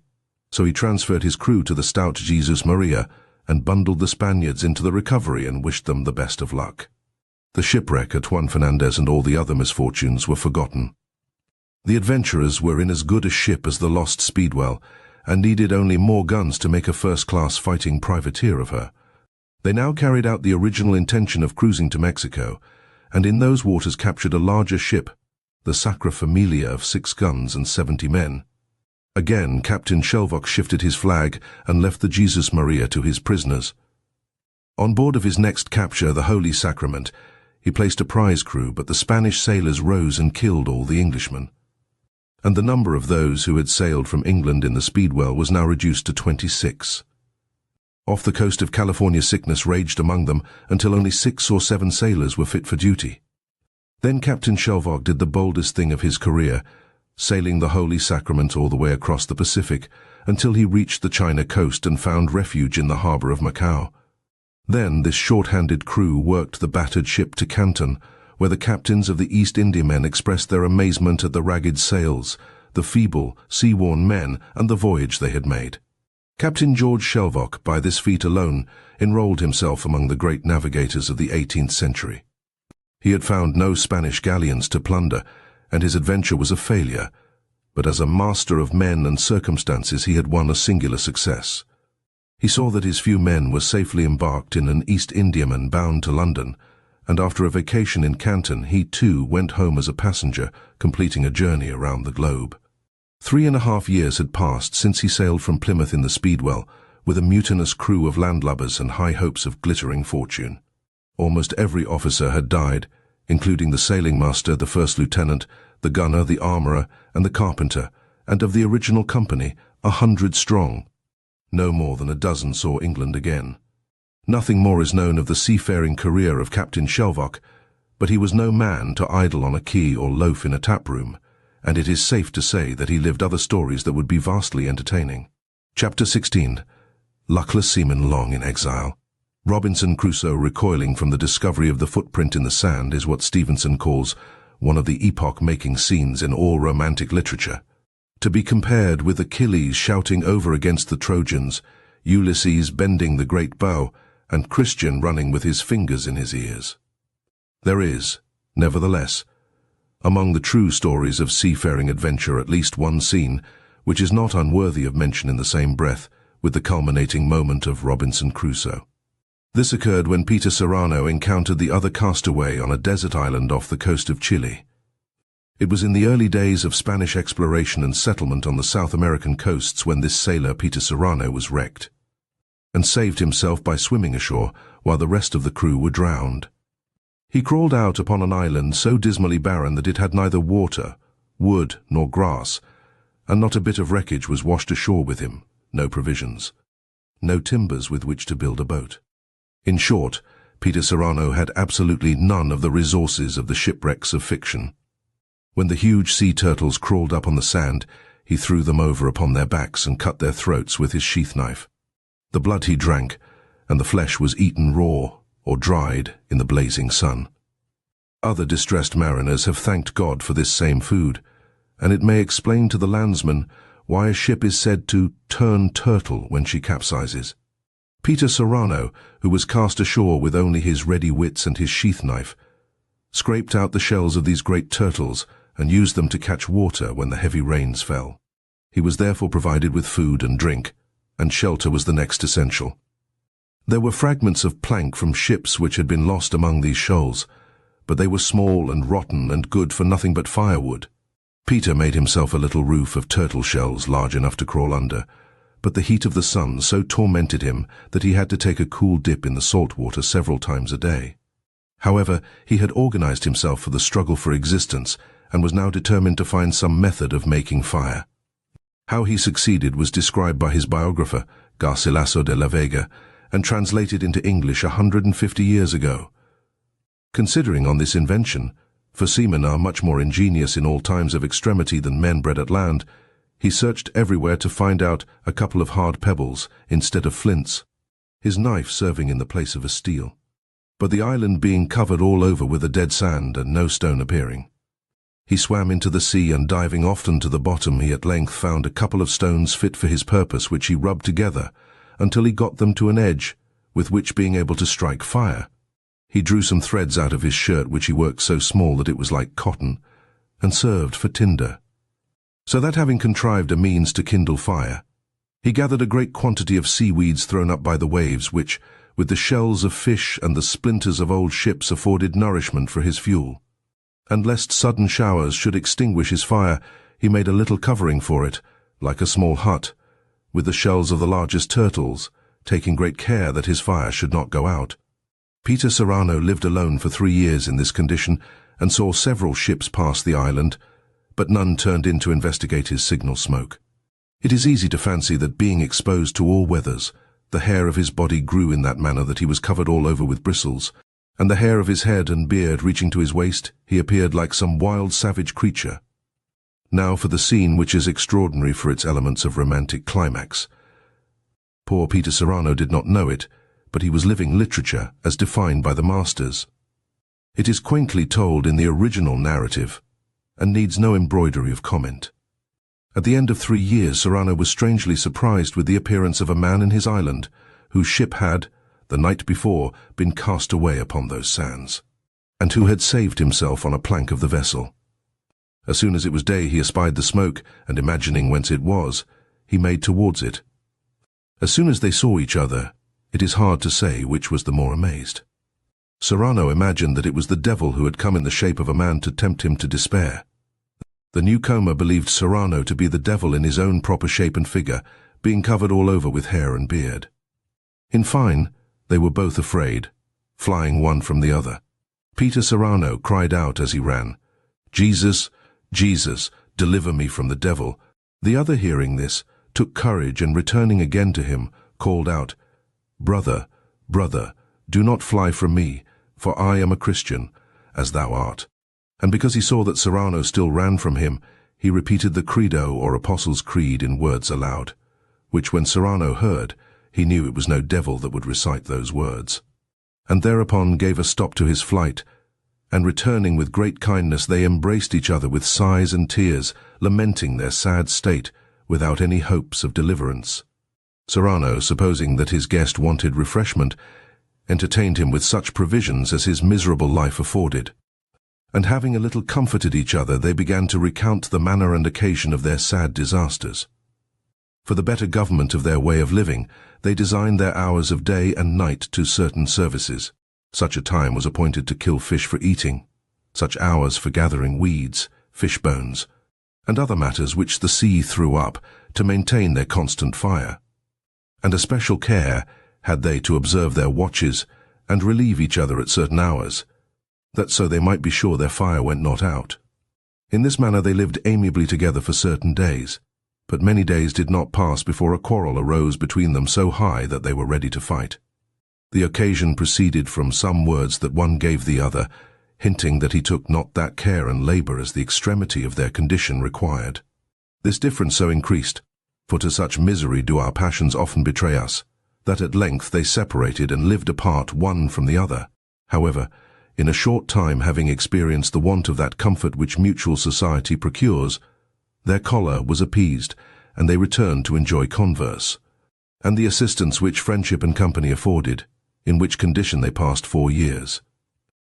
so he transferred his crew to the stout Jesus Maria and bundled the Spaniards into the Recovery and wished them the best of luck. The shipwreck at Juan Fernandez and all the other misfortunes were forgotten. The adventurers were in as good a ship as the lost Speedwell, and needed only more guns to make a first-class fighting privateer of her. They now carried out the original intention of cruising to Mexico, and in those waters captured a larger ship, the Sacra Familia of 6 guns and 70 men. Again, Captain Shelvocke shifted his flag and left the Jesus Maria to his prisoners. On board of his next capture, the Holy Sacrament, he placed a prize crew, but the Spanish sailors rose and killed all the Englishmen, and the number of those who had sailed from England in the Speedwell was now reduced to 26. Off the coast of California, sickness raged among them until only 6 or 7 sailors were fit for duty. Then Captain Shelvocke did the boldest thing of his career, sailing the Holy Sacrament all the way across the Pacific until he reached the China coast and found refuge in the harbor of Macau. Then this short-handed crew worked the battered ship to Canton, where the captains of the East Indiamen expressed their amazement at the ragged sails, the feeble, sea-worn men, and the voyage they had made. Captain George Shelvocke, by this feat alone, enrolled himself among the great navigators of the 18th century. He had found no Spanish galleons to plunder, and his adventure was a failure, but as a master of men and circumstances he had won a singular success. He saw that his few men were safely embarked in an East Indiaman bound to London, and after a vacation in Canton he too went home as a passenger, completing a journey around the globe. 3.5 years had passed since he sailed from Plymouth in the Speedwell, with a mutinous crew of landlubbers and high hopes of glittering fortune. Almost every officer had died, including the sailing master, the first lieutenant, the gunner, the armourer, and the carpenter, and of the original company, 100 strong. No more than a dozen saw England again. Nothing more is known of the seafaring career of Captain Shelvocke, but he was no man to idle on a quay or loaf in a taproom, and it is safe to say that he lived other stories that would be vastly entertaining. Chapter 16. Luckless seamen long in exile. Robinson Crusoe recoiling from the discovery of the footprint in the sand is what Stevenson calls one of the epoch-making scenes in all romantic literature, to be compared with Achilles shouting over against the Trojans, Ulysses bending the great bow, and Christian running with his fingers in his ears. There is, nevertheless, among the true stories of seafaring adventure at least one scene which is not unworthy of mention in the same breath with the culminating moment of Robinson Crusoe. This occurred when Peter Serrano encountered the other castaway on a desert island off the coast of Chile. It was in the early days of Spanish exploration and settlement on the South American coasts when this sailor, Peter Serrano, was wrecked, and saved himself by swimming ashore while the rest of the crew were drowned. He crawled out upon an island so dismally barren that it had neither water, wood, nor grass, and not a bit of wreckage was washed ashore with him, no provisions, no timbers with which to build a boat. In short, Peter Serrano had absolutely none of the resources of the shipwrecks of fiction. When the huge sea turtles crawled up on the sand, he threw them over upon their backs and cut their throats with his sheath knife. The blood he drank, and the flesh was eaten raw or dried in the blazing sun. Other distressed mariners have thanked God for this same food, and it may explain to the landsman why a ship is said to turn turtle when she capsizes. Peter Serrano, who was cast ashore with only his ready wits and his sheath knife, scraped out the shells of these great turtles and used them to catch water when the heavy rains fell. He was therefore provided with food and drink, and shelter was the next essential. There were fragments of plank from ships which had been lost among these shoals, but they were small and rotten and good for nothing but firewood. Peter made himself a little roof of turtle shells large enough to crawl under, but the heat of the sun so tormented him that he had to take a cool dip in the salt water several times a day. However, he had organized himself for the struggle for existence and was now determined to find some method of making fire. How he succeeded was described by his biographer, Garcilaso de la Vega, and translated into English 150 years ago. Considering on this invention, for seamen are much more ingenious in all times of extremity than men bred at land, he searched everywhere to find out a couple of hard pebbles instead of flints, his knife serving in the place of a steel. But the island being covered all over with a dead sand and no stone appearing. He swam into the sea, and diving often to the bottom, he at length found a couple of stones fit for his purpose, which he rubbed together until he got them to an edge, with which being able to strike fire. He drew some threads out of his shirt, which he worked so small that it was like cotton, and served for tinder. So that having contrived a means to kindle fire, he gathered a great quantity of seaweeds thrown up by the waves, which, with the shells of fish and the splinters of old ships, afforded nourishment for his fuel. And lest sudden showers should extinguish his fire, he made a little covering for it, like a small hut, with the shells of the largest turtles, taking great care that his fire should not go out. Peter Serrano lived alone for 3 years in this condition, and saw several ships pass the island, but none turned in to investigate his signal smoke. It is easy to fancy that, being exposed to all weathers, the hair of his body grew in that manner that he was covered all over with bristles, and the hair of his head and beard reaching to his waist, he appeared like some wild savage creature. Now for the scene, which is extraordinary for its elements of romantic climax. Poor Peter Serrano did not know it, but he was living literature as defined by the masters. It is quaintly told in the original narrative, and needs no embroidery of comment. At the end of 3 years, Serrano was strangely surprised with the appearance of a man in his island, whose ship had, the night before, been cast away upon those sands, and who had saved himself on a plank of the vessel. As soon as it was day, he espied the smoke, and imagining whence it was, he made towards it. As soon as they saw each other, it is hard to say which was the more amazed. Serrano imagined that it was the devil who had come in the shape of a man to tempt him to despair. The newcomer believed Serrano to be the devil in his own proper shape and figure, being covered all over with hair and beard. In fine, they were both afraid, flying one from the other. Peter Serrano cried out as he ran, "Jesus, Jesus, deliver me from the devil." The other, hearing this, took courage, and returning again to him, called out, "Brother, brother, do not fly from me, for I am a Christian, as thou art." And because he saw that Serrano still ran from him, he repeated the Credo or Apostles' Creed in words aloud, which when Serrano heard, he knew it was no devil that would recite those words, and thereupon gave a stop to his flight, and returning with great kindness, they embraced each other with sighs and tears, lamenting their sad state, without any hopes of deliverance. Serrano, supposing that his guest wanted refreshment, entertained him with such provisions as his miserable life afforded, and having a little comforted each other, they began to recount the manner and occasion of their sad disasters. For the better government of their way of living, they designed their hours of day and night to certain services. Such a time was appointed to kill fish for eating, such hours for gathering weeds, fish bones, and other matters which the sea threw up, to maintain their constant fire. And a special care had they to observe their watches, and relieve each other at certain hours, that so they might be sure their fire went not out. In this manner they lived amiably together for certain days, but many days did not pass before a quarrel arose between them so high that they were ready to fight. The occasion proceeded from some words that one gave the other, hinting that he took not that care and labour as the extremity of their condition required. This difference so increased, for to such misery do our passions often betray us, that at length they separated and lived apart one from the other. However, in a short time having experienced the want of that comfort which mutual society procures, their choler was appeased, and they returned to enjoy converse, and the assistance which friendship and company afforded, in which condition they passed 4 years.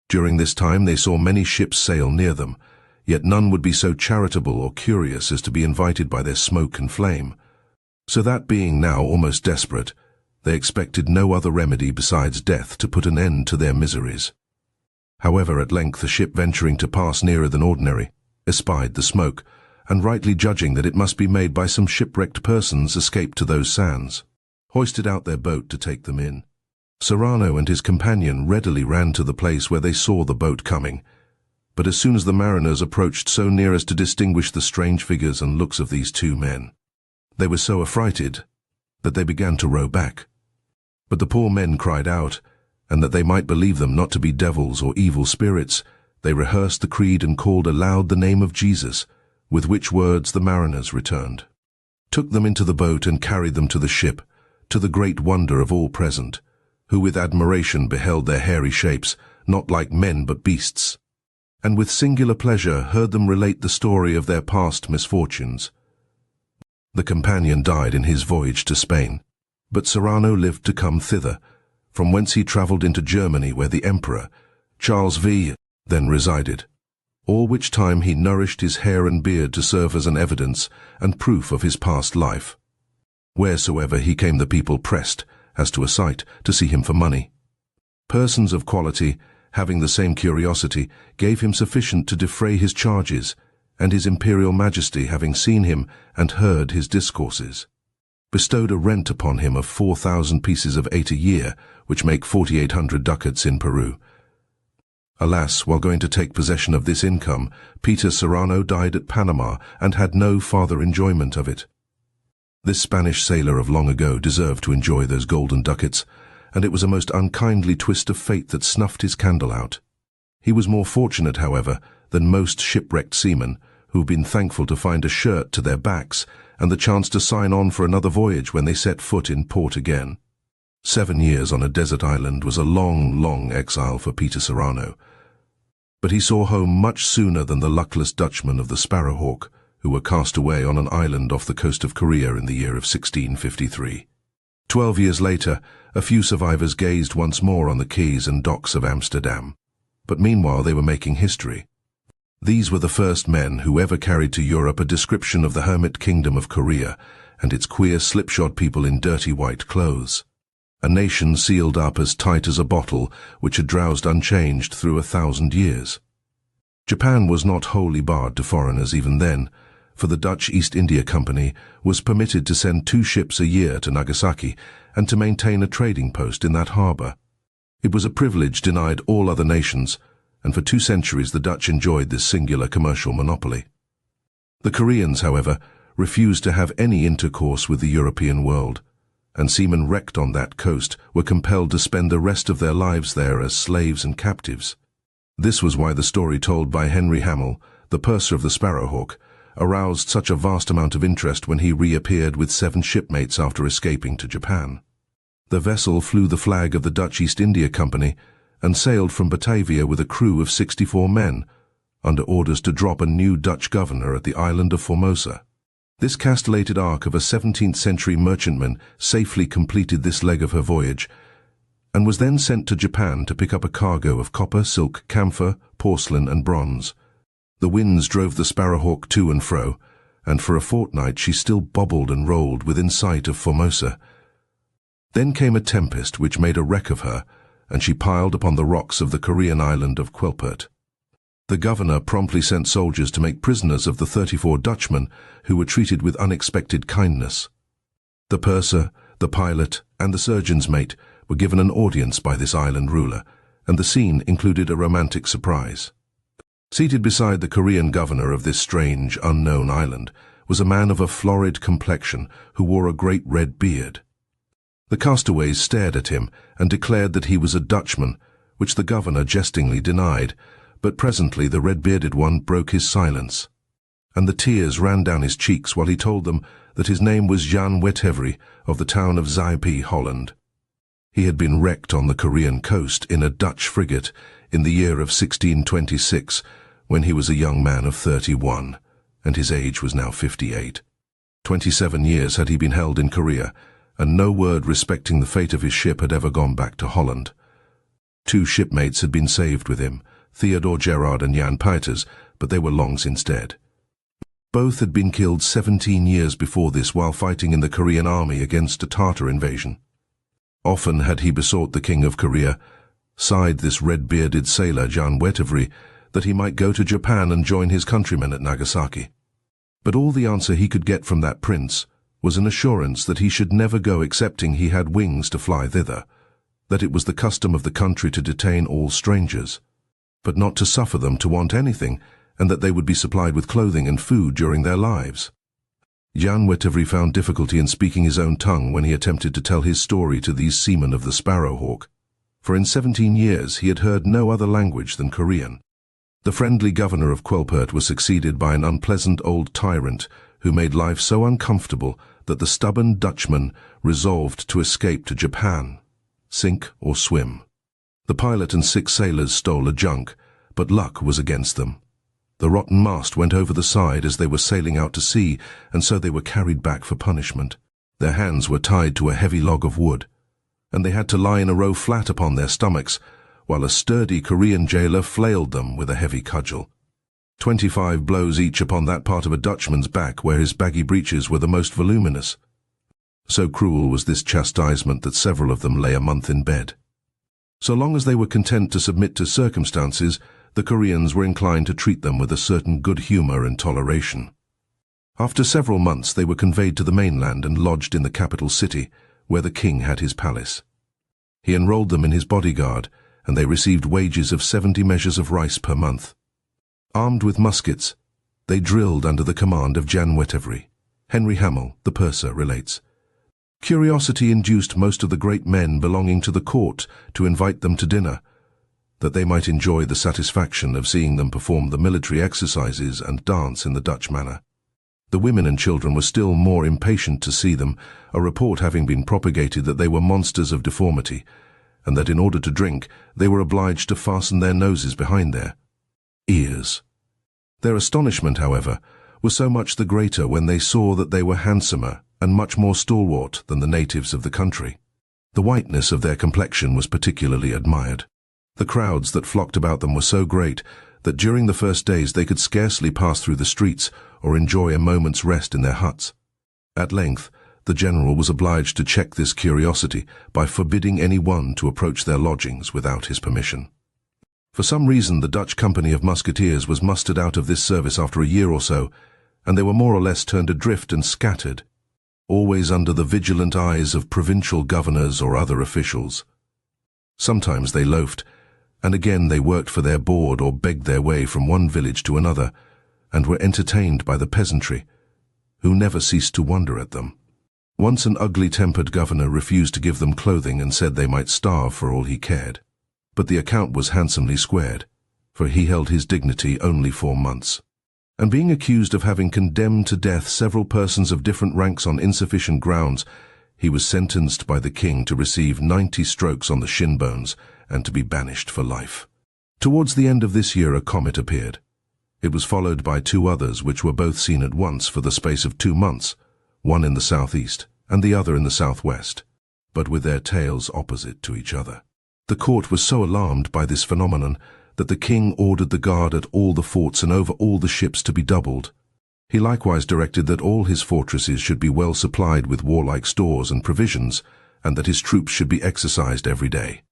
During this time they saw many ships sail near them, yet none would be so charitable or curious as to be invited by their smoke and flame, so that being now almost desperate, they expected no other remedy besides death to put an end to their miseries. However, at length a ship venturing to pass nearer than ordinary, espied the smoke, and rightly judging that it must be made by some shipwrecked persons escaped to those sands, hoisted out their boat to take them in. Serrano and his companion readily ran to the place where they saw the boat coming, but as soon as the mariners approached so near as to distinguish the strange figures and looks of these 2 men, they were so affrighted that they began to row back. But the poor men cried out, and that they might believe them not to be devils or evil spirits, they rehearsed the creed and called aloud the name of Jesus, with which words the mariners returned, took them into the boat and carried them to the ship, to the great wonder of all present, who with admiration beheld their hairy shapes, not like men but beasts, and with singular pleasure heard them relate the story of their past misfortunes. The companion died in his voyage to Spain, but Serrano lived to come thither, from whence he travelled into Germany, where the Emperor, Charles V., then resided, all which time he nourished his hair and beard to serve as an evidence and proof of his past life. Wheresoever he came the people pressed, as to a sight, to see him for money. Persons of quality, having the same curiosity, gave him sufficient to defray his charges, and his imperial majesty, having seen him and heard his discourses, bestowed a rent upon him of 4,000 pieces of 8 a year, which make 4,800 ducats in Peru. Alas, while going to take possession of this income, Peter Serrano died at Panama and had no farther enjoyment of it. This Spanish sailor of long ago deserved to enjoy those golden ducats, and it was a most unkindly twist of fate that snuffed his candle out. He was more fortunate, however, than most shipwrecked seamen, who have been thankful to find a shirt to their backs and the chance to sign on for another voyage when they set foot in port again. 7 years on a desert island was a long, long exile for Peter Serrano, but he saw home much sooner than the luckless Dutchmen of the Sparrowhawk, who were cast away on an island off the coast of Korea in the year of 1653. 12 years later, a few survivors gazed once more on the quays and docks of Amsterdam, but meanwhile they were making history. These were the first men who ever carried to Europe a description of the hermit kingdom of Korea and its queer slipshod people in dirty white clothes, a nation sealed up as tight as a bottle which had drowsed unchanged through 1,000 years. Japan was not wholly barred to foreigners even then, for the Dutch East India Company was permitted to send 2 ships a year to Nagasaki and to maintain a trading post in that harbour. It was a privilege denied all other nations, and for 2 centuries the Dutch enjoyed this singular commercial monopoly. The Koreans, however, refused to have any intercourse with the European world, and seamen wrecked on that coast were compelled to spend the rest of their lives there as slaves and captives. This was why the story told by Henry Hamel, the purser of the Sparrowhawk, aroused such a vast amount of interest when he reappeared with 7 shipmates after escaping to Japan. The vessel flew the flag of the Dutch East India Company and sailed from Batavia with a crew of 64 men, under orders to drop a new Dutch governor at the island of Formosa. This castellated ark of a 17th-century merchantman safely completed this leg of her voyage, and was then sent to Japan to pick up a cargo of copper, silk, camphor, porcelain, and bronze. The winds drove the Sparrowhawk to and fro, and for a fortnight she still bobbled and rolled within sight of Formosa. Then came a tempest which made a wreck of her, and she piled upon the rocks of the Korean island of Quelpert. The governor promptly sent soldiers to make prisoners of the 34 Dutchmen, who were treated with unexpected kindness. The purser, the pilot, and the surgeon's mate were given an audience by this island ruler, and the scene included a romantic surprise. Seated beside the Korean governor of this strange, unknown island was a man of a florid complexion who wore a great red beard. The castaways stared at him and declared that he was a Dutchman, which the governor jestingly denied, but presently the red-bearded one broke his silence, and the tears ran down his cheeks while he told them that his name was Jan Wetevry of the town of Zuid, Holland. He had been wrecked on the Korean coast in a Dutch frigate in the year of 1626, when he was a young man of 31, and his age was now 58. 27 years had he been held in Korea, and no word respecting the fate of his ship had ever gone back to Holland. 2 shipmates had been saved with him, Theodore Gerard and Jan Peiters, but they were long since dead. Both had been killed 17 years before this while fighting in the Korean army against a Tartar invasion. Often had he besought the King of Korea, sighed this red-bearded sailor Jan Wetevry, that he might go to Japan and join his countrymen at Nagasaki. But all the answer he could get from that prince was an assurance that he should never go excepting he had wings to fly thither, that it was the custom of the country to detain all strangers, but not to suffer them to want anything, and that they would be supplied with clothing and food during their lives. Jan Wetevry found difficulty in speaking his own tongue when he attempted to tell his story to these seamen of the Sparrowhawk, for in 17 years he had heard no other language than Korean. The friendly governor of Quelpert was succeeded by an unpleasant old tyrant who made life so uncomfortable that the stubborn Dutchman resolved to escape to Japan, sink or swim. The pilot and 6 sailors stole a junk, but luck was against them. The rotten mast went over the side as they were sailing out to sea, and so they were carried back for punishment. Their hands were tied to a heavy log of wood, and they had to lie in a row flat upon their stomachs, while a sturdy Korean jailer flailed them with a heavy cudgel. 25 blows each upon that part of a Dutchman's back where his baggy breeches were the most voluminous. So cruel was this chastisement that several of them lay a month in bed. So long as they were content to submit to circumstances, the Koreans were inclined to treat them with a certain good humor and toleration. After several months they were conveyed to the mainland and lodged in the capital city, where the king had his palace. He enrolled them in his bodyguard, and they received wages of 70 measures of rice per month. Armed with muskets, they drilled under the command of Jan Wetevry. Henry Hamel, the purser, relates, "Curiosity induced most of the great men belonging to the court to invite them to dinner, that they might enjoy the satisfaction of seeing them perform the military exercises and dance in the Dutch manner. The women and children were still more impatient to see them, a report having been propagated that they were monsters of deformity, and that in order to drink they were obliged to fasten their noses behind their ears. Their astonishment, however, was so much the greater when they saw that they were handsomer and much more stalwart than the natives of the country. The whiteness of their complexion was particularly admired. The crowds that flocked about them were so great that during the first days they could scarcely pass through the streets or enjoy a moment's rest in their huts. At length, the general was obliged to check this curiosity by forbidding any one to approach their lodgings without his permission. For some reason the Dutch company of musketeers was mustered out of this service after a year or so, and they were more or less turned adrift and scattered, always under the vigilant eyes of provincial governors or other officials. Sometimes they loafed, and again they worked for their board or begged their way from one village to another, and were entertained by the peasantry, who never ceased to wonder at them. Once an ugly-tempered governor refused to give them clothing and said they might starve for all he cared. But the account was handsomely squared, for he held his dignity only 4 months. And being accused of having condemned to death several persons of different ranks on insufficient grounds, he was sentenced by the king to receive 90 strokes on the shin bones and to be banished for life. Towards the end of this year a comet appeared. It was followed by 2 others which were both seen at once for the space of 2 months, one in the southeast and the other in the southwest, but with their tails opposite to each other. The court was so alarmed by this phenomenon that the king ordered the guard at all the forts and over all the ships to be doubled. He likewise directed that all his fortresses should be well supplied with warlike stores and provisions, and that his troops should be exercised every day.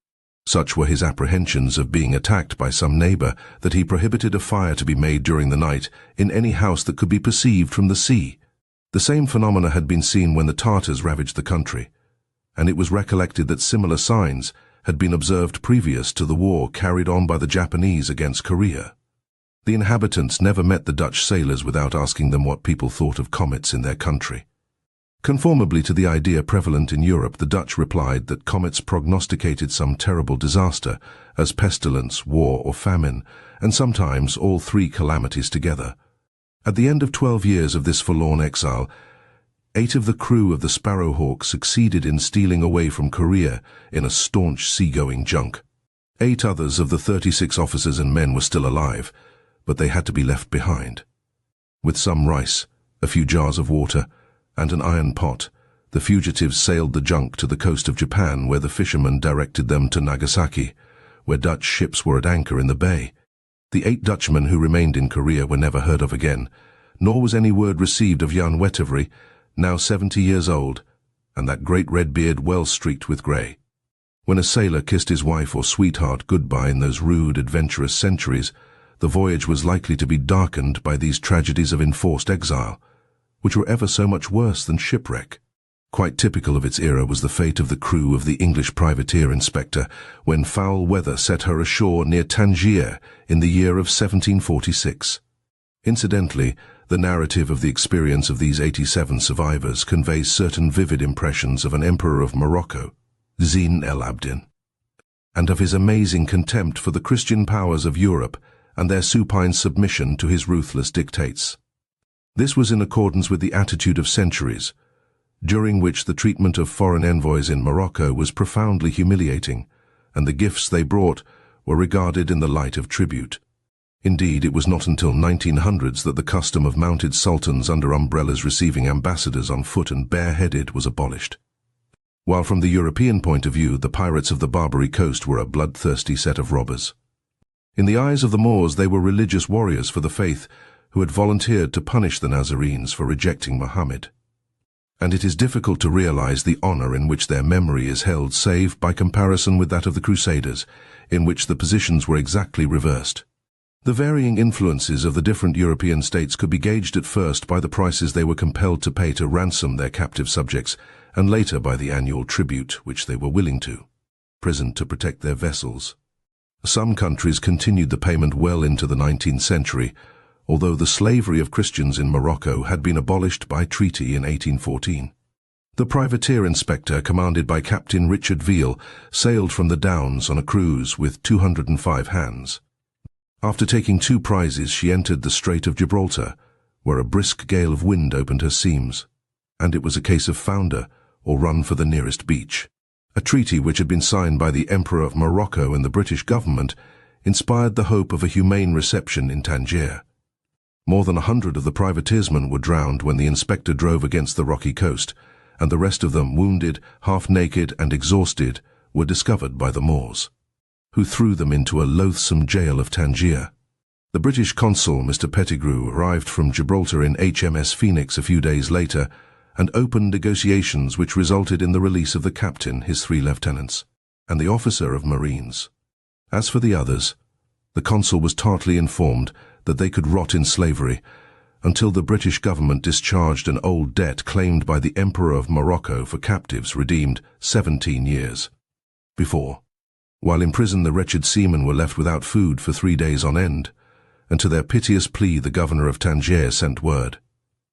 Such were his apprehensions of being attacked by some neighbor that he prohibited a fire to be made during the night in any house that could be perceived from the sea. The same phenomena had been seen when the Tartars ravaged the country, and it was recollected that similar signs had been observed previous to the war carried on by the Japanese against Korea. The inhabitants never met the Dutch sailors without asking them what people thought of comets in their country. Conformably to the idea prevalent in Europe, the Dutch replied that comets prognosticated some terrible disaster, as pestilence, war, or famine, and sometimes all three calamities together. At the end of 12 years of this forlorn exile, 8 of the crew of the Sparrowhawk succeeded in stealing away from Korea in a staunch seagoing junk. 8 others of the 36 officers and men were still alive, but they had to be left behind. With some rice, a few jars of water, and an iron pot, the fugitives sailed the junk to the coast of Japan, where the fishermen directed them to Nagasaki, where Dutch ships were at anchor in the bay. The 8 Dutchmen who remained in Korea were never heard of again, nor was any word received of Jan Wettervry, now 70 years old, and that great red beard well streaked with grey. When a sailor kissed his wife or sweetheart goodbye in those rude, adventurous centuries, the voyage was likely to be darkened by these tragedies of enforced exile, which were ever so much worse than shipwreck. Quite typical of its era was the fate of the crew of the English privateer Inspector when foul weather set her ashore near Tangier in the year of 1746. Incidentally, the narrative of the experience of these 87 survivors conveys certain vivid impressions of an emperor of Morocco, Zine el Abidin, and of his amazing contempt for the Christian powers of Europe and their supine submission to his ruthless dictates. This was in accordance with the attitude of centuries, during which the treatment of foreign envoys in Morocco was profoundly humiliating, and the gifts they brought were regarded in the light of tribute. Indeed, it was not until 1900s that the custom of mounted sultans under umbrellas receiving ambassadors on foot and bareheaded was abolished. While from the European point of view, the pirates of the Barbary coast were a bloodthirsty set of robbers. In the eyes of the Moors, they were religious warriors for the faith who had volunteered to punish the Nazarenes for rejecting Muhammad. And it is difficult to realize the honor in which their memory is held save by comparison with that of the Crusaders, in which the positions were exactly reversed. The varying influences of the different European states could be gauged at first by the prices they were compelled to pay to ransom their captive subjects, and later by the annual tribute which they were willing to present to protect their vessels. Some countries continued the payment well into the 19th century, although the slavery of Christians in Morocco had been abolished by treaty in 1814. The privateer Inspector, commanded by Captain Richard Veal, sailed from the Downs on a cruise with 205 hands. After taking 2 prizes, she entered the Strait of Gibraltar, where a brisk gale of wind opened her seams, and it was a case of founder or run for the nearest beach. A treaty which had been signed by the Emperor of Morocco and the British government inspired the hope of a humane reception in Tangier. More than 100 of the privateersmen were drowned when the Inspector drove against the rocky coast, and the rest of them, wounded, half-naked and exhausted, were discovered by the Moors, who threw them into a loathsome jail of Tangier. The British consul, Mr. Pettigrew, arrived from Gibraltar in HMS Phoenix a few days later and opened negotiations which resulted in the release of the captain, his 3 lieutenants, and the officer of Marines. As for the others, the consul was tartly informed that they could rot in slavery until the British government discharged an old debt claimed by the Emperor of Morocco for captives redeemed 17 years before. While in prison, the wretched seamen were left without food for 3 days on end, and to their piteous plea the governor of Tangier sent word,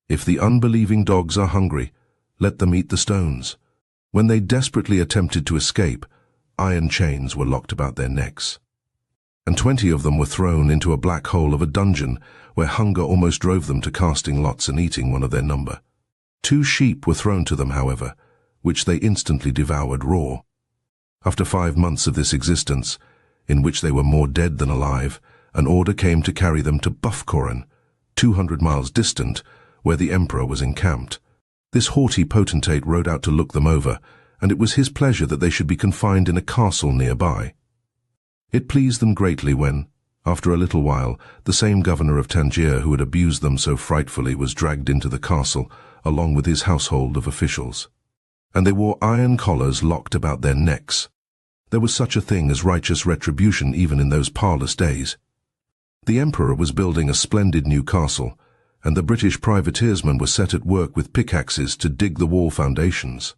"If the unbelieving dogs are hungry, let them eat the stones." When they desperately attempted to escape, iron chains were locked about their necks, and 20 of them were thrown into a black hole of a dungeon where hunger almost drove them to casting lots and eating one of their number. 2 sheep were thrown to them, however, which they instantly devoured raw. After 5 months of this existence, in which they were more dead than alive, an order came to carry them to Buffcoran, 200 miles distant, where the emperor was encamped. This haughty potentate rode out to look them over, and it was his pleasure that they should be confined in a castle nearby. It pleased them greatly when, after a little while, the same governor of Tangier who had abused them so frightfully was dragged into the castle, along with his household of officials. And they wore iron collars locked about their necks. There was such a thing as righteous retribution even in those parlous days. The emperor was building a splendid new castle, and the British privateersmen were set at work with pickaxes to dig the wall foundations.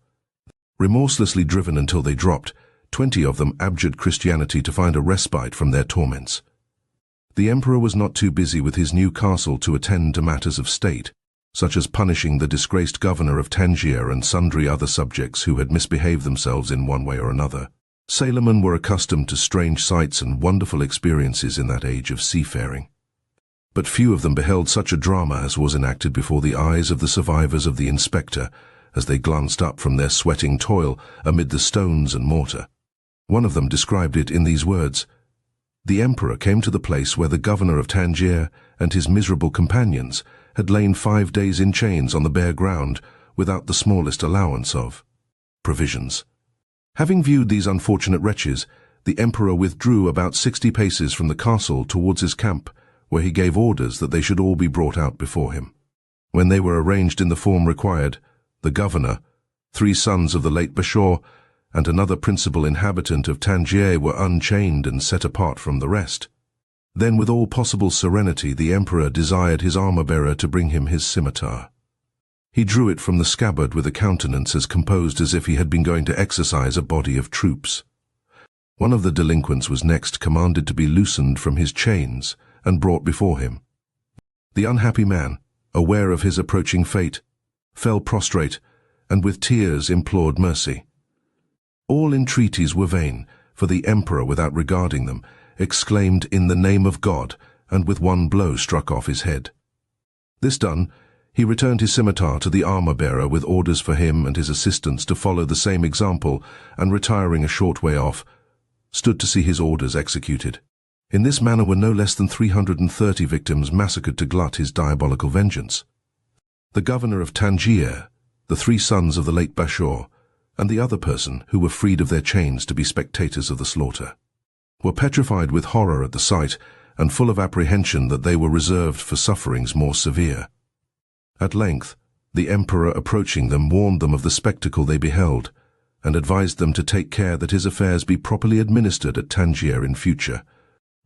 Remorselessly driven until they dropped, 20 of them abjured Christianity to find a respite from their torments. The emperor was not too busy with his new castle to attend to matters of state, such as punishing the disgraced governor of Tangier and sundry other subjects who had misbehaved themselves in one way or another. Sailormen were accustomed to strange sights and wonderful experiences in that age of seafaring. But few of them beheld such a drama as was enacted before the eyes of the survivors of the Inspector as they glanced up from their sweating toil amid the stones and mortar. One of them described it in these words: "The Emperor came to the place where the governor of Tangier and his miserable companions had lain 5 days in chains on the bare ground without the smallest allowance of provisions. Having viewed these unfortunate wretches, the Emperor withdrew about 60 paces from the castle towards his camp, where he gave orders that they should all be brought out before him. When they were arranged in the form required, the governor, 3 sons of the late Ashore, and another principal inhabitant of Tangier were unchained and set apart from the rest. Then with all possible serenity the Emperor desired his armor-bearer to bring him his scimitar. He drew it from the scabbard with a countenance as composed as if he had been going to exercise a body of troops. One of the delinquents was next commanded to be loosened from his chains and brought before him. The unhappy man, aware of his approaching fate, fell prostrate and with tears implored mercy. All entreaties were vain, for the Emperor, without regarding them, exclaimed, 'In the name of God,' and with one blow struck off his head. This done, he returned his scimitar to the armor-bearer with orders for him and his assistants to follow the same example, and retiring a short way off, stood to see his orders executed. In this manner were no less than 330 victims massacred to glut his diabolical vengeance. The governor of Tangier, the 3 sons of the late Ashore, and the other person who were freed of their chains to be spectators of the slaughter, were petrified with horror at the sight and full of apprehension that they were reserved for sufferings more severe. At length, the Emperor, approaching them, warned them of the spectacle they beheld, and advised them to take care that his affairs be properly administered at Tangier in future.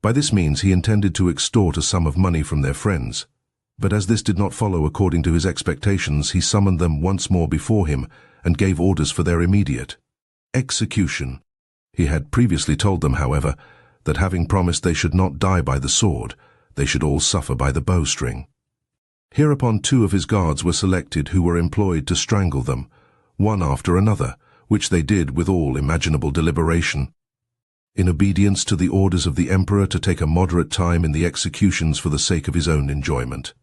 By this means he intended to extort a sum of money from their friends, but as this did not follow according to his expectations, he summoned them once more before him and gave orders for their immediate execution. He had previously told them, however, that having promised they should not die by the sword, they should all suffer by the bowstring. Hereupon 2 of his guards were selected who were employed to strangle them, one after another, which they did with all imaginable deliberation, in obedience to the orders of the Emperor to take a moderate time in the executions for the sake of his own enjoyment.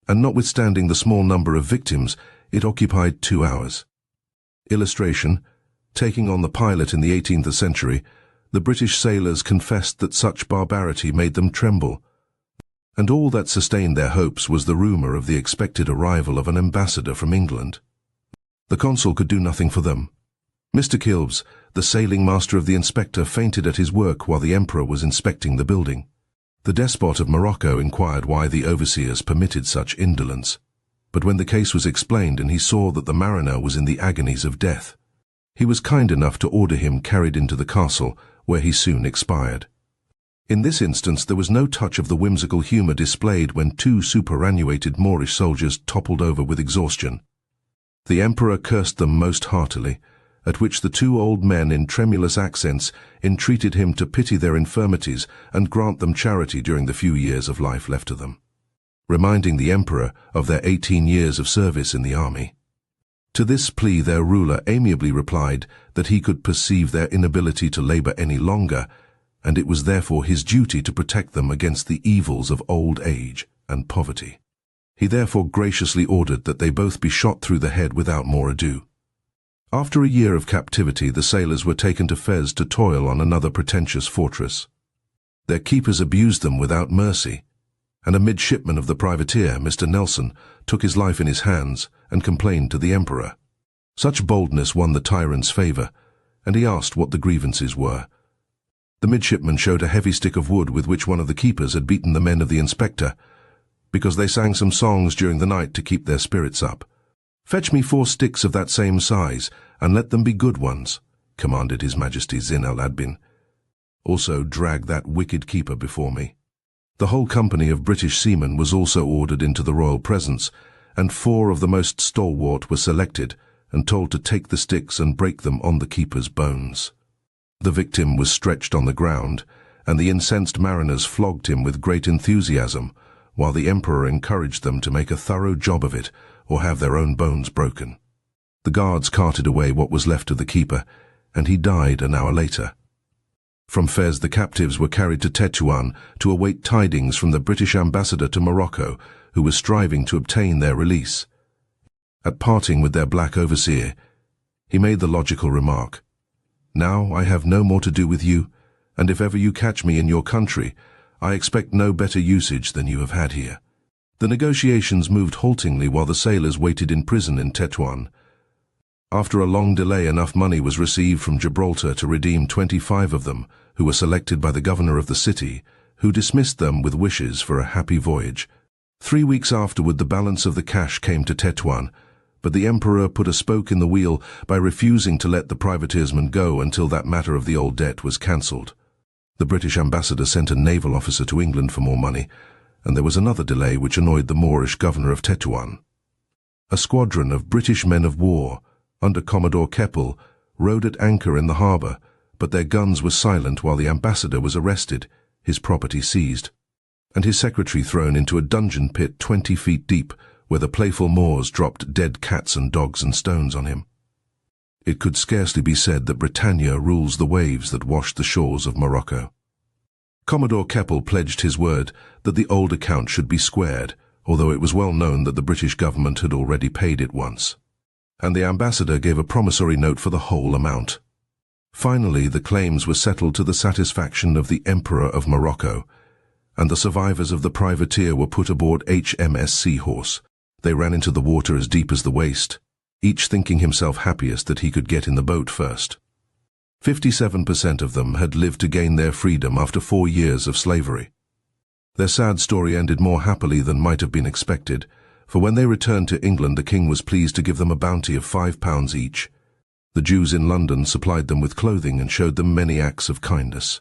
And notwithstanding the small number of victims, it occupied 2 hours. Illustration: taking on the pilot in the 18th century, the British sailors confessed that such barbarity made them tremble, and all that sustained their hopes was the rumour of the expected arrival of an ambassador from England. The consul could do nothing for them. Mr. Kilbs, the sailing master of the Inspector, fainted at his work while the Emperor was inspecting the building. The despot of Morocco inquired why the overseers permitted such indolence, but when the case was explained and he saw that the mariner was in the agonies of death, he was kind enough to order him carried into the castle, where he soon expired. In this instance there was no touch of the whimsical humour displayed when 2 superannuated Moorish soldiers toppled over with exhaustion. The Emperor cursed them most heartily, at which the 2 old men in tremulous accents entreated him to pity their infirmities and grant them charity during the few years of life left to them, reminding the Emperor of their 18 years of service in the army. To this plea their ruler amiably replied that he could perceive their inability to labour any longer, and it was therefore his duty to protect them against the evils of old age and poverty. He therefore graciously ordered that they both be shot through the head without more ado. After a year of captivity, the sailors were taken to Fez to toil on another pretentious fortress. Their keepers abused them without mercy, and a midshipman of the privateer, Mr. Nelson, took his life in his hands and complained to the Emperor. Such boldness won the tyrant's favour, and he asked what the grievances were. The midshipman showed a heavy stick of wood with which one of the keepers had beaten the men of the Inspector, because they sang some songs during the night to keep their spirits up. "Fetch me 4 sticks of that same size, and let them be good ones," commanded His Majesty Zin al-Adbin. "Also drag that wicked keeper before me." The whole company of British seamen was also ordered into the royal presence, and 4 of the most stalwart were selected and told to take the sticks and break them on the keeper's bones. The victim was stretched on the ground, and the incensed mariners flogged him with great enthusiasm, while the Emperor encouraged them to make a thorough job of it or have their own bones broken. The guards carted away what was left of the keeper, and he died an hour later. From Fez, the captives were carried to Tetuan to await tidings from the British ambassador to Morocco, who was striving to obtain their release. At parting with their black overseer, he made the logical remark, "Now I have no more to do with you, and if ever you catch me in your country, I expect no better usage than you have had here." The negotiations moved haltingly while the sailors waited in prison in Tetuan. After a long delay, enough money was received from Gibraltar to redeem 25 of them, who were selected by the governor of the city, who dismissed them with wishes for a happy voyage. 3 weeks afterward, the balance of the cash came to Tetuan, but the Emperor put a spoke in the wheel by refusing to let the privateersmen go until that matter of the old debt was cancelled. The British ambassador sent a naval officer to England for more money, and there was another delay which annoyed the Moorish governor of Tetuan. A squadron of British men of war, under Commodore Keppel, rode at anchor in the harbour, but their guns were silent while the ambassador was arrested, his property seized, and his secretary thrown into a dungeon pit 20 feet deep, where the playful Moors dropped dead cats and dogs and stones on him. It could scarcely be said that Britannia rules the waves that wash the shores of Morocco. Commodore Keppel pledged his word that the old account should be squared, although it was well known that the British government had already paid it once, and the ambassador gave a promissory note for the whole amount. Finally, the claims were settled to the satisfaction of the Emperor of Morocco, and the survivors of the privateer were put aboard HMS Seahorse. They ran into the water as deep as the waist, each thinking himself happiest that he could get in the boat first. 57% of them had lived to gain their freedom after 4 years of slavery. Their sad story ended more happily than might have been expected, for when they returned to England, the king was pleased to give them a bounty of £5 each. The Jews in London supplied them with clothing and showed them many acts of kindness.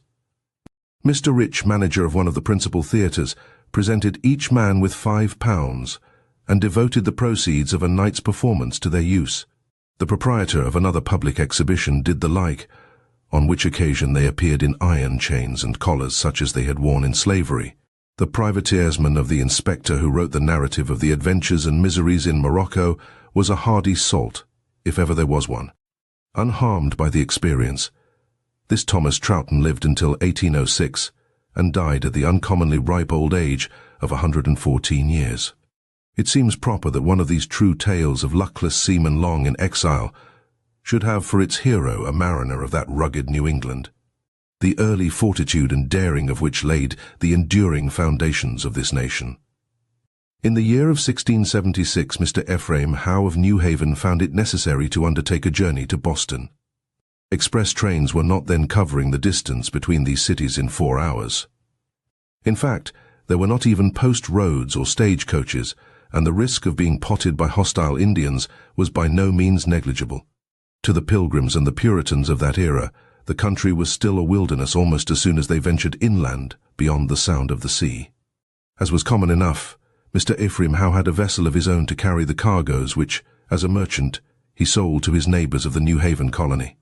Mr. Rich, manager of one of the principal theatres, presented each man with £5 and devoted the proceeds of a night's performance to their use. The proprietor of another public exhibition did the like, on which occasion they appeared in iron chains and collars such as they had worn in slavery. The privateersman of the inspector who wrote the narrative of the adventures and miseries in Morocco was a hardy salt, if ever there was one. Unharmed by the experience, this Thomas Troughton lived until 1806 and died at the uncommonly ripe old age of 114 years. It seems proper that one of these true tales of luckless seamen long in exile should have for its hero a mariner of that rugged New England, the early fortitude and daring of which laid the enduring foundations of this nation. In the year of 1676, Mr. Ephraim Howe of New Haven found it necessary to undertake a journey to Boston. Express trains were not then covering the distance between these cities in 4 hours. In fact, there were not even post roads or stage coaches, and the risk of being potted by hostile Indians was by no means negligible. To the Pilgrims and the Puritans of that era, the country was still a wilderness almost as soon as they ventured inland beyond the sound of the sea. As was common enough, Mr. Ephraim Howe had a vessel of his own to carry the cargoes which, as a merchant, he sold to his neighbours of the New Haven colony.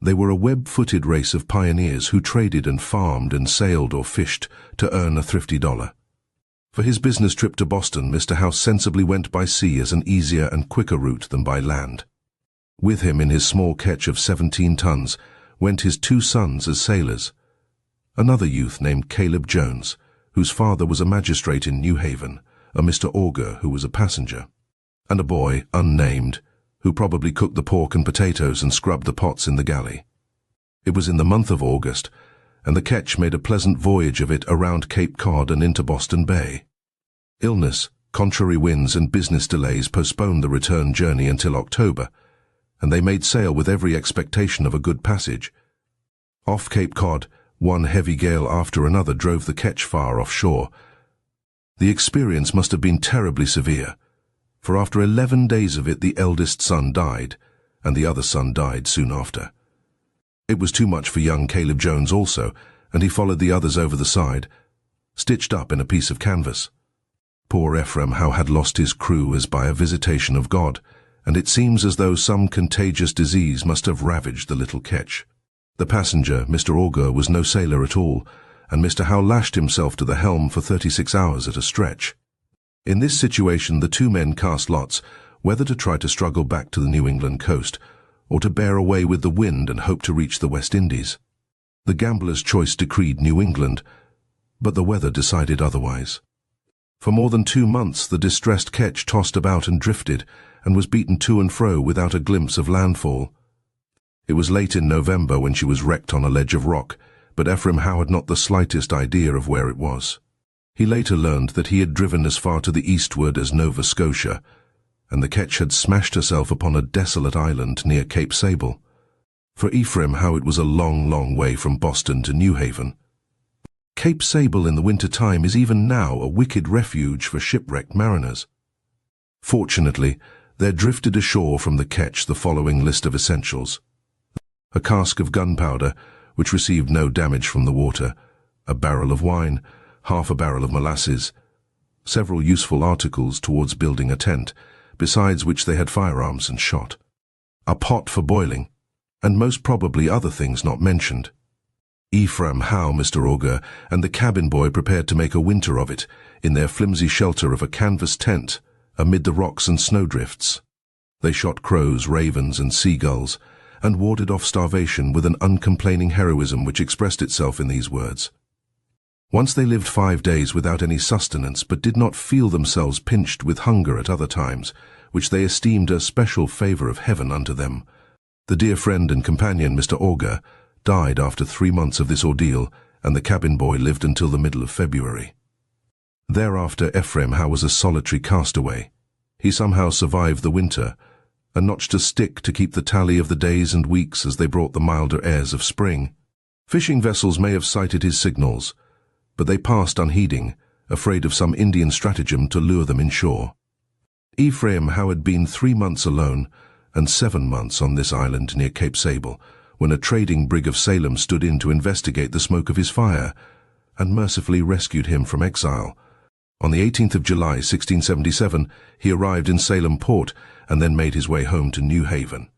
They were a web-footed race of pioneers who traded and farmed and sailed or fished to earn a thrifty dollar. For his business trip to Boston, Mr. Howe sensibly went by sea as an easier and quicker route than by land. With him in his small ketch of 17 tons went his 2 sons as sailors, another youth named Caleb Jones, whose father was a magistrate in New Haven, a Mr. Auger who was a passenger, and a boy, unnamed, who probably cooked the pork and potatoes and scrubbed the pots in the galley. It was in the month of August, and the ketch made a pleasant voyage of it around Cape Cod and into Boston Bay. Illness, contrary winds and business delays postponed the return journey until October, and they made sail with every expectation of a good passage. Off Cape Cod, one heavy gale after another drove the ketch far offshore. The experience must have been terribly severe, for after 11 days of it the eldest son died, and the other son died soon after. It was too much for young Caleb Jones also, and he followed the others over the side, stitched up in a piece of canvas. Poor Ephraim Howe had lost his crew as by a visitation of God, and it seems as though some contagious disease must have ravaged the little ketch. The passenger, Mr. Auger, was no sailor at all, and Mr. Howe lashed himself to the helm for 36 hours at a stretch. In this situation, the two men cast lots whether to try to struggle back to the New England coast, or to bear away with the wind and hope to reach the West Indies. The gambler's choice decreed New England, but the weather decided otherwise. For more than 2 months the distressed ketch tossed about and drifted, and was beaten to and fro without a glimpse of landfall. It was late in November when she was wrecked on a ledge of rock, but Ephraim Howe had not the slightest idea of where it was. He later learned that he had driven as far to the eastward as Nova Scotia, and the ketch had smashed herself upon a desolate island near Cape Sable. For Ephraim Howe it was a long, long way from Boston to New Haven. Cape Sable in the winter time is even now a wicked refuge for shipwrecked mariners. Fortunately, there drifted ashore from the ketch the following list of essentials: a cask of gunpowder, which received no damage from the water, a barrel of wine, half a barrel of molasses, several useful articles towards building a tent, besides which they had firearms and shot, a pot for boiling, and most probably other things not mentioned. Ephraim Howe, Mr. Auger, and the cabin boy prepared to make a winter of it in their flimsy shelter of a canvas tent amid the rocks and snowdrifts. They shot crows, ravens, and seagulls, and warded off starvation with an uncomplaining heroism which expressed itself in these words: "Once they lived 5 days without any sustenance, but did not feel themselves pinched with hunger at other times, which they esteemed a special favour of heaven unto them. The dear friend and companion, Mr. Auger, died after 3 months of this ordeal, and the cabin boy lived until the middle of February. Thereafter Ephraim Howe was a solitary castaway. He somehow survived the winter, and notched a stick to keep the tally of the days and weeks as they brought the milder airs of spring. Fishing vessels may have sighted his signals, but they passed unheeding, afraid of some Indian stratagem to lure them inshore. Ephraim Howe had been 3 months alone, and 7 months on this island near Cape Sable, when a trading brig of Salem stood in to investigate the smoke of his fire, and mercifully rescued him from exile. On the 18th of July, 1677, he arrived in Salem port, and then made his way home to New Haven.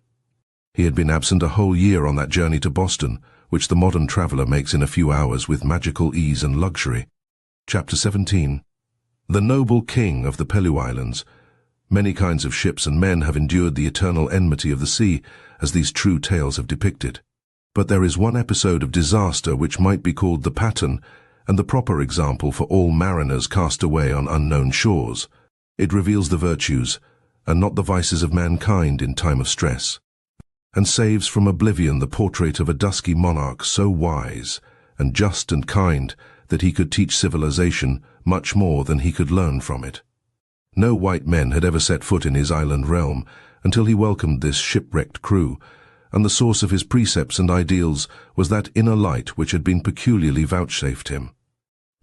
He had been absent a whole year on that journey to Boston, which the modern traveller makes in a few hours with magical ease and luxury. Chapter 17. The noble king of the Pellew Islands. Many kinds of ships and men have endured the eternal enmity of the sea, as these true tales have depicted. But there is one episode of disaster which might be called the pattern, and the proper example for all mariners cast away on unknown shores. It reveals the virtues, and not the vices of mankind in time of stress, and saves from oblivion the portrait of a dusky monarch so wise, and just and kind, that he could teach civilization much more than he could learn from it. No white men had ever set foot in his island realm until he welcomed this shipwrecked crew, and the source of his precepts and ideals was that inner light which had been peculiarly vouchsafed him.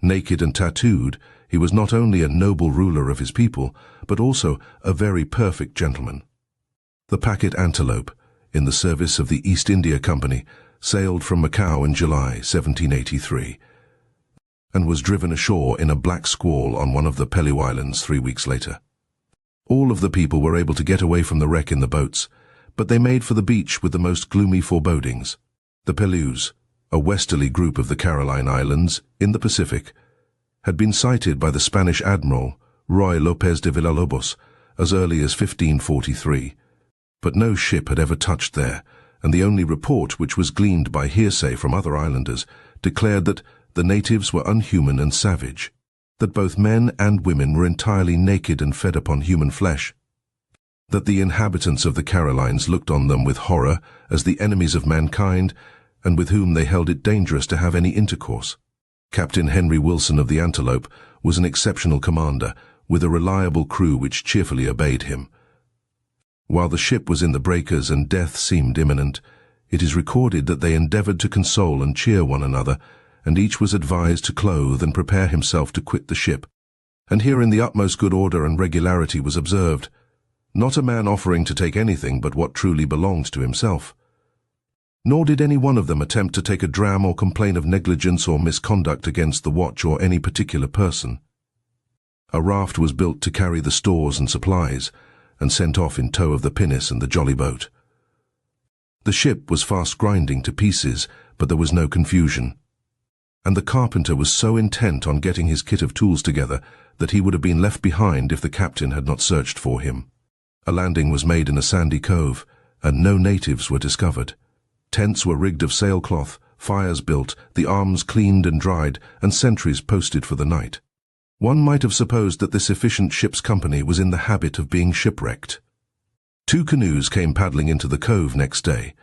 Naked and tattooed, he was not only a noble ruler of his people, but also a very perfect gentleman. The packet Antelope, in the service of the East India Company, sailed from Macau in July 1783, and was driven ashore in a black squall on one of the Pellew Islands 3 weeks later. All of the people were able to get away from the wreck in the boats, but they made for the beach with the most gloomy forebodings. The Pellews, a westerly group of the Caroline Islands in the Pacific, had been sighted by the Spanish Admiral, Ruy López de Villalobos, as early as 1543. But no ship had ever touched there, and the only report, which was gleaned by hearsay from other islanders, declared that the natives were unhuman and savage, that both men and women were entirely naked and fed upon human flesh, that the inhabitants of the Carolines looked on them with horror as the enemies of mankind, and with whom they held it dangerous to have any intercourse. Captain Henry Wilson of the Antelope was an exceptional commander, with a reliable crew which cheerfully obeyed him. While the ship was in the breakers and death seemed imminent, it is recorded that they endeavoured to console and cheer one another, and each was advised to clothe and prepare himself to quit the ship. And herein the utmost good order and regularity was observed, not a man offering to take anything but what truly belonged to himself. Nor did any one of them attempt to take a dram or complain of negligence or misconduct against the watch or any particular person. A raft was built to carry the stores and supplies, and sent off in tow of the pinnace and the jolly boat. The ship was fast grinding to pieces, but there was no confusion. and the carpenter was so intent on getting his kit of tools together that he would have been left behind if the captain had not searched for him. A landing was made in a sandy cove, and no natives were discovered. Tents were rigged of sailcloth, fires built, the arms cleaned and dried, and sentries posted for the night. One might have supposed that this efficient ship's company was in the habit of being shipwrecked. 2 canoes came paddling into the cove next day,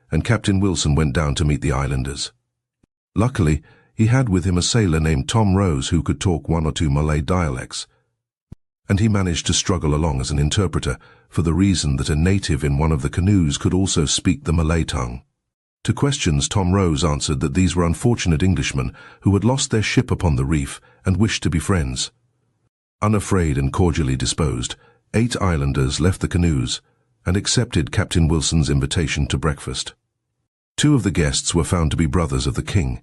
and Captain Wilson went down to meet the islanders. Luckily, he had with him a sailor named Tom Rose who could talk 1 or 2 Malay dialects, and he managed to struggle along as an interpreter for the reason that a native in one of the canoes could also speak the Malay tongue. To questions, Tom Rose answered that these were unfortunate Englishmen who had lost their ship upon the reef and wished to be friends. Unafraid and cordially disposed, 8 islanders left the canoes and accepted Captain Wilson's invitation to breakfast. 2 of the guests were found to be brothers of the king.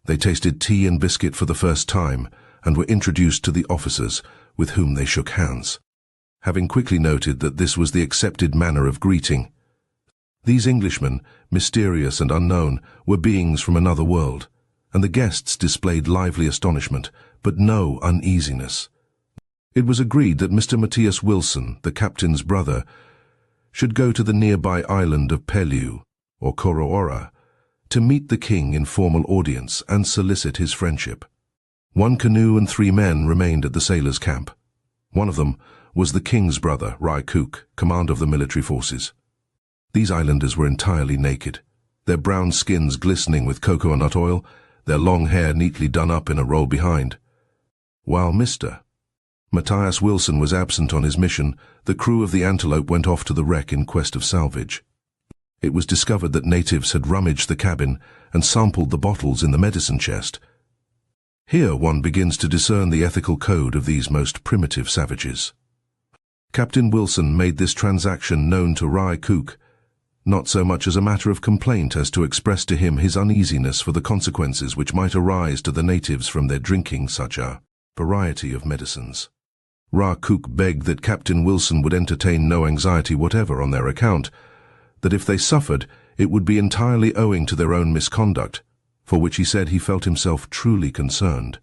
They tasted tea and biscuit for the first time and were introduced to the officers, with whom they shook hands, having quickly noted that this was the accepted manner of greeting. These Englishmen, mysterious and unknown, were beings from another world, and the guests displayed lively astonishment, but no uneasiness. It was agreed that Mr. Matthias Wilson, the captain's brother, should go to the nearby island of Peleu, or Korowora, to meet the king in formal audience and solicit his friendship. 1 canoe and 3 men remained at the sailors' camp. One of them was the king's brother, Rai Kook, commander of the military forces. These islanders were entirely naked, their brown skins glistening with coconut oil, their long hair neatly done up in a roll behind. While Mr. Matthias Wilson was absent on his mission, the crew of the Antelope went off to the wreck in quest of salvage. It was discovered that natives had rummaged the cabin and sampled the bottles in the medicine chest. Here one begins to discern the ethical code of these most primitive savages. Captain Wilson made this transaction known to Rai Kook, not so much as a matter of complaint as to express to him his uneasiness for the consequences which might arise to the natives from their drinking such a variety of medicines. Rai Kook begged that Captain Wilson would entertain no anxiety whatever on their account, that if they suffered, it would be entirely owing to their own misconduct, for which he said he felt himself truly concerned.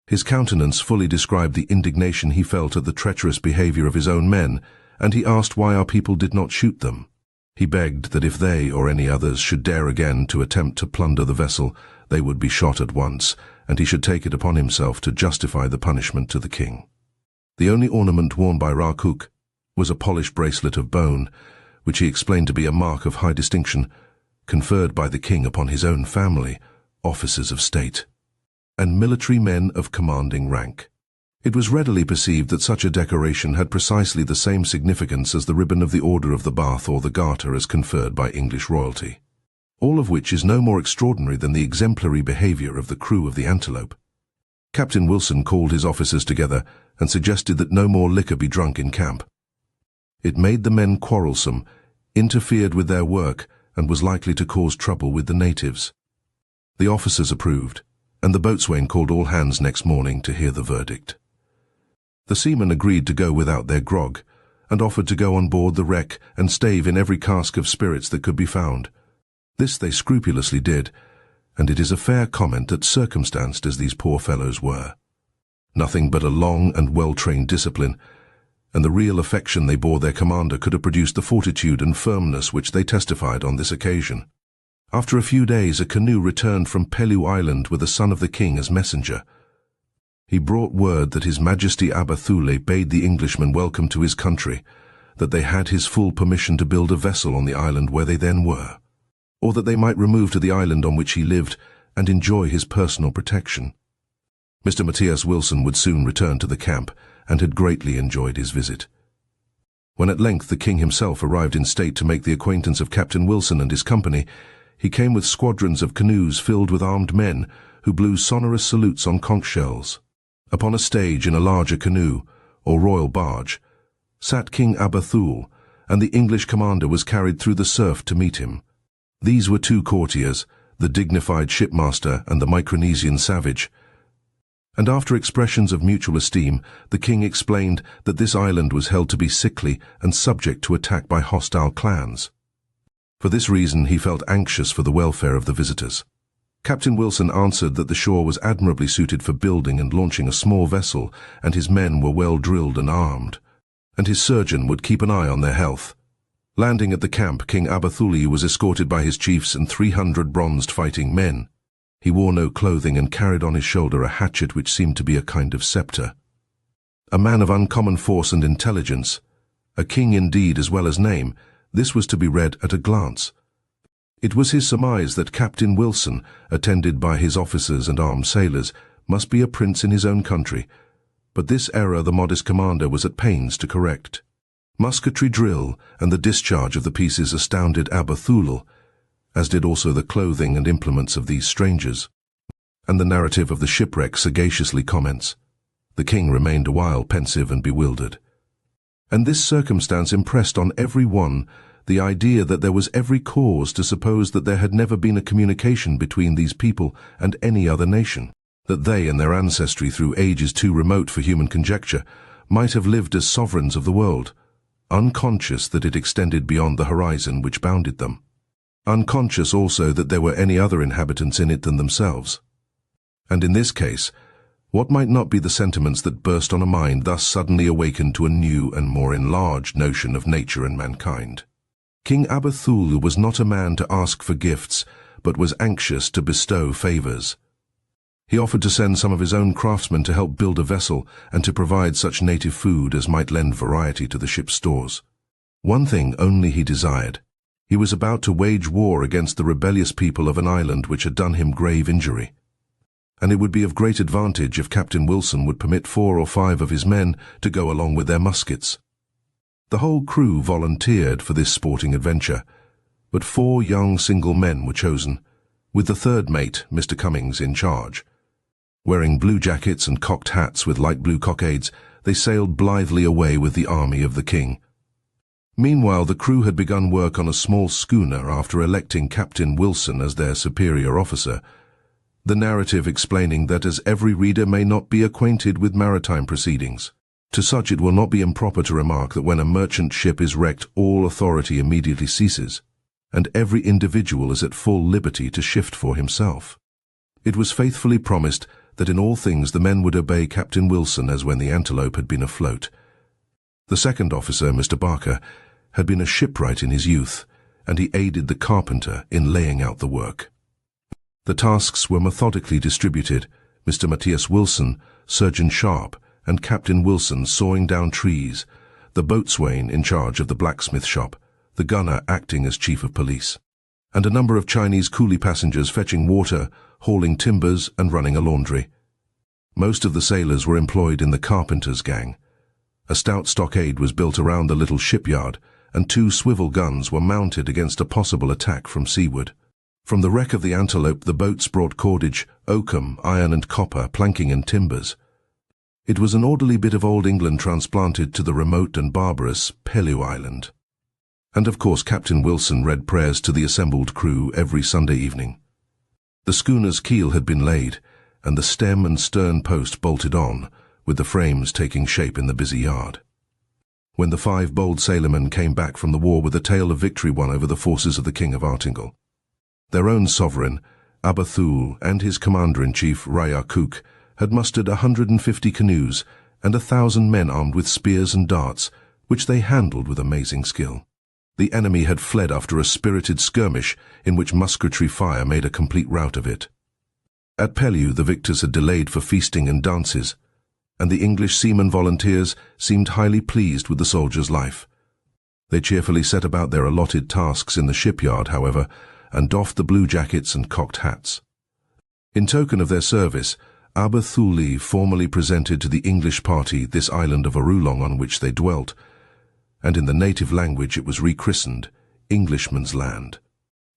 His countenance fully described the indignation he felt at the treacherous behavior of his own men, and he asked why our people did not shoot them. He begged that if they or any others should dare again to attempt to plunder the vessel, they would be shot at once, and he should take it upon himself to justify the punishment to the king. The only ornament worn by Rai Kook was a polished bracelet of bone, which he explained to be a mark of high distinction, conferred by the king upon his own family, officers of state, and military men of commanding rank. It was readily perceived that such a decoration had precisely the same significance as the ribbon of the Order of the Bath or the Garter as conferred by English royalty, all of which is no more extraordinary than the exemplary behavior of the crew of the Antelope. Captain Wilson called his officers together and suggested that no more liquor be drunk in camp. It made the men quarrelsome, interfered with their work, and was likely to cause trouble with the natives. The officers approved, and the boatswain called all hands next morning to hear the verdict. The seamen agreed to go without their grog, and offered to go on board the wreck and stave in every cask of spirits that could be found. This they scrupulously did, and it is a fair comment that circumstanced as these poor fellows were. Nothing but a long and well-trained discipline, and the real affection they bore their commander could have produced the fortitude and firmness which they testified on this occasion. After a few days, a canoe returned from Peleu Island with a son of the king as messenger. He brought word that His Majesty Abathule bade the Englishmen welcome to his country, that they had his full permission to build a vessel on the island where they then were, or that they might remove to the island on which he lived and enjoy his personal protection. Mr. Matthias Wilson would soon return to the camp, and had greatly enjoyed his visit. When at length the king himself arrived in state to make the acquaintance of Captain Wilson and his company, he came with squadrons of canoes filled with armed men who blew sonorous salutes on conch shells. Upon a stage in a larger canoe, or royal barge, sat King Abathule, and the English commander was carried through the surf to meet him. These were 2 courtiers, the dignified shipmaster and the Micronesian savage, and after expressions of mutual esteem, the king explained that this island was held to be sickly and subject to attack by hostile clans. For this reason he felt anxious for the welfare of the visitors. Captain Wilson answered that the shore was admirably suited for building and launching a small vessel, and his men were well drilled and armed, and his surgeon would keep an eye on their health. Landing at the camp, King Abathuli was escorted by his chiefs and 300 bronzed fighting men. He wore no clothing and carried on his shoulder a hatchet which seemed to be a kind of scepter. A man of uncommon force and intelligence, a king indeed as well as name, this was to be read at a glance. It was his surmise that Captain Wilson, attended by his officers and armed sailors, must be a prince in his own country, but this error the modest commander was at pains to correct. Musketry drill and the discharge of the pieces astounded Abathul, as did also the clothing and implements of these strangers. And the narrative of the shipwreck sagaciously comments. The king remained a while pensive and bewildered. And this circumstance impressed on every one the idea that there was every cause to suppose that there had never been a communication between these people and any other nation, that they and their ancestry through ages too remote for human conjecture might have lived as sovereigns of the world, unconscious that it extended beyond the horizon which bounded them, unconscious also that there were any other inhabitants in it than themselves. And in this case, what might not be the sentiments that burst on a mind thus suddenly awakened to a new and more enlarged notion of nature and mankind? King Abathul was not a man to ask for gifts, but was anxious to bestow favors. He offered to send some of his own craftsmen to help build a vessel and to provide such native food as might lend variety to the ship's stores. One thing only he desired. He was about to wage war against the rebellious people of an island which had done him grave injury. And it would be of great advantage if Captain Wilson would permit 4 or 5 of his men to go along with their muskets. The whole crew volunteered for this sporting adventure, but 4 young single men were chosen, with the 3rd mate, Mr. Cummings, in charge. Wearing blue jackets and cocked hats with light blue cockades, they sailed blithely away with the army of the king. Meanwhile, the crew had begun work on a small schooner after electing Captain Wilson as their superior officer, the narrative explaining that as every reader may not be acquainted with maritime proceedings, to such it will not be improper to remark that when a merchant ship is wrecked, all authority immediately ceases, and every individual is at full liberty to shift for himself. It was faithfully promised that in all things the men would obey Captain Wilson as when the Antelope had been afloat. The second officer, Mr. Barker, had been a shipwright in his youth, and he aided the carpenter in laying out the work. The tasks were methodically distributed, Mr. Matthias Wilson, Surgeon Sharp, and Captain Wilson sawing down trees, the boatswain in charge of the blacksmith shop, the gunner acting as chief of police, and a number of Chinese coolie passengers fetching water, hauling timbers, and running a laundry. Most of the sailors were employed in the carpenter's gang. A stout stockade was built around the little shipyard, and 2 swivel guns were mounted against a possible attack from seaward. From the wreck of the Antelope, the boats brought cordage, oakum, iron and copper, planking and timbers. It was an orderly bit of old England transplanted to the remote and barbarous Pellew Island. And of course Captain Wilson read prayers to the assembled crew every Sunday evening. The schooner's keel had been laid, and the stem and stern post bolted on, with the frames taking shape in the busy yard. When the 5 bold sailormen came back from the war with a tale of victory won over the forces of the King of Artingal, their own sovereign, Abathul, and his commander-in-chief, Rayakuk, had mustered 150 canoes and 1,000 men armed with spears and darts, which they handled with amazing skill. The enemy had fled after a spirited skirmish in which musketry fire made a complete rout of it. At Pellew the victors had delayed for feasting and dances, and the English seamen volunteers seemed highly pleased with the soldier's life. They cheerfully set about their allotted tasks in the shipyard, however, and doffed the blue jackets and cocked hats. In token of their service, Abathuli formally presented to the English party this island of Arulong on which they dwelt, and in the native language it was rechristened Englishman's Land.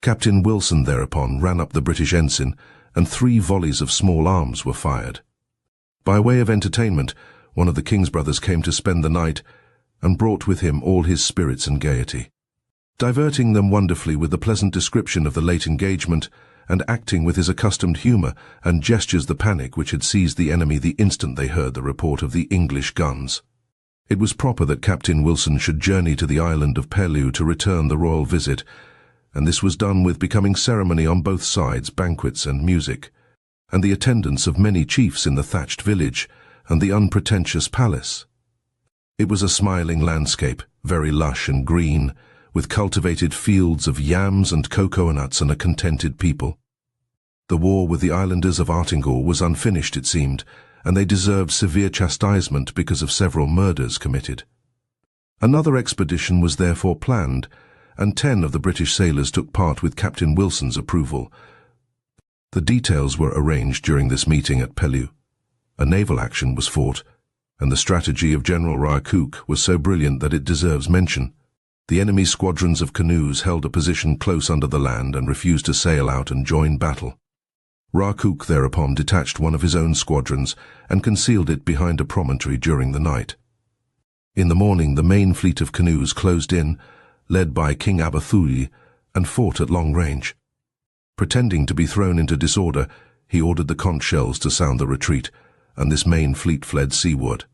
Captain Wilson thereupon ran up the British ensign, and 3 volleys of small arms were fired. By way of entertainment, one of the king's brothers came to spend the night, and brought with him all his spirits and gaiety. Diverting them wonderfully with the pleasant description of the late engagement, and acting with his accustomed humour and gestures the panic which had seized the enemy the instant they heard the report of the English guns. It was proper that Captain Wilson should journey to the island of Pellew to return the royal visit, and this was done with becoming ceremony on both sides, banquets and music, and the attendance of many chiefs in the thatched village and the unpretentious palace. It was a smiling landscape, very lush and green, with cultivated fields of yams and cocoa nuts and a contented people. The war with the islanders of Artingall was unfinished, it seemed, and they deserved severe chastisement because of several murders committed. Another expedition was therefore planned, and 10 of the British sailors took part with Captain Wilson's approval. The details were arranged during this meeting at Pellew. A naval action was fought, and the strategy of General Ralph was so brilliant that it deserves mention. The enemy's squadrons of canoes held a position close under the land and refused to sail out and join battle. Ralph thereupon detached one of his own squadrons and concealed it behind a promontory during the night. In the morning the main fleet of canoes closed in, led by King Aberthuli, and fought at long range. Pretending to be thrown into disorder, he ordered the conch shells to sound the retreat, and this main fleet fled seaward.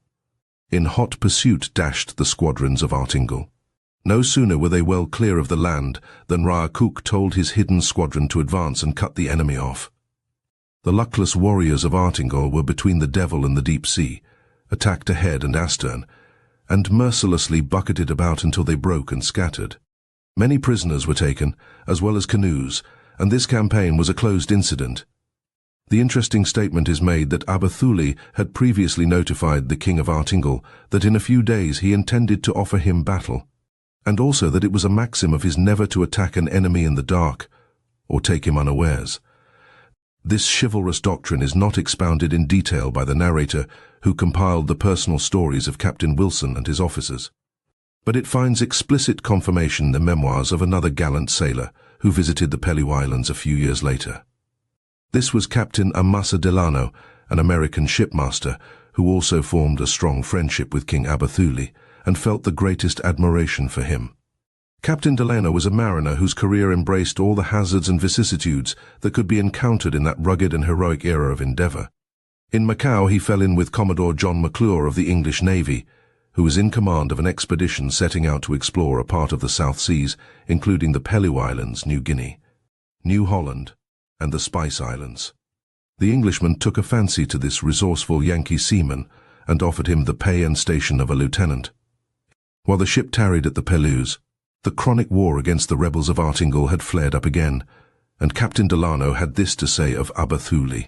In hot pursuit dashed the squadrons of Artingall. No sooner were they well clear of the land than Ralph told his hidden squadron to advance and cut the enemy off. The luckless warriors of Artingall were between the devil and the deep sea, attacked ahead and astern, and mercilessly bucketed about until they broke and scattered. Many prisoners were taken, as well as canoes, and this campaign was a closed incident. The interesting statement is made that Aberthuli had previously notified the King of Artingall that in a few days he intended to offer him battle, and also that it was a maxim of his never to attack an enemy in the dark, or take him unawares. This chivalrous doctrine is not expounded in detail by the narrator who compiled the personal stories of Captain Wilson and his officers, but it finds explicit confirmation in the memoirs of another gallant sailor who visited the Pellew Islands a few years later. This was Captain Amasa Delano, an American shipmaster, who also formed a strong friendship with King Aberthuli and felt the greatest admiration for him. Captain Delano was a mariner whose career embraced all the hazards and vicissitudes that could be encountered in that rugged and heroic era of endeavour. In Macau he fell in with Commodore John McClure of the English Navy, who was in command of an expedition setting out to explore a part of the South Seas, including the Pellew Islands, New Guinea, New Holland, and the Spice Islands. The Englishman took a fancy to this resourceful Yankee seaman and offered him the pay and station of a lieutenant. While the ship tarried at the Pellews, the chronic war against the rebels of Artingall had flared up again, and Captain Delano had this to say of Aberthuli.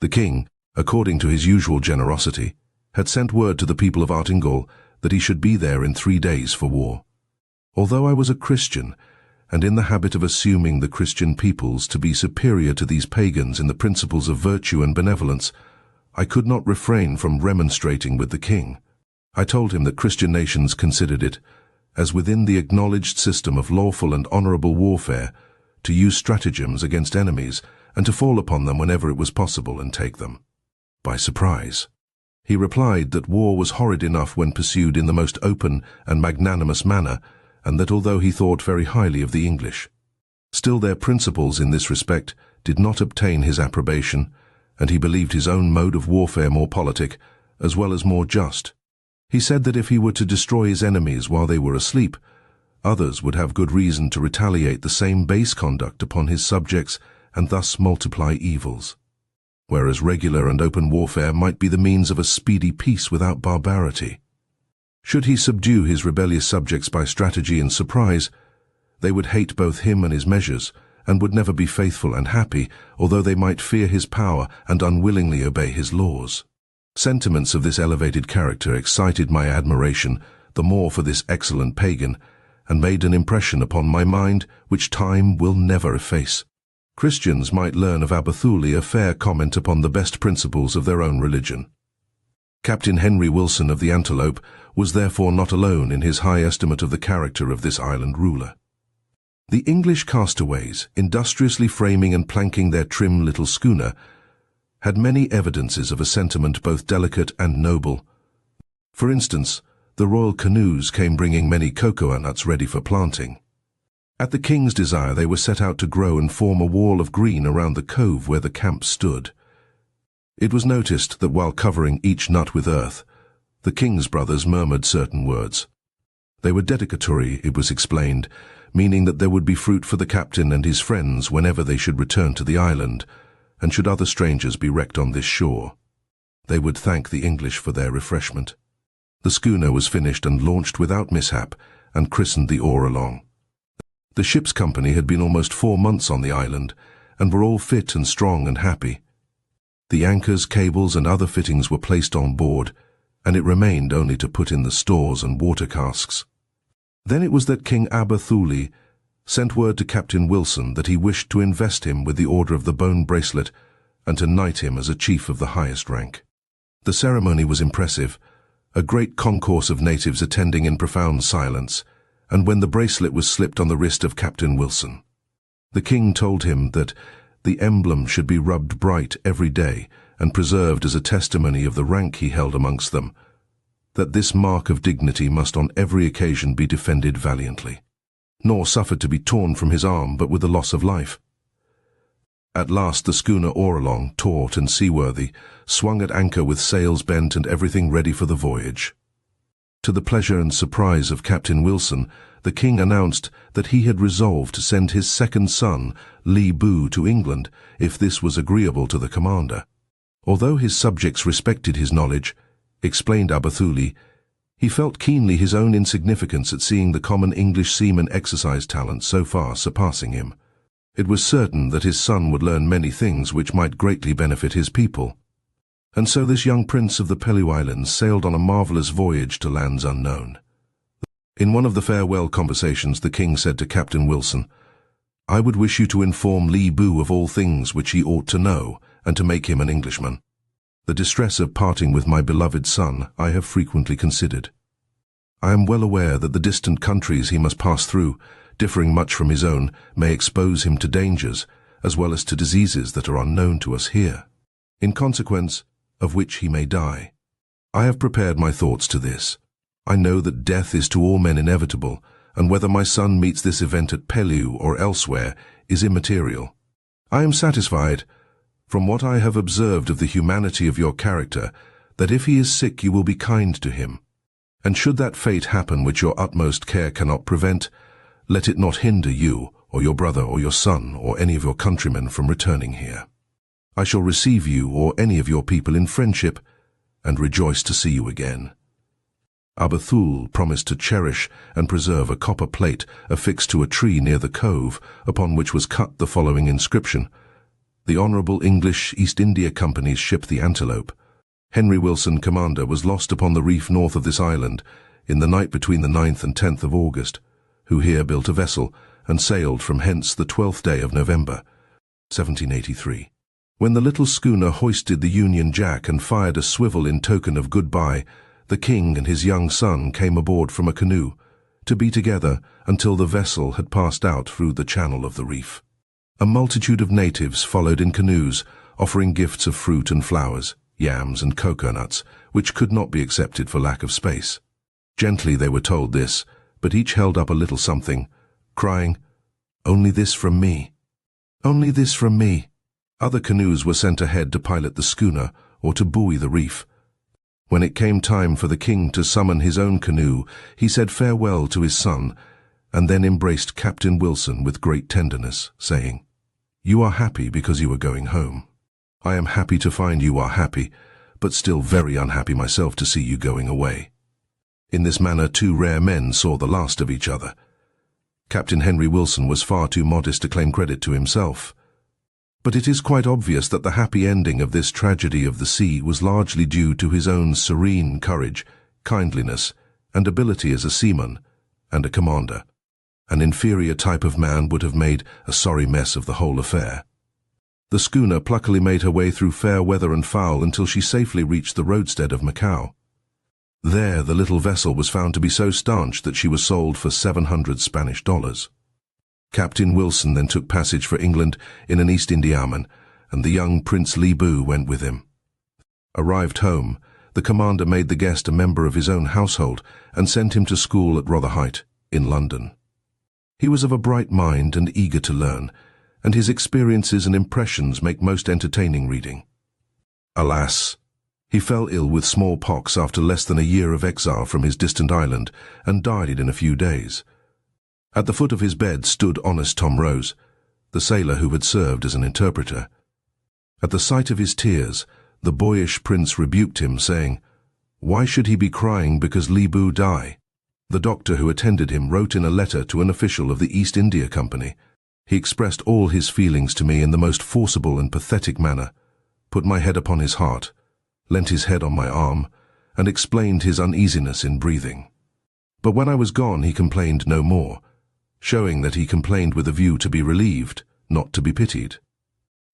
The king, according to his usual generosity, had sent word to the people of Artingall that he should be there in 3 days for war. Although I was a Christian, and in the habit of assuming the Christian peoples to be superior to these pagans in the principles of virtue and benevolence, I could not refrain from remonstrating with the king. I told him that Christian nations considered it as within the acknowledged system of lawful and honourable warfare to use stratagems against enemies and to fall upon them whenever it was possible and take them by surprise. He replied that war was horrid enough when pursued in the most open and magnanimous manner, and that although he thought very highly of the English, still their principles in this respect did not obtain his approbation, and he believed his own mode of warfare more politic, as well as more just. He said that if he were to destroy his enemies while they were asleep, others would have good reason to retaliate the same base conduct upon his subjects and thus multiply evils, whereas regular and open warfare might be the means of a speedy peace without barbarity. Should he subdue his rebellious subjects by strategy and surprise, they would hate both him and his measures, and would never be faithful and happy, although they might fear his power and unwillingly obey his laws. Sentiments of this elevated character excited my admiration the more for this excellent pagan, and made an impression upon my mind which time will never efface. Christians might learn of Aberthuli a fair comment upon the best principles of their own religion. Captain Henry Wilson of the Antelope was therefore not alone in his high estimate of the character of this island ruler. The English castaways, industriously framing and planking their trim little schooner, had many evidences of a sentiment both delicate and noble. For instance, the royal canoes came bringing many cocoa nuts ready for planting. At the king's desire they were set out to grow and form a wall of green around the cove where the camp stood. It was noticed that while covering each nut with earth, the king's brothers murmured certain words. They were dedicatory, it was explained, meaning that there would be fruit for the captain and his friends whenever they should return to the island, and should other strangers be wrecked on this shore, they would thank the English for their refreshment. The schooner was finished and launched without mishap, and christened the Orlong. The ship's company had been almost 4 months on the island, and were all fit and strong and happy. The anchors, cables, and other fittings were placed on board, and it remained only to put in the stores and water casks. Then it was that King Aberthuli sent word to Captain Wilson that he wished to invest him with the Order of the Bone Bracelet and to knight him as a chief of the highest rank. The ceremony was impressive, a great concourse of natives attending in profound silence, and when the bracelet was slipped on the wrist of Captain Wilson, the king told him that the emblem should be rubbed bright every day and preserved as a testimony of the rank he held amongst them, that this mark of dignity must on every occasion be defended valiantly, nor suffered to be torn from his arm but with the loss of life. At last the schooner Orlong, taut and seaworthy, swung at anchor with sails bent and everything ready for the voyage. To the pleasure and surprise of Captain Wilson, the king announced that he had resolved to send his second son, Li Bu, to England, if this was agreeable to the commander. Although his subjects respected his knowledge, explained Aberthuli, he felt keenly his own insignificance at seeing the common English seaman exercise talent so far surpassing him. It was certain that his son would learn many things which might greatly benefit his people. And so this young prince of the Pelew Islands sailed on a marvelous voyage to lands unknown. In one of the farewell conversations, the king said to Captain Wilson, "I would wish you to inform Li Bu of all things which he ought to know, and to make him an Englishman. The distress of parting with my beloved son I have frequently considered. I am well aware that the distant countries he must pass through, differing much from his own, may expose him to dangers, as well as to diseases that are unknown to us here, in consequence of which he may die. I have prepared my thoughts to this. I know that death is to all men inevitable, and whether my son meets this event at Pelew or elsewhere is immaterial. I am satisfied, from what I have observed of the humanity of your character, that if he is sick you will be kind to him. And should that fate happen which your utmost care cannot prevent, let it not hinder you, or your brother, or your son, or any of your countrymen from returning here. I shall receive you or any of your people in friendship, and rejoice to see you again." Aberthul promised to cherish and preserve a copper plate affixed to a tree near the cove, upon which was cut the following inscription: "The Honourable English East India Company's ship the Antelope, Henry Wilson, commander, was lost upon the reef north of this island, in the night between the 9th and 10th of August, who here built a vessel, and sailed from hence the 12th day of November, 1783. When the little schooner hoisted the Union Jack and fired a swivel in token of goodbye, the king and his young son came aboard from a canoe, to be together until the vessel had passed out through the channel of the reef. A multitude of natives followed in canoes, offering gifts of fruit and flowers, yams and coconuts, which could not be accepted for lack of space. Gently they were told this, but each held up a little something, crying, "Only this from me! Only this from me!" Other canoes were sent ahead to pilot the schooner or to buoy the reef. When it came time for the king to summon his own canoe, he said farewell to his son, and then embraced Captain Wilson with great tenderness, saying, "You are happy because you are going home. I am happy to find you are happy, but still very unhappy myself to see you going away." In this manner 2 rare men saw the last of each other. Captain Henry Wilson was far too modest to claim credit to himself. But it is quite obvious that the happy ending of this tragedy of the sea was largely due to his own serene courage, kindliness, and ability as a seaman and a commander. An inferior type of man would have made a sorry mess of the whole affair. The schooner pluckily made her way through fair weather and foul until she safely reached the roadstead of Macau. There the little vessel was found to be so staunch that she was sold for $700. Captain Wilson then took passage for England in an East Indiaman, and the young Prince Li Bu went with him. Arrived home, the commander made the guest a member of his own household and sent him to school at Rotherhithe, in London. He was of a bright mind and eager to learn, and his experiences and impressions make most entertaining reading. Alas! He fell ill with smallpox after less than a year of exile from his distant island, and died in a few days. At the foot of his bed stood honest Tom Rose, the sailor who had served as an interpreter. At the sight of his tears, the boyish prince rebuked him, saying, "Why should he be crying because Li Bu die?" The doctor who attended him wrote in a letter to an official of the East India Company. He expressed all his feelings to me in the most forcible and pathetic manner, put my head upon his heart, leant his head on my arm, and explained his uneasiness in breathing. But when I was gone he complained no more, showing that he complained with a view to be relieved, not to be pitied.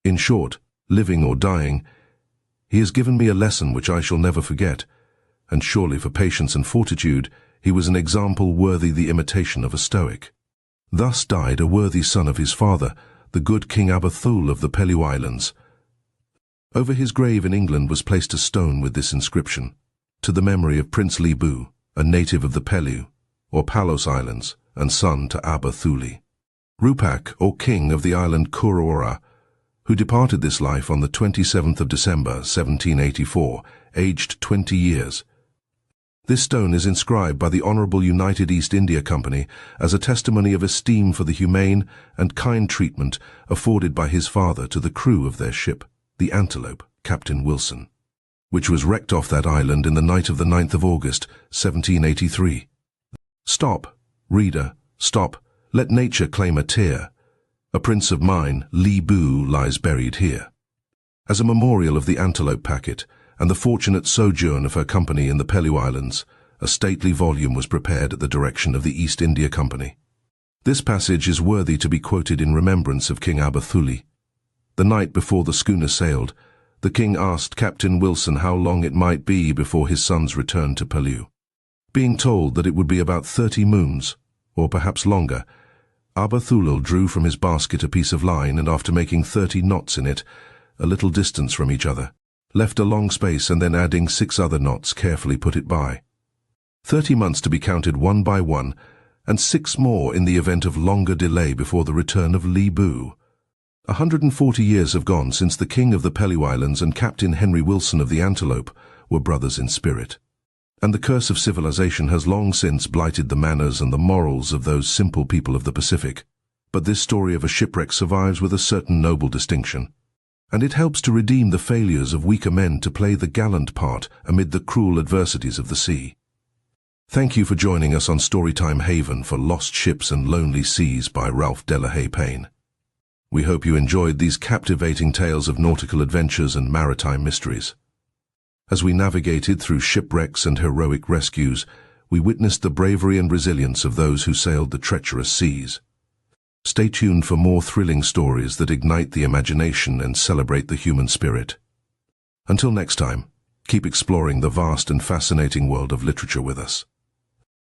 In short, living or dying, he has given me a lesson which I shall never forget, and surely for patience and fortitude he was an example worthy the imitation of a Stoic. Thus died a worthy son of his father, the good King Abathul of the Pelew Islands. Over his grave in England was placed a stone with this inscription: "To the memory of Prince Li Bu, a native of the Pelew, or Palos Islands, and son to Abathuli, Rupak, or king of the island Kurora, who departed this life on the 27th of December, 1784, aged 20 years. This stone is inscribed by the Honourable United East India Company as a testimony of esteem for the humane and kind treatment afforded by his father to the crew of their ship, the Antelope, Captain Wilson, which was wrecked off that island in the night of the 9th of August, 1783. Stop, reader, stop, let nature claim a tear. A prince of mine, Li Bu, lies buried here. As a memorial of the Antelope packet and the fortunate sojourn of her company in the Pelew Islands, a stately volume was prepared at the direction of the East India Company. This passage is worthy to be quoted in remembrance of King Abathuli. The night before the schooner sailed, the king asked Captain Wilson how long it might be before his sons returned to Pelew. Being told that it would be about 30 moons, or perhaps longer, Abathulil drew from his basket a piece of line and after making 30 knots in it, a little distance from each other, left a long space and then adding 6 other knots carefully put it by. 30 months to be counted one by one, and 6 more in the event of longer delay before the return of Li Bu. 140 years have gone since the King of the Pelew Islands and Captain Henry Wilson of the Antelope were brothers in spirit, and the curse of civilization has long since blighted the manners and the morals of those simple people of the Pacific. But this story of a shipwreck survives with a certain noble distinction, and it helps to redeem the failures of weaker men to play the gallant part amid the cruel adversities of the sea. Thank you for joining us on Storytime Haven for Lost Ships and Lonely Seas by Ralph Delahaye Paine. We hope you enjoyed these captivating tales of nautical adventures and maritime mysteries. As we navigated through shipwrecks and heroic rescues, we witnessed the bravery and resilience of those who sailed the treacherous seas. Stay tuned for more thrilling stories that ignite the imagination and celebrate the human spirit. Until next time, keep exploring the vast and fascinating world of literature with us.